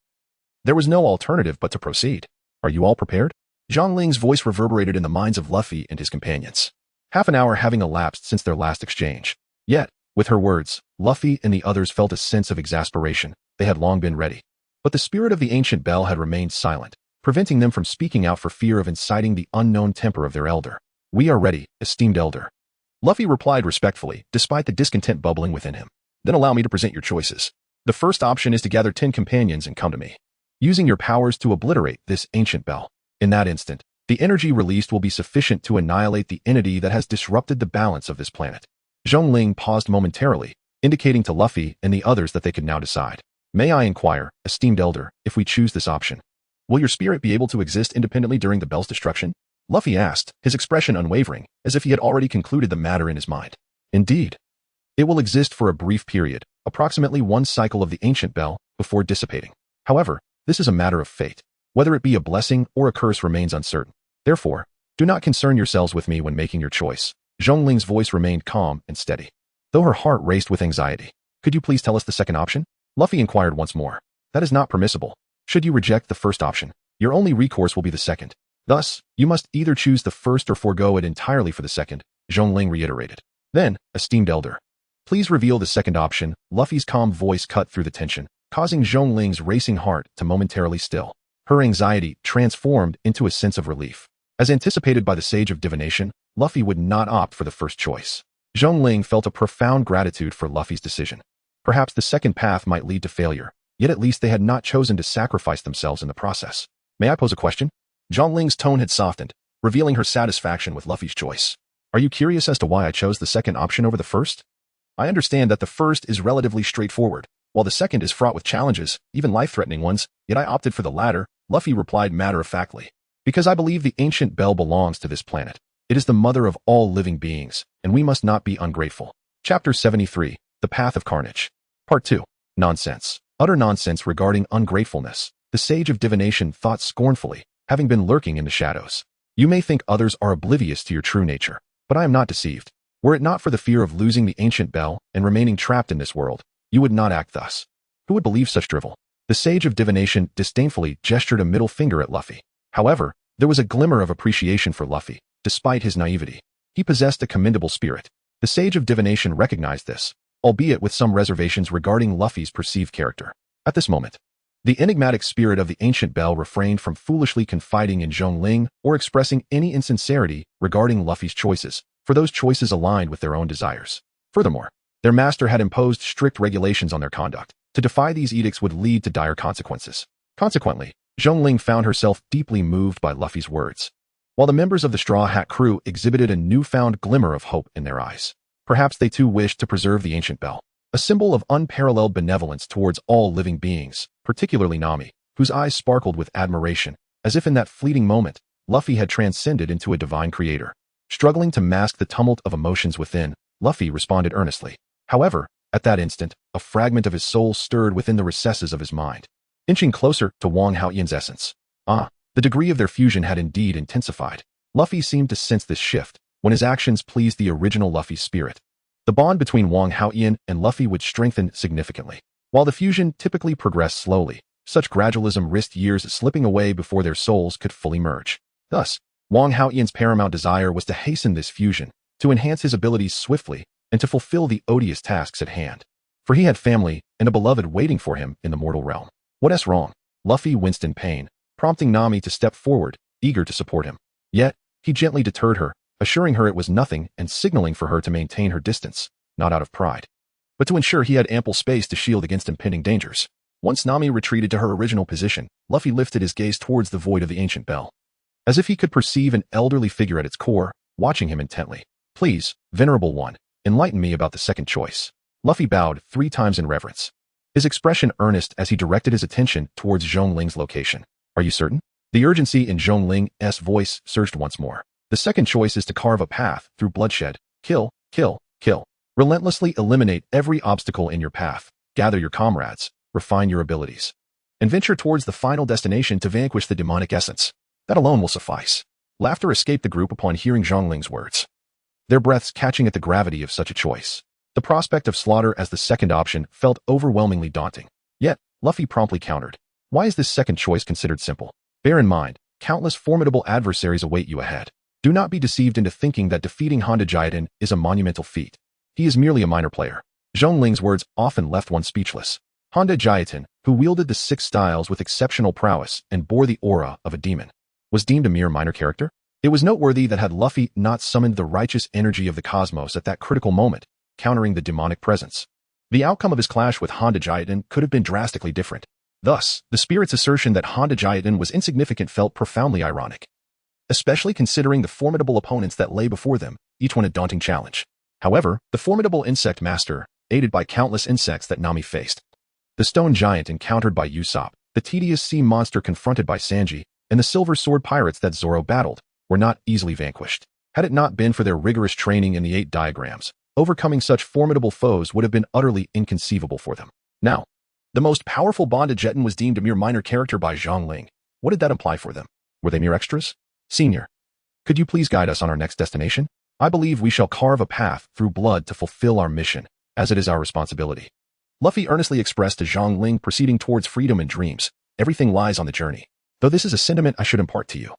There was no alternative but to proceed. Are you all prepared? Zhongling's voice reverberated in the minds of Luffy and his companions. Half an hour having elapsed since their last exchange. Yet, with her words, Luffy and the others felt a sense of exasperation. They had long been ready. But the spirit of the ancient bell had remained silent, preventing them from speaking out for fear of inciting the unknown temper of their elder. "We are ready, esteemed elder." Luffy replied respectfully, despite the discontent bubbling within him. "Then allow me to present your choices. The first option is to gather 10 companions and come to me, using your powers to obliterate this ancient bell. In that instant, the energy released will be sufficient to annihilate the entity that has disrupted the balance of this planet." Zhongling paused momentarily, indicating to Luffy and the others that they could now decide. "May I inquire, esteemed elder, if we choose this option, will your spirit be able to exist independently during the bell's destruction?" Luffy asked, his expression unwavering, as if he had already concluded the matter in his mind. Indeed. It will exist for a brief period, approximately one cycle of the ancient bell, before dissipating. However, this is a matter of fate. Whether it be a blessing or a curse remains uncertain. Therefore, do not concern yourselves with me when making your choice. Zhongling's voice remained calm and steady, though her heart raced with anxiety. Could you please tell us the second option? Luffy inquired once more. That is not permissible. Should you reject the first option, your only recourse will be the second. Thus, you must either choose the first or forego it entirely for the second, Zhongling reiterated. Then, esteemed elder, please reveal the second option. Luffy's calm voice cut through the tension, causing Zhongling's racing heart to momentarily still. Her anxiety transformed into a sense of relief. As anticipated by the Sage of Divination, Luffy would not opt for the first choice. Zhongling felt a profound gratitude for Luffy's decision. Perhaps the second path might lead to failure, yet at least they had not chosen to sacrifice themselves in the process. May I pose a question? Zhongling's tone had softened, revealing her satisfaction with Luffy's choice. Are you curious as to why I chose the second option over the first? I understand that the first is relatively straightforward, while the second is fraught with challenges, even life-threatening ones, yet I opted for the latter, Luffy replied matter-of-factly. Because I believe the ancient bell belongs to this planet. It is the mother of all living beings, and we must not be ungrateful. Chapter 73, The Path of Carnage. Part 2. Nonsense. Utter nonsense regarding ungratefulness. The Sage of Divination thought scornfully, having been lurking in the shadows. You may think others are oblivious to your true nature, but I am not deceived. Were it not for the fear of losing the ancient bell and remaining trapped in this world, you would not act thus. Who would believe such drivel? The Sage of Divination disdainfully gestured a middle finger at Luffy. However, there was a glimmer of appreciation for Luffy, despite his naivety. He possessed a commendable spirit. The Sage of Divination recognized this, albeit with some reservations regarding Luffy's perceived character. At this moment, the enigmatic spirit of the ancient bell refrained from foolishly confiding in Zhongling or expressing any insincerity regarding Luffy's choices, for those choices aligned with their own desires. Furthermore, their master had imposed strict regulations on their conduct. To defy these edicts would lead to dire consequences. Consequently, Zhongling found herself deeply moved by Luffy's words, while the members of the Straw Hat crew exhibited a newfound glimmer of hope in their eyes. Perhaps they too wished to preserve the ancient bell, a symbol of unparalleled benevolence towards all living beings, particularly Nami, whose eyes sparkled with admiration, as if in that fleeting moment, Luffy had transcended into a divine creator. Struggling to mask the tumult of emotions within, Luffy responded earnestly. However, at that instant, a fragment of his soul stirred within the recesses of his mind, inching closer to Wang Haoyan's essence. The degree of their fusion had indeed intensified. Luffy seemed to sense this shift, when his actions pleased the original Luffy's spirit. The bond between Wang Haoyan and Luffy would strengthen significantly. While the fusion typically progressed slowly, such gradualism risked years slipping away before their souls could fully merge. Thus, Wang Haoyan's paramount desire was to hasten this fusion, to enhance his abilities swiftly, and to fulfill the odious tasks at hand. For he had family and a beloved waiting for him in the mortal realm. What's wrong? Luffy winced in pain, prompting Nami to step forward, eager to support him. Yet, he gently deterred her, assuring her it was nothing and signaling for her to maintain her distance, not out of pride, but to ensure he had ample space to shield against impending dangers. Once Nami retreated to her original position, Luffy lifted his gaze towards the void of the ancient bell, as if he could perceive an elderly figure at its core, watching him intently. Please, venerable one, enlighten me about the second choice. Luffy bowed 3 times in reverence, his expression earnest as he directed his attention towards Zhongling's location. Are you certain? The urgency in Zhongling's voice surged once more. The second choice is to carve a path through bloodshed. Kill, kill, kill. Relentlessly eliminate every obstacle in your path. Gather your comrades, refine your abilities, and venture towards the final destination to vanquish the demonic essence. That alone will suffice. Laughter escaped the group upon hearing Zhongling's words, their breaths catching at the gravity of such a choice. The prospect of slaughter as the second option felt overwhelmingly daunting. Yet, Luffy promptly countered. Why is this second choice considered simple? Bear in mind, countless formidable adversaries await you ahead. Do not be deceived into thinking that defeating Honda Jiaten is a monumental feat. He is merely a minor player. Zhongling's words often left one speechless. Honda Jiaten, who wielded the 6 styles with exceptional prowess and bore the aura of a demon, was deemed a mere minor character? It was noteworthy that had Luffy not summoned the righteous energy of the cosmos at that critical moment, countering the demonic presence, the outcome of his clash with Honda Jiaten could have been drastically different. Thus, the spirit's assertion that Honda Jiaten was insignificant felt profoundly ironic, especially considering the formidable opponents that lay before them, each one a daunting challenge. However, the formidable insect master, aided by countless insects that Nami faced, the stone giant encountered by Usopp, the tedious sea monster confronted by Sanji, and the silver sword pirates that Zoro battled, were not easily vanquished. Had it not been for their rigorous training in the 8 diagrams, overcoming such formidable foes would have been utterly inconceivable for them. Now, the most powerful bondage Jeton was deemed a mere minor character by Zhang Ling. What did that imply for them? Were they mere extras? Senior, could you please guide us on our next destination? I believe we shall carve a path through blood to fulfill our mission, as it is our responsibility. Luffy earnestly expressed to Zhang Ling, proceeding towards freedom and dreams. Everything lies on the journey. Though this is a sentiment I should impart to you.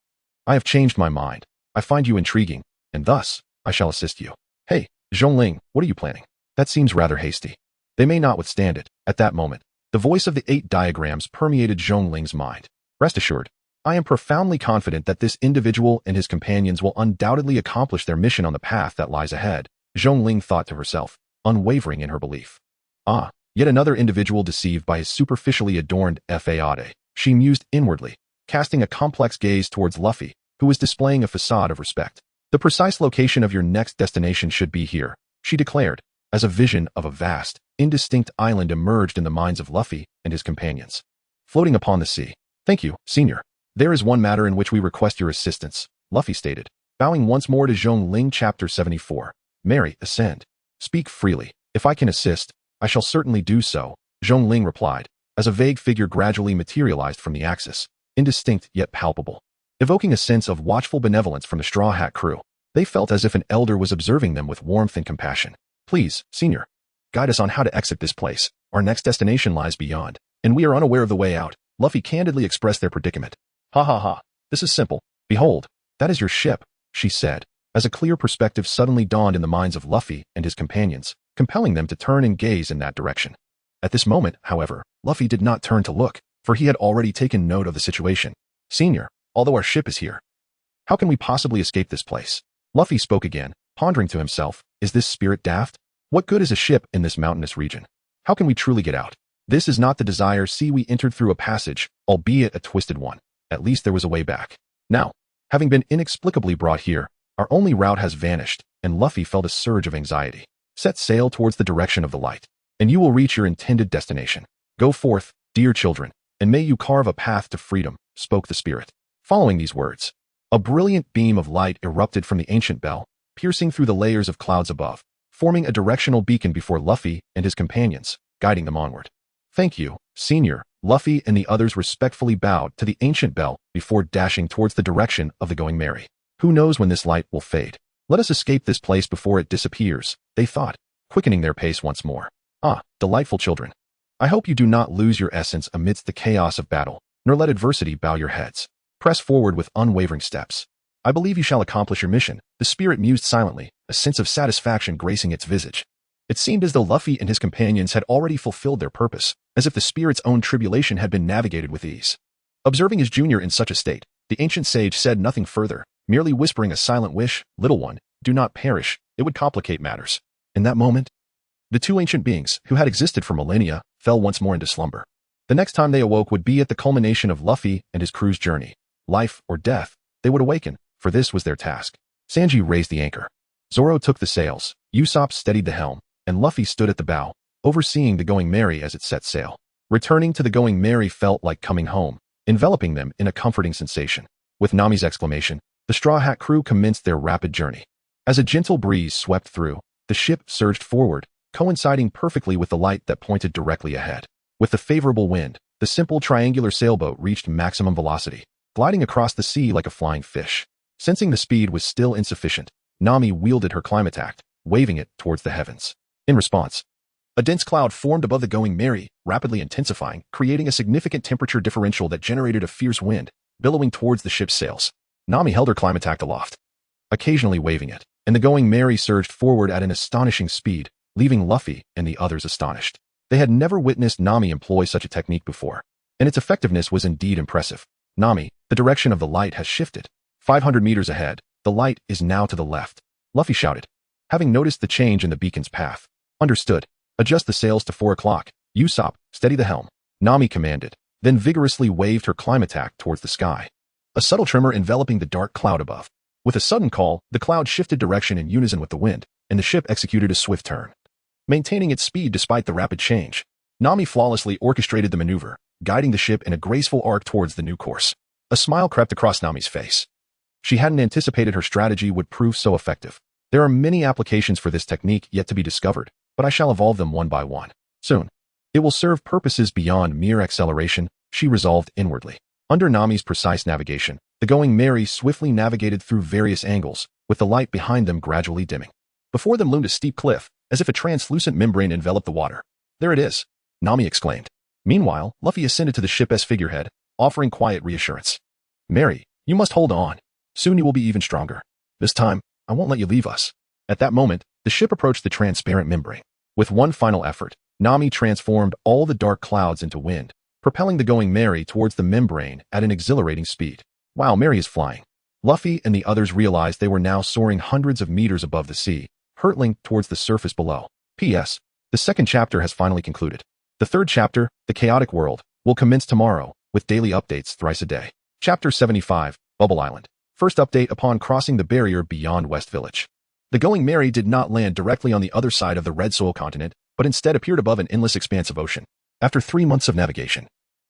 I have changed my mind. I find you intriguing, and thus, I shall assist you. Hey, Zhang Ling, what are you planning? That seems rather hasty. They may not withstand it. At that moment, the voice of the 8 diagrams permeated Zhang Ling's mind. Rest assured, I am profoundly confident that this individual and his companions will undoubtedly accomplish their mission on the path that lies ahead, Zhang Ling thought to herself, unwavering in her belief. Ah, yet another individual deceived by his superficially adorned fade, she mused inwardly, casting a complex gaze towards Luffy, who was displaying a facade of respect. The precise location of your next destination should be here, she declared, as a vision of a vast, indistinct island emerged in the minds of Luffy and his companions. Floating upon the sea. Thank you, Senior. There is one matter in which we request your assistance, Luffy stated, bowing once more to Zhang Ling. Chapter 74. Mary, ascend. Speak freely. If I can assist, I shall certainly do so, Zhang Ling replied, as a vague figure gradually materialized from the axis, indistinct yet palpable, evoking a sense of watchful benevolence from the Straw Hat crew. They felt as if an elder was observing them with warmth and compassion. Please, Senior, guide us on how to exit this place. Our next destination lies beyond, and we are unaware of the way out. Luffy candidly expressed their predicament. Ha ha ha, this is simple. Behold, that is your ship, she said, as a clear perspective suddenly dawned in the minds of Luffy and his companions, compelling them to turn and gaze in that direction. At this moment, however, Luffy did not turn to look, for he had already taken note of the situation. Senior, although our ship is here, how can we possibly escape this place? Luffy spoke again, pondering to himself, is this spirit daft? What good is a ship in this mountainous region? How can we truly get out? This is not the desire. See, we entered through a passage, albeit a twisted one. At least there was a way back. Now, having been inexplicably brought here, our only route has vanished, and Luffy felt a surge of anxiety. Set sail towards the direction of the light, and you will reach your intended destination. Go forth, dear children, and may you carve a path to freedom, spoke the spirit. Following these words, a brilliant beam of light erupted from the ancient bell, piercing through the layers of clouds above, forming a directional beacon before Luffy and his companions, guiding them onward. Thank you, Senior. Luffy and the others respectfully bowed to the ancient bell before dashing towards the direction of the Going Merry. Who knows when this light will fade? Let us escape this place before it disappears, they thought, quickening their pace once more. Ah, delightful children. I hope you do not lose your essence amidst the chaos of battle, nor let adversity bow your heads. Press forward with unwavering steps. I believe you shall accomplish your mission, the spirit mused silently, a sense of satisfaction gracing its visage. It seemed as though Luffy and his companions had already fulfilled their purpose, as if the spirit's own tribulation had been navigated with ease. Observing his junior in such a state, the ancient sage said nothing further, merely whispering a silent wish, little one, do not perish, it would complicate matters. In that moment, the two ancient beings, who had existed for millennia, fell once more into slumber. The next time they awoke would be at the culmination of Luffy and his crew's journey. Life or death, they would awaken, for this was their task. Sanji raised the anchor. Zoro took the sails, Usopp steadied the helm, and Luffy stood at the bow, overseeing the Going Merry as it set sail. Returning to the Going Merry felt like coming home, enveloping them in a comforting sensation. With Nami's exclamation, the Straw Hat crew commenced their rapid journey. As a gentle breeze swept through, the ship surged forward, coinciding perfectly with the light that pointed directly ahead. With the favorable wind, the simple triangular sailboat reached maximum velocity, gliding across the sea like a flying fish. Sensing the speed was still insufficient, Nami wielded her climatact, waving it towards the heavens. In response, a dense cloud formed above the Going Merry, rapidly intensifying, creating a significant temperature differential that generated a fierce wind, billowing towards the ship's sails. Nami held her climatact aloft, occasionally waving it, and the Going Merry surged forward at an astonishing speed, leaving Luffy and the others astonished. They had never witnessed Nami employ such a technique before, and its effectiveness was indeed impressive. Nami, the direction of the light has shifted. 500 meters ahead, the light is now to the left, Luffy shouted, having noticed the change in the beacon's path. Understood. Adjust the sails to 4 o'clock. Usopp, steady the helm, Nami commanded, then vigorously waved her climatact towards the sky. A subtle tremor enveloping the dark cloud above. With a sudden call, the cloud shifted direction in unison with the wind, and the ship executed a swift turn. Maintaining its speed despite the rapid change, Nami flawlessly orchestrated the maneuver, guiding the ship in a graceful arc towards the new course. A smile crept across Nami's face. She hadn't anticipated her strategy would prove so effective. There are many applications for this technique yet to be discovered, but I shall evolve them one by one. Soon. It will serve purposes beyond mere acceleration, she resolved inwardly. Under Nami's precise navigation, the Going Merry swiftly navigated through various angles, with the light behind them gradually dimming. Before them loomed a steep cliff, as if a translucent membrane enveloped the water. There it is, Nami exclaimed. Meanwhile, Luffy ascended to the ship's figurehead, offering quiet reassurance. Merry, you must hold on. Soon you will be even stronger. This time, I won't let you leave us. At that moment, the ship approached the transparent membrane. With one final effort, Nami transformed all the dark clouds into wind, propelling the Going Merry towards the membrane at an exhilarating speed. Wow, Merry is flying. Luffy and the others realized they were now soaring hundreds of meters above the sea, hurtling towards the surface below. P.S. The second chapter has finally concluded. The third chapter, The Chaotic World, will commence tomorrow, with daily updates thrice a day. Chapter 75, Bubble Island. First update upon crossing the barrier beyond West Village. The Going Merry did not land directly on the other side of the Red Soil continent, but instead appeared above an endless expanse of ocean. After 3 months of navigation,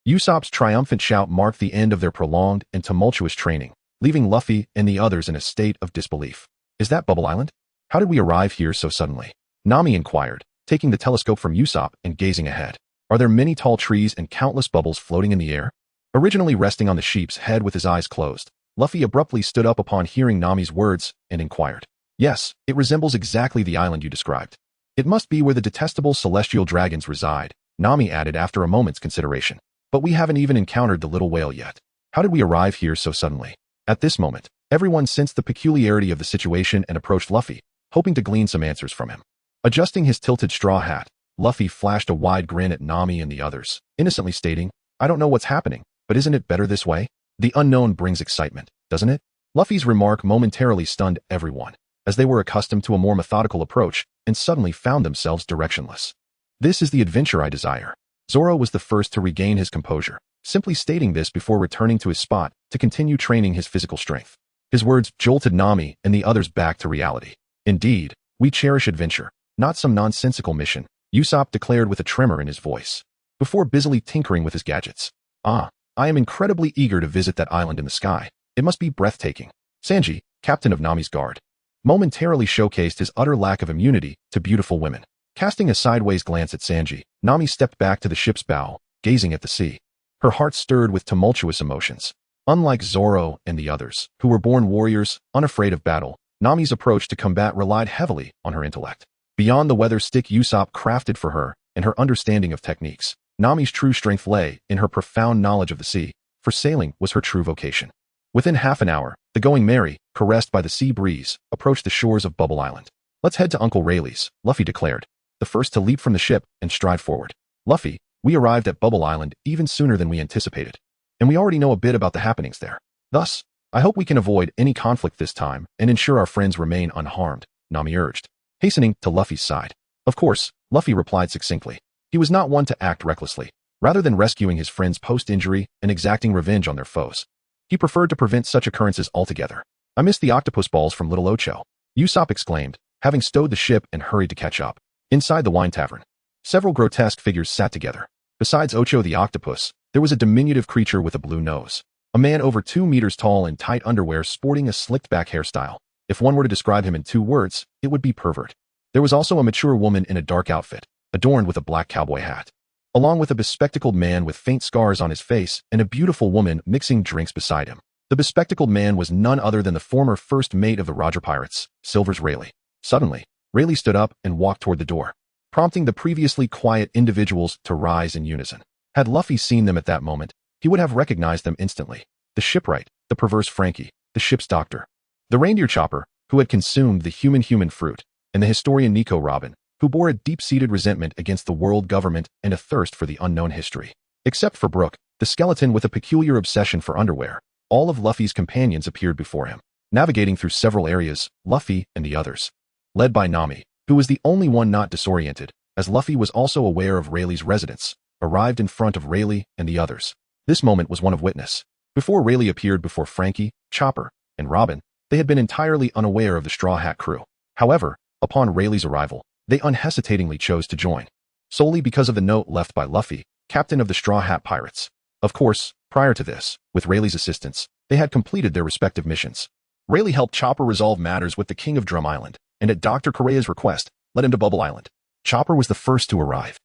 Usopp's triumphant shout marked the end of their prolonged and tumultuous training, leaving Luffy and the others in a state of disbelief. Is that Bubble Island? How did we arrive here so suddenly? Nami inquired, taking the telescope from Usopp and gazing ahead. Are there many tall trees and countless bubbles floating in the air? Originally resting on the sheep's head with his eyes closed, Luffy abruptly stood up upon hearing Nami's words and inquired. Yes, it resembles exactly the island you described. It must be where the detestable celestial dragons reside, Nami added after a moment's consideration. But we haven't even encountered the little whale yet. How did we arrive here so suddenly? At this moment, everyone sensed the peculiarity of the situation and approached Luffy, hoping to glean some answers from him. Adjusting his tilted straw hat, Luffy flashed a wide grin at Nami and the others, innocently stating, I don't know what's happening, but isn't it better this way? The unknown brings excitement, doesn't it? Luffy's remark momentarily stunned everyone, as they were accustomed to a more methodical approach and suddenly found themselves directionless. This is the adventure I desire. Zoro was the first to regain his composure, simply stating this before returning to his spot to continue training his physical strength. His words jolted Nami and the others back to reality. Indeed, we cherish adventure, not some nonsensical mission, Usopp declared with a tremor in his voice, before busily tinkering with his gadgets. Ah, I am incredibly eager to visit that island in the sky. It must be breathtaking. Sanji, captain of Nami's guard, momentarily showcased his utter lack of immunity to beautiful women. Casting a sideways glance at Sanji, Nami stepped back to the ship's bow, gazing at the sea. Her heart stirred with tumultuous emotions. Unlike Zoro and the others, who were born warriors, unafraid of battle, Nami's approach to combat relied heavily on her intellect. Beyond the weather stick Usopp crafted for her and her understanding of techniques, Nami's true strength lay in her profound knowledge of the sea, for sailing was her true vocation. Within half an hour, the Going Merry, caressed by the sea breeze, approached the shores of Bubble Island. Let's head to Uncle Rayleigh's, Luffy declared, the first to leap from the ship and stride forward. Luffy, we arrived at Bubble Island even sooner than we anticipated, and we already know a bit about the happenings there. Thus, I hope we can avoid any conflict this time and ensure our friends remain unharmed, Nami urged, hastening to Luffy's side. Of course, Luffy replied succinctly. He was not one to act recklessly. Rather than rescuing his friends post-injury and exacting revenge on their foes, he preferred to prevent such occurrences altogether. I missed the octopus balls from Little Ocho, Usopp exclaimed, having stowed the ship and hurried to catch up. Inside the wine tavern, several grotesque figures sat together. Besides Ocho the octopus, there was a diminutive creature with a blue nose. A man over 2 meters tall in tight underwear sporting a slicked-back hairstyle. If one were to describe him in 2 words, it would be pervert. There was also a mature woman in a dark outfit, adorned with a black cowboy hat, along with a bespectacled man with faint scars on his face and a beautiful woman mixing drinks beside him. The bespectacled man was none other than the former first mate of the Roger Pirates, Silver's Rayleigh. Suddenly, Rayleigh stood up and walked toward the door, prompting the previously quiet individuals to rise in unison. Had Luffy seen them at that moment, he would have recognized them instantly. The shipwright, the perverse Frankie, the ship's doctor, the reindeer chopper, who had consumed the human fruit, and the historian Nico Robin, who bore a deep-seated resentment against the world government and a thirst for the unknown history. Except for Brook, the skeleton with a peculiar obsession for underwear, all of Luffy's companions appeared before him. Navigating through several areas, Luffy and the others, led by Nami, who was the only one not disoriented, as Luffy was also aware of Rayleigh's residence, arrived in front of Rayleigh and the others. This moment was one of witness. Before Rayleigh appeared before Frankie, Chopper, and Robin, they had been entirely unaware of the Straw Hat crew. However, upon Rayleigh's arrival, they unhesitatingly chose to join, solely because of the note left by Luffy, captain of the Straw Hat Pirates. Of course, prior to this, with Rayleigh's assistance, they had completed their respective missions. Rayleigh helped Chopper resolve matters with the King of Drum Island, and at Dr. Correa's request, led him to Bubble Island. Chopper was the first to arrive,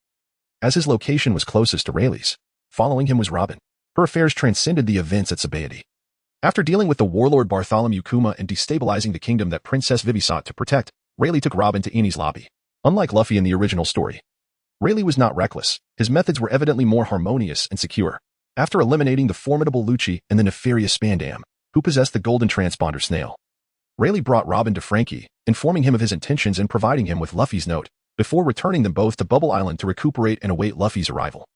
as his location was closest to Rayleigh's. Following him was Robin. Her affairs transcended the events at Sabaody. After dealing with the warlord Bartholomew Kuma and destabilizing the kingdom that Princess Vivi sought to protect, Rayleigh took Robin to Eni's lobby. Unlike Luffy in the original story, Rayleigh was not reckless. His methods were evidently more harmonious and secure. After eliminating the formidable Lucci and the nefarious Spandam, who possessed the golden transponder snail, Rayleigh brought Robin to Frankie, informing him of his intentions and providing him with Luffy's note, before returning them both to Bubble Island to recuperate and await Luffy's arrival.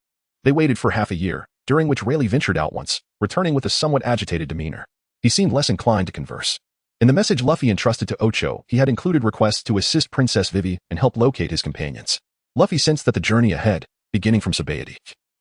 They waited for half a year, during which Rayleigh ventured out once, returning with a somewhat agitated demeanor. He seemed less inclined to converse. In the message Luffy entrusted to Ocho, he had included requests to assist Princess Vivi and help locate his companions. Luffy sensed that the journey ahead, beginning from Sabaody,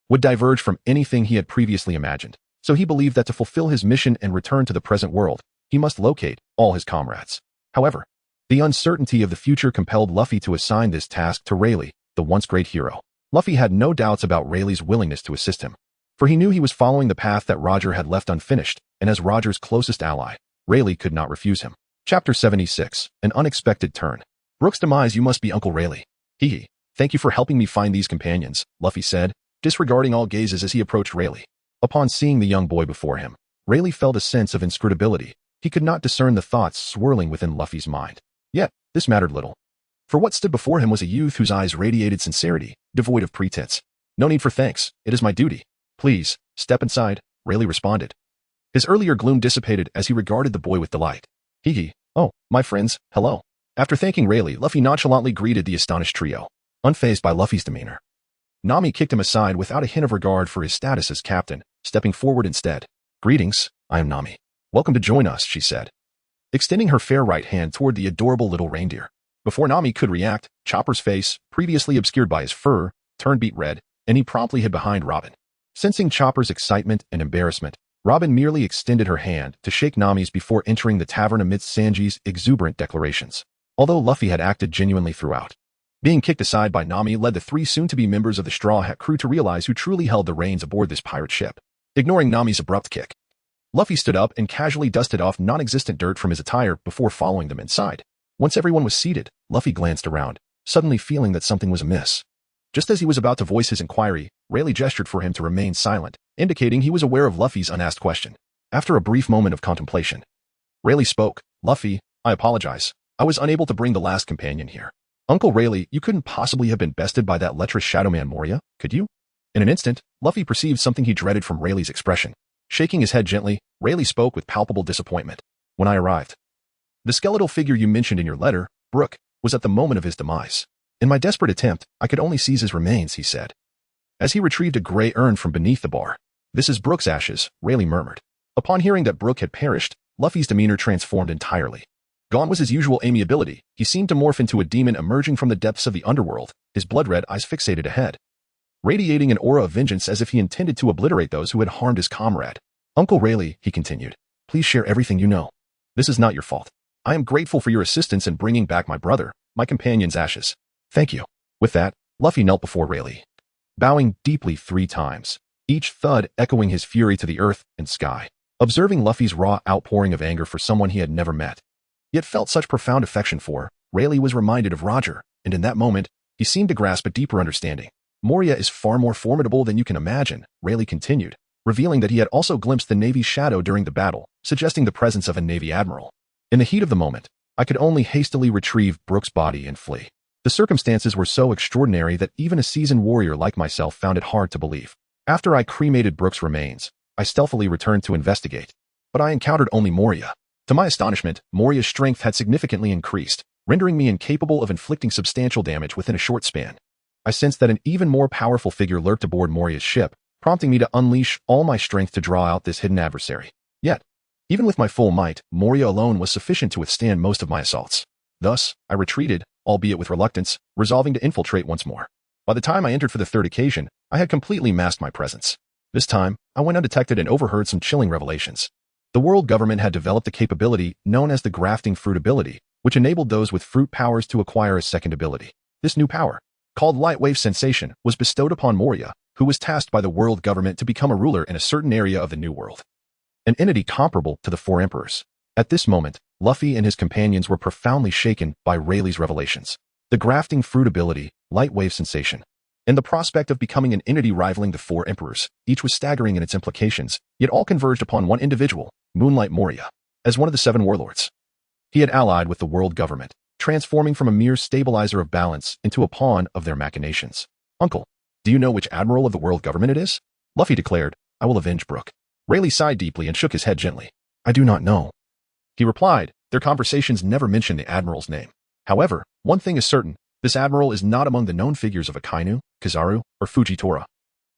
would diverge from anything he had previously imagined, so he believed that to fulfill his mission and return to the present world, he must locate all his comrades. However, the uncertainty of the future compelled Luffy to assign this task to Rayleigh, the once great hero. Luffy had no doubts about Rayleigh's willingness to assist him, for he knew he was following the path that Roger had left unfinished, and as Roger's closest ally, Rayleigh could not refuse him. Chapter 76, An Unexpected Turn. Brooks' demise. You must be Uncle Rayleigh. Hee. Thank you for helping me find these companions, Luffy said, disregarding all gazes as he approached Rayleigh. Upon seeing the young boy before him, Rayleigh felt a sense of inscrutability. He could not discern the thoughts swirling within Luffy's mind. Yet, this mattered little. For what stood before him was a youth whose eyes radiated sincerity, devoid of pretense. No need for thanks, it is my duty. Please, step inside, Rayleigh responded. His earlier gloom dissipated as he regarded the boy with delight. Hee. Oh, my friends, hello. After thanking Rayleigh, Luffy nonchalantly greeted the astonished trio, unfazed by Luffy's demeanor. Nami kicked him aside without a hint of regard for his status as captain, stepping forward instead. Greetings, I am Nami. Welcome to join us, she said, extending her fair right hand toward the adorable little reindeer. Before Nami could react, Chopper's face, previously obscured by his fur, turned beet red, and he promptly hid behind Robin. Sensing Chopper's excitement and embarrassment, Robin merely extended her hand to shake Nami's before entering the tavern amidst Sanji's exuberant declarations. Although Luffy had acted genuinely throughout, being kicked aside by Nami led the three soon-to-be members of the Straw Hat crew to realize who truly held the reins aboard this pirate ship. Ignoring Nami's abrupt kick, Luffy stood up and casually dusted off non-existent dirt from his attire before following them inside. Once everyone was seated, Luffy glanced around, suddenly feeling that something was amiss. Just as he was about to voice his inquiry, Rayleigh gestured for him to remain silent, indicating he was aware of Luffy's unasked question. After a brief moment of contemplation, Rayleigh spoke. Luffy, I apologize. I was unable to bring the last companion here. Uncle Rayleigh, you couldn't possibly have been bested by that lecherous Shadowman Moria, could you? In an instant, Luffy perceived something he dreaded from Rayleigh's expression. Shaking his head gently, Rayleigh spoke with palpable disappointment. When I arrived, the skeletal figure you mentioned in your letter, Brook, was at the moment of his demise. In my desperate attempt, I could only seize his remains, he said, as he retrieved a gray urn from beneath the bar. This is Brook's ashes, Rayleigh murmured. Upon hearing that Brook had perished, Luffy's demeanor transformed entirely. Gone was his usual amiability. He seemed to morph into a demon emerging from the depths of the underworld, his blood-red eyes fixated ahead, radiating an aura of vengeance as if he intended to obliterate those who had harmed his comrade. Uncle Rayleigh, he continued, please share everything you know. This is not your fault. I am grateful for your assistance in bringing back my brother, my companion's ashes. Thank you. With that, Luffy knelt before Rayleigh, bowing deeply 3 times, each thud echoing his fury to the earth and sky. Observing Luffy's raw outpouring of anger for someone he had never met, yet felt such profound affection for, Rayleigh was reminded of Roger, and in that moment, he seemed to grasp a deeper understanding. Moria is far more formidable than you can imagine, Rayleigh continued, revealing that he had also glimpsed the Navy's shadow during the battle, suggesting the presence of a Navy admiral. In the heat of the moment, I could only hastily retrieve Brook's body and flee. The circumstances were so extraordinary that even a seasoned warrior like myself found it hard to believe. After I cremated Brook's remains, I stealthily returned to investigate, but I encountered only Moria. To my astonishment, Moria's strength had significantly increased, rendering me incapable of inflicting substantial damage within a short span. I sensed that an even more powerful figure lurked aboard Moria's ship, prompting me to unleash all my strength to draw out this hidden adversary. Yet, even with my full might, Moria alone was sufficient to withstand most of my assaults. Thus, I retreated, albeit with reluctance, resolving to infiltrate once more. By the time I entered for the 3rd occasion, I had completely masked my presence. This time, I went undetected and overheard some chilling revelations. The world government had developed a capability known as the grafting fruit ability, which enabled those with fruit powers to acquire a second ability. This new power, called light wave sensation, was bestowed upon Moria, who was tasked by the world government to become a ruler in a certain area of the New World, an entity comparable to the 4 emperors. At this moment, Luffy and his companions were profoundly shaken by Rayleigh's revelations. The grafting fruit ability, light wave sensation, and the prospect of becoming an entity rivaling the four emperors, each was staggering in its implications, yet all converged upon one individual, Moonlight Moria, as one of the 7 warlords. He had allied with the world government, transforming from a mere stabilizer of balance into a pawn of their machinations. Uncle, do you know which admiral of the world government it is? Luffy declared, I will avenge Brook. Rayleigh sighed deeply and shook his head gently. I do not know. He replied, their conversations never mentioned the admiral's name. However, one thing is certain, this admiral is not among the known figures of Akainu, Kizaru, or Fujitora,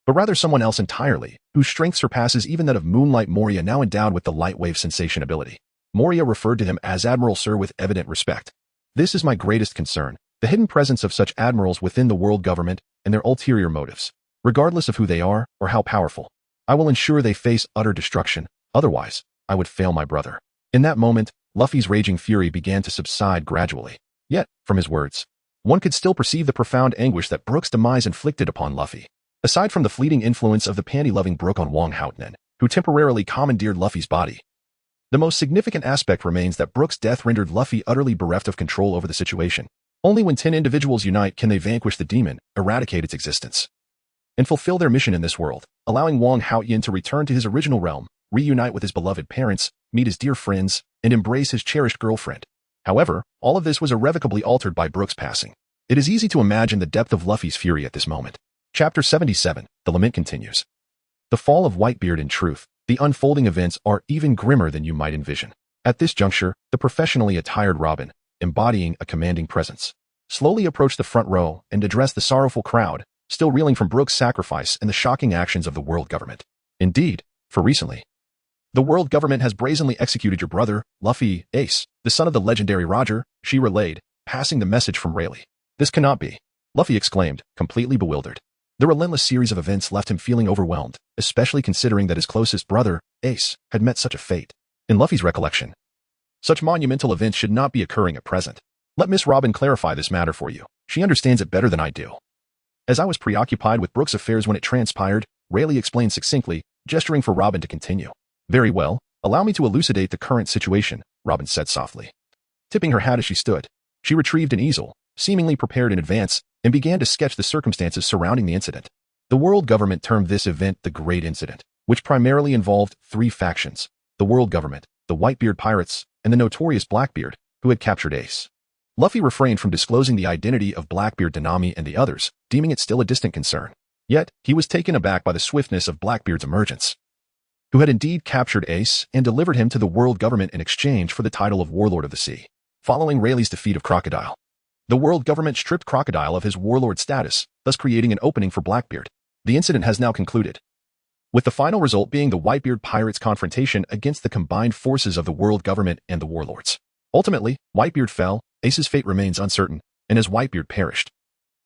but rather someone else entirely, whose strength surpasses even that of Moonlight Moria, now endowed with the light wave sensation ability. Moria referred to him as Admiral Sir with evident respect. This is my greatest concern, the hidden presence of such admirals within the world government and their ulterior motives. Regardless of who they are or how powerful, I will ensure they face utter destruction, otherwise, I would fail my brother. In that moment, Luffy's raging fury began to subside gradually. Yet, from his words, one could still perceive the profound anguish that Brook's demise inflicted upon Luffy. Aside from the fleeting influence of the panty-loving Brook on Wong Houtnen, who temporarily commandeered Luffy's body, the most significant aspect remains that Brook's death rendered Luffy utterly bereft of control over the situation. Only when 10 individuals unite can they vanquish the demon, eradicate its existence, and fulfill their mission in this world, allowing Wong Houtyen to return to his original realm, reunite with his beloved parents, meet his dear friends, and embrace his cherished girlfriend. However, all of this was irrevocably altered by Brook's passing. It is easy to imagine the depth of Luffy's fury at this moment. Chapter 77, The Lament continues. The fall of Whitebeard. In truth, the unfolding events are even grimmer than you might envision. At this juncture, the professionally attired Robin, embodying a commanding presence, slowly approached the front row and addressed the sorrowful crowd, still reeling from Brook's sacrifice and the shocking actions of the world government. Indeed, for recently, the world government has brazenly executed your brother, Luffy, Ace, the son of the legendary Roger, she relayed, passing the message from Rayleigh. This cannot be, Luffy exclaimed, completely bewildered. The relentless series of events left him feeling overwhelmed, especially considering that his closest brother, Ace, had met such a fate. In Luffy's recollection, such monumental events should not be occurring at present. Let Miss Robin clarify this matter for you. She understands it better than I do. As I was preoccupied with Brook's affairs when it transpired, Rayleigh explained succinctly, gesturing for Robin to continue. Very well, allow me to elucidate the current situation, Robin said softly. Tipping her hat as she stood, she retrieved an easel, seemingly prepared in advance, and began to sketch the circumstances surrounding the incident. The world government termed this event the Great Incident, which primarily involved 3 factions: the world government, the Whitebeard pirates, and the notorious Blackbeard, who had captured Ace. Luffy refrained from disclosing the identity of Blackbeard, Danami, and the others, deeming it still a distant concern. Yet, he was taken aback by the swiftness of Blackbeard's emergence, who had indeed captured Ace and delivered him to the world government in exchange for the title of Warlord of the Sea. Following Rayleigh's defeat of Crocodile, the world government stripped Crocodile of his warlord status, thus creating an opening for Blackbeard. The incident has now concluded, with the final result being the Whitebeard pirates' confrontation against the combined forces of the world government and the warlords. Ultimately, Whitebeard fell, Ace's fate remains uncertain, and as Whitebeard perished,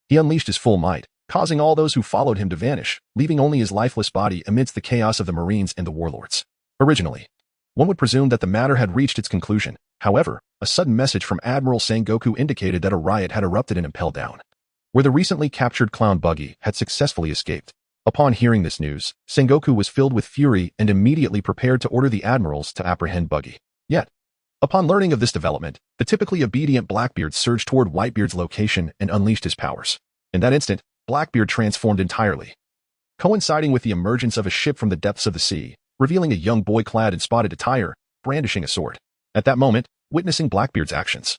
he unleashed his full might, causing all those who followed him to vanish, leaving only his lifeless body amidst the chaos of the Marines and the warlords. Originally, one would presume that the matter had reached its conclusion. However, a sudden message from Admiral Sengoku indicated that a riot had erupted in Impel Down, where the recently captured clown Buggy had successfully escaped. Upon hearing this news, Sengoku was filled with fury and immediately prepared to order the admirals to apprehend Buggy. Yet, upon learning of this development, the typically obedient Blackbeard surged toward Whitebeard's location and unleashed his powers. In that instant, Blackbeard transformed entirely, coinciding with the emergence of a ship from the depths of the sea, revealing a young boy clad in spotted attire, brandishing a sword. At that moment, witnessing Blackbeard's actions,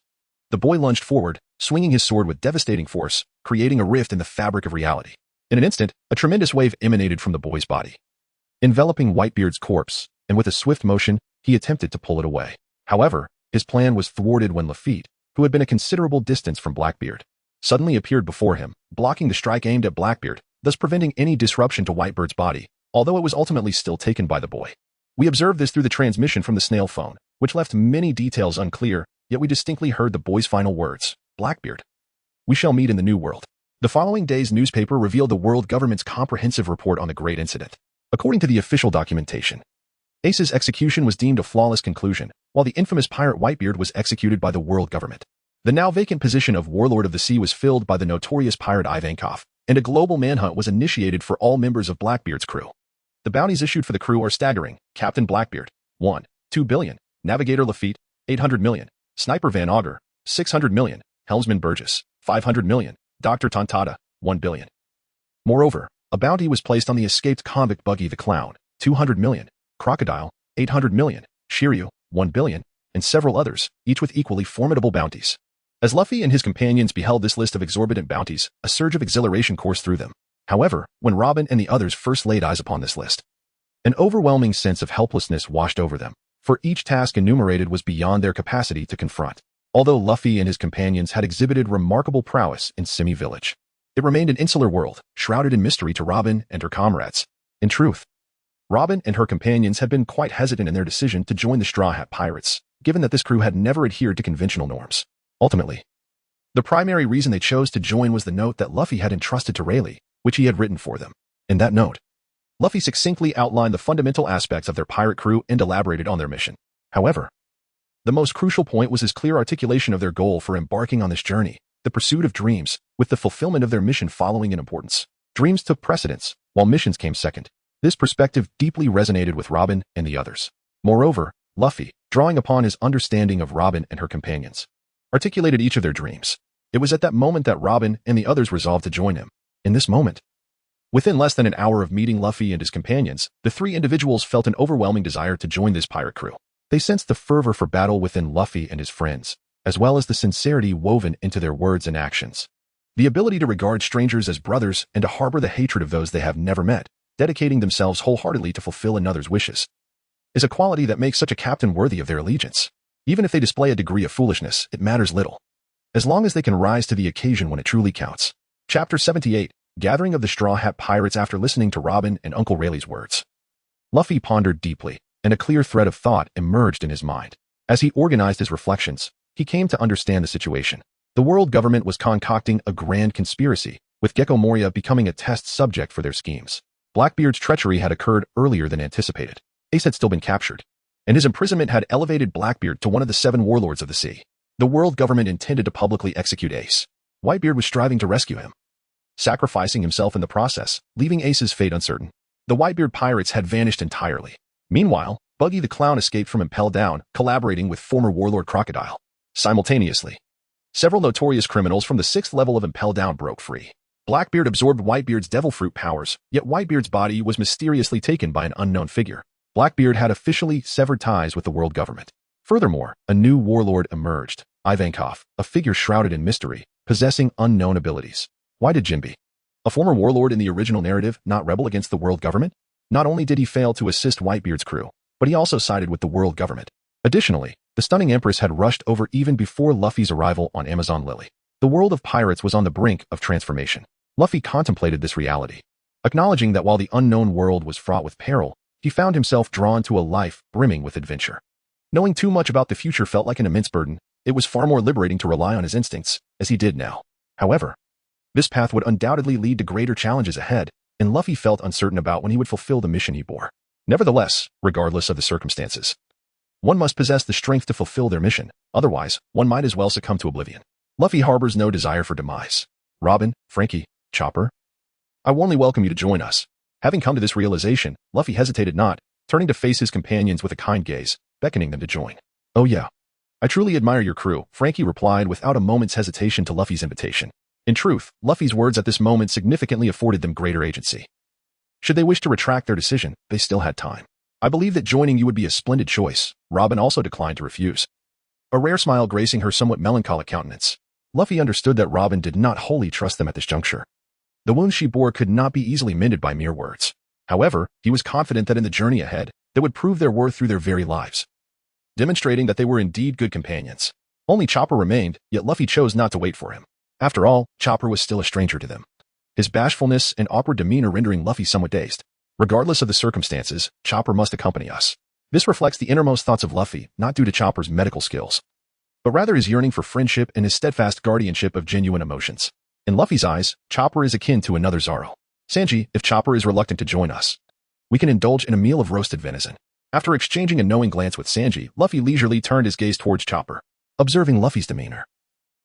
the boy lunged forward, swinging his sword with devastating force, creating a rift in the fabric of reality. In an instant, a tremendous wave emanated from the boy's body, enveloping Whitebeard's corpse, and with a swift motion, he attempted to pull it away. However, his plan was thwarted when Lafitte, who had been a considerable distance from Blackbeard, suddenly appeared before him, blocking the strike aimed at Blackbeard, thus preventing any disruption to Whitebeard's body, although it was ultimately still taken by the boy. We observed this through the transmission from the snail phone, which left many details unclear, yet we distinctly heard the boy's final words, Blackbeard, we shall meet in the new world. The following day's newspaper revealed the world government's comprehensive report on the Great Incident. According to the official documentation, Ace's execution was deemed a flawless conclusion, while the infamous pirate Whitebeard was executed by the world government. The now vacant position of Warlord of the Sea was filled by the notorious pirate Ivankov, and a global manhunt was initiated for all members of Blackbeard's crew. The bounties issued for the crew are staggering. Captain Blackbeard, 1. 2 billion. Navigator Lafitte, 800 million. Sniper Van Auger, 600 million. Helmsman Burgess, 500 million. Dr. Tontata, 1 billion. Moreover, a bounty was placed on the escaped convict Buggy the Clown, 200 million. Crocodile, 800 million. Shiryu, 1 billion. And several others, each with equally formidable bounties. As Luffy and his companions beheld this list of exorbitant bounties, a surge of exhilaration coursed through them. However, when Robin and the others first laid eyes upon this list, an overwhelming sense of helplessness washed over them, for each task enumerated was beyond their capacity to confront. Although Luffy and his companions had exhibited remarkable prowess in Simi Village, it remained an insular world, shrouded in mystery to Robin and her comrades. In truth, Robin and her companions had been quite hesitant in their decision to join the Straw Hat Pirates, given that this crew had never adhered to conventional norms. Ultimately, the primary reason they chose to join was the note that Luffy had entrusted to Rayleigh, which he had written for them. In that note, Luffy succinctly outlined the fundamental aspects of their pirate crew and elaborated on their mission. However, the most crucial point was his clear articulation of their goal for embarking on this journey, the pursuit of dreams, with the fulfillment of their mission following in importance. Dreams took precedence, while missions came second. This perspective deeply resonated with Robin and the others. Moreover, Luffy, drawing upon his understanding of Robin and her companions, articulated each of their dreams. It was at that moment that Robin and the others resolved to join him. In this moment, within less than an hour of meeting Luffy and his companions, the three individuals felt an overwhelming desire to join this pirate crew. They sensed the fervor for battle within Luffy and his friends, as well as the sincerity woven into their words and actions. The ability to regard strangers as brothers and to harbor the hatred of those they have never met, dedicating themselves wholeheartedly to fulfill another's wishes, is a quality that makes such a captain worthy of their allegiance. Even if they display a degree of foolishness, it matters little, as long as they can rise to the occasion when it truly counts. Chapter 78, Gathering of the Straw Hat Pirates. After listening to Robin and Uncle Rayleigh's words, Luffy pondered deeply, and a clear thread of thought emerged in his mind. As he organized his reflections, he came to understand the situation. The world government was concocting a grand conspiracy, with Gecko Moria becoming a test subject for their schemes. Blackbeard's treachery had occurred earlier than anticipated. Ace had still been captured, and his imprisonment had elevated Blackbeard to one of the 7 warlords of the sea. The world government intended to publicly execute Ace. Whitebeard was striving to rescue him, sacrificing himself in the process, leaving Ace's fate uncertain. The Whitebeard pirates had vanished entirely. Meanwhile, Buggy the Clown escaped from Impel Down, collaborating with former warlord Crocodile. Simultaneously, several notorious criminals from the 6th level of Impel Down broke free. Blackbeard absorbed Whitebeard's devil fruit powers, yet Whitebeard's body was mysteriously taken by an unknown figure. Blackbeard had officially severed ties with the world government. Furthermore, a new warlord emerged, Ivankov, a figure shrouded in mystery, possessing unknown abilities. Why did Jinbe, a former warlord in the original narrative, not rebel against the world government? Not only did he fail to assist Whitebeard's crew, but he also sided with the world government. Additionally, the stunning Empress had rushed over even before Luffy's arrival on Amazon Lily. The world of pirates was on the brink of transformation. Luffy contemplated this reality, acknowledging that while the unknown world was fraught with peril, he found himself drawn to a life brimming with adventure. Knowing too much about the future felt like an immense burden. It was far more liberating to rely on his instincts, as he did now. However, this path would undoubtedly lead to greater challenges ahead, and Luffy felt uncertain about when he would fulfill the mission he bore. Nevertheless, regardless of the circumstances, one must possess the strength to fulfill their mission, otherwise, one might as well succumb to oblivion. Luffy harbors no desire for demise. Robin, Frankie, Chopper, I warmly welcome you to join us. Having come to this realization, Luffy hesitated not, turning to face his companions with a kind gaze, beckoning them to join. Oh yeah, I truly admire your crew, Frankie replied without a moment's hesitation to Luffy's invitation. In truth, Luffy's words at this moment significantly afforded them greater agency. Should they wish to retract their decision, they still had time. I believe that joining you would be a splendid choice. Robin also declined to refuse, a rare smile gracing her somewhat melancholic countenance. Luffy understood that Robin did not wholly trust them at this juncture. The wounds she bore could not be easily mended by mere words. However, he was confident that in the journey ahead, they would prove their worth through their very lives, demonstrating that they were indeed good companions. Only Chopper remained, yet Luffy chose not to wait for him. After all, Chopper was still a stranger to them, his bashfulness and awkward demeanor rendering Luffy somewhat dazed. Regardless of the circumstances, Chopper must accompany us. This reflects the innermost thoughts of Luffy, not due to Chopper's medical skills, but rather his yearning for friendship and his steadfast guardianship of genuine emotions. In Luffy's eyes, Chopper is akin to another Zoro. Sanji, if Chopper is reluctant to join us, we can indulge in a meal of roasted venison. After exchanging a knowing glance with Sanji, Luffy leisurely turned his gaze towards Chopper. Observing Luffy's demeanor,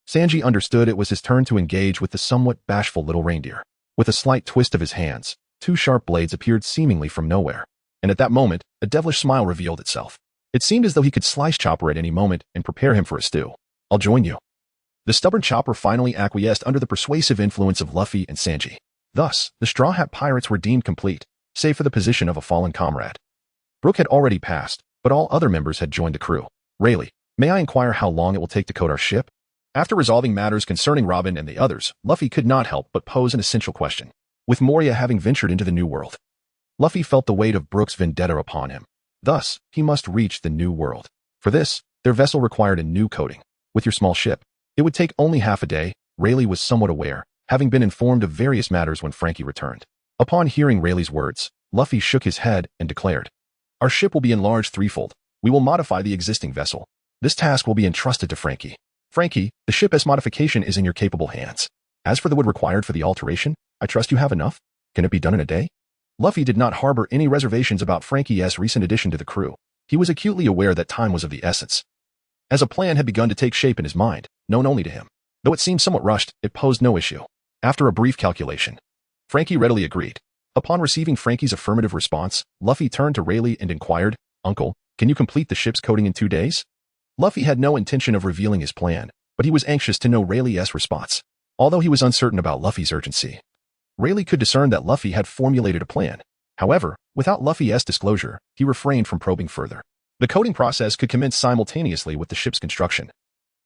Sanji understood it was his turn to engage with the somewhat bashful little reindeer. With a slight twist of his hands, 2 sharp blades appeared seemingly from nowhere, and at that moment, a devilish smile revealed itself. It seemed as though he could slice Chopper at any moment and prepare him for a stew. I'll join you. The stubborn Chopper finally acquiesced under the persuasive influence of Luffy and Sanji. Thus, the Straw Hat Pirates were deemed complete, save for the position of a fallen comrade. Brook had already passed, but all other members had joined the crew. Rayleigh, may I inquire how long it will take to coat our ship? After resolving matters concerning Robin and the others, Luffy could not help but pose an essential question. With Moria having ventured into the New World, Luffy felt the weight of Brook's vendetta upon him. Thus, he must reach the New World. For this, their vessel required a new coating. With your small ship, it would take only half a day. Rayleigh was somewhat aware, having been informed of various matters when Frankie returned. Upon hearing Rayleigh's words, Luffy shook his head and declared, our ship will be enlarged threefold. We will modify the existing vessel. This task will be entrusted to Frankie. Frankie, the ship S modification is in your capable hands. As for the wood required for the alteration, I trust you have enough. Can it be done in a day? Luffy did not harbor any reservations about Frankie's recent addition to the crew. He was acutely aware that time was of the essence. As a plan had begun to take shape in his mind, known only to him. Though it seemed somewhat rushed, it posed no issue. After a brief calculation, Frankie readily agreed. Upon receiving Frankie's affirmative response, Luffy turned to Rayleigh and inquired, Uncle, can you complete the ship's coating in 2 days? Luffy had no intention of revealing his plan, but he was anxious to know Rayleigh's response. Although he was uncertain about Luffy's urgency, Rayleigh could discern that Luffy had formulated a plan. However, without Luffy's disclosure, he refrained from probing further. The coating process could commence simultaneously with the ship's construction.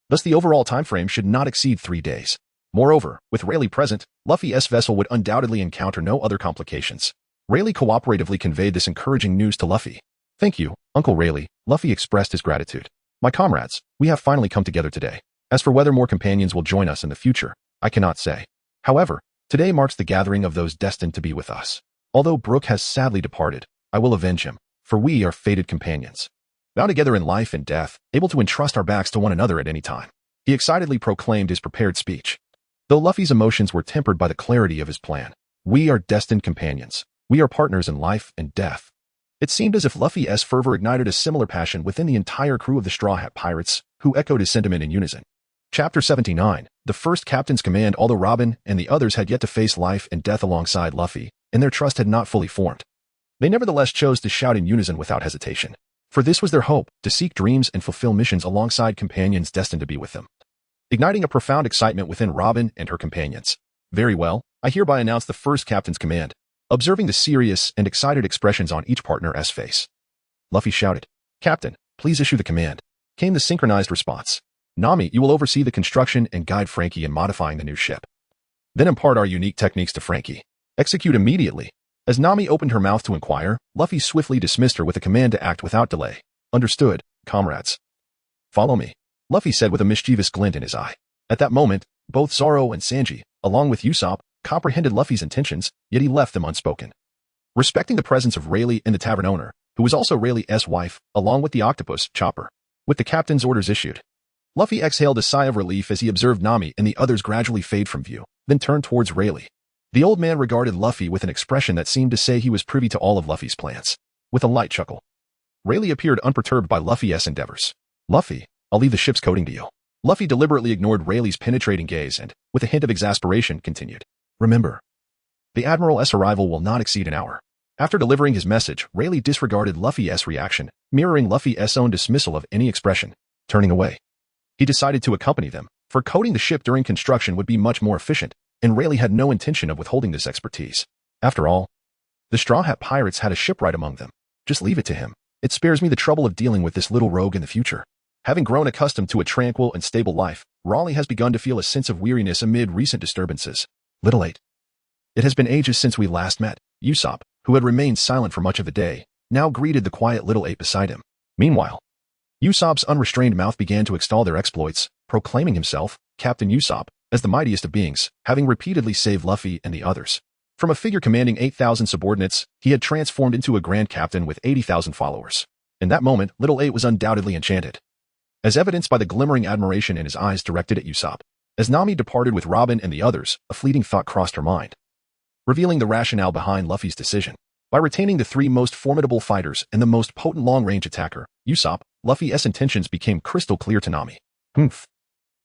Thus the overall time frame should not exceed 3 days. Moreover, with Rayleigh present, Luffy's vessel would undoubtedly encounter no other complications. Rayleigh cooperatively conveyed this encouraging news to Luffy. Thank you, Uncle Rayleigh. Luffy expressed his gratitude. My comrades, we have finally come together today. As for whether more companions will join us in the future, I cannot say. However, today marks the gathering of those destined to be with us. Although Brook has sadly departed, I will avenge him, for we are fated companions. Bound together in life and death, able to entrust our backs to one another at any time. He excitedly proclaimed his prepared speech. Though Luffy's emotions were tempered by the clarity of his plan. We are destined companions. We are partners in life and death. It seemed as if Luffy's fervor ignited a similar passion within the entire crew of the Straw Hat Pirates, who echoed his sentiment in unison. Chapter 79, the first captain's command. Although Robin and the others had yet to face life and death alongside Luffy, and their trust had not fully formed, they nevertheless chose to shout in unison without hesitation. For this was their hope, to seek dreams and fulfill missions alongside companions destined to be with them, igniting a profound excitement within Robin and her companions. Very well, I hereby announce the first captain's command. Observing the serious and excited expressions on each partner's face, Luffy shouted, Captain, please issue the command. Came the synchronized response. Nami, you will oversee the construction and guide Frankie in modifying the new ship. Then impart our unique techniques to Frankie. Execute immediately. As Nami opened her mouth to inquire, Luffy swiftly dismissed her with a command to act without delay. Understood, comrades. Follow me, Luffy said with a mischievous glint in his eye. At that moment, both Zoro and Sanji, along with Usopp, comprehended Luffy's intentions, yet he left them unspoken. Respecting the presence of Rayleigh and the tavern owner, who was also Rayleigh's wife, along with the octopus, Chopper, with the captain's orders issued, Luffy exhaled a sigh of relief as he observed Nami and the others gradually fade from view, then turned towards Rayleigh. The old man regarded Luffy with an expression that seemed to say he was privy to all of Luffy's plans. With a light chuckle, Rayleigh appeared unperturbed by Luffy's endeavors. Luffy, I'll leave the ship's coating to you. Luffy deliberately ignored Rayleigh's penetrating gaze and, with a hint of exasperation, continued. Remember, the Admiral's arrival will not exceed an hour. After delivering his message, Rayleigh disregarded Luffy's reaction, mirroring Luffy's own dismissal of any expression, turning away. He decided to accompany them, for coating the ship during construction would be much more efficient, and Rayleigh had no intention of withholding this expertise. After all, the Straw Hat Pirates had a shipwright among them. Just leave it to him. It spares me the trouble of dealing with this little rogue in the future. Having grown accustomed to a tranquil and stable life, Raleigh has begun to feel a sense of weariness amid recent disturbances. Little 8. It has been ages since we last met. Usopp, who had remained silent for much of the day, now greeted the quiet little 8 beside him. Meanwhile, Usopp's unrestrained mouth began to extol their exploits, proclaiming himself, Captain Usopp, as the mightiest of beings, having repeatedly saved Luffy and the others. From a figure commanding 8,000 subordinates, he had transformed into a grand captain with 80,000 followers. In that moment, little 8 was undoubtedly enchanted, as evidenced by the glimmering admiration in his eyes directed at Usopp. As Nami departed with Robin and the others, a fleeting thought crossed her mind, revealing the rationale behind Luffy's decision. By retaining the 3 most formidable fighters and the most potent long-range attacker, Usopp, Luffy's intentions became crystal clear to Nami. Humph.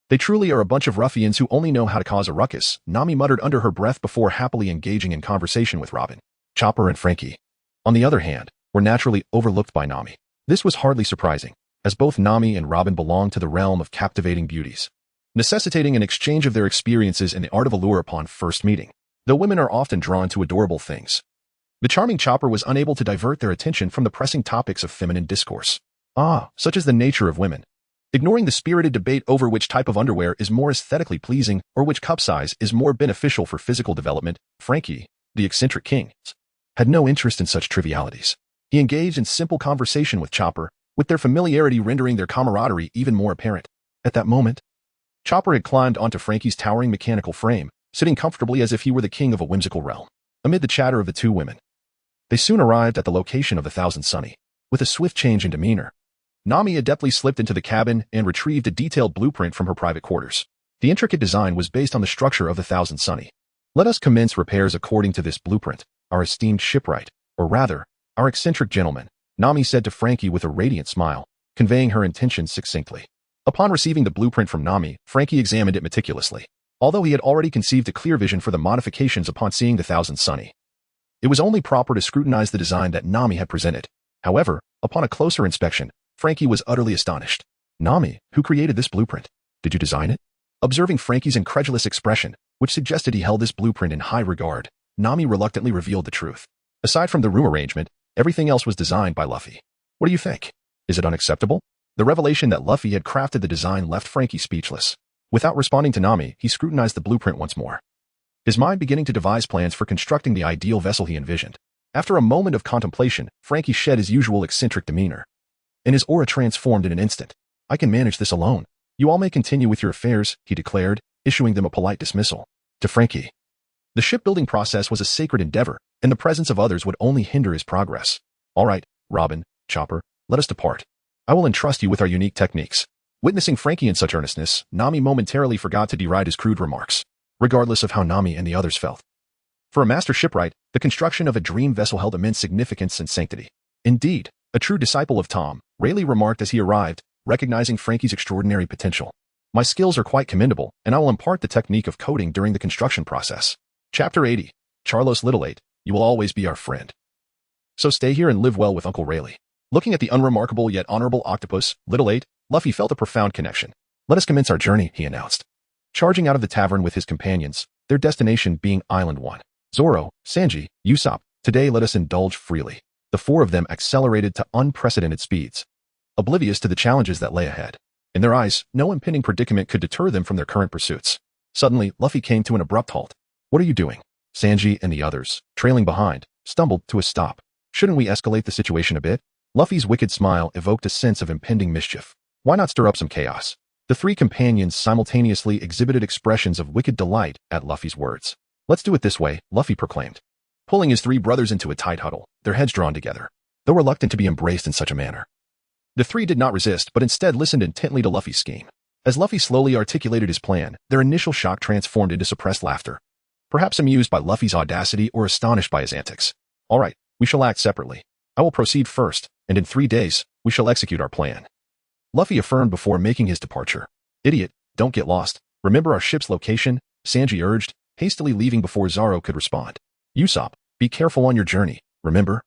They truly are a bunch of ruffians who only know how to cause a ruckus, Nami muttered under her breath before happily engaging in conversation with Robin. Chopper and Frankie, on the other hand, were naturally overlooked by Nami. This was hardly surprising, as both Nami and Robin belonged to the realm of captivating beauties, necessitating an exchange of their experiences in the art of allure upon first meeting. Though women are often drawn to adorable things, the charming Chopper was unable to divert their attention from the pressing topics of feminine discourse. Such as the nature of women. Ignoring the spirited debate over which type of underwear is more aesthetically pleasing or which cup size is more beneficial for physical development, Franky, the eccentric king, had no interest in such trivialities. He engaged in simple conversation with Chopper, with their familiarity rendering their camaraderie even more apparent. At that moment, Chopper had climbed onto Franky's towering mechanical frame, sitting comfortably as if he were the king of a whimsical realm. Amid the chatter of the two women, they soon arrived at the location of the Thousand Sunny. With a swift change in demeanor, Nami adeptly slipped into the cabin and retrieved a detailed blueprint from her private quarters. The intricate design was based on the structure of the Thousand Sunny. Let us commence repairs according to this blueprint, our esteemed shipwright, or rather, our eccentric gentleman, Nami said to Franky with a radiant smile, conveying her intentions succinctly. Upon receiving the blueprint from Nami, Franky examined it meticulously. Although he had already conceived a clear vision for the modifications upon seeing the Thousand Sunny, it was only proper to scrutinize the design that Nami had presented. However, upon a closer inspection, Franky was utterly astonished. Nami, who created this blueprint? Did you design it? Observing Franky's incredulous expression, which suggested he held this blueprint in high regard, Nami reluctantly revealed the truth. Aside from the room arrangement, everything else was designed by Luffy. What do you think? Is it unacceptable? The revelation that Luffy had crafted the design left Franky speechless. Without responding to Nami, he scrutinized the blueprint once more, his mind beginning to devise plans for constructing the ideal vessel he envisioned. After a moment of contemplation, Franky shed his usual eccentric demeanor, and his aura transformed in an instant. I can manage this alone. You all may continue with your affairs, he declared, issuing them a polite dismissal. To Franky, the shipbuilding process was a sacred endeavor, and the presence of others would only hinder his progress. All right, Robin, Chopper, let us depart. I will entrust you with our unique techniques. Witnessing Franky in such earnestness, Nami momentarily forgot to deride his crude remarks, regardless of how Nami and the others felt. For a master shipwright, the construction of a dream vessel held immense significance and sanctity. Indeed, a true disciple of Tom, Rayleigh remarked as he arrived, recognizing Franky's extraordinary potential. My skills are quite commendable, and I will impart the technique of coding during the construction process. Chapter 80. Charlos Little 8, you will always be our friend. So stay here and live well with Uncle Rayleigh. Looking at the unremarkable yet honorable octopus, Little 8, Luffy felt a profound connection. Let us commence our journey, he announced. Charging out of the tavern with his companions, their destination being Island 1. Zoro, Sanji, Usopp, today let us indulge freely. The four of them accelerated to unprecedented speeds, oblivious to the challenges that lay ahead. In their eyes, no impending predicament could deter them from their current pursuits. Suddenly, Luffy came to an abrupt halt. What are you doing? Sanji and the others, trailing behind, stumbled to a stop. Shouldn't we escalate the situation a bit? Luffy's wicked smile evoked a sense of impending mischief. Why not stir up some chaos? The three companions simultaneously exhibited expressions of wicked delight at Luffy's words. Let's do it this way, Luffy proclaimed, pulling his three brothers into a tight huddle, their heads drawn together, though reluctant to be embraced in such a manner. The three did not resist, but instead listened intently to Luffy's scheme. As Luffy slowly articulated his plan, their initial shock transformed into suppressed laughter, perhaps amused by Luffy's audacity or astonished by his antics. All right, we shall act separately. I will proceed first, and in 3 days, we shall execute our plan, Luffy affirmed before making his departure. Idiot, don't get lost. Remember our ship's location, Sanji urged, hastily leaving before Zoro could respond. Usopp, be careful on your journey, remember?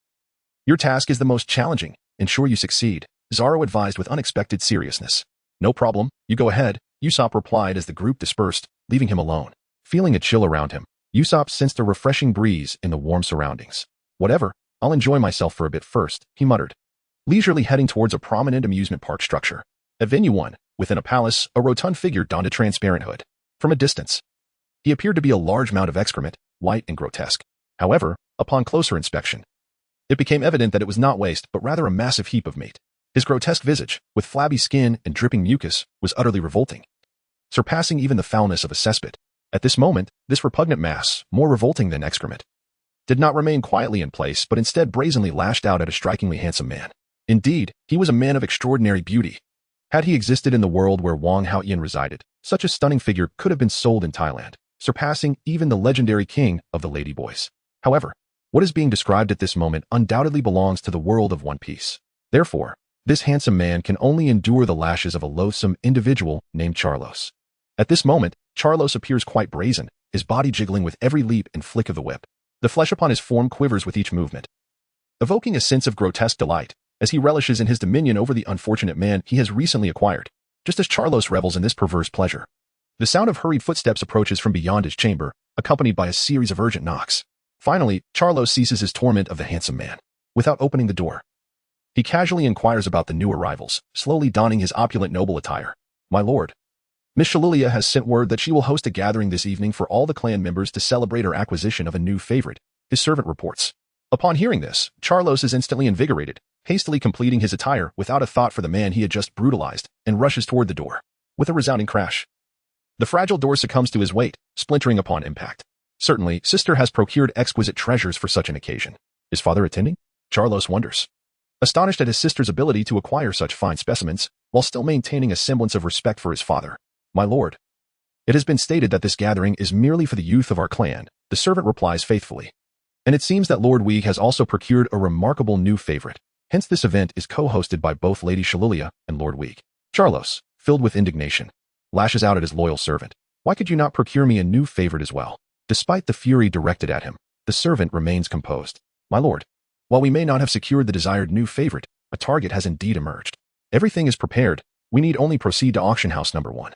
Your task is the most challenging. Ensure you succeed, Zoro advised with unexpected seriousness. No problem, you go ahead, Usopp replied as the group dispersed, leaving him alone. Feeling a chill around him, Usopp sensed a refreshing breeze in the warm surroundings. Whatever, I'll enjoy myself for a bit first, he muttered, leisurely heading towards a prominent amusement park structure. At Venue 1, within a palace, a rotund figure donned a transparent hood. From a distance, he appeared to be a large mound of excrement, white and grotesque. However, upon closer inspection, it became evident that it was not waste, but rather a massive heap of meat. His grotesque visage, with flabby skin and dripping mucus, was utterly revolting, surpassing even the foulness of a cesspit. At this moment, this repugnant mass, more revolting than excrement, did not remain quietly in place, but instead brazenly lashed out at a strikingly handsome man. Indeed, he was a man of extraordinary beauty. Had he existed in the world where Wong Hao-ian resided, such a stunning figure could have been sold in Thailand, surpassing even the legendary king of the ladyboys. However, what is being described at this moment undoubtedly belongs to the world of One Piece. Therefore, this handsome man can only endure the lashes of a loathsome individual named Charlos. At this moment, Charlos appears quite brazen, his body jiggling with every leap and flick of the whip. The flesh upon his form quivers with each movement, evoking a sense of grotesque delight. as he relishes in his dominion over the unfortunate man he has recently acquired, just as Charlos revels in this perverse pleasure. The sound of hurried footsteps approaches from beyond his chamber, accompanied by a series of urgent knocks. Finally, Charlos ceases his torment of the handsome man. Without opening the door, he casually inquires about the new arrivals, slowly donning his opulent noble attire. "My lord, Miss Shalulia has sent word that she will host a gathering this evening for all the clan members to celebrate her acquisition of a new favorite," his servant reports. Upon hearing this, Charlos is instantly invigorated, hastily completing his attire without a thought for the man he had just brutalized, and rushes toward the door. With a resounding crash, the fragile door succumbs to his weight, splintering upon impact. Certainly, sister has procured exquisite treasures for such an occasion. Is father attending? Charlos wonders. Astonished at his sister's ability to acquire such fine specimens, while still maintaining a semblance of respect for his father. "My lord, it has been stated that this gathering is merely for the youth of our clan," the servant replies faithfully. "And it seems that Lord Weeg has also procured a remarkable new favorite. Hence this event is co-hosted by both Lady Shalulia and Lord Weeg." Charlos, filled with indignation, lashes out at his loyal servant. "Why could you not procure me a new favorite as well?" Despite the fury directed at him, the servant remains composed. "My lord, while we may not have secured the desired new favorite, a target has indeed emerged. Everything is prepared. We need only proceed to auction house number 1,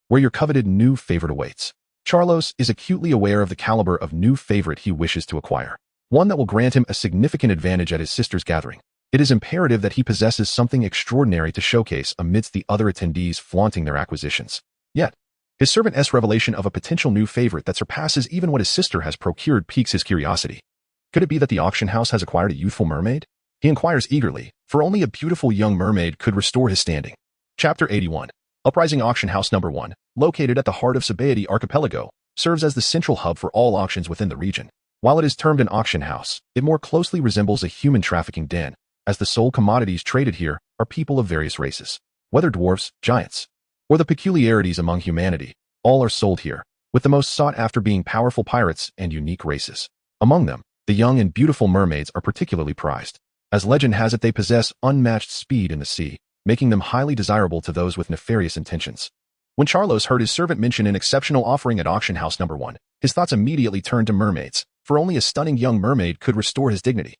where your coveted new favorite awaits." Charlos is acutely aware of the caliber of new favorite he wishes to acquire, one that will grant him a significant advantage at his sister's gathering. It is imperative that he possesses something extraordinary to showcase amidst the other attendees flaunting their acquisitions. Yet, his servant's revelation of a potential new favorite that surpasses even what his sister has procured piques his curiosity. Could it be that the auction house has acquired a youthful mermaid? He inquires eagerly, for only a beautiful young mermaid could restore his standing. Chapter 81. Uprising Auction House Number 1, located at the heart of Sabaody Archipelago, serves as the central hub for all auctions within the region. While it is termed an auction house, it more closely resembles a human trafficking den, as the sole commodities traded here are people of various races. Whether dwarfs, giants, or the peculiarities among humanity, all are sold here, with the most sought after being powerful pirates and unique races. Among them, the young and beautiful mermaids are particularly prized. As legend has it, they possess unmatched speed in the sea, making them highly desirable to those with nefarious intentions. When Charlos heard his servant mention an exceptional offering at auction house number 1, his thoughts immediately turned to mermaids, for only a stunning young mermaid could restore his dignity.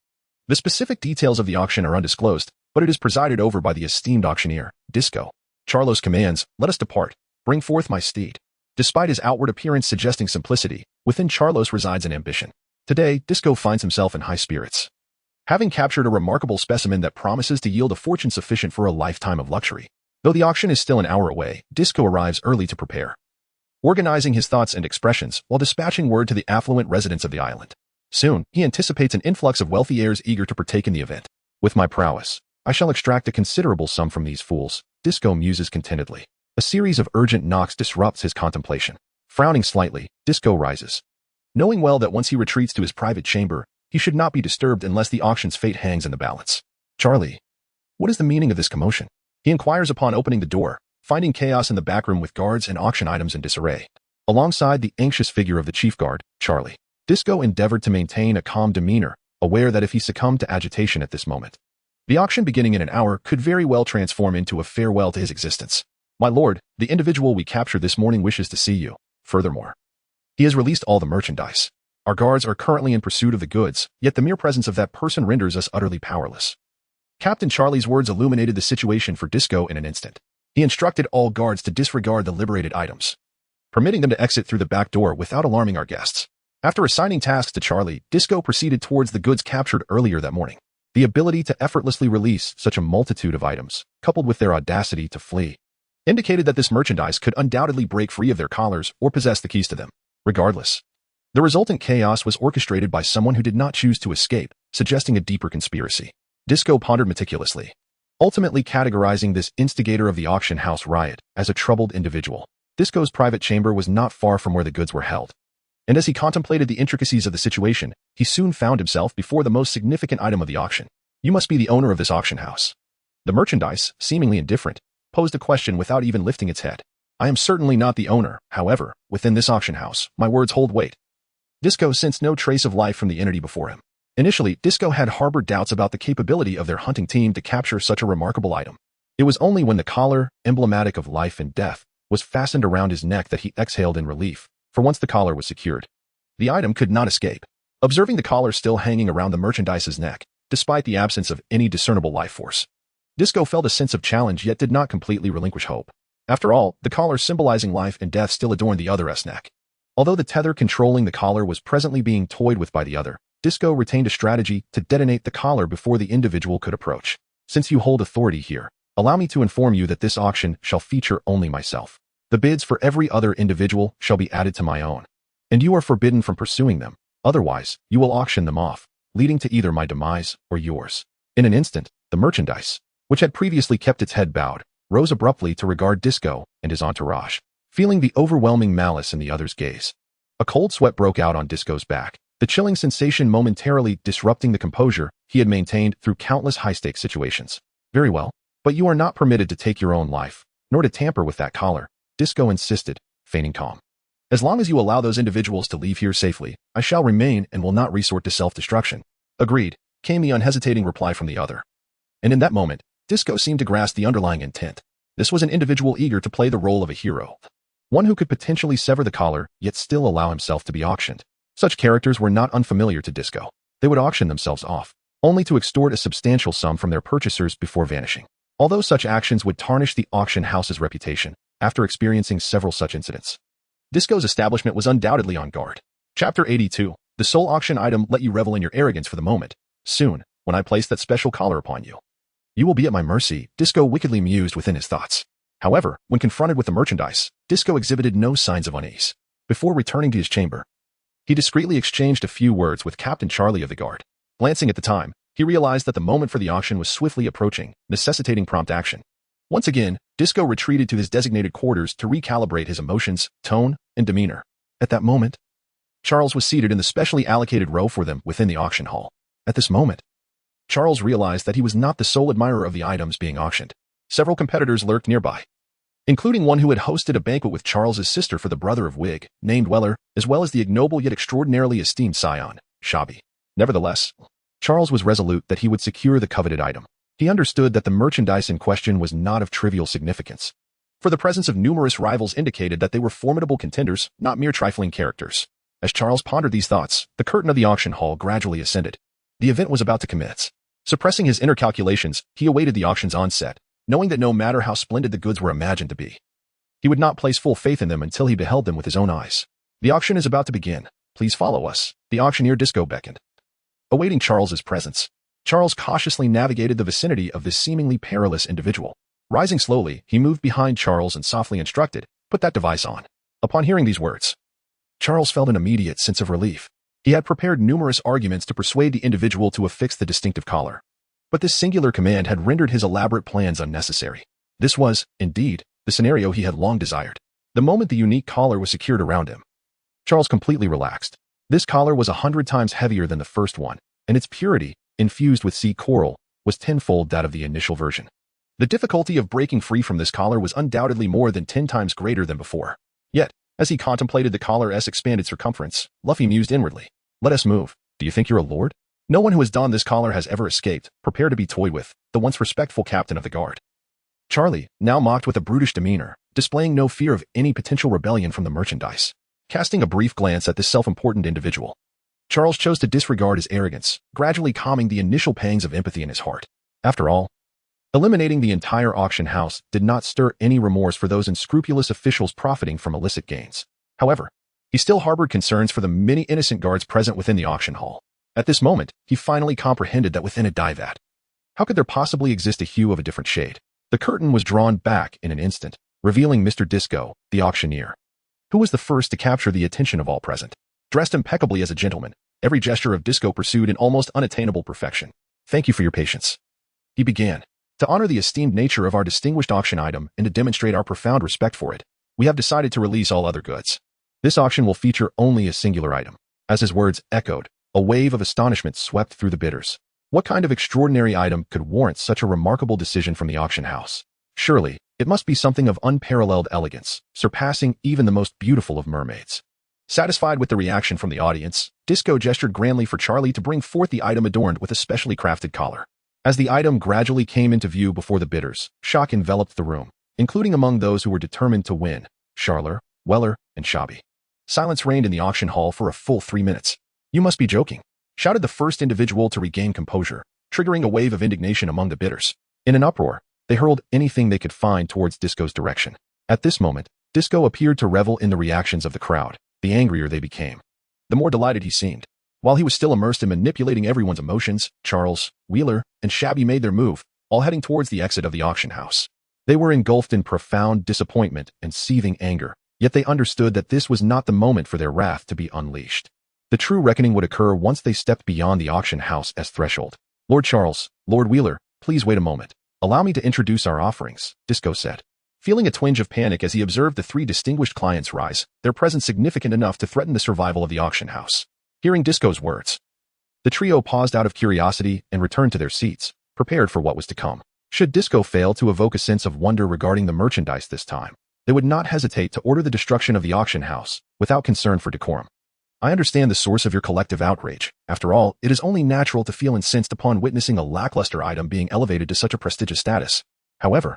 The specific details of the auction are undisclosed, but it is presided over by the esteemed auctioneer, Disco. Charlos commands, "Let us depart. Bring forth my steed." Despite his outward appearance suggesting simplicity, within Charlos resides an ambition. Today, Disco finds himself in high spirits, having captured a remarkable specimen that promises to yield a fortune sufficient for a lifetime of luxury. Though the auction is still an hour away, Disco arrives early to prepare, organizing his thoughts and expressions while dispatching word to the affluent residents of the island. Soon, he anticipates an influx of wealthy heirs eager to partake in the event. "With my prowess, I shall extract a considerable sum from these fools," Disco muses contentedly. A series of urgent knocks disrupts his contemplation. Frowning slightly, Disco rises, knowing well that once he retreats to his private chamber, he should not be disturbed unless the auction's fate hangs in the balance. "Charlie, what is the meaning of this commotion?" he inquires upon opening the door, finding chaos in the backroom with guards and auction items in disarray. Alongside the anxious figure of the chief guard, Charlie, Disco endeavored to maintain a calm demeanor, aware that if he succumbed to agitation at this moment, the auction beginning in an hour could very well transform into a farewell to his existence. "My lord, the individual we captured this morning wishes to see you. Furthermore, he has released all the merchandise. Our guards are currently in pursuit of the goods, yet the mere presence of that person renders us utterly powerless." Captain Charlie's words illuminated the situation for Disco in an instant. He instructed all guards to disregard the liberated items, permitting them to exit through the back door without alarming our guests. After assigning tasks to Charlie, Disco proceeded towards the goods captured earlier that morning. The ability to effortlessly release such a multitude of items, coupled with their audacity to flee, indicated that this merchandise could undoubtedly break free of their collars or possess the keys to them. Regardless, the resultant chaos was orchestrated by someone who did not choose to escape, suggesting a deeper conspiracy. Disco pondered meticulously, ultimately categorizing this instigator of the auction house riot as a troubled individual. Disco's private chamber was not far from where the goods were held, and as he contemplated the intricacies of the situation, he soon found himself before the most significant item of the auction. "You must be the owner of this auction house." The merchandise, seemingly indifferent, posed a question without even lifting its head. "I am certainly not the owner. However, within this auction house, my words hold weight." Disco sensed no trace of life from the entity before him. Initially, Disco had harbored doubts about the capability of their hunting team to capture such a remarkable item. It was only when the collar, emblematic of life and death, was fastened around his neck that he exhaled in relief, for once the collar was secured, the item could not escape. Observing the collar still hanging around the merchandise's neck, despite the absence of any discernible life force. Disco felt a sense of challenge yet did not completely relinquish hope. After all, the collar symbolizing life and death still adorned the other's neck. Although the tether controlling the collar was presently being toyed with by the other, Disco retained a strategy to detonate the collar before the individual could approach. Since you hold authority here, allow me to inform you that this auction shall feature only myself. The bids for every other individual shall be added to my own, and you are forbidden from pursuing them. Otherwise, you will auction them off, leading to either my demise or yours. In an instant, the merchandise, which had previously kept its head bowed, rose abruptly to regard Disco and his entourage, feeling the overwhelming malice in the other's gaze. A cold sweat broke out on Disco's back, the chilling sensation momentarily disrupting the composure he had maintained through countless high-stakes situations. Very well, but you are not permitted to take your own life, nor to tamper with that collar, Disco insisted, feigning calm. As long as you allow those individuals to leave here safely, I shall remain and will not resort to self-destruction. Agreed, came the unhesitating reply from the other. And in that moment, Disco seemed to grasp the underlying intent. This was an individual eager to play the role of a hero. One who could potentially sever the collar, yet still allow himself to be auctioned. Such characters were not unfamiliar to Disco. They would auction themselves off, only to extort a substantial sum from their purchasers before vanishing. Although such actions would tarnish the auction house's reputation, after experiencing several such incidents, Disco's establishment was undoubtedly on guard. Chapter 82. The sole auction item let you revel in your arrogance for the moment. Soon, when I place that special collar upon you, you will be at my mercy, Disco wickedly mused within his thoughts. However, when confronted with the merchandise, Disco exhibited no signs of unease. Before returning to his chamber, he discreetly exchanged a few words with Captain Charlie of the guard. Glancing at the time, he realized that the moment for the auction was swiftly approaching, necessitating prompt action. Once again, Disco retreated to his designated quarters to recalibrate his emotions, tone, and demeanor. At that moment, Charles was seated in the specially allocated row for them within the auction hall. At this moment, Charles realized that he was not the sole admirer of the items being auctioned. Several competitors lurked nearby, including one who had hosted a banquet with Charles's sister for the brother of Wig, named Weller, as well as the ignoble yet extraordinarily esteemed scion, Shabby. Nevertheless, Charles was resolute that he would secure the coveted item. He understood that the merchandise in question was not of trivial significance, for the presence of numerous rivals indicated that they were formidable contenders, not mere trifling characters. As Charles pondered these thoughts, the curtain of the auction hall gradually ascended. The event was about to commence. Suppressing his inner calculations, he awaited the auction's onset, knowing that no matter how splendid the goods were imagined to be, he would not place full faith in them until he beheld them with his own eyes. The auction is about to begin. Please follow us. The auctioneer Disco beckoned. Awaiting Charles's presence, Charles cautiously navigated the vicinity of this seemingly perilous individual. Rising slowly, he moved behind Charles and softly instructed, "Put that device on." Upon hearing these words, Charles felt an immediate sense of relief. He had prepared numerous arguments to persuade the individual to affix the distinctive collar, but this singular command had rendered his elaborate plans unnecessary. This was, indeed, the scenario he had long desired. The moment the unique collar was secured around him, Charles completely relaxed. This collar was 100 times heavier than the first one, and its purity, infused with sea coral, was tenfold that of the initial version. The difficulty of breaking free from this collar was undoubtedly more than 10 times greater than before. Yet, as he contemplated the collar's expanded circumference, Luffy mused inwardly. "Let us move. Do you think you're a lord? No one who has donned this collar has ever escaped. Prepare to be toyed with," the once respectful captain of the guard. Charlie now mocked with a brutish demeanor, displaying no fear of any potential rebellion from the merchandise. Casting a brief glance at this self-important individual, Charles chose to disregard his arrogance, gradually calming the initial pangs of empathy in his heart. After all, eliminating the entire auction house did not stir any remorse for those unscrupulous officials profiting from illicit gains. However, he still harbored concerns for the many innocent guards present within the auction hall. At this moment, he finally comprehended that within a dye vat, how could there possibly exist a hue of a different shade? The curtain was drawn back in an instant, revealing Mr. Disco, the auctioneer, who was the first to capture the attention of all present. Dressed impeccably as a gentleman, every gesture of Disco pursued an almost unattainable perfection. "Thank you for your patience," he began. "To honor the esteemed nature of our distinguished auction item and to demonstrate our profound respect for it, we have decided to release all other goods. This auction will feature only a singular item." As his words echoed, a wave of astonishment swept through the bidders. What kind of extraordinary item could warrant such a remarkable decision from the auction house? Surely, it must be something of unparalleled elegance, surpassing even the most beautiful of mermaids. Satisfied with the reaction from the audience, Disco gestured grandly for Charlie to bring forth the item adorned with a specially crafted collar. As the item gradually came into view before the bidders, shock enveloped the room, including among those who were determined to win, Charler, Weller, and Shabby. Silence reigned in the auction hall for a full 3 minutes. "You must be joking," shouted the first individual to regain composure, triggering a wave of indignation among the bidders. In an uproar, they hurled anything they could find towards Disco's direction. At this moment, Disco appeared to revel in the reactions of the crowd. The angrier they became, the more delighted he seemed. While he was still immersed in manipulating everyone's emotions, Charles, Wheeler, and Shabby made their move, all heading towards the exit of the auction house. They were engulfed in profound disappointment and seething anger, yet they understood that this was not the moment for their wrath to be unleashed. The true reckoning would occur once they stepped beyond the auction house's threshold. Lord Charles, Lord Wheeler, please wait a moment. Allow me to introduce our offerings, Disco said. Feeling a twinge of panic as he observed the three distinguished clients rise, their presence significant enough to threaten the survival of the auction house. Hearing Disco's words, the trio paused out of curiosity and returned to their seats, prepared for what was to come. Should Disco fail to evoke a sense of wonder regarding the merchandise this time, they would not hesitate to order the destruction of the auction house, without concern for decorum. I understand the source of your collective outrage. After all, it is only natural to feel incensed upon witnessing a lackluster item being elevated to such a prestigious status. However,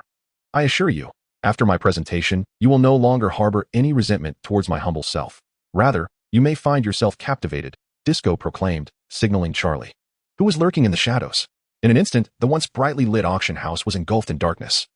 I assure you, after my presentation, you will no longer harbor any resentment towards my humble self. Rather, you may find yourself captivated, Disco proclaimed, signaling Charlie, who was lurking in the shadows. In an instant, the once brightly lit auction house was engulfed in darkness,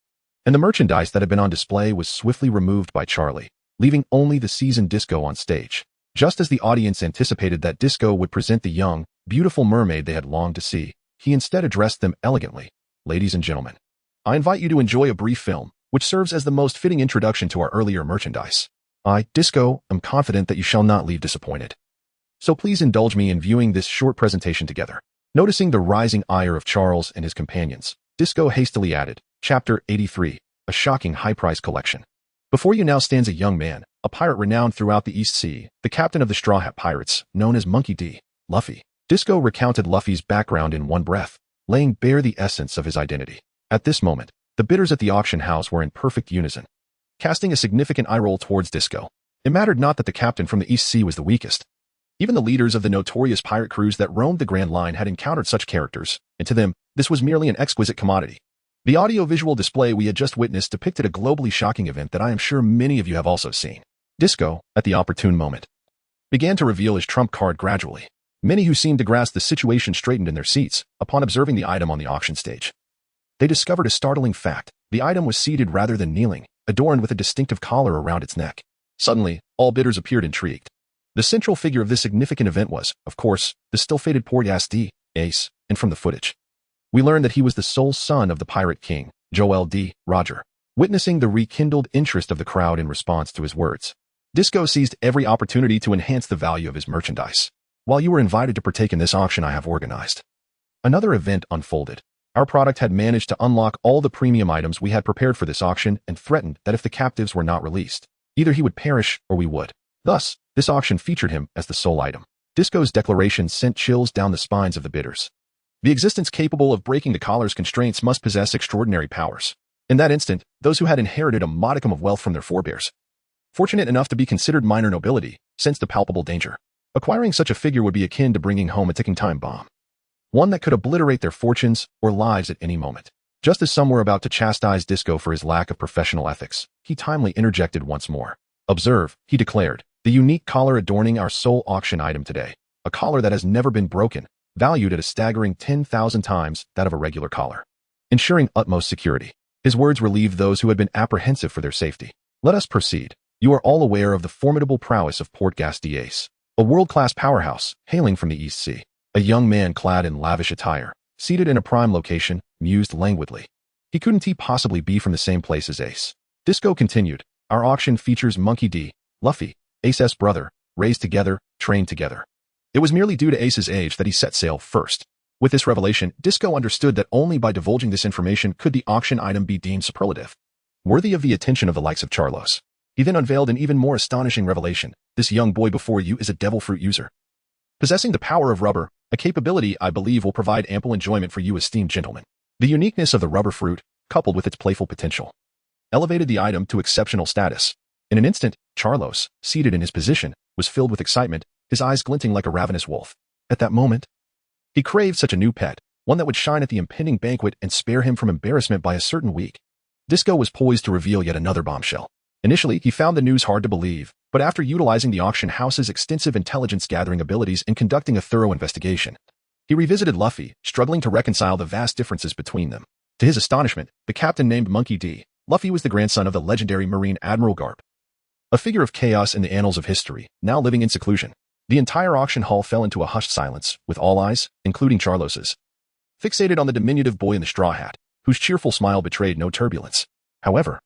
and the merchandise that had been on display was swiftly removed by Charlie, leaving only the seasoned Disco on stage. Just as the audience anticipated that Disco would present the young, beautiful mermaid they had longed to see, he instead addressed them elegantly. Ladies and gentlemen, I invite you to enjoy a brief film, which serves as the most fitting introduction to our earlier merchandise. I, Disco, am confident that you shall not leave disappointed. So please indulge me in viewing this short presentation together. Noticing the rising ire of Charles and his companions, Disco hastily added, Chapter 83, a shocking high-price collection. Before you now stands a young man, a pirate renowned throughout the East Sea, the captain of the Straw Hat Pirates, known as Monkey D. Luffy. Disco recounted Luffy's background in one breath, laying bare the essence of his identity. At this moment, the bidders at the auction house were in perfect unison, casting a significant eye roll towards Disco. It mattered not that the captain from the East Sea was the weakest. Even the leaders of the notorious pirate crews that roamed the Grand Line had encountered such characters, and to them, this was merely an exquisite commodity. The audio-visual display we had just witnessed depicted a globally shocking event that I am sure many of you have also seen. Disco, at the opportune moment, began to reveal his trump card gradually. Many who seemed to grasp the situation straightened in their seats upon observing the item on the auction stage. They discovered a startling fact. The item was seated rather than kneeling, adorned with a distinctive collar around its neck. Suddenly, all bidders appeared intrigued. The central figure of this significant event was, of course, the still-fated Cocoyasi, Ace, and from the footage, we learned that he was the sole son of the Pirate King, Joel D. Roger. Witnessing the rekindled interest of the crowd in response to his words, Disco seized every opportunity to enhance the value of his merchandise. While you were invited to partake in this auction I have organized, another event unfolded. Our product had managed to unlock all the premium items we had prepared for this auction and threatened that if the captives were not released, either he would perish or we would. Thus, this auction featured him as the sole item. Disco's declaration sent chills down the spines of the bidders. The existence capable of breaking the collar's constraints must possess extraordinary powers. In that instant, those who had inherited a modicum of wealth from their forebears, fortunate enough to be considered minor nobility, sensed a palpable danger. Acquiring such a figure would be akin to bringing home a ticking time bomb, one that could obliterate their fortunes or lives at any moment. Just as some were about to chastise Disco for his lack of professional ethics, he timely interjected once more. Observe, he declared, the unique collar adorning our sole auction item today, a collar that has never been broken, valued at a staggering 10,000 times that of a regular collar, ensuring utmost security. His words relieved those who had been apprehensive for their safety. Let us proceed. You are all aware of the formidable prowess of Cocoyasi Ace, a world-class powerhouse hailing from the East Sea. A young man clad in lavish attire, seated in a prime location, mused languidly. He couldn't he possibly be from the same place as Ace? Disco continued, our auction features Monkey D. Luffy, Ace's brother, raised together, trained together. It was merely due to Ace's age that he set sail first. With this revelation, Disco understood that only by divulging this information could the auction item be deemed superlative, worthy of the attention of the likes of Charlos. He then unveiled an even more astonishing revelation. This young boy before you is a devil fruit user, possessing the power of rubber, a capability I believe will provide ample enjoyment for you esteemed gentlemen. The uniqueness of the rubber fruit, coupled with its playful potential, elevated the item to exceptional status. In an instant, Charlos, seated in his position, was filled with excitement, his eyes glinting like a ravenous wolf. At that moment, he craved such a new pet, one that would shine at the impending banquet and spare him from embarrassment by a certain week. Disco was poised to reveal yet another bombshell. Initially, he found the news hard to believe, but after utilizing the auction house's extensive intelligence-gathering abilities and conducting a thorough investigation, He revisited Luffy, struggling to reconcile the vast differences between them. To his astonishment, the captain named Monkey D. Luffy was the grandson of the legendary Marine Admiral Garp, a figure of chaos in the annals of history, now living in seclusion. The entire auction hall fell into a hushed silence, with all eyes, including Charlos's, fixated on the diminutive boy in the straw hat, whose cheerful smile betrayed no turbulence. However,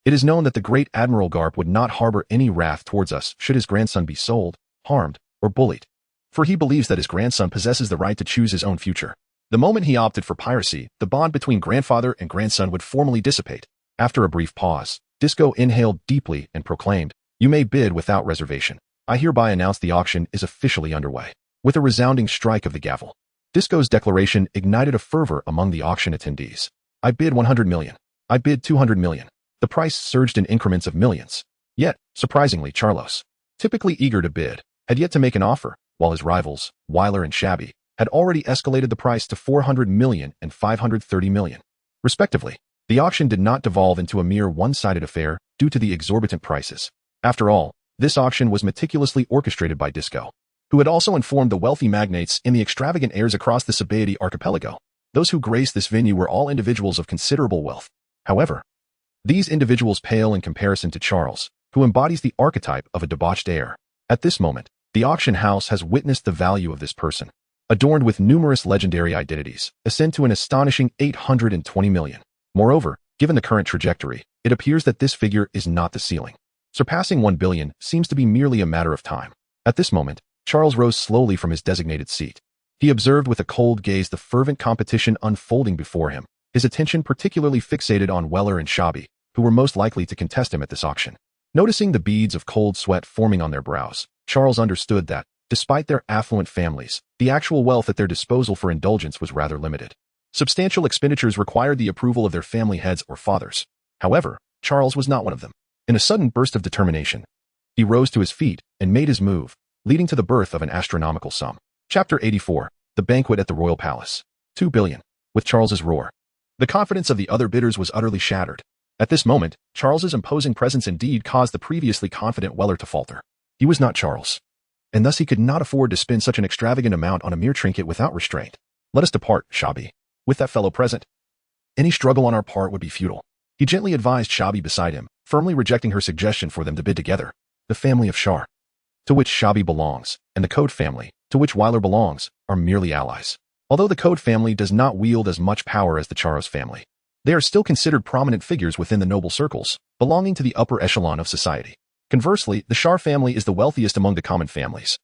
it is known that the great Admiral Garp would not harbor any wrath towards us should his grandson be sold, harmed, or bullied, for he believes that his grandson possesses the right to choose his own future. The moment he opted for piracy, the bond between grandfather and grandson would formally dissipate. After a brief pause, Disco inhaled deeply and proclaimed, "You may bid without reservation. I hereby announce the auction is officially underway." With a resounding strike of the gavel, Disco's declaration ignited a fervor among the auction attendees. "I bid 100 million. I bid 200 million. The price surged in increments of millions. Yet, surprisingly, Charlos, typically eager to bid, had yet to make an offer, while his rivals, Wyler and Shabby, had already escalated the price to 400 million and 530 million, respectively. The auction did not devolve into a mere one-sided affair due to the exorbitant prices. After all, this auction was meticulously orchestrated by Disco, who had also informed the wealthy magnates and the extravagant heirs across the Sabaody archipelago. Those who graced this venue were all individuals of considerable wealth. However, these individuals pale in comparison to Charles, who embodies the archetype of a debauched heir. At this moment, the auction house has witnessed the value of this person, adorned with numerous legendary identities, ascend to an astonishing 820 million. Moreover, given the current trajectory, it appears that this figure is not the ceiling. Surpassing 1 billion seems to be merely a matter of time. At this moment, Charles rose slowly from his designated seat. He observed with a cold gaze the fervent competition unfolding before him, his attention particularly fixated on Weller and Shabby, who were most likely to contest him at this auction. Noticing the beads of cold sweat forming on their brows, Charles understood that, despite their affluent families, the actual wealth at their disposal for indulgence was rather limited. Substantial expenditures required the approval of their family heads or fathers. However, Charles was not one of them. In a sudden burst of determination, he rose to his feet and made his move, leading to the birth of an astronomical sum. Chapter 84. The Banquet at the Royal Palace. 2 billion. With Charles's roar, the confidence of the other bidders was utterly shattered. At this moment, Charles's imposing presence indeed caused the previously confident Weller to falter. He was not Charles, and thus he could not afford to spend such an extravagant amount on a mere trinket without restraint. "Let us depart, Shabby, with that fellow present. Any struggle on our part would be futile." He gently advised Shabby beside him, firmly rejecting her suggestion for them to bid together. The family of Shar, to which Shabby belongs, and the Code family, to which Wyler belongs, are merely allies. Although the Code family does not wield as much power as the Charos family, they are still considered prominent figures within the noble circles, belonging to the upper echelon of society. Conversely, the Shar family is the wealthiest among the common families,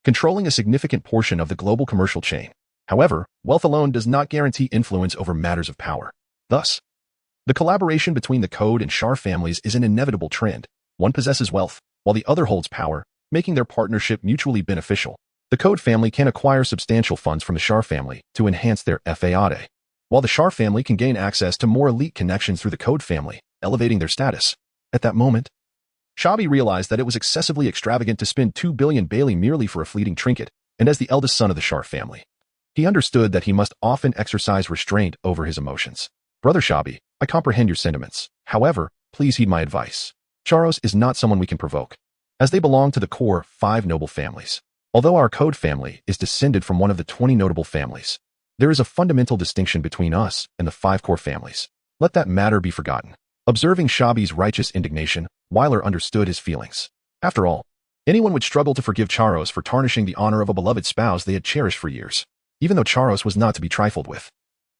controlling a significant portion of the global commercial chain. However, wealth alone does not guarantee influence over matters of power. Thus, the collaboration between the Code and Shar families is an inevitable trend. One possesses wealth, while the other holds power, making their partnership mutually beneficial. The Code family can acquire substantial funds from the Shar family to enhance their fayade, while the Shar family can gain access to more elite connections through the Code family, elevating their status. At that moment, Shabby realized that it was excessively extravagant to spend 2 billion Bailey merely for a fleeting trinket, and as the eldest son of the Shar family, he understood that he must often exercise restraint over his emotions. "Brother Shabby, I comprehend your sentiments. However, please heed my advice. Charos is not someone we can provoke, as they belong to the core 5 noble families. Although our Code family is descended from one of the 20 notable families, there is a fundamental distinction between us and the 5 core families. Let that matter be forgotten." Observing Shabby's righteous indignation, Wyler understood his feelings. After all, anyone would struggle to forgive Charos for tarnishing the honor of a beloved spouse they had cherished for years, even though Charos was not to be trifled with.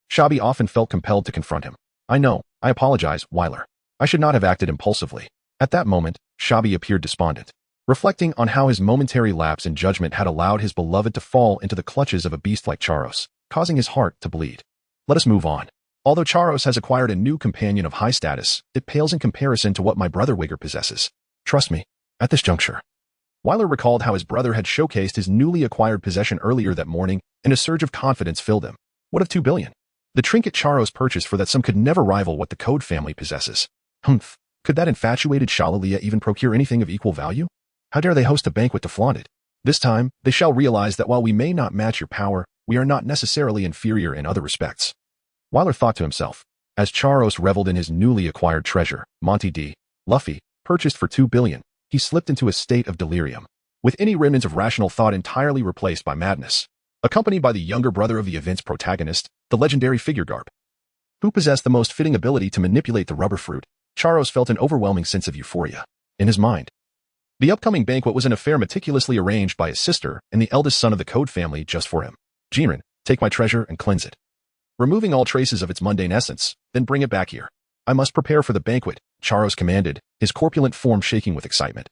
Shabby often felt compelled to confront him. "I know, I apologize, Wyler. I should not have acted impulsively." At that moment, Shabby appeared despondent, reflecting on how his momentary lapse in judgment had allowed his beloved to fall into the clutches of a beast like Charos, causing his heart to bleed. "Let us move on. Although Charos has acquired a new companion of high status, it pales in comparison to what my brother Wigger possesses. Trust me, at this juncture." Wyler recalled how his brother had showcased his newly acquired possession earlier that morning, and a surge of confidence filled him. What of 2 billion? The trinket Charos purchased for that sum could never rival what the Code family possesses. Humph, could that infatuated Shalalia even procure anything of equal value? How dare they host a banquet to flaunt it? This time, they shall realize that while we may not match your power, we are not necessarily inferior in other respects. Wyler thought to himself, as Charos reveled in his newly acquired treasure, Monty D. Luffy, purchased for 2 billion, he slipped into a state of delirium, with any remnants of rational thought entirely replaced by madness. accompanied by the younger brother of the event's protagonist, the legendary figure Garp, who possessed the most fitting ability to manipulate the rubber fruit. Charos felt an overwhelming sense of euphoria. In his mind, the upcoming banquet was an affair meticulously arranged by his sister and the eldest son of the Code family just for him. Jinren, take my treasure and cleanse it, removing all traces of its mundane essence, then bring it back here. I must prepare for the banquet, Charos commanded, his corpulent form shaking with excitement,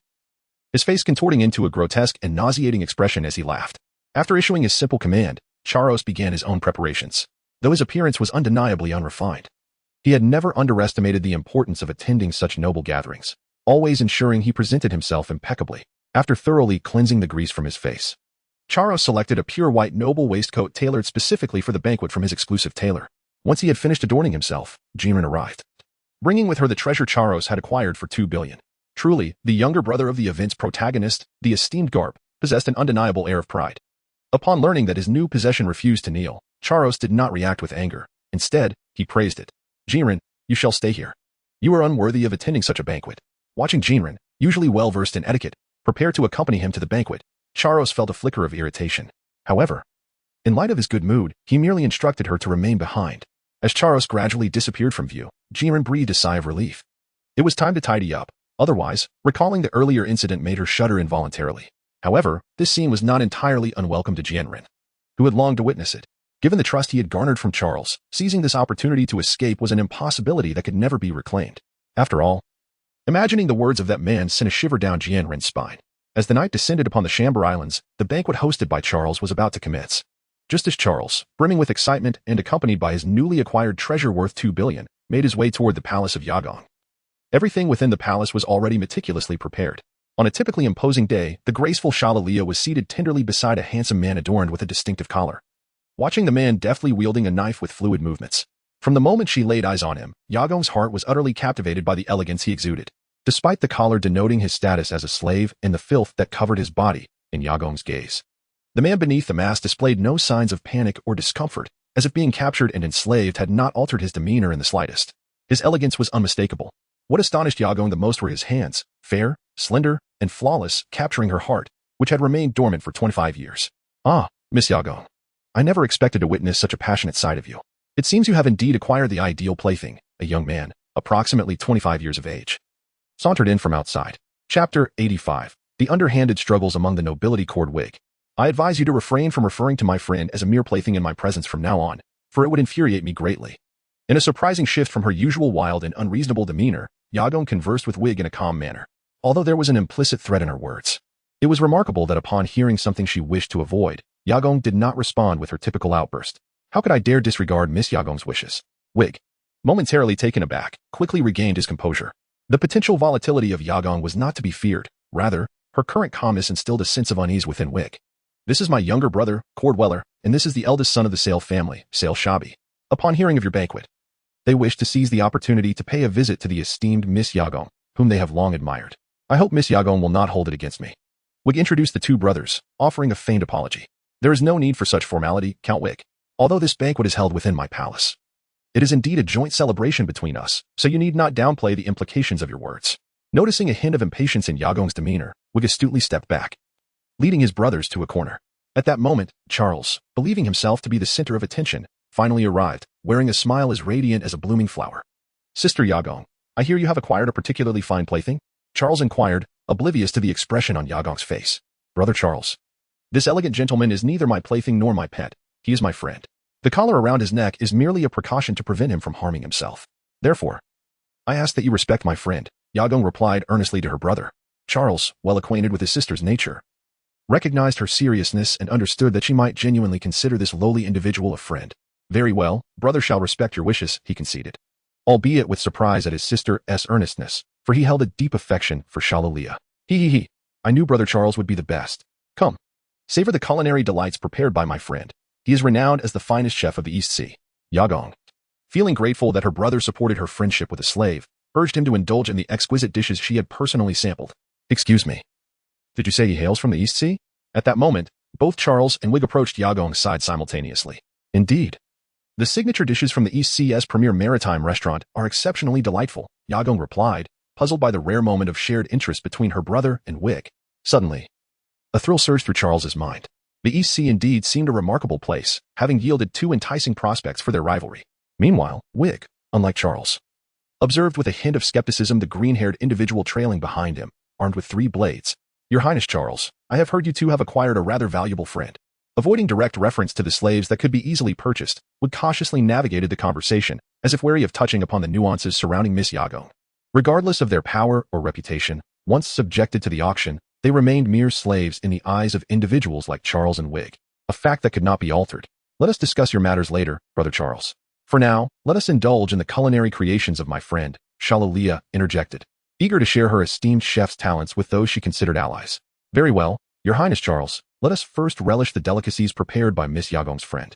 his face contorting into a grotesque and nauseating expression as he laughed. After issuing his simple command, Charos began his own preparations. Though his appearance was undeniably unrefined, he had never underestimated the importance of attending such noble gatherings, always ensuring he presented himself impeccably. After thoroughly cleansing the grease from his face, Charos selected a pure white noble waistcoat tailored specifically for the banquet from his exclusive tailor. Once he had finished adorning himself, Jinren arrived, bringing with her the treasure Charos had acquired for 2 billion. Truly, the younger brother of the event's protagonist, the esteemed Garp, possessed an undeniable air of pride. Upon learning that his new possession refused to kneel, Charos did not react with anger. Instead, he praised it. Jinren, you shall stay here. You are unworthy of attending such a banquet. Watching Jinren, usually well-versed in etiquette, prepare to accompany him to the banquet, Charos felt a flicker of irritation. However, in light of his good mood, he merely instructed her to remain behind. As Charos gradually disappeared from view, Jinren breathed a sigh of relief. It was time to tidy up. Otherwise, recalling the earlier incident made her shudder involuntarily. However, this scene was not entirely unwelcome to Jinren, who had longed to witness it. Given the trust he had garnered from Charles, seizing this opportunity to escape was an impossibility that could never be reclaimed. After all, imagining the words of that man sent a shiver down Jinren's spine. As the night descended upon the Shambar Islands, the banquet hosted by Charles was about to commence. Just as Charles, brimming with excitement and accompanied by his newly acquired treasure worth 2 billion, made his way toward the palace of Yagong. Everything within the palace was already meticulously prepared. On a typically imposing day, the graceful Shalalia was seated tenderly beside a handsome man adorned with a distinctive collar, watching the man deftly wielding a knife with fluid movements. From the moment she laid eyes on him, Yagong's heart was utterly captivated by the elegance he exuded. Despite the collar denoting his status as a slave and the filth that covered his body, in Yagong's gaze, the man beneath the mask displayed no signs of panic or discomfort, as if being captured and enslaved had not altered his demeanor in the slightest. His elegance was unmistakable. What astonished Yagong the most were his hands, fair, slender, and flawless, capturing her heart, which had remained dormant for 25 years. Ah, Miss Yagong. I never expected to witness such a passionate side of you. It seems you have indeed acquired the ideal plaything. A young man, approximately 25 years of age, sauntered in from outside. Chapter 85. The Underhanded Struggles Among the Nobility Court Wig. I advise you to refrain from referring to my friend as a mere plaything in my presence from now on, for it would infuriate me greatly. In a surprising shift from her usual wild and unreasonable demeanor, Yagong conversed with Wig in a calm manner, although there was an implicit threat in her words. It was remarkable that upon hearing something she wished to avoid, Yagong did not respond with her typical outburst. How could I dare disregard Miss Yagong's wishes? Wig, momentarily taken aback, quickly regained his composure. The potential volatility of Yagong was not to be feared. Rather, her current calmness instilled a sense of unease within Wig. This is my younger brother, Cordweller, and this is the eldest son of the Sale family, Sale Shabi. Upon hearing of your banquet, they wish to seize the opportunity to pay a visit to the esteemed Miss Yagong, whom they have long admired. I hope Miss Yagong will not hold it against me. Wig introduced the two brothers, offering a feigned apology. There is no need for such formality, Count Wig. Although this banquet is held within my palace, it is indeed a joint celebration between us, so you need not downplay the implications of your words. Noticing a hint of impatience in Yagong's demeanor, Wig astutely stepped back, leading his brothers to a corner. At that moment, Charles, believing himself to be the center of attention, finally arrived, wearing a smile as radiant as a blooming flower. Sister Yagong, I hear you have acquired a particularly fine plaything? Charles inquired, oblivious to the expression on Yagong's face. Brother Charles, this elegant gentleman is neither my plaything nor my pet. He is my friend. The collar around his neck is merely a precaution to prevent him from harming himself. Therefore, I ask that you respect my friend, Yagong replied earnestly to her brother. Charles, well acquainted with his sister's nature, recognized her seriousness and understood that she might genuinely consider this lowly individual a friend. Very well, brother shall respect your wishes, he conceded, albeit with surprise at his sister's earnestness, for he held a deep affection for Shalalia. He. I knew brother Charles would be the best. Come, savor the culinary delights prepared by my friend. He is renowned as the finest chef of the East Sea. Yagong, feeling grateful that her brother supported her friendship with a slave, urged him to indulge in the exquisite dishes she had personally sampled. Excuse me. Did you say he hails from the East Sea? At that moment, both Charles and Wig approached Yagong's side simultaneously. Indeed. The signature dishes from the East Sea's premier maritime restaurant are exceptionally delightful, Yagong replied, puzzled by the rare moment of shared interest between her brother and Wig. Suddenly, a thrill surged through Charles's mind. The East Sea indeed seemed a remarkable place, having yielded two enticing prospects for their rivalry. Meanwhile, Wig, unlike Charles, observed with a hint of skepticism the green-haired individual trailing behind him, armed with 3 blades. Your Highness Charles, I have heard you two have acquired a rather valuable friend. Avoiding direct reference to the slaves that could be easily purchased, Wig cautiously navigated the conversation, as if wary of touching upon the nuances surrounding Miss Yagong. Regardless of their power or reputation, once subjected to the auction, they remained mere slaves in the eyes of individuals like Charles and Wig, a fact that could not be altered. Let us discuss your matters later, Brother Charles. For now, let us indulge in the culinary creations of my friend, Shalalia interjected, eager to share her esteemed chef's talents with those she considered allies. Very well, Your Highness Charles, let us first relish the delicacies prepared by Miss Yagong's friend.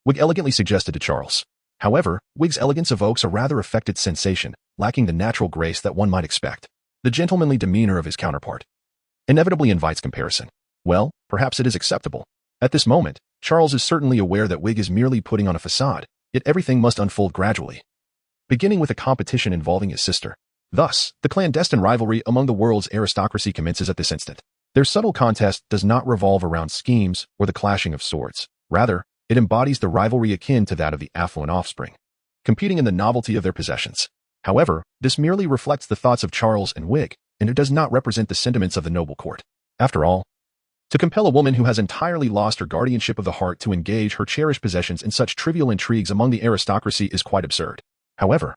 Wig elegantly suggested to Charles. However, Wig's elegance evokes a rather affected sensation, lacking the natural grace that one might expect. The gentlemanly demeanor of his counterpart inevitably invites comparison. Well, perhaps it is acceptable. At this moment, Charles is certainly aware that Wig is merely putting on a facade, yet everything must unfold gradually, beginning with a competition involving his sister. Thus, the clandestine rivalry among the world's aristocracy commences at this instant. Their subtle contest does not revolve around schemes or the clashing of swords. Rather, it embodies the rivalry akin to that of the affluent offspring, competing in the novelty of their possessions. However, this merely reflects the thoughts of Charles and Wig, and it does not represent the sentiments of the noble court. After all, to compel a woman who has entirely lost her guardianship of the heart to engage her cherished possessions in such trivial intrigues among the aristocracy is quite absurd. However,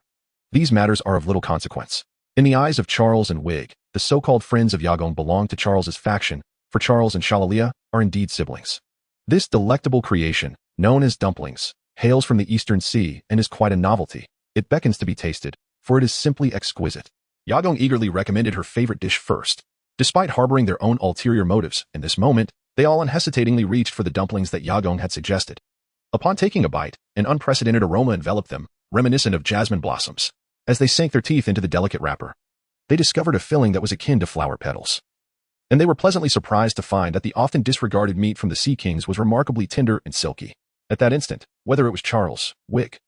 these matters are of little consequence. In the eyes of Charles and Wig, the so-called friends of Yagong belong to Charles's faction, for Charles and Shalalia are indeed siblings. This delectable creation, known as dumplings, hails from the Eastern Sea and is quite a novelty. It beckons to be tasted, for it is simply exquisite. Yagong eagerly recommended her favorite dish first. Despite harboring their own ulterior motives, in this moment, they all unhesitatingly reached for the dumplings that Yagong had suggested. Upon taking a bite, an unprecedented aroma enveloped them, reminiscent of jasmine blossoms. As they sank their teeth into the delicate wrapper, they discovered a filling that was akin to flower petals. And they were pleasantly surprised to find that the often disregarded meat from the Sea Kings was remarkably tender and silky. At that instant, whether it was Charles, Wig,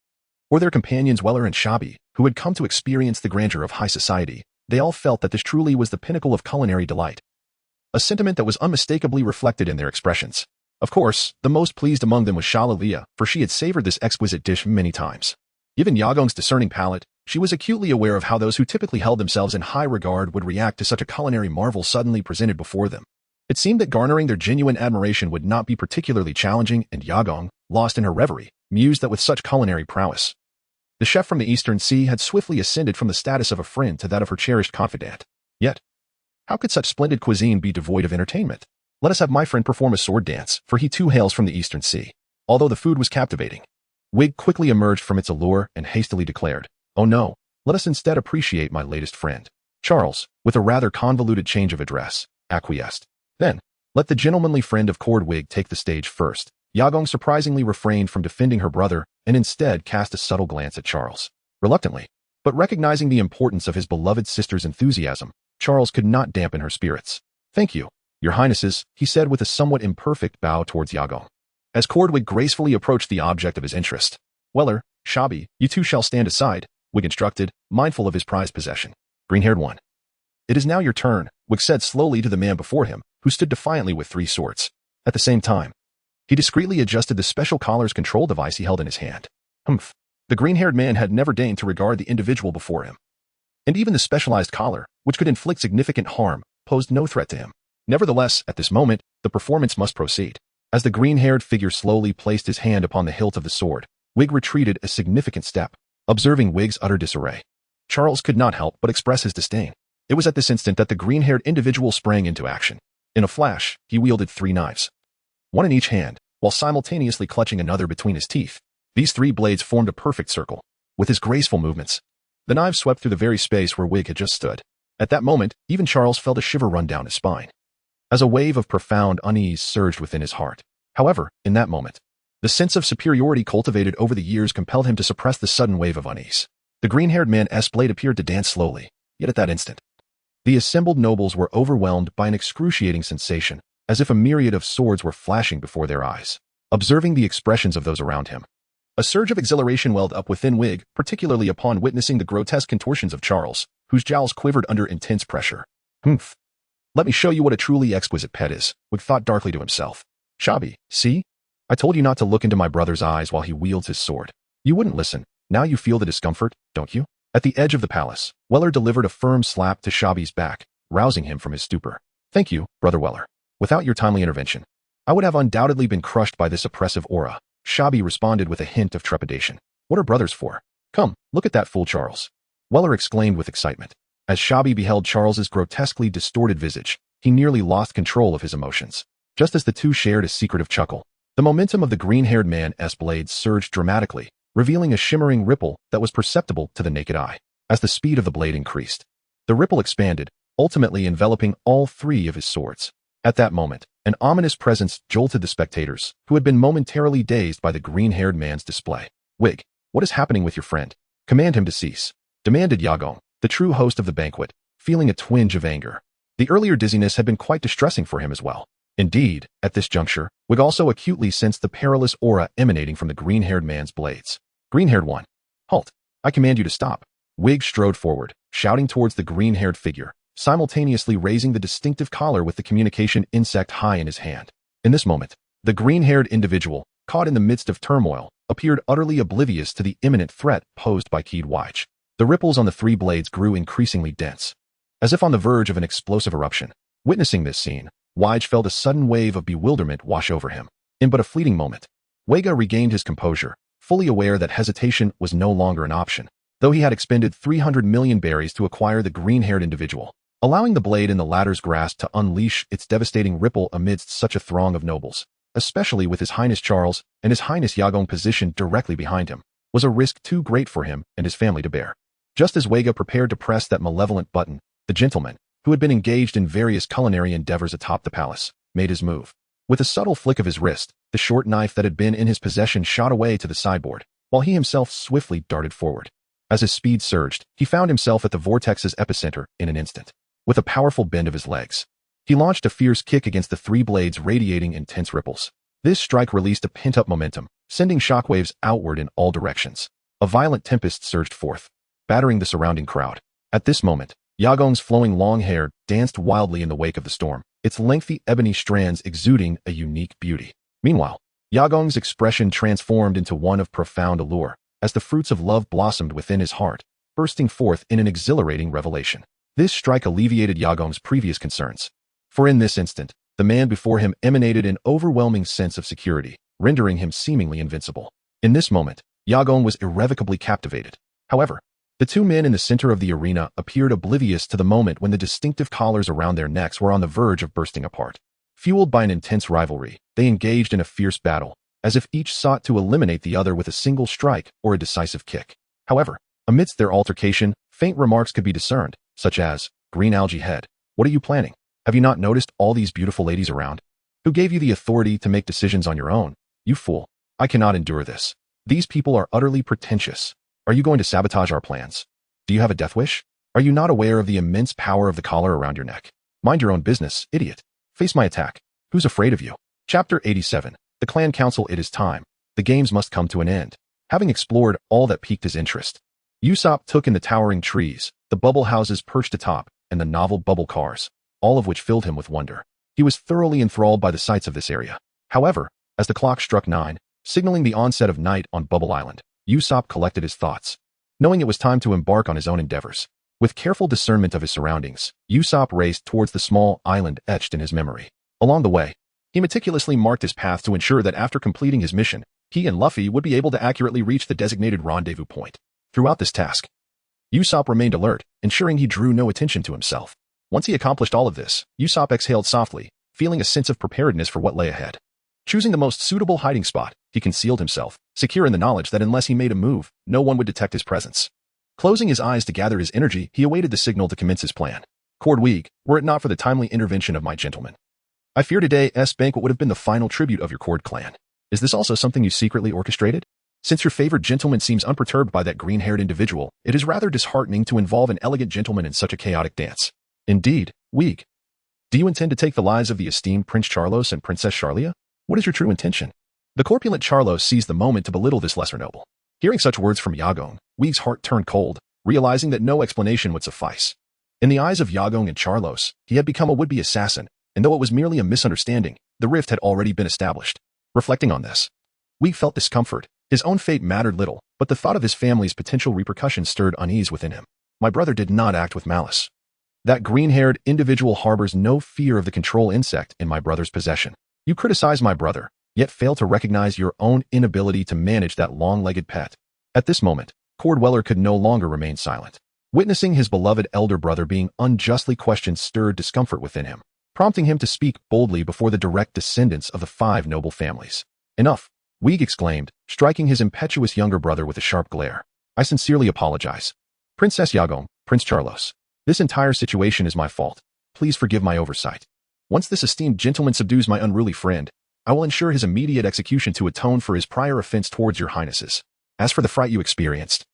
or their companions Weller and Shabi, who had come to experience the grandeur of high society, they all felt that this truly was the pinnacle of culinary delight, a sentiment that was unmistakably reflected in their expressions. Of course, the most pleased among them was Shalalia, for she had savored this exquisite dish many times. Given Yagong's discerning palate, she was acutely aware of how those who typically held themselves in high regard would react to such a culinary marvel suddenly presented before them. It seemed that garnering their genuine admiration would not be particularly challenging, and Yagong, lost in her reverie, mused that with such culinary prowess, the chef from the Eastern Sea had swiftly ascended from the status of a friend to that of her cherished confidant. Yet, how could such splendid cuisine be devoid of entertainment? Let us have my friend perform a sword dance, for he too hails from the Eastern Sea. Although the food was captivating, Wig quickly emerged from its allure and hastily declared, "Oh no, let us instead appreciate my latest friend." Charles, with a rather convoluted change of address, acquiesced. Then, let the gentlemanly friend of Cord Wig take the stage first. Yagong surprisingly refrained from defending her brother and instead cast a subtle glance at Charles. Reluctantly, but recognizing the importance of his beloved sister's enthusiasm, Charles could not dampen her spirits. "Thank you, Your Highnesses," he said with a somewhat imperfect bow towards Yagong. As Cordwig gracefully approached the object of his interest, "Weller, Shabi, you two shall stand aside," Wig instructed, mindful of his prized possession. Green-haired one. "It is now your turn," Wig said slowly to the man before him, who stood defiantly with 3 swords. At the same time, he discreetly adjusted the special collar's control device he held in his hand. Humph. The green-haired man had never deigned to regard the individual before him. And even the specialized collar, which could inflict significant harm, posed no threat to him. Nevertheless, at this moment, the performance must proceed. As the green-haired figure slowly placed his hand upon the hilt of the sword, Wig retreated a significant step. Observing Wig's utter disarray, Charles could not help but express his disdain. It was at this instant that the green-haired individual sprang into action. In a flash, he wielded 3 knives, one in each hand, while simultaneously clutching another between his teeth. These 3 blades formed a perfect circle. With his graceful movements, the knives swept through the very space where Wig had just stood. At that moment, even Charles felt a shiver run down his spine, as a wave of profound unease surged within his heart. However, in that moment, the sense of superiority cultivated over the years compelled him to suppress the sudden wave of unease. The green-haired man's blade appeared to dance slowly, yet at that instant, the assembled nobles were overwhelmed by an excruciating sensation, as if a myriad of swords were flashing before their eyes. Observing the expressions of those around him, a surge of exhilaration welled up within Wig, particularly upon witnessing the grotesque contortions of Charles, whose jowls quivered under intense pressure. "Humph. Let me show you what a truly exquisite pet is," Wig thought darkly to himself. Shabi, see? I told you not to look into my brother's eyes while he wields his sword. You wouldn't listen. Now you feel the discomfort, don't you? At the edge of the palace, Weller delivered a firm slap to Shabi's back, rousing him from his stupor. Thank you, Brother Weller. Without your timely intervention, I would have undoubtedly been crushed by this oppressive aura. Shabi responded with a hint of trepidation. What are brothers for? Come, look at that fool Charles. Weller exclaimed with excitement. As Shabi beheld Charles's grotesquely distorted visage, he nearly lost control of his emotions. Just as the two shared a secretive chuckle, the momentum of the green-haired man's blade surged dramatically, revealing a shimmering ripple that was perceptible to the naked eye. As the speed of the blade increased, the ripple expanded, ultimately enveloping all three of his swords. At that moment, an ominous presence jolted the spectators, who had been momentarily dazed by the green-haired man's display. Wig, what is happening with your friend? Command him to cease, demanded Yagong, the true host of the banquet, feeling a twinge of anger. The earlier dizziness had been quite distressing for him as well. Indeed, at this juncture, Wig also acutely sensed the perilous aura emanating from the green-haired man's blades. Green-haired one. Halt. I command you to stop. Wig strode forward, shouting towards the green-haired figure, simultaneously raising the distinctive collar with the communication insect high in his hand. In this moment, the green-haired individual, caught in the midst of turmoil, appeared utterly oblivious to the imminent threat posed by keyed voyage. The ripples on the three blades grew increasingly dense, as if on the verge of an explosive eruption. Witnessing this scene, Voyage felt a sudden wave of bewilderment wash over him. In but a fleeting moment, Wega regained his composure, fully aware that hesitation was no longer an option, though he had expended 300 million berries to acquire the green-haired individual, allowing the blade in the latter's grasp to unleash its devastating ripple amidst such a throng of nobles, especially with His Highness Charles and His Highness Yagong positioned directly behind him, was a risk too great for him and his family to bear. Just as Wega prepared to press that malevolent button, the gentleman, who had been engaged in various culinary endeavors atop the palace, made his move. With a subtle flick of his wrist, the short knife that had been in his possession shot away to the sideboard, while he himself swiftly darted forward. As his speed surged, he found himself at the vortex's epicenter in an instant. With a powerful bend of his legs, he launched a fierce kick against the three blades, radiating intense ripples. This strike released a pent-up momentum, sending shockwaves outward in all directions. A violent tempest surged forth, battering the surrounding crowd. At this moment, Yagong's flowing long hair danced wildly in the wake of the storm, its lengthy ebony strands exuding a unique beauty. Meanwhile, Yagong's expression transformed into one of profound allure, as the fruits of love blossomed within his heart, bursting forth in an exhilarating revelation. This strike alleviated Yagong's previous concerns, for in this instant, the man before him emanated an overwhelming sense of security, rendering him seemingly invincible. In this moment, Yagong was irrevocably captivated. However, the two men in the center of the arena appeared oblivious to the moment when the distinctive collars around their necks were on the verge of bursting apart. Fueled by an intense rivalry, they engaged in a fierce battle, as if each sought to eliminate the other with a single strike or a decisive kick. However, amidst their altercation, faint remarks could be discerned, such as, "Green algae head, what are you planning? Have you not noticed all these beautiful ladies around? Who gave you the authority to make decisions on your own? You fool. I cannot endure this. These people are utterly pretentious. Are you going to sabotage our plans? Do you have a death wish? Are you not aware of the immense power of the collar around your neck? Mind your own business, idiot. Face my attack. Who's afraid of you?" Chapter 87. The Clan Council. It is time. The games must come to an end. Having explored all that piqued his interest, Usopp took in the towering trees, the bubble houses perched atop, and the novel bubble cars, all of which filled him with wonder. He was thoroughly enthralled by the sights of this area. However, as the clock struck 9, signaling the onset of night on Bubble Island, Usopp collected his thoughts, knowing it was time to embark on his own endeavors. With careful discernment of his surroundings, Usopp raced towards the small island etched in his memory. Along the way, he meticulously marked his path to ensure that after completing his mission, he and Luffy would be able to accurately reach the designated rendezvous point. Throughout this task, Usopp remained alert, ensuring he drew no attention to himself. Once he accomplished all of this, Usopp exhaled softly, feeling a sense of preparedness for what lay ahead. Choosing the most suitable hiding spot, he concealed himself, secure in the knowledge that unless he made a move, no one would detect his presence. Closing his eyes to gather his energy, he awaited the signal to commence his plan. Cord Weeg, were it not for the timely intervention of my gentleman, I fear today's banquet would have been the final tribute of your Cord clan. Is this also something you secretly orchestrated? Since your favored gentleman seems unperturbed by that green-haired individual, it is rather disheartening to involve an elegant gentleman in such a chaotic dance. Indeed, Weeg. Do you intend to take the lives of the esteemed Prince Charlos and Princess Charlia? What is your true intention? The corpulent Charlos seized the moment to belittle this lesser noble. Hearing such words from Yagong, Weeg's heart turned cold, realizing that no explanation would suffice. In the eyes of Yagong and Charlos, he had become a would-be assassin, and though it was merely a misunderstanding, the rift had already been established. Reflecting on this, Weeg felt discomfort. His own fate mattered little, but the thought of his family's potential repercussions stirred unease within him. My brother did not act with malice. That green-haired individual harbors no fear of the control insect in my brother's possession. You criticize my brother, yet fail to recognize your own inability to manage that long-legged pet. At this moment, Cordweller could no longer remain silent. Witnessing his beloved elder brother being unjustly questioned stirred discomfort within him, prompting him to speak boldly before the direct descendants of the 5 noble families. Enough, Weeg exclaimed, striking his impetuous younger brother with a sharp glare. I sincerely apologize. Princess Yagong, Prince Charlos. This entire situation is my fault. Please forgive my oversight. Once this esteemed gentleman subdues my unruly friend, I will ensure his immediate execution to atone for his prior offense towards your highnesses. As for the fright you experienced,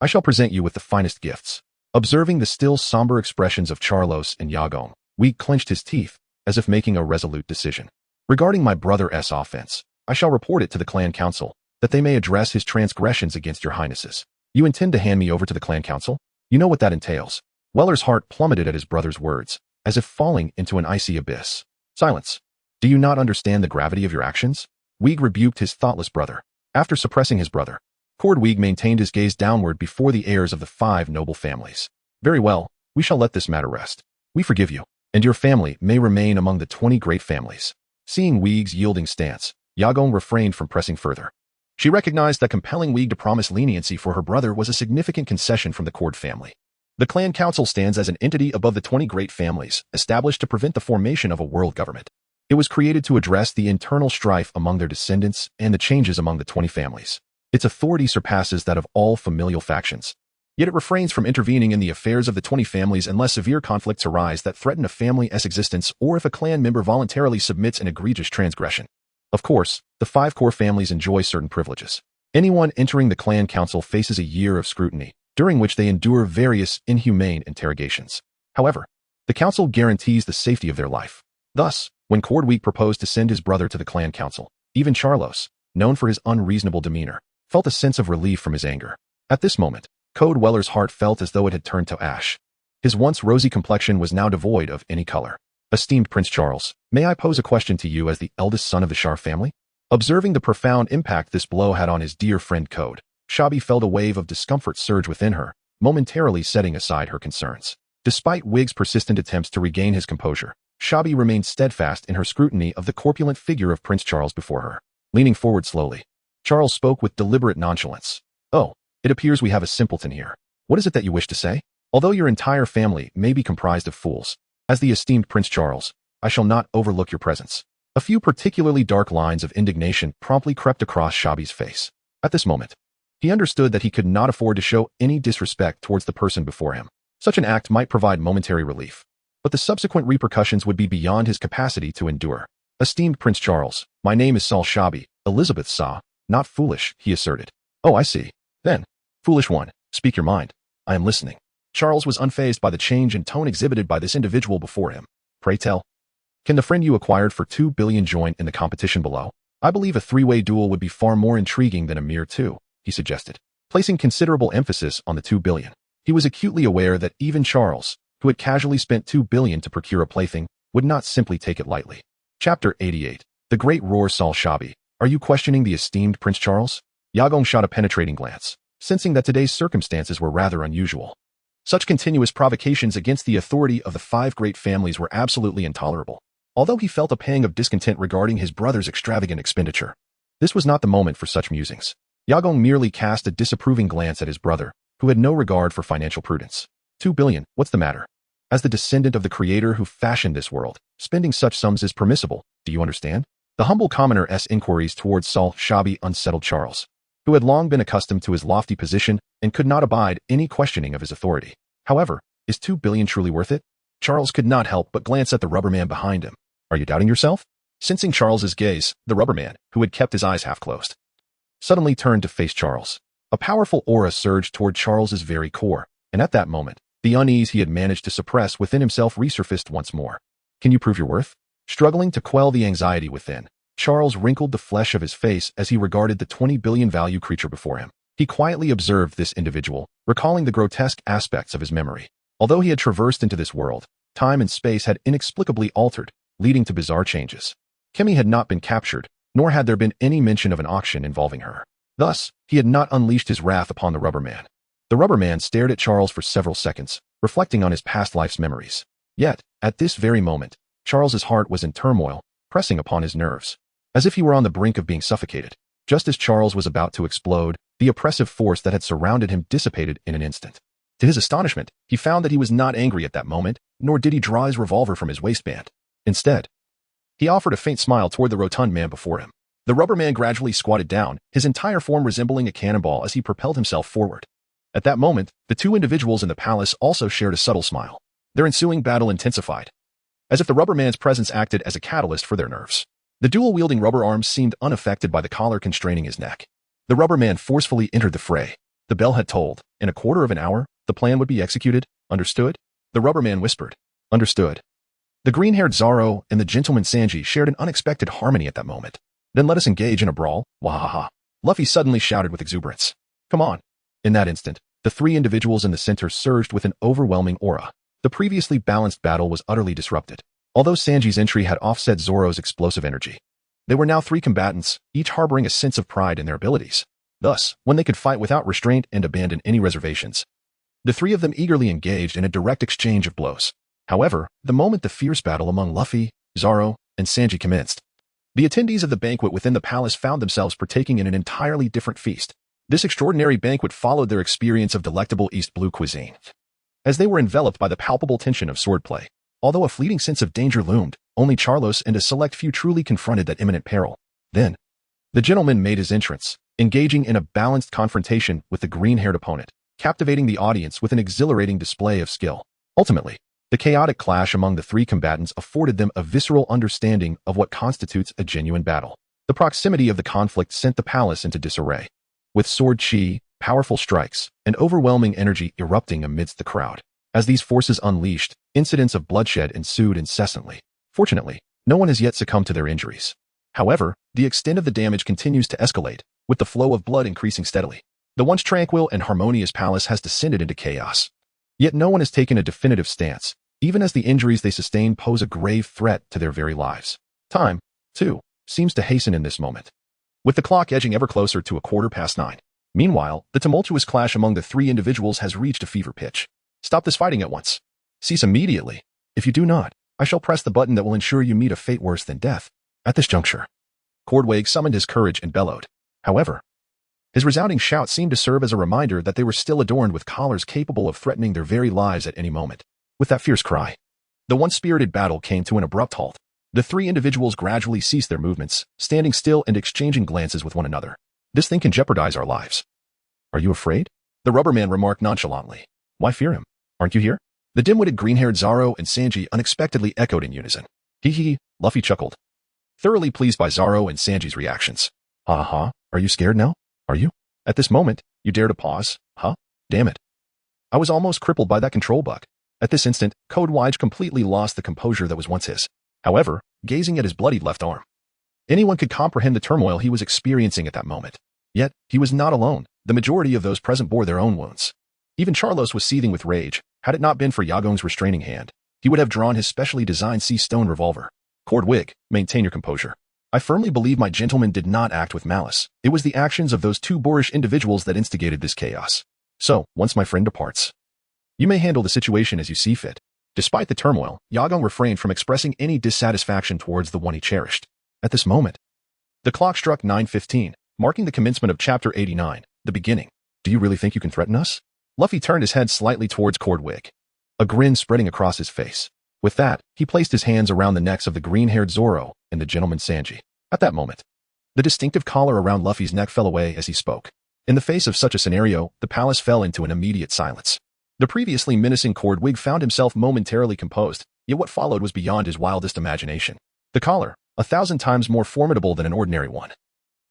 I shall present you with the finest gifts. Observing the still somber expressions of Charlos and Yagong, Weeg clenched his teeth, as if making a resolute decision. Regarding my brother's offense, I shall report it to the clan council, that they may address his transgressions against your highnesses. You intend to hand me over to the clan council? You know what that entails. Weller's heart plummeted at his brother's words, as if falling into an icy abyss. Silence. Do you not understand the gravity of your actions? Weeg rebuked his thoughtless brother. After suppressing his brother, Weeg maintained his gaze downward before the heirs of the 5 noble families. Very well, we shall let this matter rest. We forgive you, and your family may remain among the 20 great families. Seeing Weeg's yielding stance, Yagong refrained from pressing further. She recognized that compelling Weeg to promise leniency for her brother was a significant concession from the Cord family. The clan council stands as an entity above the 20 great families, established to prevent the formation of a world government. It was created to address the internal strife among their descendants and the changes among the 20 families. Its authority surpasses that of all familial factions. Yet it refrains from intervening in the affairs of the 20 families unless severe conflicts arise that threaten a family's existence or if a clan member voluntarily submits an egregious transgression. Of course, the 5 core families enjoy certain privileges. Anyone entering the clan council faces a year of scrutiny, during which they endure various inhumane interrogations. However, the council guarantees the safety of their life. Thus, when Weeg proposed to send his brother to the clan council, even Charlos, known for his unreasonable demeanor, felt a sense of relief from his anger. At this moment, Weller's heart felt as though it had turned to ash. His once rosy complexion was now devoid of any color. Esteemed Prince Charles, may I pose a question to you as the eldest son of the Shar family? Observing the profound impact this blow had on his dear friend Code, Shabi felt a wave of discomfort surge within her, momentarily setting aside her concerns. Despite Weeg's persistent attempts to regain his composure, Shabi remained steadfast in her scrutiny of the corpulent figure of Prince Charles before her. Leaning forward slowly, Charles spoke with deliberate nonchalance. Oh, it appears we have a simpleton here. What is it that you wish to say? Although your entire family may be comprised of fools, as the esteemed Prince Charles, I shall not overlook your presence. A few particularly dark lines of indignation promptly crept across Shabi's face. At this moment, he understood that he could not afford to show any disrespect towards the person before him. Such an act might provide momentary relief, but the subsequent repercussions would be beyond his capacity to endure. Esteemed Prince Charles, my name is Sal Shabi, Elizabeth Sa, not foolish, he asserted. Oh, I see. Then, foolish one, speak your mind. I am listening. Charles was unfazed by the change in tone exhibited by this individual before him. Pray tell. Can the friend you acquired for 2 billion join in the competition below? I believe a 3-way duel would be far more intriguing than a mere 2, he suggested, placing considerable emphasis on the 2 billion. He was acutely aware that even Charles, who had casually spent 2 billion to procure a plaything, would not simply take it lightly. Chapter 88. The Great Roar. Sal Shabi, are you questioning the esteemed Prince Charles? Yagong shot a penetrating glance, sensing that today's circumstances were rather unusual. Such continuous provocations against the authority of the 5 great families were absolutely intolerable. Although he felt a pang of discontent regarding his brother's extravagant expenditure, this was not the moment for such musings. Yagong merely cast a disapproving glance at his brother, who had no regard for financial prudence. 2 billion, what's the matter? As the descendant of the creator who fashioned this world, spending such sums is permissible, do you understand? The humble commoner's inquiries towards Sal Shabi unsettled Charles, who had long been accustomed to his lofty position and could not abide any questioning of his authority. However, is 2 billion truly worth it? Charles could not help but glance at the rubber man behind him. Are you doubting yourself? Sensing Charles's gaze, the rubber man, who had kept his eyes half closed, suddenly turned to face Charles. A powerful aura surged toward Charles's very core, and at that moment, the unease he had managed to suppress within himself resurfaced once more. Can you prove your worth? Struggling to quell the anxiety within, Charles wrinkled the flesh of his face as he regarded the 20 billion value creature before him. He quietly observed this individual, recalling the grotesque aspects of his memory. Although he had traversed into this world, time and space had inexplicably altered, leading to bizarre changes. Kemi had not been captured, nor had there been any mention of an auction involving her. Thus, he had not unleashed his wrath upon the Rubber Man. The Rubber Man stared at Charles for several seconds, reflecting on his past life's memories. Yet, at this very moment, Charles's heart was in turmoil, pressing upon his nerves, as if he were on the brink of being suffocated. Just as Charles was about to explode, the oppressive force that had surrounded him dissipated in an instant. To his astonishment, he found that he was not angry at that moment, nor did he draw his revolver from his waistband. Instead, he offered a faint smile toward the rotund man before him. The Rubber Man gradually squatted down, his entire form resembling a cannonball as he propelled himself forward. At that moment, the two individuals in the palace also shared a subtle smile. Their ensuing battle intensified, as if the Rubber Man's presence acted as a catalyst for their nerves. The dual-wielding rubber arms seemed unaffected by the collar constraining his neck. The Rubber Man forcefully entered the fray. The bell had tolled. In a quarter of an hour, the plan would be executed. Understood? The Rubber Man whispered. Understood. The green-haired Zoro and the gentleman Sanji shared an unexpected harmony at that moment. Then let us engage in a brawl. Wahaha. Luffy suddenly shouted with exuberance. Come on. In that instant, the three individuals in the center surged with an overwhelming aura. The previously balanced battle was utterly disrupted. Although Sanji's entry had offset Zoro's explosive energy, they were now three combatants, each harboring a sense of pride in their abilities. Thus, when they could fight without restraint and abandon any reservations, the three of them eagerly engaged in a direct exchange of blows. However, the moment the fierce battle among Luffy, Zoro, and Sanji commenced, the attendees of the banquet within the palace found themselves partaking in an entirely different feast. This extraordinary banquet followed their experience of delectable East Blue cuisine, as they were enveloped by the palpable tension of swordplay. Although a fleeting sense of danger loomed, only Charlos and a select few truly confronted that imminent peril. Then, the gentleman made his entrance, engaging in a balanced confrontation with the green-haired opponent, captivating the audience with an exhilarating display of skill. Ultimately, the chaotic clash among the three combatants afforded them a visceral understanding of what constitutes a genuine battle. The proximity of the conflict sent the palace into disarray, with sword chi, powerful strikes, and overwhelming energy erupting amidst the crowd. As these forces unleashed, incidents of bloodshed ensued incessantly. Fortunately, no one has yet succumbed to their injuries. However, the extent of the damage continues to escalate, with the flow of blood increasing steadily. The once tranquil and harmonious palace has descended into chaos. Yet no one has taken a definitive stance, even as the injuries they sustain pose a grave threat to their very lives. Time, too, seems to hasten in this moment, with the clock edging ever closer to 9:15. Meanwhile, the tumultuous clash among the three individuals has reached a fever pitch. Stop this fighting at once. Cease immediately. If you do not, I shall press the button that will ensure you meet a fate worse than death. At this juncture, Cordwague summoned his courage and bellowed. However, his resounding shout seemed to serve as a reminder that they were still adorned with collars capable of threatening their very lives at any moment. With that fierce cry, the once-spirited battle came to an abrupt halt. The three individuals gradually ceased their movements, standing still and exchanging glances with one another. This thing can jeopardize our lives. Are you afraid? The Rubber Man remarked nonchalantly. Why fear him? Aren't you here? The dim-witted green-haired Zoro and Sanji unexpectedly echoed in unison. Hee hee, Luffy chuckled, thoroughly pleased by Zoro and Sanji's reactions. Ha ha, are you scared now? Are you? At this moment, you dare to pause? Huh? Damn it. I was almost crippled by that control bug. At this instant, Koby completely lost the composure that was once his. However, gazing at his bloodied left arm, anyone could comprehend the turmoil he was experiencing at that moment. Yet, he was not alone. The majority of those present bore their own wounds. Even Charlos was seething with rage. Had it not been for Yagong's restraining hand, he would have drawn his specially designed sea stone revolver. Cordwague, maintain your composure. I firmly believe my gentleman did not act with malice. It was the actions of those two boorish individuals that instigated this chaos. So, once my friend departs, you may handle the situation as you see fit. Despite the turmoil, Yagong refrained from expressing any dissatisfaction towards the one he cherished. At this moment, the clock struck 9:15, marking the commencement of Chapter 89, the beginning. Do you really think you can threaten us? Luffy turned his head slightly towards Cordwague, a grin spreading across his face. With that, he placed his hands around the necks of the green-haired Zoro and the gentleman Sanji. At that moment, the distinctive collar around Luffy's neck fell away as he spoke. In the face of such a scenario, the palace fell into an immediate silence. The previously menacing Cordwague found himself momentarily composed, yet what followed was beyond his wildest imagination. The collar, 1,000 times more formidable than an ordinary one,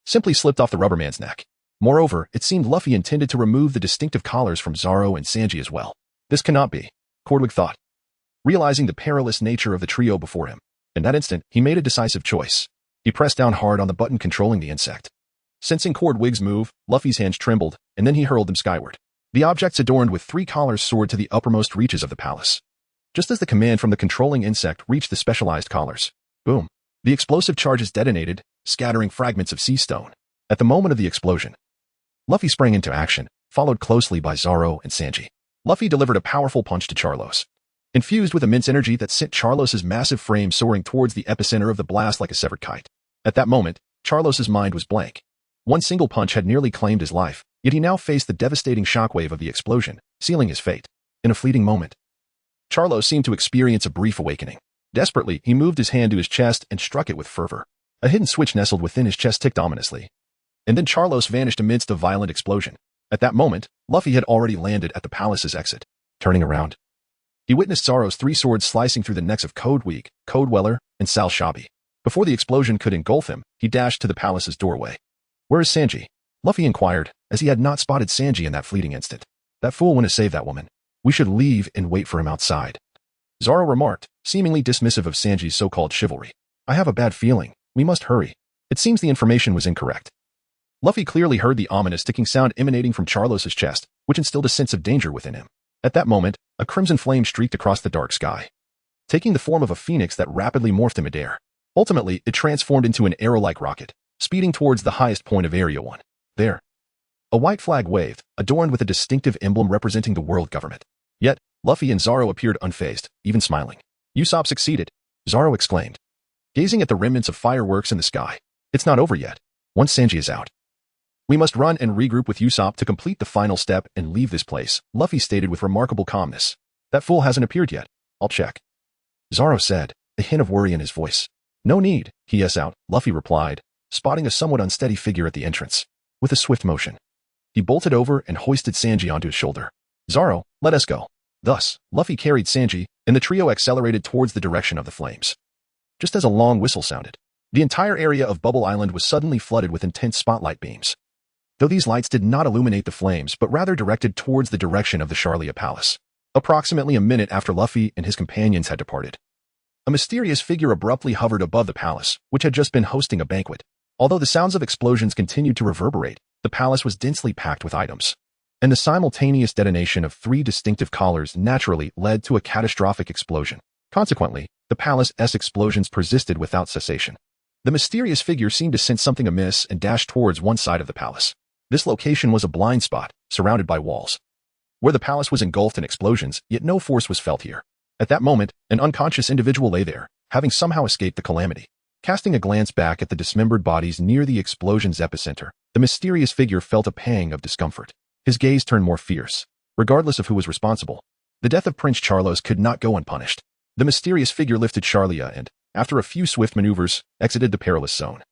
simply slipped off the Rubber Man's neck. Moreover, it seemed Luffy intended to remove the distinctive collars from Zoro and Sanji as well. This cannot be, Cordwague thought, realizing the perilous nature of the trio before him. In that instant, he made a decisive choice. He pressed down hard on the button controlling the insect. Sensing Cordwague's move, Luffy's hands trembled, and then he hurled them skyward. The objects adorned with 3 collars soared to the uppermost reaches of the palace. Just as the command from the controlling insect reached the specialized collars, boom, The explosive charges detonated, scattering fragments of sea stone. At the moment of the explosion, Luffy sprang into action, followed closely by Zoro and Sanji. Luffy delivered a powerful punch to Charlos, infused with immense energy that sent Charlos's massive frame soaring towards the epicenter of the blast like a severed kite. At that moment, Charlos's mind was blank. One single punch had nearly claimed his life, yet he now faced the devastating shockwave of the explosion, sealing his fate. In a fleeting moment, Charlos seemed to experience a brief awakening. Desperately, he moved his hand to his chest and struck it with fervor. A hidden switch nestled within his chest ticked ominously. And then Charlos vanished amidst a violent explosion. At that moment, Luffy had already landed at the palace's exit. Turning around, he witnessed Zoro's three swords slicing through the necks of Koby, Code Weller, and Sal Shabi. Before the explosion could engulf him, he dashed to the palace's doorway. "Where is Sanji?" Luffy inquired, as he had not spotted Sanji in that fleeting instant. "That fool went to save that woman. We should leave and wait for him outside," Zoro remarked, seemingly dismissive of Sanji's so-called chivalry. "I have a bad feeling. We must hurry. It seems the information was incorrect." Luffy clearly heard the ominous ticking sound emanating from Charlos's chest, which instilled a sense of danger within him. At that moment, a crimson flame streaked across the dark sky, taking the form of a phoenix that rapidly morphed in midair. Ultimately, it transformed into an arrow-like rocket, speeding towards the highest point of Area 1. There, a white flag waved, adorned with a distinctive emblem representing the world government. Yet, Luffy and Zoro appeared unfazed, even smiling. "Usopp succeeded," Zoro exclaimed, gazing at the remnants of fireworks in the sky. "It's not over yet. Once Sanji is out, we must run and regroup with Usopp to complete the final step and leave this place," Luffy stated with remarkable calmness. "That fool hasn't appeared yet. I'll check," Zoro said, a hint of worry in his voice. "No need, he is out," Luffy replied, spotting a somewhat unsteady figure at the entrance. With a swift motion, he bolted over and hoisted Sanji onto his shoulder. "Zoro, let us go." Thus, Luffy carried Sanji, and the trio accelerated towards the direction of the flames. Just as a long whistle sounded, the entire area of Bubble Island was suddenly flooded with intense spotlight beams. Though these lights did not illuminate the flames, but rather directed towards the direction of the Charlia Palace. Approximately a minute after Luffy and his companions had departed, a mysterious figure abruptly hovered above the palace, which had just been hosting a banquet. Although the sounds of explosions continued to reverberate, the palace was densely packed with items, and the simultaneous detonation of three distinctive collars naturally led to a catastrophic explosion. Consequently, the palace's explosions persisted without cessation. The mysterious figure seemed to sense something amiss and dashed towards one side of the palace. This location was a blind spot, surrounded by walls, where the palace was engulfed in explosions, yet no force was felt here. At that moment, an unconscious individual lay there, having somehow escaped the calamity. Casting a glance back at the dismembered bodies near the explosion's epicenter, the mysterious figure felt a pang of discomfort. His gaze turned more fierce. Regardless of who was responsible, the death of Prince Charlos could not go unpunished. The mysterious figure lifted Charlia and, after a few swift maneuvers, exited the perilous zone,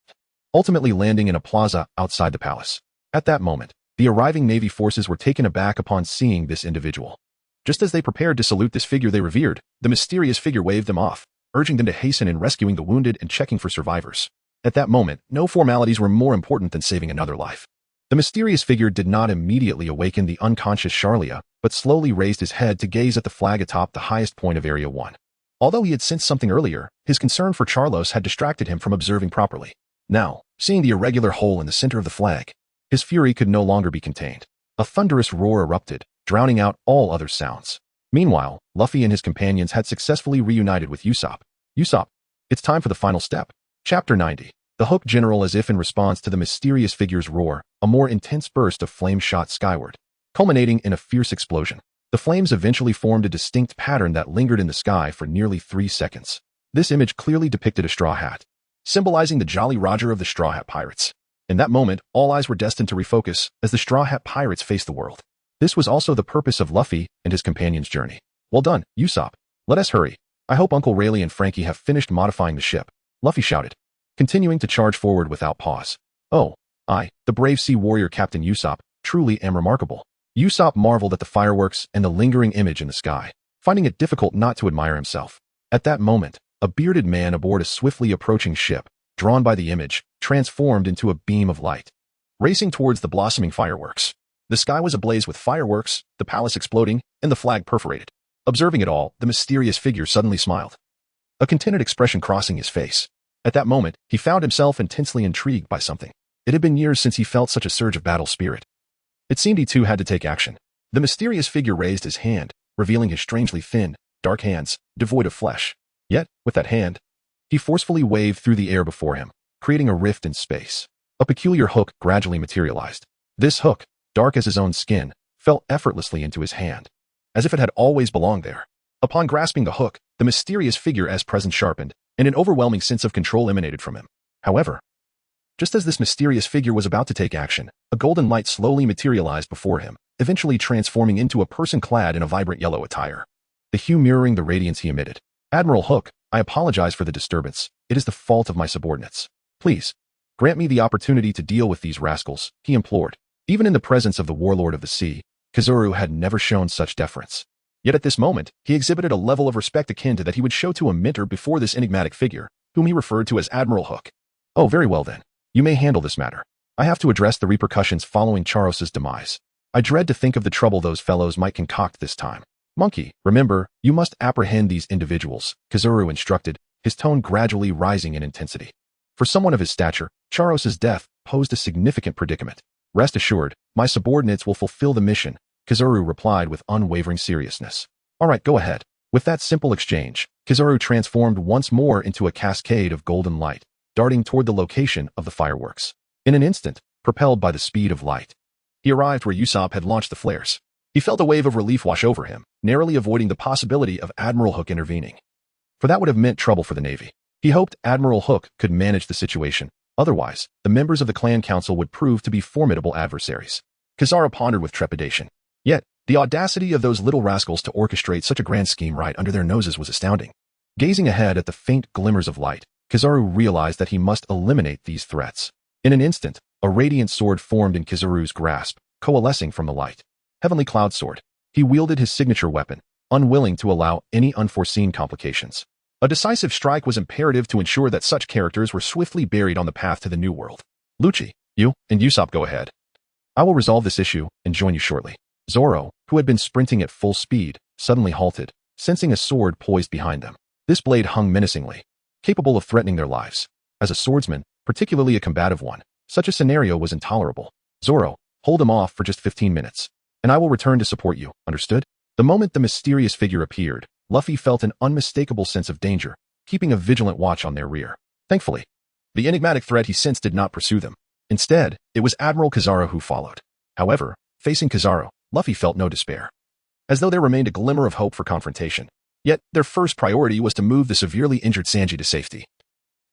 ultimately landing in a plaza outside the palace. At that moment, the arriving Navy forces were taken aback upon seeing this individual. Just as they prepared to salute this figure they revered, the mysterious figure waved them off, urging them to hasten in rescuing the wounded and checking for survivors. At that moment, no formalities were more important than saving another life. The mysterious figure did not immediately awaken the unconscious Charlia, but slowly raised his head to gaze at the flag atop the highest point of Area 1. Although he had sensed something earlier, his concern for Charlos had distracted him from observing properly. Now, seeing the irregular hole in the center of the flag, his fury could no longer be contained. A thunderous roar erupted, drowning out all other sounds. Meanwhile, Luffy and his companions had successfully reunited with Usopp. "Usopp, it's time for the final step." Chapter 90. The Hook General. As if in response to the mysterious figure's roar, a more intense burst of flame shot skyward, culminating in a fierce explosion. The flames eventually formed a distinct pattern that lingered in the sky for nearly 3 seconds. This image clearly depicted a straw hat, symbolizing the Jolly Roger of the Straw Hat Pirates. In that moment, all eyes were destined to refocus as the Straw Hat Pirates faced the world. This was also the purpose of Luffy and his companion's journey. "Well done, Usopp. Let us hurry. I hope Uncle Rayleigh and Frankie have finished modifying the ship," Luffy shouted, continuing to charge forward without pause. "Oh, I, the brave sea warrior Captain Usopp, truly am remarkable." Usopp marveled at the fireworks and the lingering image in the sky, finding it difficult not to admire himself. At that moment, a bearded man aboard a swiftly approaching ship, drawn by the image, transformed into a beam of light, racing towards the blossoming fireworks. The sky was ablaze with fireworks, the palace exploding, and the flag perforated. Observing it all, the mysterious figure suddenly smiled, a contented expression crossing his face. At that moment, he found himself intensely intrigued by something. It had been years since he felt such a surge of battle spirit. It seemed he too had to take action. The mysterious figure raised his hand, revealing his strangely thin, dark hands, devoid of flesh. Yet, with that hand, He forcefully waved through the air before him, creating a rift in space. A peculiar hook gradually materialized. This hook, dark as his own skin, fell effortlessly into his hand, as if it had always belonged there. Upon grasping the hook, the mysterious figure as present sharpened, and an overwhelming sense of control emanated from him. However, just as this mysterious figure was about to take action, a golden light slowly materialized before him, eventually transforming into a person clad in a vibrant yellow attire. The hue mirroring the radiance he emitted. Admiral Hook, I apologize for the disturbance. It is the fault of my subordinates. Please, grant me the opportunity to deal with these rascals, he implored. Even in the presence of the warlord of the sea, Kizaru had never shown such deference. Yet at this moment, he exhibited a level of respect akin to that he would show to a mentor before this enigmatic figure, whom he referred to as Admiral Hook. Oh, very well then. You may handle this matter. I have to address the repercussions following Charos's demise. I dread to think of the trouble those fellows might concoct this time. Monkey, remember, you must apprehend these individuals, Kizaru instructed, his tone gradually rising in intensity. For someone of his stature, Charos's death posed a significant predicament. Rest assured, my subordinates will fulfill the mission, Kizaru replied with unwavering seriousness. All right, go ahead. With that simple exchange, Kizaru transformed once more into a cascade of golden light, darting toward the location of the fireworks. In an instant, propelled by the speed of light, he arrived where Usopp had launched the flares. He felt a wave of relief wash over him, narrowly avoiding the possibility of Admiral Hook intervening. For that would have meant trouble for the Navy. He hoped Admiral Hook could manage the situation. Otherwise, the members of the clan council would prove to be formidable adversaries. Kizaru pondered with trepidation. Yet, the audacity of those little rascals to orchestrate such a grand scheme right under their noses was astounding. Gazing ahead at the faint glimmers of light, Kizaru realized that he must eliminate these threats. In an instant, a radiant sword formed in Kizaru's grasp, coalescing from the light. Heavenly Cloud Sword. He wielded his signature weapon, unwilling to allow any unforeseen complications. A decisive strike was imperative to ensure that such characters were swiftly buried on the path to the New World. Lucci, you and Usopp go ahead. I will resolve this issue and join you shortly. Zoro, who had been sprinting at full speed, suddenly halted, sensing a sword poised behind them. This blade hung menacingly, capable of threatening their lives. As a swordsman, particularly a combative one, such a scenario was intolerable. Zoro, hold him off for just 15 minutes, and I will return to support you, understood? The moment the mysterious figure appeared, Luffy felt an unmistakable sense of danger, keeping a vigilant watch on their rear. Thankfully, the enigmatic threat he sensed did not pursue them. Instead, it was Admiral Kizaru who followed. However, facing Kizaru, Luffy felt no despair, as though there remained a glimmer of hope for confrontation. Yet, their first priority was to move the severely injured Sanji to safety,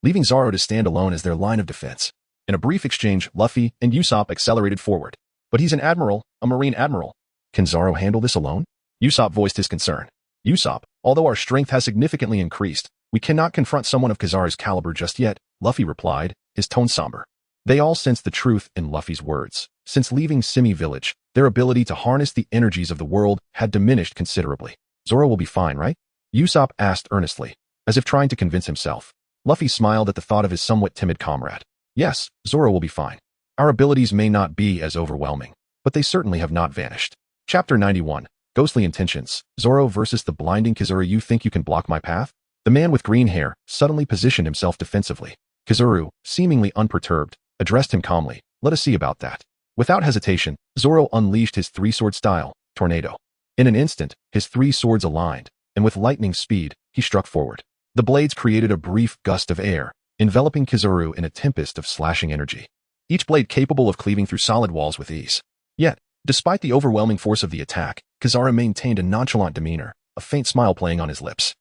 leaving Zoro to stand alone as their line of defense. In a brief exchange, Luffy and Usopp accelerated forward. But he's an admiral, a marine admiral. Can Zoro handle this alone? Usopp voiced his concern. Usopp, although our strength has significantly increased, we cannot confront someone of Kizaru's caliber just yet, Luffy replied, his tone somber. They all sensed the truth in Luffy's words. Since leaving Simi Village, their ability to harness the energies of the world had diminished considerably. Zoro will be fine, right? Usopp asked earnestly, as if trying to convince himself. Luffy smiled at the thought of his somewhat timid comrade. Yes, Zoro will be fine. Our abilities may not be as overwhelming, but they certainly have not vanished. Chapter 91. Ghostly Intentions. Zoro versus the blinding Kizaru. You think you can block my path? The man with green hair suddenly positioned himself defensively. Kizaru, seemingly unperturbed, addressed him calmly. Let us see about that. Without hesitation, Zoro unleashed his three-sword style, Tornado. In an instant, his three swords aligned, and with lightning speed, he struck forward. The blades created a brief gust of air, enveloping Kizaru in a tempest of slashing energy, each blade capable of cleaving through solid walls with ease. Yet, despite the overwhelming force of the attack, Kizaru maintained a nonchalant demeanor, a faint smile playing on his lips.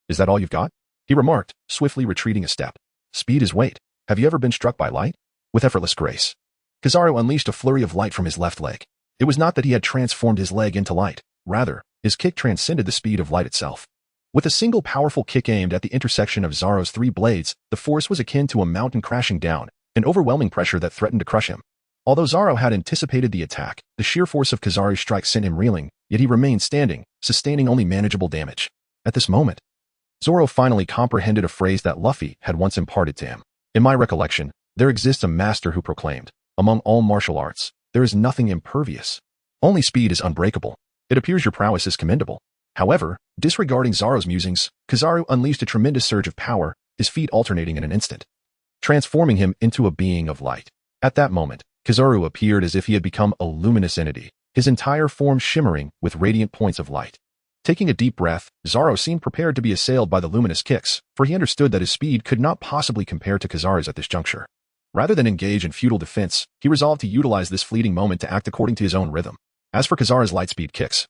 Is that all you've got? He remarked, swiftly retreating a step. Speed is weight. Have you ever been struck by light? With effortless grace, Kizaru unleashed a flurry of light from his left leg. It was not that he had transformed his leg into light. Rather, his kick transcended the speed of light itself. With a single powerful kick aimed at the intersection of Zoro's three blades, the force was akin to a mountain crashing down, an overwhelming pressure that threatened to crush him. Although Zoro had anticipated the attack, the sheer force of Kizaru's strike sent him reeling, yet he remained standing, sustaining only manageable damage. At this moment, Zoro finally comprehended a phrase that Luffy had once imparted to him. In my recollection, there exists a master who proclaimed, among all martial arts, there is nothing impervious. Only speed is unbreakable. It appears your prowess is commendable. However, disregarding Zoro's musings, Kizaru unleashed a tremendous surge of power, his feet alternating in an instant, transforming him into a being of light. At that moment, Kizaru appeared as if he had become a luminous entity, his entire form shimmering with radiant points of light. Taking a deep breath, Zoro seemed prepared to be assailed by the luminous kicks, for he understood that his speed could not possibly compare to Kizaru's at this juncture. Rather than engage in futile defense, he resolved to utilize this fleeting moment to act according to his own rhythm. As for Kizaru's lightspeed kicks,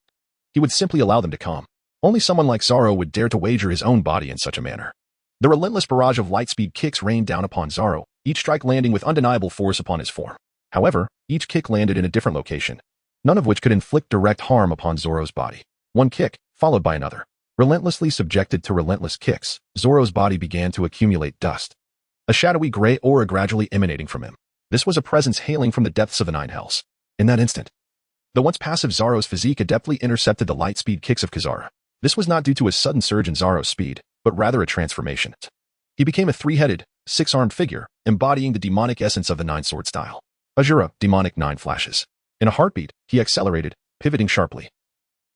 he would simply allow them to come. Only someone like Zoro would dare to wager his own body in such a manner. The relentless barrage of lightspeed kicks rained down upon Zoro, each strike landing with undeniable force upon his form. However, each kick landed in a different location, none of which could inflict direct harm upon Zoro's body. One kick, followed by another. Relentlessly subjected to relentless kicks, Zoro's body began to accumulate dust. A shadowy gray aura gradually emanating from him. This was a presence hailing from the depths of the Nine Hells. In that instant, the once passive Zoro's physique adeptly intercepted the light-speed kicks of Kizaru. This was not due to a sudden surge in Zoro's speed, but rather a transformation. He became a three-headed, six-armed figure, embodying the demonic essence of the Nine-Sword style. Ajura, demonic nine flashes. In a heartbeat, he accelerated, pivoting sharply,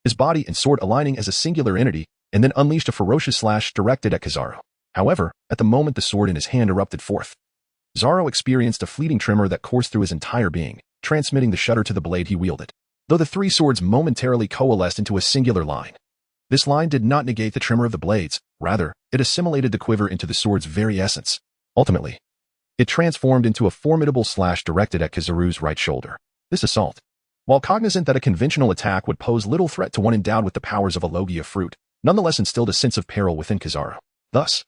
his body and sword aligning as a singular entity, and then unleashed a ferocious slash directed at Kizaru. However, at the moment the sword in his hand erupted forth, Zoro experienced a fleeting tremor that coursed through his entire being, transmitting the shudder to the blade he wielded. Though the three swords momentarily coalesced into a singular line, this line did not negate the tremor of the blades, rather, it assimilated the quiver into the sword's very essence. Ultimately, it transformed into a formidable slash directed at Kizaru's right shoulder. This assault, while cognizant that a conventional attack would pose little threat to one endowed with the powers of a Logia fruit, nonetheless instilled a sense of peril within Kizaru. Thus,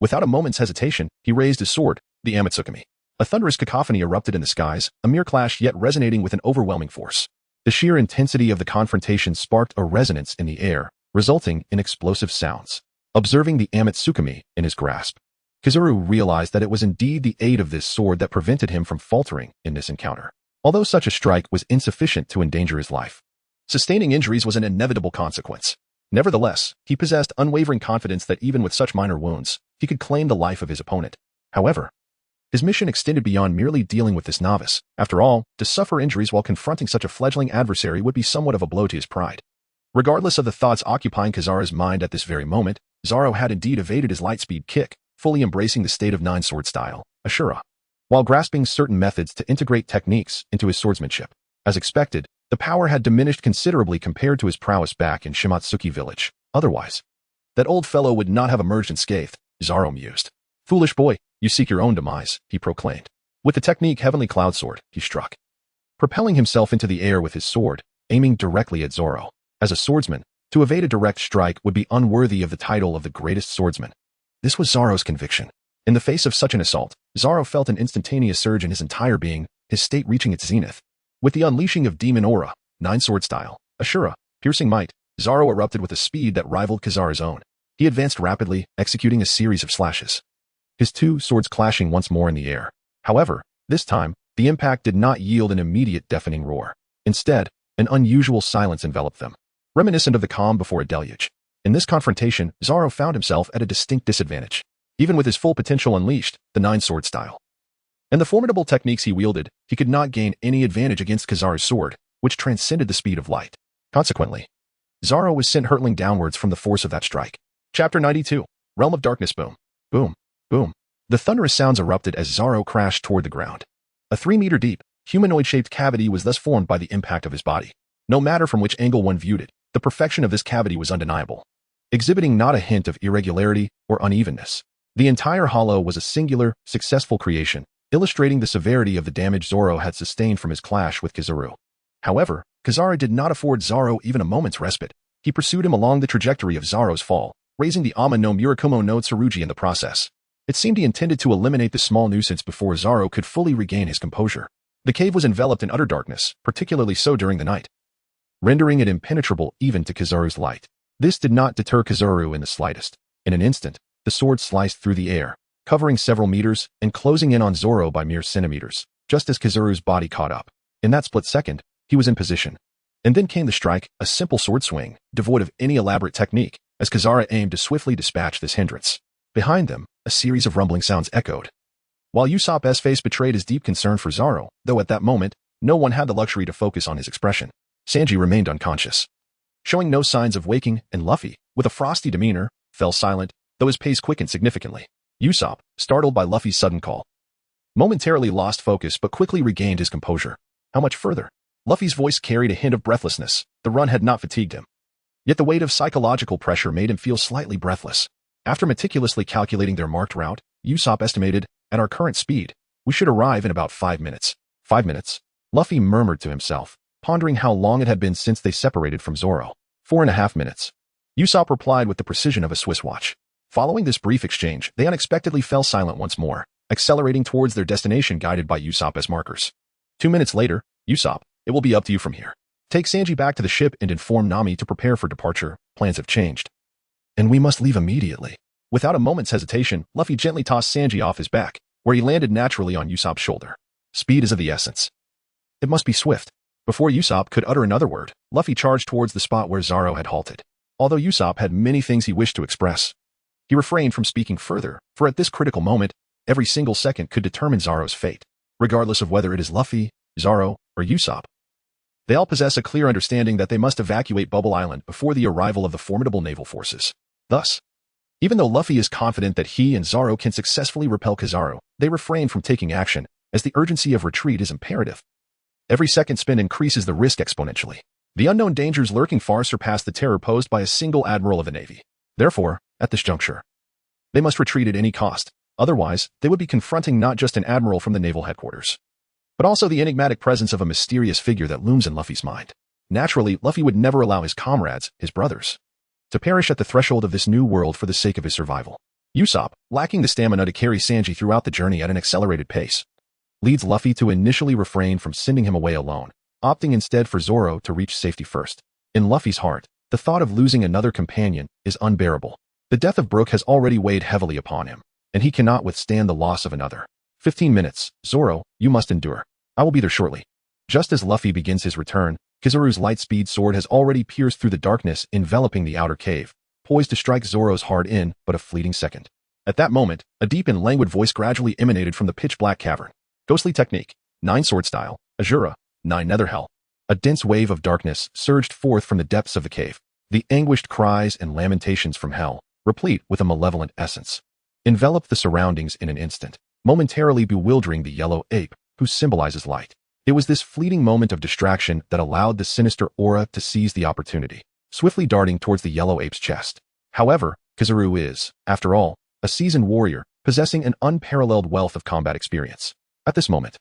without a moment's hesitation, he raised his sword, the Amatsukami. A thunderous cacophony erupted in the skies, a mere clash yet resonating with an overwhelming force. The sheer intensity of the confrontation sparked a resonance in the air, resulting in explosive sounds. Observing the Amatsukami in his grasp, Kizaru realized that it was indeed the aid of this sword that prevented him from faltering in this encounter. Although such a strike was insufficient to endanger his life, sustaining injuries was an inevitable consequence. Nevertheless, he possessed unwavering confidence that even with such minor wounds, he could claim the life of his opponent. However, his mission extended beyond merely dealing with this novice. After all, to suffer injuries while confronting such a fledgling adversary would be somewhat of a blow to his pride. Regardless of the thoughts occupying Kizaru's mind at this very moment, Zoro had indeed evaded his lightspeed kick, fully embracing the state of nine-sword style, Ashura, while grasping certain methods to integrate techniques into his swordsmanship. As expected, the power had diminished considerably compared to his prowess back in Shimatsuki village. Otherwise, that old fellow would not have emerged unscathed, Zoro mused. Foolish boy, you seek your own demise, he proclaimed. With the technique Heavenly Cloud Sword, he struck, propelling himself into the air with his sword, aiming directly at Zoro. As a swordsman, to evade a direct strike would be unworthy of the title of the greatest swordsman. This was Zoro's conviction. In the face of such an assault, Zoro felt an instantaneous surge in his entire being, his state reaching its zenith. With the unleashing of demon aura, nine-sword style, Ashura, piercing might, Zoro erupted with a speed that rivaled Kizaru's own. He advanced rapidly, executing a series of slashes, his two swords clashing once more in the air. However, this time, the impact did not yield an immediate deafening roar. Instead, an unusual silence enveloped them, reminiscent of the calm before a deluge. In this confrontation, Zoro found himself at a distinct disadvantage. Even with his full potential unleashed, the nine-sword style, and the formidable techniques he wielded, he could not gain any advantage against Kizaru's sword, which transcended the speed of light. Consequently, Zoro was sent hurtling downwards from the force of that strike. Chapter 92. Realm of Darkness. Boom. Boom. Boom. The thunderous sounds erupted as Zoro crashed toward the ground. A 3-meter deep, humanoid-shaped cavity was thus formed by the impact of his body. No matter from which angle one viewed it, the perfection of this cavity was undeniable, exhibiting not a hint of irregularity or unevenness. The entire hollow was a singular, successful creation, illustrating the severity of the damage Zoro had sustained from his clash with Kizaru. However, Kizaru did not afford Zoro even a moment's respite. He pursued him along the trajectory of Zoro's fall, raising the Ama no Murakumo no Tsurugi in the process. It seemed he intended to eliminate the small nuisance before Zoro could fully regain his composure. The cave was enveloped in utter darkness, particularly so during the night, rendering it impenetrable even to Kizaru's light. This did not deter Kizaru in the slightest. In an instant, the sword sliced through the air, covering several meters and closing in on Zoro by mere centimeters, just as Kizaru's body caught up. In that split second, he was in position. And then came the strike, a simple sword swing, devoid of any elaborate technique, as Kizaru aimed to swiftly dispatch this hindrance. Behind them, a series of rumbling sounds echoed. While Usopp's face betrayed his deep concern for Zoro, though at that moment, no one had the luxury to focus on his expression, Sanji remained unconscious, showing no signs of waking, and Luffy, with a frosty demeanor, fell silent, though his pace quickened significantly. Usopp, startled by Luffy's sudden call, momentarily lost focus but quickly regained his composure. How much further? Luffy's voice carried a hint of breathlessness. The run had not fatigued him. Yet the weight of psychological pressure made him feel slightly breathless. After meticulously calculating their marked route, Usopp estimated, at our current speed, we should arrive in about 5 minutes. 5 minutes? Luffy murmured to himself, pondering how long it had been since they separated from Zoro. 4.5 minutes. Usopp replied with the precision of a Swiss watch. Following this brief exchange, they unexpectedly fell silent once more, accelerating towards their destination guided by Usopp as markers. 2 minutes later, Usopp, it will be up to you from here. Take Sanji back to the ship and inform Nami to prepare for departure. Plans have changed. And we must leave immediately. Without a moment's hesitation, Luffy gently tossed Sanji off his back, where he landed naturally on Usopp's shoulder. Speed is of the essence. It must be swift. Before Usopp could utter another word, Luffy charged towards the spot where Zoro had halted. Although Usopp had many things he wished to express, he refrained from speaking further, for at this critical moment, every single second could determine Zoro's fate, regardless of whether it is Luffy, Zoro, or Usopp. They all possess a clear understanding that they must evacuate Bubble Island before the arrival of the formidable naval forces. Thus, even though Luffy is confident that he and Zoro can successfully repel Kizaru, they refrain from taking action, as the urgency of retreat is imperative. Every second spent increases the risk exponentially. The unknown dangers lurking far surpass the terror posed by a single admiral of the Navy. Therefore, at this juncture, they must retreat at any cost. Otherwise, they would be confronting not just an admiral from the naval headquarters, but also the enigmatic presence of a mysterious figure that looms in Luffy's mind. Naturally, Luffy would never allow his comrades, his brothers, to perish at the threshold of this new world for the sake of his survival. Usopp, lacking the stamina to carry Sanji throughout the journey at an accelerated pace, leads Luffy to initially refrain from sending him away alone, opting instead for Zoro to reach safety first. In Luffy's heart, the thought of losing another companion is unbearable. The death of Brook has already weighed heavily upon him, and he cannot withstand the loss of another. 15 minutes. Zoro, you must endure. I will be there shortly. Just as Luffy begins his return, Kizaru's light-speed sword has already pierced through the darkness enveloping the outer cave, poised to strike Zoro's heart in but a fleeting second. At that moment, a deep and languid voice gradually emanated from the pitch-black cavern. Ghostly technique, 9 sword style, Azura, 9 nether hell. A dense wave of darkness surged forth from the depths of the cave. The anguished cries and lamentations from hell, replete with a malevolent essence, enveloped the surroundings in an instant, momentarily bewildering the yellow ape, who symbolizes light. It was this fleeting moment of distraction that allowed the sinister aura to seize the opportunity, swiftly darting towards the yellow ape's chest. However, Kizaru is, after all, a seasoned warrior, possessing an unparalleled wealth of combat experience. At this moment,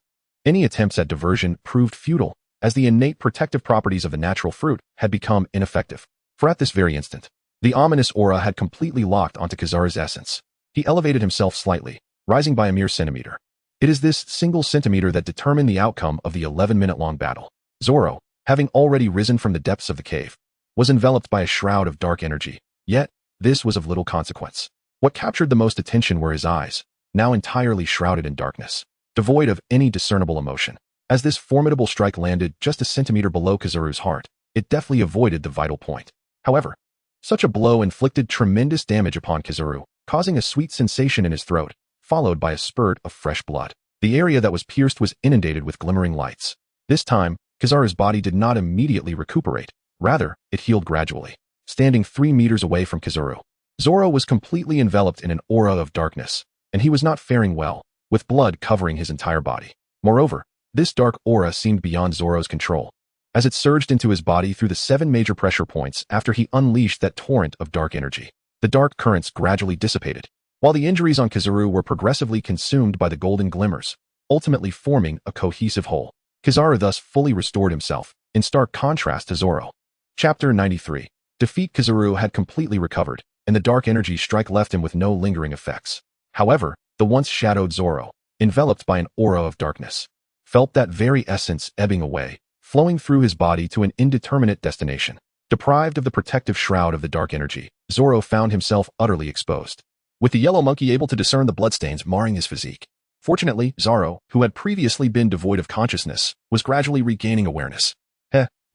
any attempts at diversion proved futile, as the innate protective properties of the natural fruit had become ineffective. For at this very instant, the ominous aura had completely locked onto Kizaru's essence. He elevated himself slightly, rising by a mere centimeter. It is this single centimeter that determined the outcome of the 11-minute-long battle. Zoro, having already risen from the depths of the cave, was enveloped by a shroud of dark energy. Yet, this was of little consequence. What captured the most attention were his eyes, now entirely shrouded in darkness, devoid of any discernible emotion. As this formidable strike landed just a centimeter below Kizaru's heart, it deftly avoided the vital point. However, such a blow inflicted tremendous damage upon Kizaru, causing a sweet sensation in his throat, followed by a spurt of fresh blood. The area that was pierced was inundated with glimmering lights. This time, Kizaru's body did not immediately recuperate. Rather, it healed gradually. Standing 3 meters away from Kizaru, Zoro was completely enveloped in an aura of darkness, and he was not faring well, with blood covering his entire body. Moreover, this dark aura seemed beyond Zoro's control, as it surged into his body through the 7 major pressure points after he unleashed that torrent of dark energy. The dark currents gradually dissipated, while the injuries on Kizaru were progressively consumed by the golden glimmers, ultimately forming a cohesive whole. Kizaru thus fully restored himself, in stark contrast to Zoro. Chapter 93. Defeat. Kizaru had completely recovered, and the dark energy strike left him with no lingering effects. However, the once shadowed Zoro, enveloped by an aura of darkness, felt that very essence ebbing away, flowing through his body to an indeterminate destination. Deprived of the protective shroud of the dark energy, Zoro found himself utterly exposed, with the yellow monkey able to discern the bloodstains marring his physique. Fortunately, Zoro, who had previously been devoid of consciousness, was gradually regaining awareness.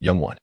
Young one.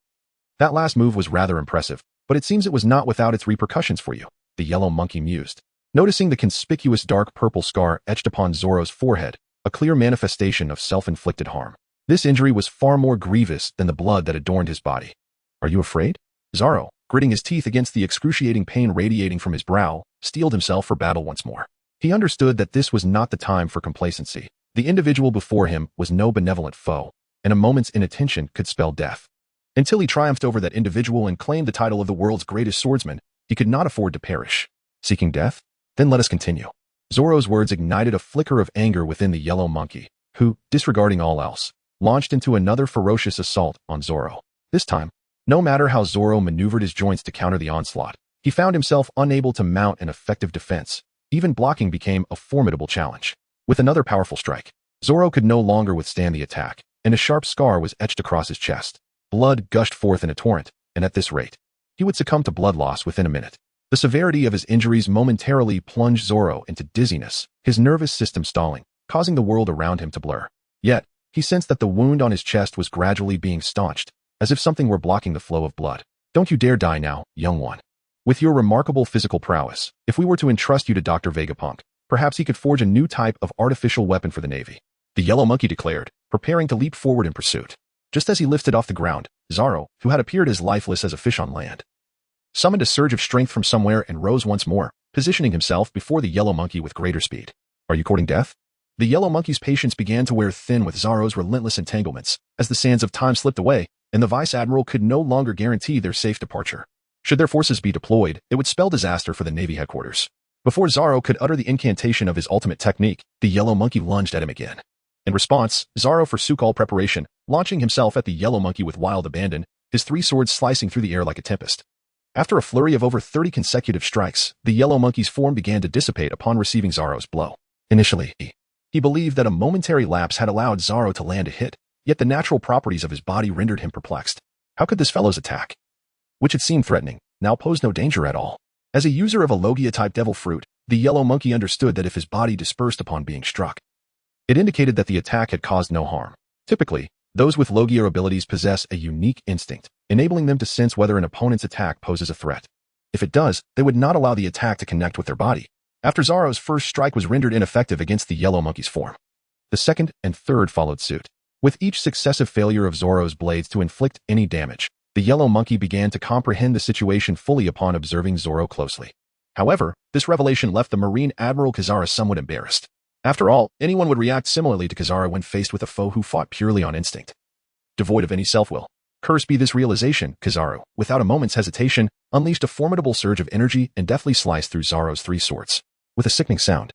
That last move was rather impressive, but it seems it was not without its repercussions for you, the yellow monkey mused. Noticing the conspicuous dark purple scar etched upon Zoro's forehead, a clear manifestation of self-inflicted harm. This injury was far more grievous than the blood that adorned his body. Are you afraid? Zoro, gritting his teeth against the excruciating pain radiating from his brow, steeled himself for battle once more. He understood that this was not the time for complacency. The individual before him was no benevolent foe, and a moment's inattention could spell death. Until he triumphed over that individual and claimed the title of the world's greatest swordsman, he could not afford to perish. Seeking death? Then let us continue. Zoro's words ignited a flicker of anger within the yellow monkey, who, disregarding all else, launched into another ferocious assault on Zoro. This time, no matter how Zoro maneuvered his joints to counter the onslaught, he found himself unable to mount an effective defense. Even blocking became a formidable challenge. With another powerful strike, Zoro could no longer withstand the attack, and a sharp scar was etched across his chest. Blood gushed forth in a torrent, and at this rate, he would succumb to blood loss within a minute. The severity of his injuries momentarily plunged Zoro into dizziness, his nervous system stalling, causing the world around him to blur. Yet, he sensed that the wound on his chest was gradually being staunched, as if something were blocking the flow of blood. Don't you dare die now, young one. With your remarkable physical prowess, if we were to entrust you to Dr. Vegapunk, perhaps he could forge a new type of artificial weapon for the Navy. The yellow monkey declared, preparing to leap forward in pursuit. Just as he lifted off the ground, Zoro, who had appeared as lifeless as a fish on land, summoned a surge of strength from somewhere and rose once more, positioning himself before the yellow monkey with greater speed. Are you courting death? The yellow monkey's patience began to wear thin with Zoro's relentless entanglements, as the sands of time slipped away, and the vice admiral could no longer guarantee their safe departure. Should their forces be deployed, it would spell disaster for the Navy headquarters. Before Zoro could utter the incantation of his ultimate technique, the yellow monkey lunged at him again. In response, Zoro forsook all preparation, launching himself at the yellow monkey with wild abandon, his three swords slicing through the air like a tempest. After a flurry of over 30 consecutive strikes, the yellow monkey's form began to dissipate upon receiving Zoro's blow. Initially, he believed that a momentary lapse had allowed Zoro to land a hit, yet the natural properties of his body rendered him perplexed. How could this fellow's attack, which had seemed threatening, now pose no danger at all? As a user of a Logia-type devil fruit, the yellow monkey understood that if his body dispersed upon being struck, it indicated that the attack had caused no harm. Typically, those with Logia abilities possess a unique instinct, enabling them to sense whether an opponent's attack poses a threat. If it does, they would not allow the attack to connect with their body. After Zoro's first strike was rendered ineffective against the yellow monkey's form, the second and third followed suit. With each successive failure of Zoro's blades to inflict any damage, the yellow monkey began to comprehend the situation fully upon observing Zoro closely. However, this revelation left the Marine Admiral Kazara somewhat embarrassed. After all, anyone would react similarly to Kazara when faced with a foe who fought purely on instinct, devoid of any self-will. Cursed be this realization, Kazara, without a moment's hesitation, unleashed a formidable surge of energy and deftly sliced through Zoro's three swords. With a sickening sound,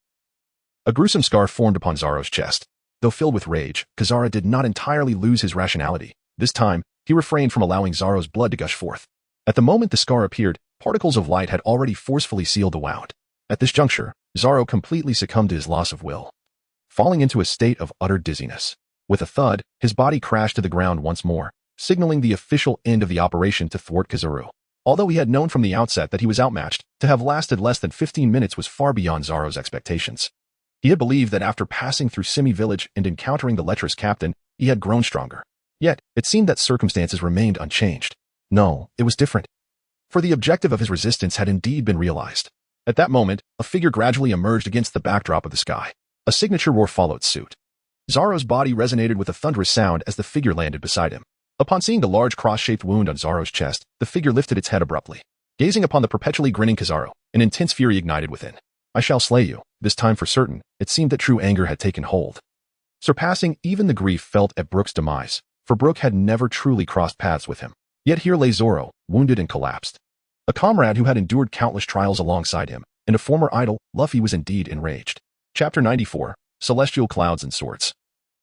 a gruesome scar formed upon Zoro's chest. Though filled with rage, Kazara did not entirely lose his rationality. This time, he refrained from allowing Zoro's blood to gush forth. At the moment the scar appeared, particles of light had already forcefully sealed the wound. At this juncture, Zoro completely succumbed to his loss of will, falling into a state of utter dizziness. With a thud, his body crashed to the ground once more, signaling the official end of the operation to thwart Kazuru. Although he had known from the outset that he was outmatched, to have lasted less than 15 minutes was far beyond Zoro's expectations. He had believed that after passing through Simi Village and encountering the lecherous captain, he had grown stronger. Yet, it seemed that circumstances remained unchanged. No, it was different. For the objective of his resistance had indeed been realized. At that moment, a figure gradually emerged against the backdrop of the sky. A signature roar followed suit. Zoro's body resonated with a thunderous sound as the figure landed beside him. Upon seeing the large cross-shaped wound on Zoro's chest, the figure lifted its head abruptly. Gazing upon the perpetually grinning Kazaro, an intense fury ignited within. I shall slay you, this time for certain. It seemed that true anger had taken hold, surpassing even the grief felt at Brook's demise, for Brook had never truly crossed paths with him. Yet here lay Zoro, wounded and collapsed. A comrade who had endured countless trials alongside him, and a former idol, Luffy was indeed enraged. Chapter 94, Celestial Clouds and Swords.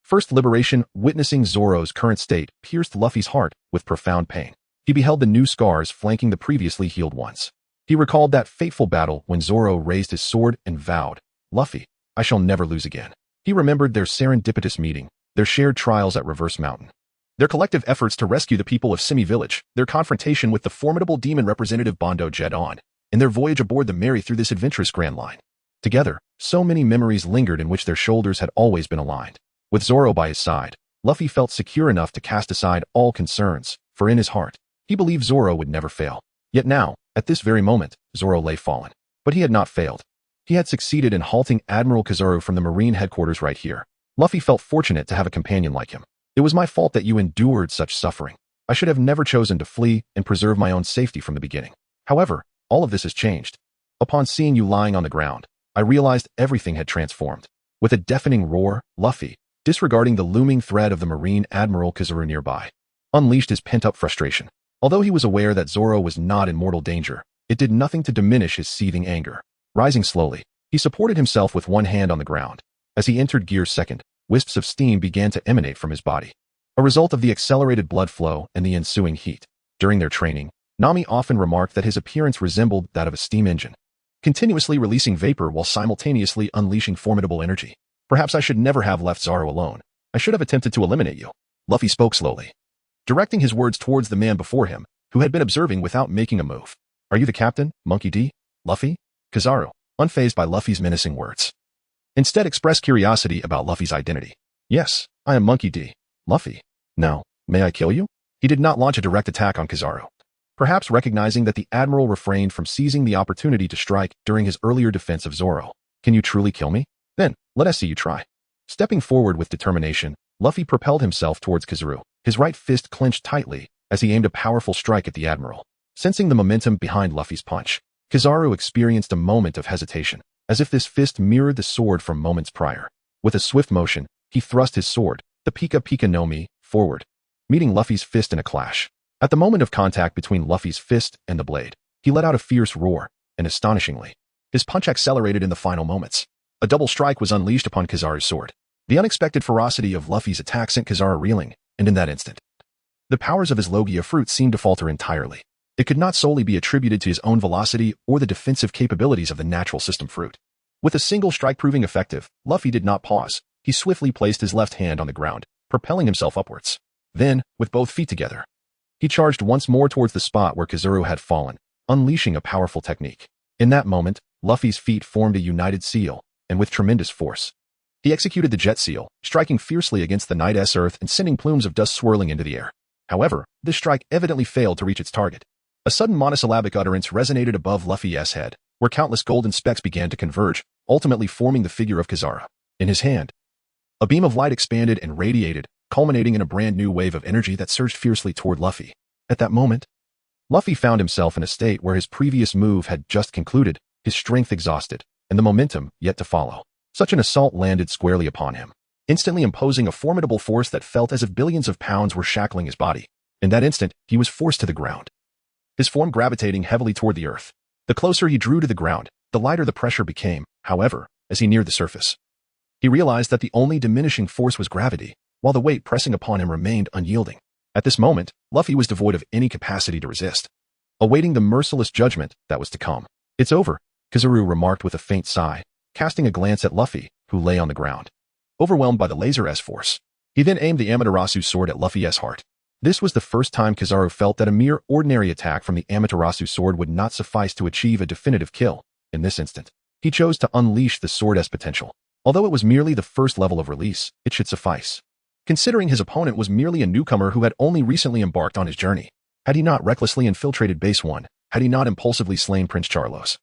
First liberation, witnessing Zoro's current state, pierced Luffy's heart with profound pain. He beheld the new scars flanking the previously healed ones. He recalled that fateful battle when Zoro raised his sword and vowed, Luffy, I shall never lose again. He remembered their serendipitous meeting, their shared trials at Reverse Mountain, their collective efforts to rescue the people of Simi Village, their confrontation with the formidable demon representative Bondo Jedon, and their voyage aboard the Mary through this adventurous Grand Line. Together, so many memories lingered in which their shoulders had always been aligned. With Zoro by his side, Luffy felt secure enough to cast aside all concerns, for in his heart, he believed Zoro would never fail. Yet now, at this very moment, Zoro lay fallen. But he had not failed. He had succeeded in halting Admiral Kazuru from the Marine headquarters right here. Luffy felt fortunate to have a companion like him. It was my fault that you endured such suffering. I should have never chosen to flee and preserve my own safety from the beginning. However, all of this has changed. Upon seeing you lying on the ground, I realized everything had transformed. With a deafening roar, Luffy, disregarding the looming threat of the Marine Admiral Kazuru nearby, unleashed his pent-up frustration. Although he was aware that Zoro was not in mortal danger, it did nothing to diminish his seething anger. Rising slowly, he supported himself with one hand on the ground. As he entered gear second, wisps of steam began to emanate from his body, a result of the accelerated blood flow and the ensuing heat. During their training, Nami often remarked that his appearance resembled that of a steam engine, continuously releasing vapor while simultaneously unleashing formidable energy. Perhaps I should never have left Zoro alone. I should have attempted to eliminate you. Luffy spoke slowly, directing his words towards the man before him, who had been observing without making a move. Are you the captain, Monkey D? Luffy? Kizaru, unfazed by Luffy's menacing words, instead expressed curiosity about Luffy's identity. Yes, I am Monkey D. Luffy. Now, may I kill you? He did not launch a direct attack on Kizaru, perhaps recognizing that the Admiral refrained from seizing the opportunity to strike during his earlier defense of Zoro. Can you truly kill me? Then, let us see you try. Stepping forward with determination, Luffy propelled himself towards Kizaru, his right fist clenched tightly as he aimed a powerful strike at the Admiral. Sensing the momentum behind Luffy's punch, Kizaru experienced a moment of hesitation, as if this fist mirrored the sword from moments prior. With a swift motion, he thrust his sword, the Pika Pika no Mi, forward, meeting Luffy's fist in a clash. At the moment of contact between Luffy's fist and the blade, he let out a fierce roar, and astonishingly, his punch accelerated in the final moments. A double strike was unleashed upon Kizaru's sword. The unexpected ferocity of Luffy's attack sent Kizaru reeling, and in that instant, the powers of his Logia fruit seemed to falter entirely. It could not solely be attributed to his own velocity or the defensive capabilities of the natural system fruit. With a single strike proving effective, Luffy did not pause. He swiftly placed his left hand on the ground, propelling himself upwards. Then, with both feet together, he charged once more towards the spot where Kizaru had fallen, unleashing a powerful technique. In that moment, Luffy's feet formed a united seal, and with tremendous force, he executed the jet seal, striking fiercely against the night's earth and sending plumes of dust swirling into the air. However, this strike evidently failed to reach its target. A sudden monosyllabic utterance resonated above Luffy's head, where countless golden specks began to converge, ultimately forming the figure of Kizaru. In his hand, a beam of light expanded and radiated, culminating in a brand new wave of energy that surged fiercely toward Luffy. At that moment, Luffy found himself in a state where his previous move had just concluded, his strength exhausted, and the momentum yet to follow. Such an assault landed squarely upon him, instantly imposing a formidable force that felt as if billions of pounds were shackling his body. In that instant, he was forced to the ground, his form gravitating heavily toward the earth. The closer he drew to the ground, the lighter the pressure became. However, as he neared the surface, he realized that the only diminishing force was gravity, while the weight pressing upon him remained unyielding. At this moment, Luffy was devoid of any capacity to resist, awaiting the merciless judgment that was to come. It's over, Kizaru remarked with a faint sigh, casting a glance at Luffy, who lay on the ground, overwhelmed by the laser S-force. He then aimed the Amaterasu sword at Luffy's heart. This was the first time Kizaru felt that a mere ordinary attack from the Amaterasu sword would not suffice to achieve a definitive kill. In this instant, he chose to unleash the sword's potential. Although it was merely the first level of release, it should suffice, considering his opponent was merely a newcomer who had only recently embarked on his journey. Had he not recklessly infiltrated Base 1, had he not impulsively slain Prince Charlos,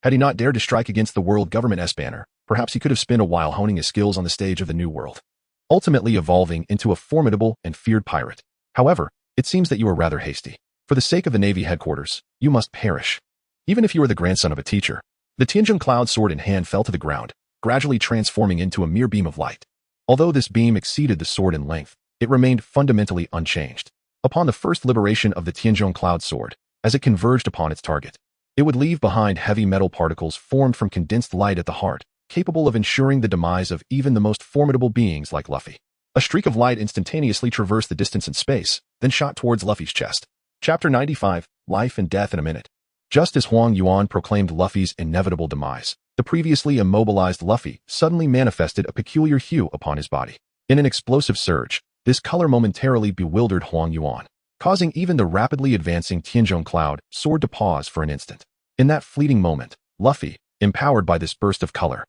had he not dared to strike against the world government's banner, perhaps he could have spent a while honing his skills on the stage of the New World, ultimately evolving into a formidable and feared pirate. However, it seems that you are rather hasty. For the sake of the Navy headquarters, you must perish. Even if you are the grandson of a teacher. The Tianjin Cloud sword in hand fell to the ground, gradually transforming into a mere beam of light. Although this beam exceeded the sword in length, it remained fundamentally unchanged. Upon the first liberation of the Tianjin Cloud sword, as it converged upon its target, it would leave behind heavy metal particles formed from condensed light at the heart, capable of ensuring the demise of even the most formidable beings like Luffy. A streak of light instantaneously traversed the distance and space, then shot towards Luffy's chest. Chapter 95, Life and Death in a Minute. Just as Huang Yuan proclaimed Luffy's inevitable demise, the previously immobilized Luffy suddenly manifested a peculiar hue upon his body. In an explosive surge, this color momentarily bewildered Huang Yuan, causing even the rapidly advancing Tianjin Cloud sword to pause for an instant. In that fleeting moment, Luffy, empowered by this burst of color,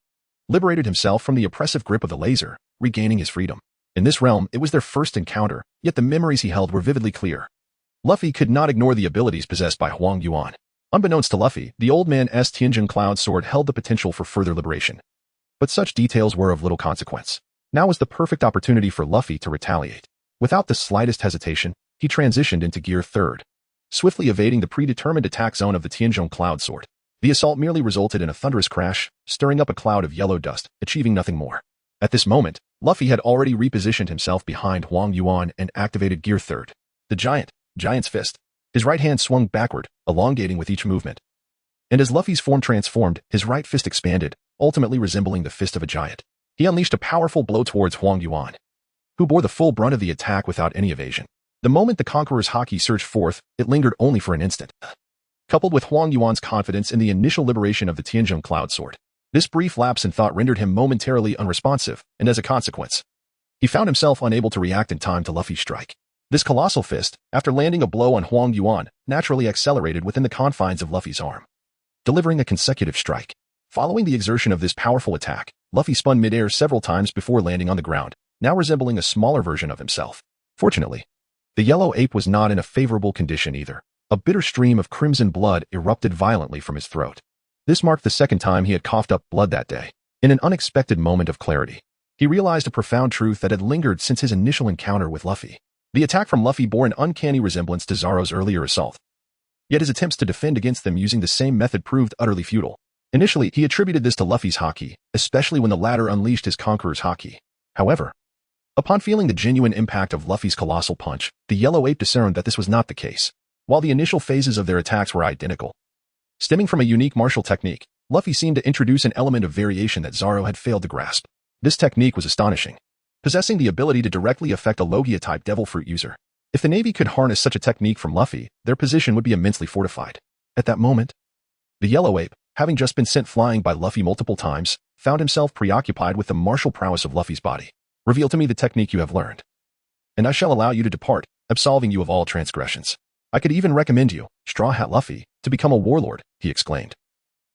liberated himself from the oppressive grip of the laser, regaining his freedom. In this realm, it was their first encounter, yet the memories he held were vividly clear. Luffy could not ignore the abilities possessed by Huang Yuan. Unbeknownst to Luffy, the old man's Tianjin Cloud sword held the potential for further liberation. But such details were of little consequence. Now was the perfect opportunity for Luffy to retaliate. Without the slightest hesitation, he transitioned into gear third, swiftly evading the predetermined attack zone of the Tianjin Cloud sword. The assault merely resulted in a thunderous crash, stirring up a cloud of yellow dust, achieving nothing more. At this moment, Luffy had already repositioned himself behind Huang Yuan and activated gear third. The giant's fist. His right hand swung backward, elongating with each movement. And as Luffy's form transformed, his right fist expanded, ultimately resembling the fist of a giant. He unleashed a powerful blow towards Huang Yuan, who bore the full brunt of the attack without any evasion. The moment the conqueror's haki surged forth, it lingered only for an instant. Coupled with Huang Yuan's confidence in the initial liberation of the Tianzhong Cloud Sword, this brief lapse in thought rendered him momentarily unresponsive, and as a consequence, he found himself unable to react in time to Luffy's strike. This colossal fist, after landing a blow on Huang Yuan, naturally accelerated within the confines of Luffy's arm, delivering a consecutive strike. Following the exertion of this powerful attack, Luffy spun midair several times before landing on the ground, now resembling a smaller version of himself. Fortunately, the yellow ape was not in a favorable condition either. A bitter stream of crimson blood erupted violently from his throat. This marked the second time he had coughed up blood that day. In an unexpected moment of clarity, he realized a profound truth that had lingered since his initial encounter with Luffy. The attack from Luffy bore an uncanny resemblance to Zoro's earlier assault. Yet his attempts to defend against them using the same method proved utterly futile. Initially, he attributed this to Luffy's haki, especially when the latter unleashed his conqueror's haki. However, upon feeling the genuine impact of Luffy's colossal punch, the yellow ape discerned that this was not the case. While the initial phases of their attacks were identical, stemming from a unique martial technique, Luffy seemed to introduce an element of variation that Zoro had failed to grasp. This technique was astonishing, possessing the ability to directly affect a Logia-type devil fruit user. If the Navy could harness such a technique from Luffy, their position would be immensely fortified. At that moment, the yellow ape, having just been sent flying by Luffy multiple times, found himself preoccupied with the martial prowess of Luffy's body. Reveal to me the technique you have learned, and I shall allow you to depart, absolving you of all transgressions. I could even recommend you, Straw Hat Luffy, to become a warlord, he exclaimed,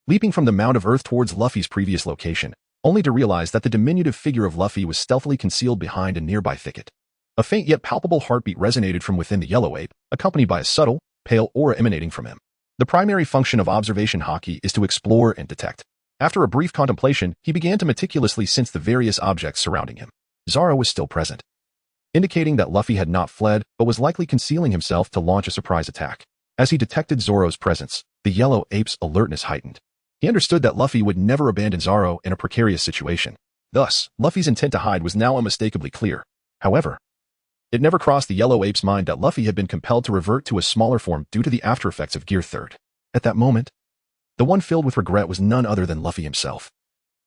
leaping from the mound of earth towards Luffy's previous location, only to realize that the diminutive figure of Luffy was stealthily concealed behind a nearby thicket. A faint yet palpable heartbeat resonated from within the yellow ape, accompanied by a subtle, pale aura emanating from him. The primary function of observation haki is to explore and detect. After a brief contemplation, he began to meticulously sense the various objects surrounding him. Zoro was still present, indicating that Luffy had not fled, but was likely concealing himself to launch a surprise attack. As he detected Zoro's presence, the yellow ape's alertness heightened. He understood that Luffy would never abandon Zoro in a precarious situation. Thus, Luffy's intent to hide was now unmistakably clear. However, it never crossed the yellow ape's mind that Luffy had been compelled to revert to a smaller form due to the aftereffects of Gear 3rd. At that moment, the one filled with regret was none other than Luffy himself,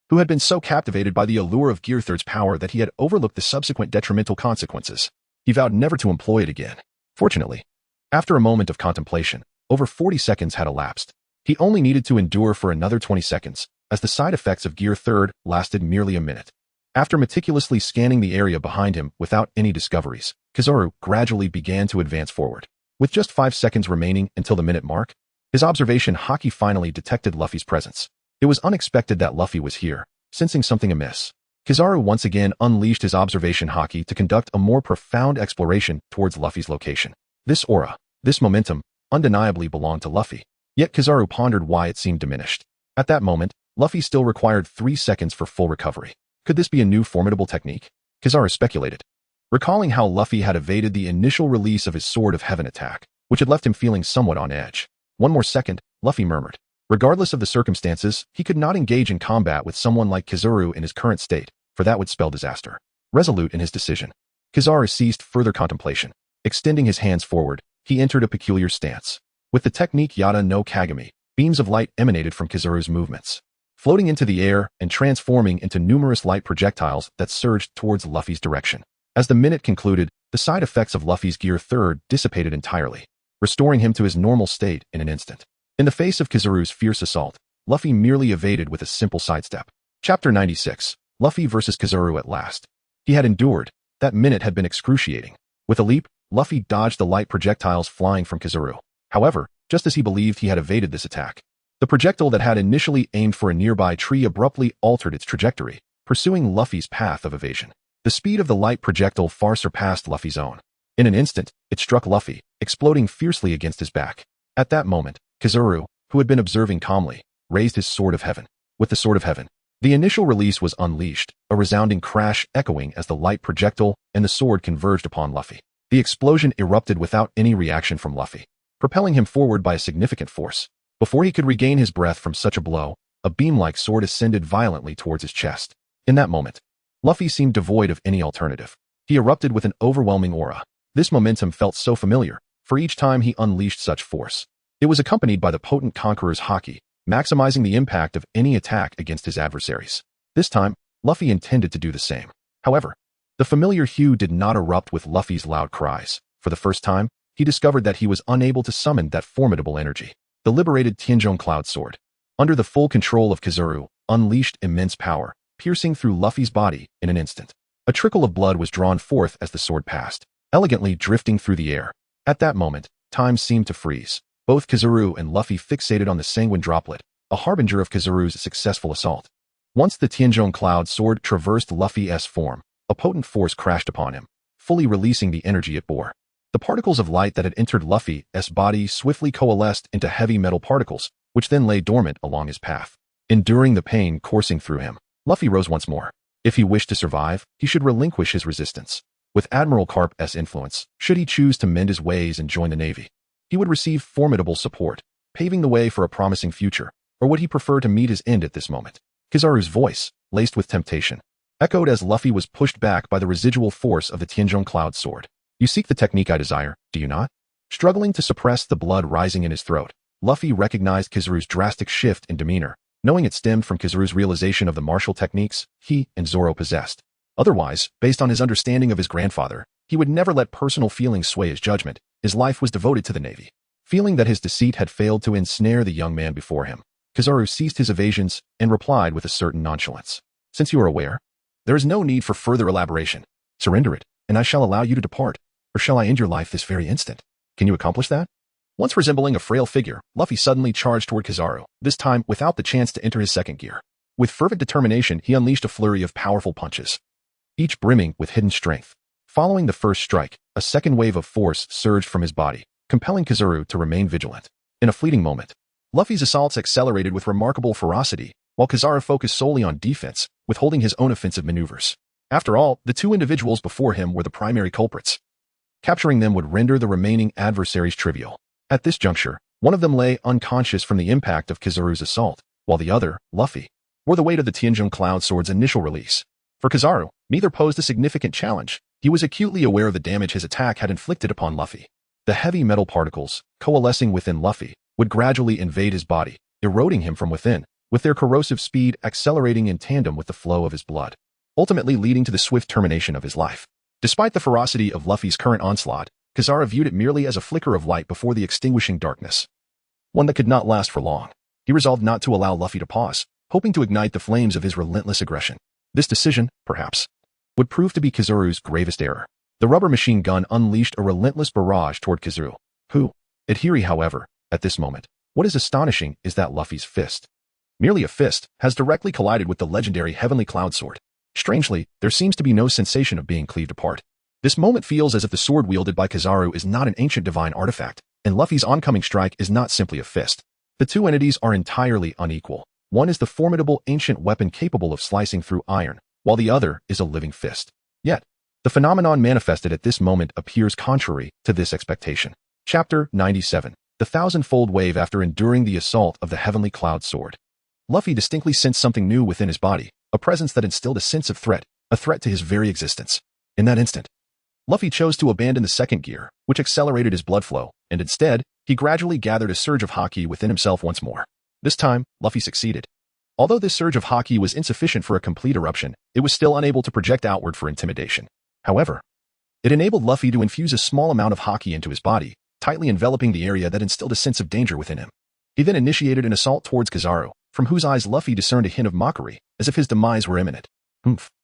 who had been so captivated by the allure of Gear 3rd's power that he had overlooked the subsequent detrimental consequences. He vowed never to employ it again. Fortunately, after a moment of contemplation, over 40 seconds had elapsed. He only needed to endure for another 20 seconds, as the side effects of Gear 3rd lasted merely a minute. After meticulously scanning the area behind him without any discoveries, Kizaru gradually began to advance forward. With just 5 seconds remaining until the minute mark, his observation haki finally detected Luffy's presence. It was unexpected that Luffy was here, sensing something amiss. Kizaru once again unleashed his observation haki to conduct a more profound exploration towards Luffy's location. This aura, this momentum, undeniably belonged to Luffy. Yet Kizaru pondered why it seemed diminished. At that moment, Luffy still required 3 seconds for full recovery. Could this be a new formidable technique? Kizaru speculated, recalling how Luffy had evaded the initial release of his Sword of Heaven attack, which had left him feeling somewhat on edge. One more second, Luffy murmured. Regardless of the circumstances, he could not engage in combat with someone like Kizaru in his current state, for that would spell disaster. Resolute in his decision, Kizaru ceased further contemplation. Extending his hands forward, he entered a peculiar stance. With the technique Yada no Kagami, beams of light emanated from Kizaru's movements, floating into the air and transforming into numerous light projectiles that surged towards Luffy's direction. As the minute concluded, the side effects of Luffy's Gear 3rd dissipated entirely, restoring him to his normal state in an instant. In the face of Kizaru's fierce assault, Luffy merely evaded with a simple sidestep. Chapter 96. Luffy versus Kizaru at last. He had endured. That minute had been excruciating. With a leap, Luffy dodged the light projectiles flying from Kizaru. However, just as he believed he had evaded this attack, the projectile that had initially aimed for a nearby tree abruptly altered its trajectory, pursuing Luffy's path of evasion. The speed of the light projectile far surpassed Luffy's own. In an instant, it struck Luffy, exploding fiercely against his back. At that moment, Kizaru, who had been observing calmly, raised his Sword of Heaven. With the Sword of Heaven, the initial release was unleashed, a resounding crash echoing as the light projectile and the sword converged upon Luffy. The explosion erupted without any reaction from Luffy, propelling him forward by a significant force. Before he could regain his breath from such a blow, a beam-like sword ascended violently towards his chest. In that moment, Luffy seemed devoid of any alternative. He erupted with an overwhelming aura. This momentum felt so familiar, for each time he unleashed such force. It was accompanied by the potent conqueror's haki, maximizing the impact of any attack against his adversaries. This time, Luffy intended to do the same. However, the familiar hue did not erupt with Luffy's loud cries. For the first time, he discovered that he was unable to summon that formidable energy. The liberated Tianzhong Cloud Sword, under the full control of Kizaru, unleashed immense power, piercing through Luffy's body in an instant. A trickle of blood was drawn forth as the sword passed, elegantly drifting through the air. At that moment, time seemed to freeze. Both Kizaru and Luffy fixated on the sanguine droplet, a harbinger of Kizaru's successful assault. Once the Tianzhong Cloud Sword traversed Luffy's form, a potent force crashed upon him, fully releasing the energy it bore. The particles of light that had entered Luffy's body swiftly coalesced into heavy metal particles, which then lay dormant along his path. Enduring the pain coursing through him, Luffy rose once more. If he wished to survive, he should relinquish his resistance. With Admiral Carp's influence, should he choose to mend his ways and join the Navy, he would receive formidable support, paving the way for a promising future, or would he prefer to meet his end at this moment? Kizaru's voice, laced with temptation, echoed as Luffy was pushed back by the residual force of the Tianzhong Cloud Sword. You seek the technique I desire, do you not? Struggling to suppress the blood rising in his throat, Luffy recognized Kizaru's drastic shift in demeanor, knowing it stemmed from Kizaru's realization of the martial techniques he and Zoro possessed. Otherwise, based on his understanding of his grandfather, he would never let personal feelings sway his judgment. His life was devoted to the Navy. Feeling that his deceit had failed to ensnare the young man before him, Kizaru ceased his evasions and replied with a certain nonchalance. Since you are aware, there is no need for further elaboration. Surrender it, and I shall allow you to depart. Or shall I end your life this very instant? Can you accomplish that? Once resembling a frail figure, Luffy suddenly charged toward Kizaru, this time without the chance to enter his second gear. With fervent determination, he unleashed a flurry of powerful punches, each brimming with hidden strength. Following the first strike, a second wave of force surged from his body, compelling Kizaru to remain vigilant. In a fleeting moment, Luffy's assaults accelerated with remarkable ferocity, while Kizaru focused solely on defense, withholding his own offensive maneuvers. After all, the two individuals before him were the primary culprits. Capturing them would render the remaining adversaries trivial. At this juncture, one of them lay unconscious from the impact of Kizaru's assault, while the other, Luffy, bore the weight of the Tianzhong Cloud Sword's initial release. For Kizaru, neither posed a significant challenge. He was acutely aware of the damage his attack had inflicted upon Luffy. The heavy metal particles, coalescing within Luffy, would gradually invade his body, eroding him from within, with their corrosive speed accelerating in tandem with the flow of his blood, ultimately leading to the swift termination of his life. Despite the ferocity of Luffy's current onslaught, Kizaru viewed it merely as a flicker of light before the extinguishing darkness, one that could not last for long. He resolved not to allow Luffy to pause, hoping to ignite the flames of his relentless aggression. This decision, perhaps, would prove to be Kizaru's gravest error. The rubber machine gun unleashed a relentless barrage toward Kizaru, who, adhering however, at this moment. What is astonishing is that Luffy's fist, merely a fist, has directly collided with the legendary Heavenly Cloud Sword. Strangely, there seems to be no sensation of being cleaved apart. This moment feels as if the sword wielded by Kizaru is not an ancient divine artifact, and Luffy's oncoming strike is not simply a fist. The two entities are entirely unequal. One is the formidable ancient weapon capable of slicing through iron, while the other is a living fist. Yet, the phenomenon manifested at this moment appears contrary to this expectation. Chapter 97. The Thousand-Fold Wave. After enduring the assault of the Heavenly Cloud Sword, Luffy distinctly sensed something new within his body, a presence that instilled a sense of threat, a threat to his very existence. In that instant, Luffy chose to abandon the second gear, which accelerated his blood flow, and instead, he gradually gathered a surge of haki within himself once more. This time, Luffy succeeded. Although this surge of haki was insufficient for a complete eruption, it was still unable to project outward for intimidation. However, it enabled Luffy to infuse a small amount of haki into his body, tightly enveloping the area that instilled a sense of danger within him. He then initiated an assault towards Kizaru, from whose eyes Luffy discerned a hint of mockery, as if his demise were imminent.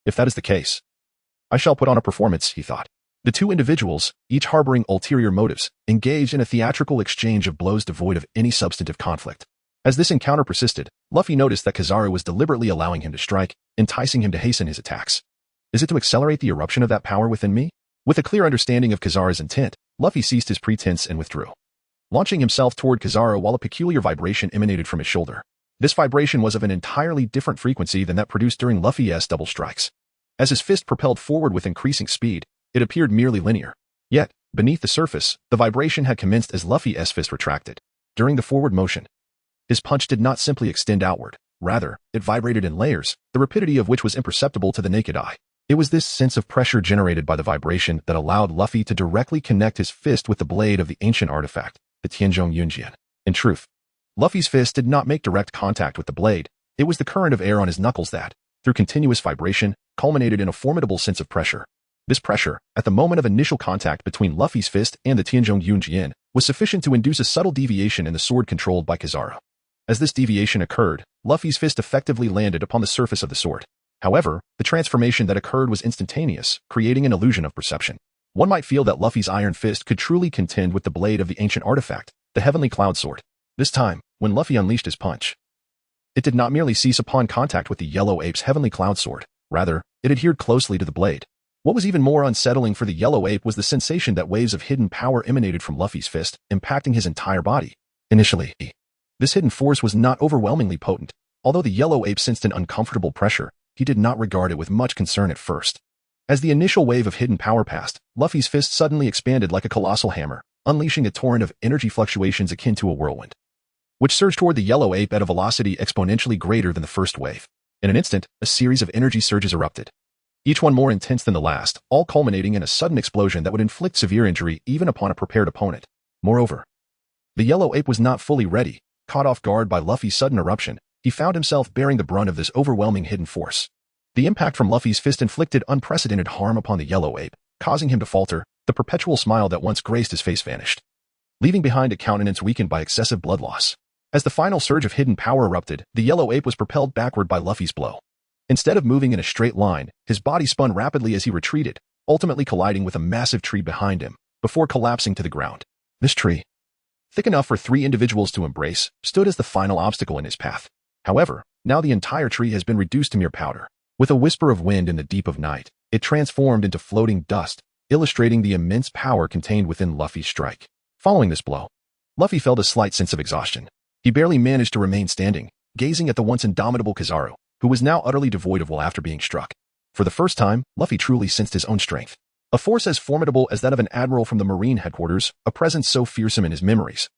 If that is the case, I shall put on a performance, he thought. The two individuals, each harboring ulterior motives, engaged in a theatrical exchange of blows devoid of any substantive conflict. As this encounter persisted, Luffy noticed that Kizaru was deliberately allowing him to strike, enticing him to hasten his attacks. Is it to accelerate the eruption of that power within me? With a clear understanding of Kizaru's intent, Luffy ceased his pretense and withdrew, launching himself toward Kizaru while a peculiar vibration emanated from his shoulder. This vibration was of an entirely different frequency than that produced during Luffy's double strikes. As his fist propelled forward with increasing speed, it appeared merely linear. Yet, beneath the surface, the vibration had commenced as Luffy's fist retracted. During the forward motion, his punch did not simply extend outward. Rather, it vibrated in layers, the rapidity of which was imperceptible to the naked eye. It was this sense of pressure generated by the vibration that allowed Luffy to directly connect his fist with the blade of the ancient artifact, the Tianzhong Yunjian. In truth, Luffy's fist did not make direct contact with the blade. It was the current of air on his knuckles that, through continuous vibration, culminated in a formidable sense of pressure. This pressure, at the moment of initial contact between Luffy's fist and the Tianzhong Yunjian, was sufficient to induce a subtle deviation in the sword controlled by Kizaru. As this deviation occurred, Luffy's fist effectively landed upon the surface of the sword. However, the transformation that occurred was instantaneous, creating an illusion of perception. One might feel that Luffy's iron fist could truly contend with the blade of the ancient artifact, the Heavenly Cloud Sword. This time, when Luffy unleashed his punch, it did not merely cease upon contact with the Yellow Ape's Heavenly Cloud Sword. Rather, it adhered closely to the blade. What was even more unsettling for the Yellow Ape was the sensation that waves of hidden power emanated from Luffy's fist, impacting his entire body. Initially, this hidden force was not overwhelmingly potent. Although the Yellow Ape sensed an uncomfortable pressure, he did not regard it with much concern at first. As the initial wave of hidden power passed, Luffy's fist suddenly expanded like a colossal hammer, unleashing a torrent of energy fluctuations akin to a whirlwind, which surged toward the Yellow Ape at a velocity exponentially greater than the first wave. In an instant, a series of energy surges erupted, each one more intense than the last, all culminating in a sudden explosion that would inflict severe injury even upon a prepared opponent. Moreover, the Yellow Ape was not fully ready. Caught off guard by Luffy's sudden eruption, he found himself bearing the brunt of this overwhelming hidden force. The impact from Luffy's fist inflicted unprecedented harm upon the Yellow Ape, causing him to falter. The perpetual smile that once graced his face vanished, leaving behind a countenance weakened by excessive blood loss. As the final surge of hidden power erupted, the Yellow Ape was propelled backward by Luffy's blow. Instead of moving in a straight line, his body spun rapidly as he retreated, ultimately colliding with a massive tree behind him, before collapsing to the ground. This tree, thick enough for 3 individuals to embrace, stood as the final obstacle in his path. However, now the entire tree has been reduced to mere powder. With a whisper of wind in the deep of night, it transformed into floating dust, illustrating the immense power contained within Luffy's strike. Following this blow, Luffy felt a slight sense of exhaustion. He barely managed to remain standing, gazing at the once indomitable Kizaru, who was now utterly devoid of will after being struck. For the first time, Luffy truly sensed his own strength. A force as formidable as that of an admiral from the Marine headquarters, a presence so fearsome in his memories,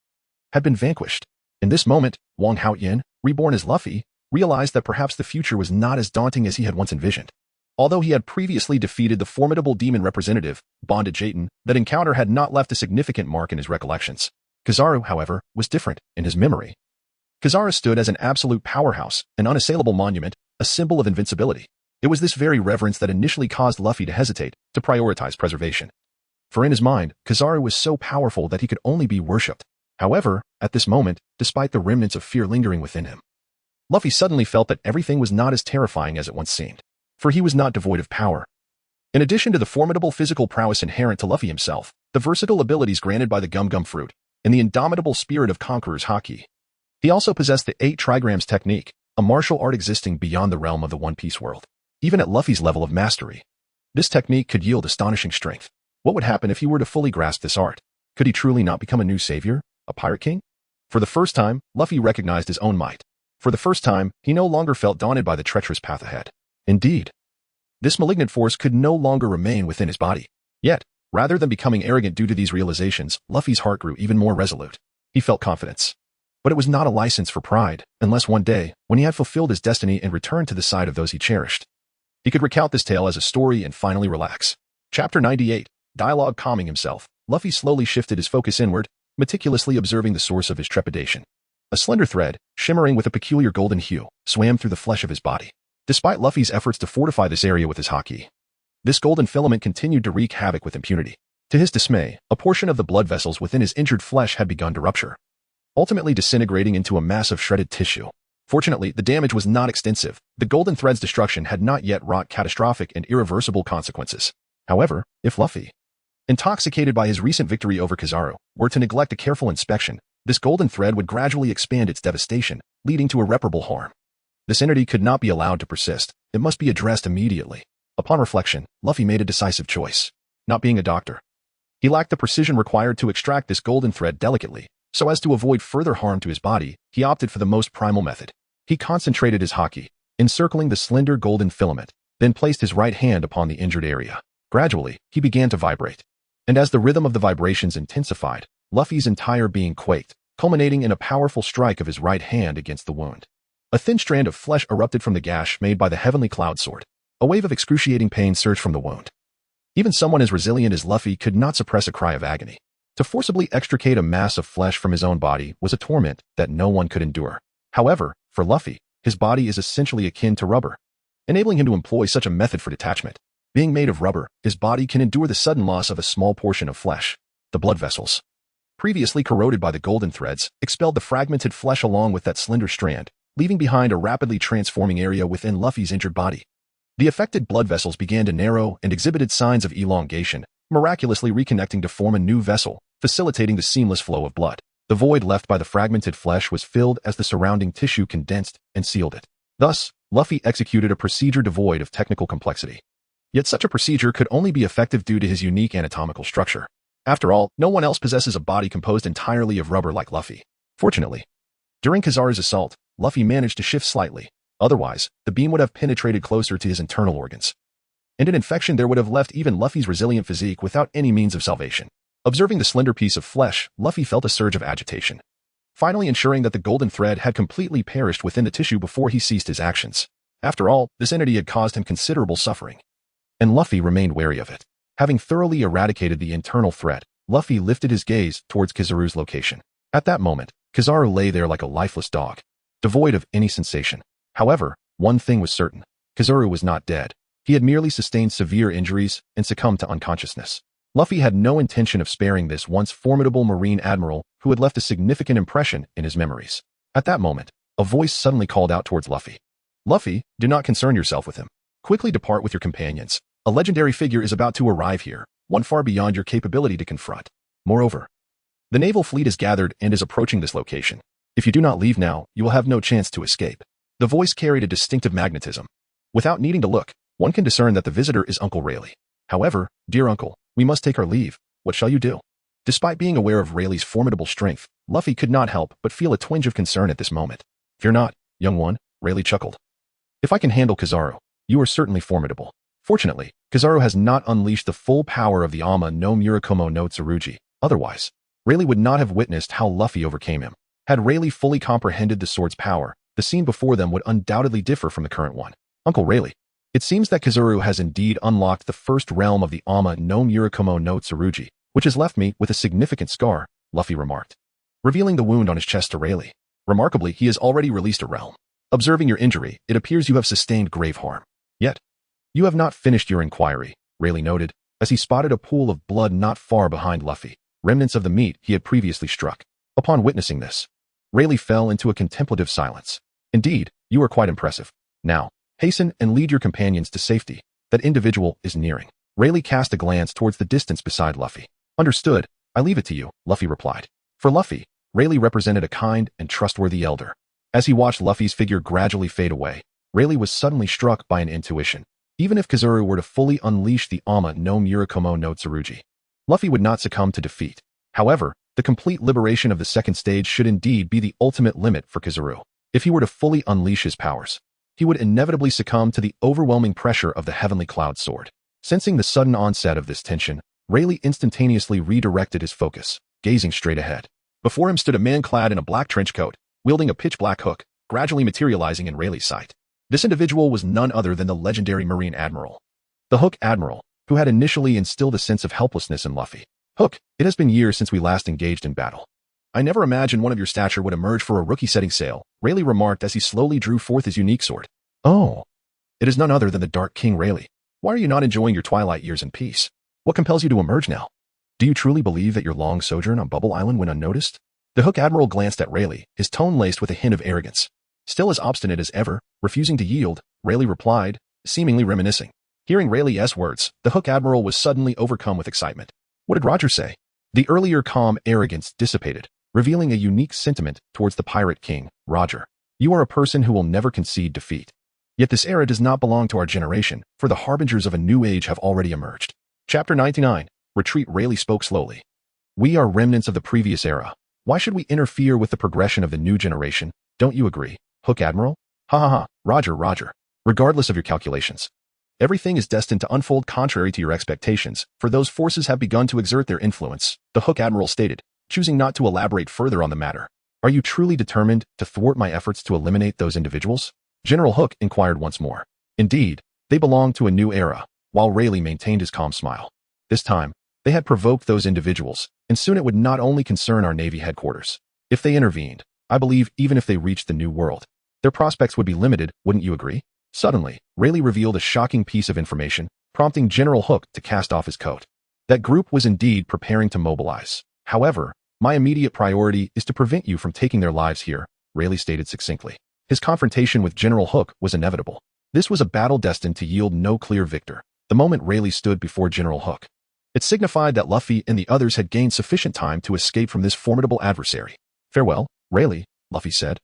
had been vanquished. In this moment, Wang Haoyan, reborn as Luffy, realized that perhaps the future was not as daunting as he had once envisioned. Although he had previously defeated the formidable demon representative, Bonded Jayton, that encounter had not left a significant mark in his recollections. Kizaru, however, was different in his memory. Kizaru stood as an absolute powerhouse, an unassailable monument, a symbol of invincibility. It was this very reverence that initially caused Luffy to hesitate, to prioritize preservation. For in his mind, Kizaru was so powerful that he could only be worshipped. However, at this moment, despite the remnants of fear lingering within him, Luffy suddenly felt that everything was not as terrifying as it once seemed. For he was not devoid of power. In addition to the formidable physical prowess inherent to Luffy himself, the versatile abilities granted by the Gum Gum Fruit, and the indomitable spirit of Conqueror's Haki, he also possessed the 8 trigrams technique, a martial art existing beyond the realm of the One Piece world. Even at Luffy's level of mastery, this technique could yield astonishing strength. What would happen if he were to fully grasp this art? Could he truly not become a new savior, a pirate king? For the first time, Luffy recognized his own might. For the first time, he no longer felt daunted by the treacherous path ahead. Indeed, this malignant force could no longer remain within his body. Yet, rather than becoming arrogant due to these realizations, Luffy's heart grew even more resolute. He felt confidence. But it was not a license for pride, unless one day, when he had fulfilled his destiny and returned to the side of those he cherished, he could recount this tale as a story and finally relax. Chapter 98, Dialogue. Calming himself, Luffy slowly shifted his focus inward, meticulously observing the source of his trepidation. A slender thread, shimmering with a peculiar golden hue, swam through the flesh of his body. Despite Luffy's efforts to fortify this area with his haki, this golden filament continued to wreak havoc with impunity. To his dismay, a portion of the blood vessels within his injured flesh had begun to rupture, ultimately disintegrating into a mass of shredded tissue. Fortunately, the damage was not extensive. The golden thread's destruction had not yet wrought catastrophic and irreversible consequences. However, if Luffy, intoxicated by his recent victory over Kizaru, were to neglect a careful inspection, this golden thread would gradually expand its devastation, leading to irreparable harm. This entity could not be allowed to persist. It must be addressed immediately. Upon reflection, Luffy made a decisive choice. Not being a doctor, he lacked the precision required to extract this golden thread delicately. So as to avoid further harm to his body, he opted for the most primal method. He concentrated his haki, encircling the slender golden filament, then placed his right hand upon the injured area. Gradually, he began to vibrate. And as the rhythm of the vibrations intensified, Luffy's entire being quaked, culminating in a powerful strike of his right hand against the wound. A thin strand of flesh erupted from the gash made by the Heavenly Cloud Sword. A wave of excruciating pain surged from the wound. Even someone as resilient as Luffy could not suppress a cry of agony. To forcibly extricate a mass of flesh from his own body was a torment that no one could endure. However, for Luffy, his body is essentially akin to rubber, enabling him to employ such a method for detachment. Being made of rubber, his body can endure the sudden loss of a small portion of flesh. The blood vessels, previously corroded by the golden threads, expelled the fragmented flesh along with that slender strand, leaving behind a rapidly transforming area within Luffy's injured body. The affected blood vessels began to narrow and exhibited signs of elongation, miraculously reconnecting to form a new vessel, facilitating the seamless flow of blood. The void left by the fragmented flesh was filled as the surrounding tissue condensed and sealed it. Thus, Luffy executed a procedure devoid of technical complexity. Yet such a procedure could only be effective due to his unique anatomical structure. After all, no one else possesses a body composed entirely of rubber like Luffy. Fortunately, during Kizaru's assault, Luffy managed to shift slightly. Otherwise, the beam would have penetrated closer to his internal organs, and an infection there would have left even Luffy's resilient physique without any means of salvation. Observing the slender piece of flesh, Luffy felt a surge of agitation, finally ensuring that the golden thread had completely perished within the tissue before he ceased his actions. After all, this entity had caused him considerable suffering, and Luffy remained wary of it. Having thoroughly eradicated the internal threat, Luffy lifted his gaze towards Kizaru's location. At that moment, Kizaru lay there like a lifeless dog, devoid of any sensation. However, one thing was certain. Kizaru was not dead. He had merely sustained severe injuries and succumbed to unconsciousness. Luffy had no intention of sparing this once formidable Marine Admiral who had left a significant impression in his memories. At that moment, a voice suddenly called out towards Luffy. Luffy, do not concern yourself with him. Quickly depart with your companions. A legendary figure is about to arrive here, one far beyond your capability to confront. Moreover, the naval fleet is gathered and is approaching this location. If you do not leave now, you will have no chance to escape. The voice carried a distinctive magnetism. Without needing to look, one can discern that the visitor is Uncle Rayleigh. However, dear uncle, we must take our leave. What shall you do? Despite being aware of Rayleigh's formidable strength, Luffy could not help but feel a twinge of concern at this moment. Fear not, young one, Rayleigh chuckled. If I can handle Kizaru, you are certainly formidable. Fortunately, Kizaru has not unleashed the full power of the Ama no Murakumo no Tsurugi. Otherwise, Rayleigh would not have witnessed how Luffy overcame him. Had Rayleigh fully comprehended the sword's power, the scene before them would undoubtedly differ from the current one. Uncle Rayleigh, it seems that Kizaru has indeed unlocked the first realm of the Ama no Murakumo no Tsurugi, which has left me with a significant scar, Luffy remarked, revealing the wound on his chest to Rayleigh. Remarkably, he has already released a realm. Observing your injury, it appears you have sustained grave harm. Yet, you have not finished your inquiry, Rayleigh noted, as he spotted a pool of blood not far behind Luffy, remnants of the meat he had previously struck. Upon witnessing this, Rayleigh fell into a contemplative silence. Indeed, you are quite impressive. Now, hasten and lead your companions to safety. That individual is nearing. Rayleigh cast a glance towards the distance beside Luffy. Understood. I leave it to you, Luffy replied. For Luffy, Rayleigh represented a kind and trustworthy elder. As he watched Luffy's figure gradually fade away, Rayleigh was suddenly struck by an intuition. Even if Kizaru were to fully unleash the Ama no Murakumo no Tsurugi, Luffy would not succumb to defeat. However, the complete liberation of the second stage should indeed be the ultimate limit for Kizaru. If he were to fully unleash his powers, he would inevitably succumb to the overwhelming pressure of the Heavenly Cloud Sword. Sensing the sudden onset of this tension, Rayleigh instantaneously redirected his focus, gazing straight ahead. Before him stood a man clad in a black trench coat, wielding a pitch-black hook, gradually materializing in Rayleigh's sight. This individual was none other than the legendary Marine Admiral, the Hook Admiral, who had initially instilled a sense of helplessness in Luffy. Hook, it has been years since we last engaged in battle. I never imagined one of your stature would emerge for a rookie-setting sail, Rayleigh remarked as he slowly drew forth his unique sword. Oh, it is none other than the Dark King Rayleigh. Why are you not enjoying your twilight years in peace? What compels you to emerge now? Do you truly believe that your long sojourn on Bubble Island went unnoticed? The Hook Admiral glanced at Rayleigh, his tone laced with a hint of arrogance. Still as obstinate as ever, refusing to yield, Rayleigh replied, seemingly reminiscing. Hearing Rayleigh's words, the Hook Admiral was suddenly overcome with excitement. What did Roger say? The earlier calm arrogance dissipated, revealing a unique sentiment towards the Pirate King, Roger. You are a person who will never concede defeat. Yet this era does not belong to our generation, for the harbingers of a new age have already emerged. Chapter 99. Retreat. Rayleigh spoke slowly. We are remnants of the previous era. Why should we interfere with the progression of the new generation? Don't you agree, Hook Admiral? Ha ha ha, Roger. Regardless of your calculations, everything is destined to unfold contrary to your expectations, for those forces have begun to exert their influence, the Hook Admiral stated, choosing not to elaborate further on the matter. Are you truly determined to thwart my efforts to eliminate those individuals? General Hook inquired once more. Indeed, They belonged to a new era, while Rayleigh maintained his calm smile. This time, they had provoked those individuals, and soon it would not only concern our Navy headquarters. If they intervened, I believe even if they reached the New World, their prospects would be limited, wouldn't you agree? Suddenly, Rayleigh revealed a shocking piece of information, prompting General Hook to cast off his coat. That group was indeed preparing to mobilize. However, my immediate priority is to prevent you from taking their lives here, Rayleigh stated succinctly. His confrontation with General Hook was inevitable. This was a battle destined to yield no clear victor. The moment Rayleigh stood before General Hook, it signified that Luffy and the others had gained sufficient time to escape from this formidable adversary. Farewell, Rayleigh, Luffy said,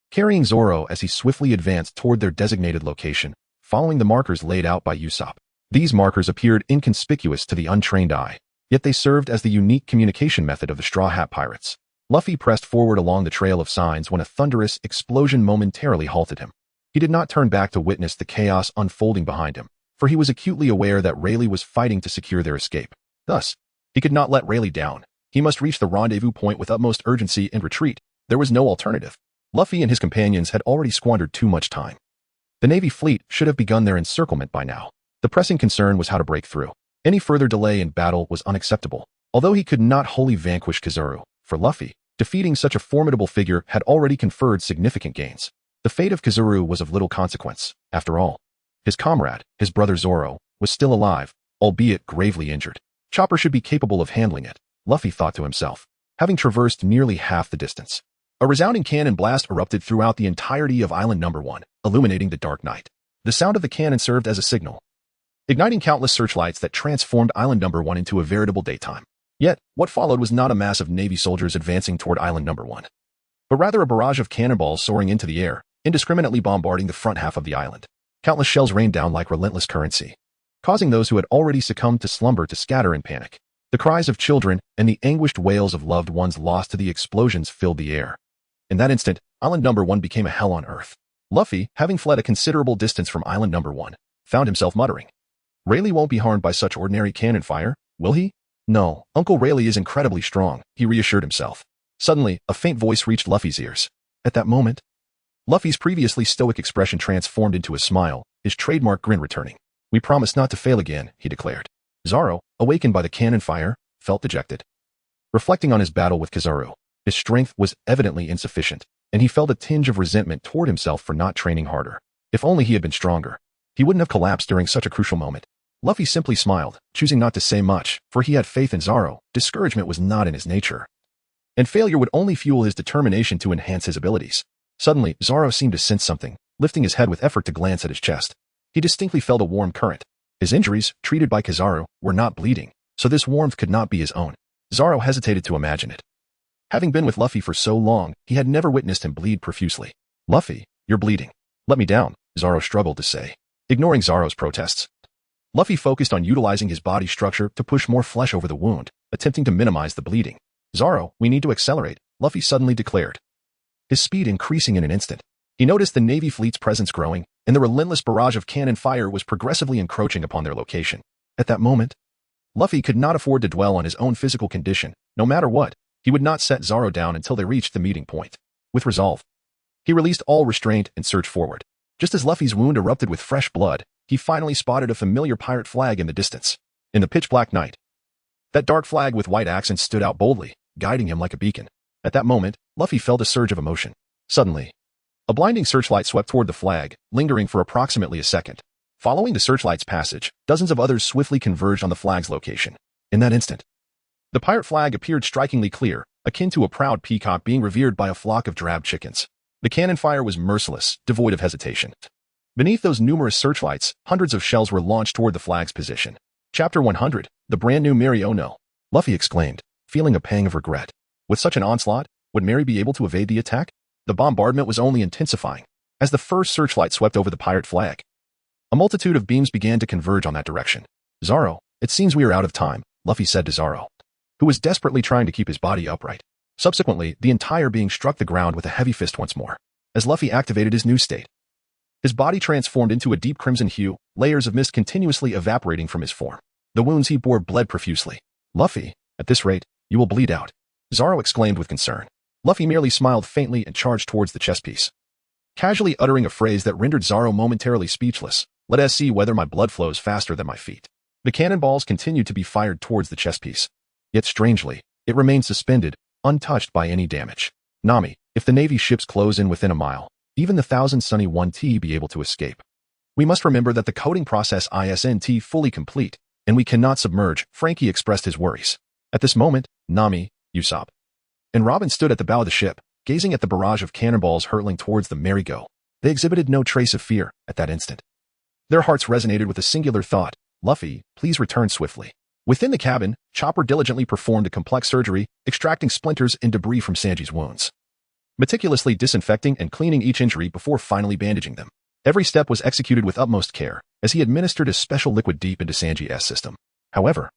carrying Zoro as he swiftly advanced toward their designated location, following the markers laid out by Usopp. These markers appeared inconspicuous to the untrained eye, yet they served as the unique communication method of the Straw Hat Pirates. Luffy pressed forward along the trail of signs when a thunderous explosion momentarily halted him. He did not turn back to witness the chaos unfolding behind him, for he was acutely aware that Rayleigh was fighting to secure their escape. Thus, he could not let Rayleigh down. He must reach the rendezvous point with utmost urgency and retreat. There was no alternative. Luffy and his companions had already squandered too much time. The Navy fleet should have begun their encirclement by now. The pressing concern was how to break through. Any further delay in battle was unacceptable. Although he could not wholly vanquish Kizaru, for Luffy, defeating such a formidable figure had already conferred significant gains. The fate of Kizaru was of little consequence. After all, his comrade, his brother Zoro, was still alive, albeit gravely injured. Chopper should be capable of handling it, Luffy thought to himself, having traversed nearly half the distance. A resounding cannon blast erupted throughout the entirety of Island No. 1, illuminating the dark night. The sound of the cannon served as a signal, igniting countless searchlights that transformed Island No. 1 into a veritable daytime. Yet, what followed was not a mass of Navy soldiers advancing toward Island No. 1, but rather a barrage of cannonballs soaring into the air, indiscriminately bombarding the front half of the island. Countless shells rained down like relentless currency, causing those who had already succumbed to slumber to scatter in panic. The cries of children and the anguished wails of loved ones lost to the explosions filled the air. In that instant, Island No. 1 became a hell on earth. Luffy, having fled a considerable distance from Island No. 1, found himself muttering, Rayleigh won't be harmed by such ordinary cannon fire, will he? No, Uncle Rayleigh is incredibly strong, he reassured himself. Suddenly, a faint voice reached Luffy's ears. At that moment, Luffy's previously stoic expression transformed into a smile, his trademark grin returning. We promise not to fail again, he declared. Zoro, awakened by the cannon fire, felt dejected. Reflecting on his battle with Kizaru, his strength was evidently insufficient, and he felt a tinge of resentment toward himself for not training harder. If only he had been stronger, he wouldn't have collapsed during such a crucial moment. Luffy simply smiled, choosing not to say much, for he had faith in Zoro. Discouragement was not in his nature, and failure would only fuel his determination to enhance his abilities. Suddenly, Zoro seemed to sense something, lifting his head with effort to glance at his chest. He distinctly felt a warm current. His injuries, treated by Kizaru, were not bleeding, so this warmth could not be his own. Zoro hesitated to imagine it. Having been with Luffy for so long, he had never witnessed him bleed profusely. Luffy, you're bleeding. Let me down, Zoro struggled to say, ignoring Zoro's protests. Luffy focused on utilizing his body structure to push more flesh over the wound, attempting to minimize the bleeding. Zoro, we need to accelerate, Luffy suddenly declared, his speed increasing in an instant. He noticed the Navy fleet's presence growing, and the relentless barrage of cannon fire was progressively encroaching upon their location. At that moment, Luffy could not afford to dwell on his own physical condition. No matter what, he would not set Zoro down until they reached the meeting point. With resolve, he released all restraint and surged forward. Just as Luffy's wound erupted with fresh blood, he finally spotted a familiar pirate flag in the distance. In the pitch-black night, that dark flag with white accents stood out boldly, guiding him like a beacon. At that moment, Luffy felt a surge of emotion. Suddenly, a blinding searchlight swept toward the flag, lingering for approximately a second. Following the searchlight's passage, dozens of others swiftly converged on the flag's location. In that instant, the pirate flag appeared strikingly clear, akin to a proud peacock being revered by a flock of drab chickens. The cannon fire was merciless, devoid of hesitation. Beneath those numerous searchlights, hundreds of shells were launched toward the flag's position. Chapter 100, The Brand New Mary Oh No, Luffy exclaimed, feeling a pang of regret. With such an onslaught, would Mary be able to evade the attack? The bombardment was only intensifying. As the first searchlight swept over the pirate flag, a multitude of beams began to converge on that direction. Zoro, it seems we are out of time, Luffy said to Zoro, who was desperately trying to keep his body upright. Subsequently, the entire being struck the ground with a heavy fist once more. As Luffy activated his new state, his body transformed into a deep crimson hue, layers of mist continuously evaporating from his form. The wounds he bore bled profusely. Luffy, at this rate, you will bleed out, Zoro exclaimed with concern. Luffy merely smiled faintly and charged towards the chess piece, casually uttering a phrase that rendered Zoro momentarily speechless. Let us see whether my blood flows faster than my feet. The cannonballs continued to be fired towards the chess piece. Yet strangely, it remained suspended, untouched by any damage. Nami, if the Navy ships close in within a mile, even the 1000 Sunny 1T be able to escape. We must remember that the coding process isn't fully complete, and we cannot submerge, Frankie expressed his worries. At this moment, Nami, Usopp, and Robin stood at the bow of the ship, gazing at the barrage of cannonballs hurtling towards the merry-go. They exhibited no trace of fear at that instant. Their hearts resonated with a singular thought: Luffy, please return swiftly. Within the cabin, Chopper diligently performed a complex surgery, extracting splinters and debris from Sanji's wounds, meticulously disinfecting and cleaning each injury before finally bandaging them. Every step was executed with utmost care, as he administered a special liquid deep into Sanji's system. However,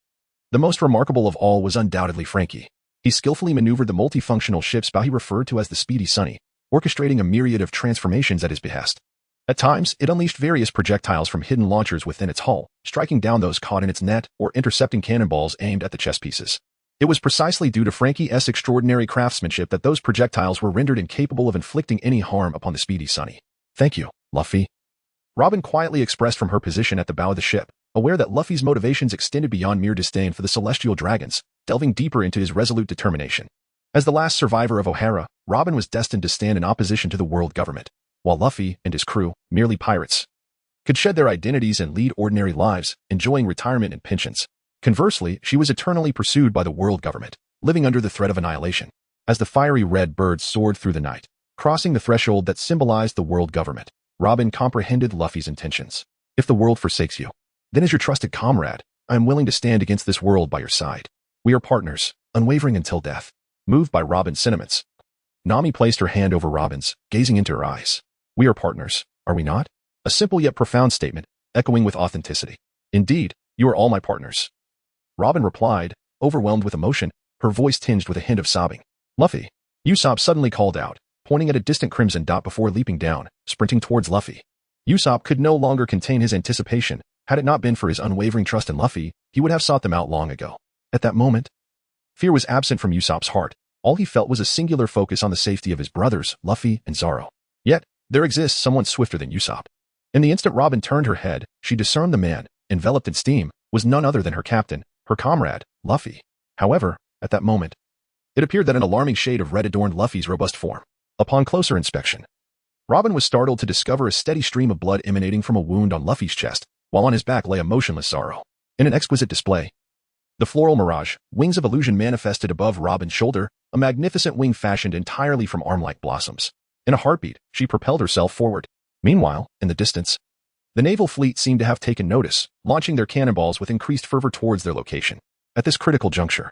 the most remarkable of all was undoubtedly Frankie. He skillfully maneuvered the multifunctional ship's bow he referred to as the Speedy Sunny, orchestrating a myriad of transformations at his behest. At times, it unleashed various projectiles from hidden launchers within its hull, striking down those caught in its net or intercepting cannonballs aimed at the chess pieces. It was precisely due to Frankie's extraordinary craftsmanship that those projectiles were rendered incapable of inflicting any harm upon the Speedy Sunny. Thank you, Luffy. Robin quietly expressed from her position at the bow of the ship, aware that Luffy's motivations extended beyond mere disdain for the celestial dragons, delving deeper into his resolute determination. As the last survivor of O'Hara, Robin was destined to stand in opposition to the world government, while Luffy and his crew, merely pirates, could shed their identities and lead ordinary lives, enjoying retirement and pensions. Conversely, she was eternally pursued by the world government, living under the threat of annihilation. As the fiery red bird soared through the night, crossing the threshold that symbolized the world government, Robin comprehended Luffy's intentions. If the world forsakes you, then as your trusted comrade, I am willing to stand against this world by your side. We are partners, unwavering until death. Moved by Robin's sentiments, Nami placed her hand over Robin's, gazing into her eyes. We are partners, are we not? A simple yet profound statement, echoing with authenticity. Indeed, you are all my partners. Robin replied, overwhelmed with emotion, her voice tinged with a hint of sobbing. Luffy, Usopp suddenly called out, pointing at a distant crimson dot before leaping down, sprinting towards Luffy. Usopp could no longer contain his anticipation. Had it not been for his unwavering trust in Luffy, he would have sought them out long ago. At that moment, fear was absent from Usopp's heart. All he felt was a singular focus on the safety of his brothers, Luffy and Zoro. Yet, there exists someone swifter than Usopp. In the instant Robin turned her head, she discerned the man, enveloped in steam, was none other than her captain, her comrade, Luffy. However, at that moment, it appeared that an alarming shade of red adorned Luffy's robust form. Upon closer inspection, Robin was startled to discover a steady stream of blood emanating from a wound on Luffy's chest, while on his back lay a motionless Zoro. In an exquisite display, the floral mirage, wings of illusion manifested above Robin's shoulder, a magnificent wing fashioned entirely from arm-like blossoms. In a heartbeat, she propelled herself forward. Meanwhile, in the distance, the naval fleet seemed to have taken notice, launching their cannonballs with increased fervor towards their location. At this critical juncture,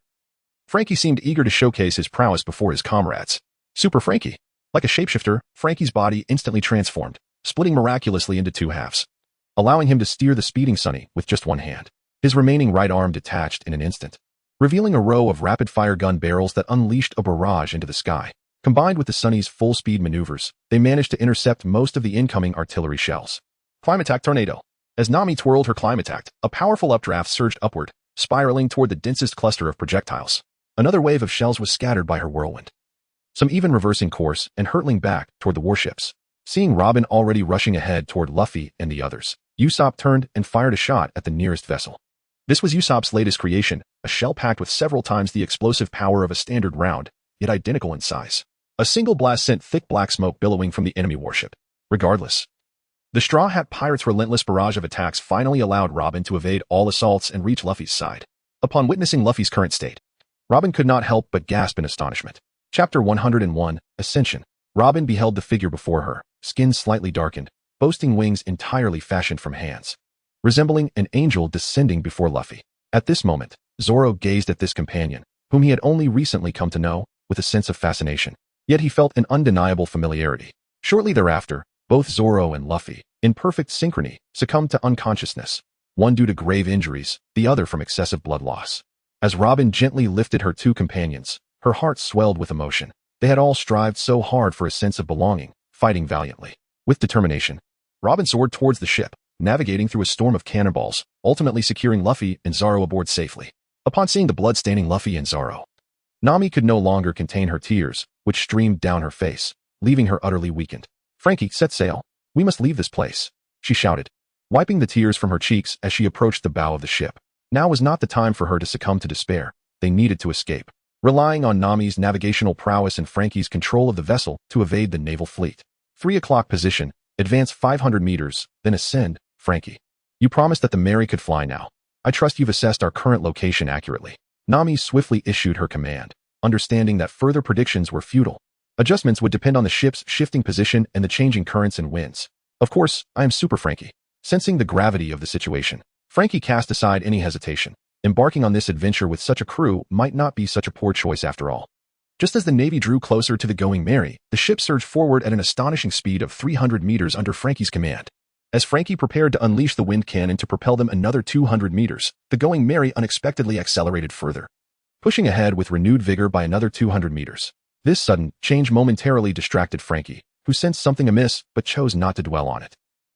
Frankie seemed eager to showcase his prowess before his comrades. Super Frankie. Like a shapeshifter, Frankie's body instantly transformed, splitting miraculously into two halves, allowing him to steer the speeding Sunny with just one hand. His remaining right arm detached in an instant, revealing a row of rapid-fire gun barrels that unleashed a barrage into the sky. Combined with the Sunny's full-speed maneuvers, they managed to intercept most of the incoming artillery shells. Climattack Tornado. As Nami twirled her Climattack, a powerful updraft surged upward, spiraling toward the densest cluster of projectiles. Another wave of shells was scattered by her whirlwind, some even reversing course and hurtling back toward the warships. Seeing Robin already rushing ahead toward Luffy and the others, Usopp turned and fired a shot at the nearest vessel. This was Usopp's latest creation, a shell packed with several times the explosive power of a standard round, yet identical in size. A single blast sent thick black smoke billowing from the enemy warship. Regardless, the Straw Hat Pirates' relentless barrage of attacks finally allowed Robin to evade all assaults and reach Luffy's side. Upon witnessing Luffy's current state, Robin could not help but gasp in astonishment. Chapter 101, Ascension. Robin beheld the figure before her, skin slightly darkened, boasting wings entirely fashioned from hands, resembling an angel descending before Luffy. At this moment, Zoro gazed at this companion, whom he had only recently come to know, with a sense of fascination. Yet he felt an undeniable familiarity. Shortly thereafter, both Zoro and Luffy, in perfect synchrony, succumbed to unconsciousness, one due to grave injuries, the other from excessive blood loss. As Robin gently lifted her two companions, her heart swelled with emotion. They had all strived so hard for a sense of belonging, fighting valiantly. With determination, Robin soared towards the ship, navigating through a storm of cannonballs, ultimately securing Luffy and Zoro aboard safely. Upon seeing the blood-staining Luffy and Zoro, Nami could no longer contain her tears, which streamed down her face, leaving her utterly weakened. Frankie, set sail. We must leave this place, she shouted, wiping the tears from her cheeks as she approached the bow of the ship. Now was not the time for her to succumb to despair. They needed to escape, relying on Nami's navigational prowess and Frankie's control of the vessel to evade the naval fleet. 3 o'clock position, advance 500 meters, then ascend, Frankie. You promised that the Mary could fly now. I trust you've assessed our current location accurately. Nami swiftly issued her command, understanding that further predictions were futile. Adjustments would depend on the ship's shifting position and the changing currents and winds. Of course, I am Super Frankie. Sensing the gravity of the situation, Frankie cast aside any hesitation. Embarking on this adventure with such a crew might not be such a poor choice after all. Just as the Navy drew closer to the Going Mary, the ship surged forward at an astonishing speed of 300 meters under Frankie's command. As Frankie prepared to unleash the wind cannon to propel them another 200 meters, the Going Mary unexpectedly accelerated further, pushing ahead with renewed vigor by another 200 meters. This sudden change momentarily distracted Frankie, who sensed something amiss but chose not to dwell on it.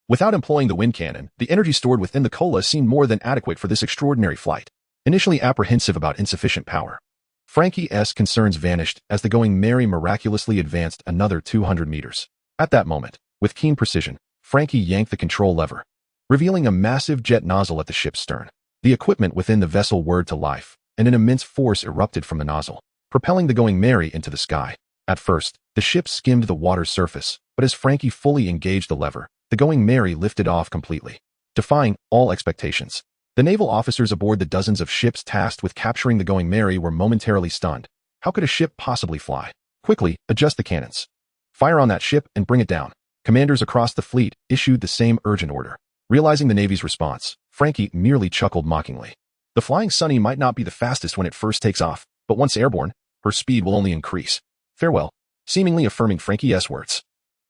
Without employing the wind cannon, the energy stored within the Cola seemed more than adequate for this extraordinary flight. Initially apprehensive about insufficient power, Frankie's concerns vanished as the Going Mary miraculously advanced another 200 meters. At that moment, with keen precision, Frankie yanked the control lever, revealing a massive jet nozzle at the ship's stern. The equipment within the vessel whirred to life, and an immense force erupted from the nozzle, propelling the Going Mary into the sky. At first, the ship skimmed the water's surface, but as Frankie fully engaged the lever, the Going Mary lifted off completely, defying all expectations. The naval officers aboard the dozens of ships tasked with capturing the Going Mary were momentarily stunned. How could a ship possibly fly? Quickly, adjust the cannons. Fire on that ship and bring it down. Commanders across the fleet issued the same urgent order. Realizing the Navy's response, Frankie merely chuckled mockingly. The Flying Sunny might not be the fastest when it first takes off, but once airborne, her speed will only increase. Farewell, seemingly affirming Frankie's words.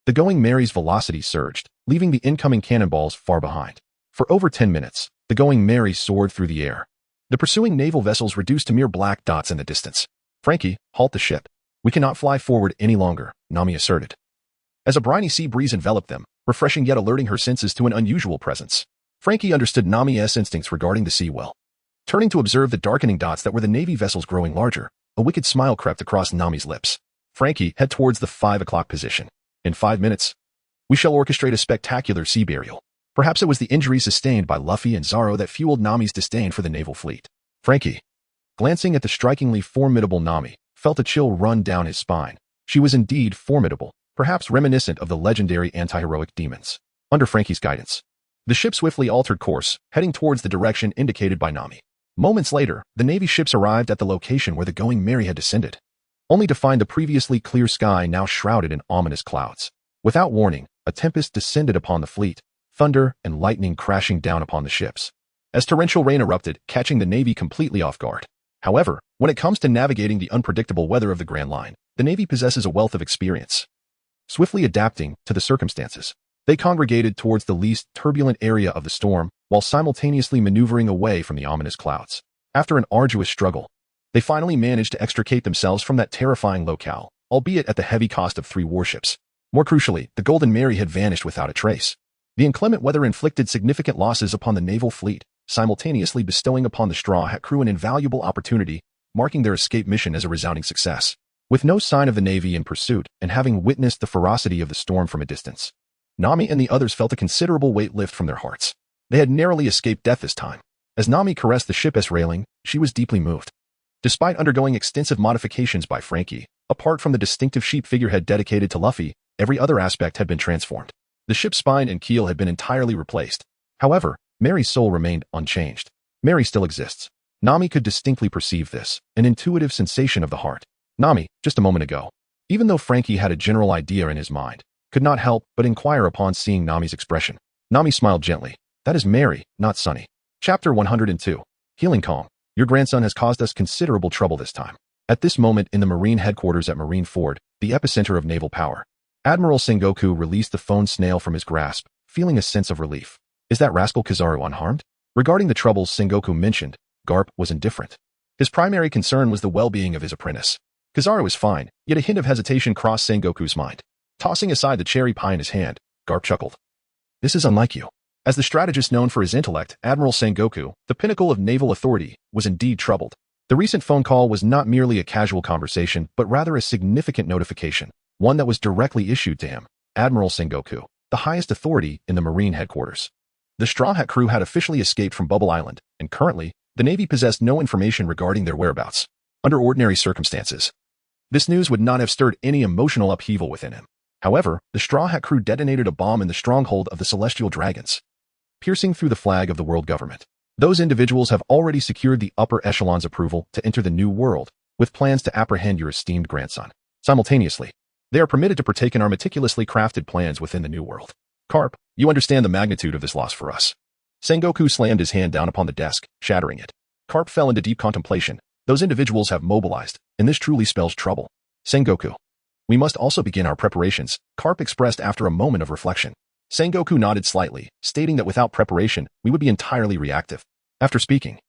The Going Mary's velocity surged, leaving the incoming cannonballs far behind. For over 10 minutes, the Going Mary soared through the air. The pursuing naval vessels reduced to mere black dots in the distance. Frankie, halt the ship. We cannot fly forward any longer, Nami asserted. As a briny sea breeze enveloped them, refreshing yet alerting her senses to an unusual presence, Frankie understood Nami's instincts regarding the sea well. Turning to observe the darkening dots that were the Navy vessels growing larger, a wicked smile crept across Nami's lips. Frankie, head towards the 5 o'clock position. In 5 minutes, we shall orchestrate a spectacular sea burial. Perhaps it was the injuries sustained by Luffy and Zoro that fueled Nami's disdain for the naval fleet. Frankie, glancing at the strikingly formidable Nami, felt a chill run down his spine. She was indeed formidable, perhaps reminiscent of the legendary anti-heroic demons. Under Frankie's guidance, the ship swiftly altered course, heading towards the direction indicated by Nami. Moments later, the Navy ships arrived at the location where the Going Mary had descended, only to find the previously clear sky now shrouded in ominous clouds. Without warning, a tempest descended upon the fleet, thunder and lightning crashing down upon the ships, as torrential rain erupted, catching the Navy completely off guard. However, when it comes to navigating the unpredictable weather of the Grand Line, the Navy possesses a wealth of experience. Swiftly adapting to the circumstances, they congregated towards the least turbulent area of the storm, while simultaneously maneuvering away from the ominous clouds. After an arduous struggle, they finally managed to extricate themselves from that terrifying locale, albeit at the heavy cost of 3 warships. More crucially, the Golden Mary had vanished without a trace. The inclement weather inflicted significant losses upon the naval fleet, simultaneously bestowing upon the Straw Hat crew an invaluable opportunity, marking their escape mission as a resounding success. With no sign of the Navy in pursuit, and having witnessed the ferocity of the storm from a distance, Nami and the others felt a considerable weight lift from their hearts. They had narrowly escaped death this time. As Nami caressed the ship's railing, she was deeply moved. Despite undergoing extensive modifications by Frankie, apart from the distinctive sheep figurehead dedicated to Luffy, every other aspect had been transformed. The ship's spine and keel had been entirely replaced. However, Mary's soul remained unchanged. Mary still exists. Nami could distinctly perceive this, an intuitive sensation of the heart. Nami, just a moment ago, even though Frankie had a general idea in his mind, could not help but inquire upon seeing Nami's expression. Nami smiled gently. That is Mary, not Sunny. Chapter 102. Healing Calm. Your grandson has caused us considerable trouble this time. At this moment in the Marine headquarters at Marine Ford, the epicenter of naval power, Admiral Sengoku released the phone snail from his grasp, feeling a sense of relief. Is that rascal Kizaru unharmed? Regarding the troubles Sengoku mentioned, Garp was indifferent. His primary concern was the well-being of his apprentice. Kizaru is fine, yet a hint of hesitation crossed Sengoku's mind. Tossing aside the cherry pie in his hand, Garp chuckled. This is unlike you. As the strategist known for his intellect, Admiral Sengoku, the pinnacle of naval authority, was indeed troubled. The recent phone call was not merely a casual conversation, but rather a significant notification, one that was directly issued to him, Admiral Sengoku, the highest authority in the Marine headquarters. The Straw Hat crew had officially escaped from Bubble Island, and currently, the Navy possessed no information regarding their whereabouts. Under ordinary circumstances, this news would not have stirred any emotional upheaval within him. However, the Straw Hat crew detonated a bomb in the stronghold of the Celestial Dragons, piercing through the flag of the world government. Those individuals have already secured the upper echelon's approval to enter the new world, with plans to apprehend your esteemed grandson. Simultaneously, they are permitted to partake in our meticulously crafted plans within the new world. Carp, you understand the magnitude of this loss for us. Sengoku slammed his hand down upon the desk, shattering it. Carp fell into deep contemplation. Those individuals have mobilized, and this truly spells trouble. Sengoku. We must also begin our preparations, Carp expressed after a moment of reflection. Sengoku nodded slightly, stating that without preparation, we would be entirely reactive. After speaking,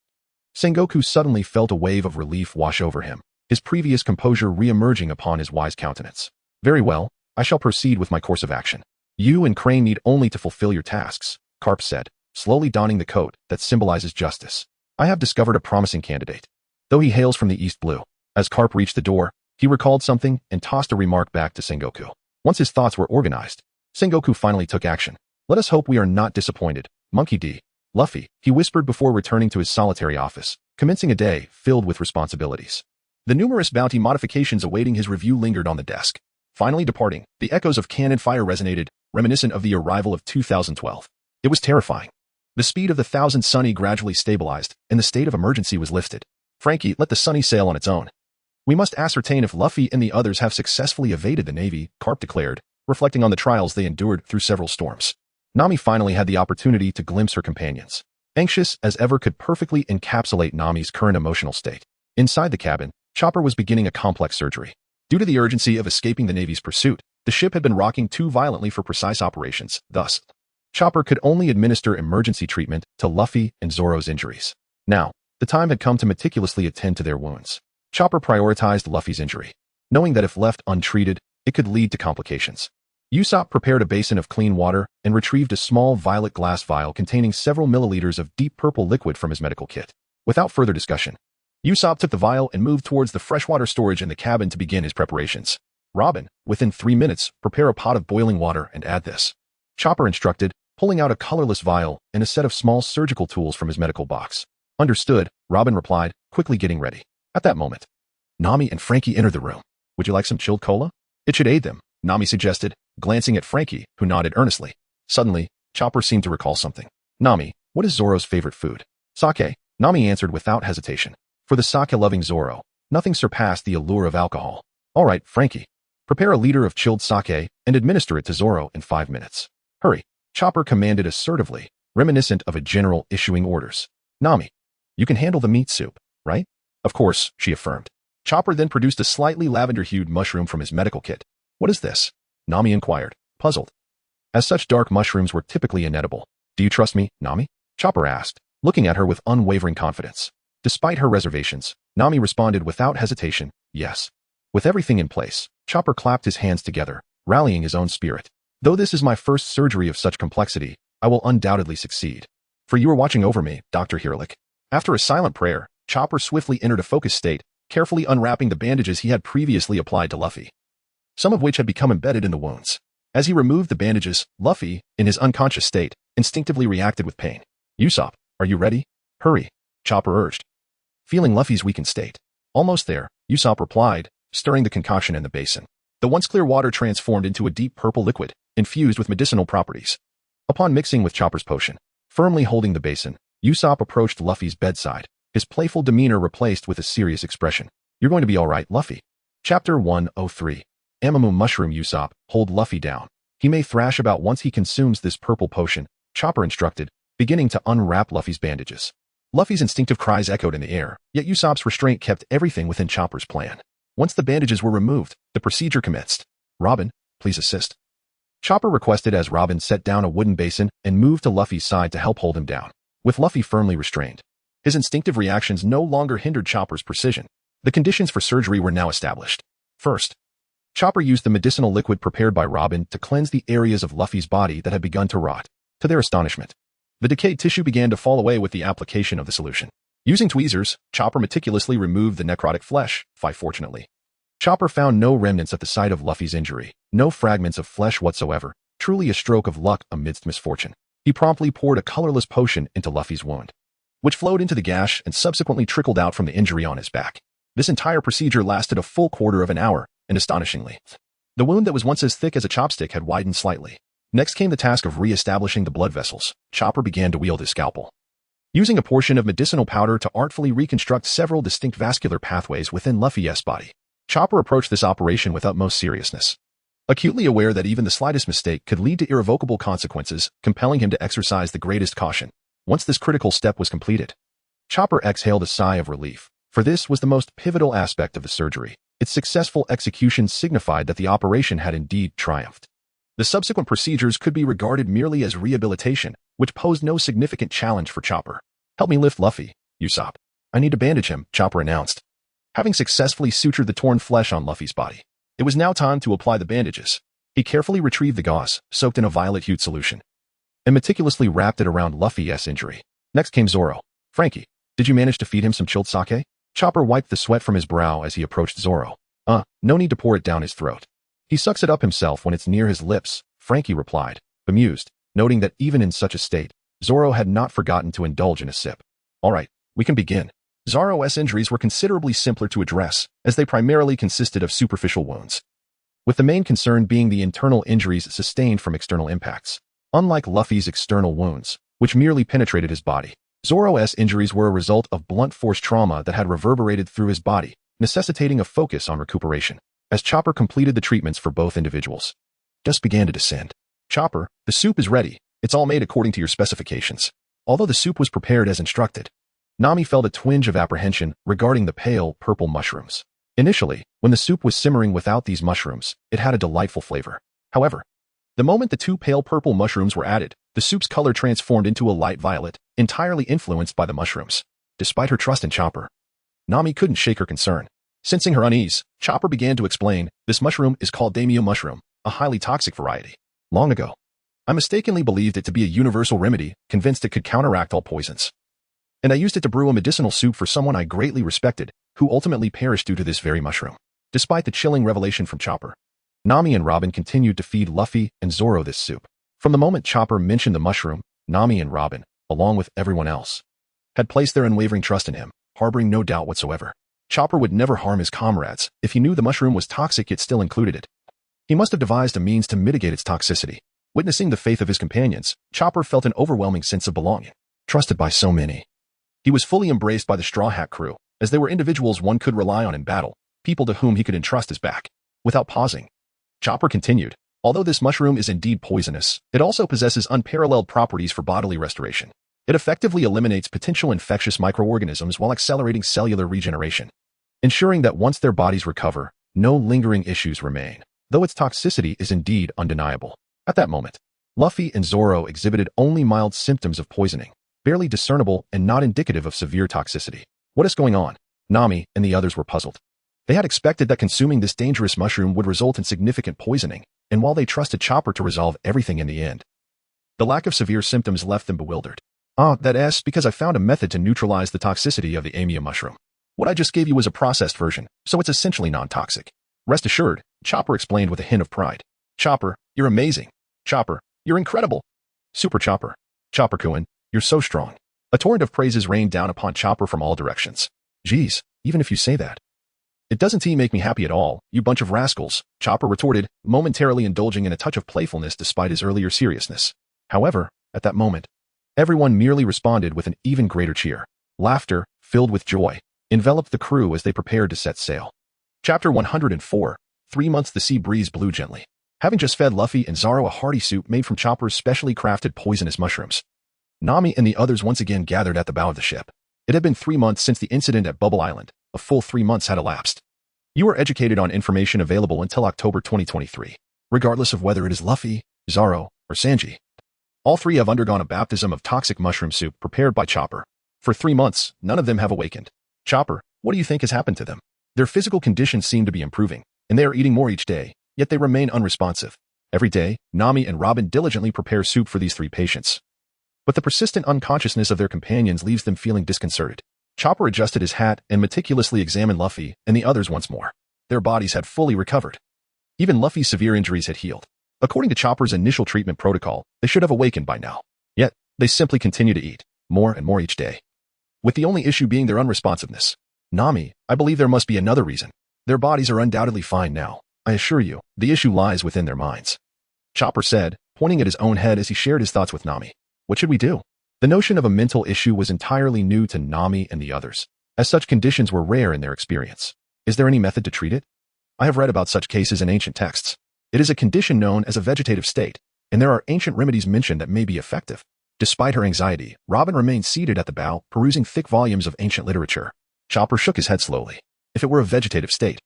Sengoku suddenly felt a wave of relief wash over him, his previous composure re-emerging upon his wise countenance. Very well, I shall proceed with my course of action. You and Crane need only to fulfill your tasks, Carp said, slowly donning the coat that symbolizes justice. I have discovered a promising candidate. Though he hails from the East Blue. As Carp reached the door, he recalled something and tossed a remark back to Sengoku. Once his thoughts were organized, Sengoku finally took action. Let us hope we are not disappointed, Monkey D. Luffy, he whispered before returning to his solitary office, commencing a day filled with responsibilities. The numerous bounty modifications awaiting his review lingered on the desk. Finally departing, the echoes of cannon fire resonated, reminiscent of the arrival of 2012. It was terrifying. The speed of the Thousand Sunny gradually stabilized, and the state of emergency was lifted. Frankie, let the Sunny sail on its own. We must ascertain if Luffy and the others have successfully evaded the Navy, Carp declared, reflecting on the trials they endured through several storms. Nami finally had the opportunity to glimpse her companions. Anxious as ever could perfectly encapsulate Nami's current emotional state. Inside the cabin, Chopper was beginning a complex surgery. Due to the urgency of escaping the Navy's pursuit, the ship had been rocking too violently for precise operations, thus, Chopper could only administer emergency treatment to Luffy and Zoro's injuries. Now, the time had come to meticulously attend to their wounds. Chopper prioritized Luffy's injury, knowing that if left untreated, it could lead to complications. Usopp prepared a basin of clean water and retrieved a small violet glass vial containing several milliliters of deep purple liquid from his medical kit. Without further discussion, Usopp took the vial and moved towards the freshwater storage in the cabin to begin his preparations. Robin, within 3 minutes, prepare a pot of boiling water and add this. Chopper instructed, pulling out a colorless vial and a set of small surgical tools from his medical box. Understood, Robin replied, quickly getting ready. At that moment, Nami and Frankie entered the room. Would you like some chilled cola? It should aid them, Nami suggested, glancing at Frankie, who nodded earnestly. Suddenly, Chopper seemed to recall something. Nami, what is Zoro's favorite food? Sake, Nami answered without hesitation. For the sake-loving Zoro, nothing surpassed the allure of alcohol. All right, Frankie. Prepare a liter of chilled sake and administer it to Zoro in 5 minutes. Hurry, Chopper commanded assertively, reminiscent of a general issuing orders. Nami, you can handle the meat soup, right? Of course, she affirmed. Chopper then produced a slightly lavender-hued mushroom from his medical kit. What is this? Nami inquired, puzzled. As such dark mushrooms were typically inedible. Do you trust me, Nami? Chopper asked, looking at her with unwavering confidence. Despite her reservations, Nami responded without hesitation, yes. With everything in place, Chopper clapped his hands together, rallying his own spirit. Though this is my first surgery of such complexity, I will undoubtedly succeed. For you are watching over me, Dr. Hirlik. After a silent prayer, Chopper swiftly entered a focused state, carefully unwrapping the bandages he had previously applied to Luffy, some of which had become embedded in the wounds. As he removed the bandages, Luffy, in his unconscious state, instinctively reacted with pain. Usopp, are you ready? Hurry, Chopper urged. Feeling Luffy's weakened state. Almost there, Usopp replied, stirring the concoction in the basin. The once clear water transformed into a deep purple liquid, infused with medicinal properties. Upon mixing with Chopper's potion, firmly holding the basin, Usopp approached Luffy's bedside, his playful demeanor replaced with a serious expression. You're going to be all right, Luffy. Chapter 103. Amamu Mushroom. Usopp, hold Luffy down. He may thrash about once he consumes this purple potion, Chopper instructed, beginning to unwrap Luffy's bandages. Luffy's instinctive cries echoed in the air, yet Usopp's restraint kept everything within Chopper's plan. Once the bandages were removed, the procedure commenced. Robin, please assist. Chopper requested as Robin set down a wooden basin and moved to Luffy's side to help hold him down. With Luffy firmly restrained, his instinctive reactions no longer hindered Chopper's precision. The conditions for surgery were now established. First, Chopper used the medicinal liquid prepared by Robin to cleanse the areas of Luffy's body that had begun to rot. To their astonishment, the decayed tissue began to fall away with the application of the solution. Using tweezers, Chopper meticulously removed the necrotic flesh, fortunately. Chopper found no remnants at the site of Luffy's injury, no fragments of flesh whatsoever, truly a stroke of luck amidst misfortune. He promptly poured a colorless potion into Luffy's wound, which flowed into the gash and subsequently trickled out from the injury on his back. This entire procedure lasted a full quarter of an hour, and astonishingly, the wound that was once as thick as a chopstick had widened slightly. Next came the task of re-establishing the blood vessels. Chopper began to wield his scalpel, using a portion of medicinal powder to artfully reconstruct several distinct vascular pathways within Luffy's body. Chopper approached this operation with utmost seriousness, acutely aware that even the slightest mistake could lead to irrevocable consequences, compelling him to exercise the greatest caution. Once this critical step was completed, Chopper exhaled a sigh of relief, for this was the most pivotal aspect of the surgery. Its successful execution signified that the operation had indeed triumphed. The subsequent procedures could be regarded merely as rehabilitation, which posed no significant challenge for Chopper. "Help me lift Luffy, Usopp. I need to bandage him," Chopper announced. Having successfully sutured the torn flesh on Luffy's body, it was now time to apply the bandages. He carefully retrieved the gauze, soaked in a violet-hued solution, and meticulously wrapped it around Luffy's injury. Next came Zoro. "Frankie, did you manage to feed him some chilled sake?" Chopper wiped the sweat from his brow as he approached Zoro. No need to pour it down his throat. He sucks it up himself when it's near his lips," Frankie replied, bemused, noting that even in such a state, Zoro had not forgotten to indulge in a sip. "All right, we can begin." Zoro's injuries were considerably simpler to address, as they primarily consisted of superficial wounds, with the main concern being the internal injuries sustained from external impacts. Unlike Luffy's external wounds, which merely penetrated his body, Zoro's injuries were a result of blunt force trauma that had reverberated through his body, necessitating a focus on recuperation. As Chopper completed the treatments for both individuals, dusk began to descend. "Chopper, the soup is ready. It's all made according to your specifications." Although the soup was prepared as instructed, Nami felt a twinge of apprehension regarding the pale purple mushrooms. Initially, when the soup was simmering without these mushrooms, it had a delightful flavor. However, the moment the two pale purple mushrooms were added, the soup's color transformed into a light violet, entirely influenced by the mushrooms. Despite her trust in Chopper, Nami couldn't shake her concern. Sensing her unease, Chopper began to explain, "This mushroom is called daimyo mushroom, a highly toxic variety. Long ago, I mistakenly believed it to be a universal remedy, convinced it could counteract all poisons. And I used it to brew a medicinal soup for someone I greatly respected, who ultimately perished due to this very mushroom." Despite the chilling revelation from Chopper, Nami and Robin continued to feed Luffy and Zoro this soup. From the moment Chopper mentioned the mushroom, Nami and Robin, along with everyone else, had placed their unwavering trust in him, harboring no doubt whatsoever. Chopper would never harm his comrades if he knew the mushroom was toxic yet still included it. He must have devised a means to mitigate its toxicity. Witnessing the faith of his companions, Chopper felt an overwhelming sense of belonging. Trusted by so many, he was fully embraced by the Straw Hat crew, as they were individuals one could rely on in battle, people to whom he could entrust his back. Without pausing, Chopper continued, "Although this mushroom is indeed poisonous, it also possesses unparalleled properties for bodily restoration. It effectively eliminates potential infectious microorganisms while accelerating cellular regeneration, ensuring that once their bodies recover, no lingering issues remain, though its toxicity is indeed undeniable." At that moment, Luffy and Zoro exhibited only mild symptoms of poisoning, barely discernible and not indicative of severe toxicity. "What is going on?" Nami and the others were puzzled. They had expected that consuming this dangerous mushroom would result in significant poisoning, and while they trusted Chopper to resolve everything in the end, the lack of severe symptoms left them bewildered. That's because I found a method to neutralize the toxicity of the amia mushroom. What I just gave you was a processed version, so it's essentially non-toxic. Rest assured," Chopper explained with a hint of pride. "Chopper, you're amazing. Chopper, you're incredible. Super Chopper. Chopper-kun, you're so strong." A torrent of praises rained down upon Chopper from all directions. "Geez, even if you say that, it doesn't make me happy at all, you bunch of rascals," Chopper retorted, momentarily indulging in a touch of playfulness despite his earlier seriousness. However, at that moment, everyone merely responded with an even greater cheer. Laughter, filled with joy, enveloped the crew as they prepared to set sail. Chapter 104. 3 months the sea breeze blew gently. Having just fed Luffy and Zoro a hearty soup made from Chopper's specially crafted poisonous mushrooms, Nami and the others once again gathered at the bow of the ship. It had been 3 months since the incident at Bubble Island. A full 3 months had elapsed. You are educated on information available until October 2023, regardless of whether it is Luffy, Zoro, or Sanji. All three have undergone a baptism of toxic mushroom soup prepared by Chopper. For 3 months, none of them have awakened. Chopper, what do you think has happened to them? Their physical conditions seem to be improving, and they are eating more each day, yet they remain unresponsive. Every day, Nami and Robin diligently prepare soup for these 3 patients, but the persistent unconsciousness of their companions leaves them feeling disconcerted. Chopper adjusted his hat and meticulously examined Luffy and the others once more. Their bodies had fully recovered. Even Luffy's severe injuries had healed. According to Chopper's initial treatment protocol, they should have awakened by now. They simply continue to eat, more and more each day. With the only issue being their unresponsiveness. Nami, I believe there must be another reason. Their bodies are undoubtedly fine now. I assure you, the issue lies within their minds. Chopper said, pointing at his own head as he shared his thoughts with Nami. What should we do? The notion of a mental issue was entirely new to Nami and the others, as such conditions were rare in their experience. Is there any method to treat it? I have read about such cases in ancient texts. It is a condition known as a vegetative state, and there are ancient remedies mentioned that may be effective. Despite her anxiety, Robin remained seated at the bow, perusing thick volumes of ancient literature. Chopper shook his head slowly. If it were a vegetative state,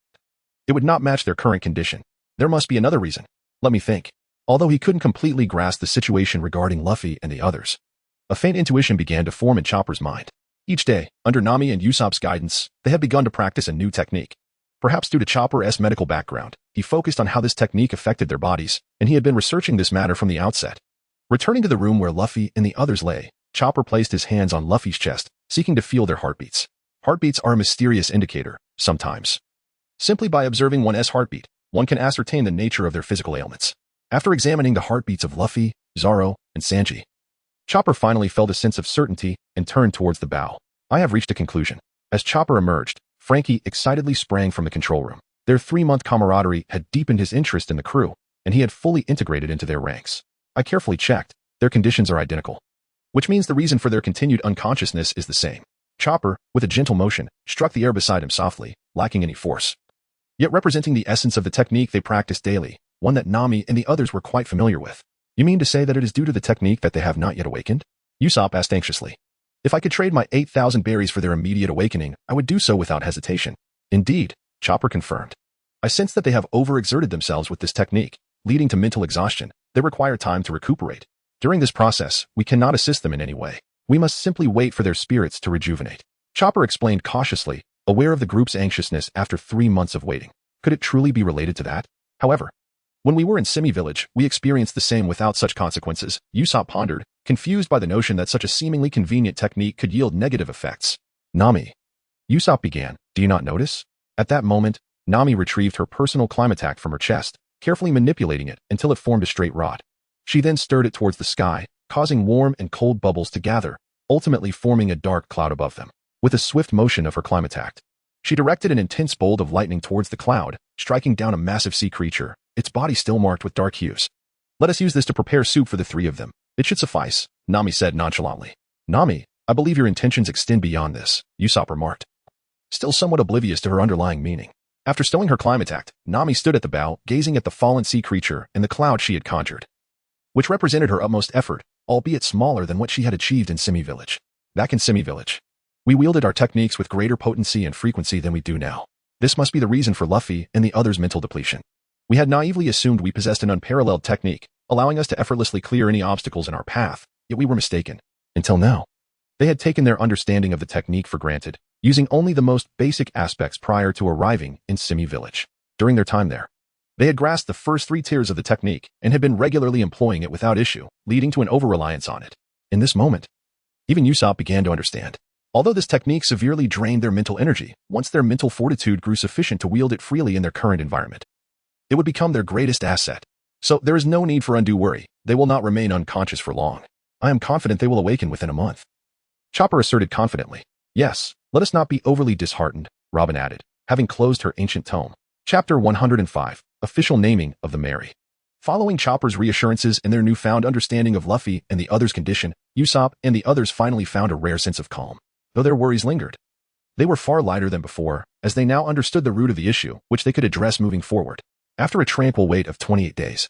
it would not match their current condition. There must be another reason. Let me think. Although he couldn't completely grasp the situation regarding Luffy and the others, a faint intuition began to form in Chopper's mind. Each day, under Nami and Usopp's guidance, they had begun to practice a new technique. Perhaps due to Chopper's medical background, he focused on how this technique affected their bodies, and he had been researching this matter from the outset. Returning to the room where Luffy and the others lay, Chopper placed his hands on Luffy's chest, seeking to feel their heartbeats. Heartbeats are a mysterious indicator, sometimes. Simply by observing one's heartbeat, one can ascertain the nature of their physical ailments. After examining the heartbeats of Luffy, Zoro, and Sanji, Chopper finally felt a sense of certainty and turned towards the bow. I have reached a conclusion. As Chopper emerged, Frankie excitedly sprang from the control room. Their 3-month camaraderie had deepened his interest in the crew, and he had fully integrated into their ranks. I carefully checked. Their conditions are identical, which means the reason for their continued unconsciousness is the same. Chopper, with a gentle motion, struck the air beside him softly, lacking any force, yet representing the essence of the technique they practiced daily, one that Nami and the others were quite familiar with. You mean to say that it is due to the technique that they have not yet awakened? Usopp asked anxiously. If I could trade my 8,000 berries for their immediate awakening, I would do so without hesitation. Indeed, Chopper confirmed. I sense that they have overexerted themselves with this technique, leading to mental exhaustion. They require time to recuperate. During this process, we cannot assist them in any way. We must simply wait for their spirits to rejuvenate. Chopper explained cautiously, aware of the group's anxiousness after 3 months of waiting. Could it truly be related to that? However, when we were in Semi Village, we experienced the same without such consequences. Usopp pondered, confused by the notion that such a seemingly convenient technique could yield negative effects. Nami. Usopp began, do you not notice? At that moment, Nami retrieved her personal climatac from her chest, carefully manipulating it until it formed a straight rod. She then stirred it towards the sky, causing warm and cold bubbles to gather, ultimately forming a dark cloud above them. With a swift motion of her climatac, she directed an intense bolt of lightning towards the cloud, striking down a massive sea creature, its body still marked with dark hues. Let us use this to prepare soup for the 3 of them. It should suffice, Nami said nonchalantly. Nami, I believe your intentions extend beyond this, Usopp remarked, still somewhat oblivious to her underlying meaning. After stowing her climatac, Nami stood at the bow, gazing at the fallen sea creature and the cloud she had conjured, which represented her utmost effort, albeit smaller than what she had achieved in Semi Village. Back in Semi Village, we wielded our techniques with greater potency and frequency than we do now. This must be the reason for Luffy and the others' mental depletion. We had naively assumed we possessed an unparalleled technique, allowing us to effortlessly clear any obstacles in our path, yet we were mistaken. Until now, they had taken their understanding of the technique for granted, using only the most basic aspects prior to arriving in Semi Village. During their time there, they had grasped the first 3 tiers of the technique and had been regularly employing it without issue, leading to an over-reliance on it. In this moment, even Usopp began to understand. Although this technique severely drained their mental energy, once their mental fortitude grew sufficient to wield it freely in their current environment, it would become their greatest asset. So there is no need for undue worry. They will not remain unconscious for long. I am confident they will awaken within a month. Chopper asserted confidently. Yes, let us not be overly disheartened, Robin added, having closed her ancient tome. Chapter 105, Official Naming of the Mary. Following Chopper's reassurances and their newfound understanding of Luffy and the others' condition, Usopp and the others finally found a rare sense of calm. Though their worries lingered, they were far lighter than before, as they now understood the root of the issue, which they could address moving forward. After a tranquil wait of 28 days,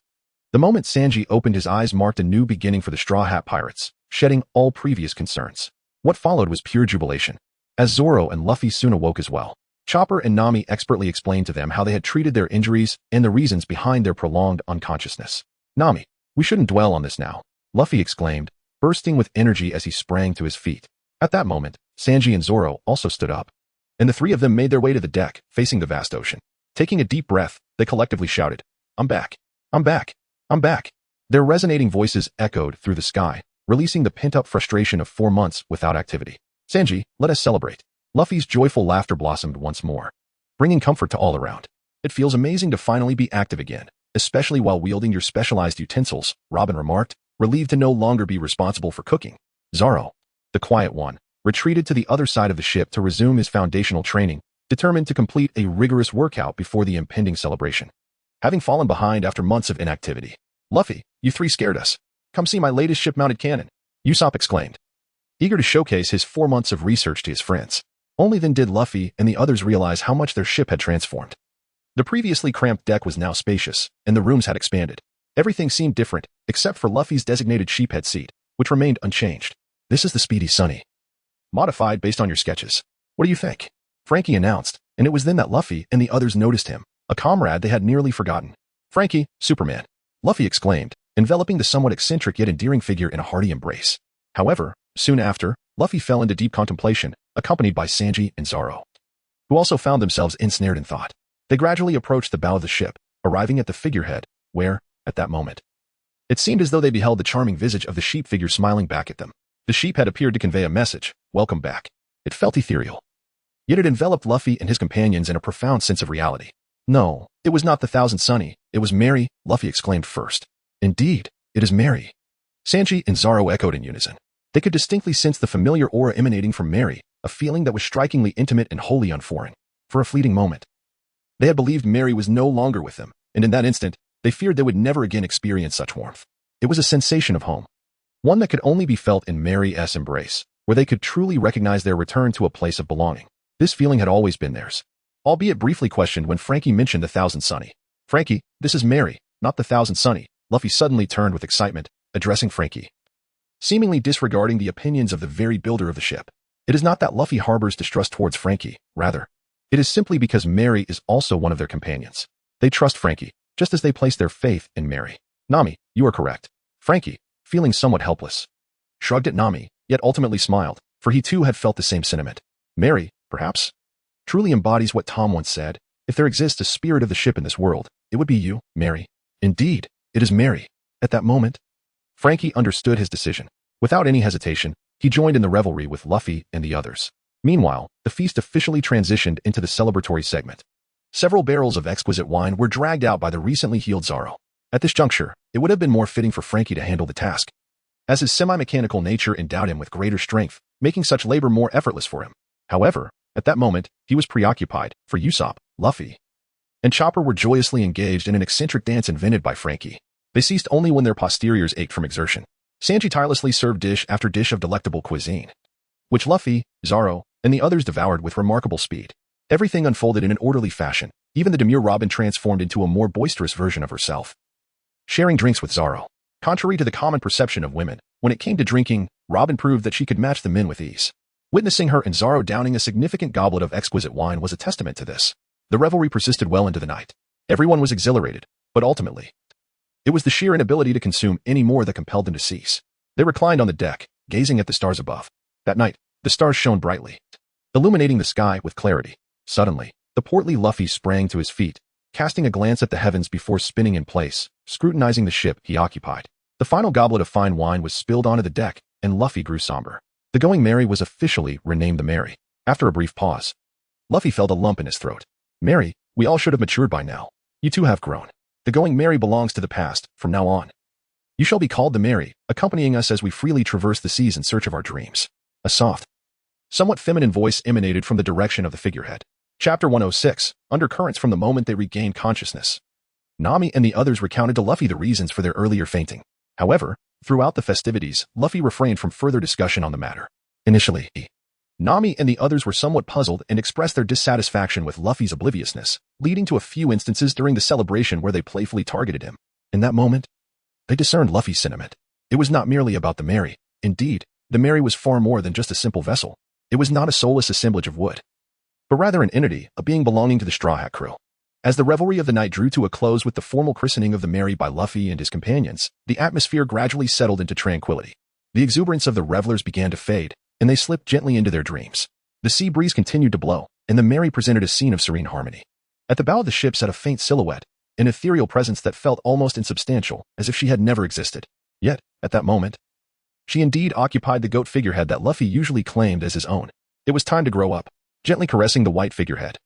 the moment Sanji opened his eyes marked a new beginning for the Straw Hat Pirates, shedding all previous concerns. What followed was pure jubilation, as Zoro and Luffy soon awoke as well. Chopper and Nami expertly explained to them how they had treated their injuries and the reasons behind their prolonged unconsciousness. Nami, we shouldn't dwell on this now, Luffy exclaimed, bursting with energy as he sprang to his feet. At that moment, Sanji and Zoro also stood up, and the 3 of them made their way to the deck, facing the vast ocean. Taking a deep breath, they collectively shouted, I'm back! I'm back! I'm back! Their resonating voices echoed through the sky, releasing the pent-up frustration of 4 months without activity. Sanji, let us celebrate. Luffy's joyful laughter blossomed once more, bringing comfort to all around. It feels amazing to finally be active again, especially while wielding your specialized utensils, Robin remarked. relieved to no longer be responsible for cooking. Zoro, the quiet one, retreated to the other side of the ship to resume his foundational training, determined to complete a rigorous workout before the impending celebration. Having fallen behind after months of inactivity, "Luffy, you three scared us. Come see my latest ship-mounted cannon," Usopp exclaimed, eager to showcase his 4 months of research to his friends. Only then did Luffy and the others realize how much their ship had transformed. The previously cramped deck was now spacious, and the rooms had expanded. Everything seemed different, except for Luffy's designated sheephead seat, which remained unchanged. "This is the Speedy Sunny. Modified based on your sketches. What do you think?" Frankie announced, and it was then that Luffy and the others noticed him, a comrade they had nearly forgotten. "Frankie, Superman," Luffy exclaimed, enveloping the somewhat eccentric yet endearing figure in a hearty embrace. However, soon after, Luffy fell into deep contemplation, accompanied by Sanji and Zoro, who also found themselves ensnared in thought. They gradually approached the bow of the ship, arriving at the figurehead, where, at that moment, it seemed as though they beheld the charming visage of the sheep figure smiling back at them. The sheep had appeared to convey a message, "Welcome back." It felt ethereal. Yet it enveloped Luffy and his companions in a profound sense of reality. "No, it was not the Thousand Sunny, it was Mary," Luffy exclaimed first. "Indeed, it is Mary." Sanji and Zoro echoed in unison. They could distinctly sense the familiar aura emanating from Mary, a feeling that was strikingly intimate and wholly unforeign. For a fleeting moment, they had believed Mary was no longer with them, and in that instant, they feared they would never again experience such warmth. It was a sensation of home, one that could only be felt in Mary's embrace, where they could truly recognize their return to a place of belonging. This feeling had always been theirs, albeit briefly questioned when Frankie mentioned the Thousand Sunny. "Frankie, this is Mary, not the Thousand Sunny," Luffy suddenly turned with excitement, addressing Frankie, seemingly disregarding the opinions of the very builder of the ship. It is not that Luffy harbors distrust towards Frankie, rather, it is simply because Mary is also one of their companions. They trust Frankie, just as they place their faith in Mary. "Nami, you are correct." Frankie, feeling somewhat helpless, shrugged at Nami, yet ultimately smiled, for he too had felt the same sentiment. "Mary, perhaps, truly embodies what Tom once said, if there exists a spirit of the ship in this world, it would be you, Mary." "Indeed, it is Mary." At that moment, Frankie understood his decision. Without any hesitation, he joined in the revelry with Luffy and the others. Meanwhile, the feast officially transitioned into the celebratory segment. Several barrels of exquisite wine were dragged out by the recently healed Zoro. At this juncture, it would have been more fitting for Frankie to handle the task, as his semi-mechanical nature endowed him with greater strength, making such labor more effortless for him. However, at that moment, he was preoccupied, for Usopp, Luffy, and Chopper were joyously engaged in an eccentric dance invented by Frankie. They ceased only when their posteriors ached from exertion. Sanji tirelessly served dish after dish of delectable cuisine, which Luffy, Zoro, and the others devoured with remarkable speed. Everything unfolded in an orderly fashion. Even the demure Robin transformed into a more boisterous version of herself, sharing drinks with Zoro. Contrary to the common perception of women, when it came to drinking, Robin proved that she could match the men with ease. Witnessing her and Zoro downing a significant goblet of exquisite wine was a testament to this. The revelry persisted well into the night. Everyone was exhilarated, but ultimately, it was the sheer inability to consume any more that compelled them to cease. They reclined on the deck, gazing at the stars above. That night, the stars shone brightly, illuminating the sky with clarity. Suddenly, the portly Luffy sprang to his feet, casting a glance at the heavens before spinning in place, scrutinizing the ship he occupied. The final goblet of fine wine was spilled onto the deck, and Luffy grew somber. The Going Merry was officially renamed the Merry. After a brief pause, Luffy felt a lump in his throat. "Merry, we all should have matured by now. You too have grown. The Going Merry belongs to the past, from now on. You shall be called the Merry, accompanying us as we freely traverse the seas in search of our dreams." A soft, somewhat feminine voice emanated from the direction of the figurehead. Chapter 106, Undercurrents from the moment they regained consciousness. Nami and the others recounted to Luffy the reasons for their earlier fainting. However, throughout the festivities, Luffy refrained from further discussion on the matter. Initially, Nami and the others were somewhat puzzled and expressed their dissatisfaction with Luffy's obliviousness, leading to a few instances during the celebration where they playfully targeted him. In that moment, they discerned Luffy's sentiment. It was not merely about the Merry. Indeed, the Merry was far more than just a simple vessel. It was not a soulless assemblage of wood, but rather an entity, a being belonging to the Straw Hat crew. As the revelry of the night drew to a close with the formal christening of the Merry by Luffy and his companions, the atmosphere gradually settled into tranquility. The exuberance of the revelers began to fade, and they slipped gently into their dreams. The sea breeze continued to blow, and the Merry presented a scene of serene harmony. At the bow of the ship sat a faint silhouette, an ethereal presence that felt almost insubstantial, as if she had never existed. Yet, at that moment, she indeed occupied the goat figurehead that Luffy usually claimed as his own. It was time to grow up. Gently caressing the white figurehead,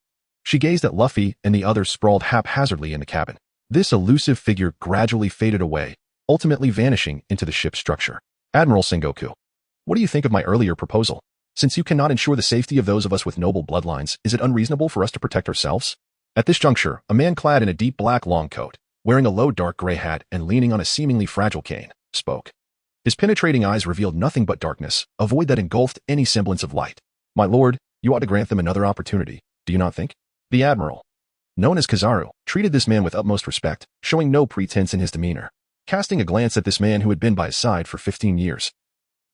she gazed at Luffy and the others sprawled haphazardly in the cabin. This elusive figure gradually faded away, ultimately vanishing into the ship's structure. Admiral Sengoku, what do you think of my earlier proposal? Since you cannot ensure the safety of those of us with noble bloodlines, is it unreasonable for us to protect ourselves? At this juncture, a man clad in a deep black long coat, wearing a low dark gray hat and leaning on a seemingly fragile cane, spoke. His penetrating eyes revealed nothing but darkness, a void that engulfed any semblance of light. My lord, you ought to grant them another opportunity, do you not think? The admiral, known as Kizaru, treated this man with utmost respect, showing no pretense in his demeanor. Casting a glance at this man who had been by his side for 15 years.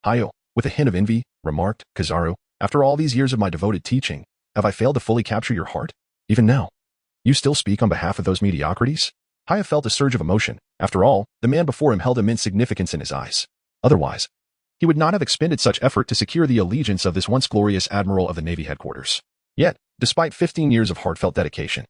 Hayo, with a hint of envy, remarked, Kizaru, after all these years of my devoted teaching, have I failed to fully capture your heart? Even now, you still speak on behalf of those mediocrities? Hayo felt a surge of emotion. After all, the man before him held immense significance in his eyes. Otherwise, he would not have expended such effort to secure the allegiance of this once glorious admiral of the Navy headquarters. Yet, despite 15 years of heartfelt dedication,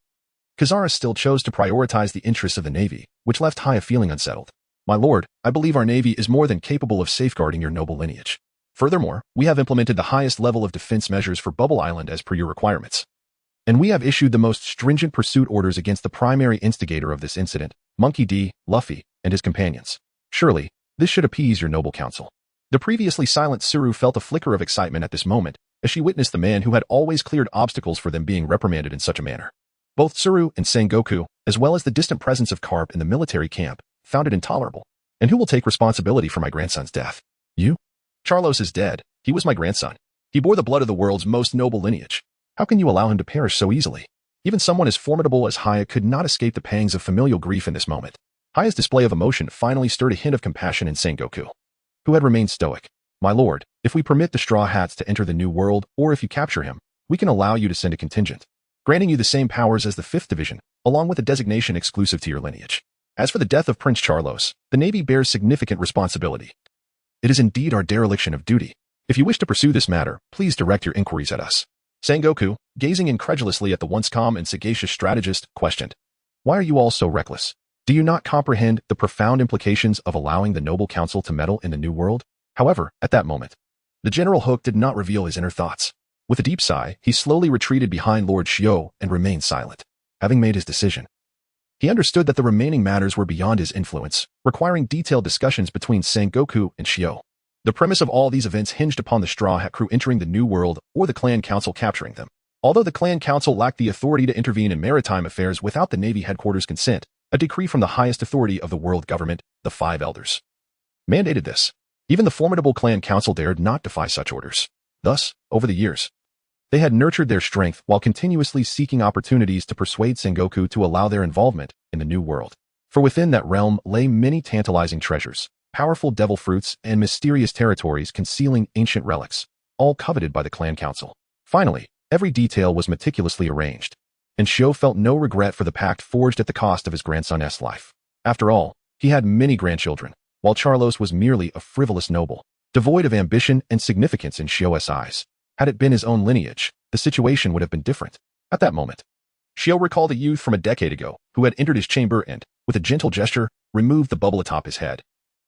Kizaru still chose to prioritize the interests of the Navy, which left Hayo feeling unsettled. My lord, I believe our Navy is more than capable of safeguarding your noble lineage. Furthermore, we have implemented the highest level of defense measures for Bubble Island as per your requirements. And we have issued the most stringent pursuit orders against the primary instigator of this incident, Monkey D, Luffy, and his companions. Surely, this should appease your noble council. The previously silent Tsuru felt a flicker of excitement at this moment, as she witnessed the man who had always cleared obstacles for them being reprimanded in such a manner. Both Tsuru and Sengoku, as well as the distant presence of Carp in the military camp, found it intolerable. And who will take responsibility for my grandson's death? You? Charlos is dead. He was my grandson. He bore the blood of the world's most noble lineage. How can you allow him to perish so easily? Even someone as formidable as Hayo could not escape the pangs of familial grief in this moment. Haya's display of emotion finally stirred a hint of compassion in Sengoku, who had remained stoic. My lord, if we permit the Straw Hats to enter the New World, or if you capture him, we can allow you to send a contingent, granting you the same powers as the 5th Division, along with a designation exclusive to your lineage. As for the death of Prince Charlos, the Navy bears significant responsibility. It is indeed our dereliction of duty. If you wish to pursue this matter, please direct your inquiries at us. Sengoku, gazing incredulously at the once calm and sagacious strategist, questioned. Why are you all so reckless? Do you not comprehend the profound implications of allowing the noble council to meddle in the New World? However, at that moment, the General Hook did not reveal his inner thoughts. With a deep sigh, he slowly retreated behind Lord Shio and remained silent. Having made his decision, he understood that the remaining matters were beyond his influence, requiring detailed discussions between Sengoku and Shio. The premise of all these events hinged upon the Straw Hat crew entering the New World or the Clan Council capturing them. Although the Clan Council lacked the authority to intervene in maritime affairs without the Navy headquarters' consent, a decree from the highest authority of the world government, the Five Elders, mandated this. Even the formidable Clan Council dared not defy such orders. Thus, over the years, they had nurtured their strength while continuously seeking opportunities to persuade Sengoku to allow their involvement in the New World. For within that realm lay many tantalizing treasures, powerful devil fruits, and mysterious territories concealing ancient relics, all coveted by the Clan Council. Finally, every detail was meticulously arranged, and Shio felt no regret for the pact forged at the cost of his grandson's life. After all, he had many grandchildren, while Charlos was merely a frivolous noble, devoid of ambition and significance in Shio's eyes. Had it been his own lineage, the situation would have been different. At that moment, Shio recalled a youth from a decade ago who had entered his chamber and, with a gentle gesture, removed the bubble atop his head,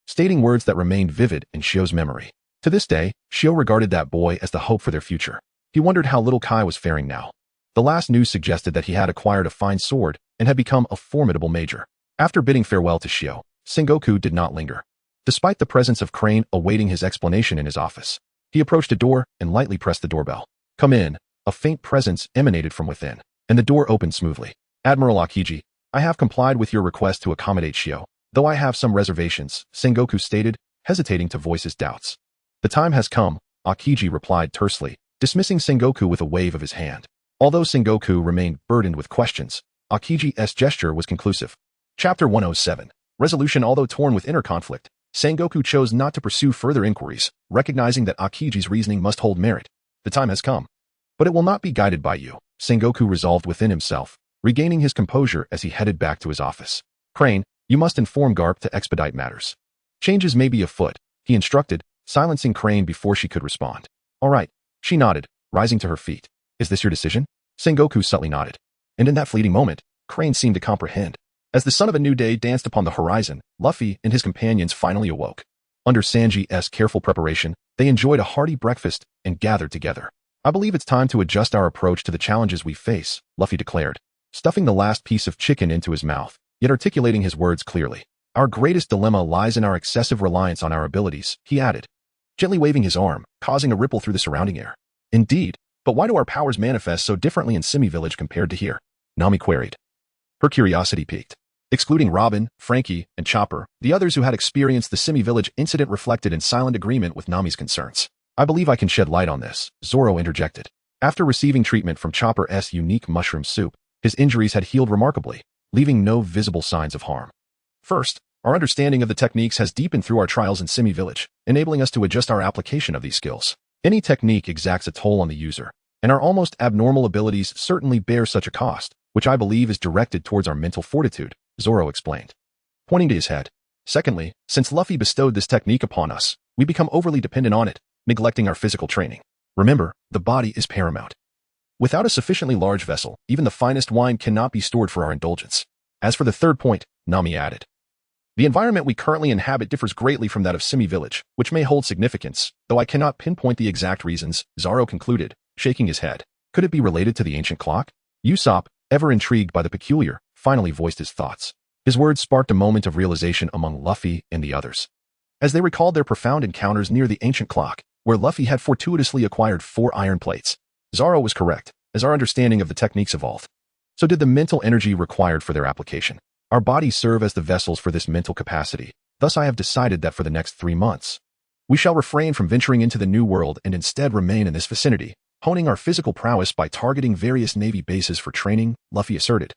stating words that remained vivid in Shio's memory. To this day, Shio regarded that boy as the hope for their future. He wondered how little Kai was faring now. The last news suggested that he had acquired a fine sword and had become a formidable major. After bidding farewell to Shio, Sengoku did not linger. Despite the presence of Crane awaiting his explanation in his office, he approached a door and lightly pressed the doorbell. Come in. A faint presence emanated from within, and the door opened smoothly. Admiral Akiji, I have complied with your request to accommodate Shio, though I have some reservations, Sengoku stated, hesitating to voice his doubts. The time has come, Akiji replied tersely, dismissing Sengoku with a wave of his hand. Although Sengoku remained burdened with questions, Akiji's gesture was conclusive. Chapter 107. Resolution. Although torn with inner conflict, Sengoku chose not to pursue further inquiries, recognizing that Akiji's reasoning must hold merit. The time has come. But it will not be guided by you, Sengoku resolved within himself, regaining his composure as he headed back to his office. Crane, you must inform Garp to expedite matters. Changes may be afoot, he instructed, silencing Crane before she could respond. All right, she nodded, rising to her feet. Is this your decision? Sengoku subtly nodded. And in that fleeting moment, Crane seemed to comprehend. As the sun of a new day danced upon the horizon, Luffy and his companions finally awoke. Under Sanji's careful preparation, they enjoyed a hearty breakfast and gathered together. I believe it's time to adjust our approach to the challenges we face, Luffy declared, stuffing the last piece of chicken into his mouth, yet articulating his words clearly. Our greatest dilemma lies in our excessive reliance on our abilities, he added, gently waving his arm, causing a ripple through the surrounding air. Indeed, but why do our powers manifest so differently in Semi-Village compared to here? Nami queried. Her curiosity piqued. Excluding Robin, Frankie, and Chopper, the others who had experienced the Semi-Village incident reflected in silent agreement with Nami's concerns. I believe I can shed light on this, Zoro interjected. After receiving treatment from Chopper's unique mushroom soup, his injuries had healed remarkably, leaving no visible signs of harm. First, our understanding of the techniques has deepened through our trials in Semi-Village, enabling us to adjust our application of these skills. Any technique exacts a toll on the user, and our almost abnormal abilities certainly bear such a cost, which I believe is directed towards our mental fortitude, Zoro explained, pointing to his head. Secondly, since Luffy bestowed this technique upon us, we become overly dependent on it, neglecting our physical training. Remember, the body is paramount. Without a sufficiently large vessel, even the finest wine cannot be stored for our indulgence. As for the third point, Nami added, the environment we currently inhabit differs greatly from that of Semi-Village, which may hold significance, though I cannot pinpoint the exact reasons, Zoro concluded, shaking his head. Could it be related to the ancient clock? Usopp, ever intrigued by the peculiar, finally voiced his thoughts. His words sparked a moment of realization among Luffy and the others. As they recalled their profound encounters near the ancient clock, where Luffy had fortuitously acquired 4 iron plates, Zoro was correct, as our understanding of the techniques evolved. So did the mental energy required for their application. Our bodies serve as the vessels for this mental capacity. Thus I have decided that for the next 3 months, we shall refrain from venturing into the new world and instead remain in this vicinity, honing our physical prowess by targeting various Navy bases for training, Luffy asserted,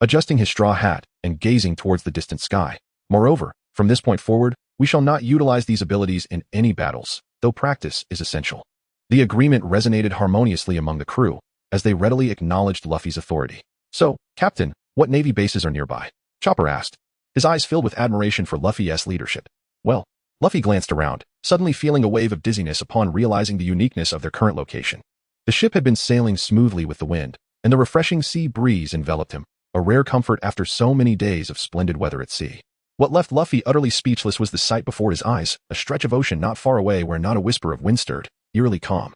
adjusting his straw hat and gazing towards the distant sky. Moreover, from this point forward, we shall not utilize these abilities in any battles, though practice is essential. The agreement resonated harmoniously among the crew, as they readily acknowledged Luffy's authority. So, Captain, what Navy bases are nearby? Chopper asked, his eyes filled with admiration for Luffy's leadership. Well, Luffy glanced around, suddenly feeling a wave of dizziness upon realizing the uniqueness of their current location. The ship had been sailing smoothly with the wind, and the refreshing sea breeze enveloped him, a rare comfort after so many days of splendid weather at sea. What left Luffy utterly speechless was the sight before his eyes, a stretch of ocean not far away where not a whisper of wind stirred, eerily calm.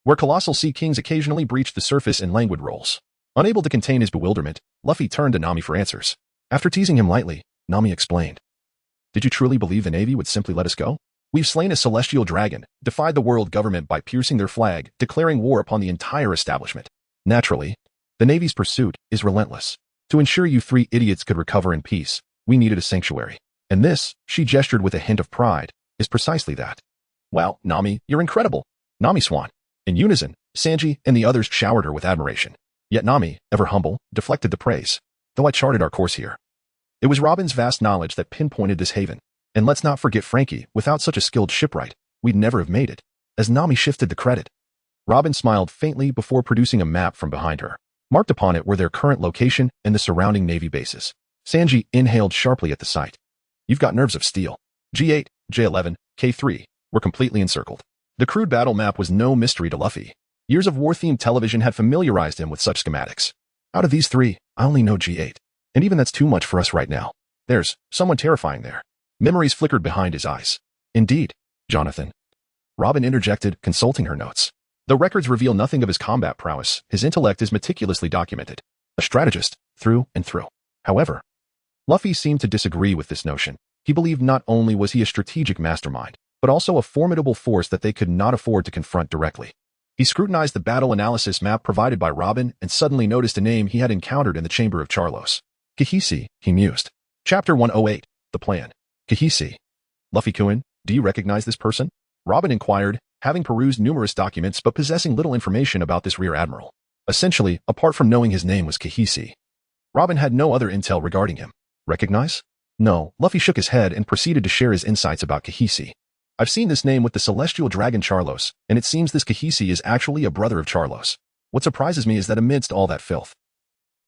Where colossal sea kings occasionally breached the surface in languid rolls. Unable to contain his bewilderment, Luffy turned to Nami for answers. After teasing him lightly, Nami explained, did you truly believe the Navy would simply let us go? We've slain a celestial dragon, defied the world government by piercing their flag, declaring war upon the entire establishment. Naturally, the Navy's pursuit is relentless. To ensure you 3 idiots could recover in peace, we needed a sanctuary. And this, she gestured with a hint of pride, is precisely that. Wow, Nami, you're incredible. Nami Swan. In unison, Sanji and the others showered her with admiration. Yet Nami, ever humble, deflected the praise. Though I charted our course here. It was Robin's vast knowledge that pinpointed this haven. And let's not forget Frankie, without such a skilled shipwright, we'd never have made it. As Nami shifted the credit, Robin smiled faintly before producing a map from behind her. Marked upon it were their current location and the surrounding Navy bases. Sanji inhaled sharply at the sight. You've got nerves of steel. G8, J11, K3 were completely encircled. The crude battle map was no mystery to Luffy. Years of war-themed television had familiarized him with such schematics. Out of these 3, I only know G8. And even that's too much for us right now. There's someone terrifying there. Memories flickered behind his eyes. Indeed, Jonathan. Robin interjected, consulting her notes. The records reveal nothing of his combat prowess. His intellect is meticulously documented. A strategist, through and through. However, Luffy seemed to disagree with this notion. He believed not only was he a strategic mastermind, but also a formidable force that they could not afford to confront directly. He scrutinized the battle analysis map provided by Robin and suddenly noticed a name he had encountered in the chamber of Charlos. Kahisi, he mused. Chapter 108, The Plan. Kahisi. Luffy-kun, do you recognize this person? Robin inquired, having perused numerous documents but possessing little information about this rear admiral. Essentially, apart from knowing his name was Kahisi, Robin had no other intel regarding him. Recognize? No, Luffy shook his head and proceeded to share his insights about Kahisi. I've seen this name with the celestial dragon Charlos, and it seems this Kahisi is actually a brother of Charlos. What surprises me is that amidst all that filth,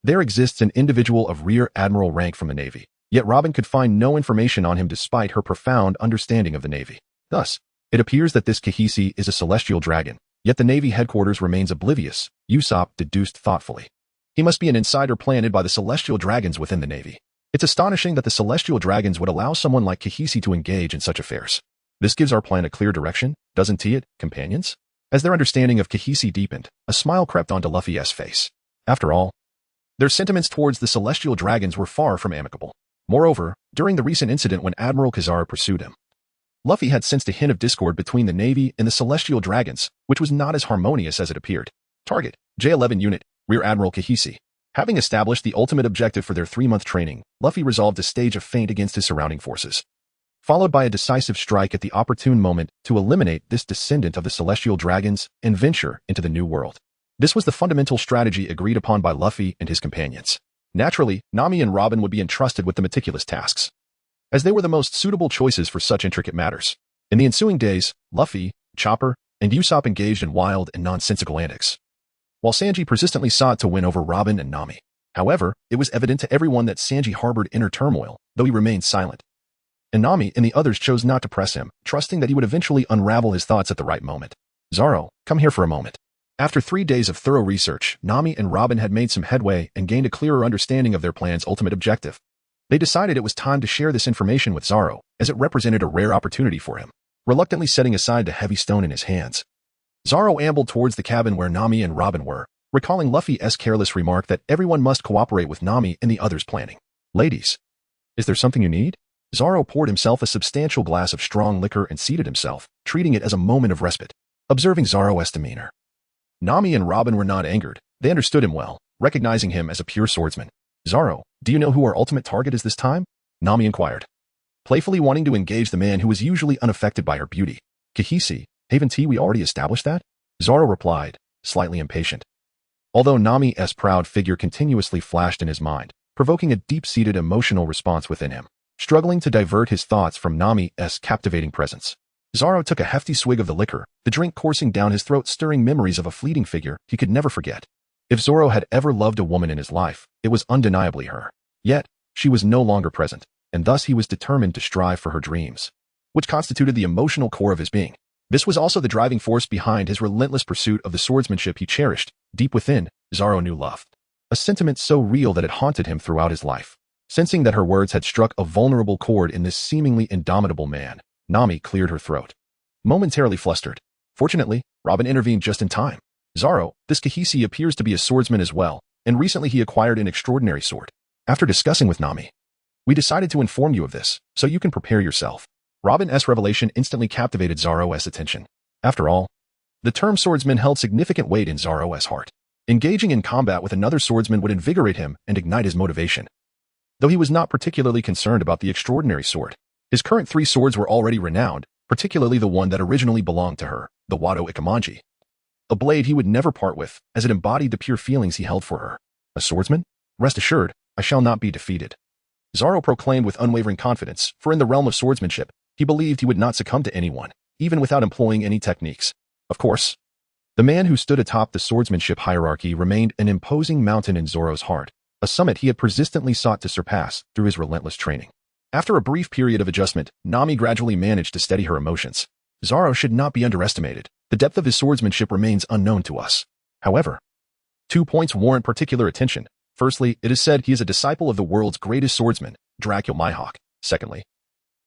there exists an individual of rear admiral rank from the Navy, yet Robin could find no information on him despite her profound understanding of the Navy. Thus, it appears that this Kahisi is a celestial dragon, yet the Navy headquarters remains oblivious, Usopp deduced thoughtfully. He must be an insider planted by the celestial dragons within the Navy. It's astonishing that the celestial dragons would allow someone like Kahisi to engage in such affairs. This gives our plan a clear direction, doesn't it, companions? As their understanding of Kahisi deepened, a smile crept onto Luffy's face. After all, their sentiments towards the celestial dragons were far from amicable. Moreover, during the recent incident when Admiral Kizaru pursued him, Luffy had sensed a hint of discord between the Navy and the Celestial Dragons, which was not as harmonious as it appeared. Target, J-11 Unit, Rear Admiral Kocoyasi. Having established the ultimate objective for their 3-month training, Luffy resolved to stage a feint against his surrounding forces, followed by a decisive strike at the opportune moment to eliminate this descendant of the Celestial Dragons and venture into the New World. This was the fundamental strategy agreed upon by Luffy and his companions. Naturally, Nami and Robin would be entrusted with the meticulous tasks, as they were the most suitable choices for such intricate matters. In the ensuing days, Luffy, Chopper, and Usopp engaged in wild and nonsensical antics, while Sanji persistently sought to win over Robin and Nami. However, it was evident to everyone that Sanji harbored inner turmoil, though he remained silent, and Nami and the others chose not to press him, trusting that he would eventually unravel his thoughts at the right moment. Zoro, come here for a moment. After 3 days of thorough research, Nami and Robin had made some headway and gained a clearer understanding of their plan's ultimate objective. They decided it was time to share this information with Zoro, as it represented a rare opportunity for him. Reluctantly setting aside the heavy stone in his hands, Zoro ambled towards the cabin where Nami and Robin were, recalling Luffy's careless remark that everyone must cooperate with Nami and the others' planning. Ladies, is there something you need? Zoro poured himself a substantial glass of strong liquor and seated himself, treating it as a moment of respite. Observing Zoro's demeanor, Nami and Robin were not angered. They understood him well, recognizing him as a pure swordsman. Zoro, do you know who our ultimate target is this time? Nami inquired, playfully wanting to engage the man who was usually unaffected by her beauty. Kocoyasi, haven't we already established that? Zoro replied, slightly impatient. Although Nami's proud figure continuously flashed in his mind, provoking a deep-seated emotional response within him, struggling to divert his thoughts from Nami's captivating presence. Zoro took a hefty swig of the liquor, the drink coursing down his throat, stirring memories of a fleeting figure he could never forget. If Zoro had ever loved a woman in his life, it was undeniably her. Yet, she was no longer present, and thus he was determined to strive for her dreams, which constituted the emotional core of his being. This was also the driving force behind his relentless pursuit of the swordsmanship he cherished. Deep within, Zoro knew love, a sentiment so real that it haunted him throughout his life. Sensing that her words had struck a vulnerable chord in this seemingly indomitable man, Nami cleared her throat, momentarily flustered. Fortunately, Robin intervened just in time. Zoro, this Kocoyasi appears to be a swordsman as well, and recently he acquired an extraordinary sword. After discussing with Nami, we decided to inform you of this, so you can prepare yourself. Robin's revelation instantly captivated Zoro's attention. After all, the term swordsman held significant weight in Zoro's heart. Engaging in combat with another swordsman would invigorate him and ignite his motivation. Though he was not particularly concerned about the extraordinary sword, his current 3 swords were already renowned, particularly the one that originally belonged to her, the Wado Ikemanji. A blade he would never part with, as it embodied the pure feelings he held for her. A swordsman? Rest assured, I shall not be defeated, Zoro proclaimed with unwavering confidence, for in the realm of swordsmanship, he believed he would not succumb to anyone, even without employing any techniques. Of course, the man who stood atop the swordsmanship hierarchy remained an imposing mountain in Zoro's heart, a summit he had persistently sought to surpass through his relentless training. After a brief period of adjustment, Nami gradually managed to steady her emotions. Zoro should not be underestimated. The depth of his swordsmanship remains unknown to us. However, 2 points warrant particular attention. Firstly, it is said he is a disciple of the world's greatest swordsman, Dracula Mihawk. Secondly,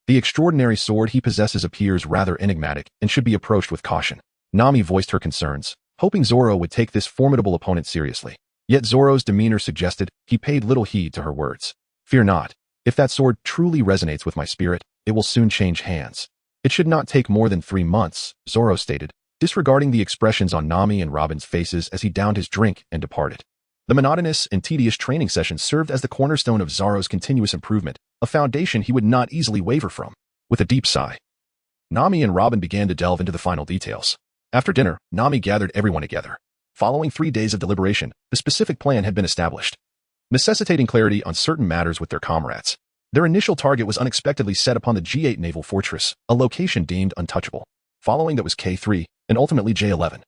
the extraordinary sword he possesses appears rather enigmatic and should be approached with caution. Nami voiced her concerns, hoping Zoro would take this formidable opponent seriously. Yet Zoro's demeanor suggested he paid little heed to her words. Fear not. If that sword truly resonates with my spirit, it will soon change hands. It should not take more than 3 months, Zoro stated, disregarding the expressions on Nami and Robin's faces as he downed his drink and departed. The monotonous and tedious training sessions served as the cornerstone of Zoro's continuous improvement, a foundation he would not easily waver from. With a deep sigh, Nami and Robin began to delve into the final details. After dinner, Nami gathered everyone together. Following 3 days of deliberation, the specific plan had been established, necessitating clarity on certain matters with their comrades. Their initial target was unexpectedly set upon the G8 Naval Fortress, a location deemed untouchable. Following that was K3, and ultimately J11.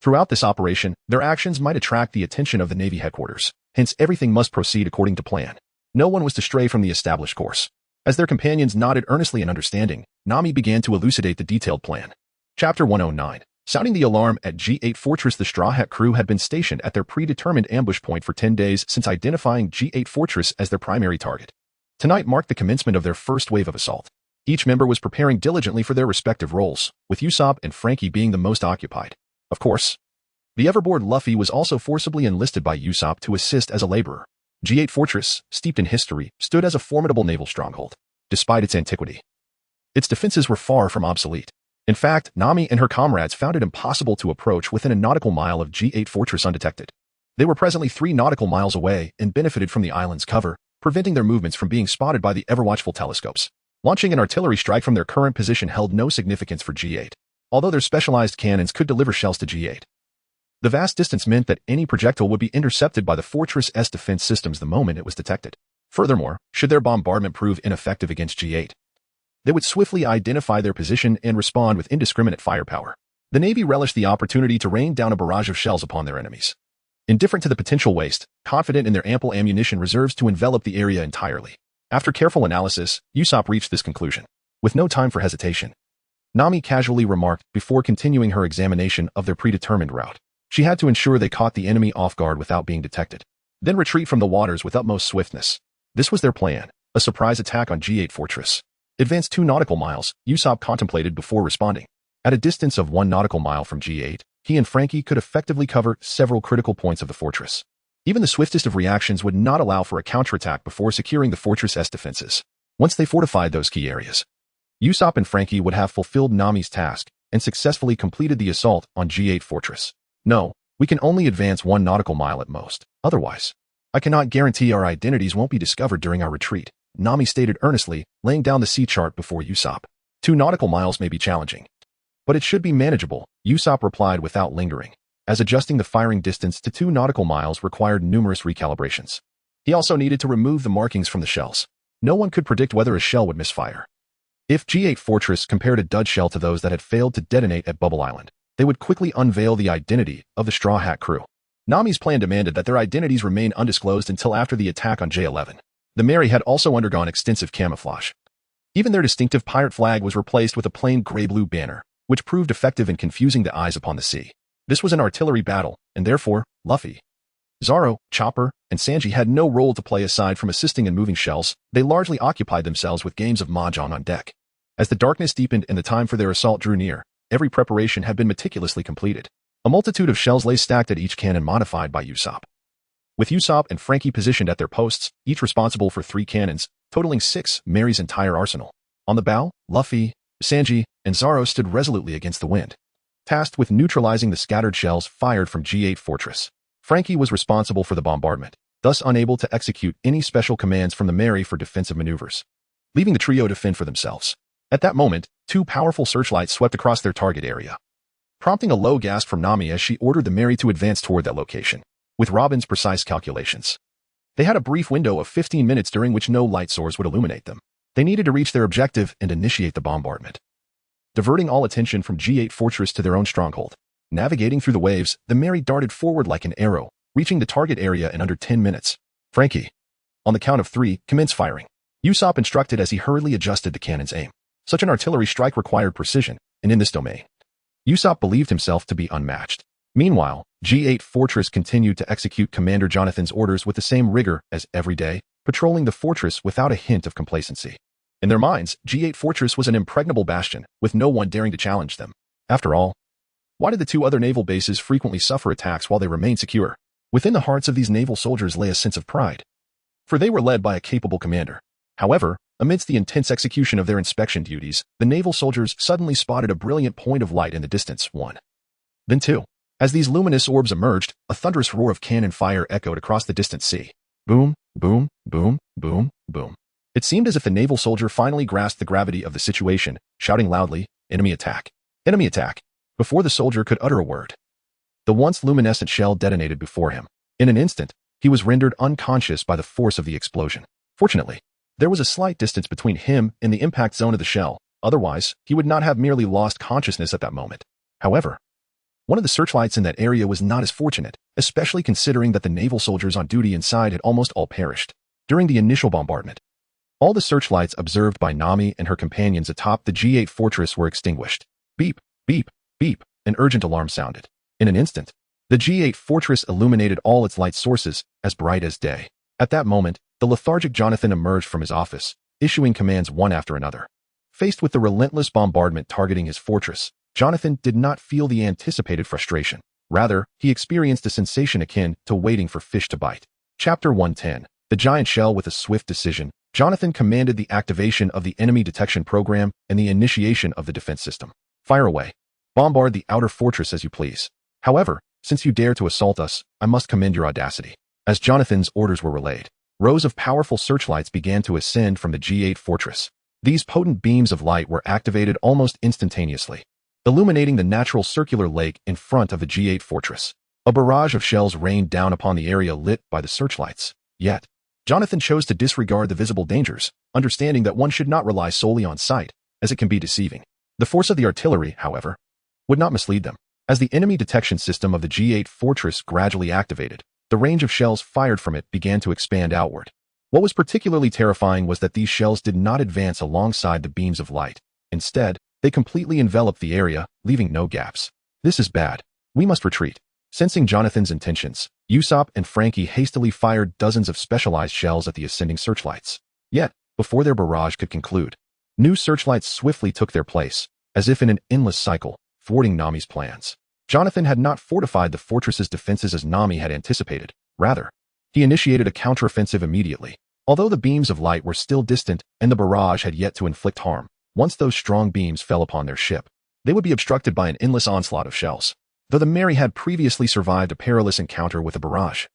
Throughout this operation, their actions might attract the attention of the Navy headquarters, hence everything must proceed according to plan. No one was to stray from the established course. As their companions nodded earnestly in understanding, Nami began to elucidate the detailed plan. Chapter 109. Sounding the alarm at G8 Fortress, the Straw Hat crew had been stationed at their predetermined ambush point for 10 days since identifying G8 Fortress as their primary target. Tonight marked the commencement of their first wave of assault. Each member was preparing diligently for their respective roles, with Usopp and Frankie being the most occupied. Of course, the ever-bored Luffy was also forcibly enlisted by Usopp to assist as a laborer. G8 Fortress, steeped in history, stood as a formidable naval stronghold. Despite its antiquity, its defenses were far from obsolete. In fact, Nami and her comrades found it impossible to approach within a nautical mile of G8 Fortress undetected. They were presently 3 nautical miles away and benefited from the island's cover, preventing their movements from being spotted by the ever-watchful telescopes. Launching an artillery strike from their current position held no significance for G8, although their specialized cannons could deliver shells to G8. The vast distance meant that any projectile would be intercepted by the Fortress's defense systems the moment it was detected. Furthermore, should their bombardment prove ineffective against G8, they would swiftly identify their position and respond with indiscriminate firepower. The Navy relished the opportunity to rain down a barrage of shells upon their enemies. Indifferent to the potential waste, confident in their ample ammunition reserves to envelop the area entirely. After careful analysis, Usopp reached this conclusion. With no time for hesitation, Nami casually remarked before continuing her examination of their predetermined route. She had to ensure they caught the enemy off guard without being detected, then retreat from the waters with utmost swiftness. This was their plan, a surprise attack on G8 Fortress. Advanced 2 nautical miles, Usopp contemplated before responding. At a distance of 1 nautical mile from G8, he and Franky could effectively cover several critical points of the fortress. Even the swiftest of reactions would not allow for a counterattack before securing the fortress's defenses. Once they fortified those key areas, Usopp and Franky would have fulfilled Nami's task and successfully completed the assault on G8 Fortress. No, we can only advance 1 nautical mile at most. Otherwise, I cannot guarantee our identities won't be discovered during our retreat, Nami stated earnestly, laying down the sea chart before Usopp. 2 nautical miles may be challenging, but it should be manageable, Usopp replied without lingering, as adjusting the firing distance to 2 nautical miles required numerous recalibrations. He also needed to remove the markings from the shells. No one could predict whether a shell would misfire. If G8 Fortress compared a dud shell to those that had failed to detonate at Bubble Island, they would quickly unveil the identity of the Straw Hat crew. Nami's plan demanded that their identities remain undisclosed until after the attack on J11. The Mary had also undergone extensive camouflage. Even their distinctive pirate flag was replaced with a plain gray-blue banner, which proved effective in confusing the eyes upon the sea. This was an artillery battle, and therefore, Luffy, Zoro, Chopper, and Sanji had no role to play aside from assisting in moving shells. They largely occupied themselves with games of mahjong on deck. As the darkness deepened and the time for their assault drew near, every preparation had been meticulously completed. A multitude of shells lay stacked at each cannon modified by Usopp. With Usopp and Franky positioned at their posts, each responsible for 3 cannons, totaling 6 Mary's entire arsenal. On the bow, Luffy, Sanji, and Zoro stood resolutely against the wind, tasked with neutralizing the scattered shells fired from G8 Fortress. Franky was responsible for the bombardment, thus unable to execute any special commands from the Mary for defensive maneuvers, leaving the trio to fend for themselves. At that moment, 2 powerful searchlights swept across their target area, prompting a low gasp from Nami as she ordered the Mary to advance toward that location. With Robin's precise calculations, they had a brief window of 15 minutes during which no light source would illuminate them. They needed to reach their objective and initiate the bombardment, diverting all attention from G8 Fortress to their own stronghold. Navigating through the waves, the Mary darted forward like an arrow, reaching the target area in under 10 minutes. Franky, on the count of 3, commence firing. Usopp instructed as he hurriedly adjusted the cannon's aim. Such an artillery strike required precision, and in this domain, Usopp believed himself to be unmatched. Meanwhile, G8 Fortress continued to execute Commander Jonathan's orders with the same rigor as every day, patrolling the fortress without a hint of complacency. In their minds, G8 Fortress was an impregnable bastion, with no one daring to challenge them. After all, why did the 2 other naval bases frequently suffer attacks while they remained secure? Within the hearts of these naval soldiers lay a sense of pride, for they were led by a capable commander. However, amidst the intense execution of their inspection duties, the naval soldiers suddenly spotted a brilliant point of light in the distance. 1. Then 2. As these luminous orbs emerged, a thunderous roar of cannon fire echoed across the distant sea. Boom, boom, boom, boom, boom. It seemed as if the naval soldier finally grasped the gravity of the situation, shouting loudly, "Enemy attack! Enemy attack!" before the soldier could utter a word. The once luminescent shell detonated before him. In an instant, he was rendered unconscious by the force of the explosion. Fortunately, there was a slight distance between him and the impact zone of the shell. Otherwise, he would not have merely lost consciousness at that moment. However, one of the searchlights in that area was not as fortunate, especially considering that the naval soldiers on duty inside had almost all perished during the initial bombardment. All the searchlights observed by Nami and her companions atop the G8 Fortress were extinguished. Beep, beep, beep, an urgent alarm sounded. In an instant, the G8 Fortress illuminated all its light sources, as bright as day. At that moment, the lethargic Jonathan emerged from his office, issuing commands one after another. Faced with the relentless bombardment targeting his fortress, Jonathan did not feel the anticipated frustration. Rather, he experienced a sensation akin to waiting for fish to bite. Chapter 110. The Giant Shell. With a swift decision, Jonathan commanded the activation of the enemy detection program and the initiation of the defense system. Fire away. Bombard the outer fortress as you please. However, since you dare to assault us, I must commend your audacity. As Jonathan's orders were relayed, rows of powerful searchlights began to ascend from the G8 fortress. These potent beams of light were activated almost instantaneously, illuminating the natural circular lake in front of the G8 fortress. A barrage of shells rained down upon the area lit by the searchlights. Yet, Jonathan chose to disregard the visible dangers, understanding that one should not rely solely on sight, as it can be deceiving. The force of the artillery, however, would not mislead them. As the enemy detection system of the G8 fortress gradually activated, the range of shells fired from it began to expand outward. What was particularly terrifying was that these shells did not advance alongside the beams of light. Instead, they completely enveloped the area, leaving no gaps. This is bad. We must retreat. Sensing Jonathan's intentions, Usopp and Frankie hastily fired dozens of specialized shells at the ascending searchlights. Yet, before their barrage could conclude, new searchlights swiftly took their place, as if in an endless cycle, thwarting Nami's plans. Jonathan had not fortified the fortress's defenses as Nami had anticipated. Rather, he initiated a counteroffensive immediately. Although the beams of light were still distant and the barrage had yet to inflict harm, once those strong beams fell upon their ship, they would be obstructed by an endless onslaught of shells. Though the Mary had previously survived a perilous encounter with a barrage,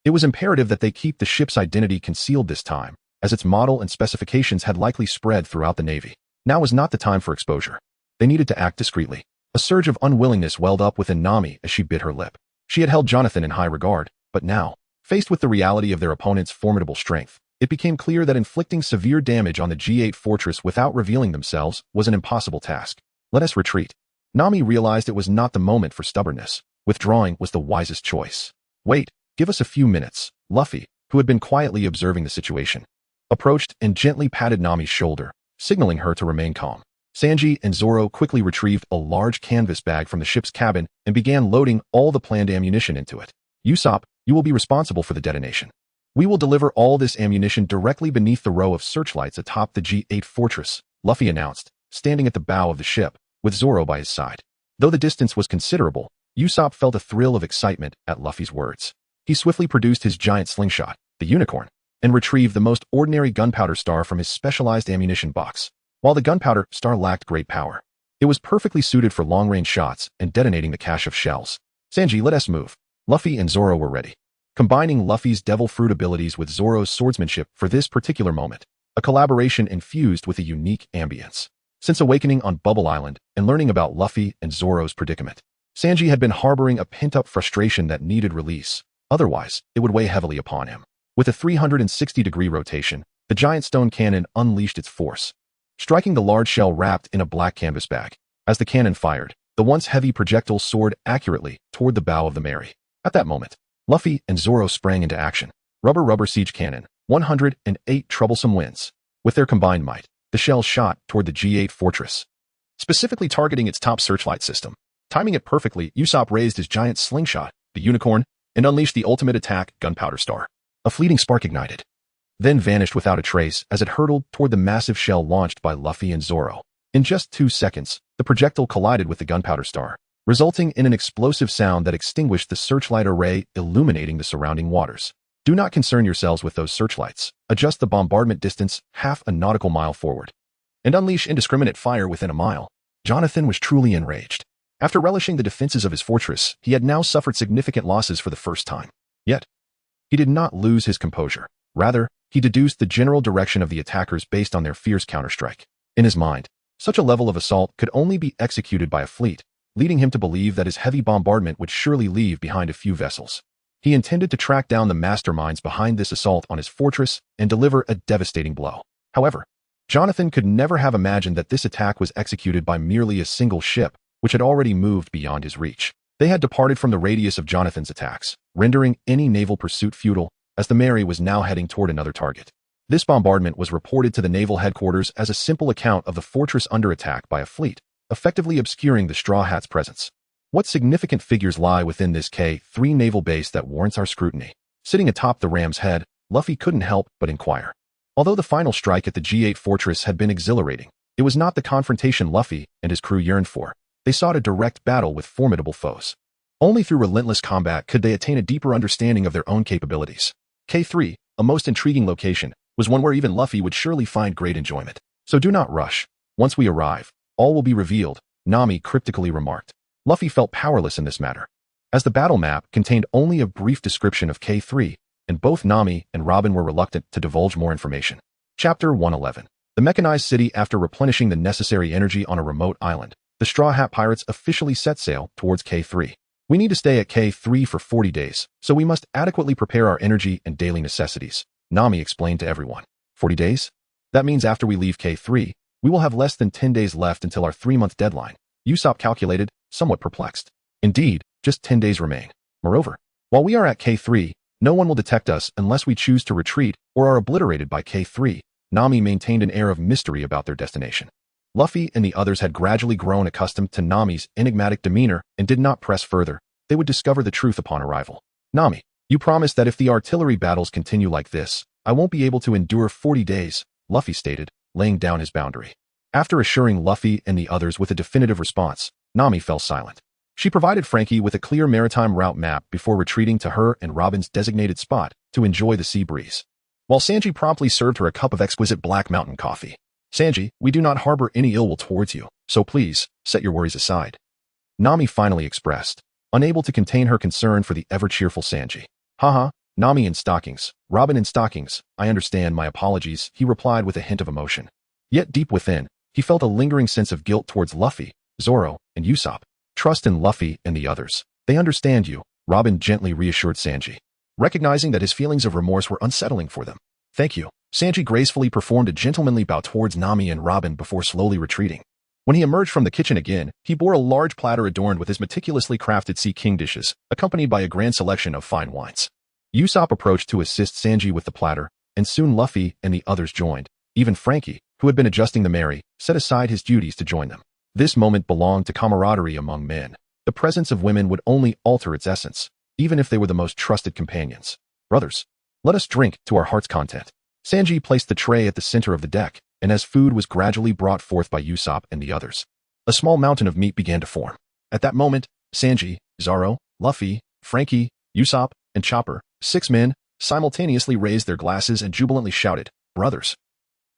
it was imperative that they keep the ship's identity concealed this time, as its model and specifications had likely spread throughout the Navy. Now was not the time for exposure. They needed to act discreetly. A surge of unwillingness welled up within Nami as she bit her lip. She had held Jonathan in high regard, but now, faced with the reality of their opponent's formidable strength, it became clear that inflicting severe damage on the G8 fortress without revealing themselves was an impossible task. Let us retreat. Nami realized it was not the moment for stubbornness. Withdrawing was the wisest choice. Wait, give us a few minutes. Luffy, who had been quietly observing the situation, approached and gently patted Nami's shoulder, signaling her to remain calm. Sanji and Zoro quickly retrieved a large canvas bag from the ship's cabin and began loading all the planned ammunition into it. Usopp, you will be responsible for the detonation. We will deliver all this ammunition directly beneath the row of searchlights atop the G8 fortress, Luffy announced, standing at the bow of the ship, with Zoro by his side. Though the distance was considerable, Usopp felt a thrill of excitement at Luffy's words. He swiftly produced his giant slingshot, the unicorn, and retrieved the most ordinary gunpowder star from his specialized ammunition box. While the gunpowder star lacked great power, it was perfectly suited for long-range shots and detonating the cache of shells. Sanji, let us move. Luffy and Zoro were ready, combining Luffy's devil fruit abilities with Zoro's swordsmanship for this particular moment, a collaboration infused with a unique ambience. Since awakening on Bubble Island and learning about Luffy and Zoro's predicament, Sanji had been harboring a pent-up frustration that needed release. Otherwise, it would weigh heavily upon him. With a 360-degree rotation, the giant stone cannon unleashed its force, striking the large shell wrapped in a black canvas bag. As the cannon fired, the once heavy projectile soared accurately toward the bow of the Mary. At that moment, Luffy and Zoro sprang into action. Rubber siege cannon, 108 troublesome winds. With their combined might, the shells shot toward the G8 fortress, specifically targeting its top searchlight system. Timing it perfectly, Usopp raised his giant slingshot, the unicorn, and unleashed the ultimate attack, gunpowder star. A fleeting spark ignited, then vanished without a trace as it hurtled toward the massive shell launched by Luffy and Zoro. In just 2 seconds, the projectile collided with the gunpowder star, resulting in an explosive sound that extinguished the searchlight array, illuminating the surrounding waters. Do not concern yourselves with those searchlights. Adjust the bombardment distance half a nautical mile forward, and unleash indiscriminate fire within a mile. Jonathan was truly enraged. After relishing the defenses of his fortress, he had now suffered significant losses for the first time. Yet, he did not lose his composure. Rather, he deduced the general direction of the attackers based on their fierce counterstrike. In his mind, such a level of assault could only be executed by a fleet, leading him to believe that his heavy bombardment would surely leave behind a few vessels. He intended to track down the masterminds behind this assault on his fortress and deliver a devastating blow. However, Jonathan could never have imagined that this attack was executed by merely a single ship, which had already moved beyond his reach. They had departed from the radius of Jonathan's attacks, rendering any naval pursuit futile, as the Mary was now heading toward another target. This bombardment was reported to the naval headquarters as a simple account of the fortress under attack by a fleet, effectively obscuring the Straw Hats' presence. What significant figures lie within this K3 naval base that warrants our scrutiny? Sitting atop the ram's head, Luffy couldn't help but inquire. Although the final strike at the G8 fortress had been exhilarating, it was not the confrontation Luffy and his crew yearned for. They sought a direct battle with formidable foes. Only through relentless combat could they attain a deeper understanding of their own capabilities. K3, a most intriguing location, was one where even Luffy would surely find great enjoyment. So do not rush. Once we arrive, all will be revealed, Nami cryptically remarked. Luffy felt powerless in this matter, as the battle map contained only a brief description of K3, and both Nami and Robin were reluctant to divulge more information. Chapter 111. The mechanized city. After replenishing the necessary energy on a remote island, the Straw Hat Pirates officially set sail towards K3. We need to stay at K3 for 40 days, so we must adequately prepare our energy and daily necessities, Nami explained to everyone. 40 days? That means after we leave K3, we will have less than 10 days left until our 3-month deadline, Usopp calculated, somewhat perplexed. Indeed, just 10 days remain. Moreover, while we are at K3, no one will detect us unless we choose to retreat or are obliterated by K3. Nami maintained an air of mystery about their destination. Luffy and the others had gradually grown accustomed to Nami's enigmatic demeanor and did not press further. They would discover the truth upon arrival. Nami, you promised that if the artillery battles continue like this, I won't be able to endure 40 days, Luffy stated, laying down his boundary. After assuring Luffy and the others with a definitive response, Nami fell silent. She provided Frankie with a clear maritime route map before retreating to her and Robin's designated spot to enjoy the sea breeze, while Sanji promptly served her a cup of exquisite Black Mountain coffee. Sanji, we do not harbor any ill will towards you, so please, set your worries aside, Nami finally expressed, unable to contain her concern for the ever-cheerful Sanji. Haha, Nami in stockings, Robin in stockings, I understand, my apologies, he replied with a hint of emotion. Yet deep within, he felt a lingering sense of guilt towards Luffy, Zoro, and Usopp. Trust in Luffy and the others. They understand you, Robin gently reassured Sanji, recognizing that his feelings of remorse were unsettling for them. Thank you. Sanji gracefully performed a gentlemanly bow towards Nami and Robin before slowly retreating. When he emerged from the kitchen again, he bore a large platter adorned with his meticulously crafted Sea King dishes, accompanied by a grand selection of fine wines. Usopp approached to assist Sanji with the platter, and soon Luffy and the others joined. Even Frankie, who had been adjusting the Mary, set aside his duties to join them. This moment belonged to camaraderie among men. The presence of women would only alter its essence, even if they were the most trusted companions. Brothers, let us drink to our heart's content. Sanji placed the tray at the center of the deck, and as food was gradually brought forth by Usopp and the others, a small mountain of meat began to form. At that moment, Sanji, Zoro, Luffy, Frankie, Usopp, and Chopper, 6 men, simultaneously raised their glasses and jubilantly shouted, "Brothers,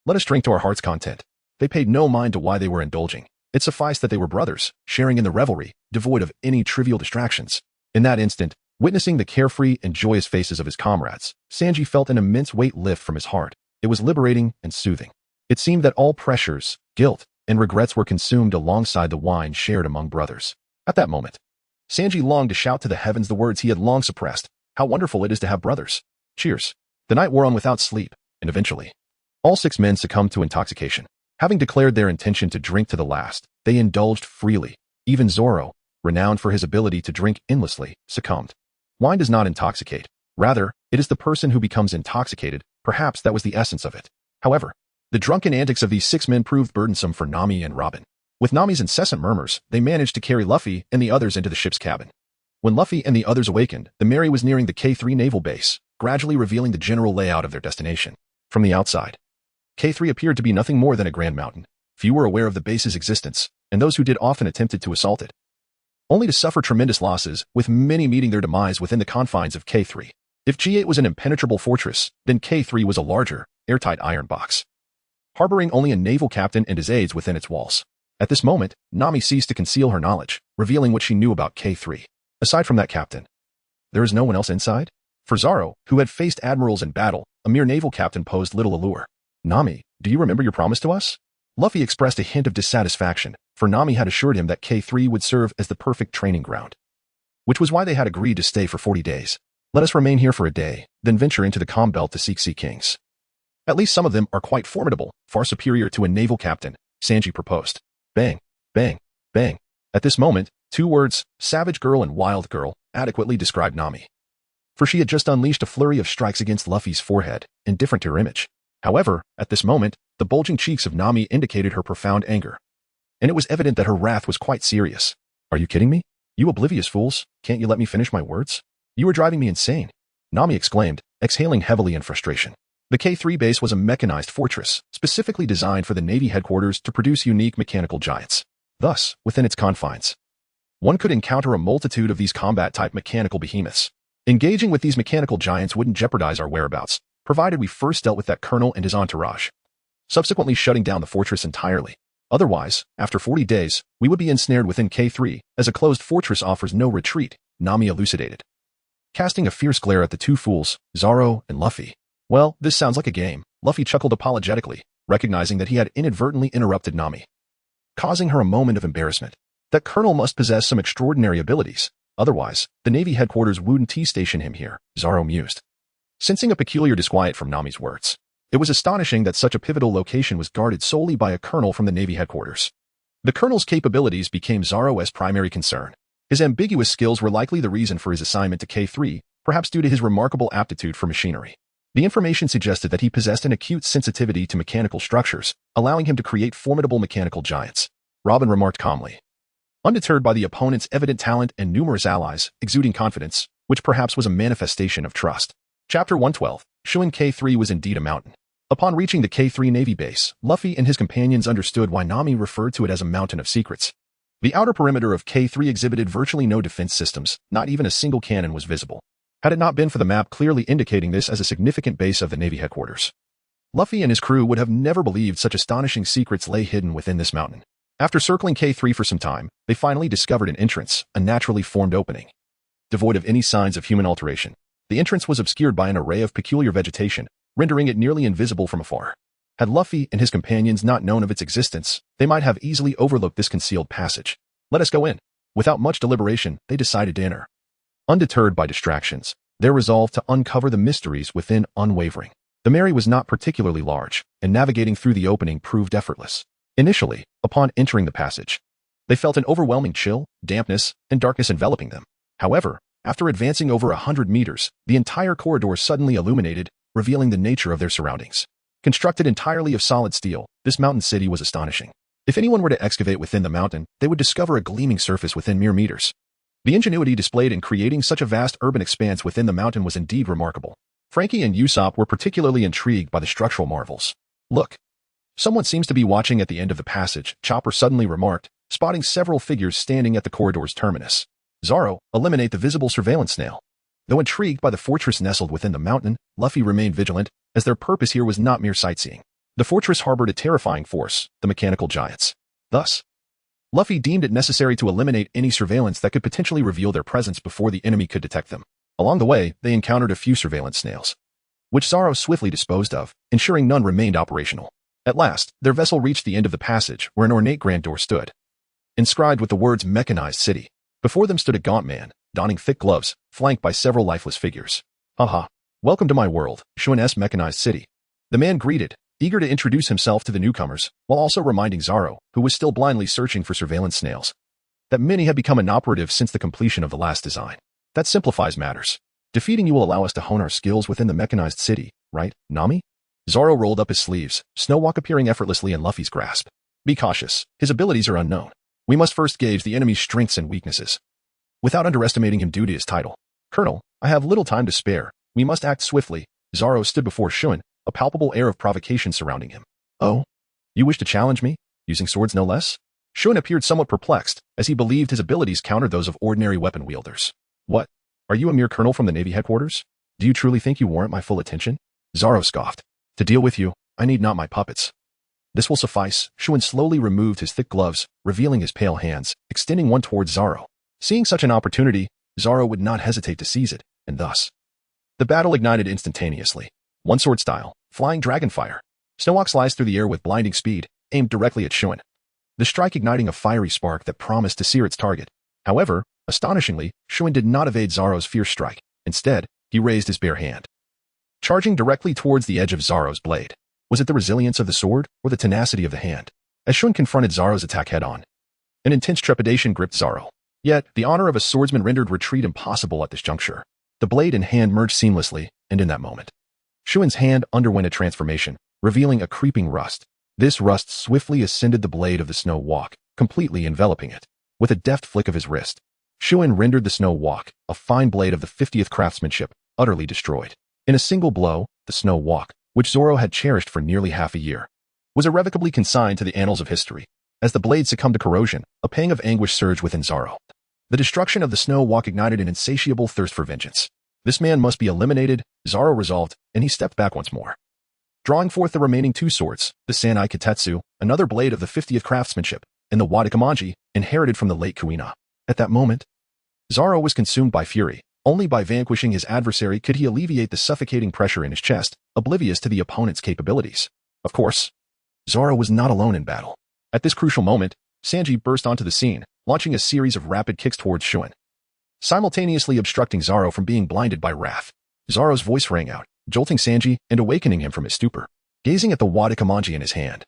let us drink to our heart's content." They paid no mind to why they were indulging. It sufficed that they were brothers, sharing in the revelry, devoid of any trivial distractions. In that instant, witnessing the carefree and joyous faces of his comrades, Sanji felt an immense weight lift from his heart. It was liberating and soothing. It seemed that all pressures, guilt, and regrets were consumed alongside the wine shared among brothers. At that moment, Sanji longed to shout to the heavens the words he had long suppressed. How wonderful it is to have brothers. Cheers. The night wore on without sleep, and eventually, all 6 men succumbed to intoxication. Having declared their intention to drink to the last, they indulged freely. Even Zoro, renowned for his ability to drink endlessly, succumbed. Wine does not intoxicate. Rather, it is the person who becomes intoxicated. Perhaps that was the essence of it. However, the drunken antics of these 6 men proved burdensome for Nami and Robin. With Nami's incessant murmurs, they managed to carry Luffy and the others into the ship's cabin. When Luffy and the others awakened, the Mary was nearing the K3 naval base, gradually revealing the general layout of their destination. From the outside, K3 appeared to be nothing more than a grand mountain. Few were aware of the base's existence, and those who did often attempted to assault it, only to suffer tremendous losses, with many meeting their demise within the confines of K3. If G8 was an impenetrable fortress, then K3 was a larger, airtight iron box, harboring only a naval captain and his aides within its walls. At this moment, Nami ceased to conceal her knowledge, revealing what she knew about K3. Aside from that captain, there is no one else inside? For Zoro, who had faced admirals in battle, a mere naval captain posed little allure. Nami, do you remember your promise to us? Luffy expressed a hint of dissatisfaction, for Nami had assured him that K3 would serve as the perfect training ground, which was why they had agreed to stay for 40 days. Let us remain here for a day, then venture into the calm belt to seek Sea Kings. At least some of them are quite formidable, far superior to a naval captain, Sanji proposed. Bang, bang, bang. At this moment, 2 words, savage girl and wild girl, adequately described Nami, for she had just unleashed a flurry of strikes against Luffy's forehead, indifferent to her image. However, at this moment, the bulging cheeks of Nami indicated her profound anger, and it was evident that her wrath was quite serious. Are you kidding me? You oblivious fools, can't you let me finish my words? You are driving me insane, Nami exclaimed, exhaling heavily in frustration. The K3 base was a mechanized fortress, specifically designed for the Navy headquarters to produce unique mechanical giants. Thus, within its confines, one could encounter a multitude of these combat-type mechanical behemoths. Engaging with these mechanical giants wouldn't jeopardize our whereabouts, provided we first dealt with that colonel and his entourage, subsequently shutting down the fortress entirely. Otherwise, after 40 days, we would be ensnared within K3, as a closed fortress offers no retreat, Nami elucidated, casting a fierce glare at the two fools, Zoro and Luffy. Well, this sounds like a game, Luffy chuckled apologetically, recognizing that he had inadvertently interrupted Nami, causing her a moment of embarrassment. That colonel must possess some extraordinary abilities, otherwise, the Navy headquarters wouldn't station him here, Zoro mused, sensing a peculiar disquiet from Nami's words. It was astonishing that such a pivotal location was guarded solely by a colonel from the Navy headquarters. The colonel's capabilities became Zoro's primary concern. His ambiguous skills were likely the reason for his assignment to K3, perhaps due to his remarkable aptitude for machinery. The information suggested that he possessed an acute sensitivity to mechanical structures, allowing him to create formidable mechanical giants, Robin remarked calmly, undeterred by the opponent's evident talent and numerous allies, exuding confidence, which perhaps was a manifestation of trust. Chapter 112, Shuin K3 was indeed a mountain. Upon reaching the K3 Navy base, Luffy and his companions understood why Nami referred to it as a mountain of secrets. The outer perimeter of K3 exhibited virtually no defense systems, not even a single cannon was visible. Had it not been for the map clearly indicating this as a significant base of the Navy headquarters, Luffy and his crew would have never believed such astonishing secrets lay hidden within this mountain. After circling K3 for some time, they finally discovered an entrance, a naturally formed opening, devoid of any signs of human alteration. The entrance was obscured by an array of peculiar vegetation, rendering it nearly invisible from afar. Had Luffy and his companions not known of its existence, they might have easily overlooked this concealed passage. Let us go in. Without much deliberation, they decided to enter. Undeterred by distractions, their resolve to uncover the mysteries within unwavering. The Mary was not particularly large, and navigating through the opening proved effortless. Initially, upon entering the passage, they felt an overwhelming chill, dampness, and darkness enveloping them. However, after advancing over 100 meters, the entire corridor suddenly illuminated, revealing the nature of their surroundings. Constructed entirely of solid steel, this mountain city was astonishing. If anyone were to excavate within the mountain, they would discover a gleaming surface within mere meters. The ingenuity displayed in creating such a vast urban expanse within the mountain was indeed remarkable. Frankie and Usopp were particularly intrigued by the structural marvels. Look. Someone seems to be watching at the end of the passage, Chopper suddenly remarked, spotting several figures standing at the corridor's terminus. Zoro, eliminate the visible surveillance snail. Though intrigued by the fortress nestled within the mountain, Luffy remained vigilant, as their purpose here was not mere sightseeing. The fortress harbored a terrifying force, the mechanical giants. Thus, Luffy deemed it necessary to eliminate any surveillance that could potentially reveal their presence before the enemy could detect them. Along the way, they encountered a few surveillance snails, which Zoro swiftly disposed of, ensuring none remained operational. At last, their vessel reached the end of the passage, where an ornate grand door stood, inscribed with the words Mechanized City. Before them stood a gaunt man, donning thick gloves, flanked by several lifeless figures. Haha. Welcome to my world, Shuin's Mechanized City. The man greeted, eager to introduce himself to the newcomers, while also reminding Zoro, who was still blindly searching for surveillance snails, that many had become inoperative since the completion of the last design. That simplifies matters. Defeating you will allow us to hone our skills within the Mechanized City, right, Nami? Zoro rolled up his sleeves, Snowwalk appearing effortlessly in Luffy's grasp. Be cautious, his abilities are unknown. We must first gauge the enemy's strengths and weaknesses, without underestimating him due to his title. Colonel, I have little time to spare. We must act swiftly. Zoro stood before Shuin, a palpable air of provocation surrounding him. Oh? You wish to challenge me? Using swords no less? Shuin appeared somewhat perplexed, as he believed his abilities countered those of ordinary weapon wielders. What? Are you a mere colonel from the Navy headquarters? Do you truly think you warrant my full attention? Zoro scoffed. To deal with you, I need not my puppets. This will suffice. Shuin slowly removed his thick gloves, revealing his pale hands, extending one towards Zoro. Seeing such an opportunity, Zoro would not hesitate to seize it, and thus, the battle ignited instantaneously. One sword style, flying dragon fire. Snowwalk sliced through the air with blinding speed, aimed directly at Shuin, the strike igniting a fiery spark that promised to sear its target. However, astonishingly, Shuin did not evade Zoro's fierce strike. Instead, he raised his bare hand, charging directly towards the edge of Zoro's blade. Was it the resilience of the sword, or the tenacity of the hand? As Shuin confronted Zoro's attack head-on, an intense trepidation gripped Zoro. Yet, the honor of a swordsman rendered retreat impossible at this juncture. The blade and hand merged seamlessly, and in that moment, Shuin's hand underwent a transformation, revealing a creeping rust. This rust swiftly ascended the blade of the Snow Walk, completely enveloping it. With a deft flick of his wrist, Shuin rendered the Snow Walk, a fine blade of the 50th craftsmanship, utterly destroyed. In a single blow, the Snow Walk, which Zoro had cherished for nearly half a year, was irrevocably consigned to the annals of history. As the blade succumbed to corrosion, a pang of anguish surged within Zoro. The destruction of the Snow Walk ignited an insatiable thirst for vengeance. This man must be eliminated, Zoro resolved, and he stepped back once more. Drawing forth the remaining two swords, the Sanai Kitetsu, another blade of the 50th craftsmanship, and the Wadakamanji, inherited from the late Kuina. At that moment, Zoro was consumed by fury. Only by vanquishing his adversary could he alleviate the suffocating pressure in his chest, oblivious to the opponent's capabilities. Of course, Zoro was not alone in battle. At this crucial moment, Sanji burst onto the scene, launching a series of rapid kicks towards Shun, simultaneously obstructing Zoro from being blinded by wrath. Zoro's voice rang out, jolting Sanji and awakening him from his stupor. Gazing at the Wadakamanji in his hand,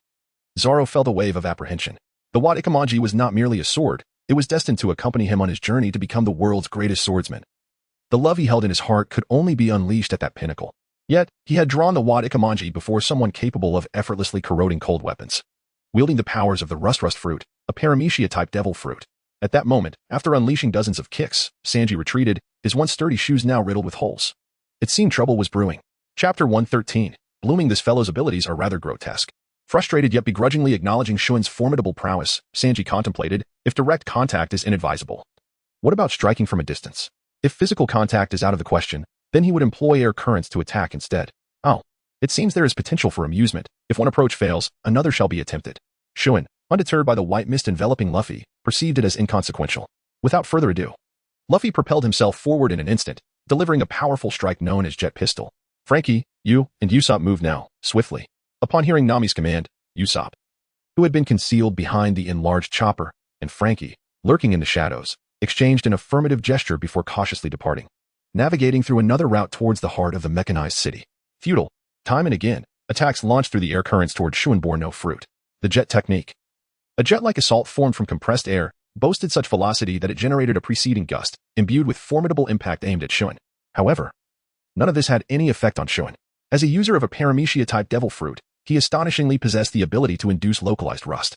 Zoro felt a wave of apprehension. The Wadakamanji was not merely a sword, it was destined to accompany him on his journey to become the world's greatest swordsman. The love he held in his heart could only be unleashed at that pinnacle. Yet, he had drawn the Wadakamanji before someone capable of effortlessly corroding cold weapons. Wielding the powers of the Rust fruit, a Paramecia-type devil fruit. At that moment, after unleashing dozens of kicks, Sanji retreated, his once sturdy shoes now riddled with holes. It seemed trouble was brewing. Chapter 113. Blooming. This fellow's abilities are rather grotesque. Frustrated yet begrudgingly acknowledging Shun's formidable prowess, Sanji contemplated, if direct contact is inadvisable. What about striking from a distance? If physical contact is out of the question, then he would employ air currents to attack instead. Oh, it seems there is potential for amusement. If one approach fails, another shall be attempted. Shun, undeterred by the white mist enveloping Luffy, perceived it as inconsequential. Without further ado, Luffy propelled himself forward in an instant, delivering a powerful strike known as Jet Pistol. Frankie, you and Usopp moved now, swiftly. Upon hearing Nami's command, Usopp, who had been concealed behind the enlarged chopper, and Frankie, lurking in the shadows, exchanged an affirmative gesture before cautiously departing, navigating through another route towards the heart of the mechanized city. Futile. Time and again, attacks launched through the air currents towards Shun bore no fruit. The jet technique. A jet-like assault formed from compressed air, boasted such velocity that it generated a preceding gust, imbued with formidable impact aimed at Shun. However, none of this had any effect on Shun. As a user of a Paramecia-type devil fruit, he astonishingly possessed the ability to induce localized rust,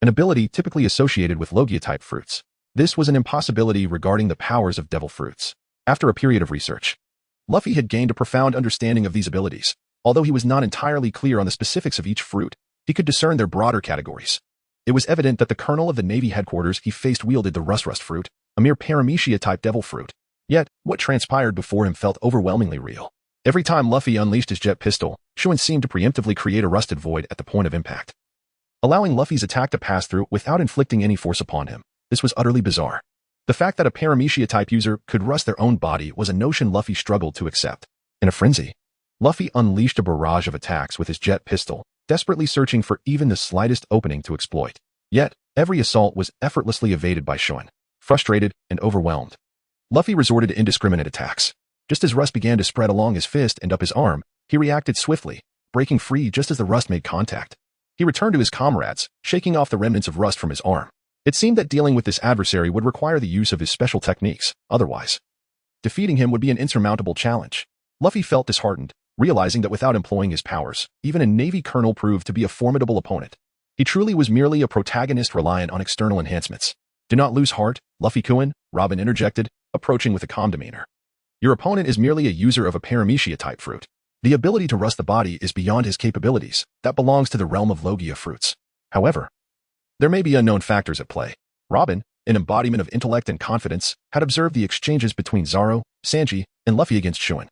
an ability typically associated with Logia-type fruits. This was an impossibility regarding the powers of devil fruits. After a period of research, Luffy had gained a profound understanding of these abilities. Although he was not entirely clear on the specifics of each fruit, he could discern their broader categories. It was evident that the colonel of the Navy headquarters he faced wielded the Rust fruit, a mere Paramecia-type devil fruit. Yet, what transpired before him felt overwhelmingly real. Every time Luffy unleashed his jet pistol, Shun seemed to preemptively create a rusted void at the point of impact, allowing Luffy's attack to pass through without inflicting any force upon him. This was utterly bizarre. The fact that a Paramecia-type user could rust their own body was a notion Luffy struggled to accept. In a frenzy, Luffy unleashed a barrage of attacks with his jet pistol, desperately searching for even the slightest opening to exploit. Yet, every assault was effortlessly evaded by Shun. Frustrated and overwhelmed, Luffy resorted to indiscriminate attacks. Just as rust began to spread along his fist and up his arm, he reacted swiftly, breaking free just as the rust made contact. He returned to his comrades, shaking off the remnants of rust from his arm. It seemed that dealing with this adversary would require the use of his special techniques. Otherwise, defeating him would be an insurmountable challenge. Luffy felt disheartened, realizing that without employing his powers, even a Navy colonel proved to be a formidable opponent. He truly was merely a protagonist reliant on external enhancements. Do not lose heart, Luffy-kun, Robin interjected, approaching with a calm demeanor. Your opponent is merely a user of a Paramecia-type fruit. The ability to rust the body is beyond his capabilities. That belongs to the realm of Logia fruits. However, there may be unknown factors at play. Robin, an embodiment of intellect and confidence, had observed the exchanges between Zoro, Sanji, and Luffy against Shun,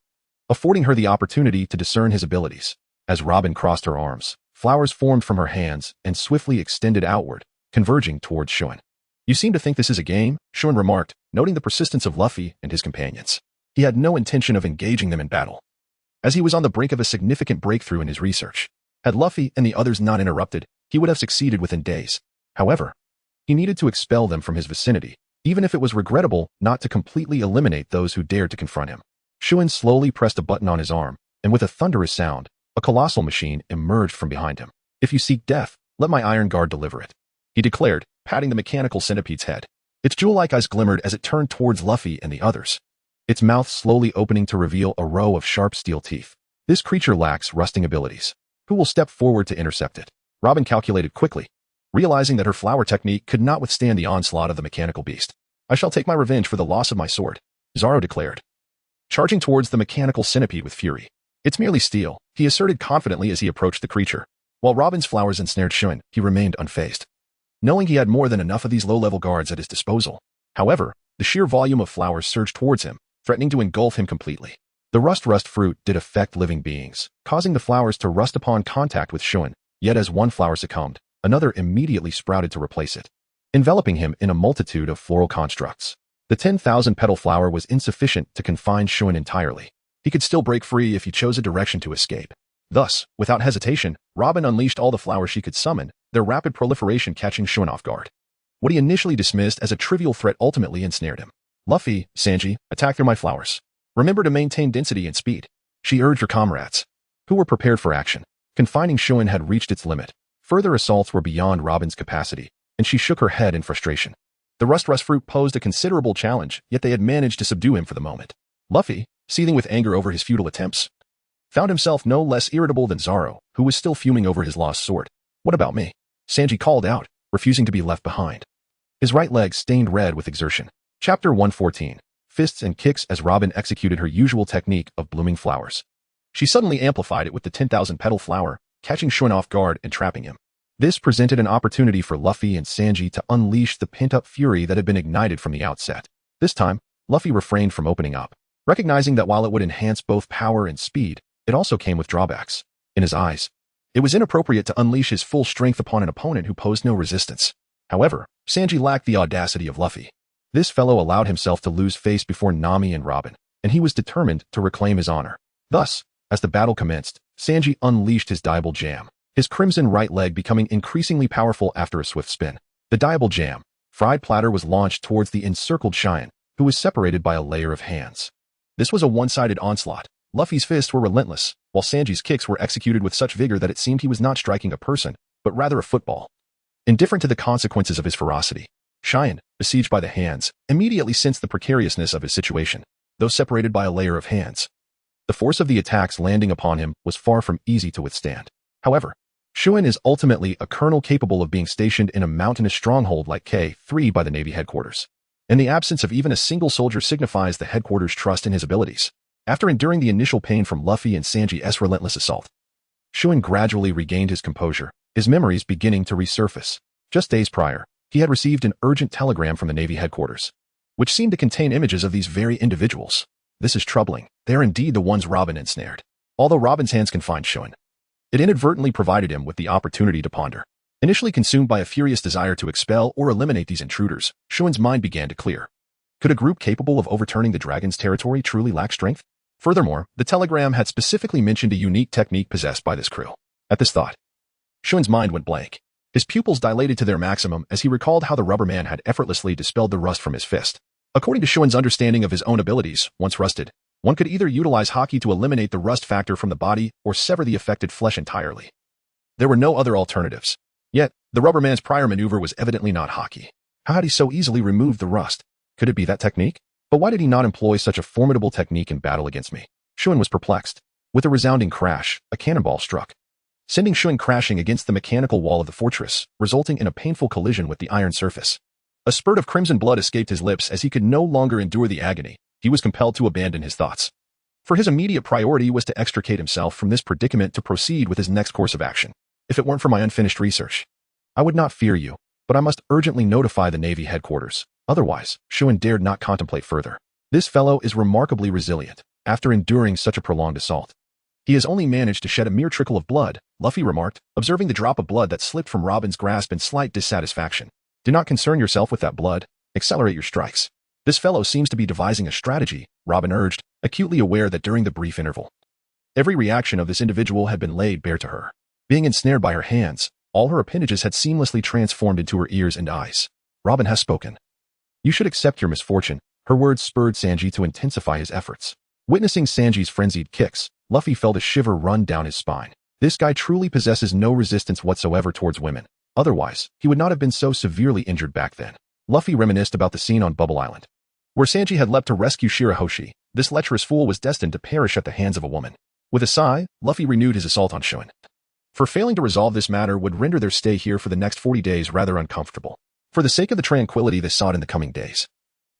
affording her the opportunity to discern his abilities. As Robin crossed her arms, flowers formed from her hands and swiftly extended outward, converging towards Shun. You seem to think this is a game, Shun remarked, noting the persistence of Luffy and his companions. He had no intention of engaging them in battle, as he was on the brink of a significant breakthrough in his research. Had Luffy and the others not interrupted, he would have succeeded within days. However, he needed to expel them from his vicinity, even if it was regrettable not to completely eliminate those who dared to confront him. Shun slowly pressed a button on his arm, and with a thunderous sound, a colossal machine emerged from behind him. If you seek death, let my iron guard deliver it, he declared, patting the mechanical centipede's head. Its jewel-like eyes glimmered as it turned towards Luffy and the others, its mouth slowly opening to reveal a row of sharp steel teeth. This creature lacks rusting abilities. Who will step forward to intercept it? Robin calculated quickly, realizing that her flower technique could not withstand the onslaught of the mechanical beast. I shall take my revenge for the loss of my sword, Zoro declared, charging towards the mechanical centipede with fury. It's merely steel, he asserted confidently as he approached the creature. While Robin's flowers ensnared Shun, he remained unfazed, knowing he had more than enough of these low-level guards at his disposal. However, the sheer volume of flowers surged towards him, threatening to engulf him completely. The rust fruit did affect living beings, causing the flowers to rust upon contact with Shun, yet as one flower succumbed, another immediately sprouted to replace it, enveloping him in a multitude of floral constructs. The 10,000-petal flower was insufficient to confine Shun entirely. He could still break free if he chose a direction to escape. Thus, without hesitation, Robin unleashed all the flowers she could summon, their rapid proliferation catching Shun off guard. What he initially dismissed as a trivial threat ultimately ensnared him. Luffy, Sanji, attack through my flowers. Remember to maintain density and speed. She urged her comrades, who were prepared for action. Confining Shun had reached its limit. Further assaults were beyond Robin's capacity, and she shook her head in frustration. The rust fruit posed a considerable challenge, yet they had managed to subdue him for the moment. Luffy, seething with anger over his futile attempts, found himself no less irritable than Zoro, who was still fuming over his lost sword. What about me? Sanji called out, refusing to be left behind. His right leg stained red with exertion. Chapter 114. Fists and kicks as Robin executed her usual technique of blooming flowers. She suddenly amplified it with the 10,000-petal flower, catching Shun off guard and trapping him. This presented an opportunity for Luffy and Sanji to unleash the pent-up fury that had been ignited from the outset. This time, Luffy refrained from opening up, recognizing that while it would enhance both power and speed, it also came with drawbacks. In his eyes, it was inappropriate to unleash his full strength upon an opponent who posed no resistance. However, Sanji lacked the audacity of Luffy. This fellow allowed himself to lose face before Nami and Robin, and he was determined to reclaim his honor. Thus, as the battle commenced, Sanji unleashed his Diable Jam, his crimson right leg becoming increasingly powerful after a swift spin. The Diable Jam, fried platter, was launched towards the encircled Cheyenne, who was separated by a layer of hands. This was a one-sided onslaught. Luffy's fists were relentless, while Sanji's kicks were executed with such vigor that it seemed he was not striking a person, but rather a football. Indifferent to the consequences of his ferocity, Cheyenne, besieged by the hands, immediately sensed the precariousness of his situation, though separated by a layer of hands. The force of the attacks landing upon him was far from easy to withstand. However, Shun is ultimately a colonel capable of being stationed in a mountainous stronghold like K3 by the Navy headquarters. And the absence of even a single soldier signifies the headquarters' trust in his abilities. After enduring the initial pain from Luffy and Sanji's relentless assault, Shun gradually regained his composure, his memories beginning to resurface. Just days prior, he had received an urgent telegram from the Navy headquarters, which seemed to contain images of these very individuals. This is troubling. They are indeed the ones Robin ensnared. Although Robin's hands confined Shun, it inadvertently provided him with the opportunity to ponder. Initially consumed by a furious desire to expel or eliminate these intruders, Shun's mind began to clear. Could a group capable of overturning the dragon's territory truly lack strength? Furthermore, the telegram had specifically mentioned a unique technique possessed by this crew. At this thought, Shun's mind went blank. His pupils dilated to their maximum as he recalled how the rubber man had effortlessly dispelled the rust from his fist. According to Shun's understanding of his own abilities, once rusted, one could either utilize haki to eliminate the rust factor from the body or sever the affected flesh entirely. There were no other alternatives. Yet, the rubber man's prior maneuver was evidently not haki. How had he so easily removed the rust? Could it be that technique? But why did he not employ such a formidable technique in battle against me? Shun was perplexed. With a resounding crash, a cannonball struck, sending Shun crashing against the mechanical wall of the fortress, resulting in a painful collision with the iron surface. A spurt of crimson blood escaped his lips as he could no longer endure the agony. He was compelled to abandon his thoughts. For his immediate priority was to extricate himself from this predicament to proceed with his next course of action. If it weren't for my unfinished research, I would not fear you, but I must urgently notify the Navy headquarters. Otherwise, Shun dared not contemplate further. This fellow is remarkably resilient, after enduring such a prolonged assault. He has only managed to shed a mere trickle of blood, Luffy remarked, observing the drop of blood that slipped from Robin's grasp in slight dissatisfaction. Do not concern yourself with that blood. Accelerate your strikes. This fellow seems to be devising a strategy, Robin urged, acutely aware that during the brief interval, every reaction of this individual had been laid bare to her. Being ensnared by her hands, all her appendages had seamlessly transformed into her ears and eyes. Robin has spoken. You should accept your misfortune. Her words spurred Sanji to intensify his efforts. Witnessing Sanji's frenzied kicks, Luffy felt a shiver run down his spine. This guy truly possesses no resistance whatsoever towards women. Otherwise, he would not have been so severely injured back then. Luffy reminisced about the scene on Bubble Island, where Sanji had leapt to rescue Shirahoshi. This lecherous fool was destined to perish at the hands of a woman. With a sigh, Luffy renewed his assault on Shun. For failing to resolve this matter would render their stay here for the next 40 days rather uncomfortable. For the sake of the tranquility they sought in the coming days.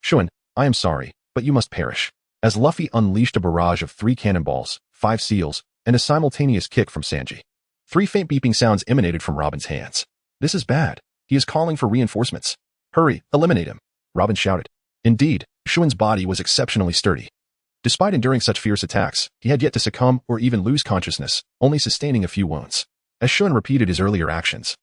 Shun, I am sorry, but you must perish. As Luffy unleashed a barrage of 3 cannonballs, 5 seals, and a simultaneous kick from Sanji. 3 faint beeping sounds emanated from Robin's hands. This is bad. He is calling for reinforcements. Hurry, eliminate him, Robin shouted. Indeed, Shun's body was exceptionally sturdy. Despite enduring such fierce attacks, he had yet to succumb or even lose consciousness, only sustaining a few wounds. As Shun repeated his earlier actions,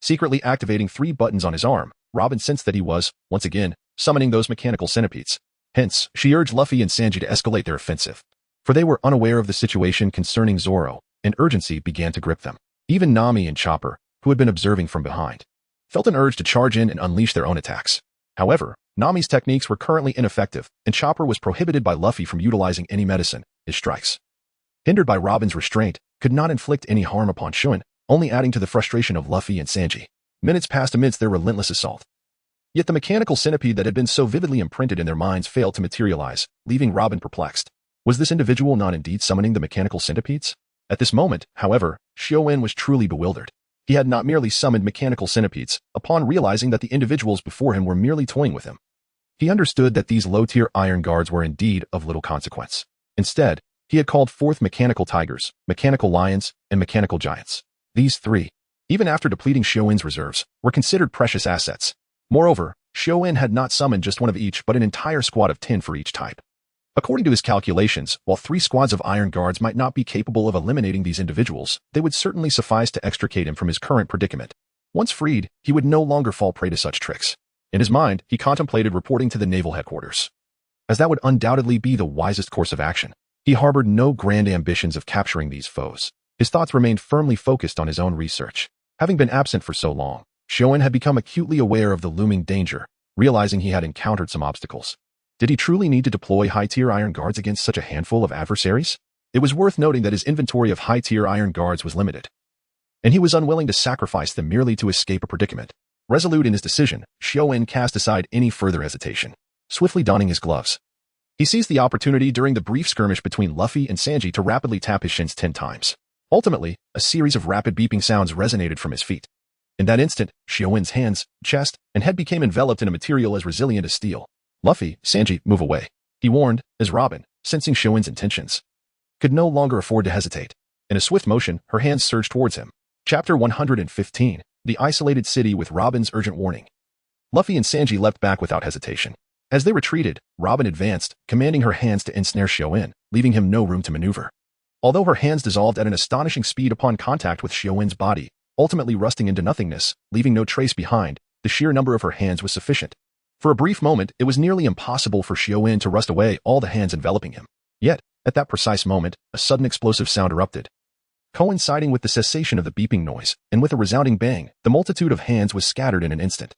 secretly activating 3 buttons on his arm, Robin sensed that he was, once again, summoning those mechanical centipedes. Hence, she urged Luffy and Sanji to escalate their offensive. For they were unaware of the situation concerning Zoro, and urgency began to grip them. Even Nami and Chopper, who had been observing from behind, felt an urge to charge in and unleash their own attacks. However, Nami's techniques were currently ineffective, and Chopper was prohibited by Luffy from utilizing any medicine. His strikes, hindered by Robin's restraint, could not inflict any harm upon Shun, only adding to the frustration of Luffy and Sanji. Minutes passed amidst their relentless assault. Yet the mechanical centipede that had been so vividly imprinted in their minds failed to materialize, leaving Robin perplexed. Was this individual not indeed summoning the mechanical centipedes? At this moment, however, Shioen was truly bewildered. He had not merely summoned mechanical centipedes, upon realizing that the individuals before him were merely toying with him. He understood that these low-tier iron guards were indeed of little consequence. Instead, he had called forth mechanical tigers, mechanical lions, and mechanical giants. These 3, even after depleting Shioen's reserves, were considered precious assets. Moreover, Shioen had not summoned just one of each but an entire squad of 10 for each type. According to his calculations, while 3 squads of iron guards might not be capable of eliminating these individuals, they would certainly suffice to extricate him from his current predicament. Once freed, he would no longer fall prey to such tricks. In his mind, he contemplated reporting to the naval headquarters, as that would undoubtedly be the wisest course of action. He harbored no grand ambitions of capturing these foes. His thoughts remained firmly focused on his own research. Having been absent for so long, Shioen had become acutely aware of the looming danger, realizing he had encountered some obstacles. Did he truly need to deploy high-tier iron guards against such a handful of adversaries? It was worth noting that his inventory of high-tier iron guards was limited, and he was unwilling to sacrifice them merely to escape a predicament. Resolute in his decision, Shioen cast aside any further hesitation. Swiftly donning his gloves, he seized the opportunity during the brief skirmish between Luffy and Sanji to rapidly tap his shins 10 times. Ultimately, a series of rapid beeping sounds resonated from his feet. In that instant, Shioen's hands, chest, and head became enveloped in a material as resilient as steel. Luffy, Sanji, move away, he warned, as Robin, sensing Shioen's intentions, could no longer afford to hesitate. In a swift motion, her hands surged towards him. Chapter 115, The Isolated City with Robin's Urgent Warning. Luffy and Sanji leapt back without hesitation. As they retreated, Robin advanced, commanding her hands to ensnare Shioen, leaving him no room to maneuver. Although her hands dissolved at an astonishing speed upon contact with Shioen's body, ultimately rusting into nothingness, leaving no trace behind, the sheer number of her hands was sufficient. For a brief moment, it was nearly impossible for Shioen to rust away all the hands enveloping him. Yet, at that precise moment, a sudden explosive sound erupted. Coinciding with the cessation of the beeping noise, and with a resounding bang, the multitude of hands was scattered in an instant.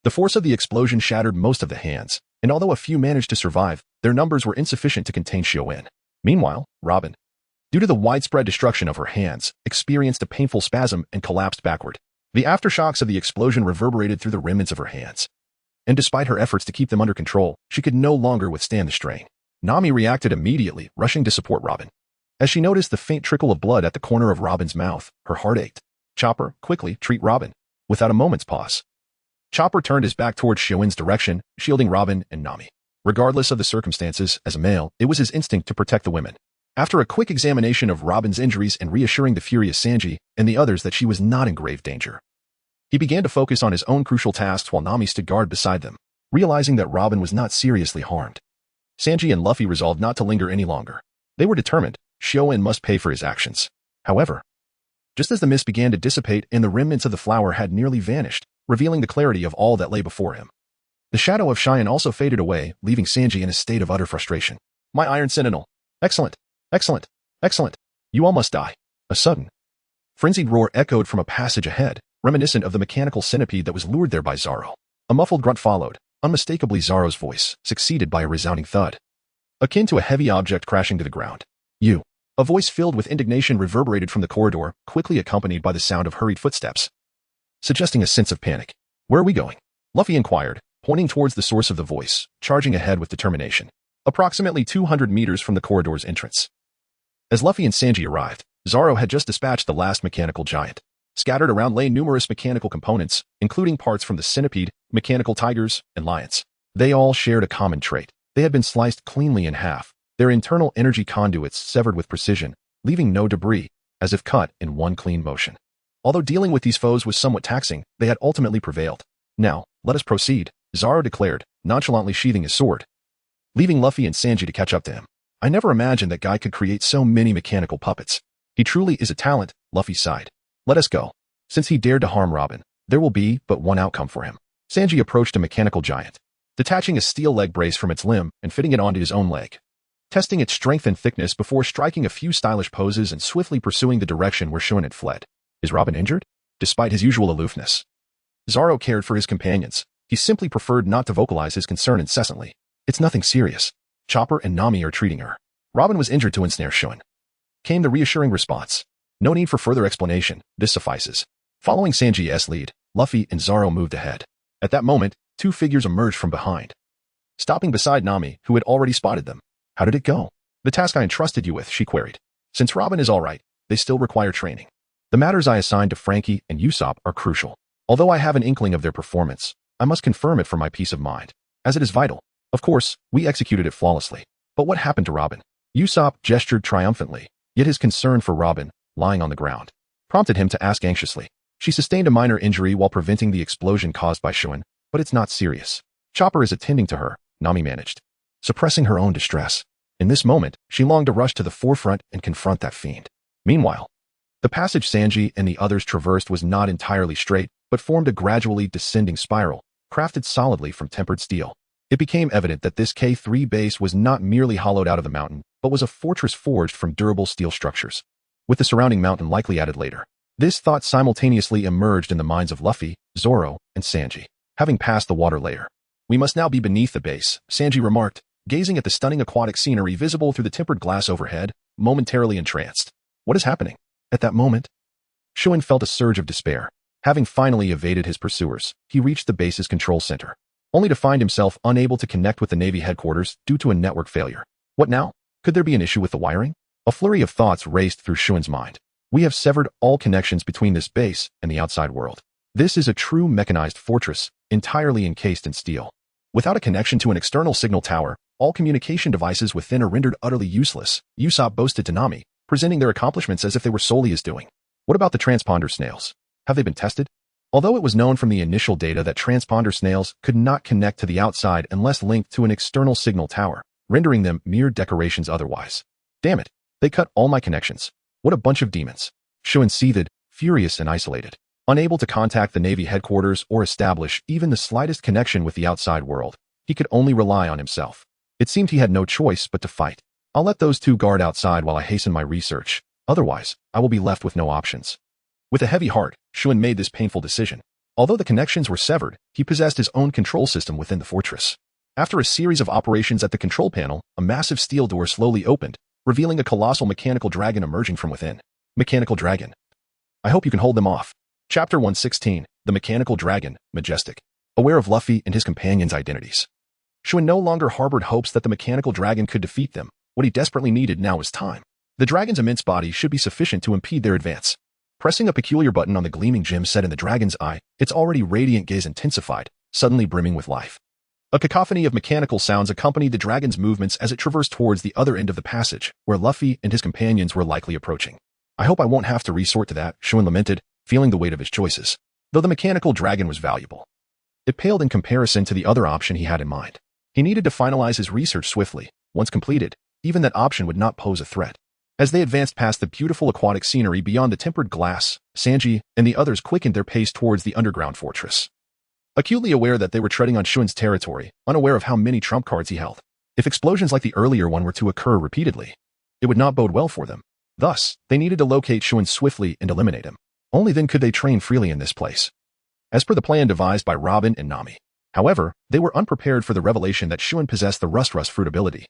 The force of the explosion shattered most of the hands, and although a few managed to survive, their numbers were insufficient to contain Shioen. Meanwhile, Robin, due to the widespread destruction of her hands, experienced a painful spasm and collapsed backward. The aftershocks of the explosion reverberated through the remnants of her hands, and despite her efforts to keep them under control, she could no longer withstand the strain. Nami reacted immediately, rushing to support Robin. As she noticed the faint trickle of blood at the corner of Robin's mouth, her heart ached. Chopper, quickly, treat Robin. Without a moment's pause, Chopper turned his back towards Shioen's direction, shielding Robin and Nami. Regardless of the circumstances, as a male, it was his instinct to protect the women. After a quick examination of Robin's injuries and reassuring the furious Sanji and the others that she was not in grave danger, he began to focus on his own crucial tasks while Nami stood guard beside them. Realizing that Robin was not seriously harmed, Sanji and Luffy resolved not to linger any longer. They were determined, Shioen must pay for his actions. However, just as the mist began to dissipate and the remnants of the flower had nearly vanished, revealing the clarity of all that lay before him, the shadow of Cheyenne also faded away, leaving Sanji in a state of utter frustration. My Iron Sentinel! Excellent! Excellent! Excellent! You all must die! A sudden, frenzied roar echoed from a passage ahead, reminiscent of the mechanical centipede that was lured there by Zoro. A muffled grunt followed, unmistakably Zoro's voice, succeeded by a resounding thud, akin to a heavy object crashing to the ground. You! A voice filled with indignation reverberated from the corridor, quickly accompanied by the sound of hurried footsteps, suggesting a sense of panic. Where are we going? Luffy inquired, pointing towards the source of the voice, charging ahead with determination. Approximately 200 meters from the corridor's entrance. As Luffy and Sanji arrived, Zoro had just dispatched the last mechanical giant. Scattered around lay numerous mechanical components, including parts from the centipede, mechanical tigers, and lions. They all shared a common trait. They had been sliced cleanly in half, their internal energy conduits severed with precision, leaving no debris, as if cut in one clean motion. Although dealing with these foes was somewhat taxing, they had ultimately prevailed. Now, let us proceed, Zoro declared, nonchalantly sheathing his sword, leaving Luffy and Sanji to catch up to him. I never imagined that guy could create so many mechanical puppets. He truly is a talent, Luffy sighed. Let us go. Since he dared to harm Robin, there will be but one outcome for him. Sanji approached a mechanical giant, detaching a steel leg brace from its limb and fitting it onto his own leg, testing its strength and thickness before striking a few stylish poses and swiftly pursuing the direction where Shun had fled. Is Robin injured? Despite his usual aloofness, Zoro cared for his companions. He simply preferred not to vocalize his concern incessantly. It's nothing serious. Chopper and Nami are treating her. Robin was injured to ensnare Shun. Came the reassuring response. No need for further explanation, this suffices. Following Sanji's lead, Luffy and Zoro moved ahead. At that moment, two figures emerged from behind, stopping beside Nami, who had already spotted them. How did it go? The task I entrusted you with, she queried. Since Robin is all right, they still require training. The matters I assigned to Frankie and Usopp are crucial. Although I have an inkling of their performance, I must confirm it for my peace of mind, as it is vital. Of course, we executed it flawlessly. But what happened to Robin? Usopp gestured triumphantly, yet his concern for Robin, lying on the ground, prompted him to ask anxiously. She sustained a minor injury while preventing the explosion caused by Shun, but it's not serious. Chopper is attending to her, Nami managed, suppressing her own distress. In this moment, she longed to rush to the forefront and confront that fiend. Meanwhile, the passage Sanji and the others traversed was not entirely straight, but formed a gradually descending spiral, crafted solidly from tempered steel. It became evident that this K3 base was not merely hollowed out of the mountain, but was a fortress forged from durable steel structures, with the surrounding mountain likely added later. This thought simultaneously emerged in the minds of Luffy, Zoro, and Sanji, having passed the water layer. We must now be beneath the base, Sanji remarked, gazing at the stunning aquatic scenery visible through the tempered glass overhead, momentarily entranced. What is happening? At that moment, Shun felt a surge of despair. Having finally evaded his pursuers, he reached the base's control center, only to find himself unable to connect with the Navy headquarters due to a network failure. What now? Could there be an issue with the wiring? A flurry of thoughts raced through Shun's mind. We have severed all connections between this base and the outside world. This is a true mechanized fortress, entirely encased in steel. Without a connection to an external signal tower, all communication devices within are rendered utterly useless, Usopp boasted to Nami, presenting their accomplishments as if they were solely his doing. What about the transponder snails? Have they been tested? Although it was known from the initial data that transponder snails could not connect to the outside unless linked to an external signal tower, rendering them mere decorations otherwise. Damn it, they cut all my connections. What a bunch of demons. Shun seethed, furious and isolated, unable to contact the Navy headquarters or establish even the slightest connection with the outside world. He could only rely on himself. It seemed he had no choice but to fight. I'll let those two guard outside while I hasten my research. Otherwise, I will be left with no options. With a heavy heart, Shun made this painful decision. Although the connections were severed, he possessed his own control system within the fortress. After a series of operations at the control panel, a massive steel door slowly opened, revealing a colossal mechanical dragon emerging from within. Mechanical dragon. I hope you can hold them off. Chapter 116, The Mechanical Dragon, Majestic. Aware of Luffy and his companions' identities, Shun no longer harbored hopes that the mechanical dragon could defeat them. What he desperately needed now was time. The dragon's immense body should be sufficient to impede their advance. Pressing a peculiar button on the gleaming gem set in the dragon's eye, its already radiant gaze intensified, suddenly brimming with life. A cacophony of mechanical sounds accompanied the dragon's movements as it traversed towards the other end of the passage, where Luffy and his companions were likely approaching. I hope I won't have to resort to that, Shun lamented, feeling the weight of his choices. Though the mechanical dragon was valuable, it paled in comparison to the other option he had in mind. He needed to finalize his research swiftly. Once completed, even that option would not pose a threat. As they advanced past the beautiful aquatic scenery beyond the tempered glass, Sanji and the others quickened their pace towards the underground fortress, acutely aware that they were treading on Shun's territory, unaware of how many trump cards he held. If explosions like the earlier one were to occur repeatedly, it would not bode well for them. Thus, they needed to locate Shun swiftly and eliminate him. Only then could they train freely in this place, as per the plan devised by Robin and Nami. However, they were unprepared for the revelation that Shun possessed the Rust fruit ability,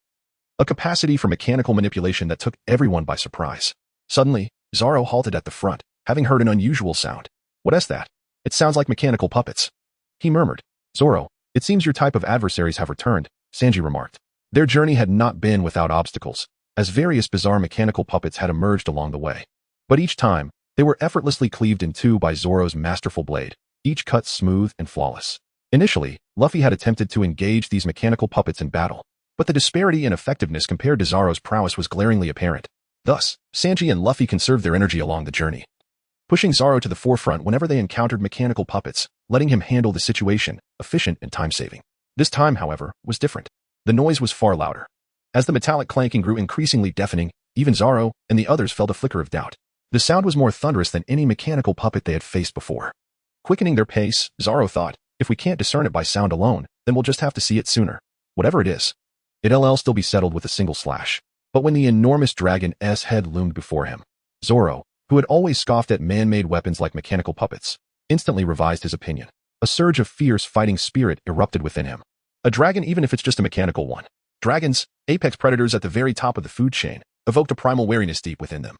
a capacity for mechanical manipulation that took everyone by surprise. Suddenly, Zoro halted at the front, having heard an unusual sound. What is that? It sounds like mechanical puppets. He murmured. Zoro, it seems your type of adversaries have returned, Sanji remarked. Their journey had not been without obstacles, as various bizarre mechanical puppets had emerged along the way. But each time, they were effortlessly cleaved in two by Zoro's masterful blade, each cut smooth and flawless. Initially, Luffy had attempted to engage these mechanical puppets in battle, but the disparity in effectiveness compared to Zoro's prowess was glaringly apparent. Thus, Sanji and Luffy conserved their energy along the journey, pushing Zoro to the forefront whenever they encountered mechanical puppets, letting him handle the situation, efficient and time-saving. This time, however, was different. The noise was far louder. As the metallic clanking grew increasingly deafening, even Zoro and the others felt a flicker of doubt. The sound was more thunderous than any mechanical puppet they had faced before. Quickening their pace, Zoro thought, if we can't discern it by sound alone, then we'll just have to see it sooner. Whatever it is, it'll still be settled with a single slash. But when the enormous dragon's head loomed before him, Zoro, who had always scoffed at man-made weapons like mechanical puppets, instantly revised his opinion. A surge of fierce fighting spirit erupted within him. A dragon, even if it's just a mechanical one. Dragons, apex predators at the very top of the food chain, evoked a primal wariness deep within them.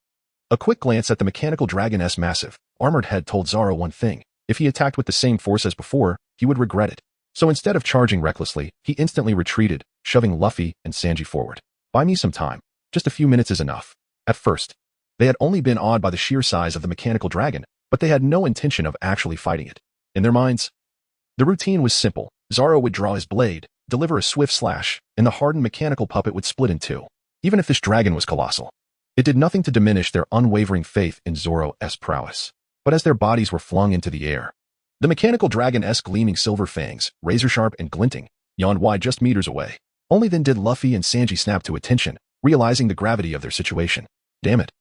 A quick glance at the mechanical dragon's massive, armored head told Zoro one thing. If he attacked with the same force as before, he would regret it. So instead of charging recklessly, he instantly retreated, shoving Luffy and Sanji forward. Buy me some time. Just a few minutes is enough. At first, they had only been awed by the sheer size of the mechanical dragon, but they had no intention of actually fighting it. In their minds, the routine was simple. Zoro would draw his blade, deliver a swift slash, and the hardened mechanical puppet would split in two. Even if this dragon was colossal, it did nothing to diminish their unwavering faith in Zoro's prowess. But as their bodies were flung into the air, the mechanical dragon's gleaming silver fangs, razor-sharp and glinting, yawned wide just meters away. Only then did Luffy and Sanji snap to attention, realizing the gravity of their situation. Damn it.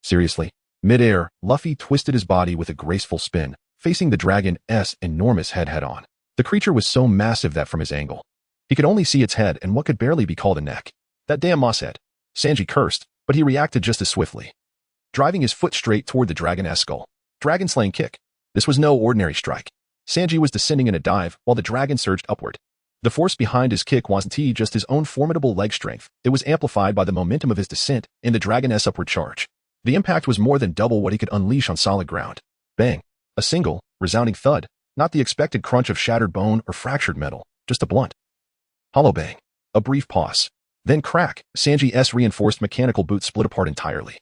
Seriously. Mid-air, Luffy twisted his body with a graceful spin, facing the dragon's enormous head head-on. The creature was so massive that from his angle, he could only see its head and what could barely be called a neck. That damn moss head. Sanji cursed, but he reacted just as swiftly, driving his foot straight toward the dragon's skull. Dragon-slaying kick. This was no ordinary strike. Sanji was descending in a dive while the dragon surged upward. The force behind his kick wasn't just his own formidable leg strength. It was amplified by the momentum of his descent and the dragon's upward charge. The impact was more than double what he could unleash on solid ground. Bang. A single, resounding thud. Not the expected crunch of shattered bone or fractured metal, just a blunt, hollow bang. A brief pause. Then crack. Sanji's reinforced mechanical boot split apart entirely.